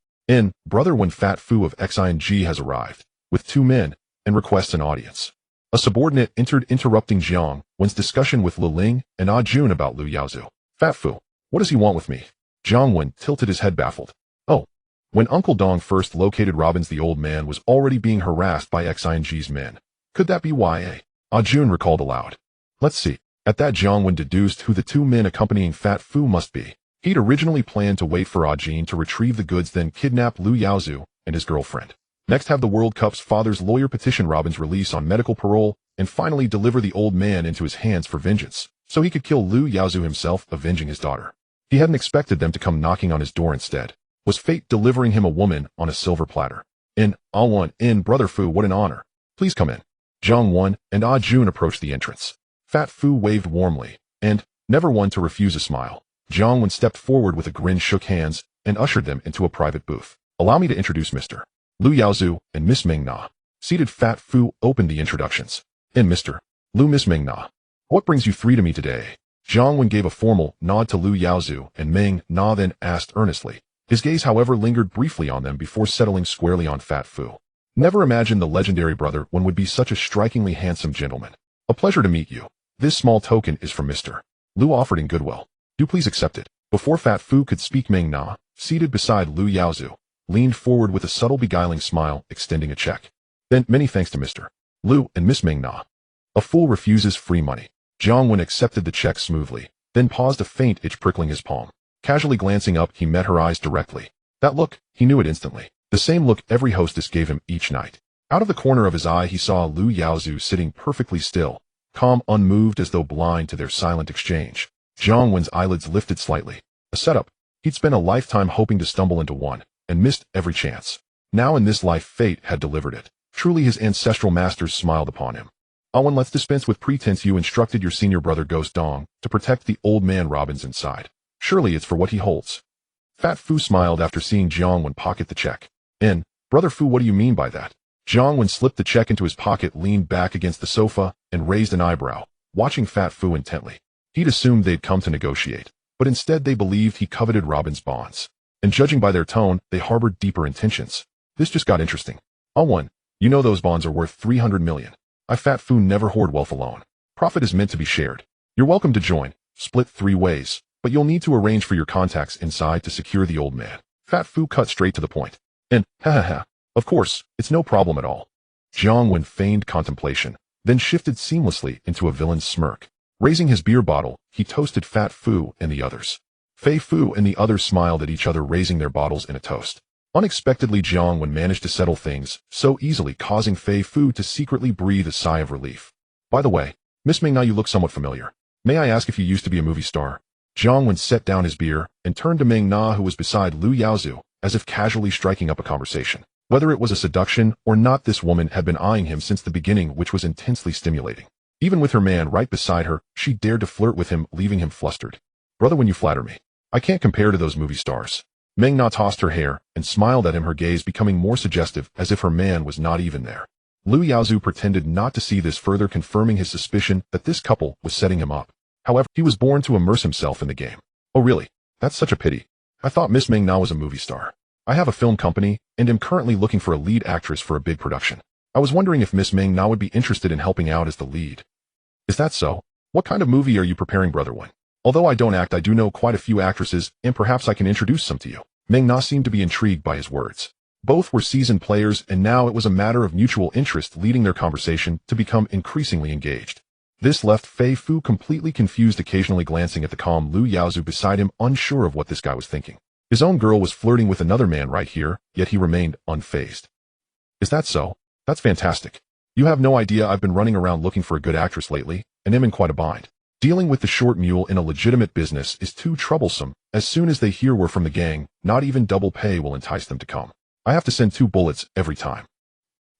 Brother, when Fat Fu of Xing has arrived, with 2 men, and requests an audience. A subordinate entered, interrupting Jiang Wen's discussion with Li Ling and Ah Jun about Lu Yaozu. Fat Fu, what does he want with me? Jiang Wen tilted his head, baffled. Oh. When Uncle Dong first located Robin's, the old man was already being harassed by Xing's men. Could that be why? Ah Jun recalled aloud. Let's see. At that, Jiang Wen deduced who the 2 men accompanying Fat Fu must be. He'd originally planned to wait for Ah Jun to retrieve the goods, then kidnap Lu Yaozu and his girlfriend. Next, have the World Cup's father's lawyer petition Robin's release on medical parole, and finally deliver the old man into his hands for vengeance, so he could kill Lu Yaozu himself, avenging his daughter. He hadn't expected them to come knocking on his door. Instead, was fate delivering him a woman on a silver platter. Brother Fu, what an honor. Please come in. Jiang Wen and Ah Jun approached the entrance. Fat Fu waved warmly, and, never one to refuse a smile, Jiang Wen stepped forward with a grin, shook hands, and ushered them into a private booth. Allow me to introduce Mr. Lu Yaozu and Miss Meng Na. Seated, Fat Fu opened the introductions. And Mr. Lu, Miss Meng Na. What brings you 3 to me today? Jiang Wen gave a formal nod to Lu Yaozu, and Meng Na then asked earnestly. His gaze, however, lingered briefly on them before settling squarely on Fat Fu. Never imagined the legendary brother Wen would be such a strikingly handsome gentleman. A pleasure to meet you. This small token is from Mr. Lu, offered in goodwill. Do please accept it. Before Fat Fu could speak, Meng Na, seated beside Lu Yaozu, leaned forward with a subtle beguiling smile, extending a check. Then, many thanks to Mr. Lu and Miss Meng Na. A fool refuses free money. Jiang Wen accepted the check smoothly, then paused, a faint itch prickling his palm. Casually glancing up, he met her eyes directly. That look, he knew it instantly. The same look every hostess gave him each night. Out of the corner of his eye, he saw Lu Yaozu sitting perfectly still, calm, unmoved, as though blind to their silent exchange. Jiang Wen's eyelids lifted slightly. A setup. He'd spent a lifetime hoping to stumble into one, and missed every chance. Now in this life, fate had delivered it. Truly his ancestral masters smiled upon him. Owen, let's dispense with pretense. You instructed your senior brother Ghost Dong to protect the old man Robin's inside. Surely it's for what he holds. Fat Fu smiled after seeing Jiang Wen pocket the check. Brother Fu, what do you mean by that? Jiang Wen slipped the check into his pocket, leaned back against the sofa, and raised an eyebrow, watching Fat Fu intently. He'd assumed they'd come to negotiate, but instead they believed he coveted Robin's bonds. And judging by their tone, they harbored deeper intentions. This just got interesting. Owen, you know those bonds are worth 300 million. Fat Fu never hoard wealth alone. Profit is meant to be shared. You're welcome to join, split 3 ways, but you'll need to arrange for your contacts inside to secure the old man. Fat Fu cut straight to the point. Of course, it's no problem at all. Jiang Wen feigned contemplation, then shifted seamlessly into a villain's smirk. Raising his beer bottle, he toasted Fat Fu and the others. Fei Fu and the others smiled at each other, raising their bottles in a toast. Unexpectedly, Jiang Wen managed to settle things so easily, causing Fei Fu to secretly breathe a sigh of relief. By the way, Miss Meng Na, you look somewhat familiar. May I ask if you used to be a movie star? Jiang Wen set down his beer and turned to Meng Na, who was beside Lu Yaozu, as if casually striking up a conversation. Whether it was a seduction or not, this woman had been eyeing him since the beginning, which was intensely stimulating. Even with her man right beside her, she dared to flirt with him, leaving him flustered. Brother, when you flatter me, I can't compare to those movie stars. Meng Na tossed her hair and smiled at him, her gaze becoming more suggestive, as if her man was not even there. Lu Yaozu pretended not to see this, further confirming his suspicion that this couple was setting him up. However, he was born to immerse himself in the game. Oh really? That's such a pity. I thought Miss Meng Na was a movie star. I have a film company, and am currently looking for a lead actress for a big production. I was wondering if Miss Meng Na would be interested in helping out as the lead. Is that so? What kind of movie are you preparing, Brother Wen? Although I don't act, I do know quite a few actresses, and perhaps I can introduce some to you. Meng Na seemed to be intrigued by his words. Both were seasoned players, and now it was a matter of mutual interest, leading their conversation to become increasingly engaged. This left Fei Fu completely confused, occasionally glancing at the calm Lu Yaozu beside him, unsure of what this guy was thinking. His own girl was flirting with another man right here, yet he remained unfazed. Is that so? That's fantastic. You have no idea, I've been running around looking for a good actress lately, and am in quite a bind. Dealing with the short mule in a legitimate business is too troublesome. As soon as they hear we're from the gang, not even double pay will entice them to come. I have to send 2 bullets every time.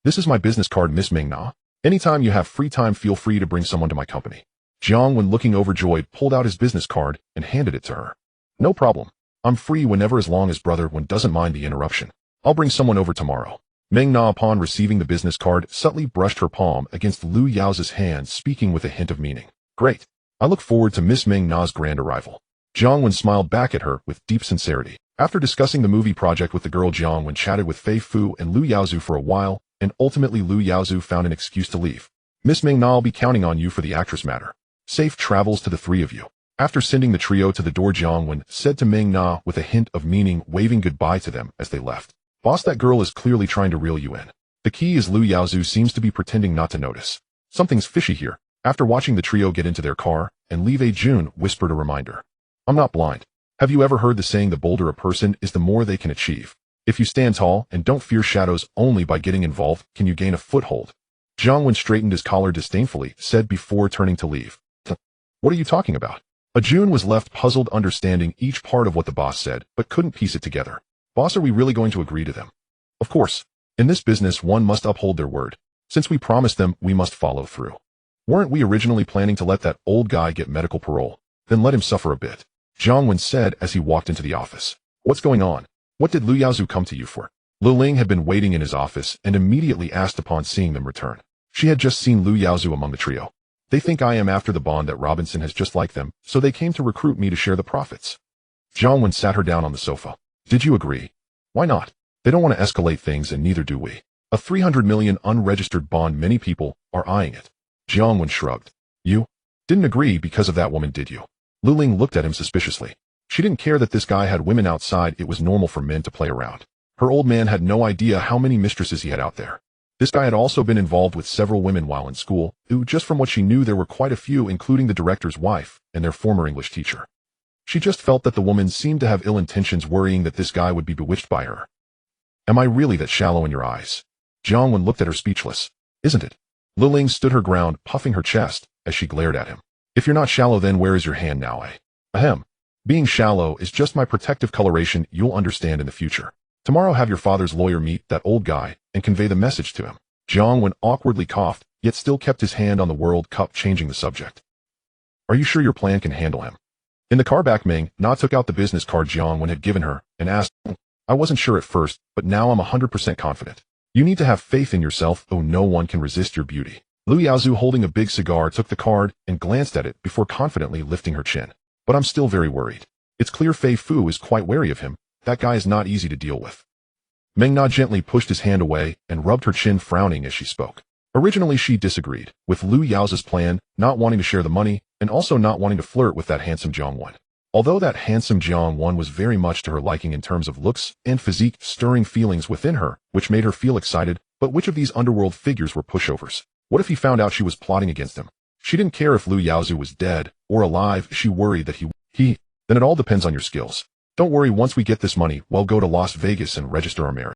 This is my business card, Miss Meng Na. Anytime you have free time, feel free to bring someone to my company. Jiang Wen, looking overjoyed, pulled out his business card and handed it to her. No problem. I'm free whenever, as long as Brother Wen doesn't mind the interruption. I'll bring someone over tomorrow. Meng Na, upon receiving the business card, subtly brushed her palm against Lu Yaozu's hand, speaking with a hint of meaning. Great. I look forward to Miss Meng Na's grand arrival. Jiang Wen smiled back at her with deep sincerity. After discussing the movie project with the girl, Jiang Wen chatted with Fei Fu and Lu Yaozu for a while, and ultimately Lu Yaozu found an excuse to leave. Miss Meng Na, I'll be counting on you for the actress matter. Safe travels to the 3 of you. After sending the trio to the door, Jiang Wen said to Meng Na with a hint of meaning, waving goodbye to them as they left. Boss, that girl is clearly trying to reel you in. The key is Lu Yaozu seems to be pretending not to notice. Something's fishy here. After watching the trio get into their car and leave, Jun whispered a reminder. I'm not blind. Have you ever heard the saying, the bolder a person is, the more they can achieve? If you stand tall and don't fear shadows, only by getting involved can you gain a foothold. Jiang Wen straightened his collar disdainfully, said before turning to leave. What are you talking about? Jun was left puzzled, understanding each part of what the boss said, but couldn't piece it together. Boss, are we really going to agree to them? Of course. In this business, one must uphold their word. Since we promised them, we must follow through. Weren't we originally planning to let that old guy get medical parole? Then let him suffer a bit. Jiang Wen said as he walked into the office. What's going on? What did Lu Yaozu come to you for? Li Ling had been waiting in his office and immediately asked upon seeing them return. She had just seen Lu Yaozu among the trio. They think I am after the bond that Robinson has, just like them, so they came to recruit me to share the profits. Jiang Wen sat her down on the sofa. Did you agree? Why not? They don't want to escalate things, and neither do we. A 300 million unregistered bond, many people are eyeing it. Jiang Wen shrugged. You didn't agree because of that woman, did you? Li Ling looked at him suspiciously. She didn't care that this guy had women outside. It was normal for men to play around. Her old man had no idea how many mistresses he had out there. This guy had also been involved with several women while in school, who, just from what she knew, there were quite a few, including the director's wife and their former English teacher. She just felt that the woman seemed to have ill intentions, worrying that this guy would be bewitched by her. Am I really that shallow in your eyes? Jiang Wen looked at her, speechless. Isn't it? Li Ling stood her ground, puffing her chest as she glared at him. If you're not shallow, then where is your hand now, eh? Ahem. Being shallow is just my protective coloration. You'll understand in the future. Tomorrow have your father's lawyer meet that old guy and convey the message to him. Jiang Wen awkwardly coughed, yet still kept his hand on the World Cup, changing the subject. Are you sure your plan can handle him? In the car back, Meng Na took out the business card Jiang Wen had given her and asked, I wasn't sure at first, but now I'm 100% confident. You need to have faith in yourself. Oh, no one can resist your beauty. Lu Yaozu, holding a big cigar, took the card and glanced at it before confidently lifting her chin. But I'm still very worried. It's clear Fei Fu is quite wary of him. That guy is not easy to deal with. Meng Na gently pushed his hand away and rubbed her chin, frowning as she spoke. Originally she disagreed with Lu Yaozu's plan, not wanting to share the money and also not wanting to flirt with that handsome Jiang Wen. Although that handsome Jiang Wen was very much to her liking in terms of looks and physique, stirring feelings within her, which made her feel excited, but which of these underworld figures were pushovers? What if he found out she was plotting against him? She didn't care if Lu Yaozu was dead or alive. She worried that then it all depends on your skills. Don't worry, once we get this money, we'll go to Las Vegas and register our marriage.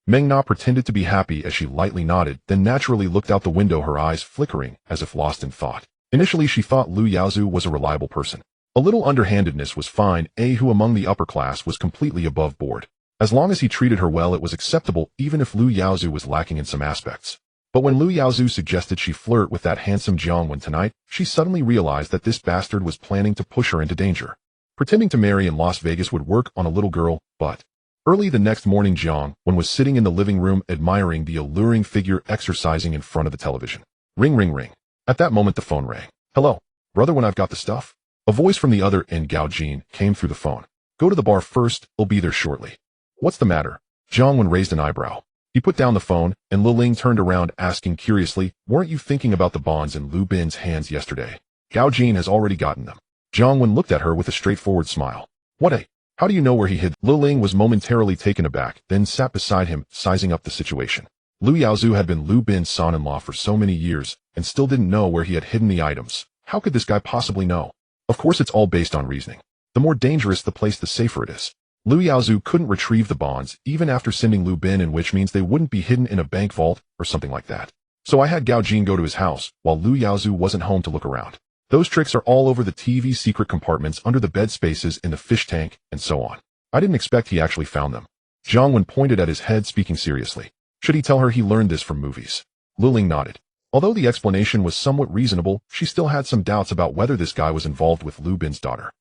Meng Na pretended to be happy as she lightly nodded, then naturally looked out the window, her eyes flickering as if lost in thought. Initially she thought Lu Yaozu was a reliable person. A little underhandedness was fine, who among the upper class was completely above board. As long as he treated her well, it was acceptable, even if Lu Yaozu was lacking in some aspects. But when Lu Yaozu suggested she flirt with that handsome Jiang Wen tonight, she suddenly realized that this bastard was planning to push her into danger. Pretending to marry in Las Vegas would work on a little girl, but... Early the next morning, Jiang Wen was sitting in the living room admiring the alluring figure exercising in front of the television. Ring, ring, ring. At that moment the phone rang. Hello, brother, when I've got the stuff. A voice from the other end, Gao Jin, came through the phone. Go to the bar first, I'll be there shortly. What's the matter? Jiang Wen raised an eyebrow. He put down the phone, and Li Ling turned around asking curiously, weren't you thinking about the bonds in Lu Bin's hands yesterday? Gao Jin has already gotten them. Jiang Wen looked at her with a straightforward smile. What how do you know where he hid? Li Ling was momentarily taken aback, then sat beside him, sizing up the situation. Lu Yaozu had been Lu Bin's son-in-law for so many years, and still didn't know where he had hidden the items. How could this guy possibly know? Of course it's all based on reasoning. The more dangerous the place, the safer it is. Lu Yaozu couldn't retrieve the bonds, even after sending Lu Bin in, which means they wouldn't be hidden in a bank vault or something like that. So I had Gao Jin go to his house, while Lu Yaozu wasn't home, to look around. Those tricks are all over the TV secret compartments, under the bed spaces, in the fish tank, and so on. I didn't expect he actually found them. Jiang Wen pointed at his head, speaking seriously. Should he tell her he learned this from movies? Li Ling nodded. Although the explanation was somewhat reasonable, she still had some doubts about whether this guy was involved with Lu Bin's daughter.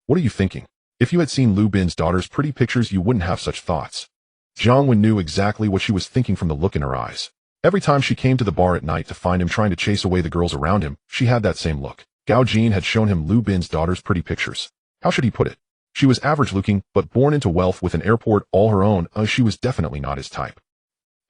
What are you thinking? If you had seen Lu Bin's daughter's pretty pictures, you wouldn't have such thoughts. Jiang Wen knew exactly what she was thinking from the look in her eyes. Every time she came to the bar at night to find him trying to chase away the girls around him, she had that same look. Gao Jin had shown him Lu Bin's daughter's pretty pictures. How should he put it? She was average-looking, but born into wealth with an airport all her own. She was definitely not his type.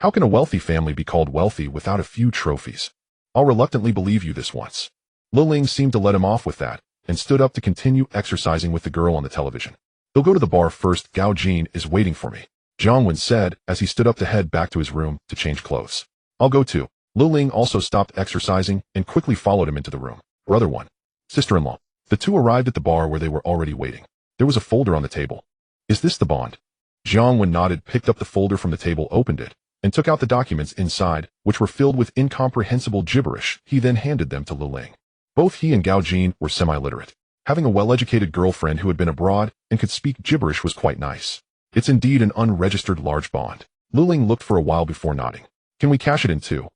How can a wealthy family be called wealthy without a few trophies? I'll reluctantly believe you this once. Li Ling seemed to let him off with that, and stood up to continue exercising with the girl on the television. They'll go to the bar first. Gao Jin is waiting for me, Jiang Wen said as he stood up to head back to his room to change clothes. I'll go too. Li Ling also stopped exercising and quickly followed him into the room. Brother one, sister-in-law. The two arrived at the bar where they were already waiting. There was a folder on the table. Is this the bond? Jiang Wen nodded, picked up the folder from the table, opened it, and took out the documents inside, which were filled with incomprehensible gibberish. He then handed them to Li Ling. Both he and Gao Jin were semi-literate. Having a well-educated girlfriend who had been abroad and could speak gibberish was quite nice. It's indeed an unregistered large bond. Li Ling looked for a while before nodding. Can we cash it in too?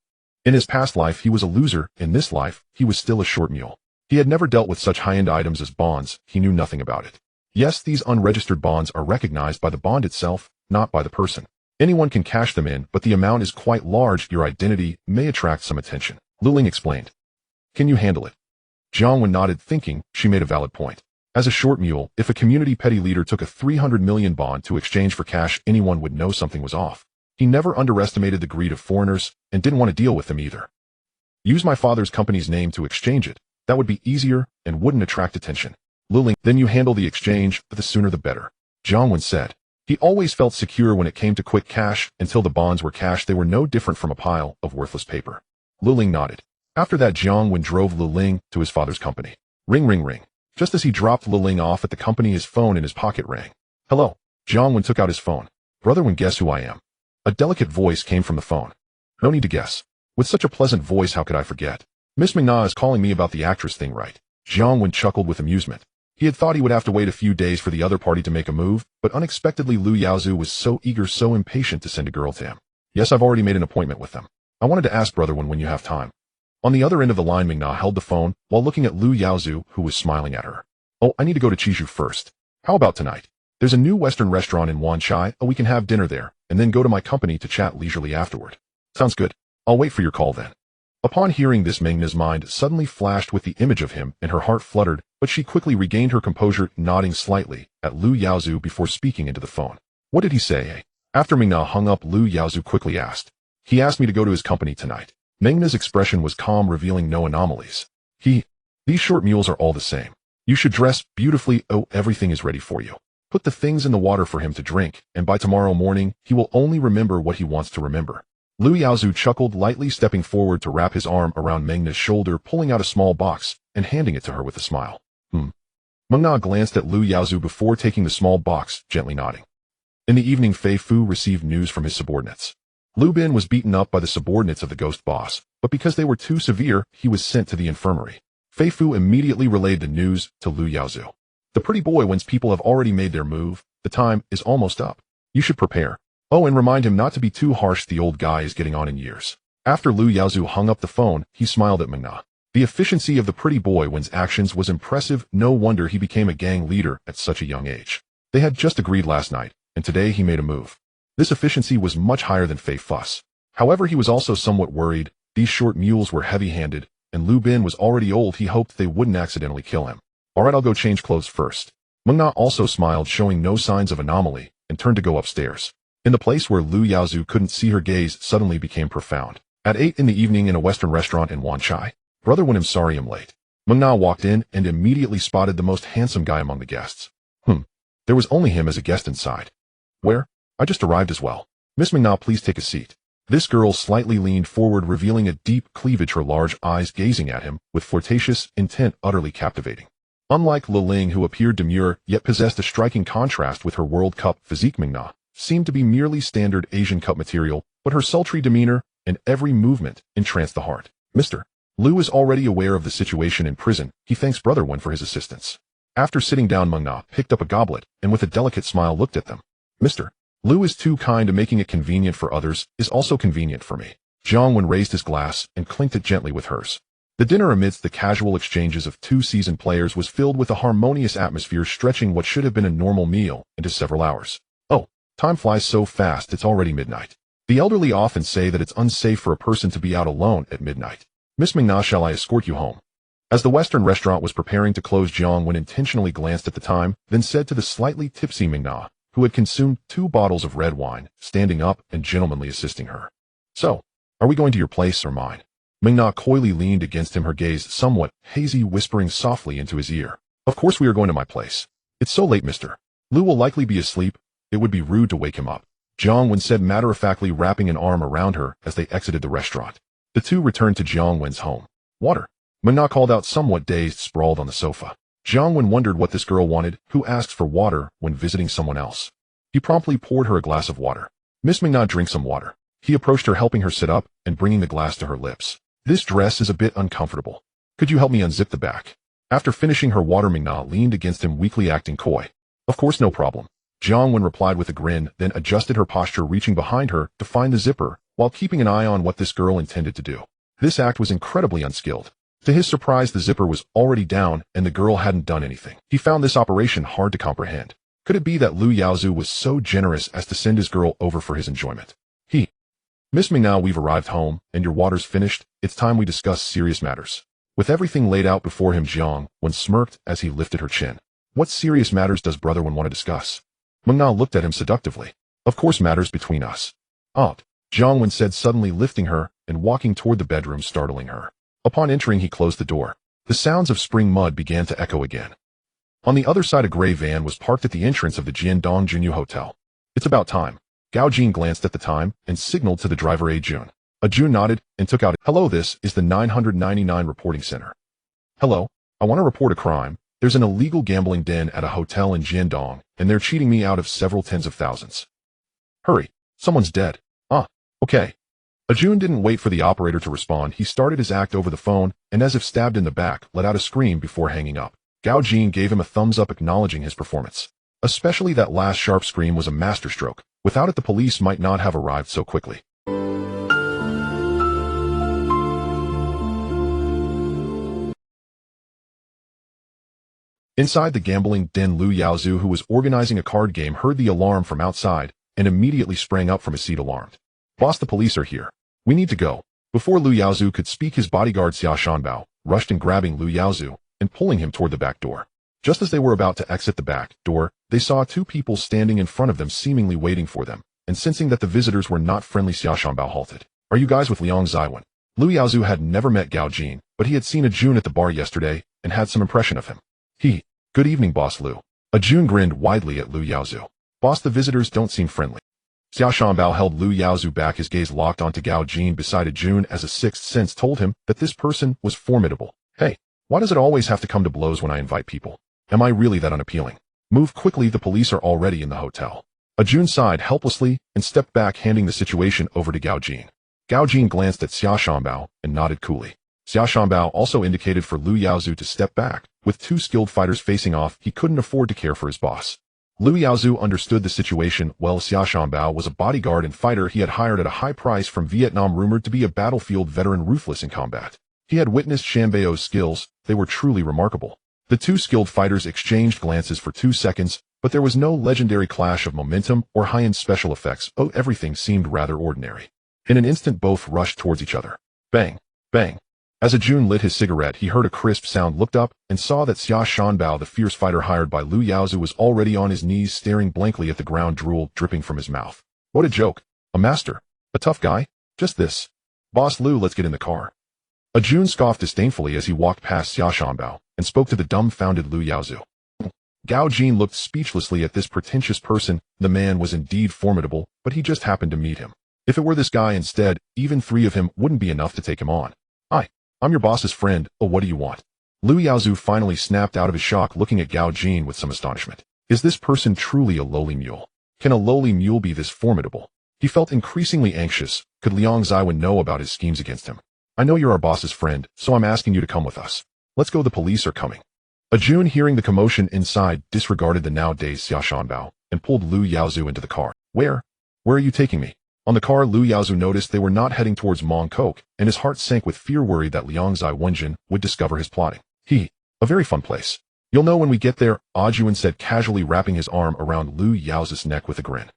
In his past life he was a loser, in this life he was still a short mule. He had never dealt with such high-end items as bonds, he knew nothing about it. Yes, these unregistered bonds are recognized by the bond itself, not by the person. Anyone can cash them in, but the amount is quite large. Your identity may attract some attention, Li Ling explained. Can you handle it? Jiang Wen nodded, thinking she made a valid point. As a short mule, if a community petty leader took a 300 million bond to exchange for cash, anyone would know something was off. He never underestimated the greed of foreigners, and didn't want to deal with them either. Use my father's company's name to exchange it. That would be easier, and wouldn't attract attention. Li Ling, then you handle the exchange, but the sooner the better, Jiang Wen said. He always felt secure when it came to quick cash. Until the bonds were cashed, they were no different from a pile of worthless paper. Li Ling nodded. After that, Jiang Wen drove Li Ling to his father's company. Ring, ring, ring. Just as he dropped Li Ling off at the company, his phone in his pocket rang. Hello. Jiang Wen took out his phone. Brother Wen, guess who I am? A delicate voice came from the phone. No need to guess. With such a pleasant voice, how could I forget? Miss Ming-Na is calling me about the actress thing, right? Jiang Wen chuckled with amusement. He had thought he would have to wait a few days for the other party to make a move, but unexpectedly Lu Yaozu was so eager, so impatient to send a girl to him. Yes, I've already made an appointment with them. I wanted to ask Brother Wen when you have time. On the other end of the line, Ming-Na held the phone while looking at Lu Yaozu, who was smiling at her. Oh, I need to go to Chizhu first. How about tonight? There's a new Western restaurant in Wanchai. We can have dinner there, and then go to my company to chat leisurely afterward. Sounds good. I'll wait for your call then. Upon hearing this, Ming-Na's mind suddenly flashed with the image of him, and her heart fluttered, but she quickly regained her composure, nodding slightly at Lu Yaozu before speaking into the phone. What did he say? After Ming-Na hung up, Lu Yaozu quickly asked. He asked me to go to his company tonight. Ming-Na's expression was calm, revealing no anomalies. These short mules are all the same. You should dress beautifully. Oh, everything is ready for you. Put the things in the water for him to drink, and by tomorrow morning, he will only remember what he wants to remember. Lu Yaozu chuckled lightly, stepping forward to wrap his arm around Ming-Na's shoulder, pulling out a small box and handing it to her with a smile. Ming-Na glanced at Lu Yaozu before taking the small box, gently nodding. In the evening, Fei Fu received news from his subordinates. Lu Bin was beaten up by the subordinates of the ghost boss, but because they were too severe, he was sent to the infirmary. Fei Fu immediately relayed the news to Lu Yaozu. The pretty boy, once people have already made their move, the time is almost up. You should prepare. Oh, and remind him not to be too harsh, the old guy is getting on in years. After Lu Yaozu hung up the phone, he smiled at Meng Na. The efficiency of the pretty boy Wen's actions was impressive. No wonder he became a gang leader at such a young age. They had just agreed last night, and today he made a move. This efficiency was much higher than Fei Fuss. However, he was also somewhat worried. These short mules were heavy-handed, and Lu Bin was already old. He hoped they wouldn't accidentally kill him. Alright, I'll go change clothes first. Meng Na also smiled, showing no signs of anomaly, and turned to go upstairs. In the place where Lu Yaozu couldn't see, her gaze suddenly became profound. At 8 in the evening in a Western restaurant in Wanchai. Brother Wen, I'm sorry I'm late. Meng Na walked in and immediately spotted the most handsome guy among the guests. There was only him as a guest inside. Where? I just arrived as well. Miss Meng Na, please take a seat. This girl slightly leaned forward, revealing a deep cleavage, her large eyes gazing at him with flirtatious intent, utterly captivating. Unlike Li Ling, who appeared demure yet possessed a striking contrast with her World Cup physique, Meng Na seemed to be merely standard Asian Cup material, but her sultry demeanor and every movement entranced the heart. Mr. Lu is already aware of the situation in prison. He thanks Brother Wen for his assistance. After sitting down, Meng Na picked up a goblet and with a delicate smile looked at them. Mr. Lu is too kind to making it convenient for others, is also convenient for me. Jiang Wen raised his glass and clinked it gently with hers. The dinner, amidst the casual exchanges of two seasoned players, was filled with a harmonious atmosphere, stretching what should have been a normal meal into several hours. Oh, time flies so fast, it's already midnight. The elderly often say that it's unsafe for a person to be out alone at midnight. Miss Meng Na, shall I escort you home? As the Western restaurant was preparing to close, Jiang Wen intentionally glanced at the time, then said to the slightly tipsy Meng Na, who had consumed 2 bottles of red wine, standing up and gentlemanly assisting her. So, are we going to your place or mine? Meng Na coyly leaned against him, her gaze somewhat hazy, whispering softly into his ear. Of course we are going to my place. It's so late, Mr. Lu will likely be asleep. It would be rude to wake him up. Jiang Wen said matter-of-factly, wrapping an arm around her as they exited the restaurant. The two returned to Jiang Wen's home. Water. Meng Na called out, somewhat dazed, sprawled on the sofa. Jiang Wen wondered what this girl wanted. Who asks for water when visiting someone else? He promptly poured her a glass of water. Miss Meng Na, drink some water. He approached her, helping her sit up and bringing the glass to her lips. This dress is a bit uncomfortable. Could you help me unzip the back? After finishing her water, Meng Na leaned against him, weakly acting coy. Of course, no problem. Jiang Wen replied with a grin, then adjusted her posture, reaching behind her to find the zipper, while keeping an eye on what this girl intended to do. This act was incredibly unskilled. To his surprise, the zipper was already down and the girl hadn't done anything. He found this operation hard to comprehend. Could it be that Lu Yaozu was so generous as to send his girl over for his enjoyment? Miss Meng Na, we've arrived home, and your water's finished. It's time we discuss serious matters. With everything laid out before him, Jiang Wen smirked as he lifted her chin. What serious matters does Brother Wen want to discuss? Meng Na looked at him seductively. Of course, matters between us. Aunt, Jiang Wen said, suddenly lifting her and walking toward the bedroom, startling her. Upon entering, he closed the door. The sounds of spring mud began to echo again. On the other side, a gray van was parked at the entrance of the Jiandong Junyu Hotel. It's about time. Gao Jin glanced at the time and signaled to the driver Jun. Jun nodded and took out. Hello, this is the 999 reporting center. Hello, I want to report a crime. There's an illegal gambling den at a hotel in Jiandong, and they're cheating me out of several tens of thousands. Hurry, someone's dead. Okay. Jun didn't wait for the operator to respond. He started his act over the phone, and as if stabbed in the back, let out a scream before hanging up. Gao Jin gave him a thumbs up, acknowledging his performance. Especially that last sharp scream was a masterstroke. Without it, the police might not have arrived so quickly. Inside the gambling den, Lu Yaozu, who was organizing a card game, heard the alarm from outside and immediately sprang up from his seat, alarmed. Boss, the police are here. We need to go. Before Lu Yaozu could speak, his bodyguard Xia Shanbao rushed in, grabbing Lu Yaozu and pulling him toward the back door. Just as they were about to exit the back door, they saw 2 people standing in front of them, seemingly waiting for them, and sensing that the visitors were not friendly, Xia Shanbao halted. Are you guys with Liang Zaiwen? Lu Yaozu had never met Gao Jin, but he had seen Jun at the bar yesterday and had some impression of him. Good evening, Boss Lu. Jun grinned widely at Lu Yaozu. Boss, the visitors don't seem friendly. Xia Shanbao held Lu Yaozu back, his gaze locked onto Gao Jin beside Jun, as a sixth sense told him that this person was formidable. Hey, why does it always have to come to blows when I invite people? Am I really that unappealing? Move quickly, the police are already in the hotel. Jun sighed helplessly and stepped back, handing the situation over to Gao Jin. Gao Jin glanced at Xia Shanbao and nodded coolly. Xia Shanbao also indicated for Lu Yaozu to step back. With 2 skilled fighters facing off, he couldn't afford to care for his boss. Lu Yaozu understood the situation well. Xia Shanbao was a bodyguard and fighter he had hired at a high price from Vietnam, rumored to be a battlefield veteran ruthless in combat. He had witnessed Shanbao's skills. They were truly remarkable. The two skilled fighters exchanged glances for 2 seconds, but there was no legendary clash of momentum or high-end special effects. Oh, everything seemed rather ordinary. In an instant, both rushed towards each other. Bang! Bang! As Ajun lit his cigarette, he heard a crisp sound, looked up, and saw that Xia Shanbao, the fierce fighter hired by Lu Yaozu, was already on his knees staring blankly at the ground, drool dripping from his mouth. What a joke. A master. A tough guy. Just this. Boss Lu, let's get in the car. Ajun scoffed disdainfully as he walked past Xia Shanbao and spoke to the dumbfounded Lu Yaozu. Gao Jin looked speechlessly at this pretentious person. The man was indeed formidable, but he just happened to meet him. If it were this guy instead, even 3 of him wouldn't be enough to take him on. I'm your boss's friend. Oh, what do you want? Lu Yaozu finally snapped out of his shock, looking at Gao Jin with some astonishment. Is this person truly a lowly mule? Can a lowly mule be this formidable? He felt increasingly anxious. Could Liang Ziwen know about his schemes against him? I know you're our boss's friend, so I'm asking you to come with us. Let's go, the police are coming. Ajun, hearing the commotion inside, disregarded the now dazed Xia Shanbao and pulled Lu Yaozu into the car. Where are you taking me? On the car, Lu Yaozu noticed they were not heading towards Mongkok, and his heart sank with fear, worried that Liang Ziwenjin would discover his plotting. A very fun place. You'll know when we get there, Ajun said casually, wrapping his arm around Lu Yaozu's neck with a grin.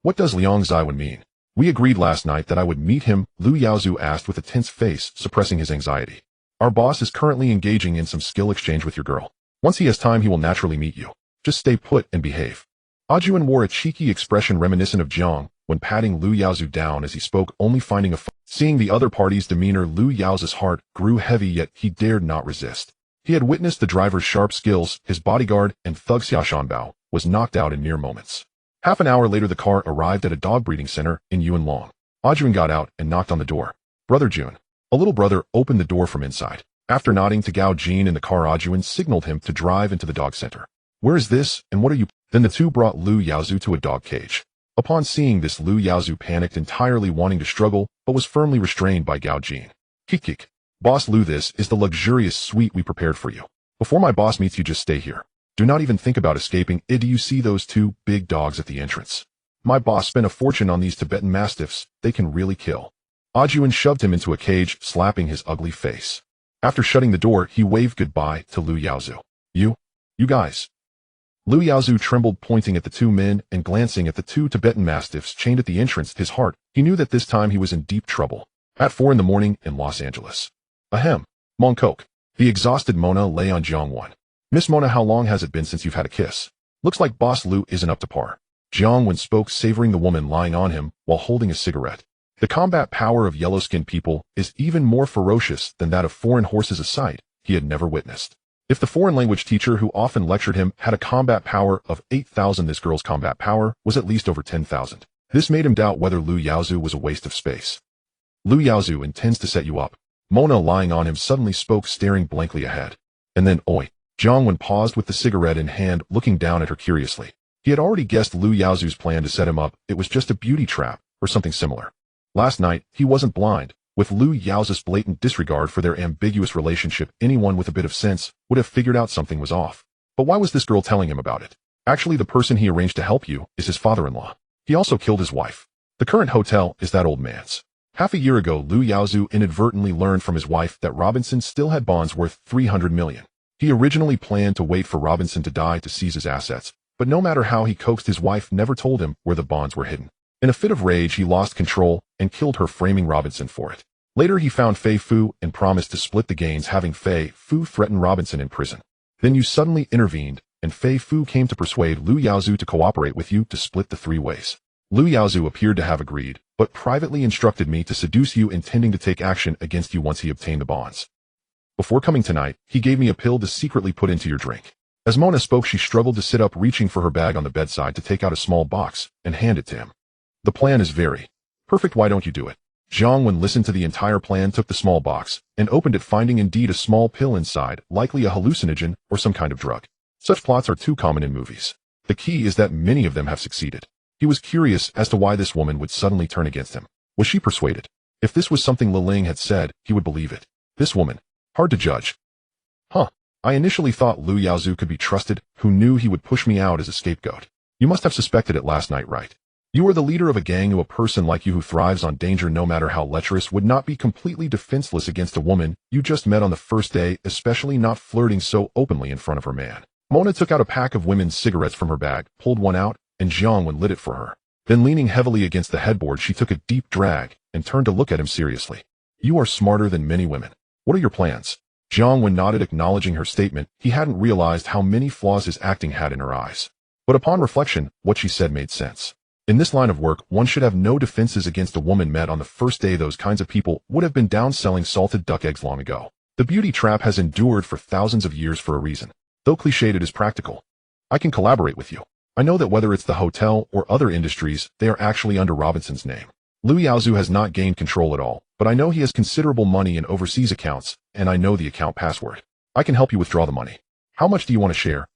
What does Liang Ziwen mean? We agreed last night that I would meet him, Lu Yaozu asked with a tense face, suppressing his anxiety. Our boss is currently engaging in some skill exchange with your girl. Once he has time, he will naturally meet you. Just stay put and behave. Ajun wore a cheeky expression reminiscent of Jiang when patting Lu Yaozu down as he spoke, only finding a Seeing the other party's demeanor, Lu Yaozu's heart grew heavy, yet he dared not resist. He had witnessed the driver's sharp skills. His bodyguard and thug Xia Shanbao was knocked out in mere moments. Half an hour later, the car arrived at a dog breeding center in Yunlong. Ajun got out and knocked on the door. Brother Jun. A little brother opened the door from inside. After nodding to Gao Jin in the car, Ajun signaled him to drive into the dog center. Where is this, and what are you? Then the two brought Lu Yaozu to a dog cage. Upon seeing this, Lu Yaozu panicked entirely, wanting to struggle, but was firmly restrained by Gao Jin. Kik. Boss Lu, this is the luxurious suite we prepared for you. Before my boss meets you, just stay here. Do not even think about escaping. Do you see those 2 big dogs at the entrance? My boss spent a fortune on these Tibetan Mastiffs. They can really kill. Ajun shoved him into a cage, slapping his ugly face. After shutting the door, he waved goodbye to Lu Yaozu. You guys. Lu Yaozu trembled, pointing at the 2 men and glancing at the 2 Tibetan Mastiffs chained at the entrance. His heart, he knew that this time he was in deep trouble. At 4 in the morning in Los Angeles. Ahem. Mongkok. The exhausted Mona lay on Jiang Wen. Miss Mona, how long has it been since you've had a kiss? Looks like Boss Lu isn't up to par. Jiang Wen spoke, savoring the woman lying on him while holding a cigarette. The combat power of yellow-skinned people is even more ferocious than that of foreign horses, a sight he had never witnessed. If the foreign language teacher who often lectured him had a combat power of 8,000, this girl's combat power was at least over 10,000. This made him doubt whether Lu Yaozu was a waste of space. Lu Yaozu intends to set you up. Mona, lying on him, suddenly spoke, staring blankly ahead. And then, oi. Jiang Wen paused with the cigarette in hand, looking down at her curiously. He had already guessed Lu Yaozu's plan to set him up. It was just a beauty trap, or something similar. Last night, he wasn't blind. With Lu Yaozu's blatant disregard for their ambiguous relationship, anyone with a bit of sense would have figured out something was off. But why was this girl telling him about it? Actually, the person he arranged to help you is his father-in-law. He also killed his wife. The current hotel is that old man's. Half a year ago, Lu Yaozu inadvertently learned from his wife that Robinson still had bonds worth 300 million. He originally planned to wait for Robinson to die to seize his assets, but no matter how he coaxed, his wife never told him where the bonds were hidden. In a fit of rage, he lost control and killed her, framing Robinson for it. Later, he found Fei Fu and promised to split the gains, having Fei Fu threaten Robinson in prison. Then you suddenly intervened, and Fei Fu came to persuade Lu Yaozu to cooperate with you to split the 3 ways. Lu Yaozu appeared to have agreed, but privately instructed me to seduce you, intending to take action against you once he obtained the bonds. Before coming tonight, he gave me a pill to secretly put into your drink. As Mona spoke, she struggled to sit up, reaching for her bag on the bedside to take out a small box and hand it to him. The plan is very perfect. Why don't you do it? Jiang Wen listened to the entire plan, took the small box, and opened it, finding indeed a small pill inside, likely a hallucinogen or some kind of drug. Such plots are too common in movies. The key is that many of them have succeeded. He was curious as to why this woman would suddenly turn against him. Was she persuaded? If this was something Liling had said, he would believe it. This woman. Hard to judge. I initially thought Lu Yaozu could be trusted. Who knew he would push me out as a scapegoat? You must have suspected it last night, right? You are the leader of a gang, and a person like you who thrives on danger no matter how lecherous would not be completely defenseless against a woman you just met on the first day, especially not flirting so openly in front of her man. Mona took out a pack of women's cigarettes from her bag, pulled one out, and Jiang Wen lit it for her. Then leaning heavily against the headboard, she took a deep drag and turned to look at him seriously. You are smarter than many women. What are your plans? Jiang Wen nodded, acknowledging her statement. He hadn't realized how many flaws his acting had in her eyes. But upon reflection, what she said made sense. In this line of work, one should have no defenses against a woman met on the first day. Those kinds of people would have been down selling salted duck eggs long ago. The beauty trap has endured for thousands of years for a reason. Though cliched, it is practical. I can collaborate with you. I know that whether it's the hotel or other industries, they are actually under Robinson's name. Liu Yaozu has not gained control at all, but I know he has considerable money in overseas accounts, and I know the account password. I can help you withdraw the money. How much do you want to share?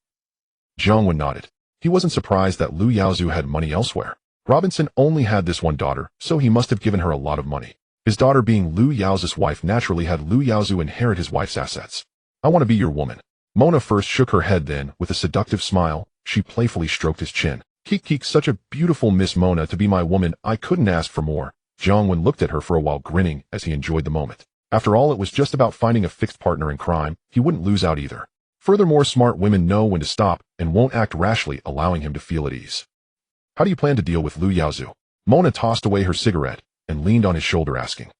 Jiang Wen nodded. He wasn't surprised that Liu Yaozu had money elsewhere. Robinson only had this one daughter, so he must have given her a lot of money. His daughter, being Liu Yaozu's wife, naturally had Liu Yaozu inherit his wife's assets. I want to be your woman. Mona first shook her head, then, with a seductive smile, she playfully stroked his chin. Keek, such a beautiful Miss Mona to be my woman. I couldn't ask for more. Jiang Wen looked at her for a while, grinning as he enjoyed the moment. After all, it was just about finding a fixed partner in crime. He wouldn't lose out either. Furthermore, smart women know when to stop and won't act rashly, allowing him to feel at ease. How do you plan to deal with Liu Yaozu? Mona tossed away her cigarette and leaned on his shoulder, asking.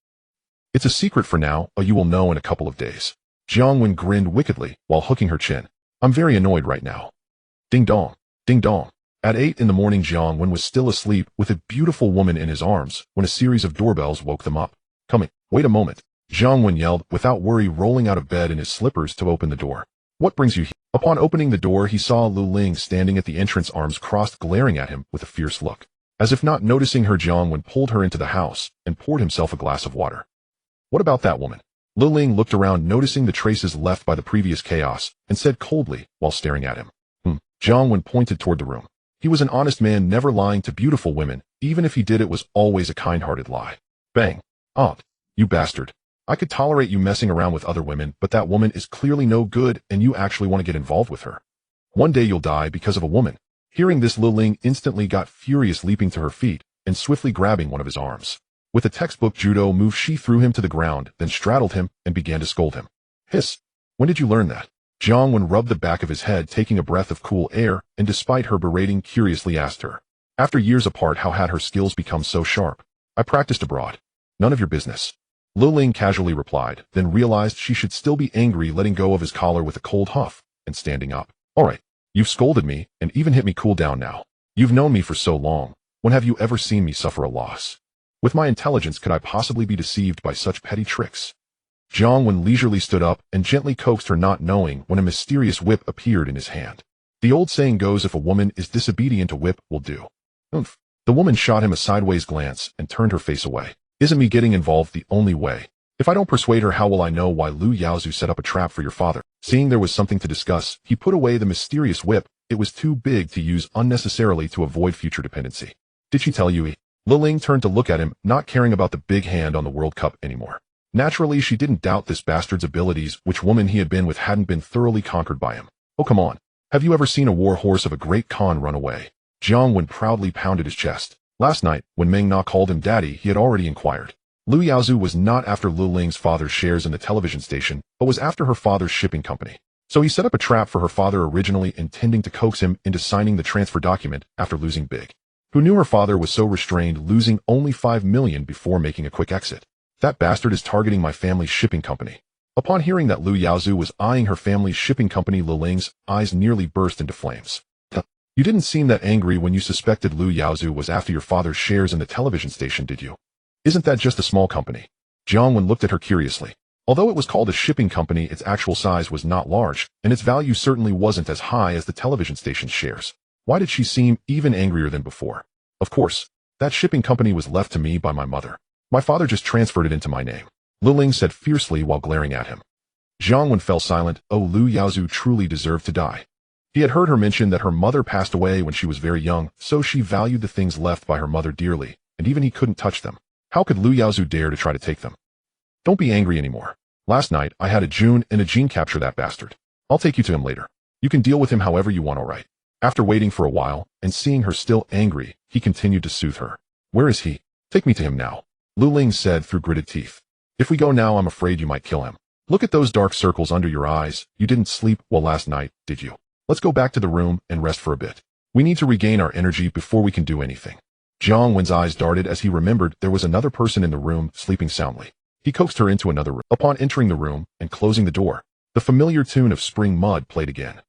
It's a secret for now, or you will know in a couple of days. Jiang Wen grinned wickedly while hooking her chin. I'm very annoyed right now. Ding dong, ding dong. At 8 in the morning, Jiang Wen was still asleep with a beautiful woman in his arms when a series of doorbells woke them up. Coming. Wait a moment. Jiang Wen yelled, without worry, rolling out of bed in his slippers to open the door. What brings you here? Upon opening the door, he saw Lu Ling standing at the entrance, arms crossed, glaring at him with a fierce look. As if not noticing her, Jiang Wen pulled her into the house and poured himself a glass of water. What about that woman? Lu Ling looked around, noticing the traces left by the previous chaos, and said coldly while staring at him. Jiang Wen pointed toward the room. He was an honest man, never lying to beautiful women. Even if he did, it was always a kind-hearted lie. Bang. Aunt, you bastard. I could tolerate you messing around with other women, but that woman is clearly no good, and you actually want to get involved with her. One day you'll die because of a woman. Hearing this, Lu Ling instantly got furious, leaping to her feet and swiftly grabbing one of his arms. With a textbook judo move, she threw him to the ground, then straddled him and began to scold him. Hiss. When did you learn that? Jiang Wen rubbed the back of his head, taking a breath of cool air, and despite her berating, curiously asked her. After years apart, how had her skills become so sharp? I practiced abroad. None of your business. Lu Ling casually replied, then realized she should still be angry, letting go of his collar with a cold huff and standing up. All right, you've scolded me and even hit me. Cool down now. You've known me for so long. When have you ever seen me suffer a loss? With my intelligence, could I possibly be deceived by such petty tricks? Jiang Wen leisurely stood up and gently coaxed her, not knowing when a mysterious whip appeared in his hand. The old saying goes, if a woman is disobedient, a whip will do. Oomph. The woman shot him a sideways glance and turned her face away. Isn't me getting involved the only way? If I don't persuade her, how will I know why Liu Yaozu set up a trap for your father? Seeing there was something to discuss, he put away the mysterious whip. It was too big to use unnecessarily to avoid future dependency. Did she tell you? Lu Ling turned to look at him, not caring about the big hand on the World Cup anymore. Naturally, she didn't doubt this bastard's abilities. Which woman he had been with hadn't been thoroughly conquered by him. Oh, come on. Have you ever seen a war horse of a great Khan run away? Jiang Wen proudly pounded his chest. Last night, when Meng Na called him daddy, he had already inquired. Liu Yaozu was not after Lu Ling's father's shares in the television station, but was after her father's shipping company. So he set up a trap for her father, originally intending to coax him into signing the transfer document after losing big. Who knew her father was so restrained, losing only 5 million before making a quick exit? That bastard is targeting my family's shipping company. Upon hearing that Liu Yaozu was eyeing her family's shipping company, Lu Ling's eyes nearly burst into flames. You didn't seem that angry when you suspected Liu Yaozu was after your father's shares in the television station, did you? Isn't that just a small company? Jiang Wen looked at her curiously. Although it was called a shipping company, its actual size was not large, and its value certainly wasn't as high as the television station's shares. Why did she seem even angrier than before? Of course, that shipping company was left to me by my mother. My father just transferred it into my name. Lu Ling said fiercely while glaring at him. Jiang Wen fell silent. Oh, Liu Yaozu truly deserved to die. He had heard her mention that her mother passed away when she was very young, so she valued the things left by her mother dearly, and even he couldn't touch them. How could Liu Yaozu dare to try to take them? Don't be angry anymore. Last night, I had a June and a Jean capture that bastard. I'll take you to him later. You can deal with him however you want, alright? After waiting for a while, and seeing her still angry, he continued to soothe her. Where is he? Take me to him now, Lu Ling said through gritted teeth. If we go now, I'm afraid you might kill him. Look at those dark circles under your eyes. You didn't sleep well last night, did you? Let's go back to the room and rest for a bit. We need to regain our energy before we can do anything. Jiang Wen's eyes darted as he remembered there was another person in the room sleeping soundly. He coaxed her into another room. Upon entering the room and closing the door, the familiar tune of Spring Mud played again.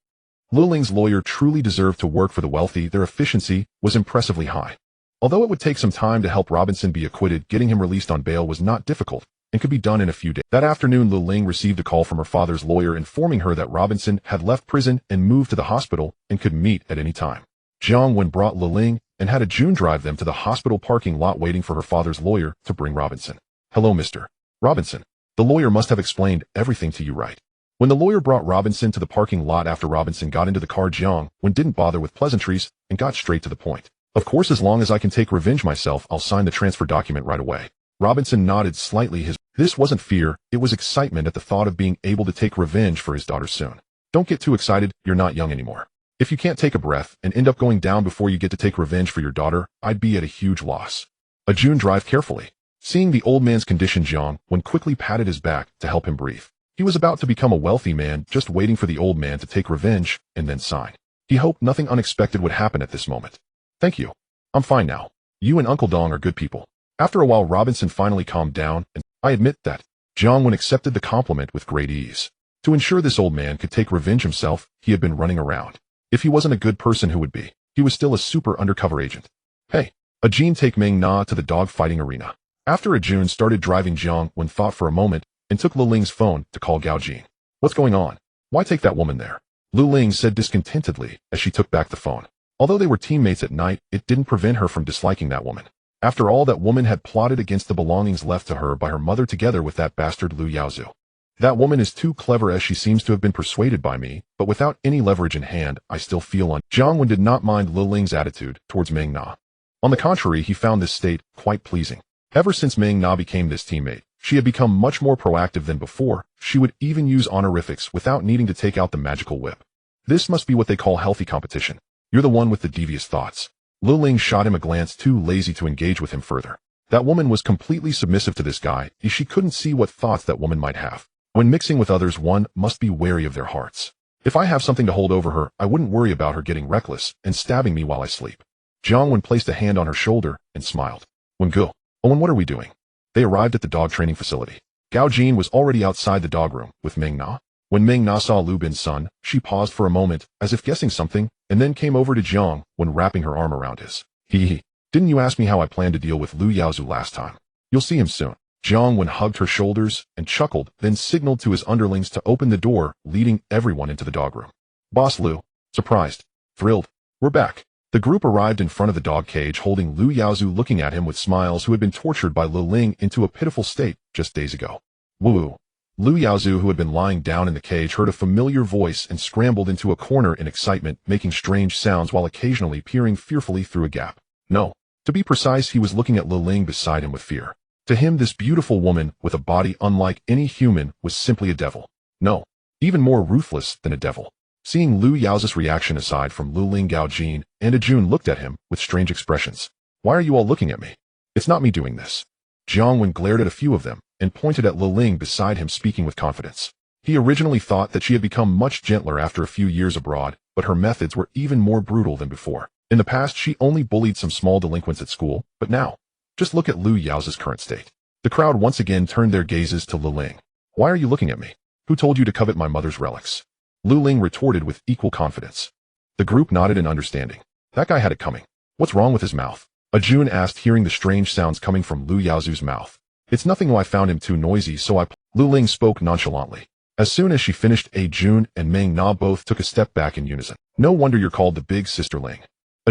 Lu Ling's lawyer truly deserved to work for the wealthy. Their efficiency was impressively high. Although it would take some time to help Robinson be acquitted, getting him released on bail was not difficult and could be done in a few days. That afternoon, Lu Ling received a call from her father's lawyer informing her that Robinson had left prison and moved to the hospital and could meet at any time. Jiang Wen brought Lu Ling and had a June drive them to the hospital parking lot waiting for her father's lawyer to bring Robinson. Hello, Mr. Robinson. The lawyer must have explained everything to you, right? When the lawyer brought Robinson to the parking lot after Robinson got into the car, Jiang Wen didn't bother with pleasantries and got straight to the point. Of course, as long as I can take revenge myself, I'll sign the transfer document right away. Robinson nodded slightly. This wasn't fear, it was excitement at the thought of being able to take revenge for his daughter soon. Don't get too excited, you're not young anymore. If you can't take a breath and end up going down before you get to take revenge for your daughter, I'd be at a huge loss. June drive carefully. Seeing the old man's condition, Jiang Wen quickly patted his back to help him breathe. He was about to become a wealthy man, just waiting for the old man to take revenge and then sign. He hoped nothing unexpected would happen at this moment. Thank you. I'm fine now. You and Uncle Dong are good people. After a while, Robinson finally calmed down, and I admit that Jiang Wen accepted the compliment with great ease. To ensure this old man could take revenge himself, he had been running around. If he wasn't a good person, who would be? He was still a super undercover agent. Hey, June, take Meng Na to the dog fighting arena. After June started driving, Jiang Wen thought for a moment and took Lu Ling's phone to call Gao Jin. What's going on? Why take that woman there? Lu Ling said discontentedly as she took back the phone. Although they were teammates at night, it didn't prevent her from disliking that woman. After all, that woman had plotted against the belongings left to her by her mother together with that bastard Lu Yaozu. That woman is too clever, as she seems to have been persuaded by me, but without any leverage in hand, I still feel Jiang Wen did not mind Lu Ling's attitude towards Meng Na. On the contrary, he found this state quite pleasing. Ever since Meng Na became this teammate, she had become much more proactive than before. She would even use honorifics without needing to take out the magical whip. This must be what they call healthy competition. You're the one with the devious thoughts. Lu Ling shot him a glance, too lazy to engage with him further. That woman was completely submissive to this guy, as she couldn't see what thoughts that woman might have. When mixing with others, one must be wary of their hearts. If I have something to hold over her, I wouldn't worry about her getting reckless and stabbing me while I sleep. Jiang Wen placed a hand on her shoulder and smiled. Wengu, Owen, what are we doing? They arrived at the dog training facility. Gao Jin was already outside the dog room with Meng Na. When Meng Na saw Lu Bin's son, she paused for a moment, as if guessing something, and then came over to Jiang Wen, wrapping her arm around his. Didn't you ask me how I planned to deal with Lu Yaozu last time? You'll see him soon. Jiang Wen hugged her shoulders and chuckled, then signaled to his underlings to open the door, leading everyone into the dog room. Boss Lu, surprised, thrilled, we're back. The group arrived in front of the dog cage, holding Lu Yaozu, looking at him with smiles, who had been tortured by Lu Ling into a pitiful state just days ago. Woo! Lu Yaozu, who had been lying down in the cage, heard a familiar voice and scrambled into a corner in excitement, making strange sounds while occasionally peering fearfully through a gap. No. To be precise, he was looking at Lu Ling beside him with fear. To him, this beautiful woman, with a body unlike any human, was simply a devil. No. Even more ruthless than a devil. Seeing Lu Yaozu's reaction, aside from Lu Ling, Gao Jin and June looked at him with strange expressions. Why are you all looking at me? It's not me doing this. Jiang Wen glared at a few of them and pointed at Lu Ling beside him, speaking with confidence. He originally thought that she had become much gentler after a few years abroad, but her methods were even more brutal than before. In the past, she only bullied some small delinquents at school, but now, just look at Lu Yaozu's current state. The crowd once again turned their gazes to Lu Ling. Why are you looking at me? Who told you to covet my mother's relics? Lu Ling retorted with equal confidence. The group nodded in understanding. That guy had it coming. What's wrong with his mouth? June asked, hearing the strange sounds coming from Lu Yaozu's mouth. It's nothing. I found him too noisy, so Lu Ling spoke nonchalantly. As soon as she finished, June and Meng Na both took a step back in unison. No wonder you're called the Big Sister Ling.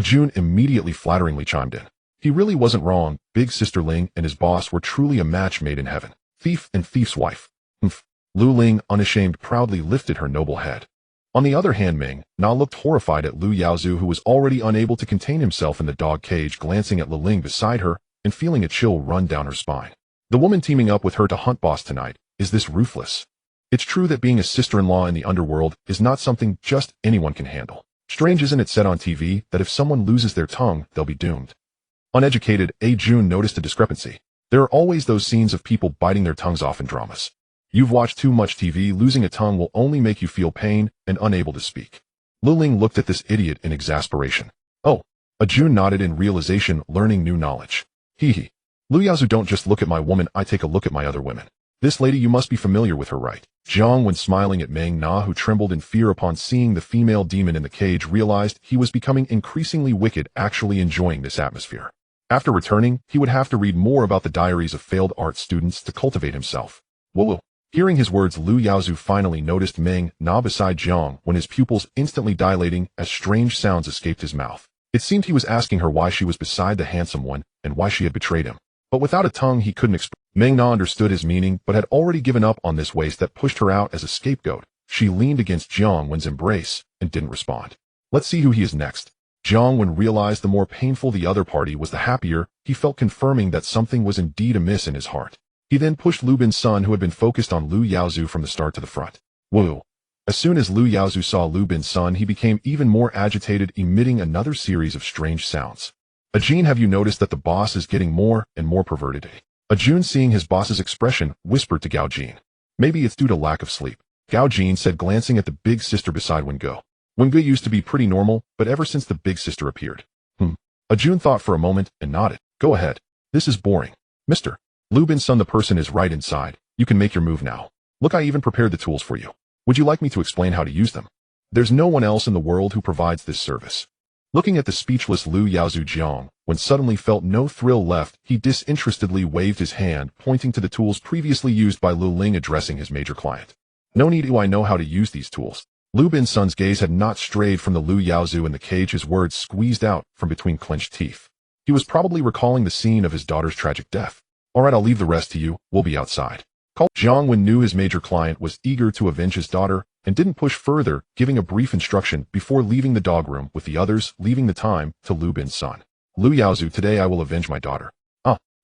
June immediately flatteringly chimed in. He really wasn't wrong. Big Sister Ling and his boss were truly a match made in heaven. Thief and thief's wife. Humph. Lu Ling, unashamed, proudly lifted her noble head. On the other hand, Meng Na looked horrified at Lu Yaozu, who was already unable to contain himself in the dog cage, glancing at Lu Ling beside her and feeling a chill run down her spine. The woman teaming up with her to hunt boss tonight, is this ruthless? It's true that being a sister-in-law in the underworld is not something just anyone can handle. Strange, isn't it, said on TV that if someone loses their tongue, they'll be doomed. Uneducated Jun noticed a discrepancy. There are always those scenes of people biting their tongues off in dramas. You've watched too much TV. Losing a tongue will only make you feel pain and unable to speak. Ling looked at this idiot in exasperation. Oh. Jun nodded in realization, learning new knowledge. Hee. Lu Yaozu, don't just look at my woman, I take a look at my other women. This lady, you must be familiar with her, right? Jiang Wen, smiling at Meng Na, who trembled in fear upon seeing the female demon in the cage, realized he was becoming increasingly wicked, actually enjoying this atmosphere. After returning, he would have to read more about the diaries of failed art students to cultivate himself. Whoa. Hearing his words, Lu Yaozu finally noticed Meng Na beside Jiang Wen, his pupils instantly dilating as strange sounds escaped his mouth. It seemed he was asking her why she was beside the handsome one and why she had betrayed him. But without a tongue he couldn't express. Meng Na understood his meaning but had already given up on this waste that pushed her out as a scapegoat. She leaned against Jiang Wen's embrace and didn't respond. Let's see who he is next. Jiang Wen realized the more painful the other party was, the happier he felt, confirming that something was indeed amiss in his heart. He then pushed Lu Bin's son, who had been focused on Lu Yaozu from the start, to the front. Whoa. As soon as Lu Yaozu saw Lu Bin's son, he became even more agitated, emitting another series of strange sounds. Jun, have you noticed that the boss is getting more and more perverted? Jun, seeing his boss's expression, whispered to Gao Jin. Maybe it's due to lack of sleep, Gao Jin said, glancing at the big sister beside Wengo. Wengo used to be pretty normal, but ever since the big sister appeared. Jun thought for a moment and nodded. Go ahead. This is boring. Mr. Lu Bin's son, the person is right inside. You can make your move now. Look, I even prepared the tools for you. Would you like me to explain how to use them? There's no one else in the world who provides this service. Looking at the speechless Lu Yaozu, Jiang Wen suddenly felt no thrill left. He disinterestedly waved his hand, pointing to the tools previously used by Lu Ling, addressing his major client. No need to, I know how to use these tools. Lu Bin's son's gaze had not strayed from the Lu Yaozu in the cage, his words squeezed out from between clenched teeth. He was probably recalling the scene of his daughter's tragic death. All right, I'll leave the rest to you. We'll be outside. Jiang Wen knew his major client was eager to avenge his daughter and didn't push further, giving a brief instruction before leaving the dog room with the others, leaving the time to Lu Bin's son. Lu Yaozu, today I will avenge my daughter.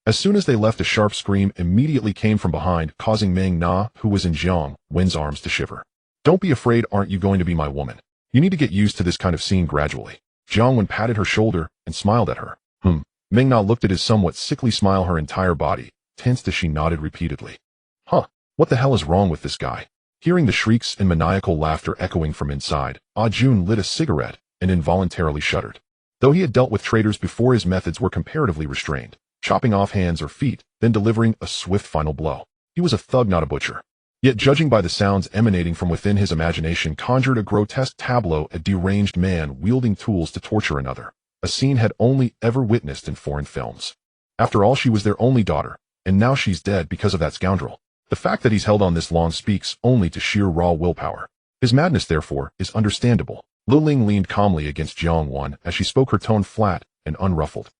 As soon as they left, a sharp scream immediately came from behind, causing Meng Na, who was in Jiang Wen's arms, to shiver. Don't be afraid, aren't you going to be my woman? You need to get used to this kind of scene gradually. Jiang Wen patted her shoulder and smiled at her. Meng Na looked at his somewhat sickly smile, her entire body tensed as she nodded repeatedly. What the hell is wrong with this guy? Hearing the shrieks and maniacal laughter echoing from inside, Jun lit a cigarette and involuntarily shuddered. Though he had dealt with traitors before, his methods were comparatively restrained, chopping off hands or feet, then delivering a swift final blow. He was a thug, not a butcher. Yet, judging by the sounds emanating from within, his imagination conjured a grotesque tableau, a deranged man wielding tools to torture another, a scene had only ever witnessed in foreign films. After all, she was their only daughter, and now she's dead because of that scoundrel. The fact that he's held on this long speaks only to sheer raw willpower. His madness, therefore, is understandable. Lu Ling leaned calmly against Jiang Wen as she spoke, her tone flat and unruffled.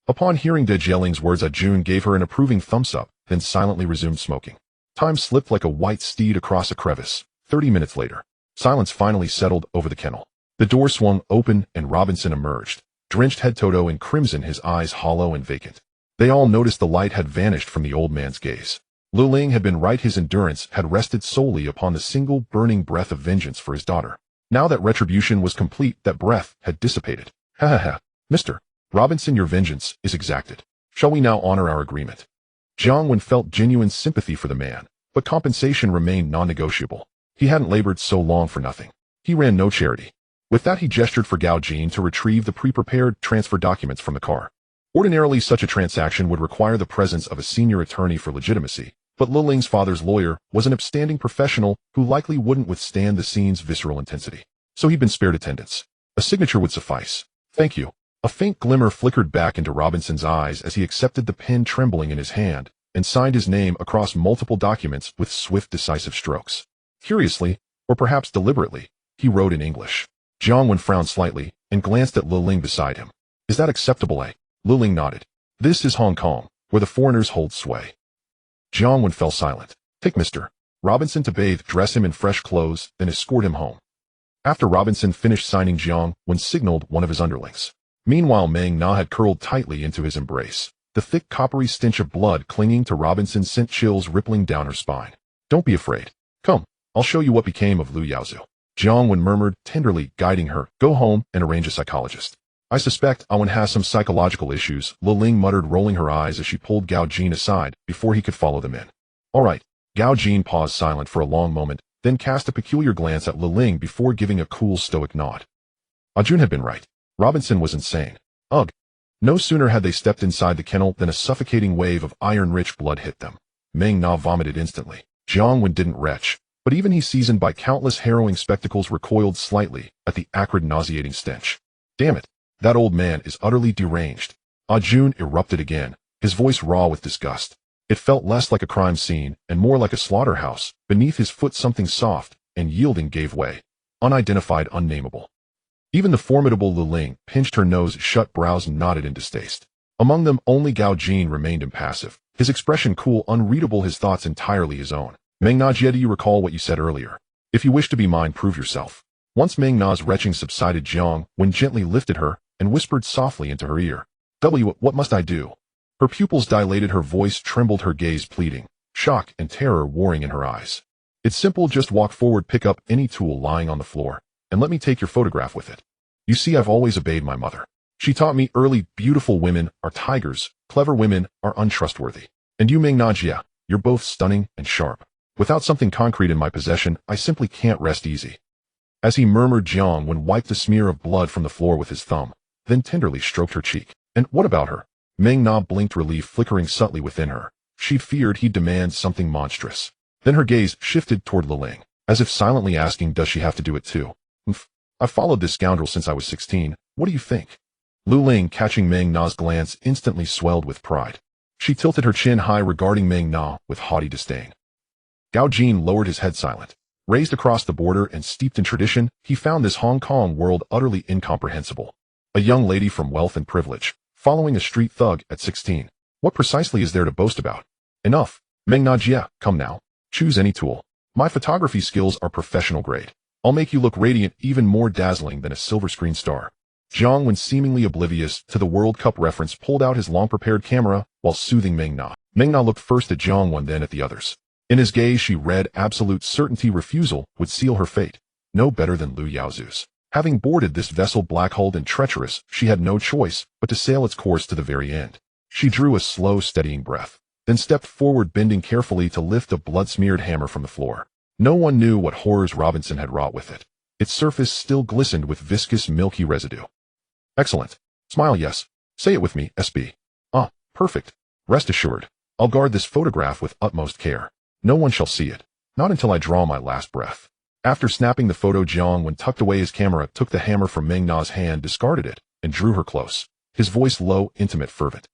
Upon hearing De Jieling's words, Jun gave her an approving thumbs-up, then silently resumed smoking. Time slipped like a white steed across a crevice. 30 minutes later, silence finally settled over the kennel. The door swung open and Robinson emerged, drenched head to toe in crimson, his eyes hollow and vacant. They all noticed the light had vanished from the old man's gaze. Lu Ling had been right. His endurance had rested solely upon the single burning breath of vengeance for his daughter. Now that retribution was complete, that breath had dissipated. Mr. Robinson, your vengeance is exacted. Shall we now honor our agreement? Jiang Wen felt genuine sympathy for the man, but compensation remained non-negotiable. He hadn't labored so long for nothing. He ran no charity. With that, he gestured for Gao Jin to retrieve the pre-prepared transfer documents from the car. Ordinarily, such a transaction would require the presence of a senior attorney for legitimacy, but Lu Ling's father's lawyer was an upstanding professional who likely wouldn't withstand the scene's visceral intensity. So he'd been spared attendance. A signature would suffice. Thank you. A faint glimmer flickered back into Robinson's eyes as he accepted the pen trembling in his hand and signed his name across multiple documents with swift, decisive strokes. Curiously, or perhaps deliberately, he wrote in English. Jiang Wen frowned slightly and glanced at Lu Ling beside him. Is that acceptable, eh? Lu Ling nodded. This is Hong Kong, where the foreigners hold sway. Jiang Wen fell silent. Take Mr. Robinson to bathe, dress him in fresh clothes, then escort him home. After Robinson finished signing, Jiang Wen signaled one of his underlings. Meanwhile, Meng Na had curled tightly into his embrace. The thick coppery stench of blood clinging to Robinson sent chills rippling down her spine. Don't be afraid. Come, I'll show you what became of Lu Yaozu. Jiang Wen murmured, tenderly guiding her. Go home and arrange a psychologist. I suspect Awen has some psychological issues, Lu Ling muttered, rolling her eyes as she pulled Gao Jin aside before he could follow them in. All right. Gao Jin paused silent for a long moment, then cast a peculiar glance at Lu Ling before giving a cool stoic nod. Jun had been right. Robinson was insane. Ugh. No sooner had they stepped inside the kennel than a suffocating wave of iron-rich blood hit them. Meng Na vomited instantly. Jiang Wen didn't retch, but even he, seasoned by countless harrowing spectacles, recoiled slightly at the acrid, nauseating stench. Damn it. That old man is utterly deranged. Jun erupted again, his voice raw with disgust. It felt less like a crime scene and more like a slaughterhouse. Beneath his foot something soft and yielding gave way. Unidentified, unnameable. Even the formidable Lu Ling pinched her nose shut, brows knotted in distaste. Among them, only Gao Jin remained impassive, his expression cool, unreadable, his thoughts entirely his own. Meng Na, do you recall what you said earlier? If you wish to be mine, prove yourself. Once Meng Na's retching subsided, Jiang Wen gently lifted her and whispered softly into her ear. What must I do? Her pupils dilated, her voice trembled, her gaze pleading, shock and terror warring in her eyes. It's simple, just walk forward, pick up any tool lying on the floor, and let me take your photograph with it. You see, I've always obeyed my mother. She taught me early, beautiful women are tigers, clever women are untrustworthy. And you, Meng Na, you're both stunning and sharp. Without something concrete in my possession, I simply can't rest easy. As he murmured, Jiang Wen wiped a smear of blood from the floor with his thumb, then tenderly stroked her cheek. And what about her? Meng Na blinked, relief flickering subtly within her. She feared he'd demand something monstrous. Then her gaze shifted toward Lu Ling, as if silently asking, does she have to do it too? I've followed this scoundrel since I was 16. What do you think? Lu Ling, catching Meng Na's glance, instantly swelled with pride. She tilted her chin high, regarding Meng Na with haughty disdain. Gao Jin lowered his head, silent. Raised across the border and steeped in tradition, he found this Hong Kong world utterly incomprehensible. A young lady from wealth and privilege, following a street thug at 16. What precisely is there to boast about? Enough. Meng Na, come now. Choose any tool. My photography skills are professional grade. I'll make you look radiant, even more dazzling than a silver screen star. Jiang Wen, seemingly oblivious to the World Cup reference, pulled out his long-prepared camera while soothing Meng Na. Meng Na looked first at Jiang Wen, then at the others. In his gaze she read absolute certainty. Refusal would seal her fate. No better than Lu Yaozu's. Having boarded this vessel black-hulled and treacherous, she had no choice but to sail its course to the very end. She drew a slow, steadying breath, then stepped forward, bending carefully to lift a blood-smeared hammer from the floor. No one knew what horrors Robinson had wrought with it. Its surface still glistened with viscous, milky residue. Excellent. Smile, yes. Say it with me, SB. Ah, perfect. Rest assured, I'll guard this photograph with utmost care. No one shall see it. Not until I draw my last breath. After snapping the photo, Jiang Wen tucked away his camera, took the hammer from Meng Na's hand, discarded it, and drew her close. His voice low, intimate, fervent.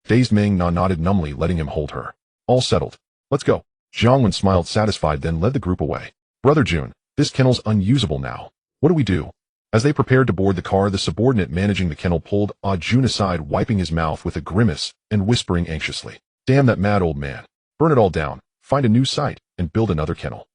Dazed Meng Na nodded numbly, letting him hold her. All settled. Let's go. Jiang Wen smiled satisfied, then led the group away. Brother Jun, this kennel's unusable now. What do we do? As they prepared to board the car, the subordinate managing the kennel pulled Jun aside, wiping his mouth with a grimace and whispering anxiously. Damn that mad old man. Burn it all down, find a new site, and build another kennel.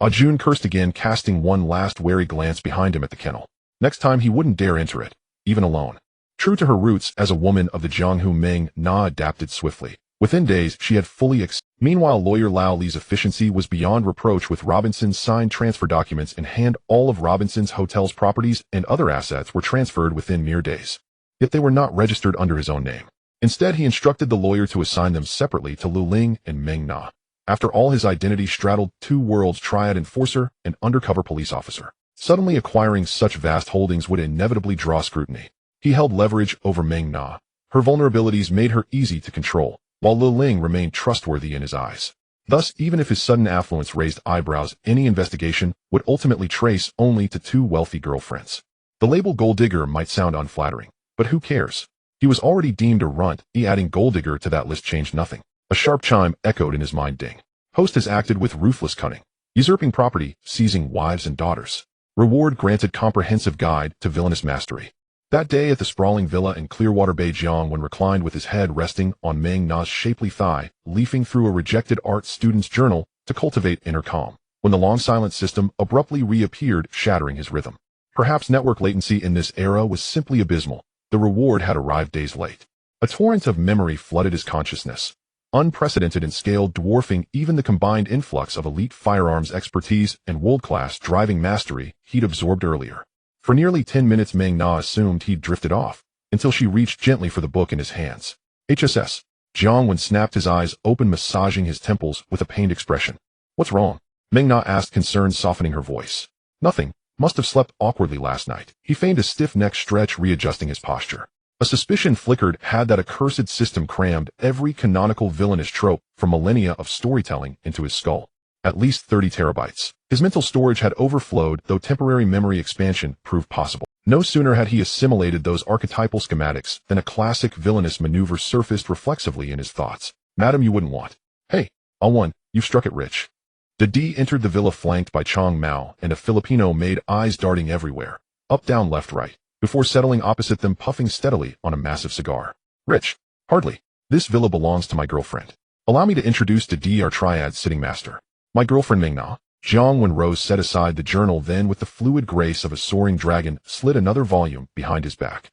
Jun cursed again, casting one last wary glance behind him at the kennel. Next time he wouldn't dare enter it, even alone. True to her roots as a woman of the Jianghu, Meng Na adapted swiftly. Within days, she had fully Meanwhile, lawyer Lao Li's efficiency was beyond reproach. With Robinson's signed transfer documents in hand, all of Robinson's hotel's properties and other assets were transferred within mere days. Yet they were not registered under his own name. Instead, he instructed the lawyer to assign them separately to Lu Ling and Meng Na. After all, his identity straddled two worlds: Triad enforcer and undercover police officer. Suddenly acquiring such vast holdings would inevitably draw scrutiny. He held leverage over Meng Na. Her vulnerabilities made her easy to control, while Lu Ling remained trustworthy in his eyes. Thus, even if his sudden affluence raised eyebrows, any investigation would ultimately trace only to two wealthy girlfriends. The label gold digger might sound unflattering, but who cares? He was already deemed a runt. Adding gold digger to that list changed nothing. A sharp chime echoed in his mind. Deng. Host has acted with ruthless cunning, usurping property, seizing wives and daughters. Reward granted: comprehensive guide to villainous mastery. That day at the sprawling villa in Clearwater Bay, Jiang Wen reclined with his head resting on Meng Na's shapely thigh, leafing through a rejected art student's journal to cultivate inner calm, when the long silent system abruptly reappeared, shattering his rhythm. Perhaps network latency in this era was simply abysmal. The reward had arrived days late. A torrent of memory flooded his consciousness. unprecedented in scale, dwarfing even the combined influx of elite firearms expertise and world-class driving mastery he'd absorbed earlier. For nearly 10 minutes Meng Na assumed he'd drifted off, until she reached gently for the book in his hands. HSS. Jiang Wen snapped his eyes open, massaging his temples with a pained expression. What's wrong? Meng Na asked, concern softening her voice. Nothing. Must have slept awkwardly last night. He feigned a stiff neck stretch, readjusting his posture. A suspicion flickered. Had that accursed system crammed every canonical villainous trope from millennia of storytelling into his skull? At least 30 terabytes. His mental storage had overflowed, though temporary memory expansion proved possible. No sooner had he assimilated those archetypal schematics than a classic villainous maneuver surfaced reflexively in his thoughts. Madam, you wouldn't want. Hey, Alwan, you've struck it rich. Dede entered the villa flanked by Chong Mao and a Filipino maid, eyes darting everywhere, up, down, left, right, before settling opposite them, puffing steadily on a massive cigar. Rich? Hardly. This villa belongs to my girlfriend. Allow me to introduce Dede, our Triad sitting master. My girlfriend Meng Na. Jiang Wen rose, set aside the journal, then with the fluid grace of a soaring dragon, slid another volume behind his back.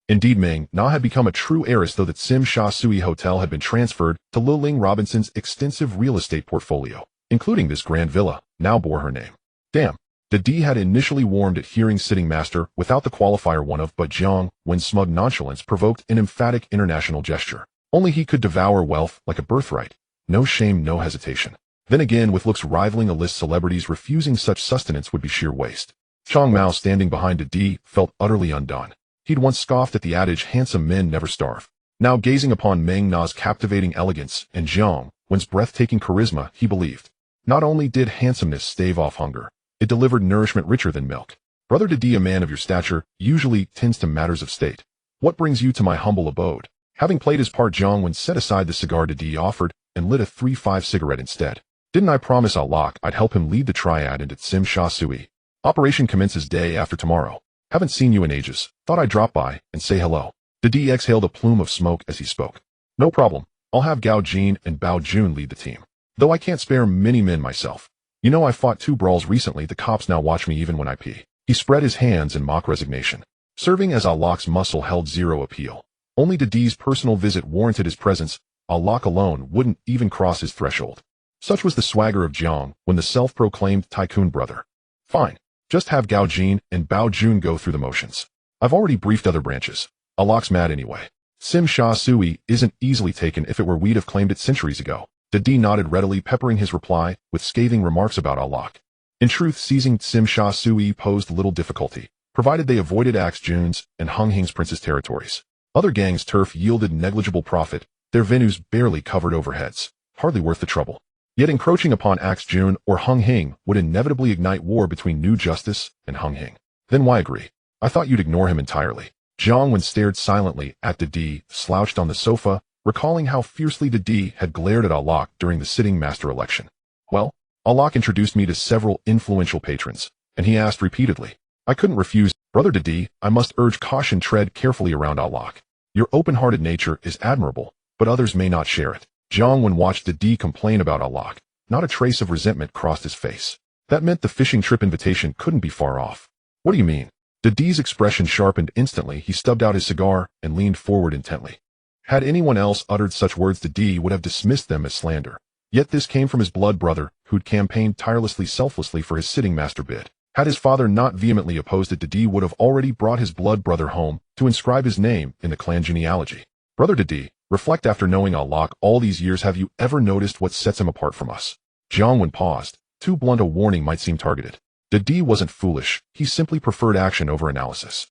Indeed, Meng Na had become a true heiress, though the Tsim Sha Sui Hotel had been transferred to Lo Ling Robinson's extensive real estate portfolio, including this grand villa, now bore her name. Damn. Dede had initially warmed at hearing sitting master without the qualifier one of, but Jiang Wen's smug nonchalance provoked an emphatic international gesture. Only he could devour wealth like a birthright. No shame, no hesitation. Then again, with looks rivaling A-list celebrities, refusing such sustenance would be sheer waste. Chong Mao, standing behind Dede, felt utterly undone. He'd once scoffed at the adage, handsome men never starve. Now, gazing upon Meng Na's captivating elegance and Jiang Wen's breathtaking charisma, he believed. Not only did handsomeness stave off hunger, it delivered nourishment richer than milk. Brother Dede, a man of your stature, usually tends to matters of state. What brings you to my humble abode? Having played his part, Jiang Wen set aside the cigar Dede offered and lit a 3-5 cigarette instead. Didn't I promise Allah I'd help him lead the Triad into Tsim Sha Sui? Operation commences day after tomorrow. Haven't seen you in ages. Thought I'd drop by and say hello. Dede exhaled a plume of smoke as he spoke. No problem. I'll have Gao Jin and Bao Jun lead the team. Though I can't spare many men myself. You know, I fought 2 brawls recently. The cops now watch me even when I pee. He spread his hands in mock resignation. Serving as Allah's muscle held zero appeal. Only Dede's personal visit warranted his presence. Allah alone wouldn't even cross his threshold. Such was the swagger of Jiang Wen, the self-proclaimed tycoon brother. Fine. Just have Gao Jin and Bao Jun go through the motions. I've already briefed other branches. Allah's mad anyway. Tsim Sha Sui isn't easily taken. If it were, we'd have claimed it centuries ago. Dede nodded readily, peppering his reply with scathing remarks about Allah. In truth, seizing Tsim Sha Sui posed little difficulty, provided they avoided Axe Jun's and Hung Hing's prince's territories. Other gangs' turf yielded negligible profit, their venues barely covered overheads. Hardly worth the trouble. Yet encroaching upon Axe Jun or Hung Hing would inevitably ignite war between New Justice and Hung Hing. Then why agree? I thought you'd ignore him entirely. Jiang Wen stared silently at Dede, slouched on the sofa, recalling how fiercely Dede had glared at Allah during the sitting master election. Well, Allah introduced me to several influential patrons, and he asked repeatedly. I couldn't refuse. Brother Dede, I must urge caution, tread carefully around Allah. Your open-hearted nature is admirable, but others may not share it. Jiang Wen watched Dede complain about Allah. Not a trace of resentment crossed his face. That meant the fishing trip invitation couldn't be far off. What do you mean? Dede's expression sharpened instantly. He stubbed out his cigar and leaned forward intently. Had anyone else uttered such words, Dede would have dismissed them as slander. Yet this came from his blood brother, who'd campaigned tirelessly, selflessly for his sitting master bid. Had his father not vehemently opposed it, Dede would have already brought his blood brother home to inscribe his name in the clan genealogy. Brother Dede, reflect. After knowing Allah all these years, have you ever noticed what sets him apart from us? Jiang Wen paused. Too blunt a warning might seem targeted. Dede wasn't foolish. He simply preferred action over analysis.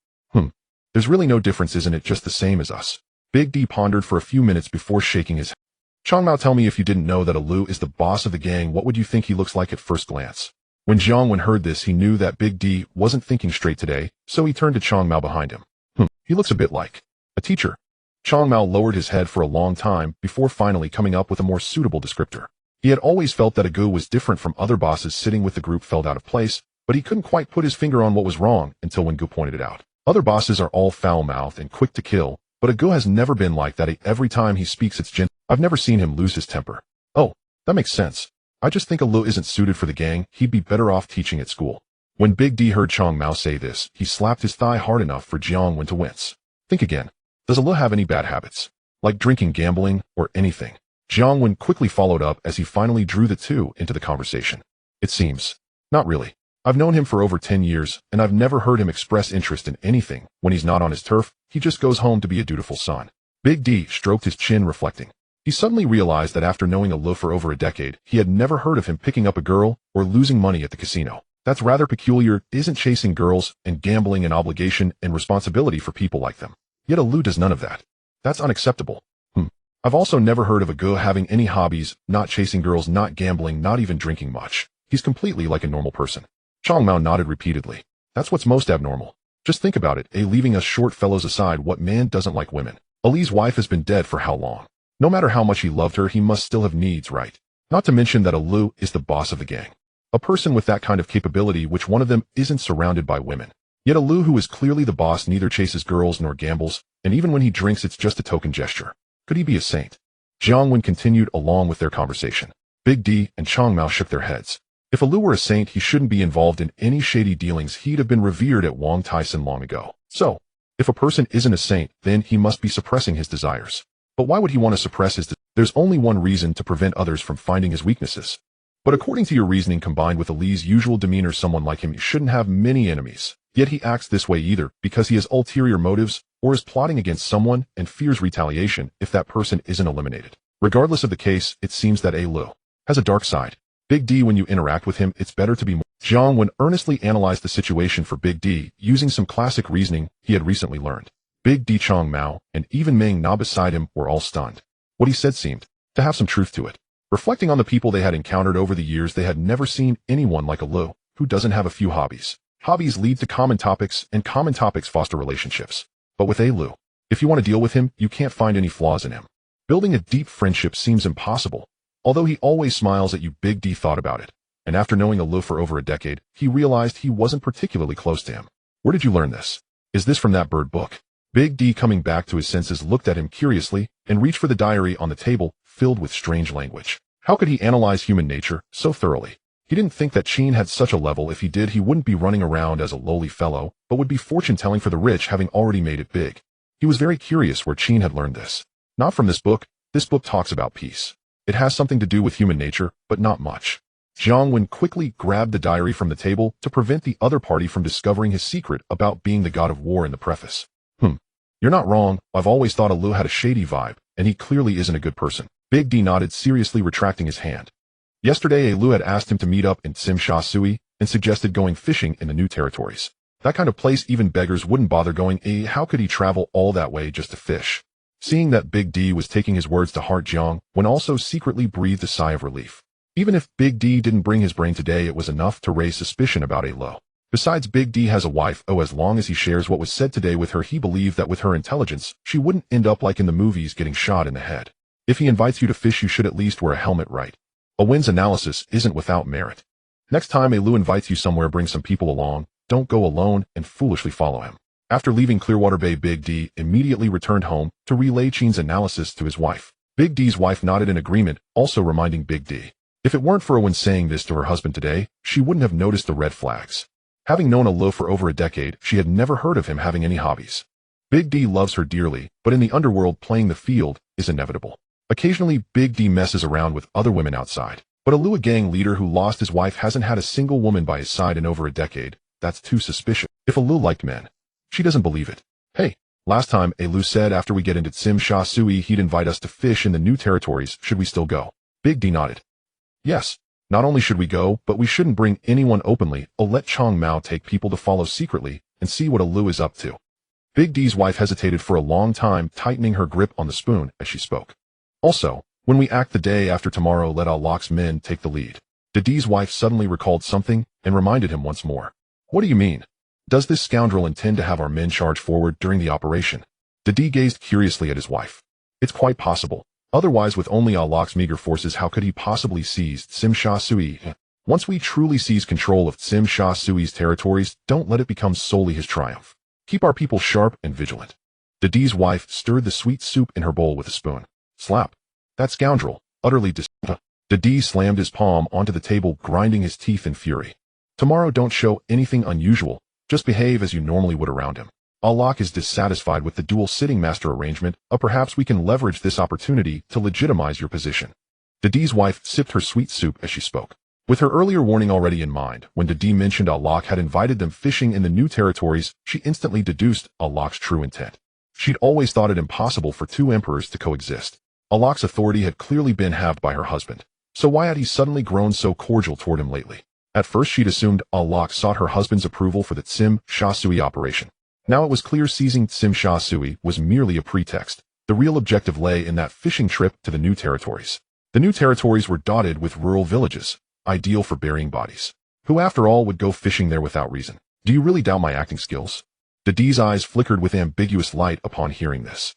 There's really no difference, isn't it? Just the same as us. Big D pondered for a few minutes before shaking his head. Chong Mao, tell me, if you didn't know that Alu is the boss of the gang, what would you think he looks like at first glance? When Jiang Wen heard this, he knew that Big D wasn't thinking straight today, so he turned to Chong Mao behind him. He looks a bit like a teacher. Chong Mao lowered his head for a long time before finally coming up with a more suitable descriptor. He had always felt that Agu was different from other bosses sitting with the group, felt out of place, but he couldn't quite put his finger on what was wrong until when Gu pointed it out. Other bosses are all foul-mouthed and quick to kill, but Agu has never been like that. Every time he speaks, it's gentle. I've never seen him lose his temper. Oh, that makes sense. I just think Alu isn't suited for the gang. He'd be better off teaching at school. When Big D heard Chong Mao say this, he slapped his thigh hard enough for Jiang Wen to wince. Think again. Does Alu have any bad habits? Like drinking, gambling, or anything? Jiang Wen quickly followed up as he finally drew the two into the conversation. It seems. Not really. I've known him for over 10 years, and I've never heard him express interest in anything. When he's not on his turf, he just goes home to be a dutiful son. Big D stroked his chin, reflecting. He suddenly realized that after knowing Alu for over a decade, he had never heard of him picking up a girl or losing money at the casino. That's rather peculiar. Isn't chasing girls and gambling an obligation and responsibility for people like them? Yet Alu does none of that. That's unacceptable. I've also never heard of a guy having any hobbies, not chasing girls, not gambling, not even drinking much. He's completely like a normal person. Chang Mao nodded repeatedly. That's what's most abnormal. Just think about it, leaving us short fellows aside, what man doesn't like women? Ali's wife has been dead for how long? No matter how much he loved her, he must still have needs, right? Not to mention that Alu is the boss of the gang. A person with that kind of capability, which one of them isn't surrounded by women. Yet Alu, who is clearly the boss, neither chases girls nor gambles, and even when he drinks it's just a token gesture. Could he be a saint? Jiang Wen continued along with their conversation. Big D and Chang Mao shook their heads. If Alu were a saint, he shouldn't be involved in any shady dealings. He'd have been revered at Wang Tyson long ago. So, if a person isn't a saint, then he must be suppressing his desires. But why would he want to suppress his desires? There's only one reason: to prevent others from finding his weaknesses. But according to your reasoning, combined with Ali's usual demeanor, someone like him shouldn't have many enemies. Yet he acts this way either because he has ulterior motives or is plotting against someone and fears retaliation if that person isn't eliminated. Regardless of the case, it seems that Alu has a dark side. Big D, when you interact with him, it's better to be more. Jiang Wen earnestly analyzed the situation for Big D using some classic reasoning he had recently learned. Big D, Chang Mao, and even Meng Na beside him were all stunned. What he said seemed to have some truth to it. Reflecting on the people they had encountered over the years, they had never seen anyone like Alu, who doesn't have a few hobbies. Hobbies lead to common topics, and common topics foster relationships. But with Alu, if you want to deal with him, you can't find any flaws in him. Building a deep friendship seems impossible. Although he always smiles at you, Big D thought about it. And after knowing Alu for over a decade, he realized he wasn't particularly close to him. Where did you learn this? Is this from that bird book? Big D, coming back to his senses, looked at him curiously and reached for the diary on the table, filled with strange language. How could he analyze human nature so thoroughly? He didn't think that Qin had such a level. If he did, he wouldn't be running around as a lowly fellow, but would be fortune-telling for the rich, having already made it big. He was very curious where Qin had learned this. Not from this book. This book talks about peace. It has something to do with human nature, but not much. Jiang Wen quickly grabbed the diary from the table to prevent the other party from discovering his secret about being the god of war in the preface. You're not wrong. I've always thought Alu had a shady vibe, and he clearly isn't a good person. Big D nodded, seriously retracting his hand. Yesterday, Alu had asked him to meet up in Tsim Sha Sui and suggested going fishing in the new territories. That kind of place even beggars wouldn't bother going. How could he travel all that way just to fish? Seeing that Big D was taking his words to heart, Jiang Wen also secretly breathed a sigh of relief. Even if Big D didn't bring his brain today, it was enough to raise suspicion about Alu. Besides, Big D has a wife. As long as he shares what was said today with her, he believed that with her intelligence, she wouldn't end up like in the movies, getting shot in the head. If he invites you to fish, you should at least wear a helmet, right? Wen's analysis isn't without merit. Next time Alu invites you somewhere, bring some people along. Don't go alone and foolishly follow him. After leaving Clearwater Bay, Big D immediately returned home to relay Qin's analysis to his wife. Big D's wife nodded in agreement, also reminding Big D. If it weren't for Wen saying this to her husband today, she wouldn't have noticed the red flags. Having known Alu for over a decade, she had never heard of him having any hobbies. Big D loves her dearly, but in the underworld, playing the field is inevitable. Occasionally, Big D messes around with other women outside. But Alu, a gang leader who lost his wife, hasn't had a single woman by his side in over a decade. That's too suspicious. If Alu liked men, she doesn't believe it. Hey, last time Alu said after we get into Tsim Sha Sui he'd invite us to fish in the new territories. Should we still go? Big D nodded. Yes. Not only should we go, but we shouldn't bring anyone openly. I'll let Chang Mao take people to follow secretly and see what Alu is up to. Big D's wife hesitated for a long time, tightening her grip on the spoon as she spoke. Also, when we act the day after tomorrow, let Alok's men take the lead. D's wife suddenly recalled something and reminded him once more. What do you mean? Does this scoundrel intend to have our men charge forward during the operation? D gazed curiously at his wife. It's quite possible. Otherwise, with only Alok's meager forces, how could he possibly seize Tsim Sha Sui? Once we truly seize control of Tsim Sha Sui's territories, don't let it become solely his triumph. Keep our people sharp and vigilant. D's wife stirred the sweet soup in her bowl with a spoon. Slap. That scoundrel, utterly D slammed his palm onto the table, grinding his teeth in fury. Tomorrow don't show anything unusual, just behave as you normally would around him. Allah is dissatisfied with the dual sitting master arrangement, perhaps we can leverage this opportunity to legitimize your position. Didi's wife sipped her sweet soup as she spoke. With her earlier warning already in mind, when Didi mentioned Allah had invited them fishing in the new territories, she instantly deduced Allah's true intent. She'd always thought it impossible for two emperors to coexist. Allah's authority had clearly been halved by her husband, so why had he suddenly grown so cordial toward him lately? At first she'd assumed Allah sought her husband's approval for the Tsim Sha Sui operation. Now it was clear seizing Tsim Sha Sui was merely a pretext. The real objective lay in that fishing trip to the new territories. The new territories were dotted with rural villages, ideal for burying bodies. Who after all would go fishing there without reason? Do you really doubt my acting skills? Didi's eyes flickered with ambiguous light upon hearing this.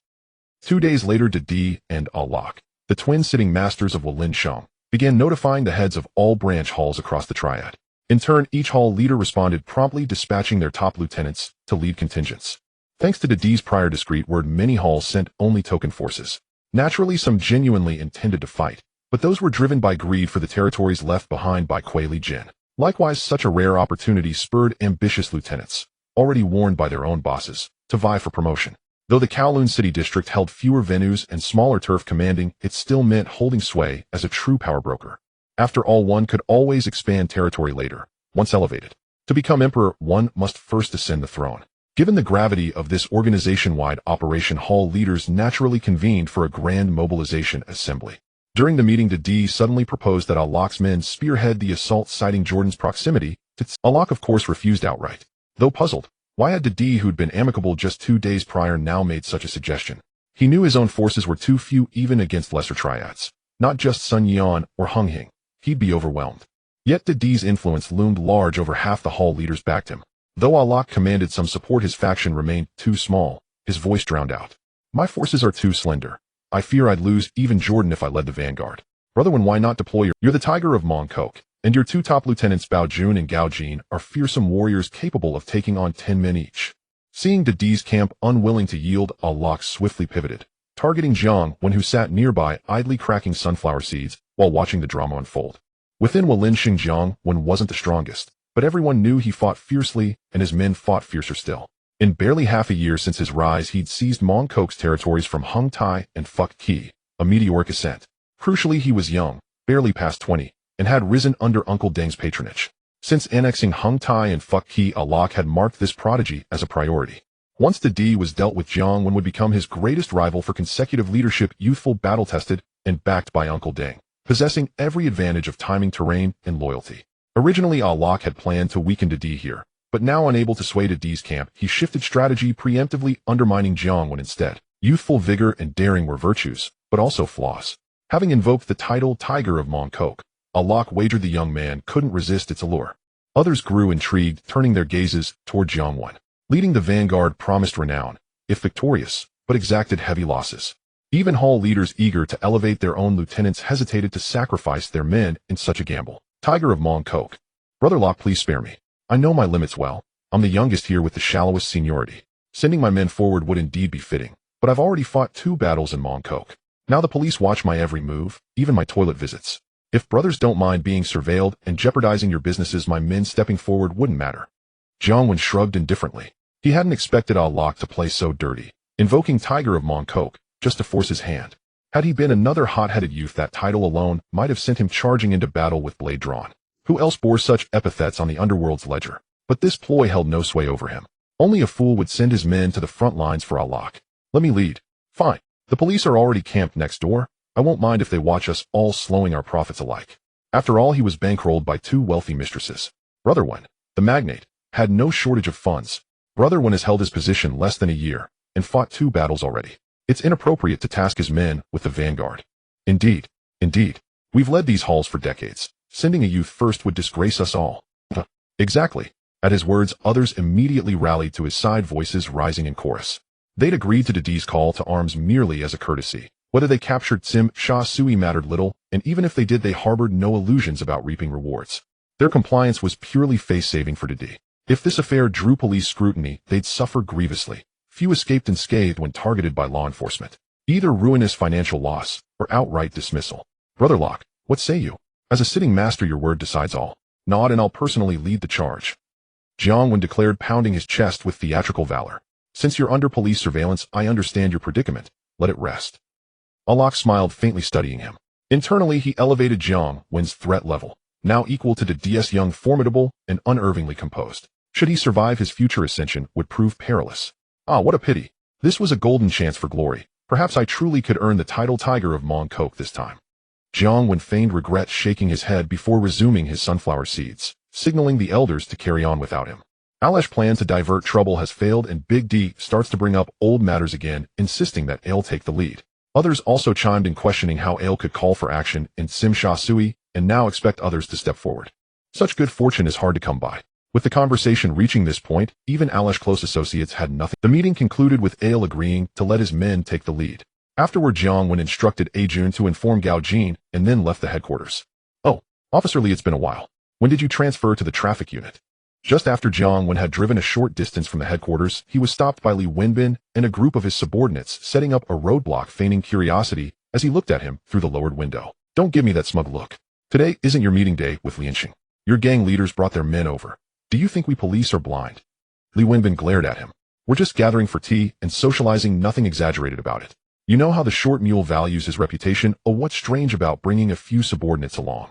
2 days later Didi and Allah, the twin sitting masters of Wulin, began notifying the heads of all branch halls across the Triad. In turn, each hall leader responded promptly, dispatching their top lieutenants to lead contingents. Thanks to Didi's prior discreet word, many halls sent only token forces. Naturally, some genuinely intended to fight, but those were driven by greed for the territories left behind by Kuei Li Jin. Likewise, such a rare opportunity spurred ambitious lieutenants, already warned by their own bosses, to vie for promotion. Though the Kowloon city district held fewer venues and smaller turf commanding, it still meant holding sway as a true power broker. After all, one could always expand territory later. Once elevated to become emperor, one must first ascend the throne. Given the gravity of this organization-wide operation, hall leaders naturally convened for a grand mobilization assembly. During the meeting, Didi suddenly proposed that Allah's men spearhead the assault, citing Jordan's proximity to Allah, of course, refused outright. Though puzzled, why had Didi, who'd been amicable just 2 days prior, now made such a suggestion? He knew his own forces were too few even against lesser triads. Not just Sun Yan or Hung Hing. He'd be overwhelmed. Yet Didi's influence loomed large. Over half the hall leaders backed him. Though Allah commanded some support, his faction remained too small. His voice drowned out. My forces are too slender. I fear I'd lose even Jordan if I led the vanguard. Brother Wen, why not deploy You're the tiger of Mongkok, and your 2 top lieutenants Bao Jun and Gao Jin are fearsome warriors capable of taking on 10 men each. Seeing Didi's camp unwilling to yield, Allah swiftly pivoted, targeting Jiang Wen, who sat nearby idly cracking sunflower seeds while watching the drama unfold. Within Wulin, Jiang Wen wasn't the strongest, but everyone knew he fought fiercely, and his men fought fiercer still. In barely half a year since his rise, he'd seized Mongkok's territories from Hung Tai and Phuk Ki, a meteoric ascent. Crucially, he was young, barely past 20, and had risen under Uncle Deng's patronage. Since annexing Hung Tai and Phuk Ki, Allah had marked this prodigy as a priority. Once Didi was dealt with, Jiang Wen would become his greatest rival for consecutive leadership, youthful, battle-tested, and backed by Uncle Deng, possessing every advantage of timing, terrain, and loyalty. Originally, Allah had planned to weaken Didi here, but now unable to sway Didi's camp, he shifted strategy, preemptively undermining Jiang Wen instead. Youthful vigor and daring were virtues, but also flaws. Having invoked the title Tiger of Mongkok, Allah wagered the young man couldn't resist its allure. Others grew intrigued, turning their gazes toward Jiang Wen. Leading the vanguard promised renown, if victorious, but exacted heavy losses. Even hall leaders eager to elevate their own lieutenants hesitated to sacrifice their men in such a gamble. Tiger of Mongkok. Brother Locke, please spare me. I know my limits well. I'm the youngest here with the shallowest seniority. Sending my men forward would indeed be fitting, but I've already fought 2 battles in Mongkok. Now the police watch my every move, even my toilet visits. If brothers don't mind being surveilled and jeopardizing your businesses, my men stepping forward wouldn't matter. Jiang Wen shrugged indifferently. He hadn't expected Allah to play so dirty, invoking Tiger of Mongkok just to force his hand. Had he been another hot-headed youth, that title alone might have sent him charging into battle with blade drawn. Who else bore such epithets on the Underworld's ledger? But this ploy held no sway over him. Only a fool would send his men to the front lines for Allah. Let me lead. Fine. The police are already camped next door. I won't mind if they watch us all, slowing our profits alike. After all, he was bankrolled by 2 wealthy mistresses. Brother Wen, the magnate, had no shortage of funds. Brother Wen has held his position less than a year, and fought 2 battles already. It's inappropriate to task his men with the vanguard. Indeed. We've led these halls for decades. Sending a youth first would disgrace us all. Exactly. At his words, others immediately rallied to his side, voices rising in chorus. They'd agreed to Didi's call to arms merely as a courtesy. Whether they captured Tsim Sha Sui mattered little, and even if they did, they harbored no illusions about reaping rewards. Their compliance was purely face-saving for Didi. If this affair drew police scrutiny, they'd suffer grievously. Few escaped unscathed when targeted by law enforcement. Either ruinous financial loss or outright dismissal. Brother Locke, what say you? As a sitting master, your word decides all. Nod and I'll personally lead the charge. Jiang Wen declared, pounding his chest with theatrical valor. Since you're under police surveillance, I understand your predicament. Let it rest. Alok smiled faintly, studying him. Internally, he elevated Jiang Wen's threat level, now equal to the DS young, formidable, and unervingly composed. Should he survive, his future ascension would prove perilous. Ah, what a pity. This was a golden chance for glory. Perhaps I truly could earn the title Tiger of Mongkok this time. Jiang Wen feigned regret, shaking his head before resuming his sunflower seeds, signaling the elders to carry on without him. Alesh's plan to divert trouble has failed, and Big D starts to bring up old matters again, insisting that Ale take the lead. Others also chimed in, questioning how Ale could call for action in Sim Sha Sui and now expect others to step forward. Such good fortune is hard to come by. With the conversation reaching this point, even Alesh's close associates had nothing. The meeting concluded with Ale agreeing to let his men take the lead. Afterward, Jiang Wen instructed Ajun to inform Gao Jin and then left the headquarters. Oh, Officer Lee, it's been a while. When did you transfer to the traffic unit? Just after Jiang Wen had driven a short distance from the headquarters, he was stopped by Li Wenbin and a group of his subordinates setting up a roadblock, feigning curiosity as he looked at him through the lowered window. Don't give me that smug look. Today isn't your meeting day with Lianxing. Your gang leaders brought their men over. Do you think we police are blind? Li Wenbin glared at him. We're just gathering for tea and socializing, nothing exaggerated about it. You know how the short mule values his reputation. Oh, what's strange about bringing a few subordinates along?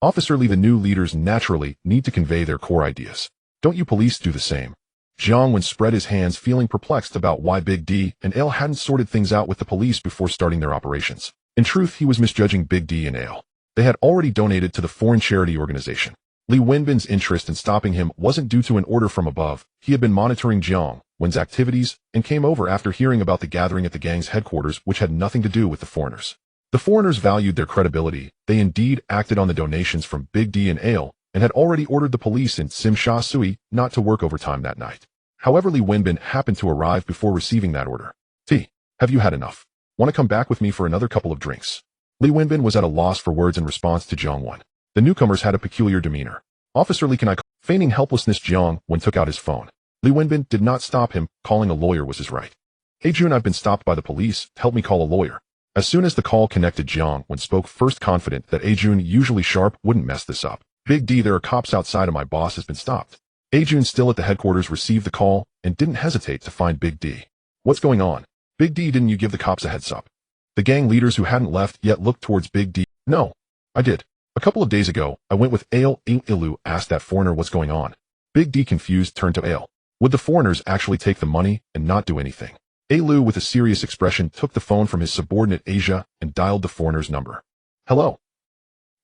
Officer Lee, the new leaders naturally need to convey their core ideas. Don't you police do the same? Jiang Wen spread his hands, feeling perplexed about why Big D and Ale hadn't sorted things out with the police before starting their operations. In truth, he was misjudging Big D and Ale. They had already donated to the foreign charity organization. Li Wenbin's interest in stopping him wasn't due to an order from above. He had been monitoring Jiang Wen's activities and came over after hearing about the gathering at the gang's headquarters, which had nothing to do with the foreigners. The foreigners valued their credibility. They indeed acted on the donations from Big D and Ale and had already ordered the police in Sim Sha Sui not to work overtime that night. However, Li Wenbin happened to arrive before receiving that order. T, have you had enough? Want to come back with me for another couple of drinks? Li Wenbin was at a loss for words in response to Jiang Wen. The newcomers had a peculiar demeanor. Officer Lee, can I call? Feigning helplessness, Jiang Wen took out his phone. Li Wenbin did not stop him. Calling a lawyer was his right. Hey Jun, I've been stopped by the police. Help me call a lawyer. As soon as the call connected, Jiang Wen spoke first, confident that Ajun, usually sharp, wouldn't mess this up. Big D, there are cops outside and my boss has been stopped. Ajun, still at the headquarters, received the call and didn't hesitate to find Big D. What's going on? Big D, didn't you give the cops a heads up? The gang leaders who hadn't left yet looked towards Big D. No, I did. A couple of days ago, I went with Ale. Ilu asked that foreigner what's going on. Big D, confused, turned to Ale. Would the foreigners actually take the money and not do anything? Alu, with a serious expression, took the phone from his subordinate Asia and dialed the foreigner's number. Hello.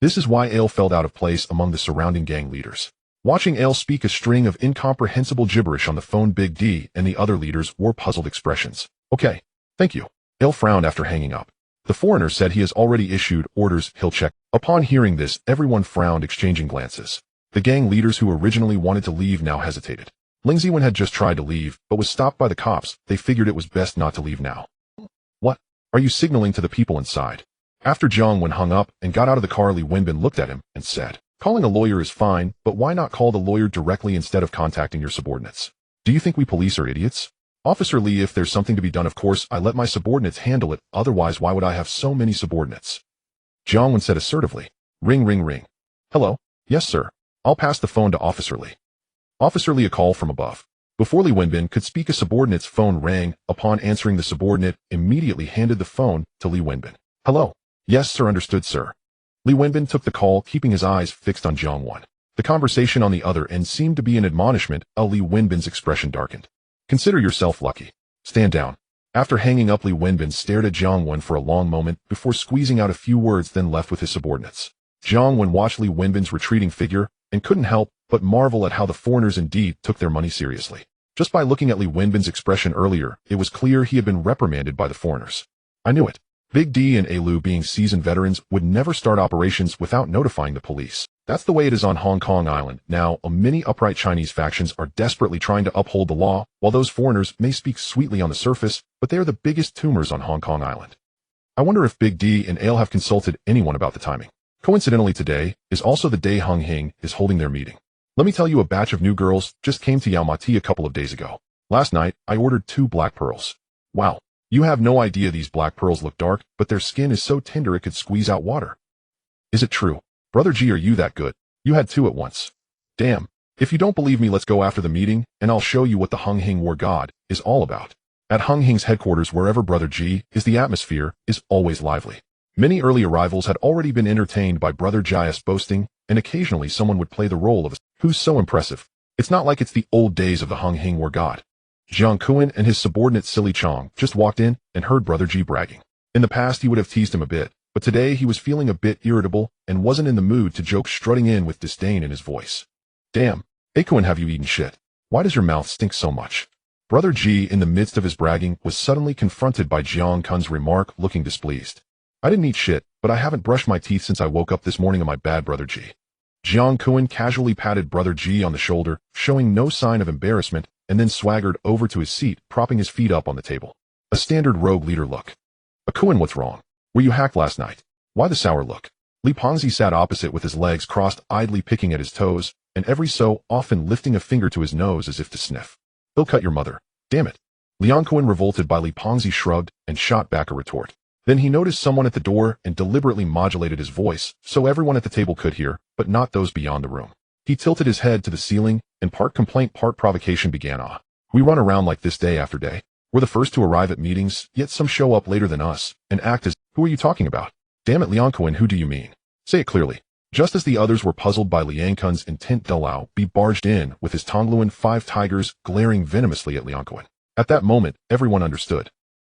This is why Ale felt out of place among the surrounding gang leaders. Watching Ale speak a string of incomprehensible gibberish on the phone, Big D and the other leaders wore puzzled expressions. Okay, thank you. Ale frowned after hanging up. The foreigner said he has already issued orders, he'll check. Upon hearing this, everyone frowned, exchanging glances. The gang leaders who originally wanted to leave now hesitated. Ling Ziwen had just tried to leave, but was stopped by the cops. They figured it was best not to leave now. What? Are you signaling to the people inside? After Jiang Wen hung up and got out of the car, Li Wenbin looked at him and said, calling a lawyer is fine, but why not call the lawyer directly instead of contacting your subordinates? Do you think we police are idiots? Officer Lee, if there's something to be done, of course, I let my subordinates handle it. Otherwise, why would I have so many subordinates? Jiang Wen said assertively. Ring, ring, ring. Hello? Yes, sir. I'll pass the phone to Officer Lee. Officer Lee, a call from above. Before Li Wenbin could speak, a subordinate's phone rang. Upon answering, the subordinate immediately handed the phone to Li Wenbin. Hello? Yes, sir. Understood, sir. Li Wenbin took the call, keeping his eyes fixed on Jiang Wen. The conversation on the other end seemed to be an admonishment. Li Wenbin's expression darkened. Consider yourself lucky. Stand down. After hanging up, Li Wenbin stared at Jiang Wen for a long moment before squeezing out a few words, then left with his subordinates. Jiang Wen watched Li Wenbin's retreating figure and couldn't help but marvel at how the foreigners indeed took their money seriously. Just by looking at Li Wenbin's expression earlier, it was clear he had been reprimanded by the foreigners. I knew it. Big D and Alu, being seasoned veterans, would never start operations without notifying the police. That's the way it is on Hong Kong Island. Now, many upright Chinese factions are desperately trying to uphold the law, while those foreigners may speak sweetly on the surface, but they are the biggest tumors on Hong Kong Island. I wonder if Big D and Ale have consulted anyone about the timing. Coincidentally, today is also the day Hung Hing is holding their meeting. Let me tell you, a batch of new girls just came to Yaomati a couple of days ago. Last night, I ordered 2 black pearls. Wow. You have no idea, these black pearls look dark, but their skin is so tender it could squeeze out water. Is it true? Brother G, are you that good? You had 2 at once. Damn, If you don't believe me, let's go after the meeting, and I'll show you what the Hung Hing War God is all about. At Hung Hing's headquarters, wherever Brother Ji is, the atmosphere is always lively. Many early arrivals had already been entertained by Brother Ji's boasting, and occasionally someone would play the role of who's so impressive. It's not like it's the old days of the Hung Hing War God. Jiang Wen and his subordinate Silly Chong just walked in and heard Brother Ji bragging. In the past he would have teased him a bit, but today he was feeling a bit irritable and wasn't in the mood to joke, strutting in with disdain in his voice. Damn, Wen, have you eaten shit? Why does your mouth stink so much? Brother Ji, in the midst of his bragging, was suddenly confronted by Jiang Wen's remark, looking displeased. I didn't eat shit, but I haven't brushed my teeth since I woke up this morning. Am I bad, Brother Ji? Jiang Wen casually patted Brother Ji on the shoulder, showing no sign of embarrassment, and then swaggered over to his seat, propping his feet up on the table. A standard rogue leader look. Wen, what's wrong? Were you hacked last night? Why the sour look? Li Pengzi sat opposite with his legs crossed, idly picking at his toes, and every so often lifting a finger to his nose as if to sniff. He'll cut your mother. Damn it. Wen, revolted by Li Pengzi, shrugged and shot back a retort. Then he noticed someone at the door and deliberately modulated his voice so everyone at the table could hear, but not those beyond the room. He tilted his head to the ceiling, and part complaint, part provocation began. We run around like this day after day. We're the first to arrive at meetings, yet some show up later than us and act as, who are you talking about? Damn it, Wen, who do you mean? Say it clearly. Just as the others were puzzled by Liangkun's intent, Dalao B barged in with his Tongluan 5 tigers glaring venomously at Wen. At that moment, everyone understood.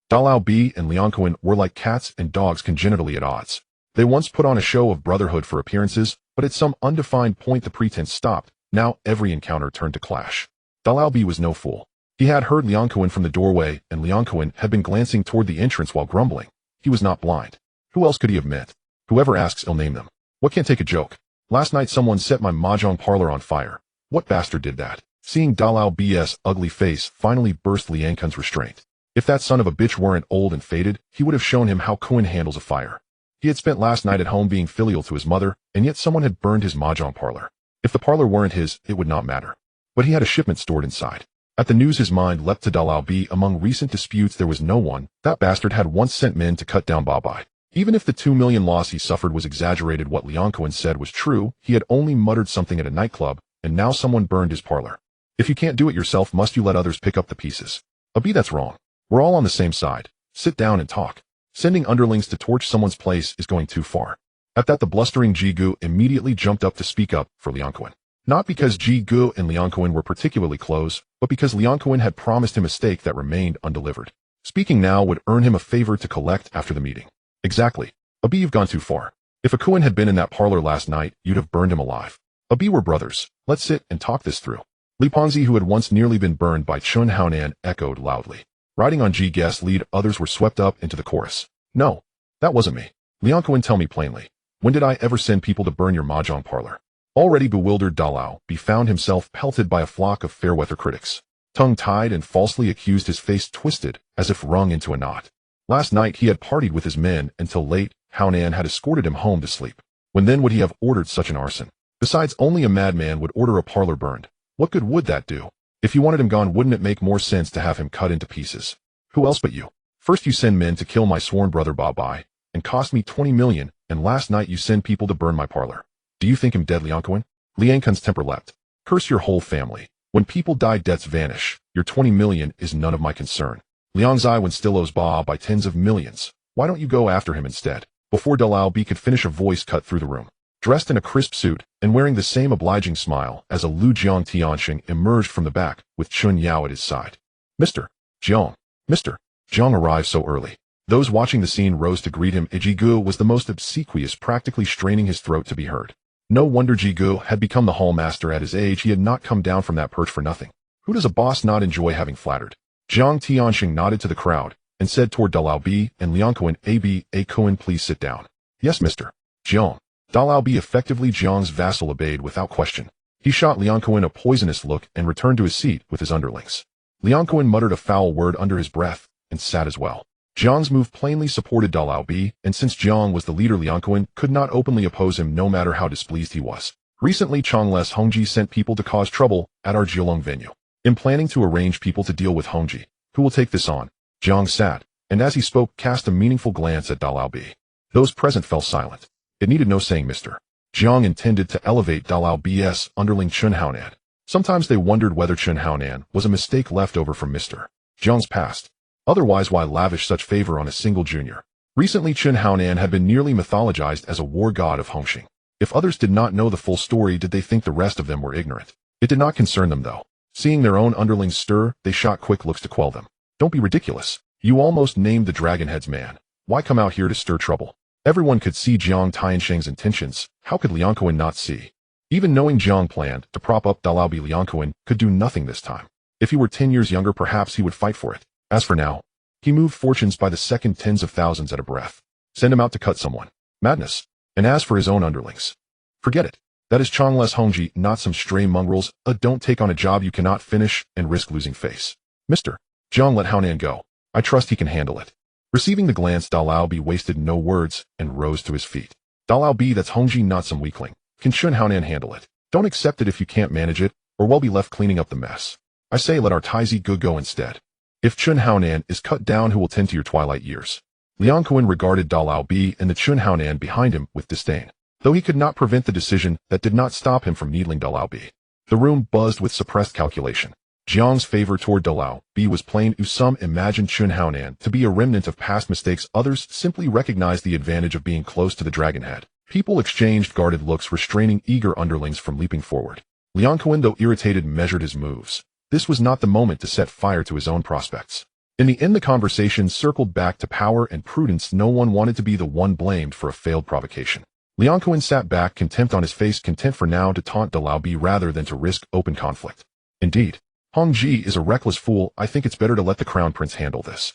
Dalao B and Wen were like cats and dogs, congenitally at odds. They once put on a show of brotherhood for appearances, but at some undefined point the pretense stopped. Now every encounter turned to clash. Dalao B was no fool. He had heard Wen from the doorway, and Wen had been glancing toward the entrance while grumbling. He was not blind. Who else could he have met? Whoever asks, I'll name them. What can't take a joke? Last night someone set my mahjong parlor on fire. What bastard did that? Seeing Dalao B's ugly face finally burst Liangkun's restraint. If that son of a bitch weren't old and faded, he would have shown him how Kun handles a fire. He had spent last night at home being filial to his mother, and yet someone had burned his mahjong parlor. If the parlor weren't his, it would not matter. But he had a shipment stored inside. At the news his mind leapt to Dalao B. Among recent disputes there was no one. That bastard had once sent men to cut down Babai. Even if the 2 million loss he suffered was exaggerated, what Wen said was true. He had only muttered something at a nightclub, and now someone burned his parlor. If you can't do it yourself, must you let others pick up the pieces? B, that's wrong. We're all on the same side. Sit down and talk. Sending underlings to torch someone's place is going too far. At that, the blustering Jigu immediately jumped up to speak up for Wen. Not because Jigu and Wen were particularly close, but because Wen had promised him a stake that remained undelivered. Speaking now would earn him a favor to collect after the meeting. Exactly. B, you've gone too far. If Kun had been in that parlor last night, you'd have burned him alive. B, we're brothers. Let's sit and talk this through. Li Pengzi, who had once nearly been burned by Chun Haonan, echoed loudly. Riding on Ji Guest's lead, others were swept up into the chorus. No, that wasn't me. Wen, tell me plainly. When did I ever send people to burn your mahjong parlor? Already bewildered, Dalao B found himself pelted by a flock of fair-weather critics. Tongue-tied and falsely accused, his face twisted as if wrung into a knot. Last night he had partied with his men until late. Haonan had escorted him home to sleep. When then would he have ordered such an arson? Besides, only a madman would order a parlor burned. What good would that do? If you wanted him gone, wouldn't it make more sense to have him cut into pieces? Who else but you? First you send men to kill my sworn brother Babai, and cost me 20 million, and last night you send people to burn my parlor. Do you think him dead, Wen? Liangkun's temper leapt. Curse your whole family. When people die, debts vanish. Your 20 million is none of my concern. Liang Zaiwen still owes Ba by tens of millions. Why don't you go after him instead? Before Dalao B could finish, a voice cut through the room. Dressed in a crisp suit, and wearing the same obliging smile as a Lu Jiang, Tianxing emerged from the back, with Chun Yao at his side. Mr. Jiang. Mr. Jiang arrived so early. Those watching the scene rose to greet him. Jigu was the most obsequious, practically straining his throat to be heard. No wonder Jigu had become the hallmaster at his age. He had not come down from that perch for nothing. Who does a boss not enjoy having flattered? Jiang Tianxing nodded to the crowd, and said toward Dalao B and Wen, Kun, please sit down. Yes, Mr. Jiang. Dalao B, effectively Jiang's vassal, obeyed without question. He shot Kun a poisonous look and returned to his seat with his underlings. Kun muttered a foul word under his breath and sat as well. Jiang's move plainly supported Dalao B, and since Jiang was the leader, Kun could not openly oppose him no matter how displeased he was. Recently, Chongles Hongji sent people to cause trouble at our Jiulong venue. In planning to arrange people to deal with Hongji, who will take this on? Jiang sat, and as he spoke cast a meaningful glance at Dalao B. Those present fell silent. It needed no saying Mr. Jiang intended to elevate Dalao B's underling Chun Haonan. Sometimes they wondered whether Chen Haonan was a mistake left over from Mr. Jiang's past. Otherwise, why lavish such favor on a single junior? Recently, Chen Haonan had been nearly mythologized as a war god of Hongxing. If others did not know the full story, did they think the rest of them were ignorant? It did not concern them, though. Seeing their own underlings stir, they shot quick looks to quell them. Don't be ridiculous. You almost named the Dragonhead's man. Why come out here to stir trouble? Everyone could see Jiang Tiansheng's intentions. How could Liang Kuan not see? Even knowing Jiang planned to prop up Dalao, Liang Kuan could do nothing this time. If he were 10 years younger, perhaps he would fight for it. As for now, he moved fortunes by the second, tens of thousands at a breath. Send him out to cut someone. Madness. And as for his own underlings, forget it. That is Changles Hongji, not some stray mongrels. Don't take on a job you cannot finish and risk losing face. Mr. Jiang, let Haonan go. I trust he can handle it. Receiving the glance, Dalao Bi wasted no words and rose to his feet. Dalao Bi, that's Hongji, not some weakling. Can Chen Haonan handle it? Don't accept it if you can't manage it, or we'll be left cleaning up the mess. I say let our Taizi Gu go instead. If Chen Haonan is cut down, who will tend to your twilight years? Liang Kuan regarded Dalao Bi and the Chen Haonan behind him with disdain. Though he could not prevent the decision, that did not stop him from needling Dalao Bi. The room buzzed with suppressed calculation. Jiang's favor toward Dalao Bi was plain. Some imagined Chen Haonan to be a remnant of past mistakes. Others simply recognized the advantage of being close to the Dragonhead. People exchanged guarded looks, restraining eager underlings from leaping forward. Liang Kuan, though irritated, measured his moves. This was not the moment to set fire to his own prospects. In the end, the conversation circled back to power and prudence. No one wanted to be the one blamed for a failed provocation. Liang Kuan sat back, contempt on his face, content for now to taunt Dalao Bi rather than to risk open conflict. Indeed, Hongji is a reckless fool. I think it's better to let the Crown Prince handle this.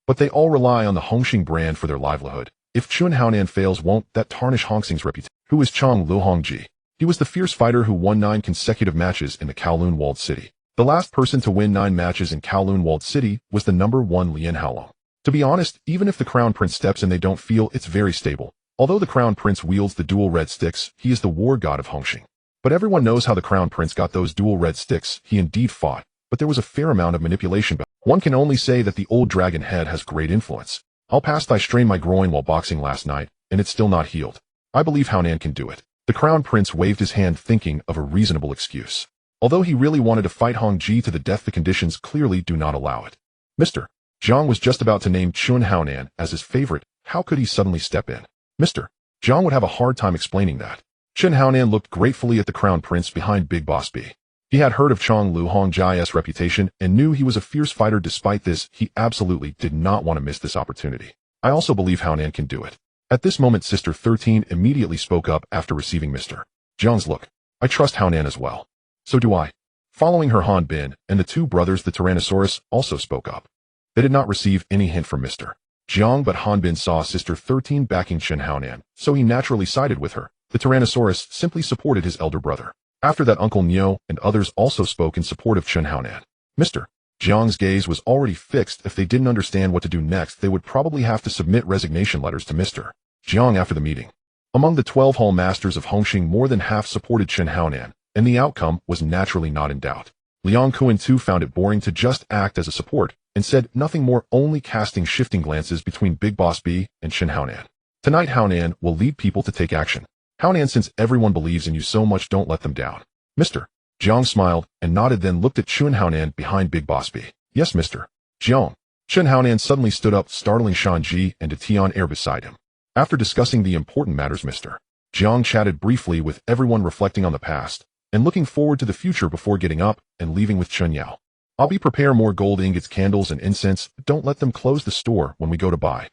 But they all rely on the Hongxing brand for their livelihood. If Chen Haonan fails, won't that tarnish Hongxing's reputation? Who is Chang Lu Hongji? He was the fierce fighter who won 9 consecutive matches in the Kowloon walled city. The last person to win 9 matches in Kowloon walled city was the number 1 Lien Haolong. To be honest, even if the Crown Prince steps in, they don't feel it's very stable. Although the Crown Prince wields the dual red sticks, he is the war god of Hongxing. But everyone knows how the Crown Prince got those dual red sticks. He indeed fought, but there was a fair amount of manipulation. One can only say that the old dragon head has great influence. I'll pass. I strained my groin while boxing last night, and it's still not healed. I believe Haonan can do it. The Crown Prince waved his hand, thinking of a reasonable excuse. Although he really wanted to fight Hongji to the death, the conditions clearly do not allow it. Mr. Jiang was just about to name Chen Haonan as his favorite. How could he suddenly step in? Mr. Jiang would have a hard time explaining that. Chen Haonan looked gratefully at the Crown Prince behind Big Boss B. He had heard of Chang Lu Hongji's reputation and knew he was a fierce fighter. Despite this, he absolutely did not want to miss this opportunity. I also believe Haonan can do it. At this moment, Sister 13 immediately spoke up after receiving Mr. Jiang's look. I trust Haonan as well. So do I. Following her, Han Bin and the 2 brothers, the Tyrannosaurus, also spoke up. They did not receive any hint from Mr. Jiang, but Han Bin saw Sister 13 backing Chen Haonan, so he naturally sided with her. The Tyrannosaurus simply supported his elder brother. After that, Uncle Nio and others also spoke in support of Chen Haonan. Mr. Jiang's gaze was already fixed. If they didn't understand what to do next, they would probably have to submit resignation letters to Mr. Jiang after the meeting. Among the 12 Hall Masters of Hongxing, more than half supported Chen Haonan, and the outcome was naturally not in doubt. Liang Kuan too found it boring to just act as a support, and said nothing more, only casting shifting glances between Big Boss B and Chen Haonan. Tonight Haonan will lead people to take action. Haonan, since everyone believes in you so much, don't let them down. Mr. Jiang smiled and nodded, then looked at Chen Haonan behind Big Boss B. Yes, Mr. Jiang. Chen Haonan suddenly stood up, startling Shanji and Tian Air beside him. After discussing the important matters, Mr. Jiang chatted briefly with everyone, reflecting on the past and looking forward to the future before getting up and leaving with Chen Yao. I'll be prepare more gold ingots, candles, and incense. Don't let them close the store when we go to buy.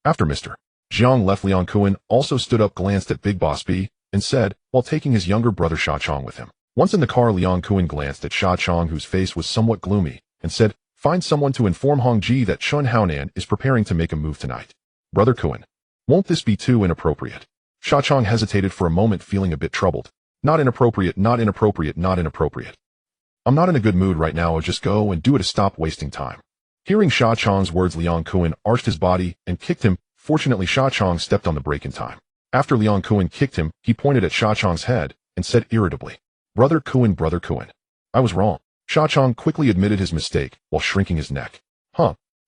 After Mr. Jiang left, Liang Kuan also stood up, glanced at Big Boss B, and said, while taking his younger brother Sha Chong with him. Once in the car, Liang Kuan glanced at Sha Chong, whose face was somewhat gloomy, and said, find someone to inform Hongji that Chen Haonan is preparing to make a move tonight. Brother Kuan, won't this be too inappropriate? Sha Chong hesitated for a moment, feeling a bit troubled. Not inappropriate, not inappropriate, not inappropriate. I'm not in a good mood right now. I'll just go and do it to stop wasting time. Hearing Sha Chong's words, Liang Kuan arched his body and kicked him. Fortunately, Sha Chong stepped on the brake in time. After Liang Kuan kicked him, he pointed at Sha Chong's head and said irritably, Brother Kuan, I was wrong. Sha Chong quickly admitted his mistake while shrinking his neck.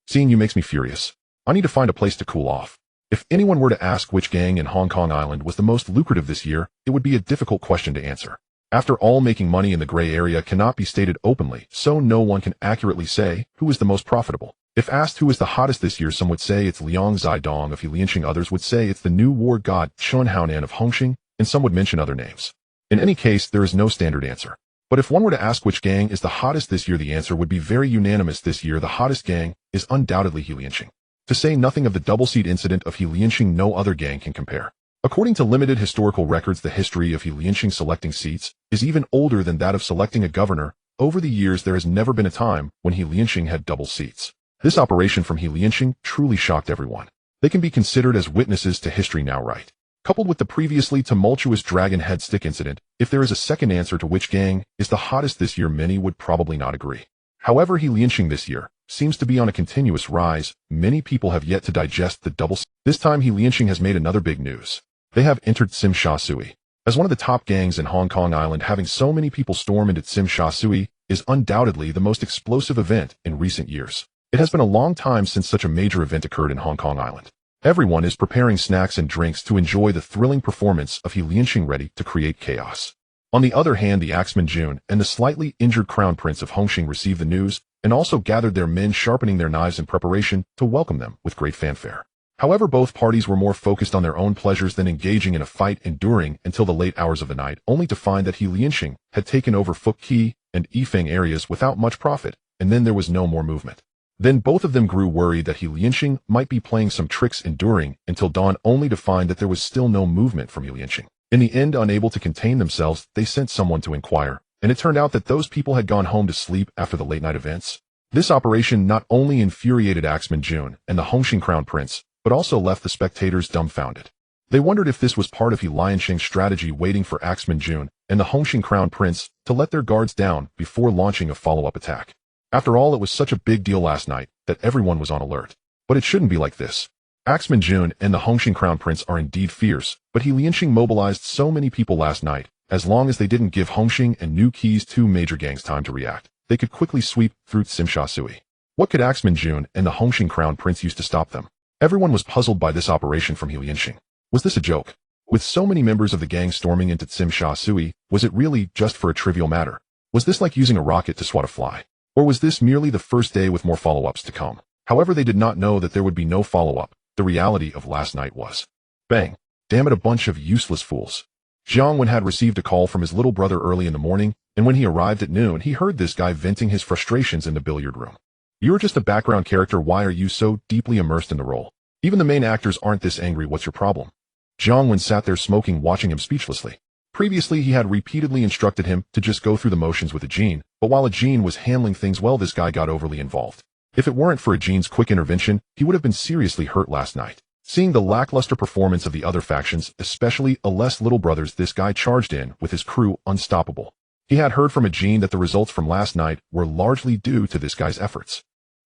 Seeing you makes me furious. I need to find a place to cool off. If anyone were to ask which gang in Hong Kong Island was the most lucrative this year, it would be a difficult question to answer. After all, making money in the gray area cannot be stated openly, so no one can accurately say who is the most profitable. If asked who is the hottest this year, some would say it's Liang Zidong of Lianxing, others would say it's the new war god Chun Haonan of Hongxing, and some would mention other names. In any case, there is no standard answer. But if one were to ask which gang is the hottest this year, the answer would be very unanimous. This year, the hottest gang is undoubtedly Lianxing. To say nothing of the double seat incident of Lianxing, no other gang can compare. According to limited historical records, the history of Lianxing selecting seats is even older than that of selecting a governor. Over the years, there has never been a time when Lianxing had double seats. This operation from Lianxing truly shocked everyone. They can be considered as witnesses to history now, right? Coupled with the previously tumultuous Dragon Head Stick incident, if there is a second answer to which gang is the hottest this year, many would probably not agree. However, Lianxing this year seems to be on a continuous rise. Many people have yet to digest the double. This time, Lianxing has made another big news. They have entered Tsim Sha Tsui. As one of the top gangs in Hong Kong Island, having so many people storm into Tsim Sha Tsui is undoubtedly the most explosive event in recent years. It has been a long time since such a major event occurred in Hong Kong Island. Everyone is preparing snacks and drinks to enjoy the thrilling performance of Lianxing, ready to create chaos. On the other hand, the axeman Jun and the slightly injured Crown Prince of Hongxing received the news and also gathered their men, sharpening their knives in preparation to welcome them with great fanfare. However, both parties were more focused on their own pleasures than engaging in a fight, enduring until the late hours of the night, only to find that Lianxing had taken over Fuk Ki and Yifeng areas without much profit, and then there was no more movement. Then both of them grew worried that Lianxing might be playing some tricks, enduring until dawn, only to find that there was still no movement from Lianxing. In the end, unable to contain themselves, they sent someone to inquire, and it turned out that those people had gone home to sleep after the late-night events. This operation not only infuriated Axeman Jun and the Hongxing Crown Prince, but also left the spectators dumbfounded. They wondered if this was part of Lianxing's strategy, waiting for Axeman Jun and the Hongxing Crown Prince to let their guards down before launching a follow-up attack. After all, it was such a big deal last night that everyone was on alert. But it shouldn't be like this. Axeman Jun and the Hongxing Crown Prince are indeed fierce, but Lianxing mobilized so many people last night. As long as they didn't give Hongxing and New Keys, two major gangs, time to react, they could quickly sweep through Tsim Sha Tsui. What could Axeman Jun and the Hongxing Crown Prince use to stop them? Everyone was puzzled by this operation from Lianxing. Was this a joke? With so many members of the gang storming into Tsim Sha Tsui, was it really just for a trivial matter? Was this like using a rocket to swat a fly? Or was this merely the first day with more follow-ups to come? However, they did not know that there would be no follow-up. The reality of last night was, bang, damn it, a bunch of useless fools. Jiang Wen had received a call from his little brother early in the morning, and when he arrived at noon, he heard this guy venting his frustrations in the billiard room. You're just a background character. Why are you so deeply immersed in the role? Even the main actors aren't this angry. What's your problem? Jiang Wen sat there smoking, watching him speechlessly. Previously, he had repeatedly instructed him to just go through the motions with Ajin, but while Ajin was handling things well, this guy got overly involved. If it weren't for Ajin's quick intervention, he would have been seriously hurt last night. Seeing the lackluster performance of the other factions, especially Ales' little brothers, this guy charged in with his crew unstoppable. He had heard from Ajin that the results from last night were largely due to this guy's efforts.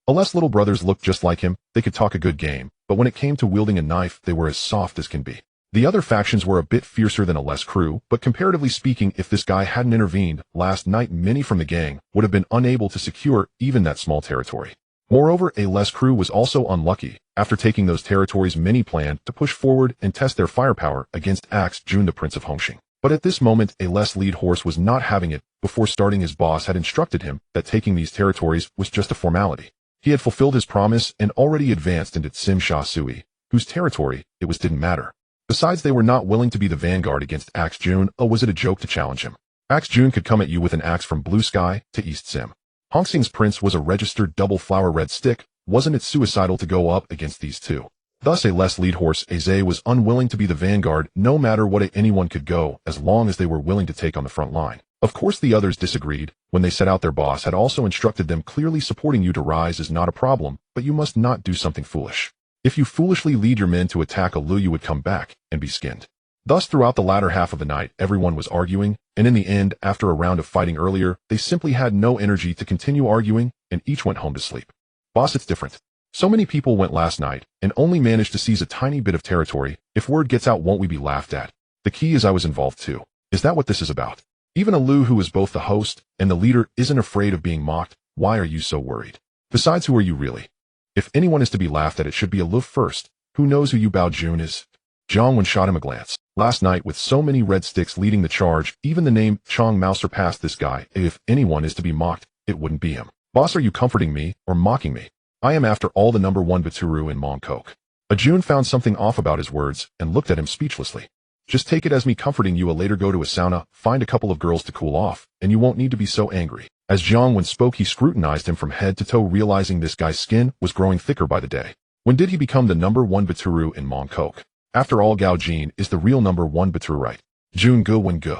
Ales' little brothers looked just like him. They could talk a good game, but when it came to wielding a knife, they were as soft as can be. The other factions were a bit fiercer than Ales' crew, but comparatively speaking, if this guy hadn't intervened last night, many from the gang would have been unable to secure even that small territory. Moreover, Ales' crew was also unlucky. After taking those territories, many planned to push forward and test their firepower against Axe Jun, the Prince of Hongxing. But at this moment, Ales' lead horse was not having it. Before starting, his boss had instructed him that taking these territories was just a formality. He had fulfilled his promise and already advanced into Tsim Sha Tsui, whose territory it was didn't matter. Besides, they were not willing to be the vanguard against Axe Jun. Oh, was it a joke to challenge him? Axe Jun could come at you with an axe from Blue Sky to East Sim. Hongxing's prince was a registered double flower red stick. Wasn't it suicidal to go up against these two? Thus, Ales' lead horse, Aze, was unwilling to be the vanguard. No matter what, anyone could go as long as they were willing to take on the front line. Of course, the others disagreed. When they set out, their boss had also instructed them, clearly supporting you to rise is not a problem, but you must not do something foolish. If you foolishly lead your men to attack Lu, you would come back and be skinned. Thus, throughout the latter half of the night, everyone was arguing, and in the end, after a round of fighting earlier, they simply had no energy to continue arguing, and each went home to sleep. Boss, it's different. So many people went last night, and only managed to seize a tiny bit of territory. If word gets out, won't we be laughed at? The key is I was involved too. Is that what this is about? Even Lu, who is both the host and the leader, isn't afraid of being mocked. Why are you so worried? Besides, who are you really? If anyone is to be laughed at, it should be Lu first. Who knows who Bao Jun is? Jiang Wen shot him a glance. Last night, with so many red sticks leading the charge, even the name Chong Mao surpassed this guy. If anyone is to be mocked, it wouldn't be him. Boss, are you comforting me or mocking me? I am after all the #1 Baturu in Mongkok. Ajun found something off about his words and looked at him speechlessly. Just take it as me comforting you. Later go to a sauna, find a couple of girls to cool off, and you won't need to be so angry. As Jiang Wen spoke, he scrutinized him from head to toe, realizing this guy's skin was growing thicker by the day. When did he become the #1 Baturu in Mongkok? After all, Gao Jin is the real #1 Baturu, right? Jun Gu Wen Gu.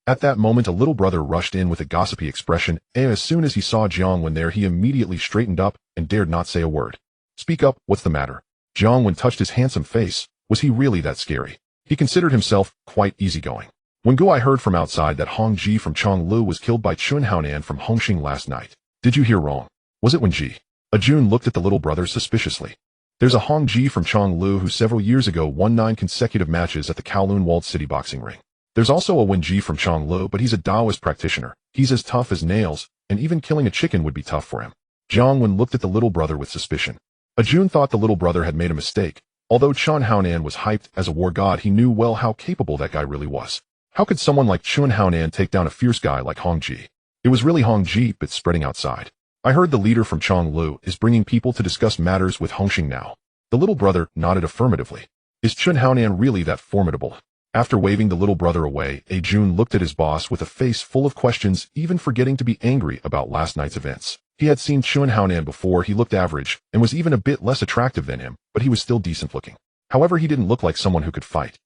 At that moment, a little brother rushed in with a gossipy expression, and as soon as he saw Jiang Wen there, he immediately straightened up and dared not say a word. Speak up, what's the matter? Jiang Wen touched his handsome face. Was he really that scary? He considered himself quite easygoing. Wen Gu, I heard from outside that Hong Ji from Chonglu was killed by Chun Haonan from Hongxing last night. Did you hear wrong? Was it Wen Ji? Ajun looked at the little brother suspiciously. There's a Hong Ji from Chonglu who several years ago won 9 consecutive matches at the Kowloon walled city boxing ring. There's also a Wen Ji from Chonglu, but he's a Taoist practitioner. He's as tough as nails, and even killing a chicken would be tough for him. Jiang Wen looked at the little brother with suspicion. Ajun thought the little brother had made a mistake. Although Chun Haonan was hyped as a war god, he knew well how capable that guy really was. How could someone like Chun Haonan take down a fierce guy like Hong Ji? It was really Hong Ji, but spreading outside. I heard the leader from Chonglu is bringing people to discuss matters with Hongxing now. The little brother nodded affirmatively. Is Chun Haonan really that formidable? After waving the little brother away, Ajun looked at his boss with a face full of questions, even forgetting to be angry about last night's events. He had seen Chun Haonan before. He looked average, and was even a bit less attractive than him, but he was still decent looking. However, he didn't look like someone who could fight.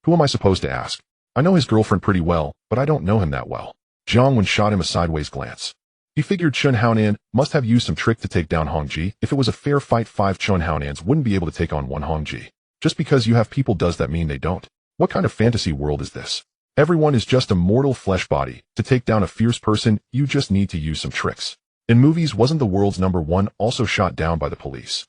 Who am I supposed to ask? I know his girlfriend pretty well, but I don't know him that well. Jiang Wen shot him a sideways glance. He figured Chun Haonan must have used some trick to take down Hong Ji. If it was a fair fight, 5 Chun Haonans wouldn't be able to take on 1 Hong Ji. Just because you have people, does that mean they don't? What kind of fantasy world is this? Everyone is just a mortal flesh body. To take down a fierce person, you just need to use some tricks. In movies, wasn't the world's #1 also shot down by the police?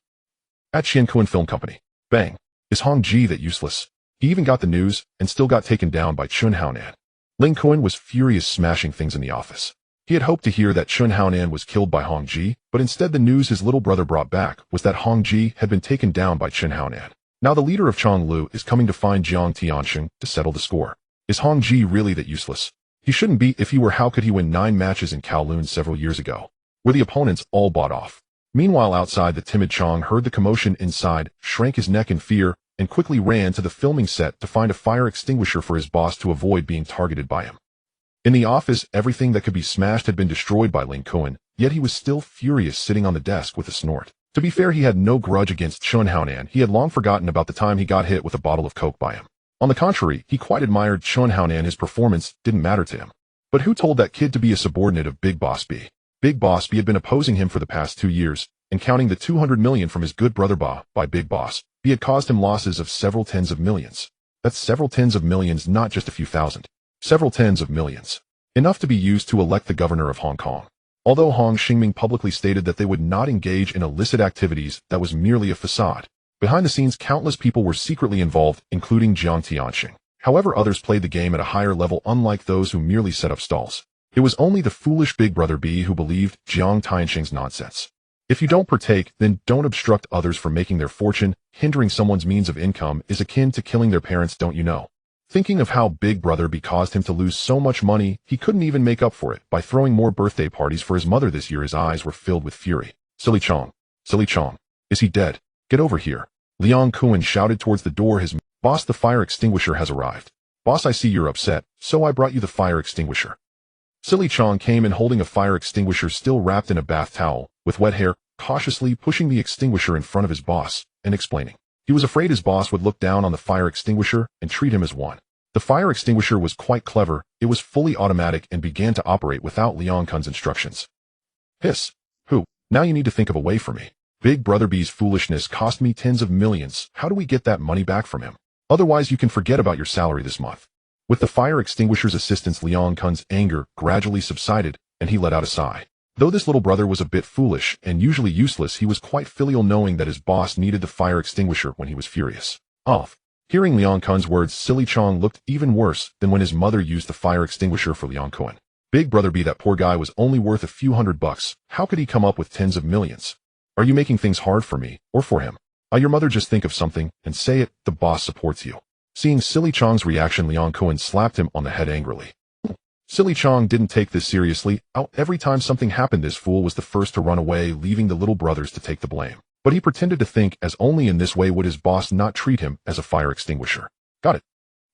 At Xiankun Film Company. Bang. Is Hong Ji that useless? He even got the news, and still got taken down by Chun Haonan. Ling Kuan was furious, smashing things in the office. He had hoped to hear that Chun Haonan was killed by Hong Ji, but instead the news his little brother brought back was that Hong Ji had been taken down by Chun Haonan. Now the leader of Chonglu is coming to find Jiang Tianxing to settle the score. Is Hong Ji really that useless? He shouldn't be. If he were, how could he win 9 matches in Kowloon several years ago, where the opponents all bought off? Meanwhile, outside, the timid Chong heard the commotion inside, shrank his neck in fear, and quickly ran to the filming set to find a fire extinguisher for his boss to avoid being targeted by him. In the office, everything that could be smashed had been destroyed by Ling Kuan, yet he was still furious, sitting on the desk with a snort. To be fair, he had no grudge against Chun Haonan. He had long forgotten about the time he got hit with a bottle of coke by him. On the contrary, he quite admired Chun Haonan. His performance didn't matter to him. But who told that kid to be a subordinate of Big Boss B? Big Boss B had been opposing him for the past 2 years, and counting the 200 million from his good brother Ba by Big Boss B had caused him losses of several tens of millions. That's several tens of millions, not just a few thousand. Several tens of millions. Enough to be used to elect the governor of Hong Kong. Although Hong Xingming publicly stated that they would not engage in illicit activities, that was merely a facade. Behind the scenes, countless people were secretly involved, including Jiang Tianxing. However, others played the game at a higher level, unlike those who merely set up stalls. It was only the foolish big brother B who believed Jiang Tianxing's nonsense. If you don't partake, then don't obstruct others from making their fortune. Hindering someone's means of income is akin to killing their parents, don't you know? Thinking of how Big Brother B caused him to lose so much money, he couldn't even make up for it by throwing more birthday parties for his mother this year. His eyes were filled with fury. Silly Chong. Silly Chong. Is he dead? Get over here. Liang Kuan shouted towards the door. His boss, the fire extinguisher has arrived. Boss, I see you're upset, so I brought you the fire extinguisher. Silly Chong came in holding a fire extinguisher still wrapped in a bath towel, with wet hair, cautiously pushing the extinguisher in front of his boss, and explaining. He was afraid his boss would look down on the fire extinguisher and treat him as one. The fire extinguisher was quite clever. It was fully automatic and began to operate without Liang Kun's instructions. Hiss. Who? Now you need to think of a way for me. Big Brother B's foolishness cost me tens of millions. How do we get that money back from him? Otherwise you can forget about your salary this month. With the fire extinguisher's assistance, Liang Kun's anger gradually subsided, and he let out a sigh. Though this little brother was a bit foolish and usually useless, he was quite filial, knowing that his boss needed the fire extinguisher when he was furious. Off. Hearing Liang Kun's words, Silly Chong looked even worse than when his mother used the fire extinguisher for Liang Kun. Big Brother B, that poor guy was only worth a few $100. How could he come up with tens of millions? Are you making things hard for me, or for him? Your mother, just think of something and say it. The boss supports you. Seeing Silly Chong's reaction, Liang Kun slapped him on the head angrily. Silly Chong didn't take this seriously. Every time something happened, this fool was the first to run away, leaving the little brothers to take the blame. But he pretended to think as only in this way would his boss not treat him as a fire extinguisher. Got it.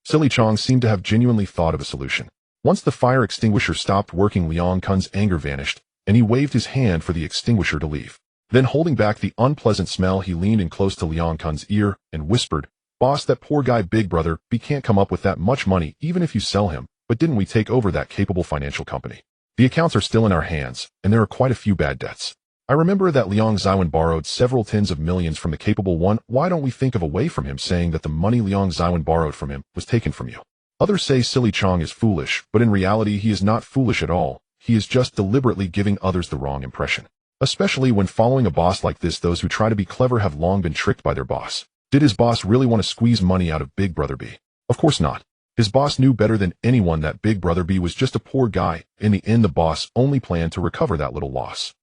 Silly Chong seemed to have genuinely thought of a solution. Once the fire extinguisher stopped working, Liang Kun's anger vanished, and he waved his hand for the extinguisher to leave. Then, holding back the unpleasant smell, he leaned in close to Liang Kun's ear and whispered, "Boss, that poor guy Big Brother B can't come up with that much money even if you sell him, but didn't we take over that capable financial company? The accounts are still in our hands, and there are quite a few bad debts. I remember that Liang Xiwen borrowed several tens of millions from the capable one. Why don't we think of a way from him saying that the money Liang Xiwen borrowed from him was taken from you?" Others say Silly Chong is foolish, but in reality he is not foolish at all. He is just deliberately giving others the wrong impression. Especially when following a boss like this, those who try to be clever have long been tricked by their boss. Did his boss really want to squeeze money out of Big Brother B? Of course not. His boss knew better than anyone that Big Brother B was just a poor guy. In the end, the boss only planned to recover that little loss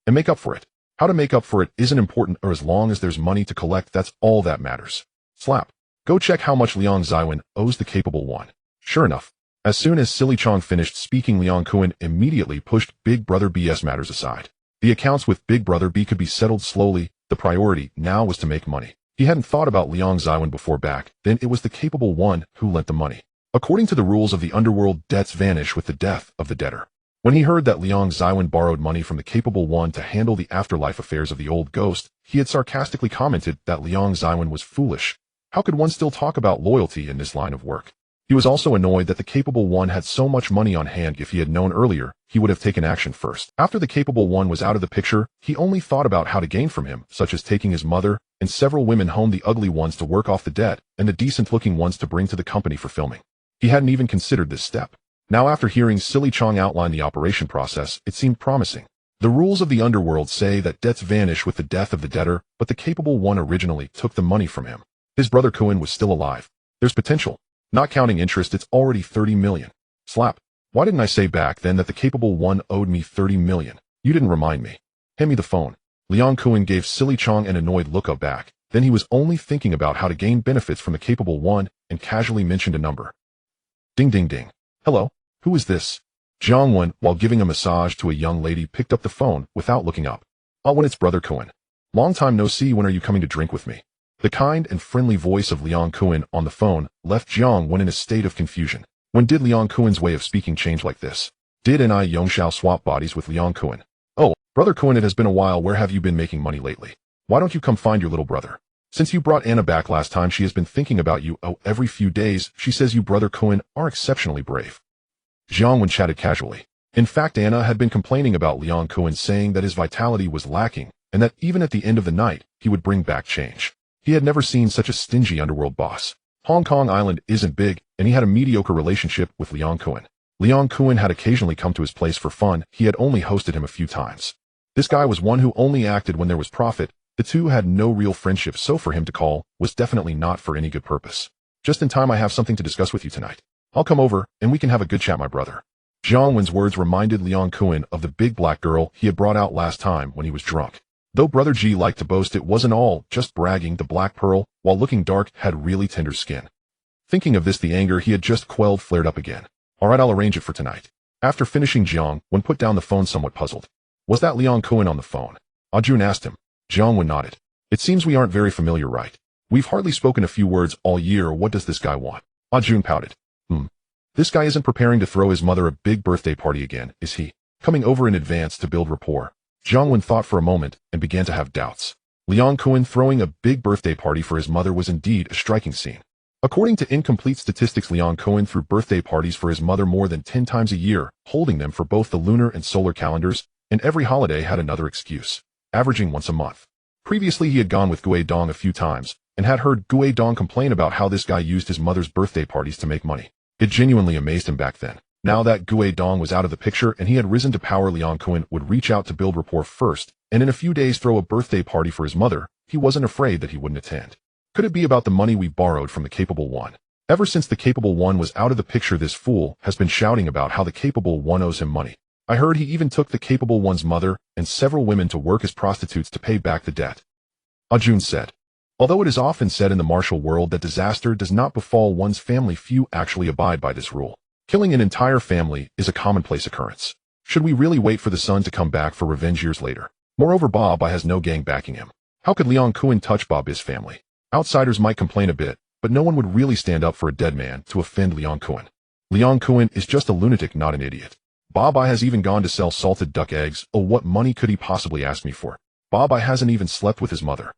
and make up for it. How to make up for it isn't important, or as long as there's money to collect, that's all that matters. Slap. Go check how much Liang Xiwen owes the capable one. Sure enough, as soon as Silly Chong finished speaking, Liang Kun immediately pushed Big Brother B's matters aside. The accounts with Big Brother B could be settled slowly. The priority now was to make money. He hadn't thought about Liang Xiwen before. Back then it was the capable one who lent the money. According to the rules of the underworld, debts vanish with the death of the debtor. When he heard that Liang Xiwen borrowed money from the capable one to handle the afterlife affairs of the old ghost, he had sarcastically commented that Liang Xiwen was foolish. How could one still talk about loyalty in this line of work? He was also annoyed that the capable one had so much money on hand. If he had known earlier, he would have taken action first. After the capable one was out of the picture, he only thought about how to gain from him, such as taking his mother and several women home, the ugly ones to work off the debt, and the decent-looking ones to bring to the company for filming. He hadn't even considered this step. Now, after hearing Silly Chong outline the operation process, it seemed promising. The rules of the underworld say that debts vanish with the death of the debtor, but the capable one originally took the money from him. His brother Kun was still alive. There's potential. Not counting interest, it's already 30 million. Slap. Why didn't I say back then that the capable one owed me 30 million? You didn't remind me. Hand me the phone. Liang Kun gave Silly Chong an annoyed look back. Then he was only thinking about how to gain benefits from the capable one and casually mentioned a number. Ding ding ding. Hello? Who is this? Jiang Wen, while giving a massage to a young lady, picked up the phone without looking up. When it's Brother Kun. Long time no see, when are you coming to drink with me? The kind and friendly voice of Liang Kun on the phone left Jiang Wen in a state of confusion. When did Liang Kun's way of speaking change like this? Did and I Yongshao swap bodies with Liang Kun? Oh, Brother Kun, it has been a while. Where have you been making money lately? Why don't you come find your little brother? Since you brought Anna back last time, she has been thinking about you. Every few days, she says you, Brother Kun, are exceptionally brave. Jiang Wen chatted casually. In fact, Anna had been complaining about Liang Kun, saying that his vitality was lacking, and that even at the end of the night, he would bring back change. He had never seen such a stingy underworld boss. Hong Kong Island isn't big, and he had a mediocre relationship with Liang Kun. Liang Kun had occasionally come to his place for fun. He had only hosted him a few times. This guy was one who only acted when there was profit. The two had no real friendship, so for him to call was definitely not for any good purpose. Just in time, I have something to discuss with you tonight. I'll come over, and we can have a good chat, my brother. Jiang Wen's words reminded Liang Kun of the big black girl he had brought out last time when he was drunk. Though Brother G liked to boast, it wasn't all just bragging. The black pearl, while looking dark, had really tender skin. Thinking of this, the anger he had just quelled flared up again. All right, I'll arrange it for tonight. After finishing, Jiang Wen put down the phone somewhat puzzled. Was that Liang Kun on the phone? Jun asked him. Jiang Wen nodded. It seems we aren't very familiar, right? We've hardly spoken a few words all year. What does this guy want? Jun pouted. This guy isn't preparing to throw his mother a big birthday party again, is he? Coming over in advance to build rapport. Jiang Wen thought for a moment and began to have doubts. Liang Kun throwing a big birthday party for his mother was indeed a striking scene. According to incomplete statistics, Liang Kun threw birthday parties for his mother more than 10 times a year, holding them for both the lunar and solar calendars, and every holiday had another excuse, averaging once a month. Previously, he had gone with Gui Dong a few times, and had heard Gui Dong complain about how this guy used his mother's birthday parties to make money. It genuinely amazed him back then. Now that Gui Dong was out of the picture and he had risen to power, Liang Kun would reach out to build rapport first, and in a few days throw a birthday party for his mother. He wasn't afraid that he wouldn't attend. Could it be about the money we borrowed from the capable one? Ever since the capable one was out of the picture, this fool has been shouting about how the capable one owes him money. I heard he even took the capable one's mother and several women to work as prostitutes to pay back the debt. Jun said. Although it is often said in the martial world that disaster does not befall one's family, few actually abide by this rule. Killing an entire family is a commonplace occurrence. Should we really wait for the son to come back for revenge years later? Moreover, Ba Bai has no gang backing him. How could Liang Kuan touch Ba Bai's family? Outsiders might complain a bit, but no one would really stand up for a dead man to offend Liang Kuan. Liang Kuan is just a lunatic, not an idiot. Ba Bai has even gone to sell salted duck eggs. Oh, what money could he possibly ask me for? Ba Bai hasn't even slept with his mother.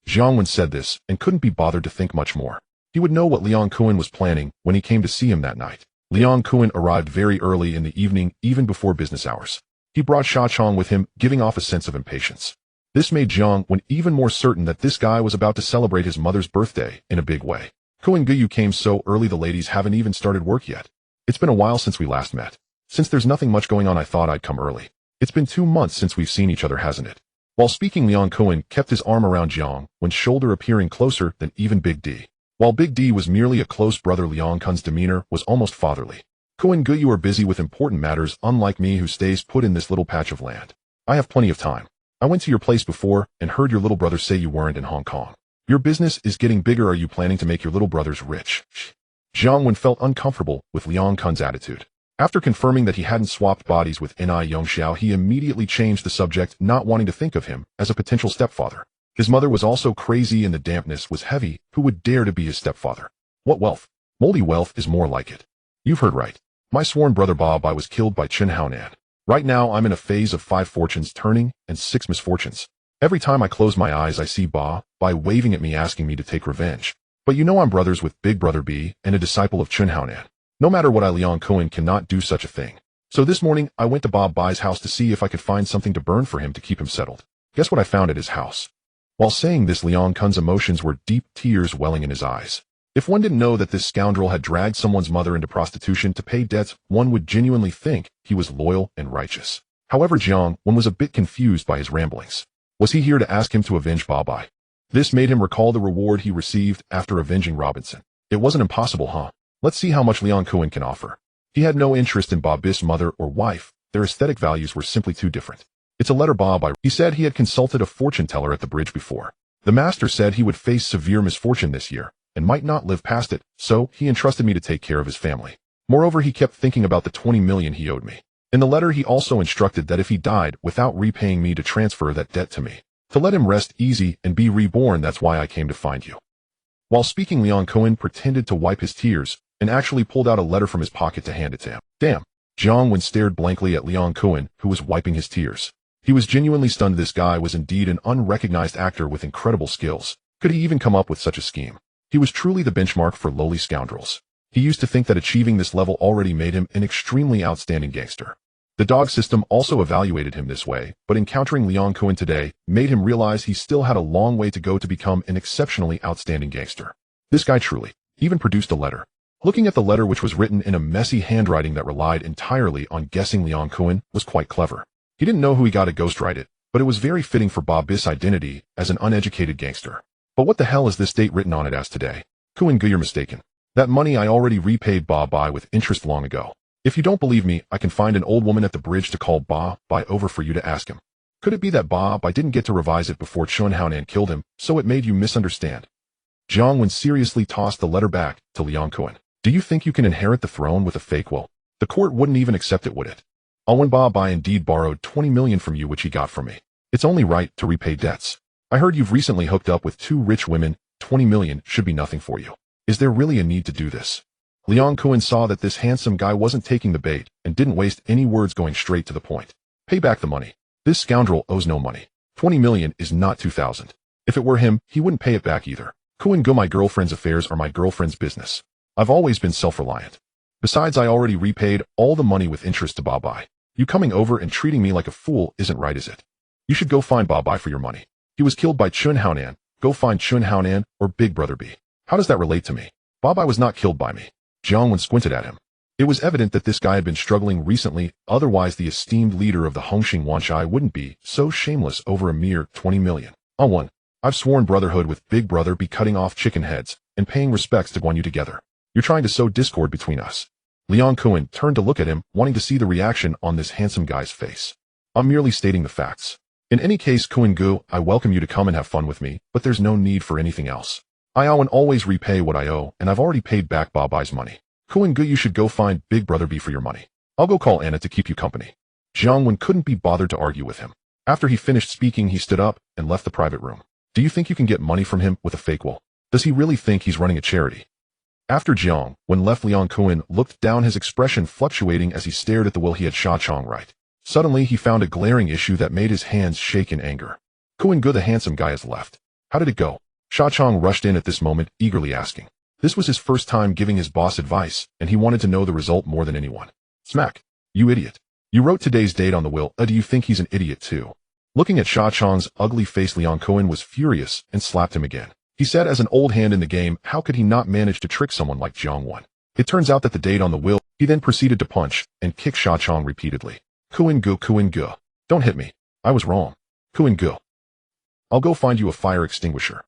Jiang Wen said this and couldn't be bothered to think much more. He would know what Liang Kuan was planning when he came to see him that night. Liang Kuan arrived very early in the evening, even before business hours. He brought Sha Chong with him, giving off a sense of impatience. This made Jiang Wen even more certain that this guy was about to celebrate his mother's birthday in a big way. Kuan Guyu came so early the ladies haven't even started work yet. It's been a while since we last met. Since there's nothing much going on, I thought I'd come early. It's been 2 months since we've seen each other, hasn't it? While speaking, Liang Kuan kept his arm around Jiang Wen's shoulder, appearing closer than even Big D. While Big D was merely a close brother, Liang Kuan's demeanor was almost fatherly. Kuan Guyu are busy with important matters, unlike me who stays put in this little patch of land. I have plenty of time. I went to your place before and heard your little brother say you weren't in Hong Kong. Your business is getting bigger. Are you planning to make your little brothers rich? Jiang Wen felt uncomfortable with Liang Kuan's attitude. After confirming that he hadn't swapped bodies with Ni Yongxiao, he immediately changed the subject, not wanting to think of him as a potential stepfather. His mother was also crazy and the dampness was heavy. Who would dare to be his stepfather? What wealth? Moldy wealth is more like it. You've heard right. My sworn brother Ba Bai was killed by Chen Haonan. Right now I'm in a phase of 5 fortunes turning and 6 misfortunes. Every time I close my eyes I see Ba Bai waving at me, asking me to take revenge. But you know I'm brothers with Big Brother B and a disciple of Chen Haonan. No matter what, Liang Kuan cannot do such a thing. So this morning I went to Ba Bai's house to see if I could find something to burn for him to keep him settled. Guess what I found at his house? While saying this, Liang Kuan's emotions were deep, tears welling in his eyes. If one didn't know that this scoundrel had dragged someone's mother into prostitution to pay debts, one would genuinely think he was loyal and righteous. However, Jiang Wen was a bit confused by his ramblings. Was he here to ask him to avenge Ba Bai? This made him recall the reward he received after avenging Robinson. It wasn't impossible, huh? Let's see how much Liang Kuan can offer. He had no interest in Ba Bai's mother or wife. Their aesthetic values were simply too different. It's a letter, Ba Bai. He said he had consulted a fortune teller at the bridge before. The master said he would face severe misfortune this year and might not live past it, so he entrusted me to take care of his family. Moreover, he kept thinking about the 20 million he owed me. In the letter, he also instructed that if he died without repaying me, to transfer that debt to me, to let him rest easy and be reborn. That's why I came to find you. While speaking, Liang Kuan pretended to wipe his tears and actually pulled out a letter from his pocket to hand it to him. Damn. Jiang Wen stared blankly at Liang Kuan, who was wiping his tears. He was genuinely stunned. This guy was indeed an unrecognized actor with incredible skills. Could he even come up with such a scheme? He was truly the benchmark for lowly scoundrels. He used to think that achieving this level already made him an extremely outstanding gangster. The dog system also evaluated him this way, but encountering Liang Kuan today made him realize he still had a long way to go to become an exceptionally outstanding gangster. This guy truly even produced a letter. Looking at the letter, which was written in a messy handwriting that relied entirely on guessing, Liang Kuan was quite clever. He didn't know who he got to ghostwrite it, but it was very fitting for Ba Bai's identity as an uneducated gangster. But what the hell is this date written on it as today? Kuan Gu, you're mistaken. That money I already repaid Ba Bai with interest long ago. If you don't believe me, I can find an old woman at the bridge to call Ba Bai over for you to ask him. Could it be that Ba Bai didn't get to revise it before Chen Haonan killed him, so it made you misunderstand? Jiang Wen seriously tossed the letter back to Liang Kuan. Do you think you can inherit the throne with a fake will? The court wouldn't even accept it, would it? When Ba Bai indeed borrowed 20 million from you, which he got from me. It's only right to repay debts. I heard you've recently hooked up with 2 rich women. 20 million should be nothing for you. Is there really a need to do this? Liang Kuan saw that this handsome guy wasn't taking the bait and didn't waste any words, going straight to the point. Pay back the money. This scoundrel owes no money. 20 million is not 2,000. If it were him, he wouldn't pay it back either. Kuan Gu, my girlfriend's affairs are my girlfriend's business. I've always been self-reliant. Besides, I already repaid all the money with interest to Ba Bai. You coming over and treating me like a fool isn't right, is it? You should go find Ba Bai for your money. He was killed by Chen Haonan. Go find Chen Haonan or Big Brother B. How does that relate to me? Ba Bai was not killed by me. Jiang Wen squinted at him. It was evident that this guy had been struggling recently, otherwise the esteemed leader of the Hongxing Wanshai wouldn't be so shameless over a mere 20 million. I've sworn brotherhood with Big Brother be cutting off chicken heads and paying respects to Guan Yu together. You're trying to sow discord between us. Liang Kuan turned to look at him, wanting to see the reaction on this handsome guy's face. I'm merely stating the facts. In any case, Kuan-gu, I welcome you to come and have fun with me, but there's no need for anything else. I owe and always repay what I owe, and I've already paid back Bai's money. Kuan-gu, you should go find Big Brother B for your money. I'll go call Anna to keep you company. Jiang Wen couldn't be bothered to argue with him. After he finished speaking, he stood up and left the private room. Do you think you can get money from him with a fake will? Does he really think he's running a charity? After Jiang Wen left, Liang Kuan looked down, his expression fluctuating as he stared at the will he had Sha Chong write. Suddenly, he found a glaring issue that made his hands shake in anger. Kuan-gu, the handsome guy, has left. How did it go? Sha Chong rushed in at this moment, eagerly asking. This was his first time giving his boss advice, and he wanted to know the result more than anyone. Smack. You idiot. You wrote today's date on the will. Do you think he's an idiot too? Looking at Sha Chong's ugly face, Liang Kuan was furious and slapped him again. He said, as an old hand in the game, how could he not manage to trick someone like Jiang Wen? It turns out that the date on the will, he then proceeded to punch and kick Sha Chong repeatedly. Kuan-gu, Kuan-gu. Don't hit me. I was wrong. Kuan-gu. I'll go find you a fire extinguisher.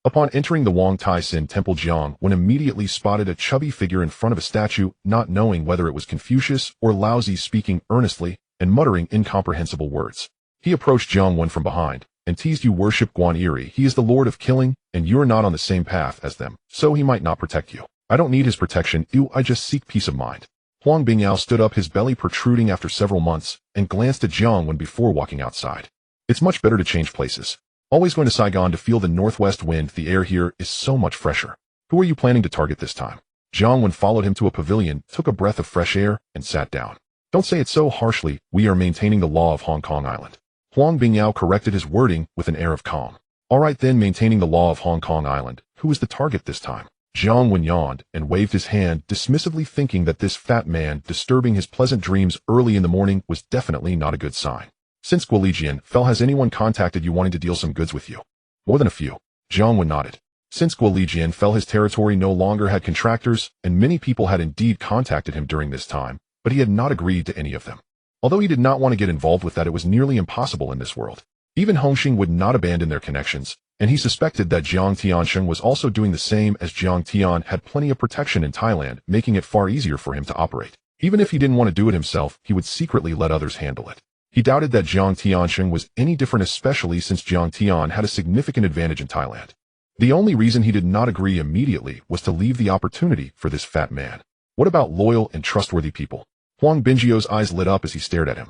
Upon entering the Wang Tai Sin temple, Jiang Wen immediately spotted a chubby figure in front of a statue, not knowing whether it was Confucius or Lao Tzu, speaking earnestly and muttering incomprehensible words. He approached Jiang Wen from behind and teased, you worship Guan Eri. He is the lord of killing, and you're not on the same path as them, so he might not protect you. I don't need his protection. I just seek peace of mind. Huang Bingyao stood up, his belly protruding after several months, and glanced at Jiang Wen before walking outside. It's much better to change places. Always going to Saigon to feel the northwest wind. The air here is so much fresher. Who are you planning to target this time? Jiang Wen followed him to a pavilion, took a breath of fresh air, and sat down. Don't say it so harshly. We are maintaining the law of Hong Kong Island. Huang Bingyao corrected his wording with an air of calm. All right then, maintaining the law of Hong Kong Island. Who is the target this time? Jiang Wen yawned and waved his hand dismissively, thinking that this fat man disturbing his pleasant dreams early in the morning was definitely not a good sign. Since Guolijian fell, has anyone contacted you wanting to deal some goods with you? More than a few. Jiang Wen nodded. Since Guolijian fell, his territory no longer had contractors, and many people had indeed contacted him during this time, but he had not agreed to any of them. Although he did not want to get involved with that, it was nearly impossible in this world. Even Hongxing would not abandon their connections, and he suspected that Jiang Tiansheng was also doing the same, as Jiang Tian had plenty of protection in Thailand, making it far easier for him to operate. Even if he didn't want to do it himself, he would secretly let others handle it. He doubted that Jiang Tiansheng was any different, especially since Jiang Tian had a significant advantage in Thailand. The only reason he did not agree immediately was to leave the opportunity for this fat man. What about loyal and trustworthy people? Huang Bingjio's eyes lit up as he stared at him.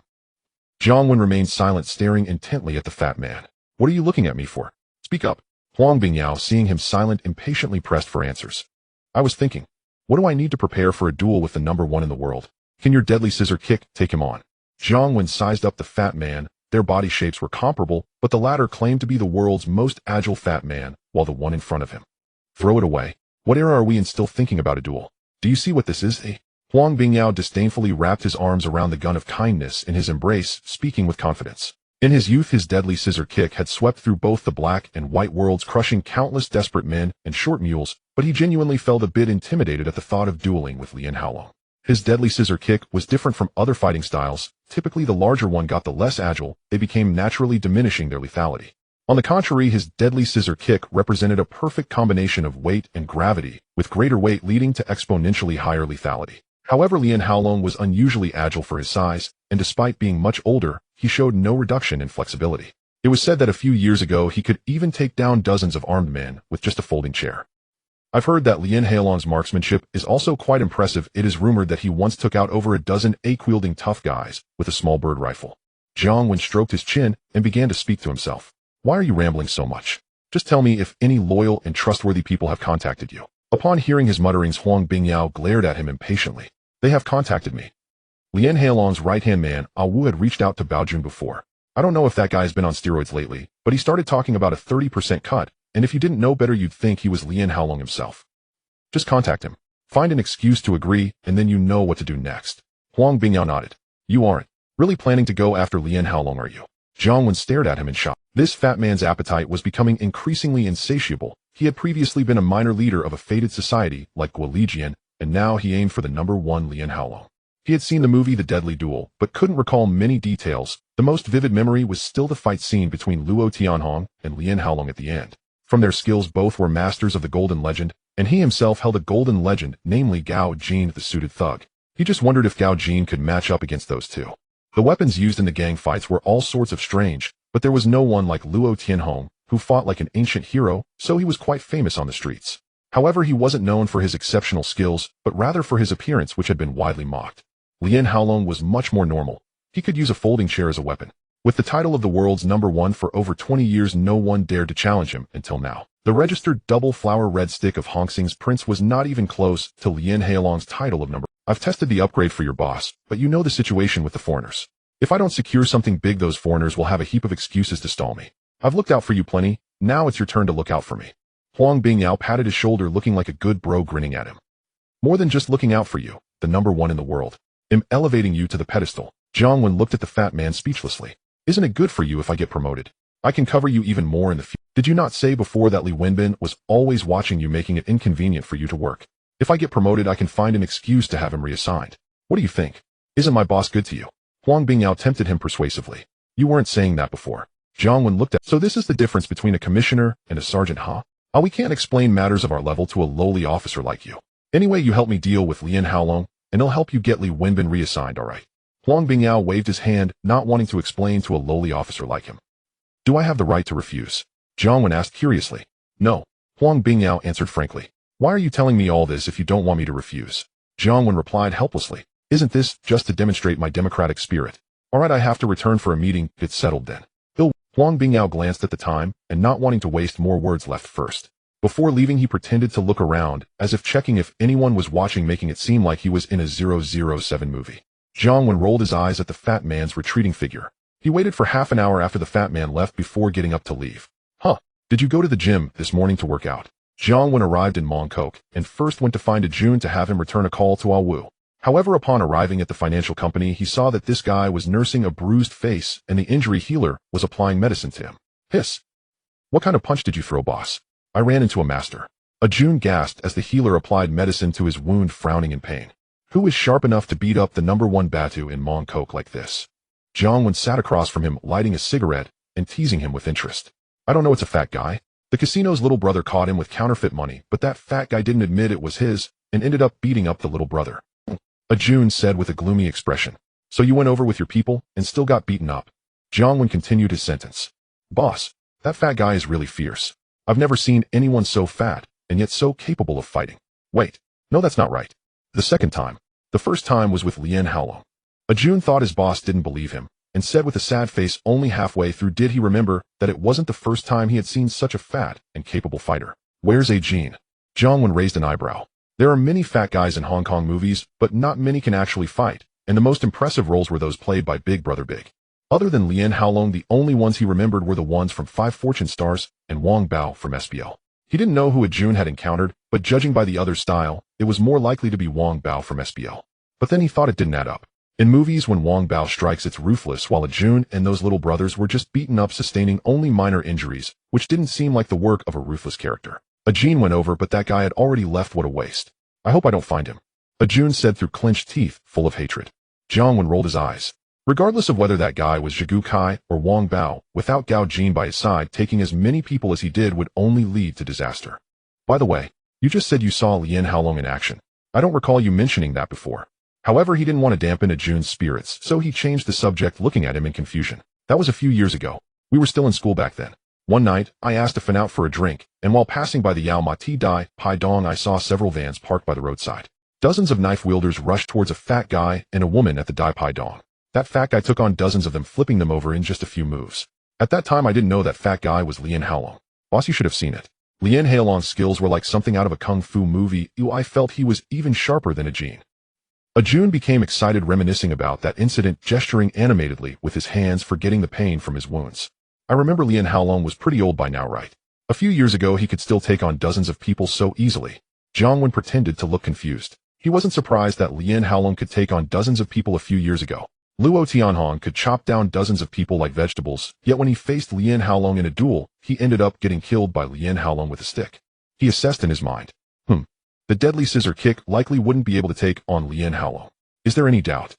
Jiang Wen remained silent, staring intently at the fat man. What are you looking at me for? Speak up. Huang Bingyao, seeing him silent, impatiently pressed for answers. I was thinking, what do I need to prepare for a duel with the number one in the world? Can your deadly scissor kick take him on? Jiang Wen sized up the fat man. Their body shapes were comparable, but the latter claimed to be the world's most agile fat man, while the one in front of him. Throw it away. What era are we in, still thinking about a duel? Do you see what this is, eh? Huang Bingyao disdainfully wrapped his arms around the gun of kindness in his embrace, speaking with confidence. In his youth, his deadly scissor kick had swept through both the black and white worlds, crushing countless desperate men and short mules, but he genuinely felt a bit intimidated at the thought of dueling with Lian Haolong. His deadly scissor kick was different from other fighting styles. Typically, the larger one got the less agile, they became naturally diminishing their lethality. On the contrary, his deadly scissor kick represented a perfect combination of weight and gravity, with greater weight leading to exponentially higher lethality. However, Lian Haolong was unusually agile for his size, and despite being much older, he showed no reduction in flexibility. It was said that a few years ago he could even take down dozens of armed men with just a folding chair. I've heard that Lian Haolong's marksmanship is also quite impressive. It is rumored that he once took out over a dozen ape-wielding tough guys with a small bird rifle. Jiang Wen stroked his chin and began to speak to himself. Why are you rambling so much? Just tell me if any loyal and trustworthy people have contacted you. Upon hearing his mutterings, Huang Bingyao glared at him impatiently. They have contacted me. Lian Haolong's right-hand man, Ah Wu, had reached out to Bao Jun before. I don't know if that guy's been on steroids lately, but he started talking about a 30% cut, and if you didn't know better, you'd think he was Lian Haolong himself. Just contact him. Find an excuse to agree, and then you know what to do next. Huang Bingyao nodded. You aren't really planning to go after Lian Haolong, are you? Jiang Wen stared at him in shock. This fat man's appetite was becoming increasingly insatiable. He had previously been a minor leader of a fated society like Guolijian, and now he aimed for the number one Lian Haolong. He had seen the movie The Deadly Duel, but couldn't recall many details. The most vivid memory was still the fight scene between Luo Tianhong and Lian Haolong at the end. From their skills, both were masters of the Golden Legend, and he himself held a Golden Legend, namely Gao Jin, the suited thug. He just wondered if Gao Jin could match up against those two. The weapons used in the gang fights were all sorts of strange, but there was no one like Luo Tianhong, who fought like an ancient hero, so he was quite famous on the streets. However, he wasn't known for his exceptional skills, but rather for his appearance, which had been widely mocked. Lien Haolong was much more normal. He could use a folding chair as a weapon. With the title of the world's #1 for over 20 years, no one dared to challenge him until now. The registered double flower red stick of Hong Xing's prince was not even close to Lien Haolong's title of #1. I've tested the upgrade for your boss, but you know the situation with the foreigners. If I don't secure something big, those foreigners will have a heap of excuses to stall me. I've looked out for you plenty, now it's your turn to look out for me. Huang Bingyao patted his shoulder, looking like a good bro, grinning at him. More than just looking out for you, the #1 in the world. I'm elevating you to the pedestal. Jiang Wen looked at the fat man speechlessly. Isn't it good for you if I get promoted? I can cover you even more in the future. Did you not say before that Li Wenbin was always watching you, making it inconvenient for you to work? If I get promoted, I can find an excuse to have him reassigned. What do you think? Isn't my boss good to you? Huang Bingyao tempted him persuasively. You weren't saying that before. Jiang Wen looked at. So this is the difference between a commissioner and a sergeant, huh? We can't explain matters of our level to a lowly officer like you. Anyway, you help me deal with Lien Haolong, and he'll help you get Li Wenbin reassigned, alright? Huang Bingyao waved his hand, not wanting to explain to a lowly officer like him. Do I have the right to refuse? Jiang Wen asked curiously. No. Huang Bingyao answered frankly. Why are you telling me all this if you don't want me to refuse? Jiang Wen replied helplessly. Isn't this just to demonstrate my democratic spirit? Alright, I have to return for a meeting. It's settled then. Huang Bingyao glanced at the time, and not wanting to waste more words, left first. Before leaving, he pretended to look around, as if checking if anyone was watching, making it seem like he was in a 007 movie. Jiang Wen rolled his eyes at the fat man's retreating figure. He waited for half an hour after the fat man left before getting up to leave. Huh, did you go to the gym this morning to work out? Jiang Wen arrived in Mongkok, and first went to find a Jun to have him return a call to Wu. However, upon arriving at the financial company, he saw that this guy was nursing a bruised face, and the injury healer was applying medicine to him. Hiss. What kind of punch did you throw, boss? I ran into a master. A Jun gasped as the healer applied medicine to his wound, frowning in pain. Who is sharp enough to beat up the #1 Batu in Mongkok like this? Jiang Wen sat across from him, lighting a cigarette and teasing him with interest. I don't know, it's a fat guy. The casino's little brother caught him with counterfeit money, but that fat guy didn't admit it was his and ended up beating up the little brother. A Jun said with a gloomy expression. So you went over with your people and still got beaten up. Jiang Wen continued his sentence. Boss, that fat guy is really fierce. I've never seen anyone so fat and yet so capable of fighting. Wait, no, that's not right. The second time. The first time was with Lien Haolong. A Jun thought his boss didn't believe him and said with a sad face, only halfway through did he remember that it wasn't the first time he had seen such a fat and capable fighter. Where's a Jin? Jiang Wen raised an eyebrow. There are many fat guys in Hong Kong movies, but not many can actually fight, and the most impressive roles were those played by Big Brother Big. Other than Lien Haolong, the only ones he remembered were the ones from 5 Fortune Stars and Wang Bao from SBL. He didn't know who a Jun had encountered, but judging by the other's style, it was more likely to be Wang Bao from SBL. But then he thought it didn't add up. In movies, when Wang Bao strikes, it's ruthless, while a Jun and those little brothers were just beaten up, sustaining only minor injuries, which didn't seem like the work of a ruthless character. A Jin went over, but that guy had already left. What a waste. I hope I don't find him. A Jun said through clenched teeth, full of hatred. Jiang Wen rolled his eyes. Regardless of whether that guy was Zhigu Kai or Wang Bao, without Gao Jin by his side, taking as many people as he did would only lead to disaster. By the way, you just said you saw Lien Haolong in action. I don't recall you mentioning that before. However, he didn't want to dampen a Jun's spirits, so he changed the subject, looking at him in confusion. That was a few years ago. We were still in school back then. One night, I asked to fin out for a drink, and while passing by the Yao Ma Ti Dai Pai Dong, I saw several vans parked by the roadside. Dozens of knife wielders rushed towards a fat guy and a woman at the Dai Pai Dong. That fat guy took on dozens of them, flipping them over in just a few moves. At that time, I didn't know that fat guy was Lien Haolong. Boss, you should have seen it. Lien Haolong's skills were like something out of a kung fu movie. I felt he was even sharper than a Jin. A Jun became excited, reminiscing about that incident, gesturing animatedly with his hands, forgetting the pain from his wounds. I remember Lien Haolong was pretty old by now, right? A few years ago, he could still take on dozens of people so easily. Jiang Wen pretended to look confused. He wasn't surprised that Lien Haolong could take on dozens of people a few years ago. Luo Tianhong could chop down dozens of people like vegetables, yet when he faced Lien Haolong in a duel, he ended up getting killed by Lien Haolong with a stick. He assessed in his mind. The deadly scissor kick likely wouldn't be able to take on Lien Haolong. Is there any doubt?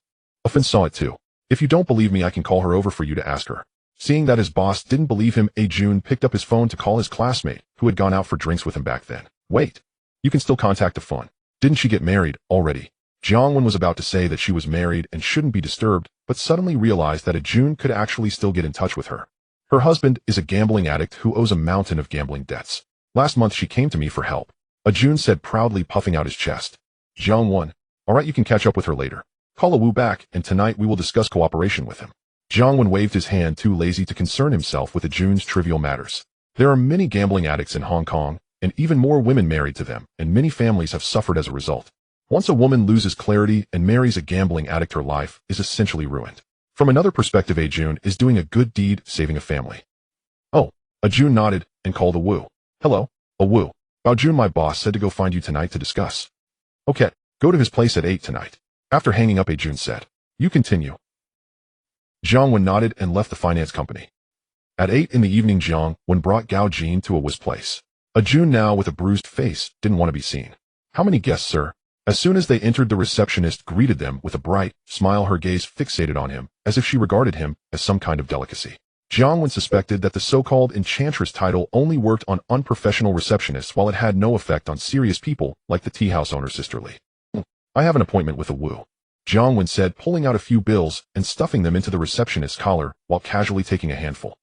Fin saw it too. If you don't believe me, I can call her over for you to ask her. Seeing that his boss didn't believe him, A Jun picked up his phone to call his classmate, who had gone out for drinks with him back then. Wait. You can still contact Fin. Didn't she get married already? Jiang Wen was about to say that she was married and shouldn't be disturbed, but suddenly realized that A Jun could actually still get in touch with her. Her husband is a gambling addict who owes a mountain of gambling debts. Last month she came to me for help. Jun said proudly, puffing out his chest. Jiang Wen. Alright, you can catch up with her later. Call Wu back, and tonight we will discuss cooperation with him. Jiang Wen waved his hand, too lazy to concern himself with Jun's trivial matters. There are many gambling addicts in Hong Kong, and even more women married to them, and many families have suffered as a result. Once a woman loses clarity and marries a gambling addict, her life is essentially ruined. From another perspective, Jun is doing a good deed, saving a family. Oh, Jun nodded and called Wu. Hello, Wu. Jun, my boss, said to go find you tonight to discuss. Okay, go to his place at 8 tonight. After hanging up, Jun said. You continue. Jiang Wen nodded and left the finance company. At 8 in the evening, Jiang Wen brought Gao Jin to Wu's place. Jun, now with a bruised face, didn't want to be seen. How many guests, sir? As soon as they entered, the receptionist greeted them with a bright smile, her gaze fixated on him, as if she regarded him as some kind of delicacy. Jiang Wen suspected that the so-called enchantress title only worked on unprofessional receptionists, while it had no effect on serious people like the tea house owner, Sister Lee. I have an appointment with Wu, Jiang Wen said, pulling out a few bills and stuffing them into the receptionist's collar while casually taking a handful.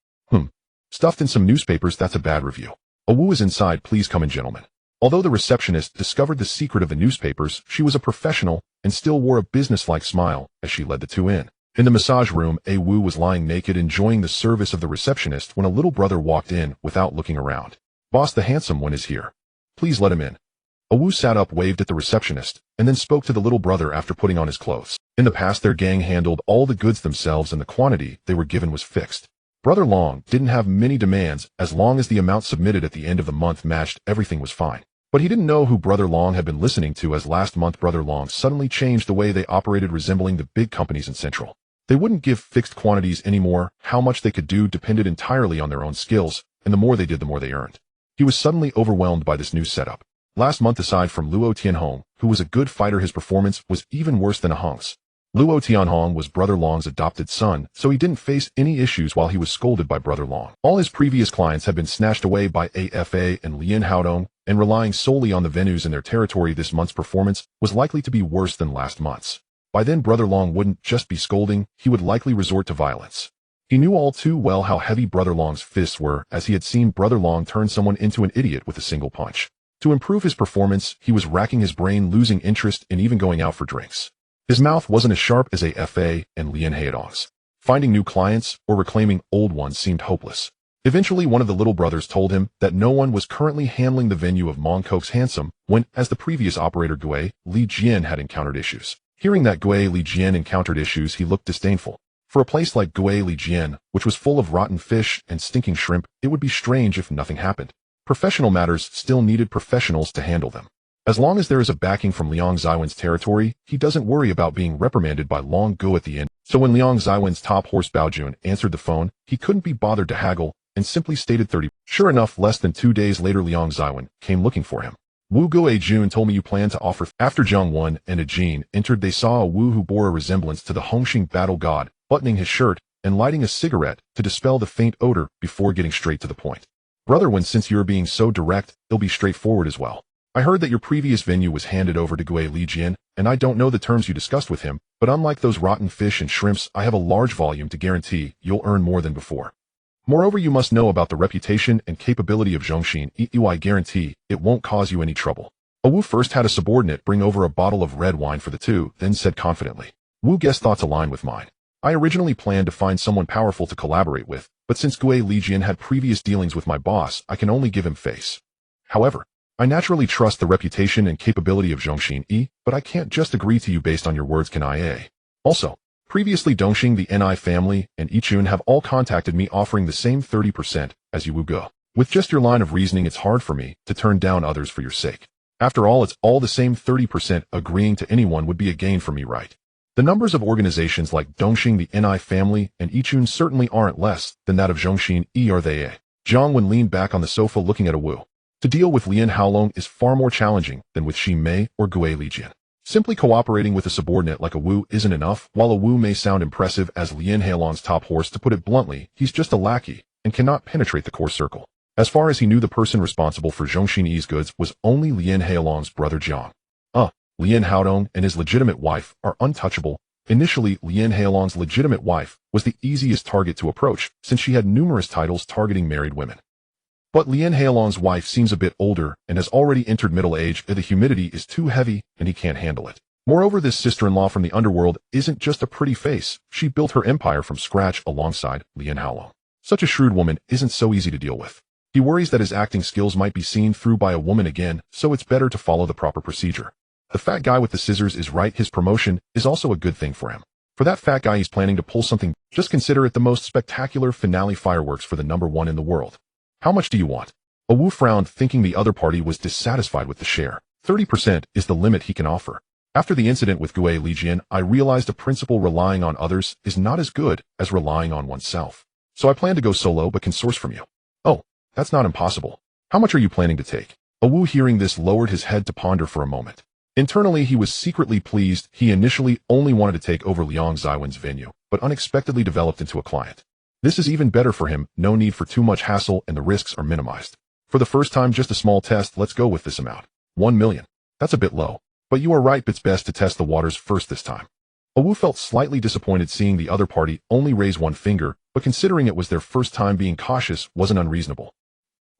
Stuffed in some newspapers, that's a bad review. Wu is inside, please come in, gentlemen. Although the receptionist discovered the secret of the newspapers, she was a professional and still wore a businesslike smile as she led the two in. In the massage room, Wu was lying naked, enjoying the service of the receptionist, when a little brother walked in without looking around. Boss, the handsome one is here. Please let him in. Wu sat up, waved at the receptionist, and then spoke to the little brother after putting on his clothes. In the past, their gang handled all the goods themselves, and the quantity they were given was fixed. Brother Long didn't have many demands. As long as the amount submitted at the end of the month matched, everything was fine. But he didn't know who Brother Long had been listening to, as last month Brother Long suddenly changed the way they operated, resembling the big companies in Central. They wouldn't give fixed quantities anymore. How much they could do depended entirely on their own skills, and the more they did, the more they earned. He was suddenly overwhelmed by this new setup. Last month, aside from Luo Tianhong, who was a good fighter, his performance was even worse than a Hong's. Luo Tianhong was Brother Long's adopted son, so he didn't face any issues while he was scolded by Brother Long. All his previous clients had been snatched away by AFA and Lien Haodong, and relying solely on the venues in their territory, this month's performance was likely to be worse than last month's. By then, Brother Long wouldn't just be scolding, he would likely resort to violence. He knew all too well how heavy Brother Long's fists were, as he had seen Brother Long turn someone into an idiot with a single punch. To improve his performance, he was racking his brain, losing interest in even going out for drinks. His mouth wasn't as sharp as AFA and Lien Haodong's. Finding new clients or reclaiming old ones seemed hopeless. Eventually, one of the little brothers told him that no one was currently handling the venue of Mongkok's Handsome, when, as the previous operator Gui Li Jian had encountered issues. Hearing that Gui Li Jian encountered issues, he looked disdainful. For a place like Gui Li Jian, which was full of rotten fish and stinking shrimp, it would be strange if nothing happened. Professional matters still needed professionals to handle them. As long as there is a backing from Liang Ziwen's territory, he doesn't worry about being reprimanded by Long Gu at the end. So when Liang Ziwen's top horse Baojun answered the phone, he couldn't be bothered to haggle, and simply stated 30. Sure enough, less than 2 days later, Liang Ziwen came looking for him. Wu Gu Jun told me you plan to offer. After Jiang Wen and Jin entered, they saw a Wu who bore a resemblance to the Hongxing battle god, buttoning his shirt and lighting a cigarette to dispel the faint odor before getting straight to the point. Brother Wen, since you're being so direct, it'll be straightforward as well. I heard that your previous venue was handed over to Gui Li Jian, and I don't know the terms you discussed with him, but unlike those rotten fish and shrimps, I have a large volume to guarantee you'll earn more than before. Moreover, you must know about the reputation and capability of Zhongxin. I guarantee it won't cause you any trouble. Wu first had a subordinate bring over a bottle of red wine for the two, then said confidently. Wu guess thoughts align with mine. I originally planned to find someone powerful to collaborate with, but since Gui Li Jian had previous dealings with my boss, I can only give him face. However, I naturally trust the reputation and capability of Zhongxin, but I can't just agree to you based on your words, can I? Also, previously Dongxing, the Ni family, and Yichun have all contacted me offering the same 30% as you, Wu Gu. With just your line of reasoning, it's hard for me to turn down others for your sake. After all, it's all the same 30%. Agreeing to anyone would be a gain for me, right? The numbers of organizations like Dongxing, the Ni family, and Yichun certainly aren't less than that of Zhongxin, are they? Jiang Wen leaned back on the sofa looking at Wu. To deal with Lien Haolong is far more challenging than with Xi Mei or Gui Li Jian. Simply cooperating with a subordinate like a Wu isn't enough. While a Wu may sound impressive as Lien Haolong's top horse, to put it bluntly, he's just a lackey and cannot penetrate the core circle. As far as he knew, the person responsible for Zhongxin's goods was only Lien Haolong's brother Jiang. Lien Haodong and his legitimate wife are untouchable, Initially, Lien Haolong's legitimate wife was the easiest target to approach since she had numerous titles targeting married women. But Lien Haolong's wife seems a bit older and has already entered middle age, and the humidity is too heavy and he can't handle it. Moreover, this sister-in-law from the underworld isn't just a pretty face. She built her empire from scratch alongside Lien Haolong. Such a shrewd woman isn't so easy to deal with. He worries that his acting skills might be seen through by a woman again, so it's better to follow the proper procedure. The fat guy with the scissors is right. His promotion is also a good thing for him. For that fat guy, he's planning to pull something. Just consider it the most spectacular finale fireworks for the #1 in the world. How much do you want? Wu frowned, thinking the other party was dissatisfied with the share. 30% is the limit he can offer. After the incident with Gue Lijian, I realized a principle: relying on others is not as good as relying on oneself. So I plan to go solo but can source from you. Oh, that's not impossible. How much are you planning to take? Wu, hearing this, lowered his head to ponder for a moment. Internally, he was secretly pleased. He initially only wanted to take over Liang Ziwen's venue, but unexpectedly developed into a client. This is even better for him. No need for too much hassle and the risks are minimized. For the first time, just a small test. Let's go with this amount. 1 million. That's a bit low. But you are right, it's best to test the waters first this time. Wu felt slightly disappointed seeing the other party only raise one finger, but considering it was their first time, being cautious wasn't unreasonable.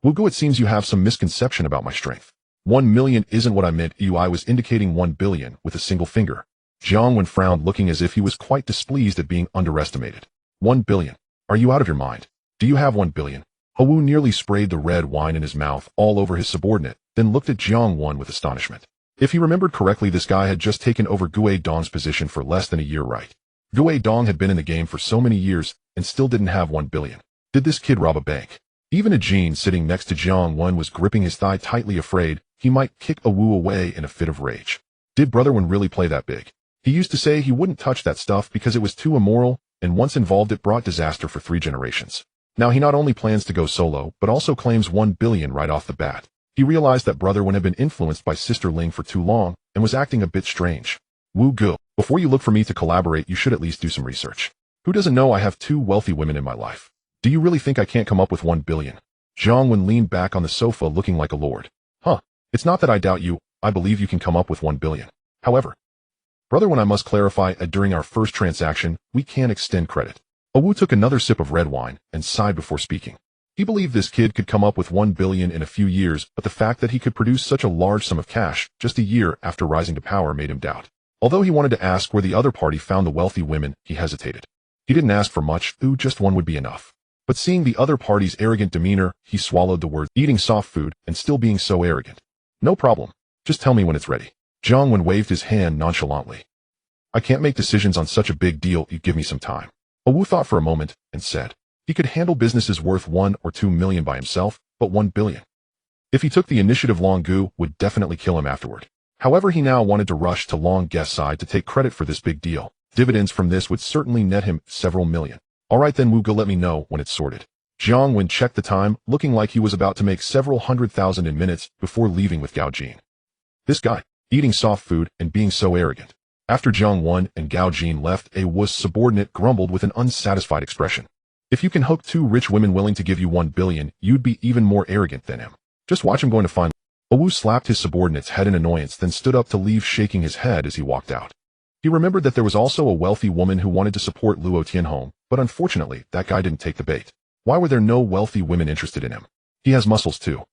Wu, it seems you have some misconception about my strength. 1 million isn't what I meant. I was indicating 1 billion with a single finger. Jiang Wen frowned, looking as if he was quite displeased at being underestimated. 1 billion. Are you out of your mind? Do you have 1 billion? Wu nearly sprayed the red wine in his mouth all over his subordinate, then looked at Jiang Wen with astonishment. If he remembered correctly, this guy had just taken over Gue Dong's position for less than a year, right? Gue Dong had been in the game for so many years and still didn't have 1 billion. Did this kid rob a bank? Even a Jean sitting next to Jiang Wen was gripping his thigh tightly, afraid he might kick Wu away in a fit of rage. Did Brother Wen really play that big? He used to say he wouldn't touch that stuff because it was too immoral, and once involved it brought disaster for 3 generations. Now he not only plans to go solo, but also claims 1 billion right off the bat. He realized that Brother Wen had been influenced by Sister Ling for too long and was acting a bit strange. Wu Gu, before you look for me to collaborate, you should at least do some research. Who doesn't know I have 2 wealthy women in my life? Do you really think I can't come up with 1 billion? Jiang Wen leaned back on the sofa looking like a lord. Huh, it's not that I doubt you, I believe you can come up with 1 billion. However, Brother Wen, I must clarify, during our first transaction, we can't extend credit. Wu took another sip of red wine and sighed before speaking. He believed this kid could come up with 1 billion in a few years, but the fact that he could produce such a large sum of cash just a year after rising to power made him doubt. Although he wanted to ask where the other party found the wealthy women, he hesitated. He didn't ask for much. Just 1 would be enough. But seeing the other party's arrogant demeanor, he swallowed the words, eating soft food and still being so arrogant. No problem. Just tell me when it's ready. Jiang Wen waved his hand nonchalantly. I can't make decisions on such a big deal. You give me some time. Wu thought for a moment and said he could handle businesses worth 1 or 2 million by himself, but 1 billion. If he took the initiative, Long Gu would definitely kill him afterward. However, he now wanted to rush to Long Gu's side to take credit for this big deal. Dividends from this would certainly net him several million. All right then, Wu Gu, let me know when it's sorted. Jiang Wen checked the time, looking like he was about to make several 100,000 in minutes before leaving with Gao Jin. This guy, eating soft food and being so arrogant. After Jiang Wen and Gao Jin left, Wu's subordinate grumbled with an unsatisfied expression. If you can hook 2 rich women willing to give you 1 billion, you'd be even more arrogant than him. Just watch him going to find. Wu slapped his subordinate's head in annoyance, then stood up to leave, shaking his head as he walked out. He remembered that there was also a wealthy woman who wanted to support Luo Tianhong, but unfortunately, that guy didn't take the bait. Why were there no wealthy women interested in him? He has muscles too.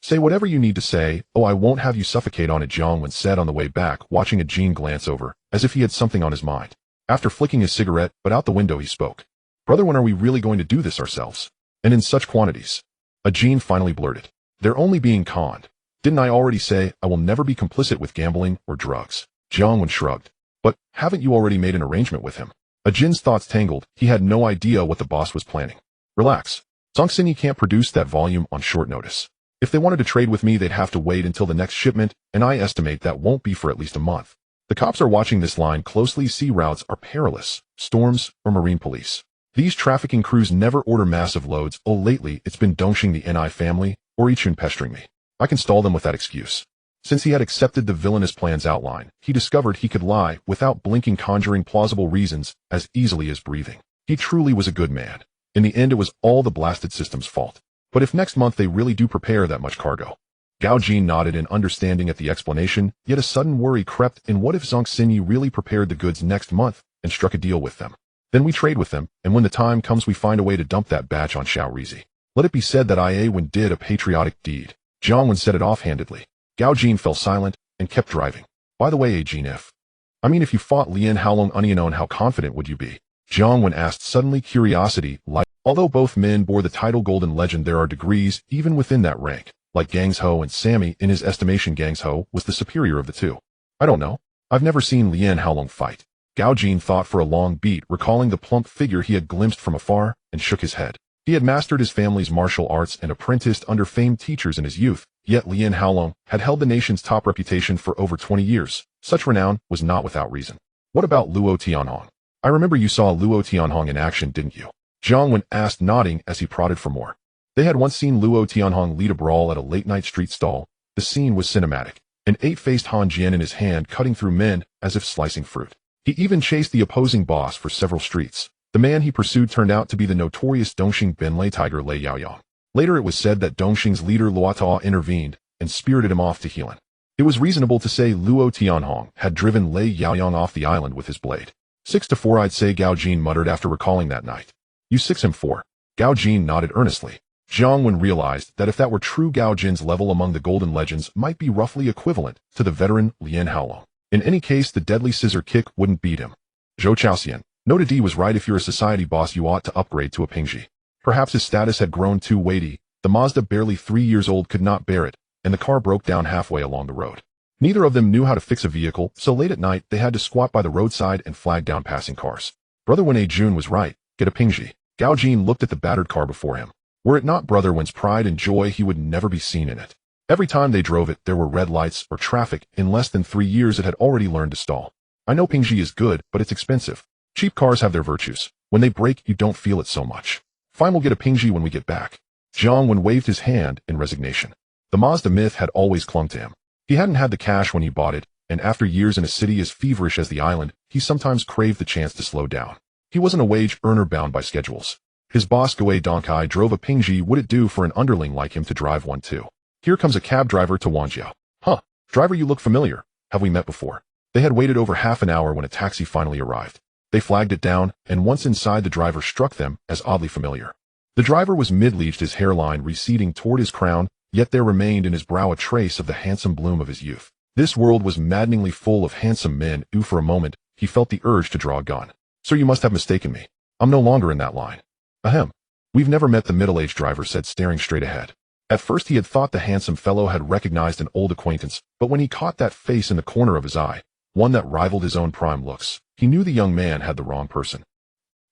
Say whatever you need to say. Oh, I won't have you suffocate on it, Jiang Wen said on the way back, watching a Jean glance over, as if he had something on his mind. After flicking his cigarette, but out the window, he spoke. Brother, when are we really going to do this ourselves? And in such quantities? A Jean finally blurted. They're only being conned. Didn't I already say I will never be complicit with gambling or drugs? Jiang Wen shrugged. But haven't you already made an arrangement with him? A Jin's thoughts tangled. He had no idea what the boss was planning. Relax. Zongxinyi can't produce that volume on short notice. If they wanted to trade with me, they'd have to wait until the next shipment, and I estimate that won't be for at least a month. The cops are watching this line closely. Sea routes are perilous, storms or marine police. These trafficking crews never order massive loads. Oh, lately it's been Dongxing the Ni family or Yichun pestering me. I can stall them with that excuse. Since he had accepted the villainous plan's outline, he discovered he could lie without blinking, conjuring plausible reasons as easily as breathing. He truly was a good man. In the end, it was all the blasted system's fault. But if next month they really do prepare that much cargo. Gao Jin nodded in understanding at the explanation, yet a sudden worry crept in. What if Zongxinyi really prepared the goods next month? and struck a deal with them. Then we trade with them, and when the time comes we find a way to dump that batch on Xiao Rizi. Let it be said that Wen did a patriotic deed. Jiang Wen said it offhandedly. Gao Jin fell silent and kept driving. By the way, Jin, if you fought Lien Haolong unknown, how confident would you be? Jiang Wen asked, suddenly curiosity light. Although both men bore the title Golden Legend, there are degrees even within that rank. Like Gangs Ho and Sammy, in his estimation Gangs Ho was the superior of the two. I don't know. I've never seen Lien Haolong fight. Gao Jin thought for a long beat, recalling the plump figure he had glimpsed from afar, and shook his head. He had mastered his family's martial arts and apprenticed under famed teachers in his youth, yet Lien Haolong had held the nation's top reputation for over 20 years. Such renown was not without reason. What about Luo Tianhong? I remember you saw Luo Tianhong in action, didn't you? Jiang Wen asked, nodding as he prodded for more. They had once seen Luo Tianhong lead a brawl at a late-night street stall. The scene was cinematic. An 8-faced Han Jian in his hand cutting through men as if slicing fruit. He even chased the opposing boss for several streets. The man he pursued turned out to be the notorious Dongxing Benlei tiger Lei Yaoyang. Later it was said that Dongxing's leader Luo intervened and spirited him off to Helan. It was reasonable to say Luo Tianhong had driven Lei Yaoyang off the island with his blade. 6-4 I'd say, Gao Jin muttered after recalling that night. You 6-4. Gao Jin nodded earnestly. Jiang Wen realized that if that were true, Gao Jin's level among the Golden Legends might be roughly equivalent to the veteran Lien Haolong. In any case, the deadly scissor kick wouldn't beat him. Zhou Chaoxian. Nota D was right. If you're a society boss, you ought to upgrade to a Pingji. Perhaps his status had grown too weighty. The Mazda, barely 3 years old, could not bear it, and the car broke down halfway along the road. Neither of them knew how to fix a vehicle, so late at night they had to squat by the roadside and flag down passing cars. Brother Wen Jun was right. Get a Pingji. Gao Jin looked at the battered car before him. Were it not Brother Wen's pride and joy, he would never be seen in it. Every time they drove it, there were red lights or traffic. In less than 3 years, it had already learned to stall. I know Pingji is good, but it's expensive. Cheap cars have their virtues. When they break, you don't feel it so much. Fine, we'll get a Pingji when we get back. Jiang Wen waved his hand in resignation. The Mazda myth had always clung to him. He hadn't had the cash when he bought it, and after years in a city as feverish as the island, he sometimes craved the chance to slow down. He wasn't a wage earner bound by schedules. His boss Gui Donkai drove a Pingji. Would it do for an underling like him to drive one too? Here comes a cab driver to Wanjiao. Huh, driver, you look familiar. Have we met before? They had waited over half an hour when a taxi finally arrived. They flagged it down, and once inside the driver struck them as oddly familiar. The driver was middle-aged, his hairline receding toward his crown, yet there remained in his brow a trace of the handsome bloom of his youth. This world was maddeningly full of handsome men. For a moment, he felt the urge to draw a gun. Sir, you must have mistaken me. I'm no longer in that line. Ahem. We've never met, the middle-aged driver said, staring straight ahead. At first he had thought the handsome fellow had recognized an old acquaintance, but when he caught that face in the corner of his eye, one that rivaled his own prime looks, he knew the young man had the wrong person.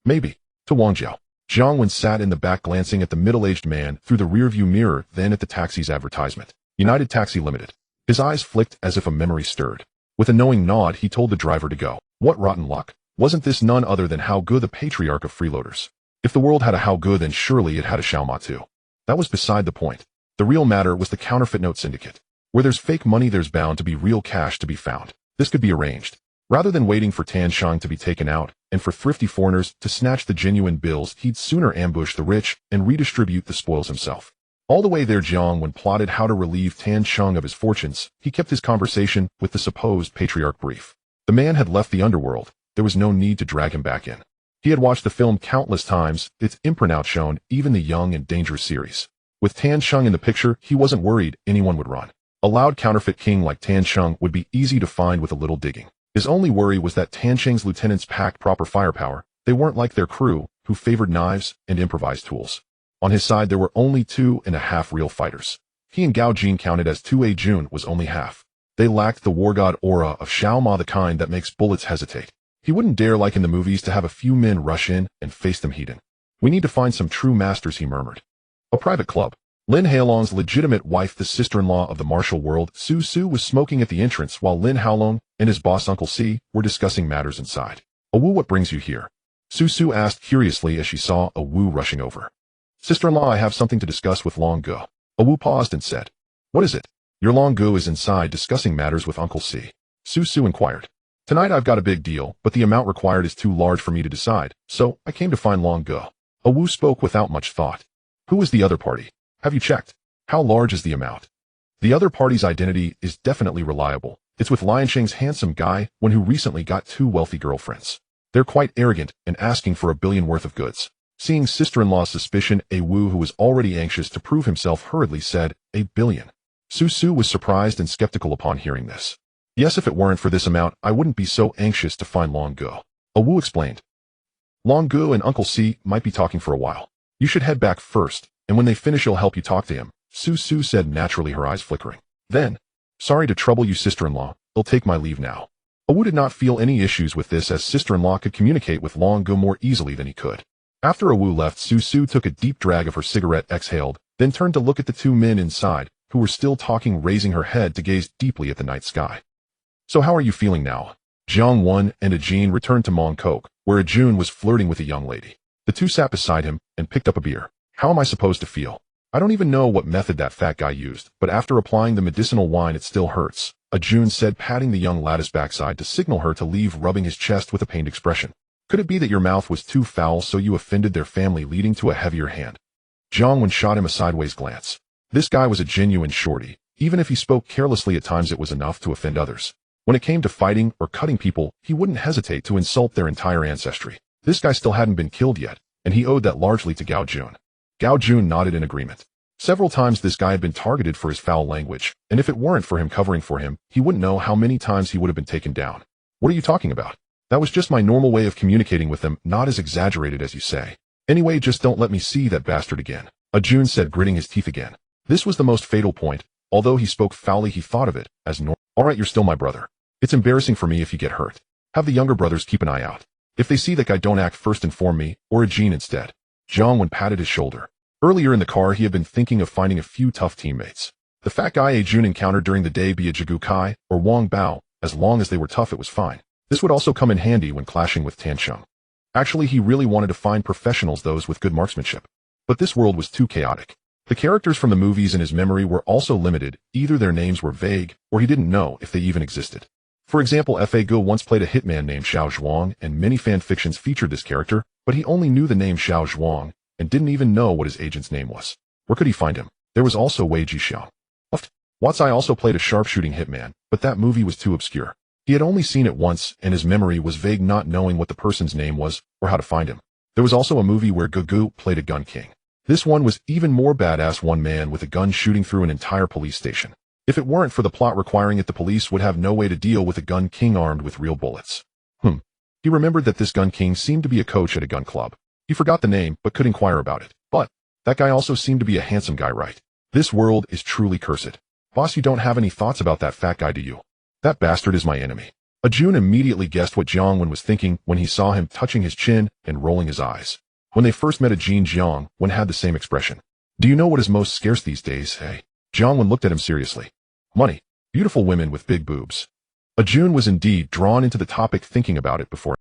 Maybe. To Wanjiao. Jiang Wen sat in the back, glancing at the middle-aged man through the rearview mirror, then at the taxi's advertisement. United Taxi Limited. His eyes flicked as if a memory stirred. With a knowing nod, he told the driver to go. What rotten luck. Wasn't this none other than Hao Gu, the patriarch of freeloaders? If the world had a Hao Gu, then surely it had a Xiao Ma too. That was beside the point. The real matter was the counterfeit note syndicate. Where there's fake money, there's bound to be real cash to be found. This could be arranged. Rather than waiting for Tan Shang to be taken out, and for thrifty foreigners to snatch the genuine bills, he'd sooner ambush the rich and redistribute the spoils himself. All the way there, Jiang Wen plotted how to relieve Tan Shang of his fortunes. He kept his conversation with the supposed patriarch brief. The man had left the underworld. There was no need to drag him back in. He had watched the film countless times, its imprint outshone even the Young and Dangerous series. With Tan Shang in the picture, he wasn't worried anyone would run. A loud counterfeit king like Tan Shang would be easy to find with a little digging. His only worry was that Tan Shang's lieutenants packed proper firepower. They weren't like their crew, who favored knives and improvised tools. On his side, there were only 2.5 real fighters. He and Gao Jin, counted as 2A Jun, was only half. They lacked the war god aura of Xiao Ma, the kind that makes bullets hesitate. He wouldn't dare, like in the movies, to have a few men rush in and face them heated. We need to find some true masters, he murmured. A private club. Lin Haolong's legitimate wife, the sister-in-law of the martial world, Su Su, was smoking at the entrance while Lin Haolong and his boss Uncle Si were discussing matters inside. Wu, what brings you here? Su Su asked curiously as she saw Wu rushing over. Sister-in-law, I have something to discuss with Long Gu. Wu paused and said, What is it? Your Long Gu is inside discussing matters with Uncle Si. Su Su inquired. Tonight I've got a big deal, but the amount required is too large for me to decide, so I came to find Long Gu. Wu spoke without much thought. Who is the other party? Have you checked? How large is the amount? The other party's identity is definitely reliable. It's with Liansheng's handsome guy, one who recently got 2 wealthy girlfriends. They're quite arrogant and asking for $1 billion worth of goods. Seeing sister-in-law's suspicion, A Wu, who was already anxious to prove himself, hurriedly said, $1 billion. Su Su was surprised and skeptical upon hearing this. Yes, if it weren't for this amount, I wouldn't be so anxious to find Long Gu. A Wu explained. Long Gu and Uncle C might be talking for a while. You should head back first, and when they finish he'll help you talk to him, Su Su said, naturally, her eyes flickering. Then, sorry to trouble you, sister-in-law, I'll take my leave now. A Wu did not feel any issues with this, as sister-in-law could communicate with Long Gu more easily than he could. After A Wu left, Su Su took a deep drag of her cigarette, exhaled, then turned to look at the two men inside, who were still talking, raising her head to gaze deeply at the night sky. So how are you feeling now? Jiang Wen and Ajin returned to Mongkok, where Ajun was flirting with a young lady. The two sat beside him and picked up a beer. How am I supposed to feel? I don't even know what method that fat guy used, but after applying the medicinal wine it still hurts, Ajun said, patting the young lad's backside to signal her to leave, rubbing his chest with a pained expression. Could it be that your mouth was too foul, so you offended their family, leading to a heavier hand? Jiang Wen shot him a sideways glance. This guy was a genuine shorty. Even if he spoke carelessly at times, it was enough to offend others. When it came to fighting or cutting people, he wouldn't hesitate to insult their entire ancestry. This guy still hadn't been killed yet, and he owed that largely to Gao Jun. Gao Jun nodded in agreement. Several times this guy had been targeted for his foul language, and if it weren't for him covering for him, he wouldn't know how many times he would have been taken down. What are you talking about? That was just my normal way of communicating with them, not as exaggerated as you say. Anyway, just don't let me see that bastard again, Ajun said, gritting his teeth again. This was the most fatal point. Although he spoke foully, he thought of it as normal. Alright, you're still my brother. It's embarrassing for me if you get hurt. Have the younger brothers keep an eye out. If they see that guy, don't act first, inform me, or Ajin instead. Jiang Wen patted his shoulder. Earlier in the car, he had been thinking of finding a few tough teammates. The fat guy Ajun encountered during the day, be it Jigu Kai or Wang Bao, as long as they were tough it was fine. This would also come in handy when clashing with Tan Sheng. Actually, he really wanted to find professionals, those with good marksmanship. But this world was too chaotic. The characters from the movies in his memory were also limited, either their names were vague, or he didn't know if they even existed. For example, Fa Gu once played a hitman named Xiao Zhuang, and many fan fictions featured this character, but he only knew the name Xiao Zhuang, and didn't even know what his agent's name was. Where could he find him? There was also Wei Jixiao. Watsai also played a sharpshooting hitman, but that movie was too obscure. He had only seen it once, and his memory was vague, not knowing what the person's name was, or how to find him. There was also a movie where Gugu played a gun king. This one was even more badass, one man with a gun shooting through an entire police station. If it weren't for the plot requiring it, the police would have no way to deal with a gun king armed with real bullets. He remembered that this gun king seemed to be a coach at a gun club. He forgot the name, but could inquire about it. But that guy also seemed to be a handsome guy, right? This world is truly cursed. Boss, you don't have any thoughts about that fat guy, do you? That bastard is my enemy. Ajun immediately guessed what Jiang Wen was thinking when he saw him touching his chin and rolling his eyes. When they first met, Ajin, Jiang Wen had the same expression. Do you know what is most scarce these days, hey? Jiang Wen looked at him seriously. Money. Beautiful women with big boobs. Ajun was indeed drawn into the topic, thinking about it before.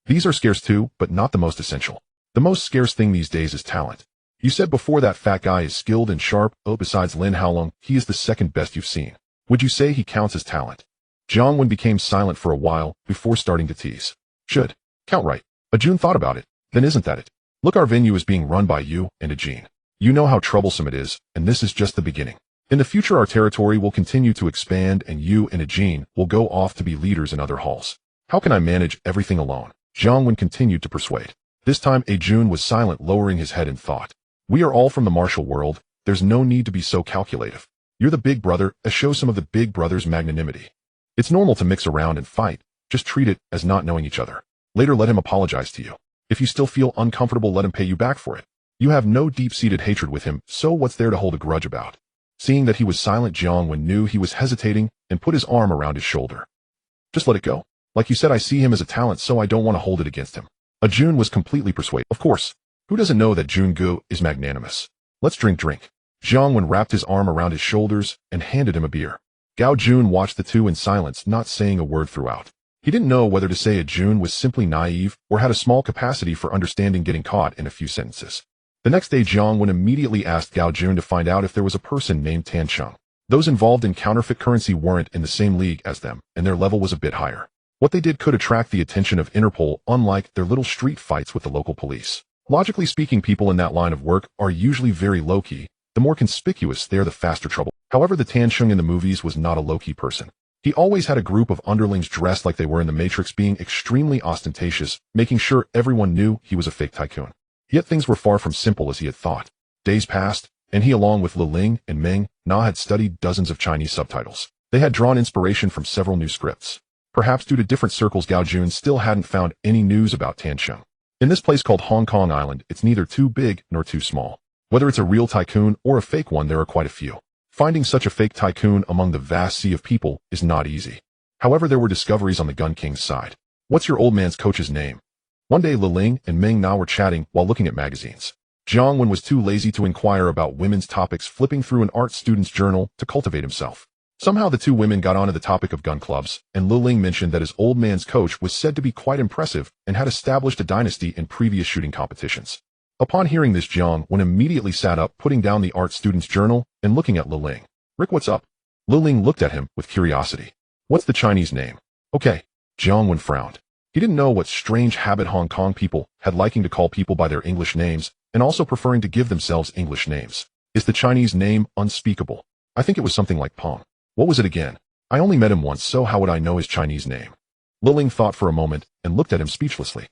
These are scarce too, but not the most essential. The most scarce thing these days is talent. You said before that fat guy is skilled and sharp. Oh, besides Lin Haolong, he is the second best you've seen. Would you say he counts as talent? Jiang Wen became silent for a while before starting to tease. Should count, right? Ajun thought about it. Then isn't that it? Look, our venue is being run by you and Ajin. You know how troublesome it is, and this is just the beginning. In the future, our territory will continue to expand, and you and Ajin will go off to be leaders in other halls. How can I manage everything alone? Jiang Wen continued to persuade. This time, Ajun was silent, lowering his head in thought. We are all from the martial world. There's no need to be so calculative. You're the big brother, show some of the big brother's magnanimity. It's normal to mix around and fight. Just treat it as not knowing each other. Later, let him apologize to you. If you still feel uncomfortable, let him pay you back for it. You have no deep-seated hatred with him, so what's there to hold a grudge about? Seeing that he was silent, Jiang Wen knew he was hesitating and put his arm around his shoulder. Just let it go. Like you said, I see him as a talent, so I don't want to hold it against him. Ajun was completely persuaded. Of course. Who doesn't know that Jun Gu is magnanimous? Let's drink. Jiang Wen wrapped his arm around his shoulders and handed him a beer. Gao Jun watched the two in silence, not saying a word throughout. He didn't know whether to say Ajun was simply naive or had a small capacity for understanding, getting caught in a few sentences. The next day, Jiang Wen immediately asked Gao Jun to find out if there was a person named Tan Sheng. Those involved in counterfeit currency weren't in the same league as them, and their level was a bit higher. What they did could attract the attention of Interpol, unlike their little street fights with the local police. Logically speaking, people in that line of work are usually very low-key. The more conspicuous they are, the faster trouble. However, the Tan Sheng in the movies was not a low-key person. He always had a group of underlings dressed like they were in the Matrix, being extremely ostentatious, making sure everyone knew he was a fake tycoon. Yet things were far from simple as he had thought. Days passed, and he, along with Li Ling and Meng Na, had studied dozens of Chinese subtitles. They had drawn inspiration from several new scripts. Perhaps due to different circles, Gao Jun still hadn't found any news about Tiansheng. In this place called Hong Kong Island, it's neither too big nor too small. Whether it's a real tycoon or a fake one, there are quite a few. Finding such a fake tycoon among the vast sea of people is not easy. However, there were discoveries on the Gun King's side. What's your old man's coach's name? One day, Li Ling and Meng Na were chatting while looking at magazines. Jiang Wen was too lazy to inquire about women's topics, flipping through an art student's journal to cultivate himself. Somehow the two women got onto the topic of gun clubs, and Li Ling mentioned that his old man's coach was said to be quite impressive and had established a dynasty in previous shooting competitions. Upon hearing this, Jiang Wen immediately sat up, putting down the art student's journal and looking at Li Ling. Rick, what's up? Li Ling looked at him with curiosity. What's the Chinese name? Okay. Jiang Wen frowned. He didn't know what strange habit Hong Kong people had, liking to call people by their English names and also preferring to give themselves English names. Is the Chinese name unspeakable? I think it was something like Peng. What was it again? I only met him once, so how would I know his Chinese name? Li Ling thought for a moment and looked at him speechlessly.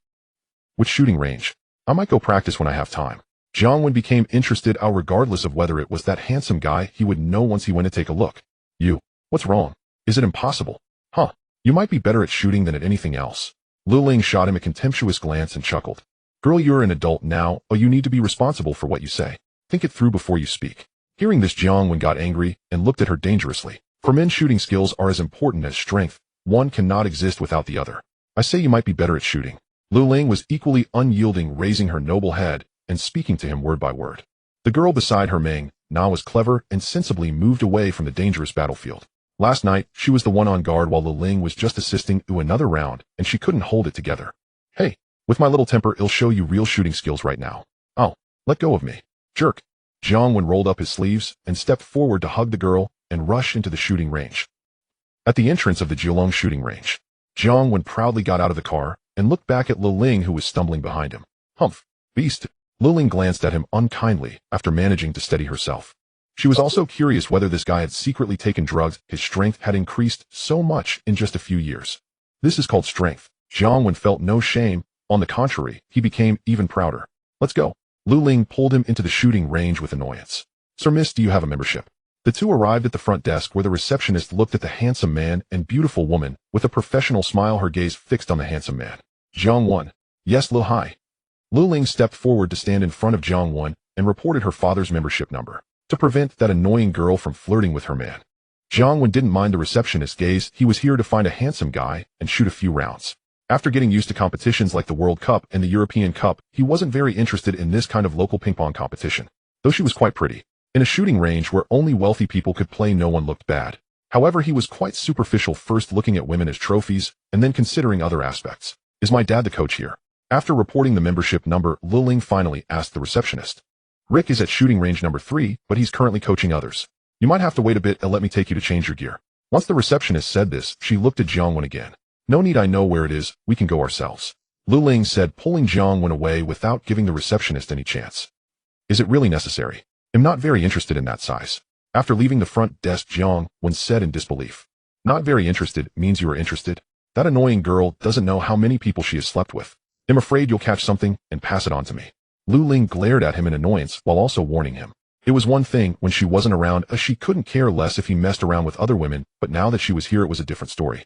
Which shooting range? I might go practice when I have time. Jiang Wen became interested, regardless of whether it was that handsome guy. He would know once he went to take a look. You. What's wrong? Is it impossible? Huh. You might be better at shooting than at anything else. Li Ling shot him a contemptuous glance and chuckled. Girl, you're an adult now, you need to be responsible for what you say. Think it through before you speak. Hearing this, Jiang Wen got angry and looked at her dangerously. For men, shooting skills are as important as strength. One cannot exist without the other. I say you might be better at shooting. Li Ling was equally unyielding, raising her noble head and speaking to him word by word. The girl beside her, Meng Na, was clever and sensibly moved away from the dangerous battlefield. Last night, she was the one on guard while Li Ling was just assisting through another round, and she couldn't hold it together. Hey, with my little temper, I'll show you real shooting skills right now. Oh, let go of me. Jerk. Jiang Wen rolled up his sleeves and stepped forward to hug the girl and rush into the shooting range. At the entrance of the Kowloon shooting range, Jiang Wen proudly got out of the car and looked back at Li Ling, who was stumbling behind him. Humph, beast. Li Ling glanced at him unkindly after managing to steady herself. She was also curious whether this guy had secretly taken drugs. His strength had increased so much in just a few years. This is called strength. Jiang Wen felt no shame. On the contrary, he became even prouder. Let's go. Li Ling pulled him into the shooting range with annoyance. Sir, miss, do you have a membership? The two arrived at the front desk, where the receptionist looked at the handsome man and beautiful woman with a professional smile, her gaze fixed on the handsome man. Jiang Wen. Yes, Li Hai. Li Ling stepped forward to stand in front of Jiang Wen and reported her father's membership number to prevent that annoying girl from flirting with her man. Jiang Wen didn't mind the receptionist's gaze. He was here to find a handsome guy and shoot a few rounds. After getting used to competitions like the World Cup and the European Cup, he wasn't very interested in this kind of local ping pong competition, though she was quite pretty. In a shooting range where only wealthy people could play, no one looked bad. However, he was quite superficial, first looking at women as trophies and then considering other aspects. Is my dad the coach here? After reporting the membership number, Li Ling finally asked the receptionist. Rick is at shooting range number 3, but he's currently coaching others. You might have to wait a bit and let me take you to change your gear. Once the receptionist said this, she looked at Jiang Wen again. No need, I know where it is, we can go ourselves. Li Ling said, pulling Jiang Wen away without giving the receptionist any chance. Is it really necessary? I'm not very interested in that size. After leaving the front desk, Jiang Wen said in disbelief. Not very interested means you are interested? That annoying girl doesn't know how many people she has slept with. I'm afraid you'll catch something and pass it on to me. Li Ling glared at him in annoyance while also warning him. It was one thing when she wasn't around, as she couldn't care less if he messed around with other women, but now that she was here, it was a different story.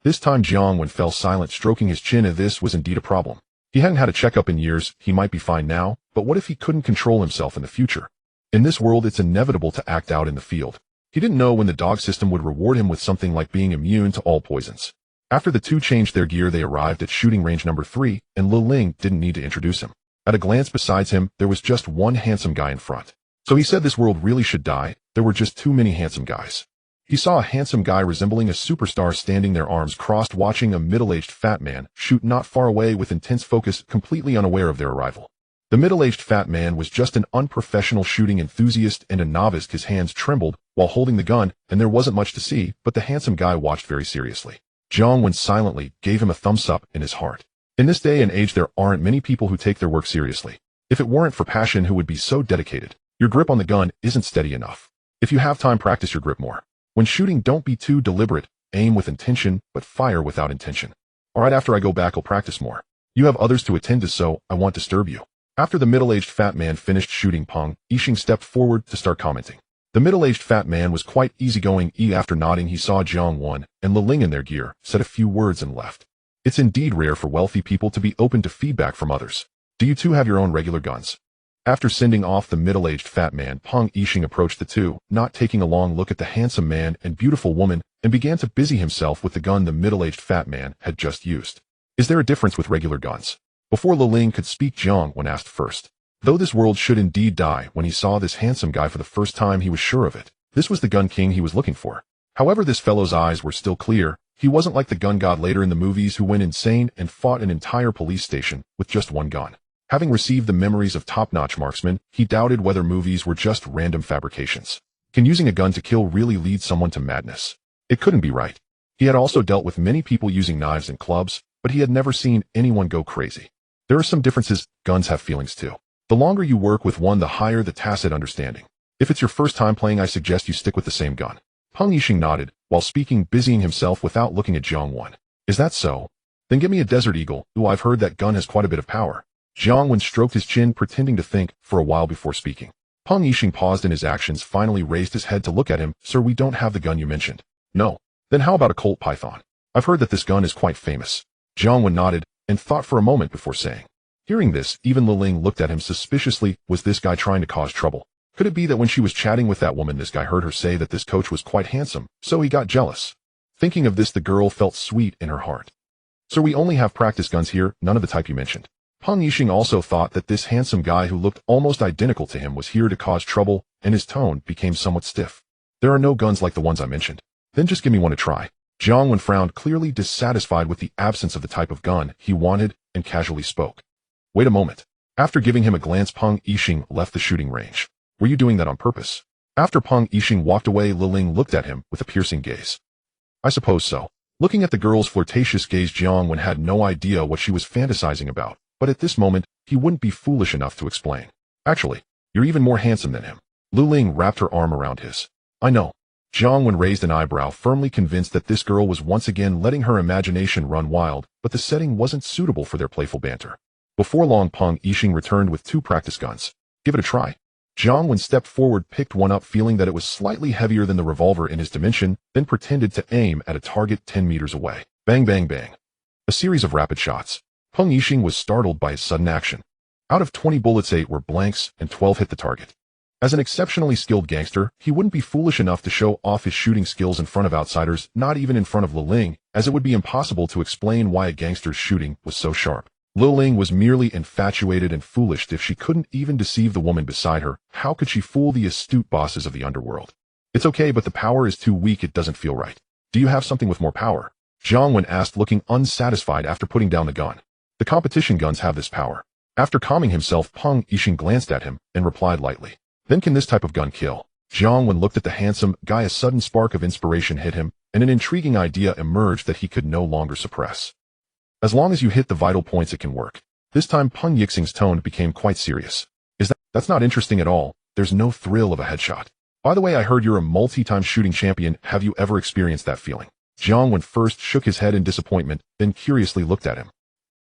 This time Jiang Wen fell silent, stroking his chin, and this was indeed a problem. He hadn't had a checkup in years. He might be fine now, but what if he couldn't control himself in the future? In this world, it's inevitable to act out in the field. He didn't know when the dog system would reward him with something like being immune to all poisons. After the two changed their gear, they arrived at shooting range number 3, and Li Ling didn't need to introduce him. At a glance besides him, there was just one handsome guy in front. So he said this world really should die. There were just too many handsome guys. He saw a handsome guy resembling a superstar standing there, arms crossed, watching a middle-aged fat man shoot not far away with intense focus, completely unaware of their arrival. The middle-aged fat man was just an unprofessional shooting enthusiast and a novice. His hands trembled while holding the gun, and there wasn't much to see, but the handsome guy watched very seriously. Jiang Wen silently gave him a thumbs up in his heart. In this day and age, there aren't many people who take their work seriously. If it weren't for passion, who would be so dedicated? Your grip on the gun isn't steady enough. If you have time, practice your grip more. When shooting, don't be too deliberate. aim with intention, but fire without intention. Alright, after I go back I'll practice more. You have others to attend to, so I won't disturb you. After the middle-aged fat man finished shooting Peng, Yixing stepped forward to start commenting. The middle-aged fat man was quite easygoing. After nodding, he saw Jiang Wen and Ling in their gear, said a few words and left. It's indeed rare for wealthy people to be open to feedback from others. Do you two have your own regular guns? After sending off the middle-aged fat man, Peng Yixing approached the two, not taking a long look at the handsome man and beautiful woman, and began to busy himself with the gun the middle-aged fat man had just used. Is there a difference with regular guns? Before Ling could speak, Jiang Wen asked first. Though this world should indeed die, when he saw this handsome guy for the first time he was sure of it. This was the gun king he was looking for. However, this fellow's eyes were still clear. He wasn't like the gun god later in the movies who went insane and fought an entire police station with just one gun. Having received the memories of top-notch marksmen, he doubted whether movies were just random fabrications. Can using a gun to kill really lead someone to madness? It couldn't be right. He had also dealt with many people using knives and clubs, but he had never seen anyone go crazy. There are some differences. Guns have feelings too. The longer you work with one, the higher the tacit understanding. If it's your first time playing, I suggest you stick with the same gun. Peng Yixing nodded, while speaking, busying himself without looking at Jiang Wen. Is that so? Then give me a Desert Eagle. Ooh, I've heard that gun has quite a bit of power. Jiang Wen stroked his chin, pretending to think for a while before speaking. Peng Yixing paused in his actions, finally raised his head to look at him. Sir, we don't have the gun you mentioned. No. Then how about a Colt Python? I've heard that this gun is quite famous. Jiang Wen nodded, and thought for a moment before saying. Hearing this, even Ling looked at him suspiciously. Was this guy trying to cause trouble? Could it be that when she was chatting with that woman, this guy heard her say that this coach was quite handsome, so he got jealous? Thinking of this, the girl felt sweet in her heart. Sir, we only have practice guns here, none of the type you mentioned. Peng Yixing also thought that this handsome guy who looked almost identical to him was here to cause trouble, and his tone became somewhat stiff. There are no guns like the ones I mentioned. Then just give me one to try. Jiang Wen frowned, clearly dissatisfied with the absence of the type of gun he wanted, and casually spoke. Wait a moment. After giving him a glance, Peng Yixing left the shooting range. Were you doing that on purpose? After Peng Yixing walked away, Ling looked at him with a piercing gaze. I suppose so. Looking at the girl's flirtatious gaze, Jiang Wen had no idea what she was fantasizing about, but at this moment, he wouldn't be foolish enough to explain. Actually, you're even more handsome than him. Ling wrapped her arm around his. I know. Jiang Wen raised an eyebrow, firmly convinced that this girl was once again letting her imagination run wild, but the setting wasn't suitable for their playful banter. Before long, Peng Yixing returned with 2 practice guns. Give it a try. Jiang Wen stepped forward, picked one up, feeling that it was slightly heavier than the revolver in his dimension, then pretended to aim at a target 10 meters away. Bang, bang, bang. A series of rapid shots. Peng Yixing was startled by his sudden action. Out of 20 bullets, 8 were blanks and 12 hit the target. As an exceptionally skilled gangster, he wouldn't be foolish enough to show off his shooting skills in front of outsiders, not even in front of Ling, as it would be impossible to explain why a gangster's shooting was so sharp. Ling was merely infatuated and foolish. If she couldn't even deceive the woman beside her, how could she fool the astute bosses of the underworld? It's okay, but the power is too weak, it doesn't feel right. Do you have something with more power? Jiang Wen asked, looking unsatisfied after putting down the gun. The competition guns have this power. After calming himself, Peng Yixing glanced at him and replied lightly. Then can this type of gun kill? Jiang Wen looked at the handsome guy. A sudden spark of inspiration hit him, and an intriguing idea emerged that he could no longer suppress. As long as you hit the vital points, it can work. This time Peng Yixing's tone became quite serious. That's not interesting at all. There's no thrill of a headshot. By the way, I heard you're a multi-time shooting champion. Have you ever experienced that feeling? Jiang Wen first shook his head in disappointment, then curiously looked at him.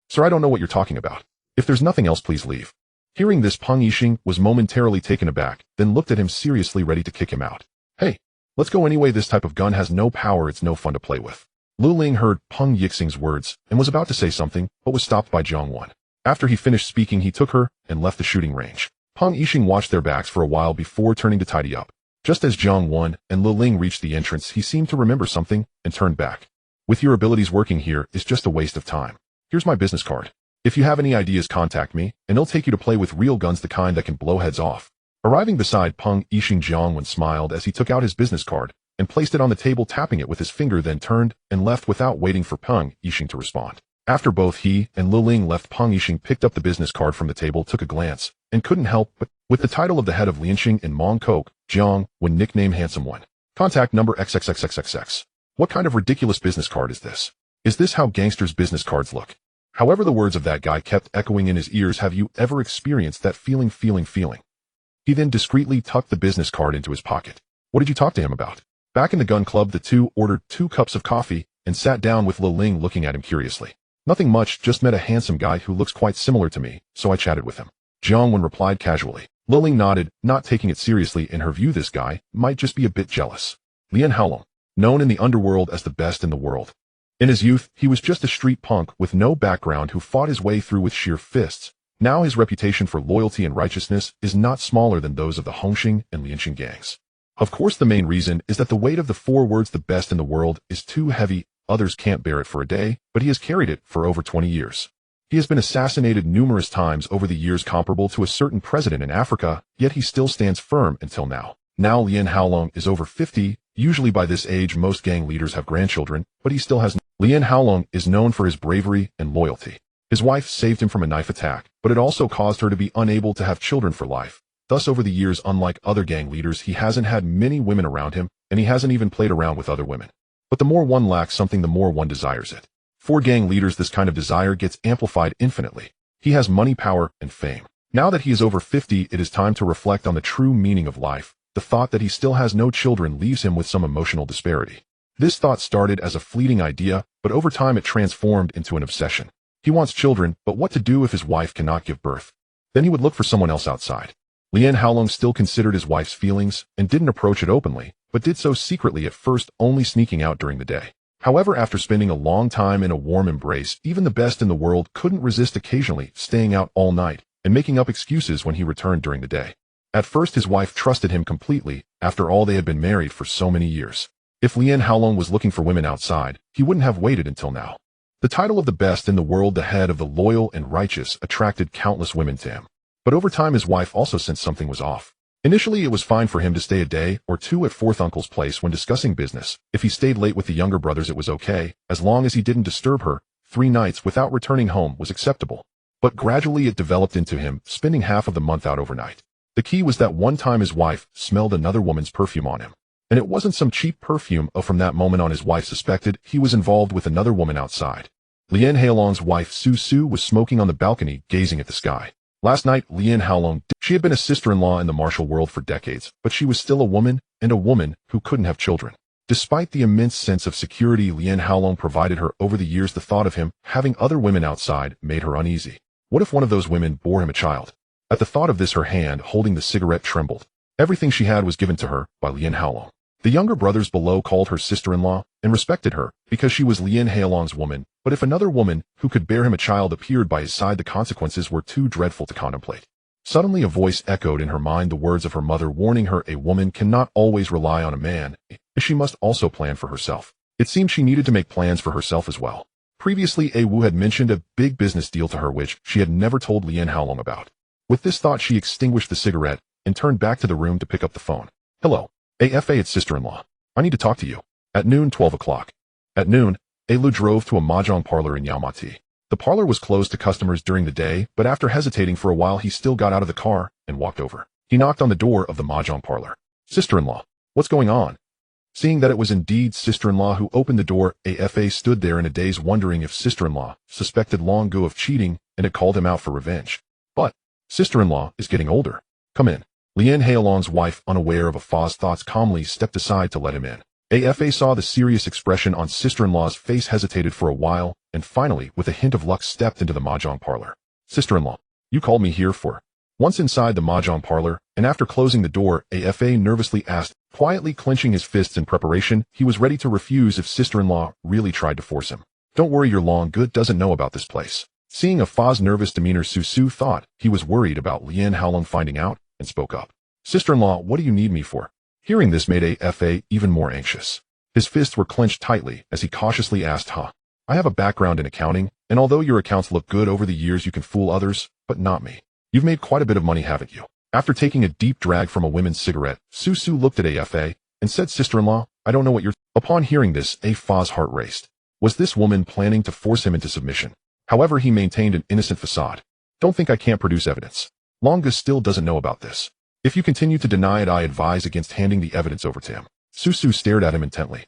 Sir, I don't know what you're talking about. If there's nothing else, please leave. Hearing this, Peng Yixing was momentarily taken aback, then looked at him seriously, ready to kick him out. Hey, let's go anyway. This type of gun has no power. It's no fun to play with. Ling heard Peng Yixing's words and was about to say something, but was stopped by Jiang Wen. After he finished speaking, he took her and left the shooting range. Peng Yixing watched their backs for a while before turning to tidy up. Just as Jiang Wen and Ling reached the entrance, he seemed to remember something and turned back. With your abilities, working here is just a waste of time. Here's my business card. If you have any ideas, contact me, and it'll take you to play with real guns, the kind that can blow heads off. Arriving beside Peng Yixing, Jiang Wen smiled as he took out his business card and placed it on the table, tapping it with his finger, then turned and left without waiting for Peng Yixing to respond. After both he and Ling left, Peng Yixing picked up the business card from the table, took a glance, and couldn't help but, with the title of the head of Lianxing in Mongkok, Jiang Wen, nickname Handsome One. Contact number XXXXXX. What kind of ridiculous business card is this? Is this how gangsters' business cards look? However, the words of that guy kept echoing in his ears. Have you ever experienced that feeling? He then discreetly tucked the business card into his pocket. What did you talk to him about? Back in the gun club, the two ordered 2 cups of coffee and sat down with Li Ling looking at him curiously. Nothing much, just met a handsome guy who looks quite similar to me, so I chatted with him. Jiang Wen replied casually. Li Ling nodded, not taking it seriously. In her view, this guy might just be a bit jealous. Lian Haolong, known in the underworld as the best in the world. In his youth, he was just a street punk with no background who fought his way through with sheer fists. Now his reputation for loyalty and righteousness is not smaller than those of the Hongxing and Lianxing gangs. Of course, the main reason is that the weight of the 4 words "the best in the world" is too heavy. Others can't bear it for a day, but he has carried it for over 20 years. He has been assassinated numerous times over the years, comparable to a certain president in Africa, yet he still stands firm until now. Now Lian Haolong is over 50. Usually by this age most gang leaders have grandchildren, but he still has. Lian Haolong is known for his bravery and loyalty. His wife saved him from a knife attack, but it also caused her to be unable to have children for life. Thus over the years, unlike other gang leaders, he hasn't had many women around him, and he hasn't even played around with other women. But the more one lacks something, the more one desires it. For gang leaders, this kind of desire gets amplified infinitely. He has money, power, and fame. Now that he is over 50, it is time to reflect on the true meaning of life. The thought that he still has no children leaves him with some emotional disparity. This thought started as a fleeting idea, but over time it transformed into an obsession. He wants children, but what to do if his wife cannot give birth? Then he would look for someone else outside. Lian Haolong still considered his wife's feelings and didn't approach it openly, but did so secretly at first, only sneaking out during the day. However, after spending a long time in a warm embrace, even the best in the world couldn't resist occasionally staying out all night and making up excuses when he returned during the day. At first his wife trusted him completely, after all they had been married for so many years. If Lian Haolong was looking for women outside, he wouldn't have waited until now. The title of the best in the world, the head of the loyal and righteous, attracted countless women to him. But over time his wife also sensed something was off. Initially it was fine for him to stay a day or 2 at fourth uncle's place when discussing business. If he stayed late with the younger brothers it was okay, as long as he didn't disturb her. 3 nights without returning home was acceptable. But gradually it developed into him spending half of the month out overnight. The key was that one time his wife smelled another woman's perfume on him. And it wasn't some cheap perfume. From that moment on his wife suspected he was involved with another woman outside. Lian Haolong's wife Su Su was smoking on the balcony, gazing at the sky. Last night, Lian Haolong, she had been a sister-in-law in the martial world for decades, but she was still a woman, and a woman who couldn't have children. Despite the immense sense of security Lian Haolong provided her over the years, the thought of him having other women outside made her uneasy. What if one of those women bore him a child? At the thought of this, her hand holding the cigarette trembled. Everything she had was given to her by Lian Haolong. The younger brothers below called her sister-in-law and respected her because she was Lian Haolong's woman, but if another woman who could bear him a child appeared by his side, the consequences were too dreadful to contemplate. Suddenly a voice echoed in her mind, the words of her mother warning her a woman cannot always rely on a man, she must also plan for herself. It seemed she needed to make plans for herself as well. Previously A Wu had mentioned a big business deal to her which she had never told Lian Haolong about. With this thought she extinguished the cigarette and turned back to the room to pick up the phone. Hello. AFA, it's sister-in-law. I need to talk to you. At noon, 12 o'clock. At noon, Lu drove to a mahjong parlor in Yaomati. The parlor was closed to customers during the day, but after hesitating for a while he still got out of the car and walked over. He knocked on the door of the mahjong parlor. Sister-in-law, what's going on? Seeing that it was indeed sister-in-law who opened the door, AFA stood there in a daze, wondering if sister-in-law suspected Long Gu of cheating and had called him out for revenge. But sister-in-law is getting older. Come in. Lian Haolong's wife, unaware of Afa's thoughts, calmly stepped aside to let him in. AFA saw the serious expression on sister-in-law's face, hesitated for a while, and finally, with a hint of luck, stepped into the mahjong parlor. Sister-in-law, you called me here for... Once inside the mahjong parlor, and after closing the door, AFA nervously asked, quietly clenching his fists in preparation. He was ready to refuse if sister-in-law really tried to force him. Don't worry, your Long Good doesn't know about this place. Seeing Afa's nervous demeanor, Su Su thought he was worried about Lian Haolong finding out, and spoke up. Sister-in-law, what do you need me for? Hearing this made AFA even more anxious. His fists were clenched tightly as he cautiously asked, I have a background in accounting, and although your accounts look good over the years, you can fool others, but not me. You've made quite a bit of money, haven't you? After taking a deep drag from a women's cigarette, Su Su looked at AFA and said, Sister-in-law, I don't know what you're... Upon hearing this, AFA's heart raced. Was this woman planning to force him into submission? However, he maintained an innocent facade. Don't think I can't produce evidence. Longa still doesn't know about this. If you continue to deny it, I advise against handing the evidence over to him. Su Su stared at him intently.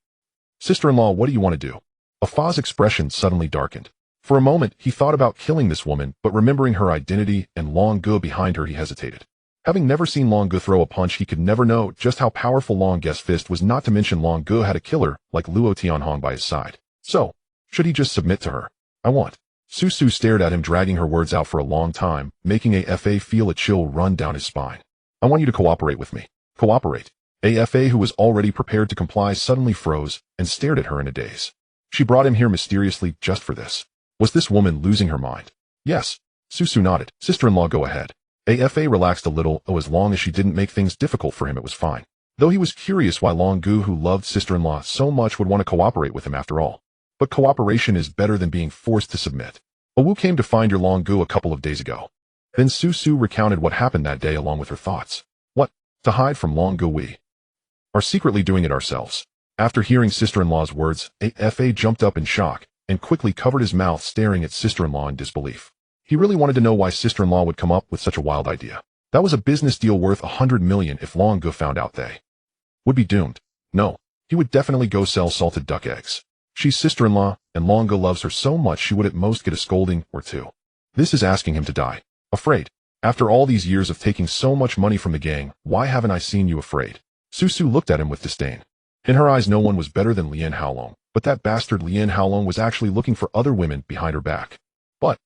Sister-in-law, what do you want to do? Afa's expression suddenly darkened. For a moment, he thought about killing this woman, but remembering her identity and Long Gu behind her, he hesitated. Having never seen Long Gu throw a punch, he could never know just how powerful Long Gu's fist was, not to mention Long Gu had a killer like Luo Tianhong by his side. So, should he just submit to her? I want. Su stared at him, dragging her words out for a long time, making AFA feel a chill run down his spine. I want you to cooperate with me. Cooperate. AFA, who was already prepared to comply, suddenly froze and stared at her in a daze. She brought him here mysteriously just for this. Was this woman losing her mind? Yes. Su nodded. Sister-in-law, go ahead. AFA relaxed a little. As long as she didn't make things difficult for him, it was fine. Though he was curious why Long Gu, who loved sister-in-law so much, would want to cooperate with him after all. But cooperation is better than being forced to submit. Wu came to find your Long Gu a couple of days ago. Then Su recounted what happened that day along with her thoughts. What? To hide from Long Gu, we are secretly doing it ourselves. After hearing sister-in-law's words, AFA jumped up in shock and quickly covered his mouth, staring at sister-in-law in disbelief. He really wanted to know why sister-in-law would come up with such a wild idea. That was a business deal worth 100 million if Long Gu found out they would be doomed. No, he would definitely go sell salted duck eggs. She's sister-in-law, and Long Gu loves her so much she would at most get a scolding or two. This is asking him to die. Afraid. After all these years of taking so much money from the gang, why haven't I seen you afraid? Su looked at him with disdain. In her eyes, no one was better than Lien Haolong, but that bastard Lien Haolong was actually looking for other women behind her back. But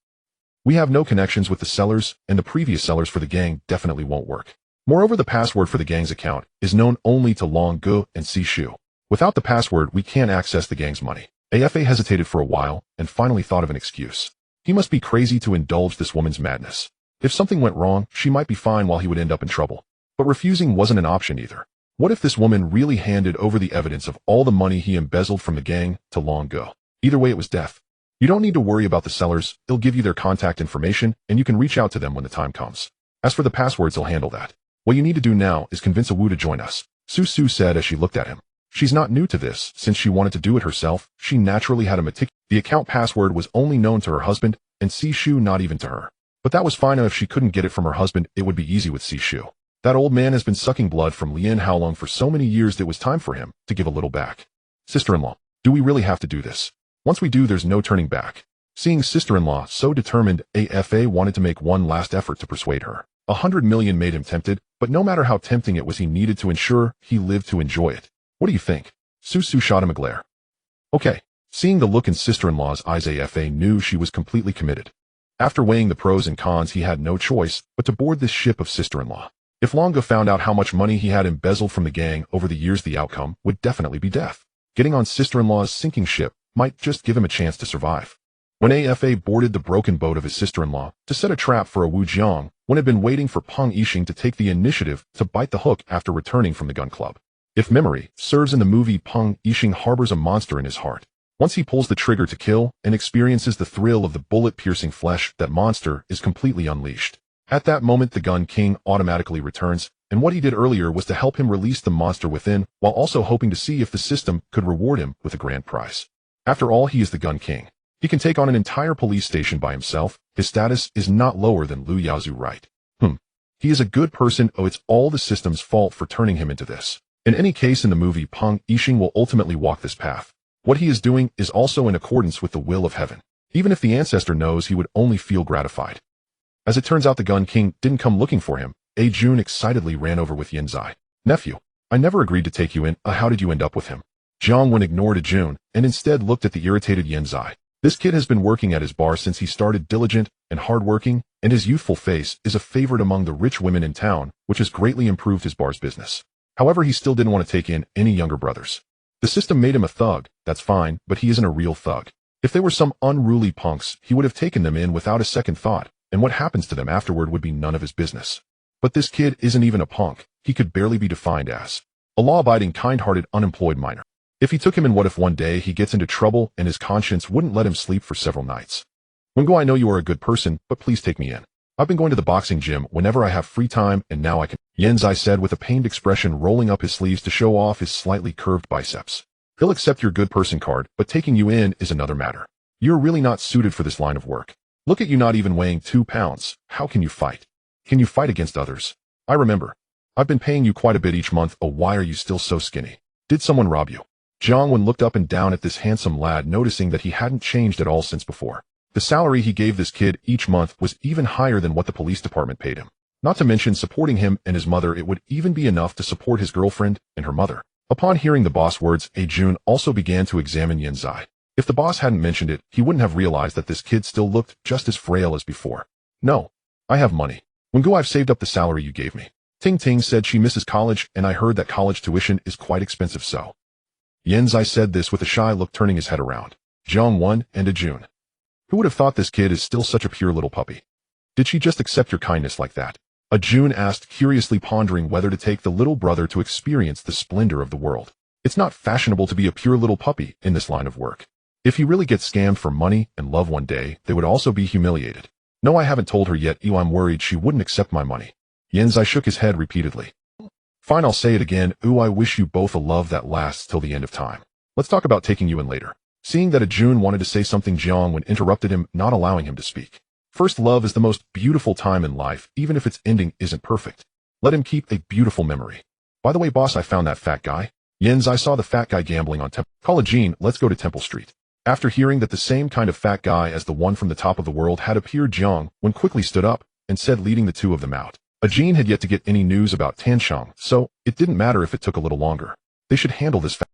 we have no connections with the sellers, and the previous sellers for the gang definitely won't work. Moreover, the password for the gang's account is known only to Long Gu and Shu. Without the password, we can't access the gang's money. AFA hesitated for a while and finally thought of an excuse. He must be crazy to indulge this woman's madness. If something went wrong, she might be fine while he would end up in trouble. But refusing wasn't an option either. What if this woman really handed over the evidence of all the money he embezzled from the gang to Long Gu? Either way, it was death. You don't need to worry about the sellers. They'll give you their contact information, and you can reach out to them when the time comes. As for the passwords, he'll handle that. What you need to do now is convince Wu to join us, Su said as she looked at him. She's not new to this. Since she wanted to do it herself, she naturally had a The account password was only known to her husband, and Shu not even to her. But that was fine. If she couldn't get it from her husband, it would be easy with Shu. That old man has been sucking blood from Lien Haolong for so many years that it was time for him to give a little back. Sister-in-law, do we really have to do this? Once we do, there's no turning back. Seeing sister-in-law so determined, AFA wanted to make one last effort to persuade her. 100 million made him tempted, but no matter how tempting it was, he needed to ensure he lived to enjoy it. What do you think? Su shot him a glare. Okay. Seeing the look in sister-in-law's eyes, AFA knew she was completely committed. After weighing the pros and cons, he had no choice but to board this ship of sister-in-law. If Long Gu found out how much money he had embezzled from the gang over the years, the outcome would definitely be death. Getting on sister-in-law's sinking ship might just give him a chance to survive. When AFA boarded the broken boat of his sister-in-law to set a trap for a Wu Jiang, one had been waiting for Peng Yixing to take the initiative to bite the hook after returning from the gun club. If memory serves, in the movie, Peng Yixing harbors a monster in his heart. Once he pulls the trigger to kill and experiences the thrill of the bullet-piercing flesh, that monster is completely unleashed. At that moment, the Gun King automatically returns, and what he did earlier was to help him release the monster within, while also hoping to see if the system could reward him with a grand prize. After all, he is the Gun King. He can take on an entire police station by himself. His status is not lower than Lu Yaozu, right? He is a good person. It's all the system's fault for turning him into this. In any case, in the movie, Peng Yixing will ultimately walk this path. What he is doing is also in accordance with the will of heaven. Even if the ancestor knows, he would only feel gratified. As it turns out, the Gun King didn't come looking for him. Jun excitedly ran over with Yinzai. Nephew, I never agreed to take you in. How did you end up with him? Jiang Wen ignored Jun and instead looked at the irritated Yinzai. This kid has been working at his bar since he started, diligent and hardworking, and his youthful face is a favorite among the rich women in town, which has greatly improved his bar's business. However, he still didn't want to take in any younger brothers. The system made him a thug, that's fine, but he isn't a real thug. If they were some unruly punks, he would have taken them in without a second thought, and what happens to them afterward would be none of his business. But this kid isn't even a punk. He could barely be defined as a law-abiding, kind-hearted, unemployed minor. If he took him in, what if one day he gets into trouble and his conscience wouldn't let him sleep for several nights? Wengo, I know you are a good person, but please take me in. I've been going to the boxing gym whenever I have free time, and now I can. Yinzai said with a pained expression, rolling up his sleeves to show off his slightly curved biceps. He'll accept your good person card, but taking you in is another matter. You're really not suited for this line of work. Look at you, not even weighing 2 pounds. How can you fight? Can you fight against others? I remember. I've been paying you quite a bit each month. Oh, why are you still so skinny? Did someone rob you? Jiang Wen looked up and down at this handsome lad, noticing that he hadn't changed at all since before. The salary he gave this kid each month was even higher than what the police department paid him. Not to mention supporting him and his mother, it would even be enough to support his girlfriend and her mother. Upon hearing the boss words, Jun also began to examine Yen Zai. If the boss hadn't mentioned it, he wouldn't have realized that this kid still looked just as frail as before. No, I have money. Wengu, I've saved up the salary you gave me. Ting Ting said she misses college, and I heard that college tuition is quite expensive, so. Yen Zai said this with a shy look, turning his head around. Jiang Wen and Jun. Who would have thought this kid is still such a pure little puppy? Did she just accept your kindness like that? Jun asked, curiously pondering whether to take the little brother to experience the splendor of the world. It's not fashionable to be a pure little puppy in this line of work. If he really gets scammed for money and love one day, they would also be humiliated. No, I haven't told her yet. I'm worried she wouldn't accept my money. Yen Zai shook his head repeatedly. Fine, I'll say it again. I wish you both a love that lasts till the end of time. Let's talk about taking you in later. Seeing that Jun wanted to say something, Jiang Wen interrupted him, not allowing him to speak. First love is the most beautiful time in life, even if its ending isn't perfect. Let him keep a beautiful memory. By the way, boss, I found that fat guy. Yen Zai saw the fat guy gambling on Temple. Call Jean, let's go to Temple Street. After hearing that the same kind of fat guy as the one from the top of the world had appeared, Jiang Wen quickly stood up and said, leading the two of them out. Jean had yet to get any news about Tansheng, so it didn't matter if it took a little longer. They should handle this fast.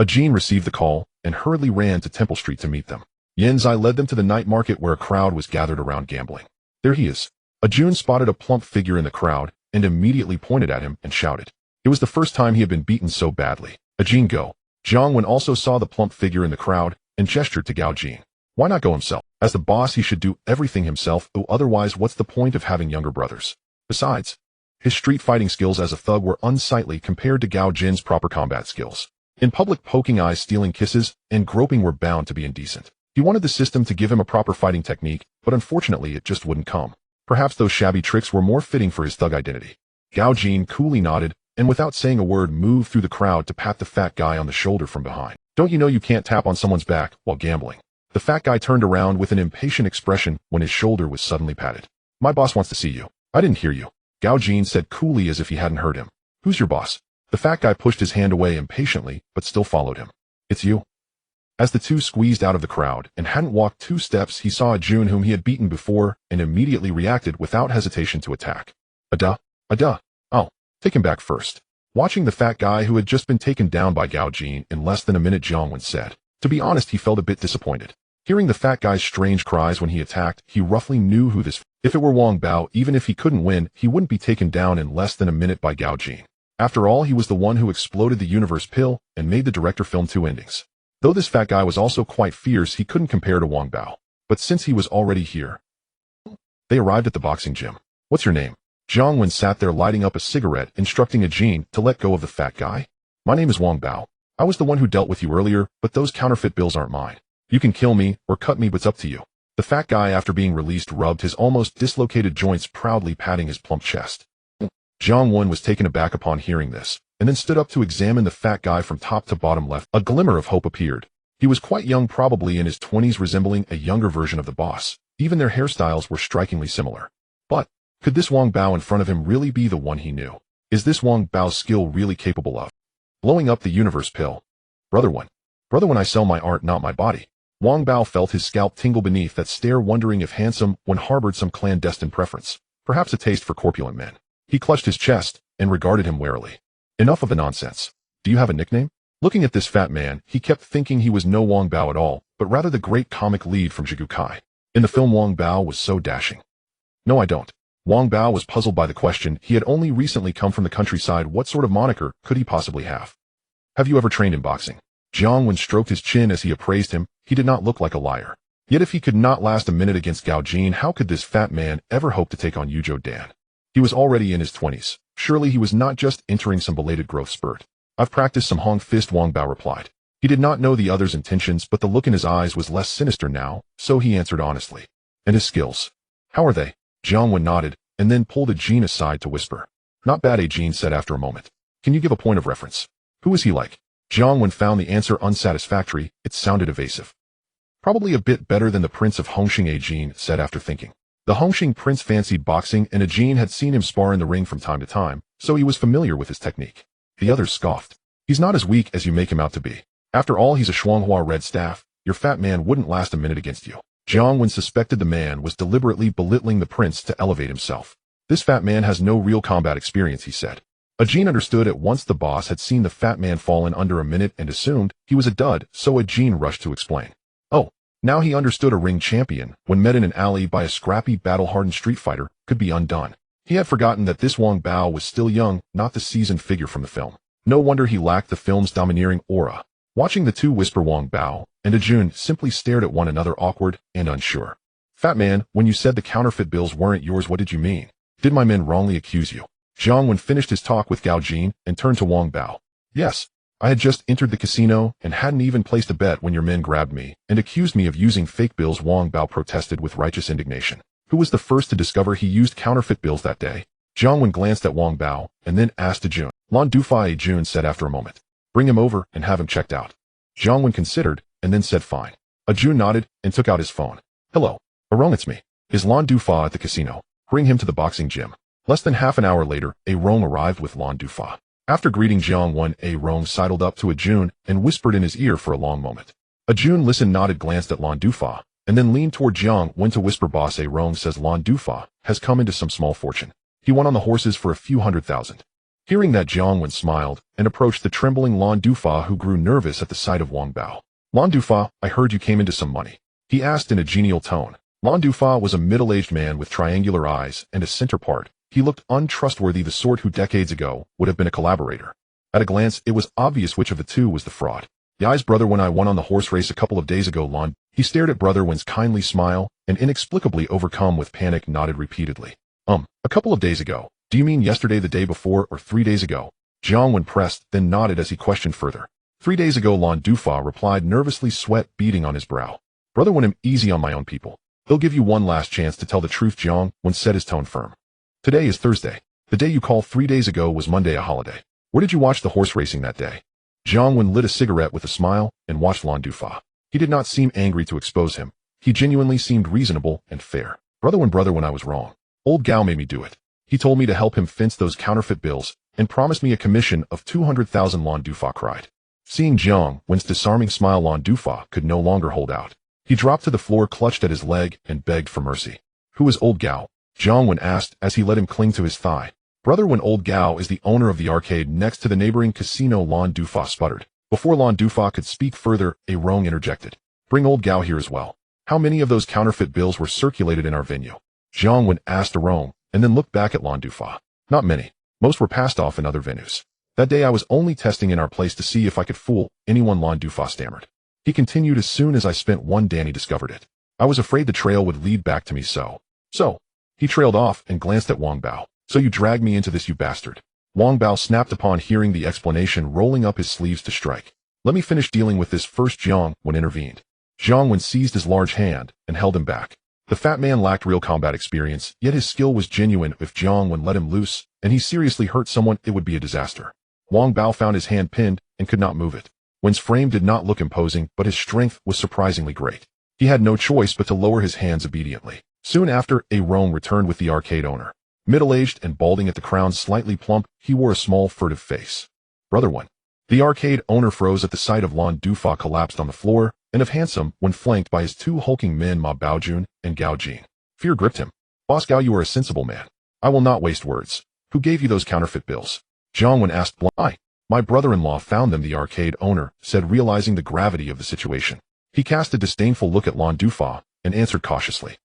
Jean received the call and hurriedly ran to Temple Street to meet them. Yen Zai led them to the night market where a crowd was gathered around gambling. There he is. Jun spotted a plump figure in the crowd and immediately pointed at him and shouted. It was the first time he had been beaten so badly. Jean, go. Jiang Wen also saw the plump figure in the crowd and gestured to Gao Jing. Why not go himself? As the boss, he should do everything himself. Otherwise, what's the point of having younger brothers? Besides, his street fighting skills as a thug were unsightly compared to Gao Jin's proper combat skills. In public, poking eyes, stealing kisses, and groping were bound to be indecent. He wanted the system to give him a proper fighting technique, but unfortunately it just wouldn't come. Perhaps those shabby tricks were more fitting for his thug identity. Gao Jin coolly nodded, and without saying a word moved through the crowd to pat the fat guy on the shoulder from behind. Don't you know you can't tap on someone's back while gambling? The fat guy turned around with an impatient expression when his shoulder was suddenly patted. My boss wants to see you. I didn't hear you. Gao Jin said coolly as if he hadn't heard him. Who's your boss? The fat guy pushed his hand away impatiently, but still followed him. It's you. As the two squeezed out of the crowd and hadn't walked 2 steps, he saw Jun, whom he had beaten before, and immediately reacted without hesitation to attack. I'll take him back first. Watching the fat guy who had just been taken down by Gao Jin in less than a minute, Jiang Wen said. To be honest, he felt a bit disappointed. Hearing the fat guy's strange cries when he attacked, he roughly knew who this. If it were Wang Bao, even if he couldn't win, he wouldn't be taken down in less than a minute by Gao Jin. After all, he was the one who exploded the universe pill and made the director film 2 endings. Though this fat guy was also quite fierce, he couldn't compare to Wang Bao. But since he was already here, they arrived at the boxing gym. What's your name? Jiang Wen sat there lighting up a cigarette, instructing Jin to let go of the fat guy. My name is Wang Bao. I was the one who dealt with you earlier, but those counterfeit bills aren't mine. You can kill me or cut me, but it's up to you. The fat guy, after being released, rubbed his almost dislocated joints, proudly patting his plump chest. Jiang Wen was taken aback upon hearing this, and then stood up to examine the fat guy from top to bottom left. A glimmer of hope appeared. He was quite young, probably in his 20s, resembling a younger version of the boss. Even their hairstyles were strikingly similar. But could this Wang Bao in front of him really be the one he knew? Is this Wang Bao's skill really capable of blowing up the universe pill? Brother Wen, I sell my art, not my body. Wang Bao felt his scalp tingle beneath that stare, wondering if Handsome Wen harbored some clandestine preference, perhaps a taste for corpulent men. He clutched his chest and regarded him warily. Enough of the nonsense. Do you have a nickname? Looking at this fat man, he kept thinking he was no Wang Bao at all, but rather the great comic lead from Jigukai. In the film, Wang Bao was so dashing. No, I don't. Wang Bao was puzzled by the question. He had only recently come from the countryside. What sort of moniker could he possibly have? Have you ever trained in boxing? Jiang Wen stroked his chin as he appraised him. He did not look like a liar. Yet if he could not last a minute against Gao Jin, how could this fat man ever hope to take on Yuzhou Dan? He was already in his 20s. Surely he was not just entering some belated growth spurt. I've practiced some Hong Fist, Wang Bao replied. He did not know the other's intentions, but the look in his eyes was less sinister now, so he answered honestly. And his skills? How are they? Jiang Wen nodded, and then pulled Jin aside to whisper. Not bad, Jin said after a moment. Can you give a point of reference? Who is he like? Jiang Wen found the answer unsatisfactory. It sounded evasive. Probably a bit better than the Prince of Hongxing, Jin said after thinking. The Hongxing prince fancied boxing, and Jin had seen him spar in the ring from time to time, so he was familiar with his technique. The others scoffed. He's not as weak as you make him out to be. After all, he's a Shuanghua red staff. Your fat man wouldn't last a minute against you. Jiang Wen suspected the man was deliberately belittling the prince to elevate himself. This fat man has no real combat experience, he said. Ajin understood at once the boss had seen the fat man fall in under a minute and assumed he was a dud, so Ajin rushed to explain. Oh, now he understood a ring champion, when met in an alley by a scrappy battle-hardened street fighter, could be undone. He had forgotten that this Wang Bao was still young, not the seasoned figure from the film. No wonder he lacked the film's domineering aura. Watching the two whisper, Wang Bao and Ajun simply stared at one another, awkward and unsure. Fat man, when you said the counterfeit bills weren't yours, what did you mean? Did my men wrongly accuse you? Jiang Wen finished his talk with Gao Jin and turned to Wang Bao. Yes, I had just entered the casino and hadn't even placed a bet when your men grabbed me and accused me of using fake bills. Wang Bao protested with righteous indignation. Who was the first to discover he used counterfeit bills that day? Jiang Wen glanced at Wang Bao and then asked Ajun. Lan Dufai. Ajun said after a moment. Bring him over and have him checked out. Jiang Wen considered and then said fine. Ajun nodded and took out his phone. Hello, Arong, it's me. Is Lan Dufa at the casino? Bring him to the boxing gym. Less than half an hour later, A Rong arrived with Lan Dufa. After greeting Jiang Wen, A Rong sidled up to Ajun and whispered in his ear for a long moment. Ajun listened, nodded, glanced at Lan Dufa, and then leaned toward Jiang Wen to whisper. Boss A Rong says Lan Dufa has come into some small fortune. He won on the horses for a few $100,000. Hearing that, Jiang Wen smiled and approached the trembling Lan Dufa, who grew nervous at the sight of Wang Bao. Lan Dufa, I heard you came into some money, he asked in a genial tone. Lan Dufa was a middle-aged man with triangular eyes and a center part. He looked untrustworthy, the sort who decades ago would have been a collaborator. At a glance, it was obvious which of the two was the fraud. The eyes brother when I won on the horse race a couple of days ago, Lan. He stared at brother Wen's kindly smile and inexplicably overcome with panic nodded repeatedly. A couple of days ago. Do you mean yesterday, the day before, or 3 days ago? Jiang Wen pressed, then nodded as he questioned further. 3 days ago, Lan Dufa replied nervously, sweat beading on his brow. Brother Wen, I'm easy on my own people. They'll give you one last chance to tell the truth. Jiang Wen said, his tone firm. Today is Thursday. The day you called 3 days ago was Monday, a holiday. Where did you watch the horse racing that day? Jiang Wen lit a cigarette with a smile and watched Lan Dufa. He did not seem angry to expose him. He genuinely seemed reasonable and fair. Brother Wen, I was wrong. Old Gao made me do it. He told me to help him fence those counterfeit bills and promised me a commission of 200,000. Lan Dufa cried. Seeing Jiang Wen's disarming smile, Lan Dufa could no longer hold out. He dropped to the floor, clutched at his leg, and begged for mercy. Who is Old Gao? Jiang Wen asked as he let him cling to his thigh. Brother Wen, Old Gao is the owner of the arcade next to the neighboring casino. Lan Dufa sputtered. Before Lan Dufa could speak further, A Rong interjected. Bring Old Gao here as well. How many of those counterfeit bills were circulated in our venue? Jiang Wen asked A Rong, and then looked back at Lan Dufa. Not many. Most were passed off in other venues. That day I was only testing in our place to see if I could fool anyone. Lan Dufa stammered. He continued, as soon as I spent one, Danny discovered it. I was afraid the trail would lead back to me, so. He trailed off and glanced at Wang Bao. So you dragged me into this, you bastard. Wang Bao snapped upon hearing the explanation, rolling up his sleeves to strike. Let me finish dealing with this first. Jiang Wen intervened. Jiang Wen seized his large hand and held him back. The fat man lacked real combat experience, yet his skill was genuine. If Jiang Wen let him loose, and he seriously hurt someone, it would be a disaster. Wang Bao found his hand pinned and could not move it. Wen's frame did not look imposing, but his strength was surprisingly great. He had no choice but to lower his hands obediently. Soon after, A Rong returned with the arcade owner. Middle-aged and balding at the crown, slightly plump, he wore a small, furtive face. Brother Wen. The arcade owner froze at the sight of Lan Dufa, collapsed on the floor, and of handsome when flanked by his two hulking men, Ma Baojun and Gao Jin. Fear gripped him. Boss Gao, you are a sensible man. I will not waste words. Who gave you those counterfeit bills? Jiang Wen asked bluntly. My brother-in-law found them, the arcade owner said, realizing the gravity of the situation. He cast a disdainful look at Lan Dufa and answered cautiously.